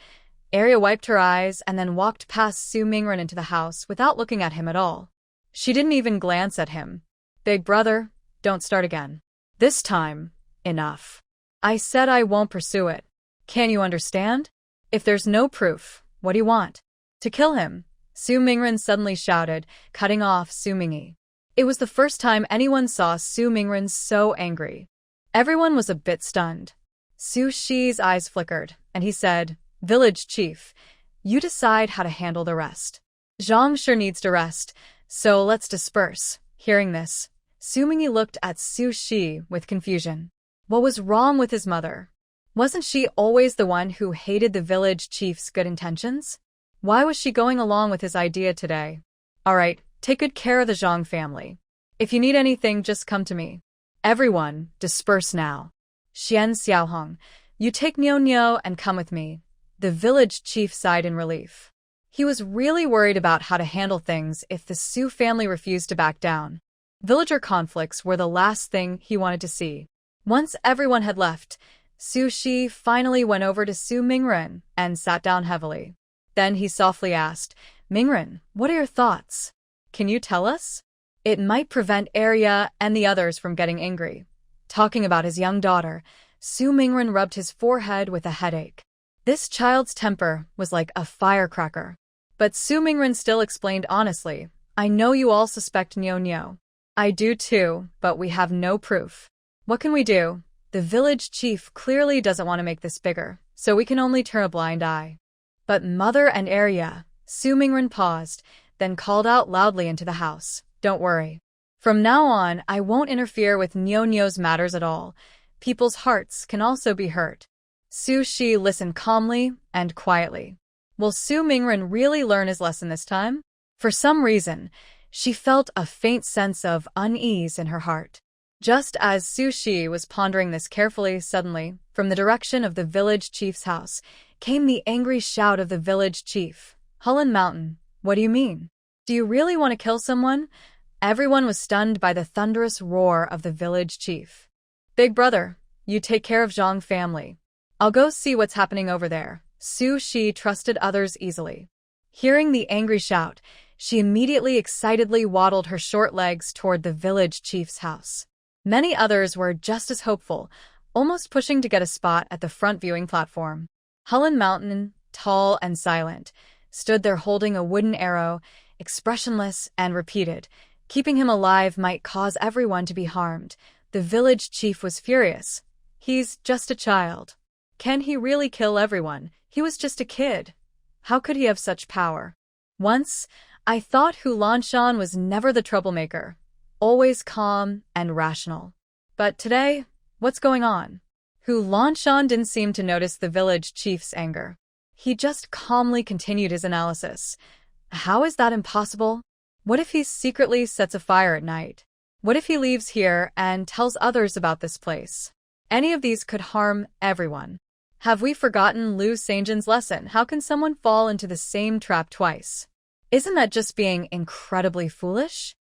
Arya wiped her eyes and then walked past Su Mingren into the house without looking at him at all. She didn't even glance at him. "Big brother, don't start again. This time, enough. I said I won't pursue it. Can you understand? If there's no proof, what do you want? To kill him?" Su Mingren suddenly shouted, cutting off Su Mingyi. It was the first time anyone saw Su Mingren so angry. Everyone was a bit stunned. Su Shi's eyes flickered, and he said, "Village chief, you decide how to handle the rest. Zhang sure needs to rest, so let's disperse." Hearing this, Su Mingyi looked at Su Shi with confusion. What was wrong with his mother? Wasn't she always the one who hated the village chief's good intentions? Why was she going along with his idea today? "All right, take good care of the Zhang family. If you need anything, just come to me. Everyone, disperse now. Xian Xiaohong, you take Niu Niu and come with me." The village chief sighed in relief. He was really worried about how to handle things if the Su family refused to back down. Villager conflicts were the last thing he wanted to see. Once everyone had left, Su Shi finally went over to Su Mingren and sat down heavily. Then he softly asked, "Mingren, what are your thoughts? Can you tell us?" It might prevent Arya and the others from getting angry. Talking about his young daughter, Su Mingren rubbed his forehead with a headache. This child's temper was like a firecracker. But Su Mingren still explained honestly, "I know you all suspect Niu Niu. I do too, but we have no proof. What can we do? The village chief clearly doesn't want to make this bigger, so we can only turn a blind eye." "But Mother and Arya," Su Mingren paused, then called out loudly into the house, "Don't worry. From now on, I won't interfere with Niu Niu's matters at all. People's hearts can also be hurt." Su Shi listened calmly and quietly. Will Su Mingren really learn his lesson this time? For some reason, she felt a faint sense of unease in her heart. Just as Su Shi was pondering this carefully, suddenly, from the direction of the village chief's house, came the angry shout of the village chief. "Hulun Mountain, what do you mean? Do you really want to kill someone?" Everyone was stunned by the thunderous roar of the village chief. "Big brother, you take care of Zhang family. I'll go see what's happening over there." Su Shi trusted others easily. Hearing the angry shout, she immediately excitedly waddled her short legs toward the village chief's house. Many others were just as hopeful, almost pushing to get a spot at the front viewing platform. Hulun Mountain, tall and silent, stood there holding a wooden arrow, expressionless, and repeated, "Keeping him alive might cause everyone to be harmed." The village chief was furious. "He's just a child. Can he really kill everyone? He was just a kid. How could he have such power? Once, I thought Hu Lanshan was never the troublemaker, always calm and rational. But today, what's going on?" Hu Lanshan didn't seem to notice the village chief's anger. He just calmly continued his analysis. "How is that impossible? What if he secretly sets a fire at night? What if he leaves here and tells others about this place? Any of these could harm everyone. Have we forgotten Lu Sangjin's lesson? How can someone fall into the same trap twice? Isn't that just being incredibly foolish?"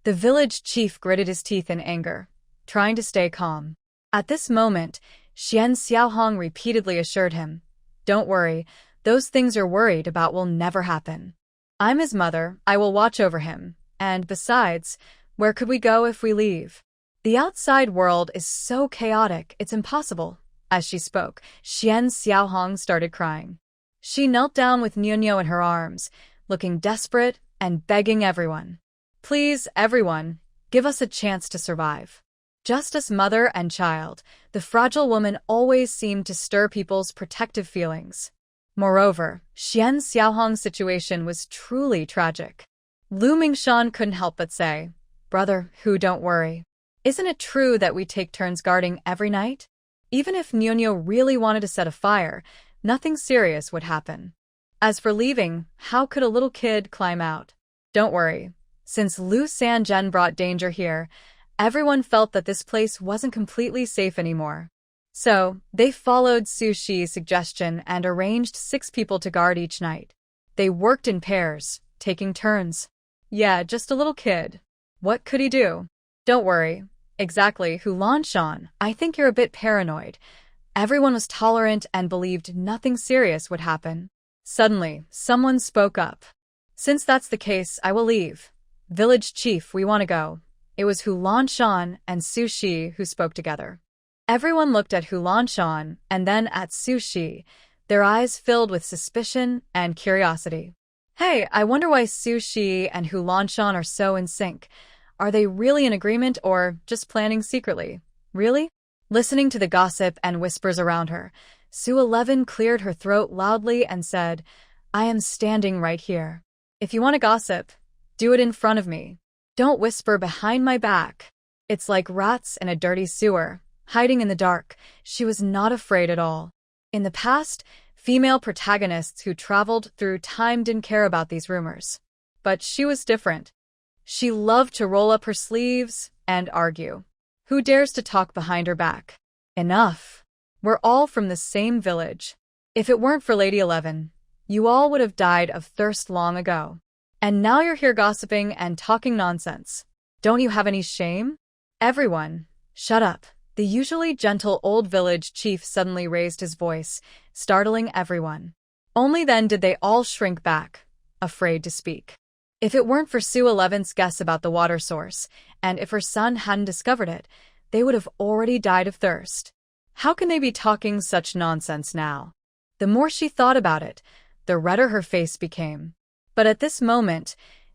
The village chief gritted his teeth in anger, trying to stay calm. At this moment, Xian Xiaohong repeatedly assured him, "Don't worry, those things you're worried about will never happen. I'm his mother, I will watch over him, and besides, where could we go if we leave? The outside world is so chaotic, it's impossible." As she spoke, Xian Xiaohong started crying. She knelt down with Niu Niu in her arms, looking desperate and begging everyone, "Please, everyone, give us a chance to survive." Just as mother and child, the fragile woman always seemed to stir people's protective feelings. Moreover, Xian Xiaohong's situation was truly tragic. Lu Mingshan couldn't help but say, "Brother, Hu, don't worry. Isn't it true that we take turns guarding every night? Even if Nyonya really wanted to set a fire, nothing serious would happen. As for leaving, how could a little kid climb out? Don't worry. Since Lu Sanzhen brought danger here, everyone felt that this place wasn't completely safe anymore. So, they followed Su Shi's suggestion and arranged 6 people to guard each night. They worked in pairs, taking turns. Yeah, just a little kid. What could he do? Don't worry. Exactly, Hu Lanshan, I think you're a bit paranoid. Everyone was tolerant and believed nothing serious would happen. Suddenly, someone spoke up. Since that's the case, I will leave. Village chief, we want to go. It was Hu Lanshan and Su Shi who spoke together. Everyone looked at Hu Lanshan and then at Su Shi, their eyes filled with suspicion and curiosity. Hey, I wonder why Su Shi and Hu Lanshan are so in sync. Are they really in agreement or just planning secretly? Really? Listening to the gossip and whispers around her, Su 11 cleared her throat loudly and said, I am standing right here. If you want to gossip, do it in front of me. Don't whisper behind my back. It's like rats in a dirty sewer, hiding in the dark. She was not afraid at all. In the past, female protagonists who traveled through time didn't care about these rumors. But she was different. She loved to roll up her sleeves and argue. Who dares to talk behind her back? Enough. We're all from the same village. If it weren't for Lady 11, you all would have died of thirst long ago. And now you're here gossiping and talking nonsense. Don't you have any shame? Everyone, shut up. The usually gentle old village chief suddenly raised his voice, startling everyone. Only then did they all shrink back, afraid to speak. If it weren't for Su 11's guess about the water source, and if her son hadn't discovered it, they would have already died of thirst. How can they be talking such nonsense now? The more she thought about it, the redder her face became. But at this moment,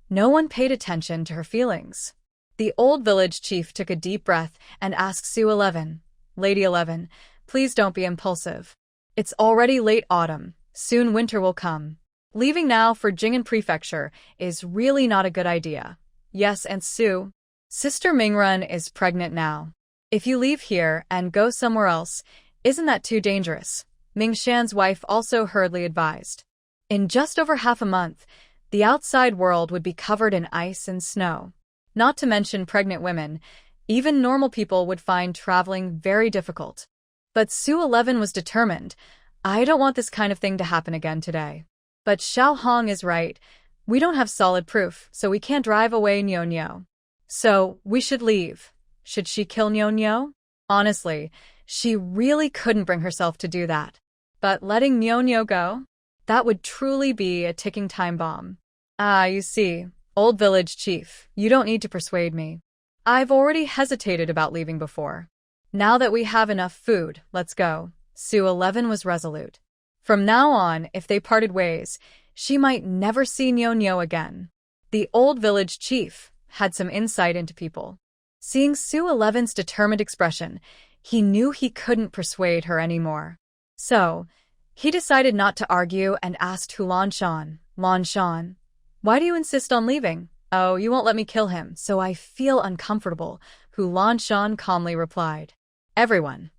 no one paid attention to her feelings. The old village chief took a deep breath and asked Su 11, Lady 11, please don't be impulsive. It's already late autumn. Soon winter will come. Leaving now for Jing'an Prefecture is really not a good idea. Yes, and Su, Sister Mingrun is pregnant now. If you leave here and go somewhere else, isn't that too dangerous? Mingshan's wife also hurriedly advised. In just over half a month, the outside world would be covered in ice and snow. Not to mention pregnant women, even normal people would find traveling very difficult. But Su 11 was determined. I don't want this kind of thing to happen again today. But Xiao Hong is right. We don't have solid proof, so we can't drive away Nyonyo. So, we should leave. Should she kill Nyonyo? Honestly, she really couldn't bring herself to do that. But letting Nyonyo go? That would truly be a ticking time bomb. Ah, you see, old village chief, you don't need to persuade me. I've already hesitated about leaving before. Now that we have enough food, let's go. Su 11 was resolute. From now on, if they parted ways, she might never see Nyonyo again. The old village chief had some insight into people. Seeing Su 11's determined expression, he knew he couldn't persuade her anymore. So, he decided not to argue and asked Hu Lanshan, Lanshan, why do you insist on leaving? Oh, you won't let me kill him, so I feel uncomfortable, Hu Lanshan calmly replied. Everyone.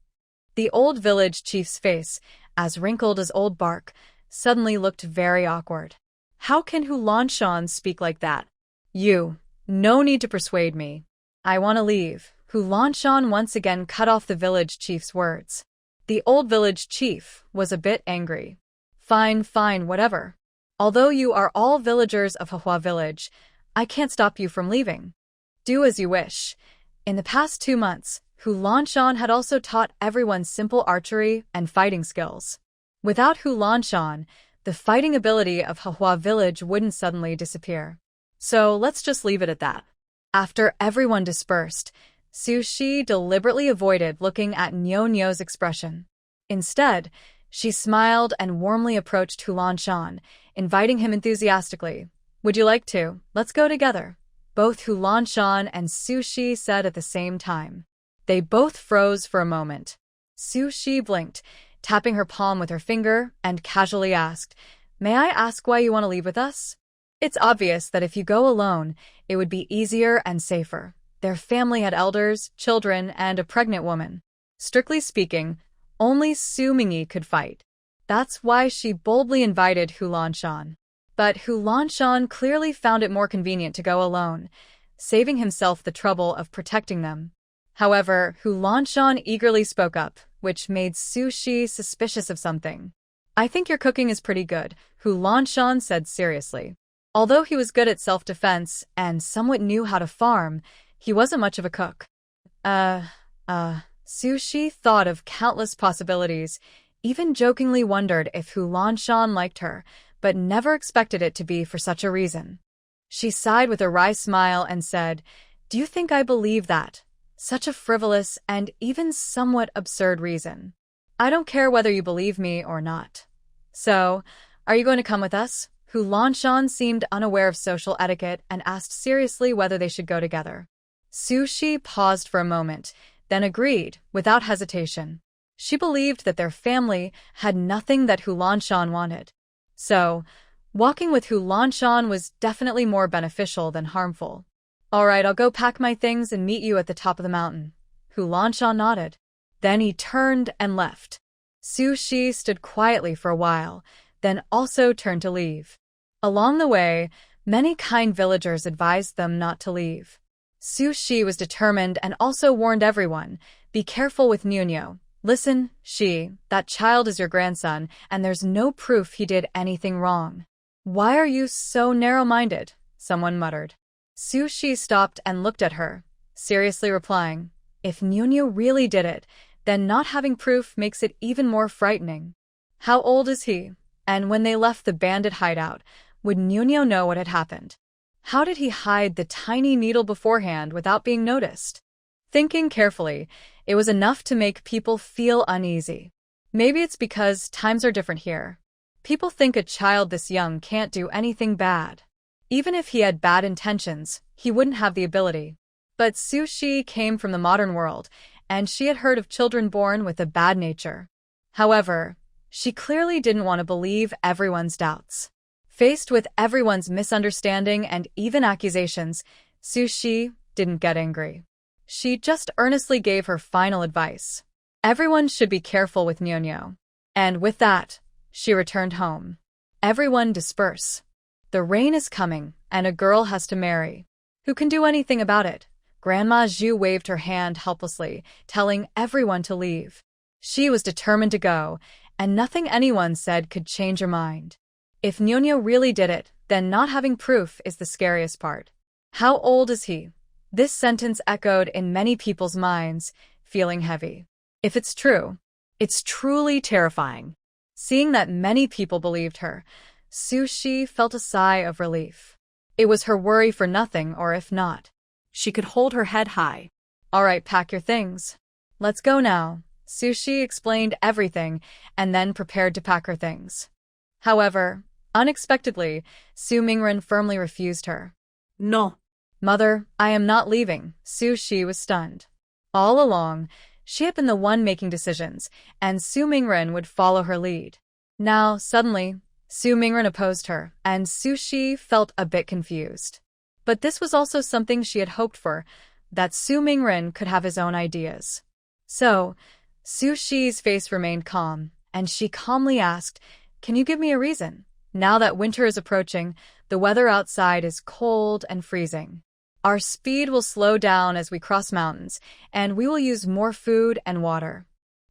The old village chief's face, as wrinkled as old bark, suddenly looked very awkward. How can Hu Lanshan speak like that? You, no need to persuade me. I want to leave. Hu Lanshan once again cut off the village chief's words. The old village chief was a bit angry. Fine, whatever. Although you are all villagers of Hua village, I can't stop you from leaving. Do as you wish. In the past 2 months, Hu Lanshan had also taught everyone simple archery and fighting skills. Without Hu Lanshan, the fighting ability of Hua village wouldn't suddenly disappear. So let's just leave it at that. After everyone dispersed, Su Shi deliberately avoided looking at Nyonyo's expression. Instead, she smiled and warmly approached Hu Lanshan, inviting him enthusiastically. Would you like to? Let's go together. Both Hu Lanshan and Su Shi said at the same time. They both froze for a moment. Su Shi blinked, tapping her palm with her finger, and casually asked, May I ask why you want to leave with us? It's obvious that if you go alone, it would be easier and safer. Their family had elders, children, and a pregnant woman. Strictly speaking, Only Su Mingyi could fight. That's why she boldly invited Hu Lanshan. But Hu Lanshan clearly found it more convenient to go alone, saving himself the trouble of protecting them. However, Hu Lanshan eagerly spoke up, which made Su Shi suspicious of something. I think your cooking is pretty good, Hu Lanshan said seriously. Although he was good at self-defense and somewhat knew how to farm, he wasn't much of a cook. Su Shi thought of countless possibilities, even jokingly wondered if Hu Lanshan liked her, but never expected it to be for such a reason. She sighed with a wry smile and said, "Do you think I believe that? Such a frivolous and even somewhat absurd reason. I don't care whether you believe me or not. So, are you going to come with us?" Hu Lanshan seemed unaware of social etiquette and asked seriously whether they should go together. Su Shi paused for a moment, then agreed, without hesitation. She believed that their family had nothing that Hu Lanshan wanted. So, walking with Hu Lanshan was definitely more beneficial than harmful. "All right, I'll go pack my things and meet you at the top of the mountain." Hu Lanshan nodded. Then he turned and left. Su Shi stood quietly for a while, then also turned to leave. Along the way, many kind villagers advised them not to leave. Su Shi was determined and also warned everyone, "Be careful with Nuno. Listen, Shi, that child is your grandson, and there's no proof he did anything wrong." "Why are you so narrow-minded?" someone muttered. Su Shi stopped and looked at her, seriously replying, "If Nuno really did it, then not having proof makes it even more frightening. How old is he? And when they left the bandit hideout, would Nuno know what had happened? How did he hide the tiny needle beforehand without being noticed?" Thinking carefully, it was enough to make people feel uneasy. Maybe it's because times are different here. People think a child this young can't do anything bad. Even if he had bad intentions, he wouldn't have the ability. But Su Shi came from the modern world, and she had heard of children born with a bad nature. However, she clearly didn't want to believe everyone's doubts. Faced with everyone's misunderstanding and even accusations, Su Shi didn't get angry. She just earnestly gave her final advice. Everyone should be careful with Nuno. And with that, she returned home. Everyone disperse. The rain is coming, and a girl has to marry. Who can do anything about it? Grandma Zhu waved her hand helplessly, telling everyone to leave. She was determined to go, and nothing anyone said could change her mind. If Nuno really did it, then not having proof is the scariest part. How old is he? This sentence echoed in many people's minds, feeling heavy. If it's true, it's truly terrifying. Seeing that many people believed her, Su Shi felt a sigh of relief. It was her worry for nothing, or if not, She could hold her head high. "All right, pack your things. Let's go now." Su Shi explained everything and then prepared to pack her things. However, unexpectedly, Su Mingren firmly refused her. "No." "Mother, I am not leaving." Su Shi was stunned. All along, she had been the one making decisions, and Su Mingren would follow her lead. Now, suddenly, Su Mingren opposed her, and Su Shi felt a bit confused. But this was also something she had hoped for, that Su Mingren could have his own ideas. So, Su Shi's face remained calm, and she calmly asked, "Can you give me a reason? Now that winter is approaching, the weather outside is cold and freezing. Our speed will slow down as we cross mountains, and we will use more food and water.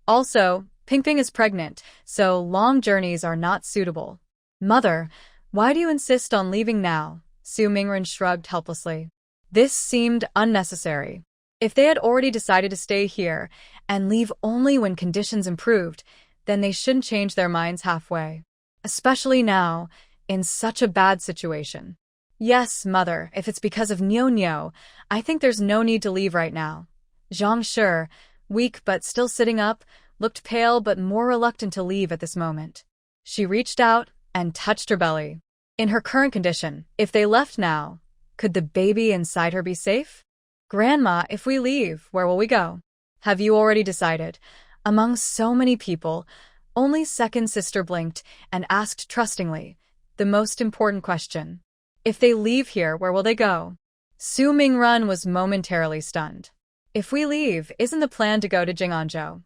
Also, Pingping is pregnant, so long journeys are not suitable." "Mother, why do you insist on leaving now?" Su Mingren shrugged helplessly. This seemed unnecessary. If they had already decided to stay here and leave only when conditions improved, then they shouldn't change their minds halfway. Especially now, in such a bad situation. "Yes, Mother, if it's because of Nuno, I think there's no need to leave right now." Zhang Shi, weak but still sitting up, looked pale but more reluctant to leave at this moment. She reached out and touched her belly. In her current condition, if they left now, could the baby inside her be safe? "Grandma, if we leave, where will we go?" "Have you already decided?" Among so many people, only second sister blinked and asked trustingly, the most important question. "If they leave here, where will they go?" Su Mingren was momentarily stunned. "If we leave, isn't the plan to go to Jing'anzhou?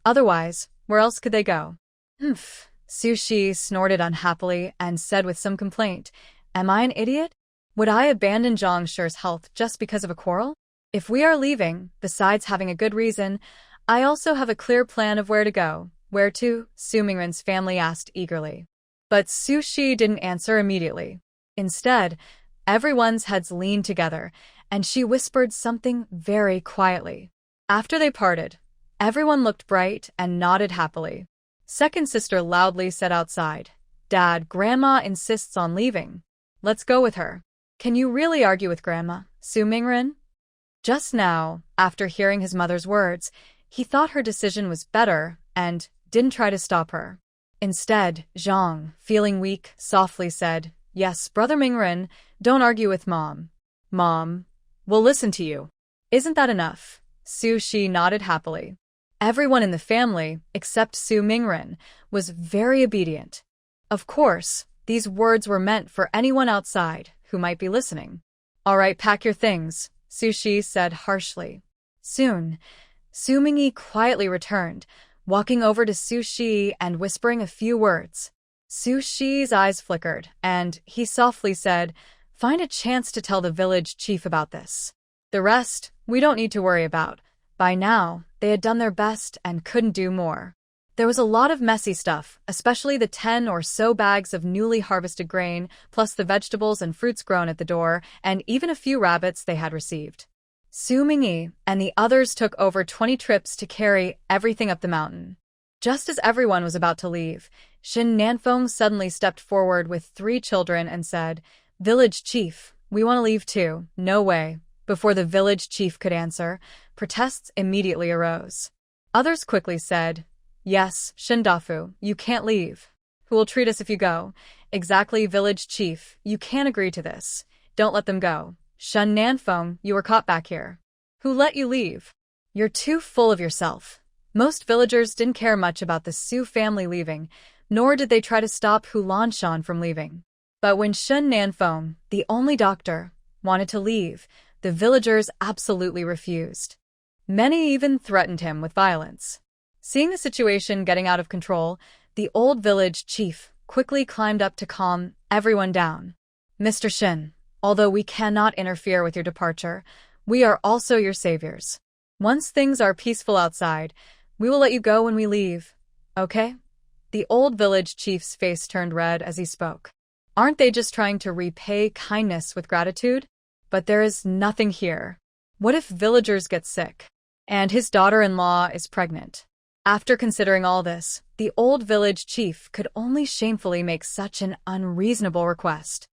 Otherwise, Where else could they go? Humph. Su Shi snorted unhappily and said with some complaint, Am I an idiot? Would I abandon Zhang Shi's health just because of a quarrel? If we are leaving, besides having a good reason, I also have a clear plan of where to go. Where to? Su Mingren's family asked eagerly. But Su Shi didn't answer immediately. Instead, everyone's heads leaned together, and she whispered something very quietly. After they parted, everyone looked bright and nodded happily. Second sister loudly said outside, Dad, Grandma insists on leaving. Let's go with her. Can you really argue with Grandma, Su Mingren? Just now, after hearing his mother's words, he thought her decision was better and didn't try to stop her. Instead, Zhang, feeling weak, softly said, Yes, Brother Mingren, don't argue with Mom. Mom, we'll listen to you. Isn't that enough? Su Shi nodded happily. Everyone in the family, except Su Mingren, was very obedient. Of course, these words were meant for anyone outside who might be listening. All right, pack your things, Su Shi said harshly. Soon, Su Mingyi quietly returned, walking over to Su Shi and whispering a few words. Su Shi's eyes flickered, and he softly said, Find a chance to tell the village chief about this. The rest, we don't need to worry about. By now, they had done their best and couldn't do more. There was a lot of messy stuff, especially the 10 or so bags of newly harvested grain, plus the vegetables and fruits grown at the door, and even a few rabbits they had received. Su Mingyi and the others took over 20 trips to carry everything up the mountain. Just as everyone was about to leave, Shin Nanfeng suddenly stepped forward with 3 children and said, Village chief, we want to leave too. No way. Before the village chief could answer, protests immediately arose. Others quickly said, Yes, Shindafu, you can't leave. Who will treat us if you go? Exactly, village chief, you can't agree to this. Don't let them go. Shun Nanfeng, you were caught back here. Who let you leave? You're too full of yourself. Most villagers didn't care much about the Su family leaving, nor did they try to stop Hu Lanshan from leaving. But when Shun Nanfeng, the only doctor, wanted to leave, the villagers absolutely refused. Many even threatened him with violence. Seeing the situation getting out of control, the old village chief quickly climbed up to calm everyone down. Mr. Shin, although we cannot interfere with your departure, we are also your saviors. Once things are peaceful outside, we will let you go when we leave. Okay? The old village chief's face turned red as he spoke. Aren't they just trying to repay kindness with gratitude? But there is nothing here. What if villagers get sick? And his daughter-in-law is pregnant. After considering all this, the old village chief could only shamefully make such an unreasonable request.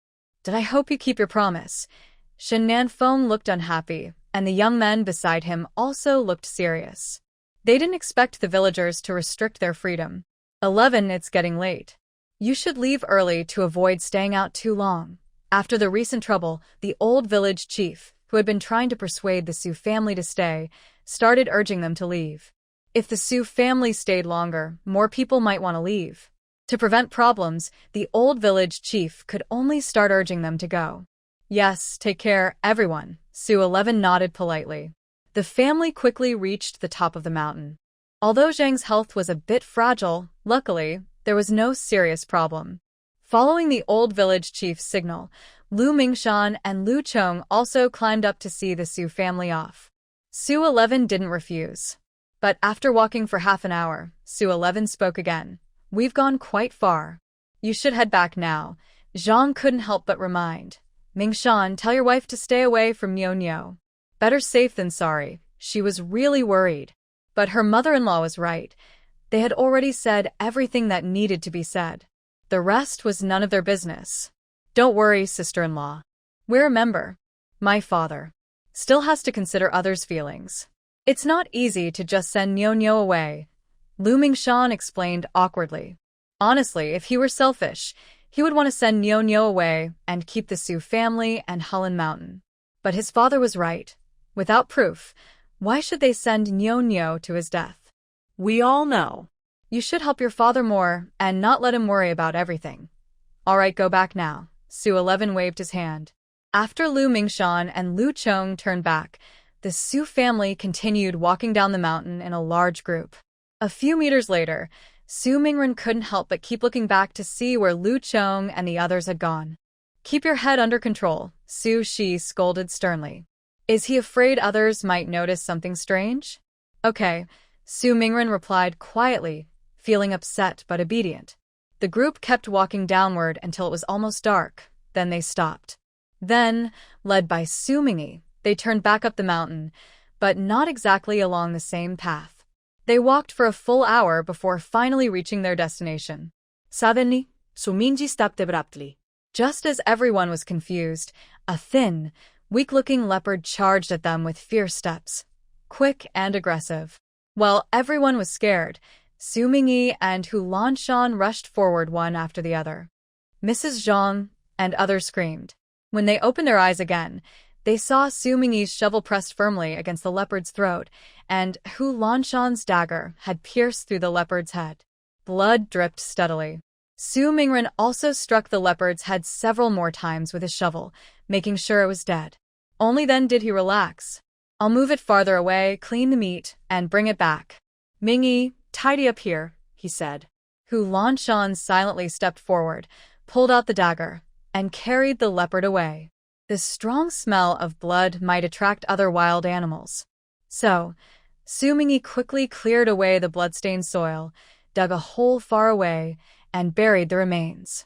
Did I hope you keep your promise? Shin Nanfeng looked unhappy, and the young men beside him also looked serious. They didn't expect the villagers to restrict their freedom. 11, it's getting late. You should leave early to avoid staying out too long. After the recent trouble, the old village chief, who had been trying to persuade the Su family to stay, started urging them to leave. If the Su family stayed longer, more people might want to leave. To prevent problems, the old village chief could only start urging them to go. Yes, take care, everyone, Su 11 nodded politely. The family quickly reached the top of the mountain. Although Zhang's health was a bit fragile, luckily, there was no serious problem. Following the old village chief's signal, Lu Mingshan and Lu Chong also climbed up to see the Su family off. Su 11 didn't refuse. But after walking for half an hour, Su 11 spoke again. We've gone quite far. You should head back now. Zhang couldn't help but remind. Mingshan, tell your wife to stay away from Nyo. Better safe than sorry. She was really worried. But her mother-in-law was right. They had already said everything that needed to be said. The rest was none of their business. Don't worry, sister-in-law. We remember. My father still has to consider others' feelings. It's not easy to just send Nyo away, Lu Mingshan explained awkwardly. Honestly, if he were selfish, he would want to send Nyo away and keep the Su family and Hulun Mountain. But his father was right. Without proof, why should they send Nyo to his death? We all know. You should help your father more and not let him worry about everything. All right, go back now. Su 11 waved his hand. After Lu Mingshan and Lu Chong turned back, the Su family continued walking down the mountain in a large group. A few meters later, Su Mingren couldn't help but keep looking back to see where Lu Chong and the others had gone. Keep your head under control, Su Shi scolded sternly. Is he afraid others might notice something strange? Okay, Su Mingren replied quietly, feeling upset but obedient. The group kept walking downward until it was almost dark, then they stopped. Then, led by Su Mingyi, they turned back up the mountain, but not exactly along the same path. They walked for a full hour before finally reaching their destination. Suddenly, Su Mingyi stopped abruptly. Just as everyone was confused, a thin, weak-looking leopard charged at them with fierce steps, quick and aggressive. While everyone was scared, Su Mingyi and Hu Lanshan rushed forward one after the other. Mrs. Zhang and others screamed. When they opened their eyes again, they saw Su Mingyi's shovel pressed firmly against the leopard's throat, and Hu Lanshan's dagger had pierced through the leopard's head. Blood dripped steadily. Su Mingren also struck the leopard's head several more times with his shovel, making sure it was dead. Only then did he relax. I'll move it farther away, clean the meat, and bring it back. Mingyi, tidy up here, he said. Hu Lanshan silently stepped forward, pulled out the dagger, and carried the leopard away. The strong smell of blood might attract other wild animals. So, Su Mingyi quickly cleared away the bloodstained soil, dug a hole far away, and buried the remains.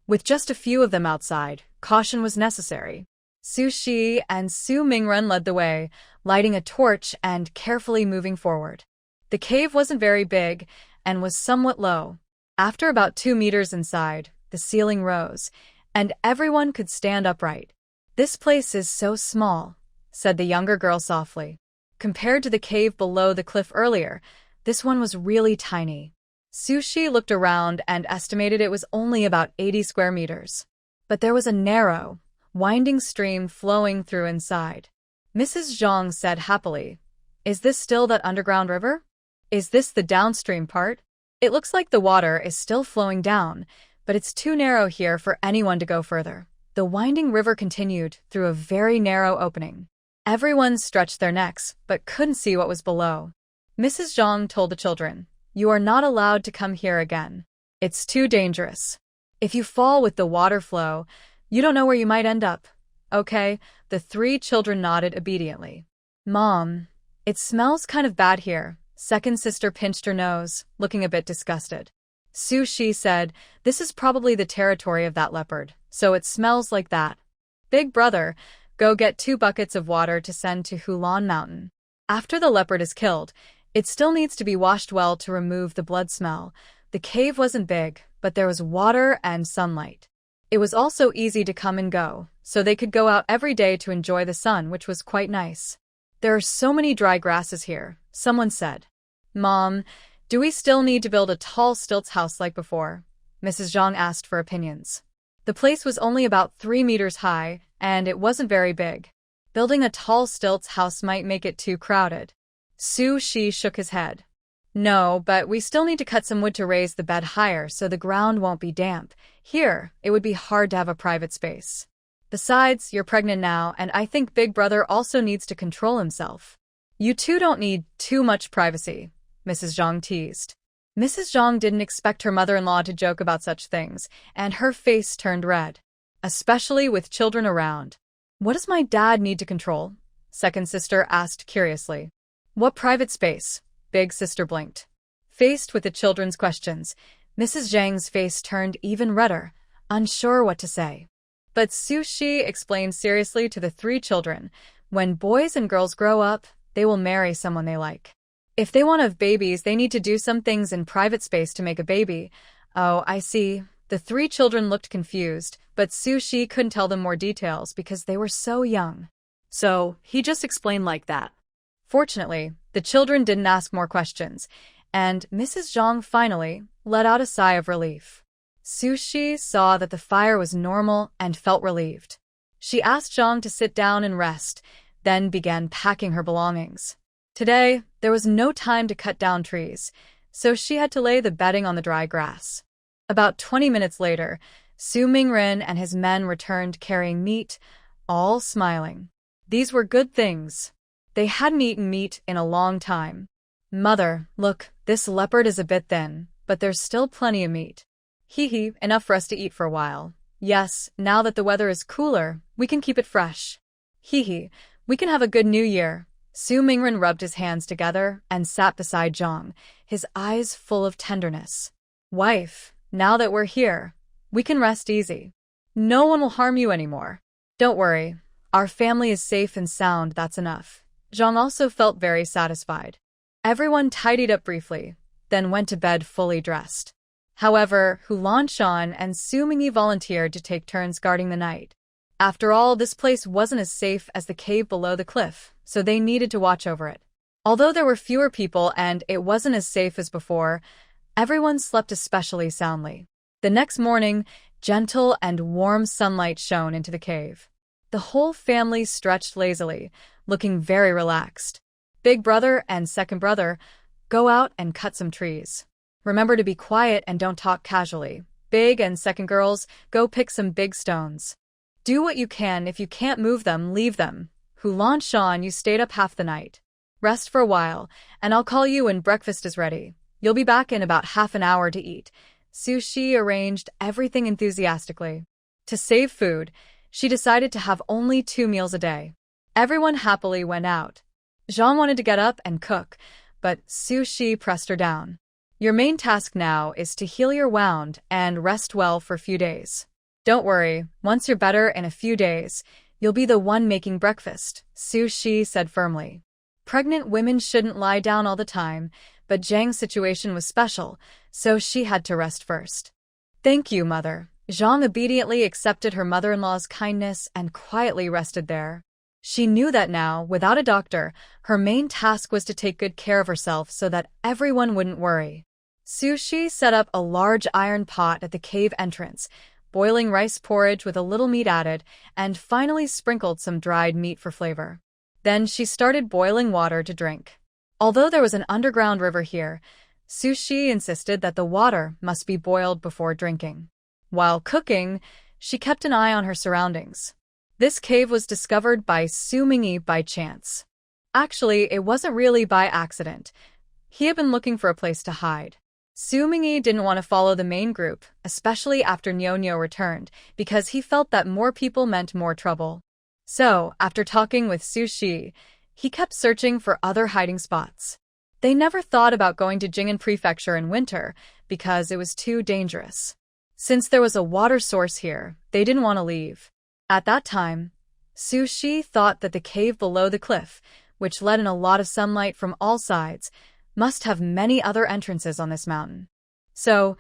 With just a few of them outside, caution was necessary. Su Shi and Su Mingren led the way, lighting a torch and carefully moving forward. The cave wasn't very big and was somewhat low. After about 2 meters inside, the ceiling rose, and everyone could stand upright. This place is so small, said the younger girl softly. Compared to the cave below the cliff earlier, this one was really tiny. Su Shi looked around and estimated it was only about 80 square meters. But there was a narrow, winding stream flowing through inside. Mrs. Zhang said happily, "Is this still that underground river? Is this the downstream part? It looks like the water is still flowing down, but it's too narrow here for anyone to go further." The winding river continued through a very narrow opening. Everyone stretched their necks, but couldn't see what was below. Mrs. Zhang told the children, "You are not allowed to come here again. It's too dangerous. If you fall with the water flow, you don't know where you might end up." Okay, the 3 children nodded obediently. "Mom, it smells kind of bad here." Second sister pinched her nose, looking a bit disgusted. Su Shi said, "This is probably the territory of that leopard, so it smells like that. Big brother, go get 2 buckets of water to send to Hulan Mountain. After the leopard is killed, it still needs to be washed well to remove the blood smell." The cave wasn't big, but there was water and sunlight. It was also easy to come and go, so they could go out every day to enjoy the sun, which was quite nice. "There are so many dry grasses here," someone said. "Mom, do we still need to build a tall stilts house like before?" Mrs. Zhang asked for opinions. The place was only about 3 meters high, and it wasn't very big. Building a tall stilts house might make it too crowded. Su Shi shook his head. "No, but we still need to cut some wood to raise the bed higher so the ground won't be damp. Here, it would be hard to have a private space. Besides, you're pregnant now, and I think Big Brother also needs to control himself. You two don't need too much privacy," Mrs. Zhang teased. Mrs. Zhang didn't expect her mother-in-law to joke about such things, and her face turned red. Especially with children around. "What does my dad need to control?" Second sister asked curiously. "What private space?" Big sister blinked. Faced with the children's questions, Mrs. Zhang's face turned even redder, unsure what to say. But Su Shi explained seriously to the 3 children, "When boys and girls grow up, they will marry someone they like. If they want to have babies, they need to do some things in private space to make a baby." "Oh, I see." The 3 children looked confused, but Su Shi couldn't tell them more details because they were so young. So, he just explained like that. Fortunately, the children didn't ask more questions, and Mrs. Zhang finally let out a sigh of relief. Su Shi saw that the fire was normal and felt relieved. She asked Zhang to sit down and rest, then began packing her belongings. Today, there was no time to cut down trees, so she had to lay the bedding on the dry grass. About 20 minutes later, Su Mingren and his men returned carrying meat, all smiling. These were good things. They hadn't eaten meat in a long time. Mother, look, this leopard is a bit thin, but there's still plenty of meat. Hee hee, enough for us to eat for a while. Yes, now that the weather is cooler, we can keep it fresh. Hee hee, we can have a good new year. Su Mingren rubbed his hands together and sat beside Zhang, his eyes full of tenderness. Wife, now that we're here, we can rest easy. No one will harm you anymore. Don't worry, our family is safe and sound, that's enough. Zhang also felt very satisfied. Everyone tidied up briefly, then went to bed fully dressed. However, Hulanshan and Su Mingyi volunteered to take turns guarding the night. After all, this place wasn't as safe as the cave below the cliff, so they needed to watch over it. Although there were fewer people and it wasn't as safe as before, everyone slept especially soundly. The next morning, gentle and warm sunlight shone into the cave. The whole family stretched lazily, looking very relaxed. Big brother and second brother, go out and cut some trees. Remember to be quiet and don't talk casually. Big and second girls, go pick some big stones. Do what you can. If you can't move them, leave them. Hulanshan, you stayed up half the night. Rest for a while, and I'll call you when breakfast is ready. You'll be back in about half an hour to eat. Sushi arranged everything enthusiastically. To save food, she decided to have only 2 meals a day. Everyone happily went out. Zhang wanted to get up and cook, but Sushi pressed her down. Your main task now is to heal your wound and rest well for a few days. Don't worry, once you're better in a few days, you'll be the one making breakfast, Sushi said firmly. Pregnant women shouldn't lie down all the time, but Zhang's situation was special, so she had to rest first. Thank you, Mother. Zhang obediently accepted her mother-in-law's kindness and quietly rested there. She knew that now, without a doctor, her main task was to take good care of herself so that everyone wouldn't worry. Sushi set up a large iron pot at the cave entrance, boiling rice porridge with a little meat added, and finally sprinkled some dried meat for flavor. Then she started boiling water to drink. Although there was an underground river here, Sushi insisted that the water must be boiled before drinking. While cooking, she kept an eye on her surroundings. This cave was discovered by Su Mingyi by chance. Actually, it wasn't really by accident. He had been looking for a place to hide. Su Mingyi didn't want to follow the main group, especially after Nyo returned, because he felt that more people meant more trouble. So, after talking with Sushi, he kept searching for other hiding spots. They never thought about going to Jing'an Prefecture in winter because it was too dangerous. Since there was a water source here, they didn't want to leave. At that time, Sushi thought that the cave below the cliff, which let in a lot of sunlight from all sides, must have many other entrances on this mountain. So,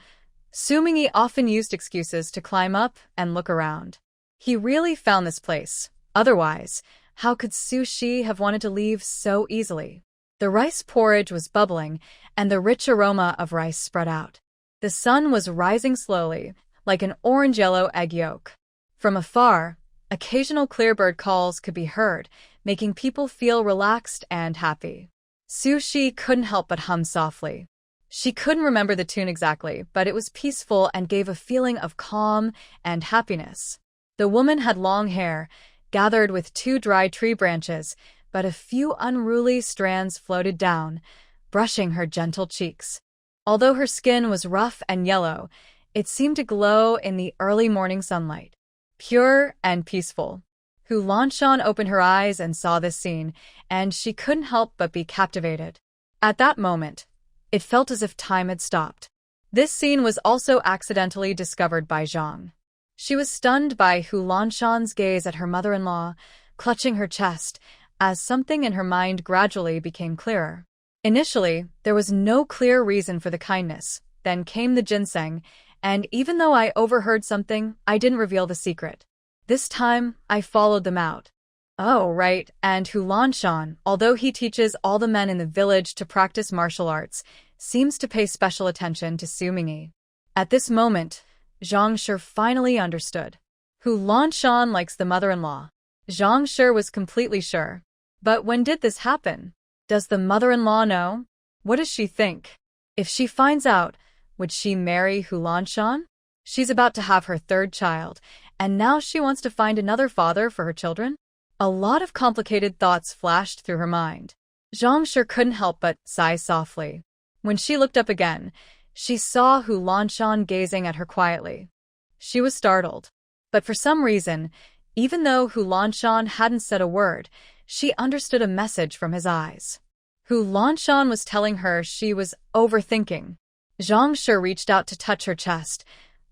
Su Mingyi often used excuses to climb up and look around. He really found this place. Otherwise, how could Sushi have wanted to leave so easily? The rice porridge was bubbling, and the rich aroma of rice spread out. The sun was rising slowly, like an orange-yellow egg yolk. From afar, occasional clear bird calls could be heard, making people feel relaxed and happy. Sushi couldn't help but hum softly. She couldn't remember the tune exactly, but it was peaceful and gave a feeling of calm and happiness. The woman had long hair, gathered with 2 dry tree branches, but a few unruly strands floated down, brushing her gentle cheeks. Although her skin was rough and yellow, it seemed to glow in the early morning sunlight. Pure and peaceful. Hulanshan opened her eyes and saw this scene, and she couldn't help but be captivated. At that moment, it felt as if time had stopped. This scene was also accidentally discovered by Zhang. She was stunned by Hulanshan's gaze at her mother-in-law, clutching her chest, as something in her mind gradually became clearer. Initially, there was no clear reason for the kindness. Then came the ginseng, and even though I overheard something, I didn't reveal the secret. This time, I followed them out. Oh, right, and Hulanshan, although he teaches all the men in the village to practice martial arts, seems to pay special attention to Su Mingyi. At this moment, Zhang Shi finally understood. Hulanshan likes the mother-in-law. Zhang Shi was completely sure. But when did this happen? Does the mother-in-law know? What does she think? If she finds out, would she marry Hulanshan? She's about to have her 3rd child, and now she wants to find another father for her children? A lot of complicated thoughts flashed through her mind. Zhang sure couldn't help but sigh softly. When she looked up again, she saw Hu Lanshan gazing at her quietly. She was startled. But for some reason, even though Hu Lanshan hadn't said a word, she understood a message from his eyes. Hu Lanshan was telling her she was overthinking. Zhang Shi reached out to touch her chest,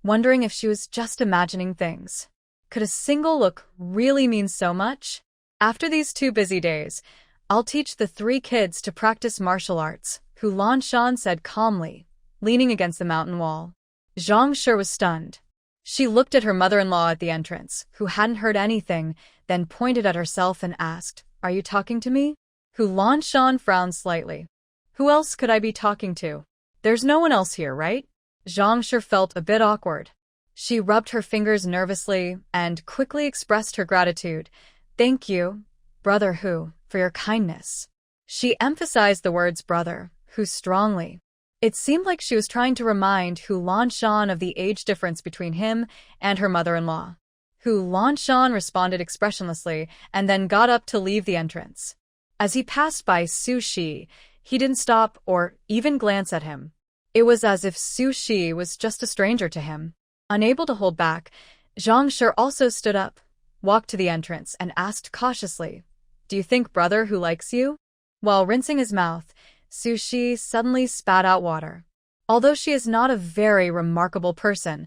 wondering if she was just imagining things. Could a single look really mean so much? After these 2 busy days, I'll teach the 3 kids to practice martial arts, Hu Lanshan said calmly, leaning against the mountain wall. Zhang Shi was stunned. She looked at her mother-in-law at the entrance, who hadn't heard anything, then pointed at herself and asked, "Are you talking to me?" Hu Lanshan frowned slightly. "Who else could I be talking to? There's no one else here, right?" Zhang Shi felt a bit awkward. She rubbed her fingers nervously and quickly expressed her gratitude. "Thank you, Brother Hu, for your kindness." She emphasized the words brother, Hu strongly. It seemed like she was trying to remind Hu Lanshan of the age difference between him and her mother-in-law. Hu Lanshan responded expressionlessly and then got up to leave the entrance. As he passed by Su Shi, he didn't stop or even glance at him. It was as if Su Shi was just a stranger to him. Unable to hold back, Zhang Shi also stood up, walked to the entrance, and asked cautiously, "Do you think Brother Hu likes you?" While rinsing his mouth, Su Shi suddenly spat out water. Although she is not a very remarkable person,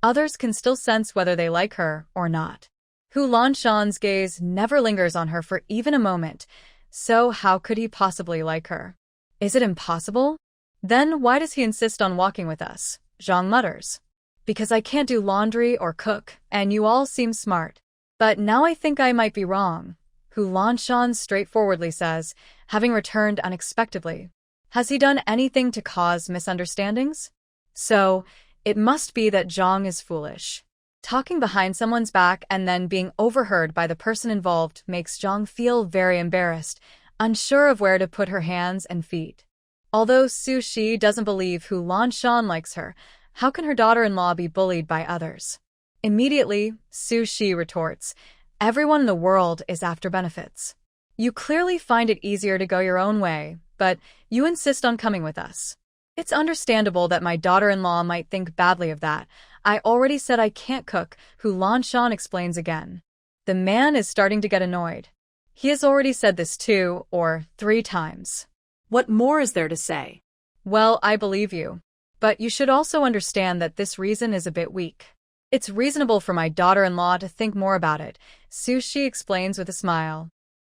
others can still sense whether they like her or not. Hu Lanshan's gaze never lingers on her for even a moment, so how could he possibly like her? Is it impossible? Then why does he insist on walking with us? Zhang mutters. "Because I can't do laundry or cook, and you all seem smart. But now I think I might be wrong," Hu Lanshan straightforwardly says, having returned unexpectedly. Has he done anything to cause misunderstandings? So, it must be that Zhang is foolish. Talking behind someone's back and then being overheard by the person involved makes Zhang feel very embarrassed, unsure of where to put her hands and feet. Although Su Shi doesn't believe Hu Lanshan likes her, how can her daughter-in-law be bullied by others? Immediately, Su Shi retorts, "Everyone in the world is after benefits. You clearly find it easier to go your own way, but you insist on coming with us. It's understandable that my daughter-in-law might think badly of that. I already said I can't cook," Hu Lanshan explains again. The man is starting to get annoyed. He has already said this 2 or 3 times. What more is there to say? Well, I believe you. But you should also understand that this reason is a bit weak. It's reasonable for my daughter-in-law to think more about it, Su Shi explains with a smile.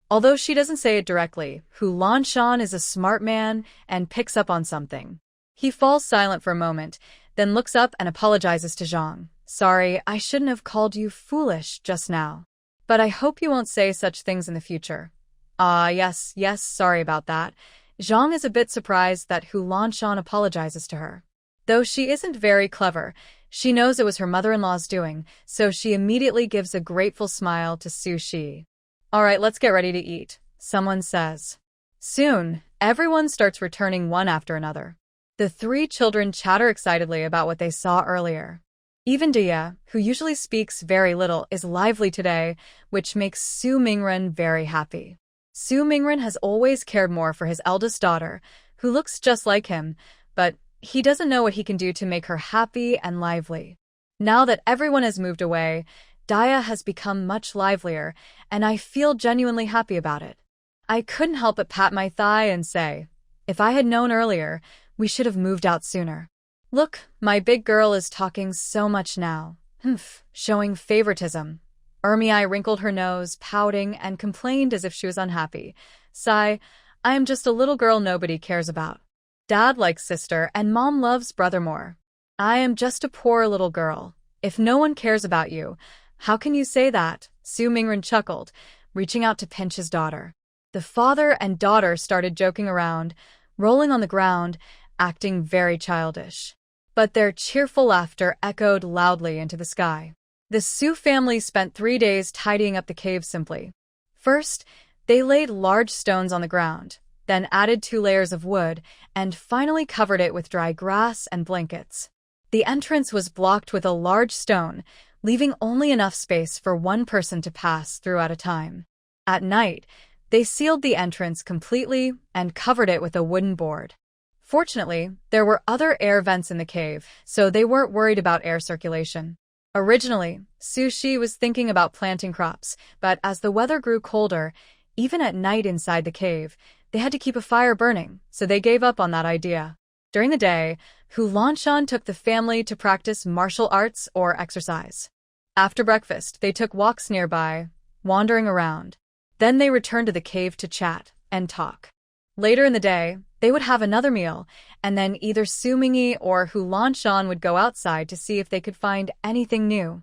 Although she doesn't say it directly, Hu Lanshan is a smart man and picks up on something. He falls silent for a moment, then looks up and apologizes to Zhang. "Sorry, I shouldn't have called you foolish just now. But I hope you won't say such things in the future." Yes, sorry about that." Zhang is a bit surprised that Hu Lanshan apologizes to her. Though she isn't very clever, she knows it was her mother-in-law's doing, so she immediately gives a grateful smile to Su Shi. "All right, let's get ready to eat," someone says. Soon, everyone starts returning one after another. The 3 children chatter excitedly about what they saw earlier. Even Dia, who usually speaks very little, is lively today, which makes Su Mingren very happy. Su Mingren has always cared more for his eldest daughter, who looks just like him, but he doesn't know what he can do to make her happy and lively. Now that everyone has moved away, Dia has become much livelier, and I feel genuinely happy about it. I couldn't help but pat my thigh and say, "If I had known earlier, we should have moved out sooner." "Look, my big girl is talking so much now. Showing favoritism." Ermiai wrinkled her nose, pouting, and complained as if she was unhappy. "Sigh, I am just a little girl nobody cares about. Dad likes sister, and Mom loves brother more. I am just a poor little girl. If no one cares about you, how can you say that?" Su Mingren chuckled, reaching out to pinch his daughter. The father and daughter started joking around, rolling on the ground, acting very childish. But their cheerful laughter echoed loudly into the sky. The Su family spent 3 days tidying up the cave simply. First, they laid large stones on the ground, then added 2 layers of wood, and finally covered it with dry grass and blankets. The entrance was blocked with a large stone, leaving only enough space for one person to pass through at a time. At night, They sealed the entrance completely and covered it with a wooden board. Fortunately, there were other air vents in the cave, so they weren't worried about air circulation. Originally, Sushi was thinking about planting crops, but as the weather grew colder, even at night inside the cave, they had to keep a fire burning, so they gave up on that idea. During the day, Hu Lanshan took the family to practice martial arts or exercise. After breakfast, they took walks nearby, wandering around. Then they returned to the cave to chat and talk. Later in the day, they would have another meal, and then either Su Mingyi or Hu Lanshan would go outside to see if they could find anything new.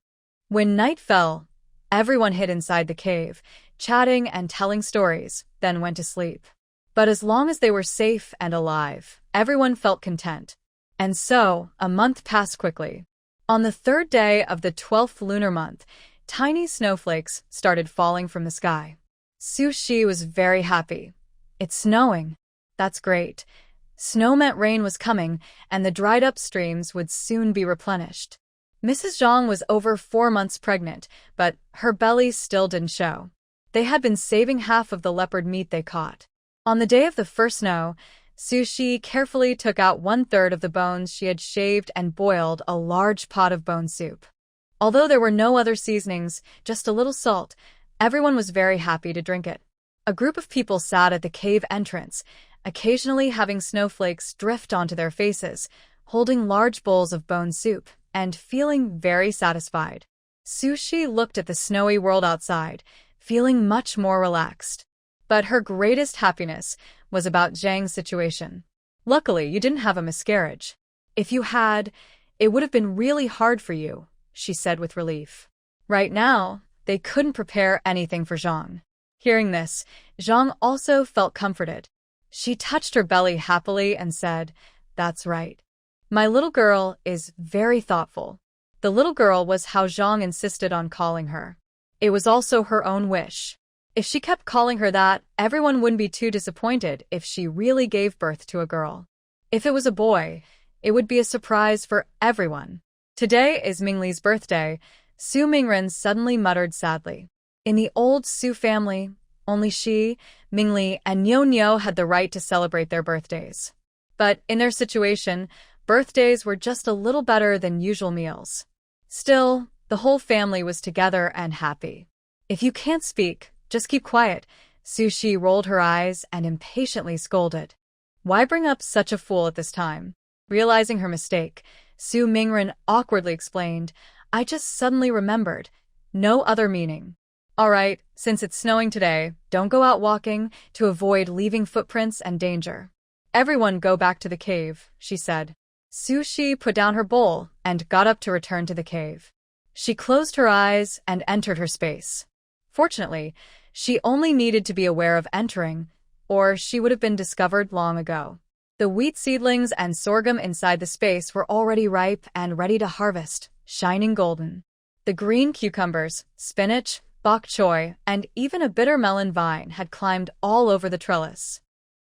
When night fell, everyone hid inside the cave, chatting and telling stories, then went to sleep. But as long as they were safe and alive, everyone felt content. And so, a month passed quickly. On the third day of the 12th lunar month, tiny snowflakes started falling from the sky. Sushi was very happy. It's snowing. That's great. Snow meant rain was coming, and the dried-up streams would soon be replenished. Mrs. Zhang was over 4 months pregnant, but her belly still didn't show. They had been saving half of the leopard meat they caught. On the day of the first snow, Sushi carefully took out 1/3 of the bones she had shaved and boiled a large pot of bone soup. Although there were no other seasonings, just a little salt, everyone was very happy to drink it. A group of people sat at the cave entrance, occasionally having snowflakes drift onto their faces, holding large bowls of bone soup, and feeling very satisfied. Sushi looked at the snowy world outside, feeling much more relaxed. But her greatest happiness was about Zhang's situation. Luckily, you didn't have a miscarriage. If you had, it would have been really hard for you, she said with relief. Right now, they couldn't prepare anything for Zhang. Hearing this, Zhang also felt comforted. She touched her belly happily and said, "That's right. My little girl is very thoughtful." The little girl was how Zhang insisted on calling her. It was also her own wish. If she kept calling her that, everyone wouldn't be too disappointed if she really gave birth to a girl. If it was a boy, it would be a surprise for everyone. Today is Mingli's birthday, Su Mingren suddenly muttered sadly. In the old Su family, only she, Mingli, and Nyo Nyo had the right to celebrate their birthdays. But in their situation, birthdays were just a little better than usual meals. Still, the whole family was together and happy. If you can't speak, just keep quiet, Sushi rolled her eyes and impatiently scolded. Why bring up such a fool at this time? Realizing her mistake, Su Mingren awkwardly explained, I just suddenly remembered. No other meaning. All right, since it's snowing today, don't go out walking to avoid leaving footprints and danger. Everyone go back to the cave, she said. Sushi put down her bowl and got up to return to the cave. She closed her eyes and entered her space. Fortunately, she only needed to be aware of entering, or she would have been discovered long ago. The wheat seedlings and sorghum inside the space were already ripe and ready to harvest, shining golden. The green cucumbers, spinach, bok choy, and even a bitter melon vine had climbed all over the trellis.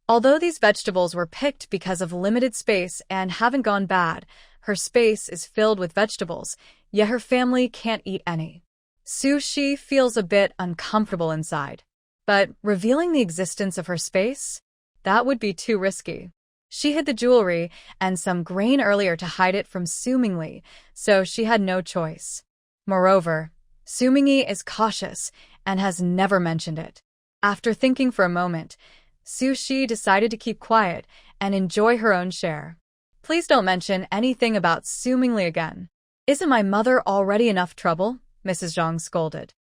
Although these vegetables were picked because of limited space and haven't gone bad, her space is filled with vegetables, yet her family can't eat any. Sushi feels a bit uncomfortable inside. But revealing the existence of her space? That would be too risky. She hid the jewelry and some grain earlier to hide it from Su Mingli, so she had no choice. Moreover, Su Mingyi is cautious and has never mentioned it. After thinking for a moment, Sushi decided to keep quiet and enjoy her own share. Please don't mention anything about Su Mingli again. Isn't my mother already enough trouble? Mrs. Zhang scolded.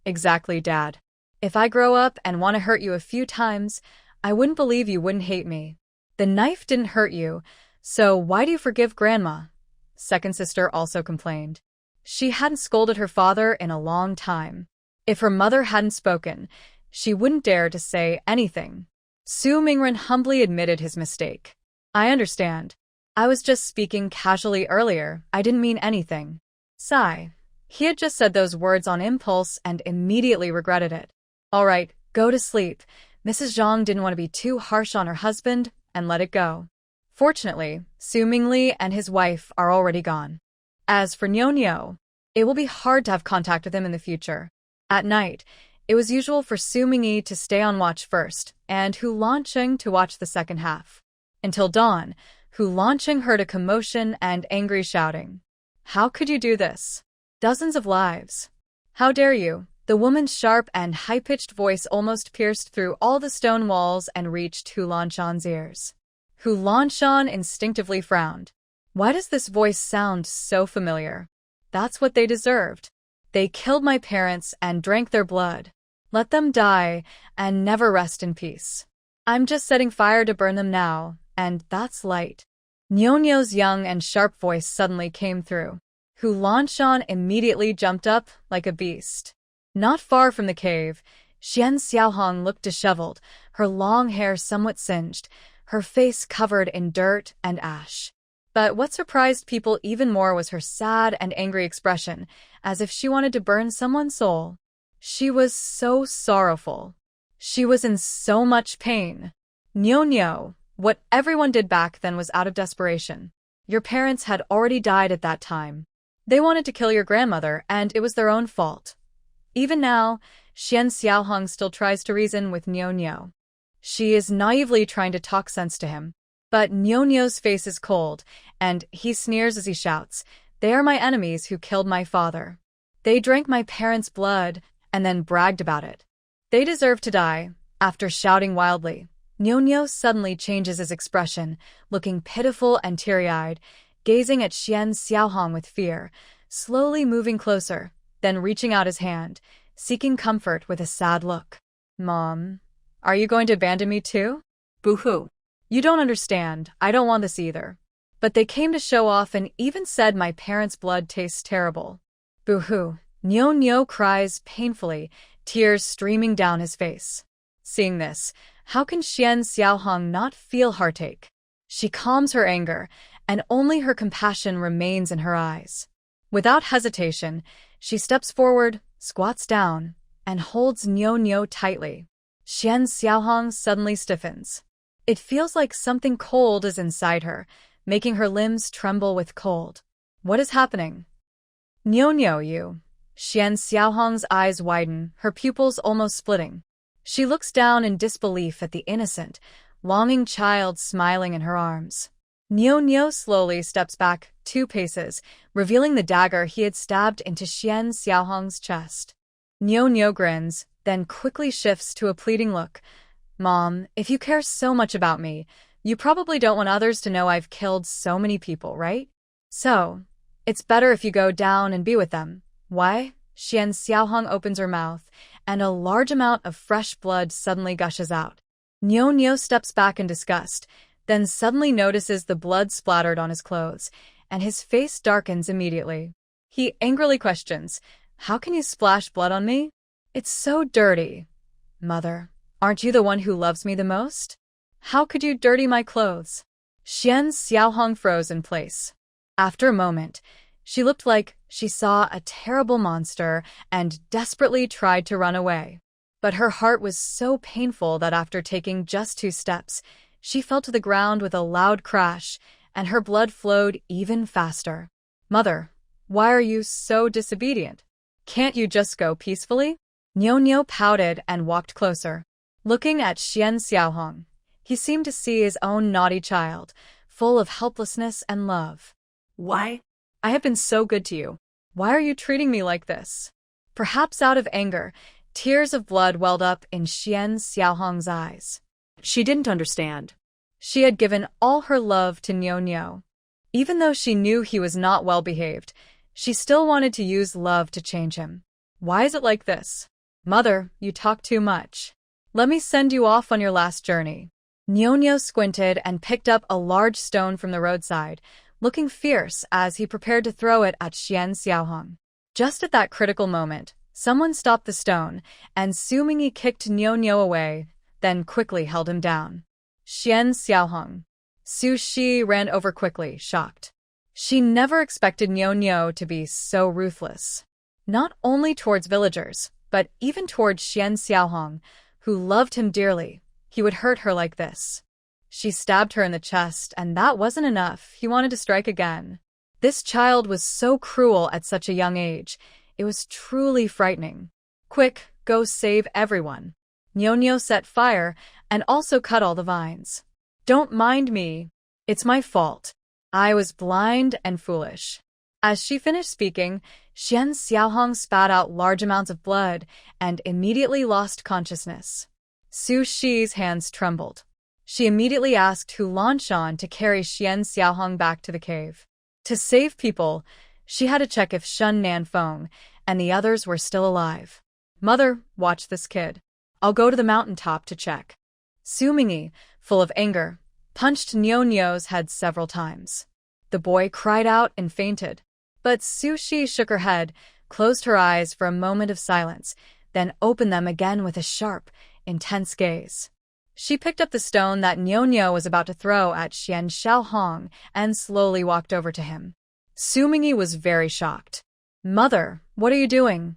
Exactly, Dad. If I grow up and want to hurt you a few times, I wouldn't believe you wouldn't hate me. The knife didn't hurt you, so why do you forgive Grandma? Second sister also complained. She hadn't scolded her father in a long time. If her mother hadn't spoken, she wouldn't dare to say anything. Su Mingren humbly admitted his mistake. I understand. I was just speaking casually earlier. I didn't mean anything. Sigh. He had just said those words on impulse and immediately regretted it. All right, go to sleep. Mrs. Zhang didn't want to be too harsh on her husband and let it go. Fortunately, Su Mingli and his wife are already gone. As for Nyo Nyo, it will be hard to have contact with him in the future. At night, It was usual for Su Mingyi to stay on watch first, and Hu Lanqing to watch the second half. Until dawn, Hu Lanqing heard a commotion and angry shouting. How could you do this? Dozens of lives. How dare you? The woman's sharp and high-pitched voice almost pierced through all the stone walls and reached Hu Lanqiang's ears. Hu Lanqiang instinctively frowned. Why does this voice sound so familiar? That's what they deserved. They killed my parents and drank their blood. Let them die and never rest in peace. I'm just setting fire to burn them now, and that's light. Nyonyo's young and sharp voice suddenly came through. Hu Lanqiang immediately jumped up like a beast. Not far from the cave, Xian Xiaohong looked disheveled, her long hair somewhat singed, her face covered in dirt and ash. But what surprised people even more was her sad and angry expression, as if she wanted to burn someone's soul. She was so sorrowful. She was in so much pain. Nyonyo, what everyone did back then was out of desperation. Your parents had already died at that time. They wanted to kill your grandmother, and it was their own fault. Even now, Xian Xiaohong still tries to reason with Nyonyo. She is naively trying to talk sense to him. But Nyonyo's face is cold, and he sneers as he shouts, "They are my enemies who killed my father. They drank my parents' blood and then bragged about it. They deserve to die." After shouting wildly, Nyonyo suddenly changes his expression, looking pitiful and teary-eyed, gazing at Xian Xiaohong with fear, slowly moving closer, then reaching out his hand, seeking comfort with a sad look. "Mom, are you going to abandon me too?" Boo-hoo. "You don't understand. I don't want this either. But they came to show off and even said my parents' blood tastes terrible." "Boo-hoo." Nyonyo cries painfully, tears streaming down his face. Seeing this, how can Xian Xiaohong not feel heartache? She calms her anger, and only her compassion remains in her eyes. Without hesitation, she steps forward, squats down, and holds Nyonyo tightly. Xian Xiaohong suddenly stiffens. It feels like something cold is inside her, making her limbs tremble with cold. What is happening? "Nyonyo, you." Xian Xiaohong's eyes widen, her pupils almost splitting. She looks down in disbelief at the innocent, longing child smiling in her arms. Nyonyo slowly steps back 2 paces, revealing the dagger he had stabbed into Xian Xiaohong's chest. Nyonyo grins, then quickly shifts to a pleading look. "Mom, if you care so much about me, you probably don't want others to know I've killed so many people, right? So, it's better if you go down and be with them." "Why?" Xian Xiaohong opens her mouth, and a large amount of fresh blood suddenly gushes out. Nyonyo steps back in disgust, then suddenly notices the blood splattered on his clothes, and his face darkens immediately. He angrily questions, "How can you splash blood on me? It's so dirty." "Mother, aren't you the one who loves me the most? How could you dirty my clothes?" Xian Xiaohong froze in place. After a moment, she looked like she saw a terrible monster and desperately tried to run away. But her heart was so painful that after taking just 2 steps, she fell to the ground with a loud crash, and her blood flowed even faster. "Mother, why are you so disobedient? Can't you just go peacefully?" Nyonyo pouted and walked closer. Looking at Xian Xiaohong, he seemed to see his own naughty child, full of helplessness and love. "Why? I have been so good to you. Why are you treating me like this?" Perhaps out of anger, tears of blood welled up in Xian Xiaohong's eyes. She didn't understand. She had given all her love to Nyonyo. Even though she knew he was not well behaved, she still wanted to use love to change him. "Why is it like this?" "Mother, you talk too much. Let me send you off on your last journey." Nyonyo squinted and picked up a large stone from the roadside, looking fierce as he prepared to throw it at Xian Xiaohong. Just at that critical moment, someone stopped the stone, and Su Mingyi kicked Nyonyo away, then quickly held him down. "Xian Xiaohong." Su Shi ran over quickly, shocked. She never expected Nyonyo to be so ruthless. Not only towards villagers, but even towards Xian Xiaohong, who loved him dearly. He would hurt her like this. She stabbed her in the chest, and that wasn't enough. He wanted to strike again. This child was so cruel at such a young age. It was truly frightening. "Quick, go save everyone. Nyo set fire and also cut all the vines. Don't mind me. It's my fault. I was blind and foolish. As she finished speaking, Xian Xiaohong spat out large amounts of blood and immediately lost consciousness. Su Shi's hands trembled. She immediately asked Hu Lanshan to carry Xian Xiaohong back to the cave. To save people, she had to check if Shun Nanfeng and the others were still alive. Mother, watch this kid. I'll go to the mountaintop to check. Su Mingyi, full of anger, punched Nyo's head several times. The boy cried out and fainted. But Su Shi shook her head, closed her eyes for a moment of silence, then opened them again with a sharp, intense gaze. She picked up the stone that Nyo was about to throw at Xian Xiaohong and slowly walked over to him. Su Mingyi was very shocked. Mother, what are you doing?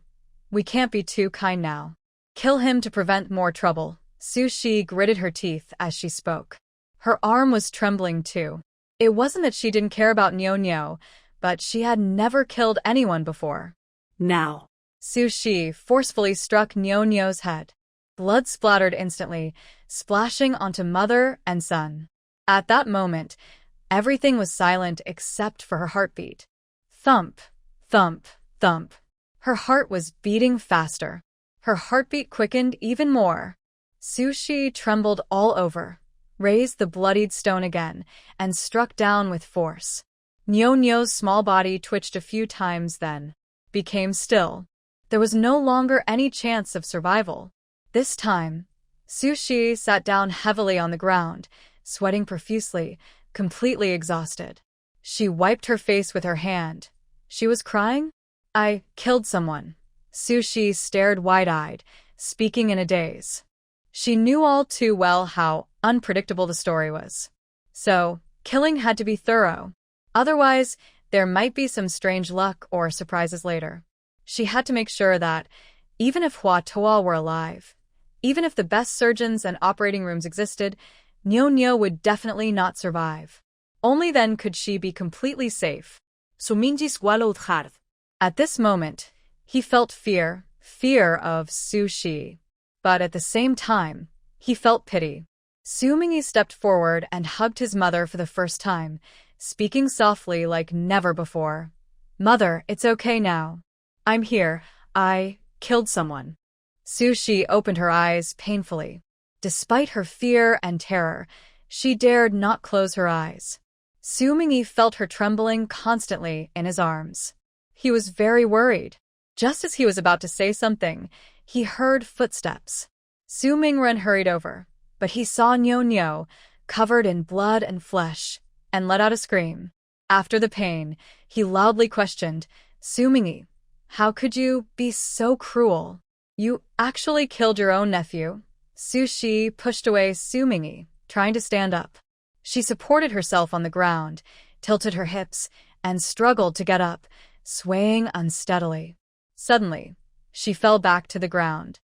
We can't be too kind now. Kill him to prevent more trouble. Su Shi gritted her teeth as she spoke. Her arm was trembling too. It wasn't that she didn't care about Nyo, but she had never killed anyone before. Now. Su Shi forcefully struck Nyo's head. Blood splattered instantly, splashing onto mother and son. At that moment, everything was silent except for her heartbeat. Thump, thump, thump. Her heart was beating faster. Her heartbeat quickened even more. Su Shi trembled all over, raised the bloodied stone again, and struck down with force. Nyo's small body twitched a few times then became still. There was no longer any chance of survival. This time, Su Shi sat down heavily on the ground, sweating profusely, completely exhausted. She wiped her face with her hand. She was crying? I killed someone. Su Shi stared wide-eyed, speaking in a daze. She knew all too well how unpredictable the story was. So, killing had to be thorough. Otherwise, there might be some strange luck or surprises later. She had to make sure that, even if Hua Tuo were alive, even if the best surgeons and operating rooms existed, Nyo would definitely not survive. Only then could she be completely safe. Su Mingyi swallowed hard. At this moment, he felt fear of Su Shi. But at the same time, he felt pity. Su Mingyi stepped forward and hugged his mother for the first time, speaking softly like never before. Mother, it's okay now. I'm here. I killed someone. Su Shi opened her eyes painfully. Despite her fear and terror, she dared not close her eyes. Su Mingyi felt her trembling constantly in his arms. He was very worried. Just as he was about to say something, he heard footsteps. Su Mingren hurried over, but he saw Nyo, covered in blood and flesh, and let out a scream. After the pain, he loudly questioned, Su Mingyi, how could you be so cruel? You actually killed your own nephew. Su Shi pushed away Su Mingyi, trying to stand up. She supported herself on the ground, tilted her hips, and struggled to get up, swaying unsteadily. Suddenly, she fell back to the ground.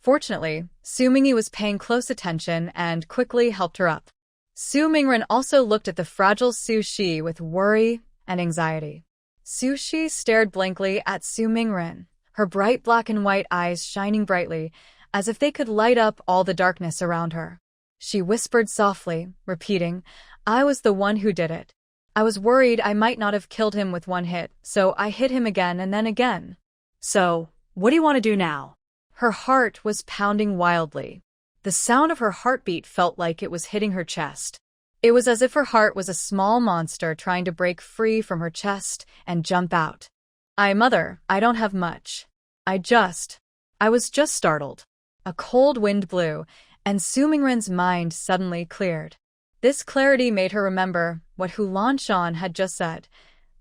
Fortunately, Su Mingyi was paying close attention and quickly helped her up. Su Mingren also looked at the fragile Su Shi with worry and anxiety. Su Shi stared blankly at Su Mingren, her bright black and white eyes shining brightly, as if they could light up all the darkness around her. She whispered softly, repeating, I was the one who did it. I was worried I might not have killed him with one hit, so I hit him again and then again. So, what do you want to do now? Her heart was pounding wildly. The sound of her heartbeat felt like it was hitting her chest. It was as if her heart was a small monster trying to break free from her chest and jump out. Mother, I don't have much. I was just startled. A cold wind blew, and Su Mingren's mind suddenly cleared. This clarity made her remember what Hu Lanshan had just said,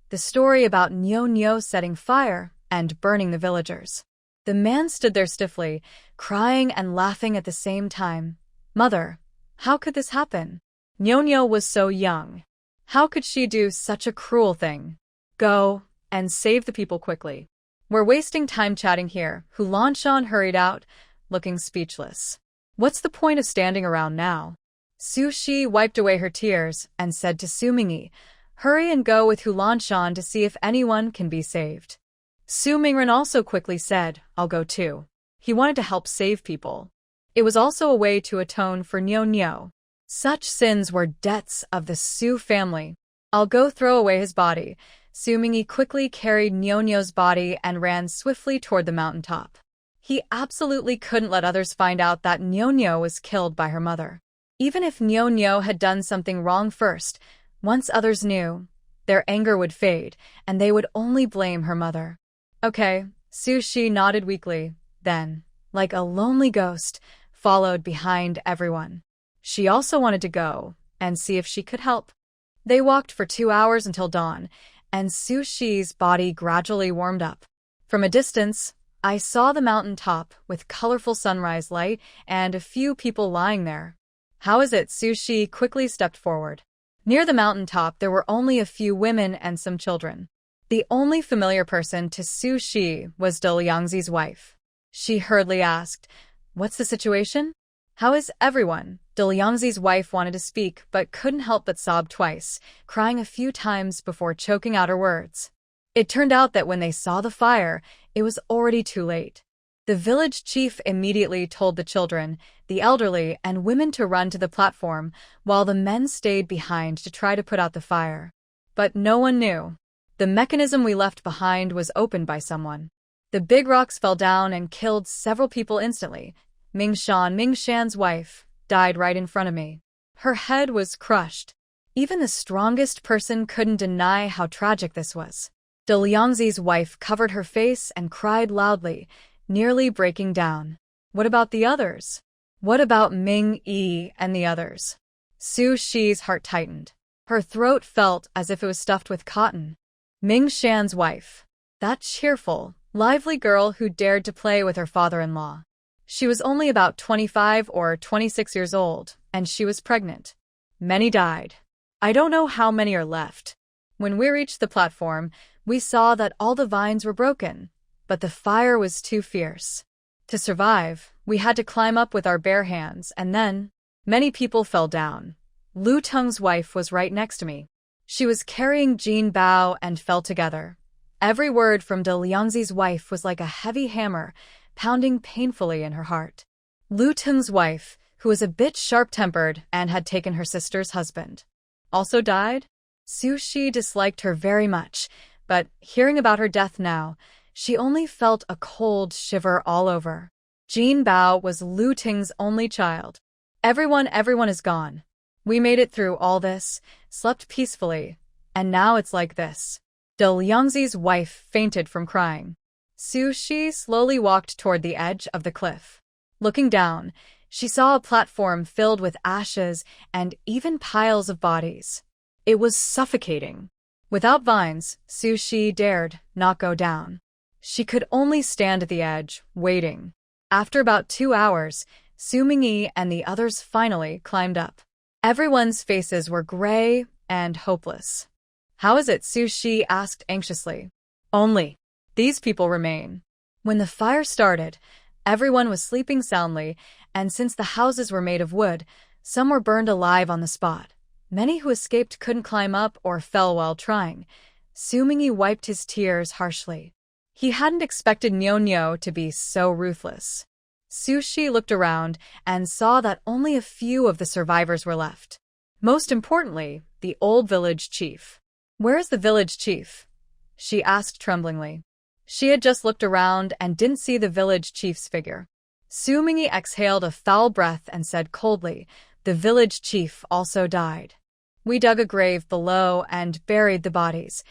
the story about Nyo setting fire and burning the villagers. The man stood there stiffly, crying and laughing at the same time. Mother, how could this happen? Nyo was so young. How could she do such a cruel thing? Go and save the people quickly. We're wasting time chatting here. Hu Lanshan hurried out, looking speechless. What's the point of standing around now? Su Shi wiped away her tears and said to Su Mingyi, hurry and go with Hu Lanshan to see if anyone can be saved. Su Mingren also quickly said, I'll go too. He wanted to help save people. It was also a way to atone for Nyo. Such sins were debts of the Su family. I'll go throw away his body. Su Mingyi quickly carried Nyo's body and ran swiftly toward the mountaintop. He absolutely couldn't let others find out that Nyo was killed by her mother. Even if Nyo had done something wrong first, once others knew, their anger would fade, and they would only blame her mother. Okay, Su Shi nodded weakly, then, like a lonely ghost, followed behind everyone. She also wanted to go and see if she could help. They walked for 2 hours until dawn, and Su Shi's body gradually warmed up. From a distance, I saw the mountain top with colorful sunrise light and a few people lying there. How is it? Su Shi quickly stepped forward. Near the mountain top, there were only a few women and some children. The only familiar person to Su Shi was De Liangzi's wife. She hurriedly asked, "What's the situation? How is everyone?" De Liangzi's wife wanted to speak, but couldn't help but sob twice, crying a few times before choking out her words. It turned out that when they saw the fire, it was already too late. The village chief immediately told the children, the elderly, and women to run to the platform, while the men stayed behind to try to put out the fire. But no one knew. The mechanism we left behind was opened by someone. The big rocks fell down and killed several people instantly. Ming Shan's wife, died right in front of me. Her head was crushed. Even the strongest person couldn't deny how tragic this was. De Liangzi's wife covered her face and cried loudly, nearly breaking down. What about the others? What about Ming Yi and the others? Su Shi's heart tightened. Her throat felt as if it was stuffed with cotton. Ming Shan's wife. That cheerful, lively girl who dared to play with her father-in-law. She was only about 25 or 26 years old, and she was pregnant. Many died. I don't know how many are left. When we reached the platform, we saw that all the vines were broken, but the fire was too fierce. To survive, we had to climb up with our bare hands, and then, many people fell down. Lu Teng's wife was right next to me. She was carrying Jin Bao and fell together. Every word from De Liangzi's wife was like a heavy hammer, pounding painfully in her heart. Lu Teng's wife, who was a bit sharp-tempered and had taken her sister's husband, also died. Su Shi disliked her very much, but hearing about her death now, she only felt a cold shiver all over. Jin Bao was Lu Ting's only child. Everyone is gone. We made it through all this, slept peacefully, and now it's like this. De Liangzi's wife fainted from crying. Su Shi slowly walked toward the edge of the cliff. Looking down, she saw a platform filled with ashes and even piles of bodies. It was suffocating. Without vines, Su Shi dared not go down. She could only stand at the edge, waiting. After about 2 hours, Su Mingyi and the others finally climbed up. Everyone's faces were gray and hopeless. How is it? Su Shi asked anxiously. Only these people remain. When the fire started, everyone was sleeping soundly, and since the houses were made of wood, some were burned alive on the spot. Many who escaped couldn't climb up or fell while trying. Su Mingyi wiped his tears harshly. He hadn't expected Nyo to be so ruthless. Su Shi looked around and saw that only a few of the survivors were left. Most importantly, the old village chief. Where is the village chief? She asked tremblingly. She had just looked around and didn't see the village chief's figure. Su Mingyi exhaled a foul breath and said coldly, "The village chief also died. We dug a grave below and buried the bodies.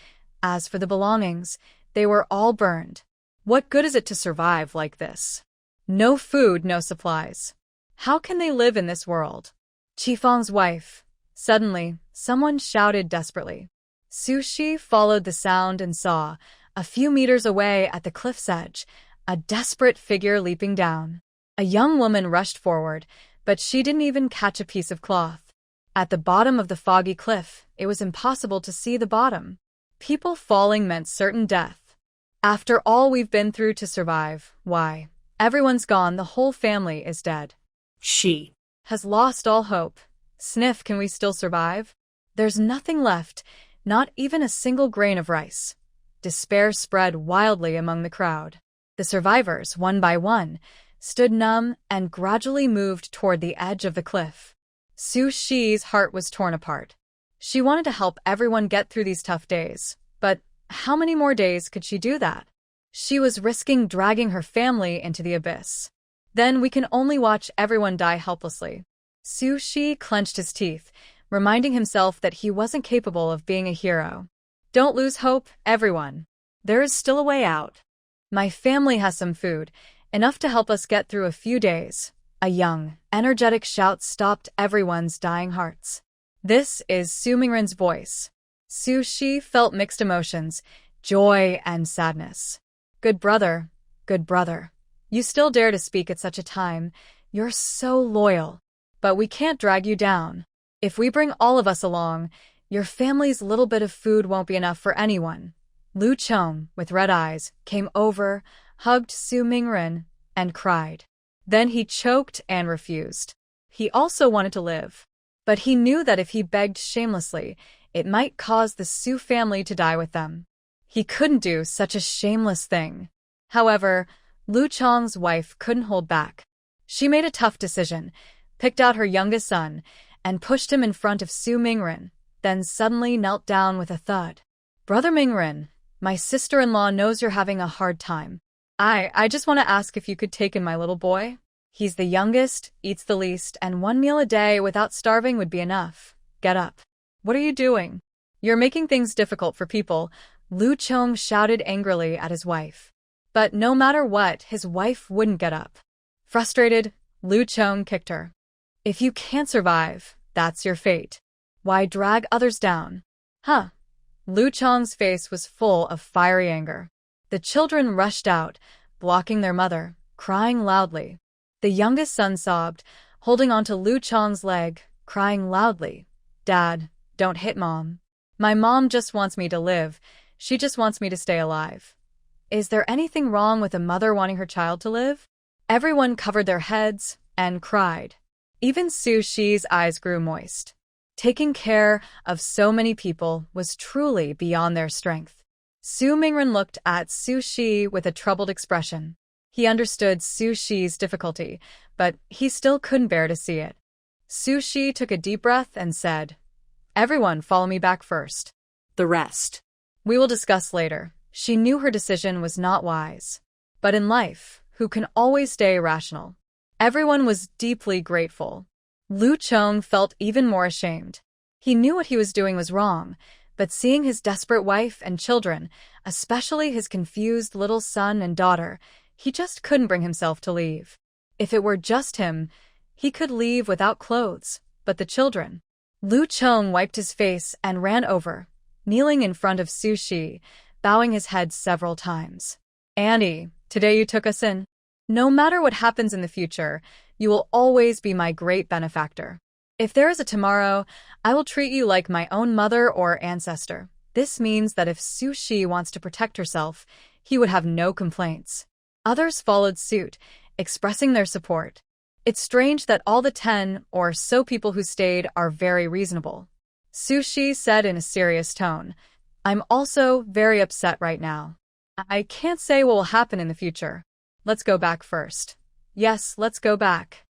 As for the belongings, they were all burned. What good is it to survive like this? No food, no supplies. How can they live in this world?" Qifeng's wife. Suddenly, someone shouted desperately. Su Shi followed the sound and saw, a few meters away at the cliff's edge, a desperate figure leaping down. A young woman rushed forward, but she didn't even catch a piece of cloth. At the bottom of the foggy cliff, it was impossible to see the bottom. People falling meant certain death. After all we've been through to survive, why, everyone's gone, the whole family is dead. She has lost all hope. Sniff, can we still survive? There's nothing left, not even a single grain of rice. Despair spread wildly among the crowd. The survivors, one by one, stood numb and gradually moved toward the edge of the cliff. Su Shi's heart was torn apart. She wanted to help everyone get through these tough days, but how many more days could she do that? She was risking dragging her family into the abyss. Then we can only watch everyone die helplessly. Su Shi clenched his teeth, reminding himself that he wasn't capable of being a hero. Don't lose hope, everyone. There is still a way out. My family has some food, enough to help us get through a few days. A young, energetic shout stopped everyone's dying hearts. This is Su Mingren's voice. Su Shi felt mixed emotions, joy and sadness. Good brother, you still dare to speak at such a time. You're so loyal. But we can't drag you down. If we bring all of us along, your family's little bit of food won't be enough for anyone. Lu Chong, with red eyes, came over, hugged Su Mingren, and cried. Then he choked and refused. He also wanted to live. But he knew that if he begged shamelessly, it might cause the Su family to die with them. He couldn't do such a shameless thing. However, Lu Chong's wife couldn't hold back. She made a tough decision, picked out her youngest son, and pushed him in front of Su Mingren, then suddenly knelt down with a thud. Brother Mingren, my sister-in-law knows you're having a hard time. I just want to ask if you could take in my little boy. He's the youngest, eats the least, and 1 meal a day without starving would be enough. Get up. What are you doing? You're making things difficult for people, Lu Chong shouted angrily at his wife. But no matter what, his wife wouldn't get up. Frustrated, Lu Chong kicked her. If you can't survive, that's your fate. Why drag others down? Huh? Lu Chong's face was full of fiery anger. The children rushed out, blocking their mother, crying loudly. The youngest son sobbed, holding onto Lu Chong's leg, crying loudly. Dad, don't hit Mom. My mom just wants me to live. She just wants me to stay alive. Is there anything wrong with a mother wanting her child to live? Everyone covered their heads and cried. Even Su Shi's eyes grew moist. Taking care of so many people was truly beyond their strength. Su Mingren looked at Su Shi with a troubled expression. He understood Su Shi's difficulty, but he still couldn't bear to see it. Su Shi took a deep breath and said, Everyone follow me back first. The rest. We will discuss later. She knew her decision was not wise. But in life, who can always stay rational? Everyone was deeply grateful. Lu Chong felt even more ashamed. He knew what he was doing was wrong, but seeing his desperate wife and children, especially his confused little son and daughter, he just couldn't bring himself to leave. If it were just him, he could leave without clothes, but the children. Lu Chong wiped his face and ran over, kneeling in front of Su Shi, bowing his head several times. Annie, today you took us in. No matter what happens in the future, you will always be my great benefactor. If there is a tomorrow, I will treat you like my own mother or ancestor. This means that if Su Shi wants to protect herself, he would have no complaints. Others followed suit, expressing their support. It's strange that all the 10 or so people who stayed are very reasonable. Su Shi said in a serious tone, I'm also very upset right now. I can't say what will happen in the future. Let's go back first. Yes, let's go back.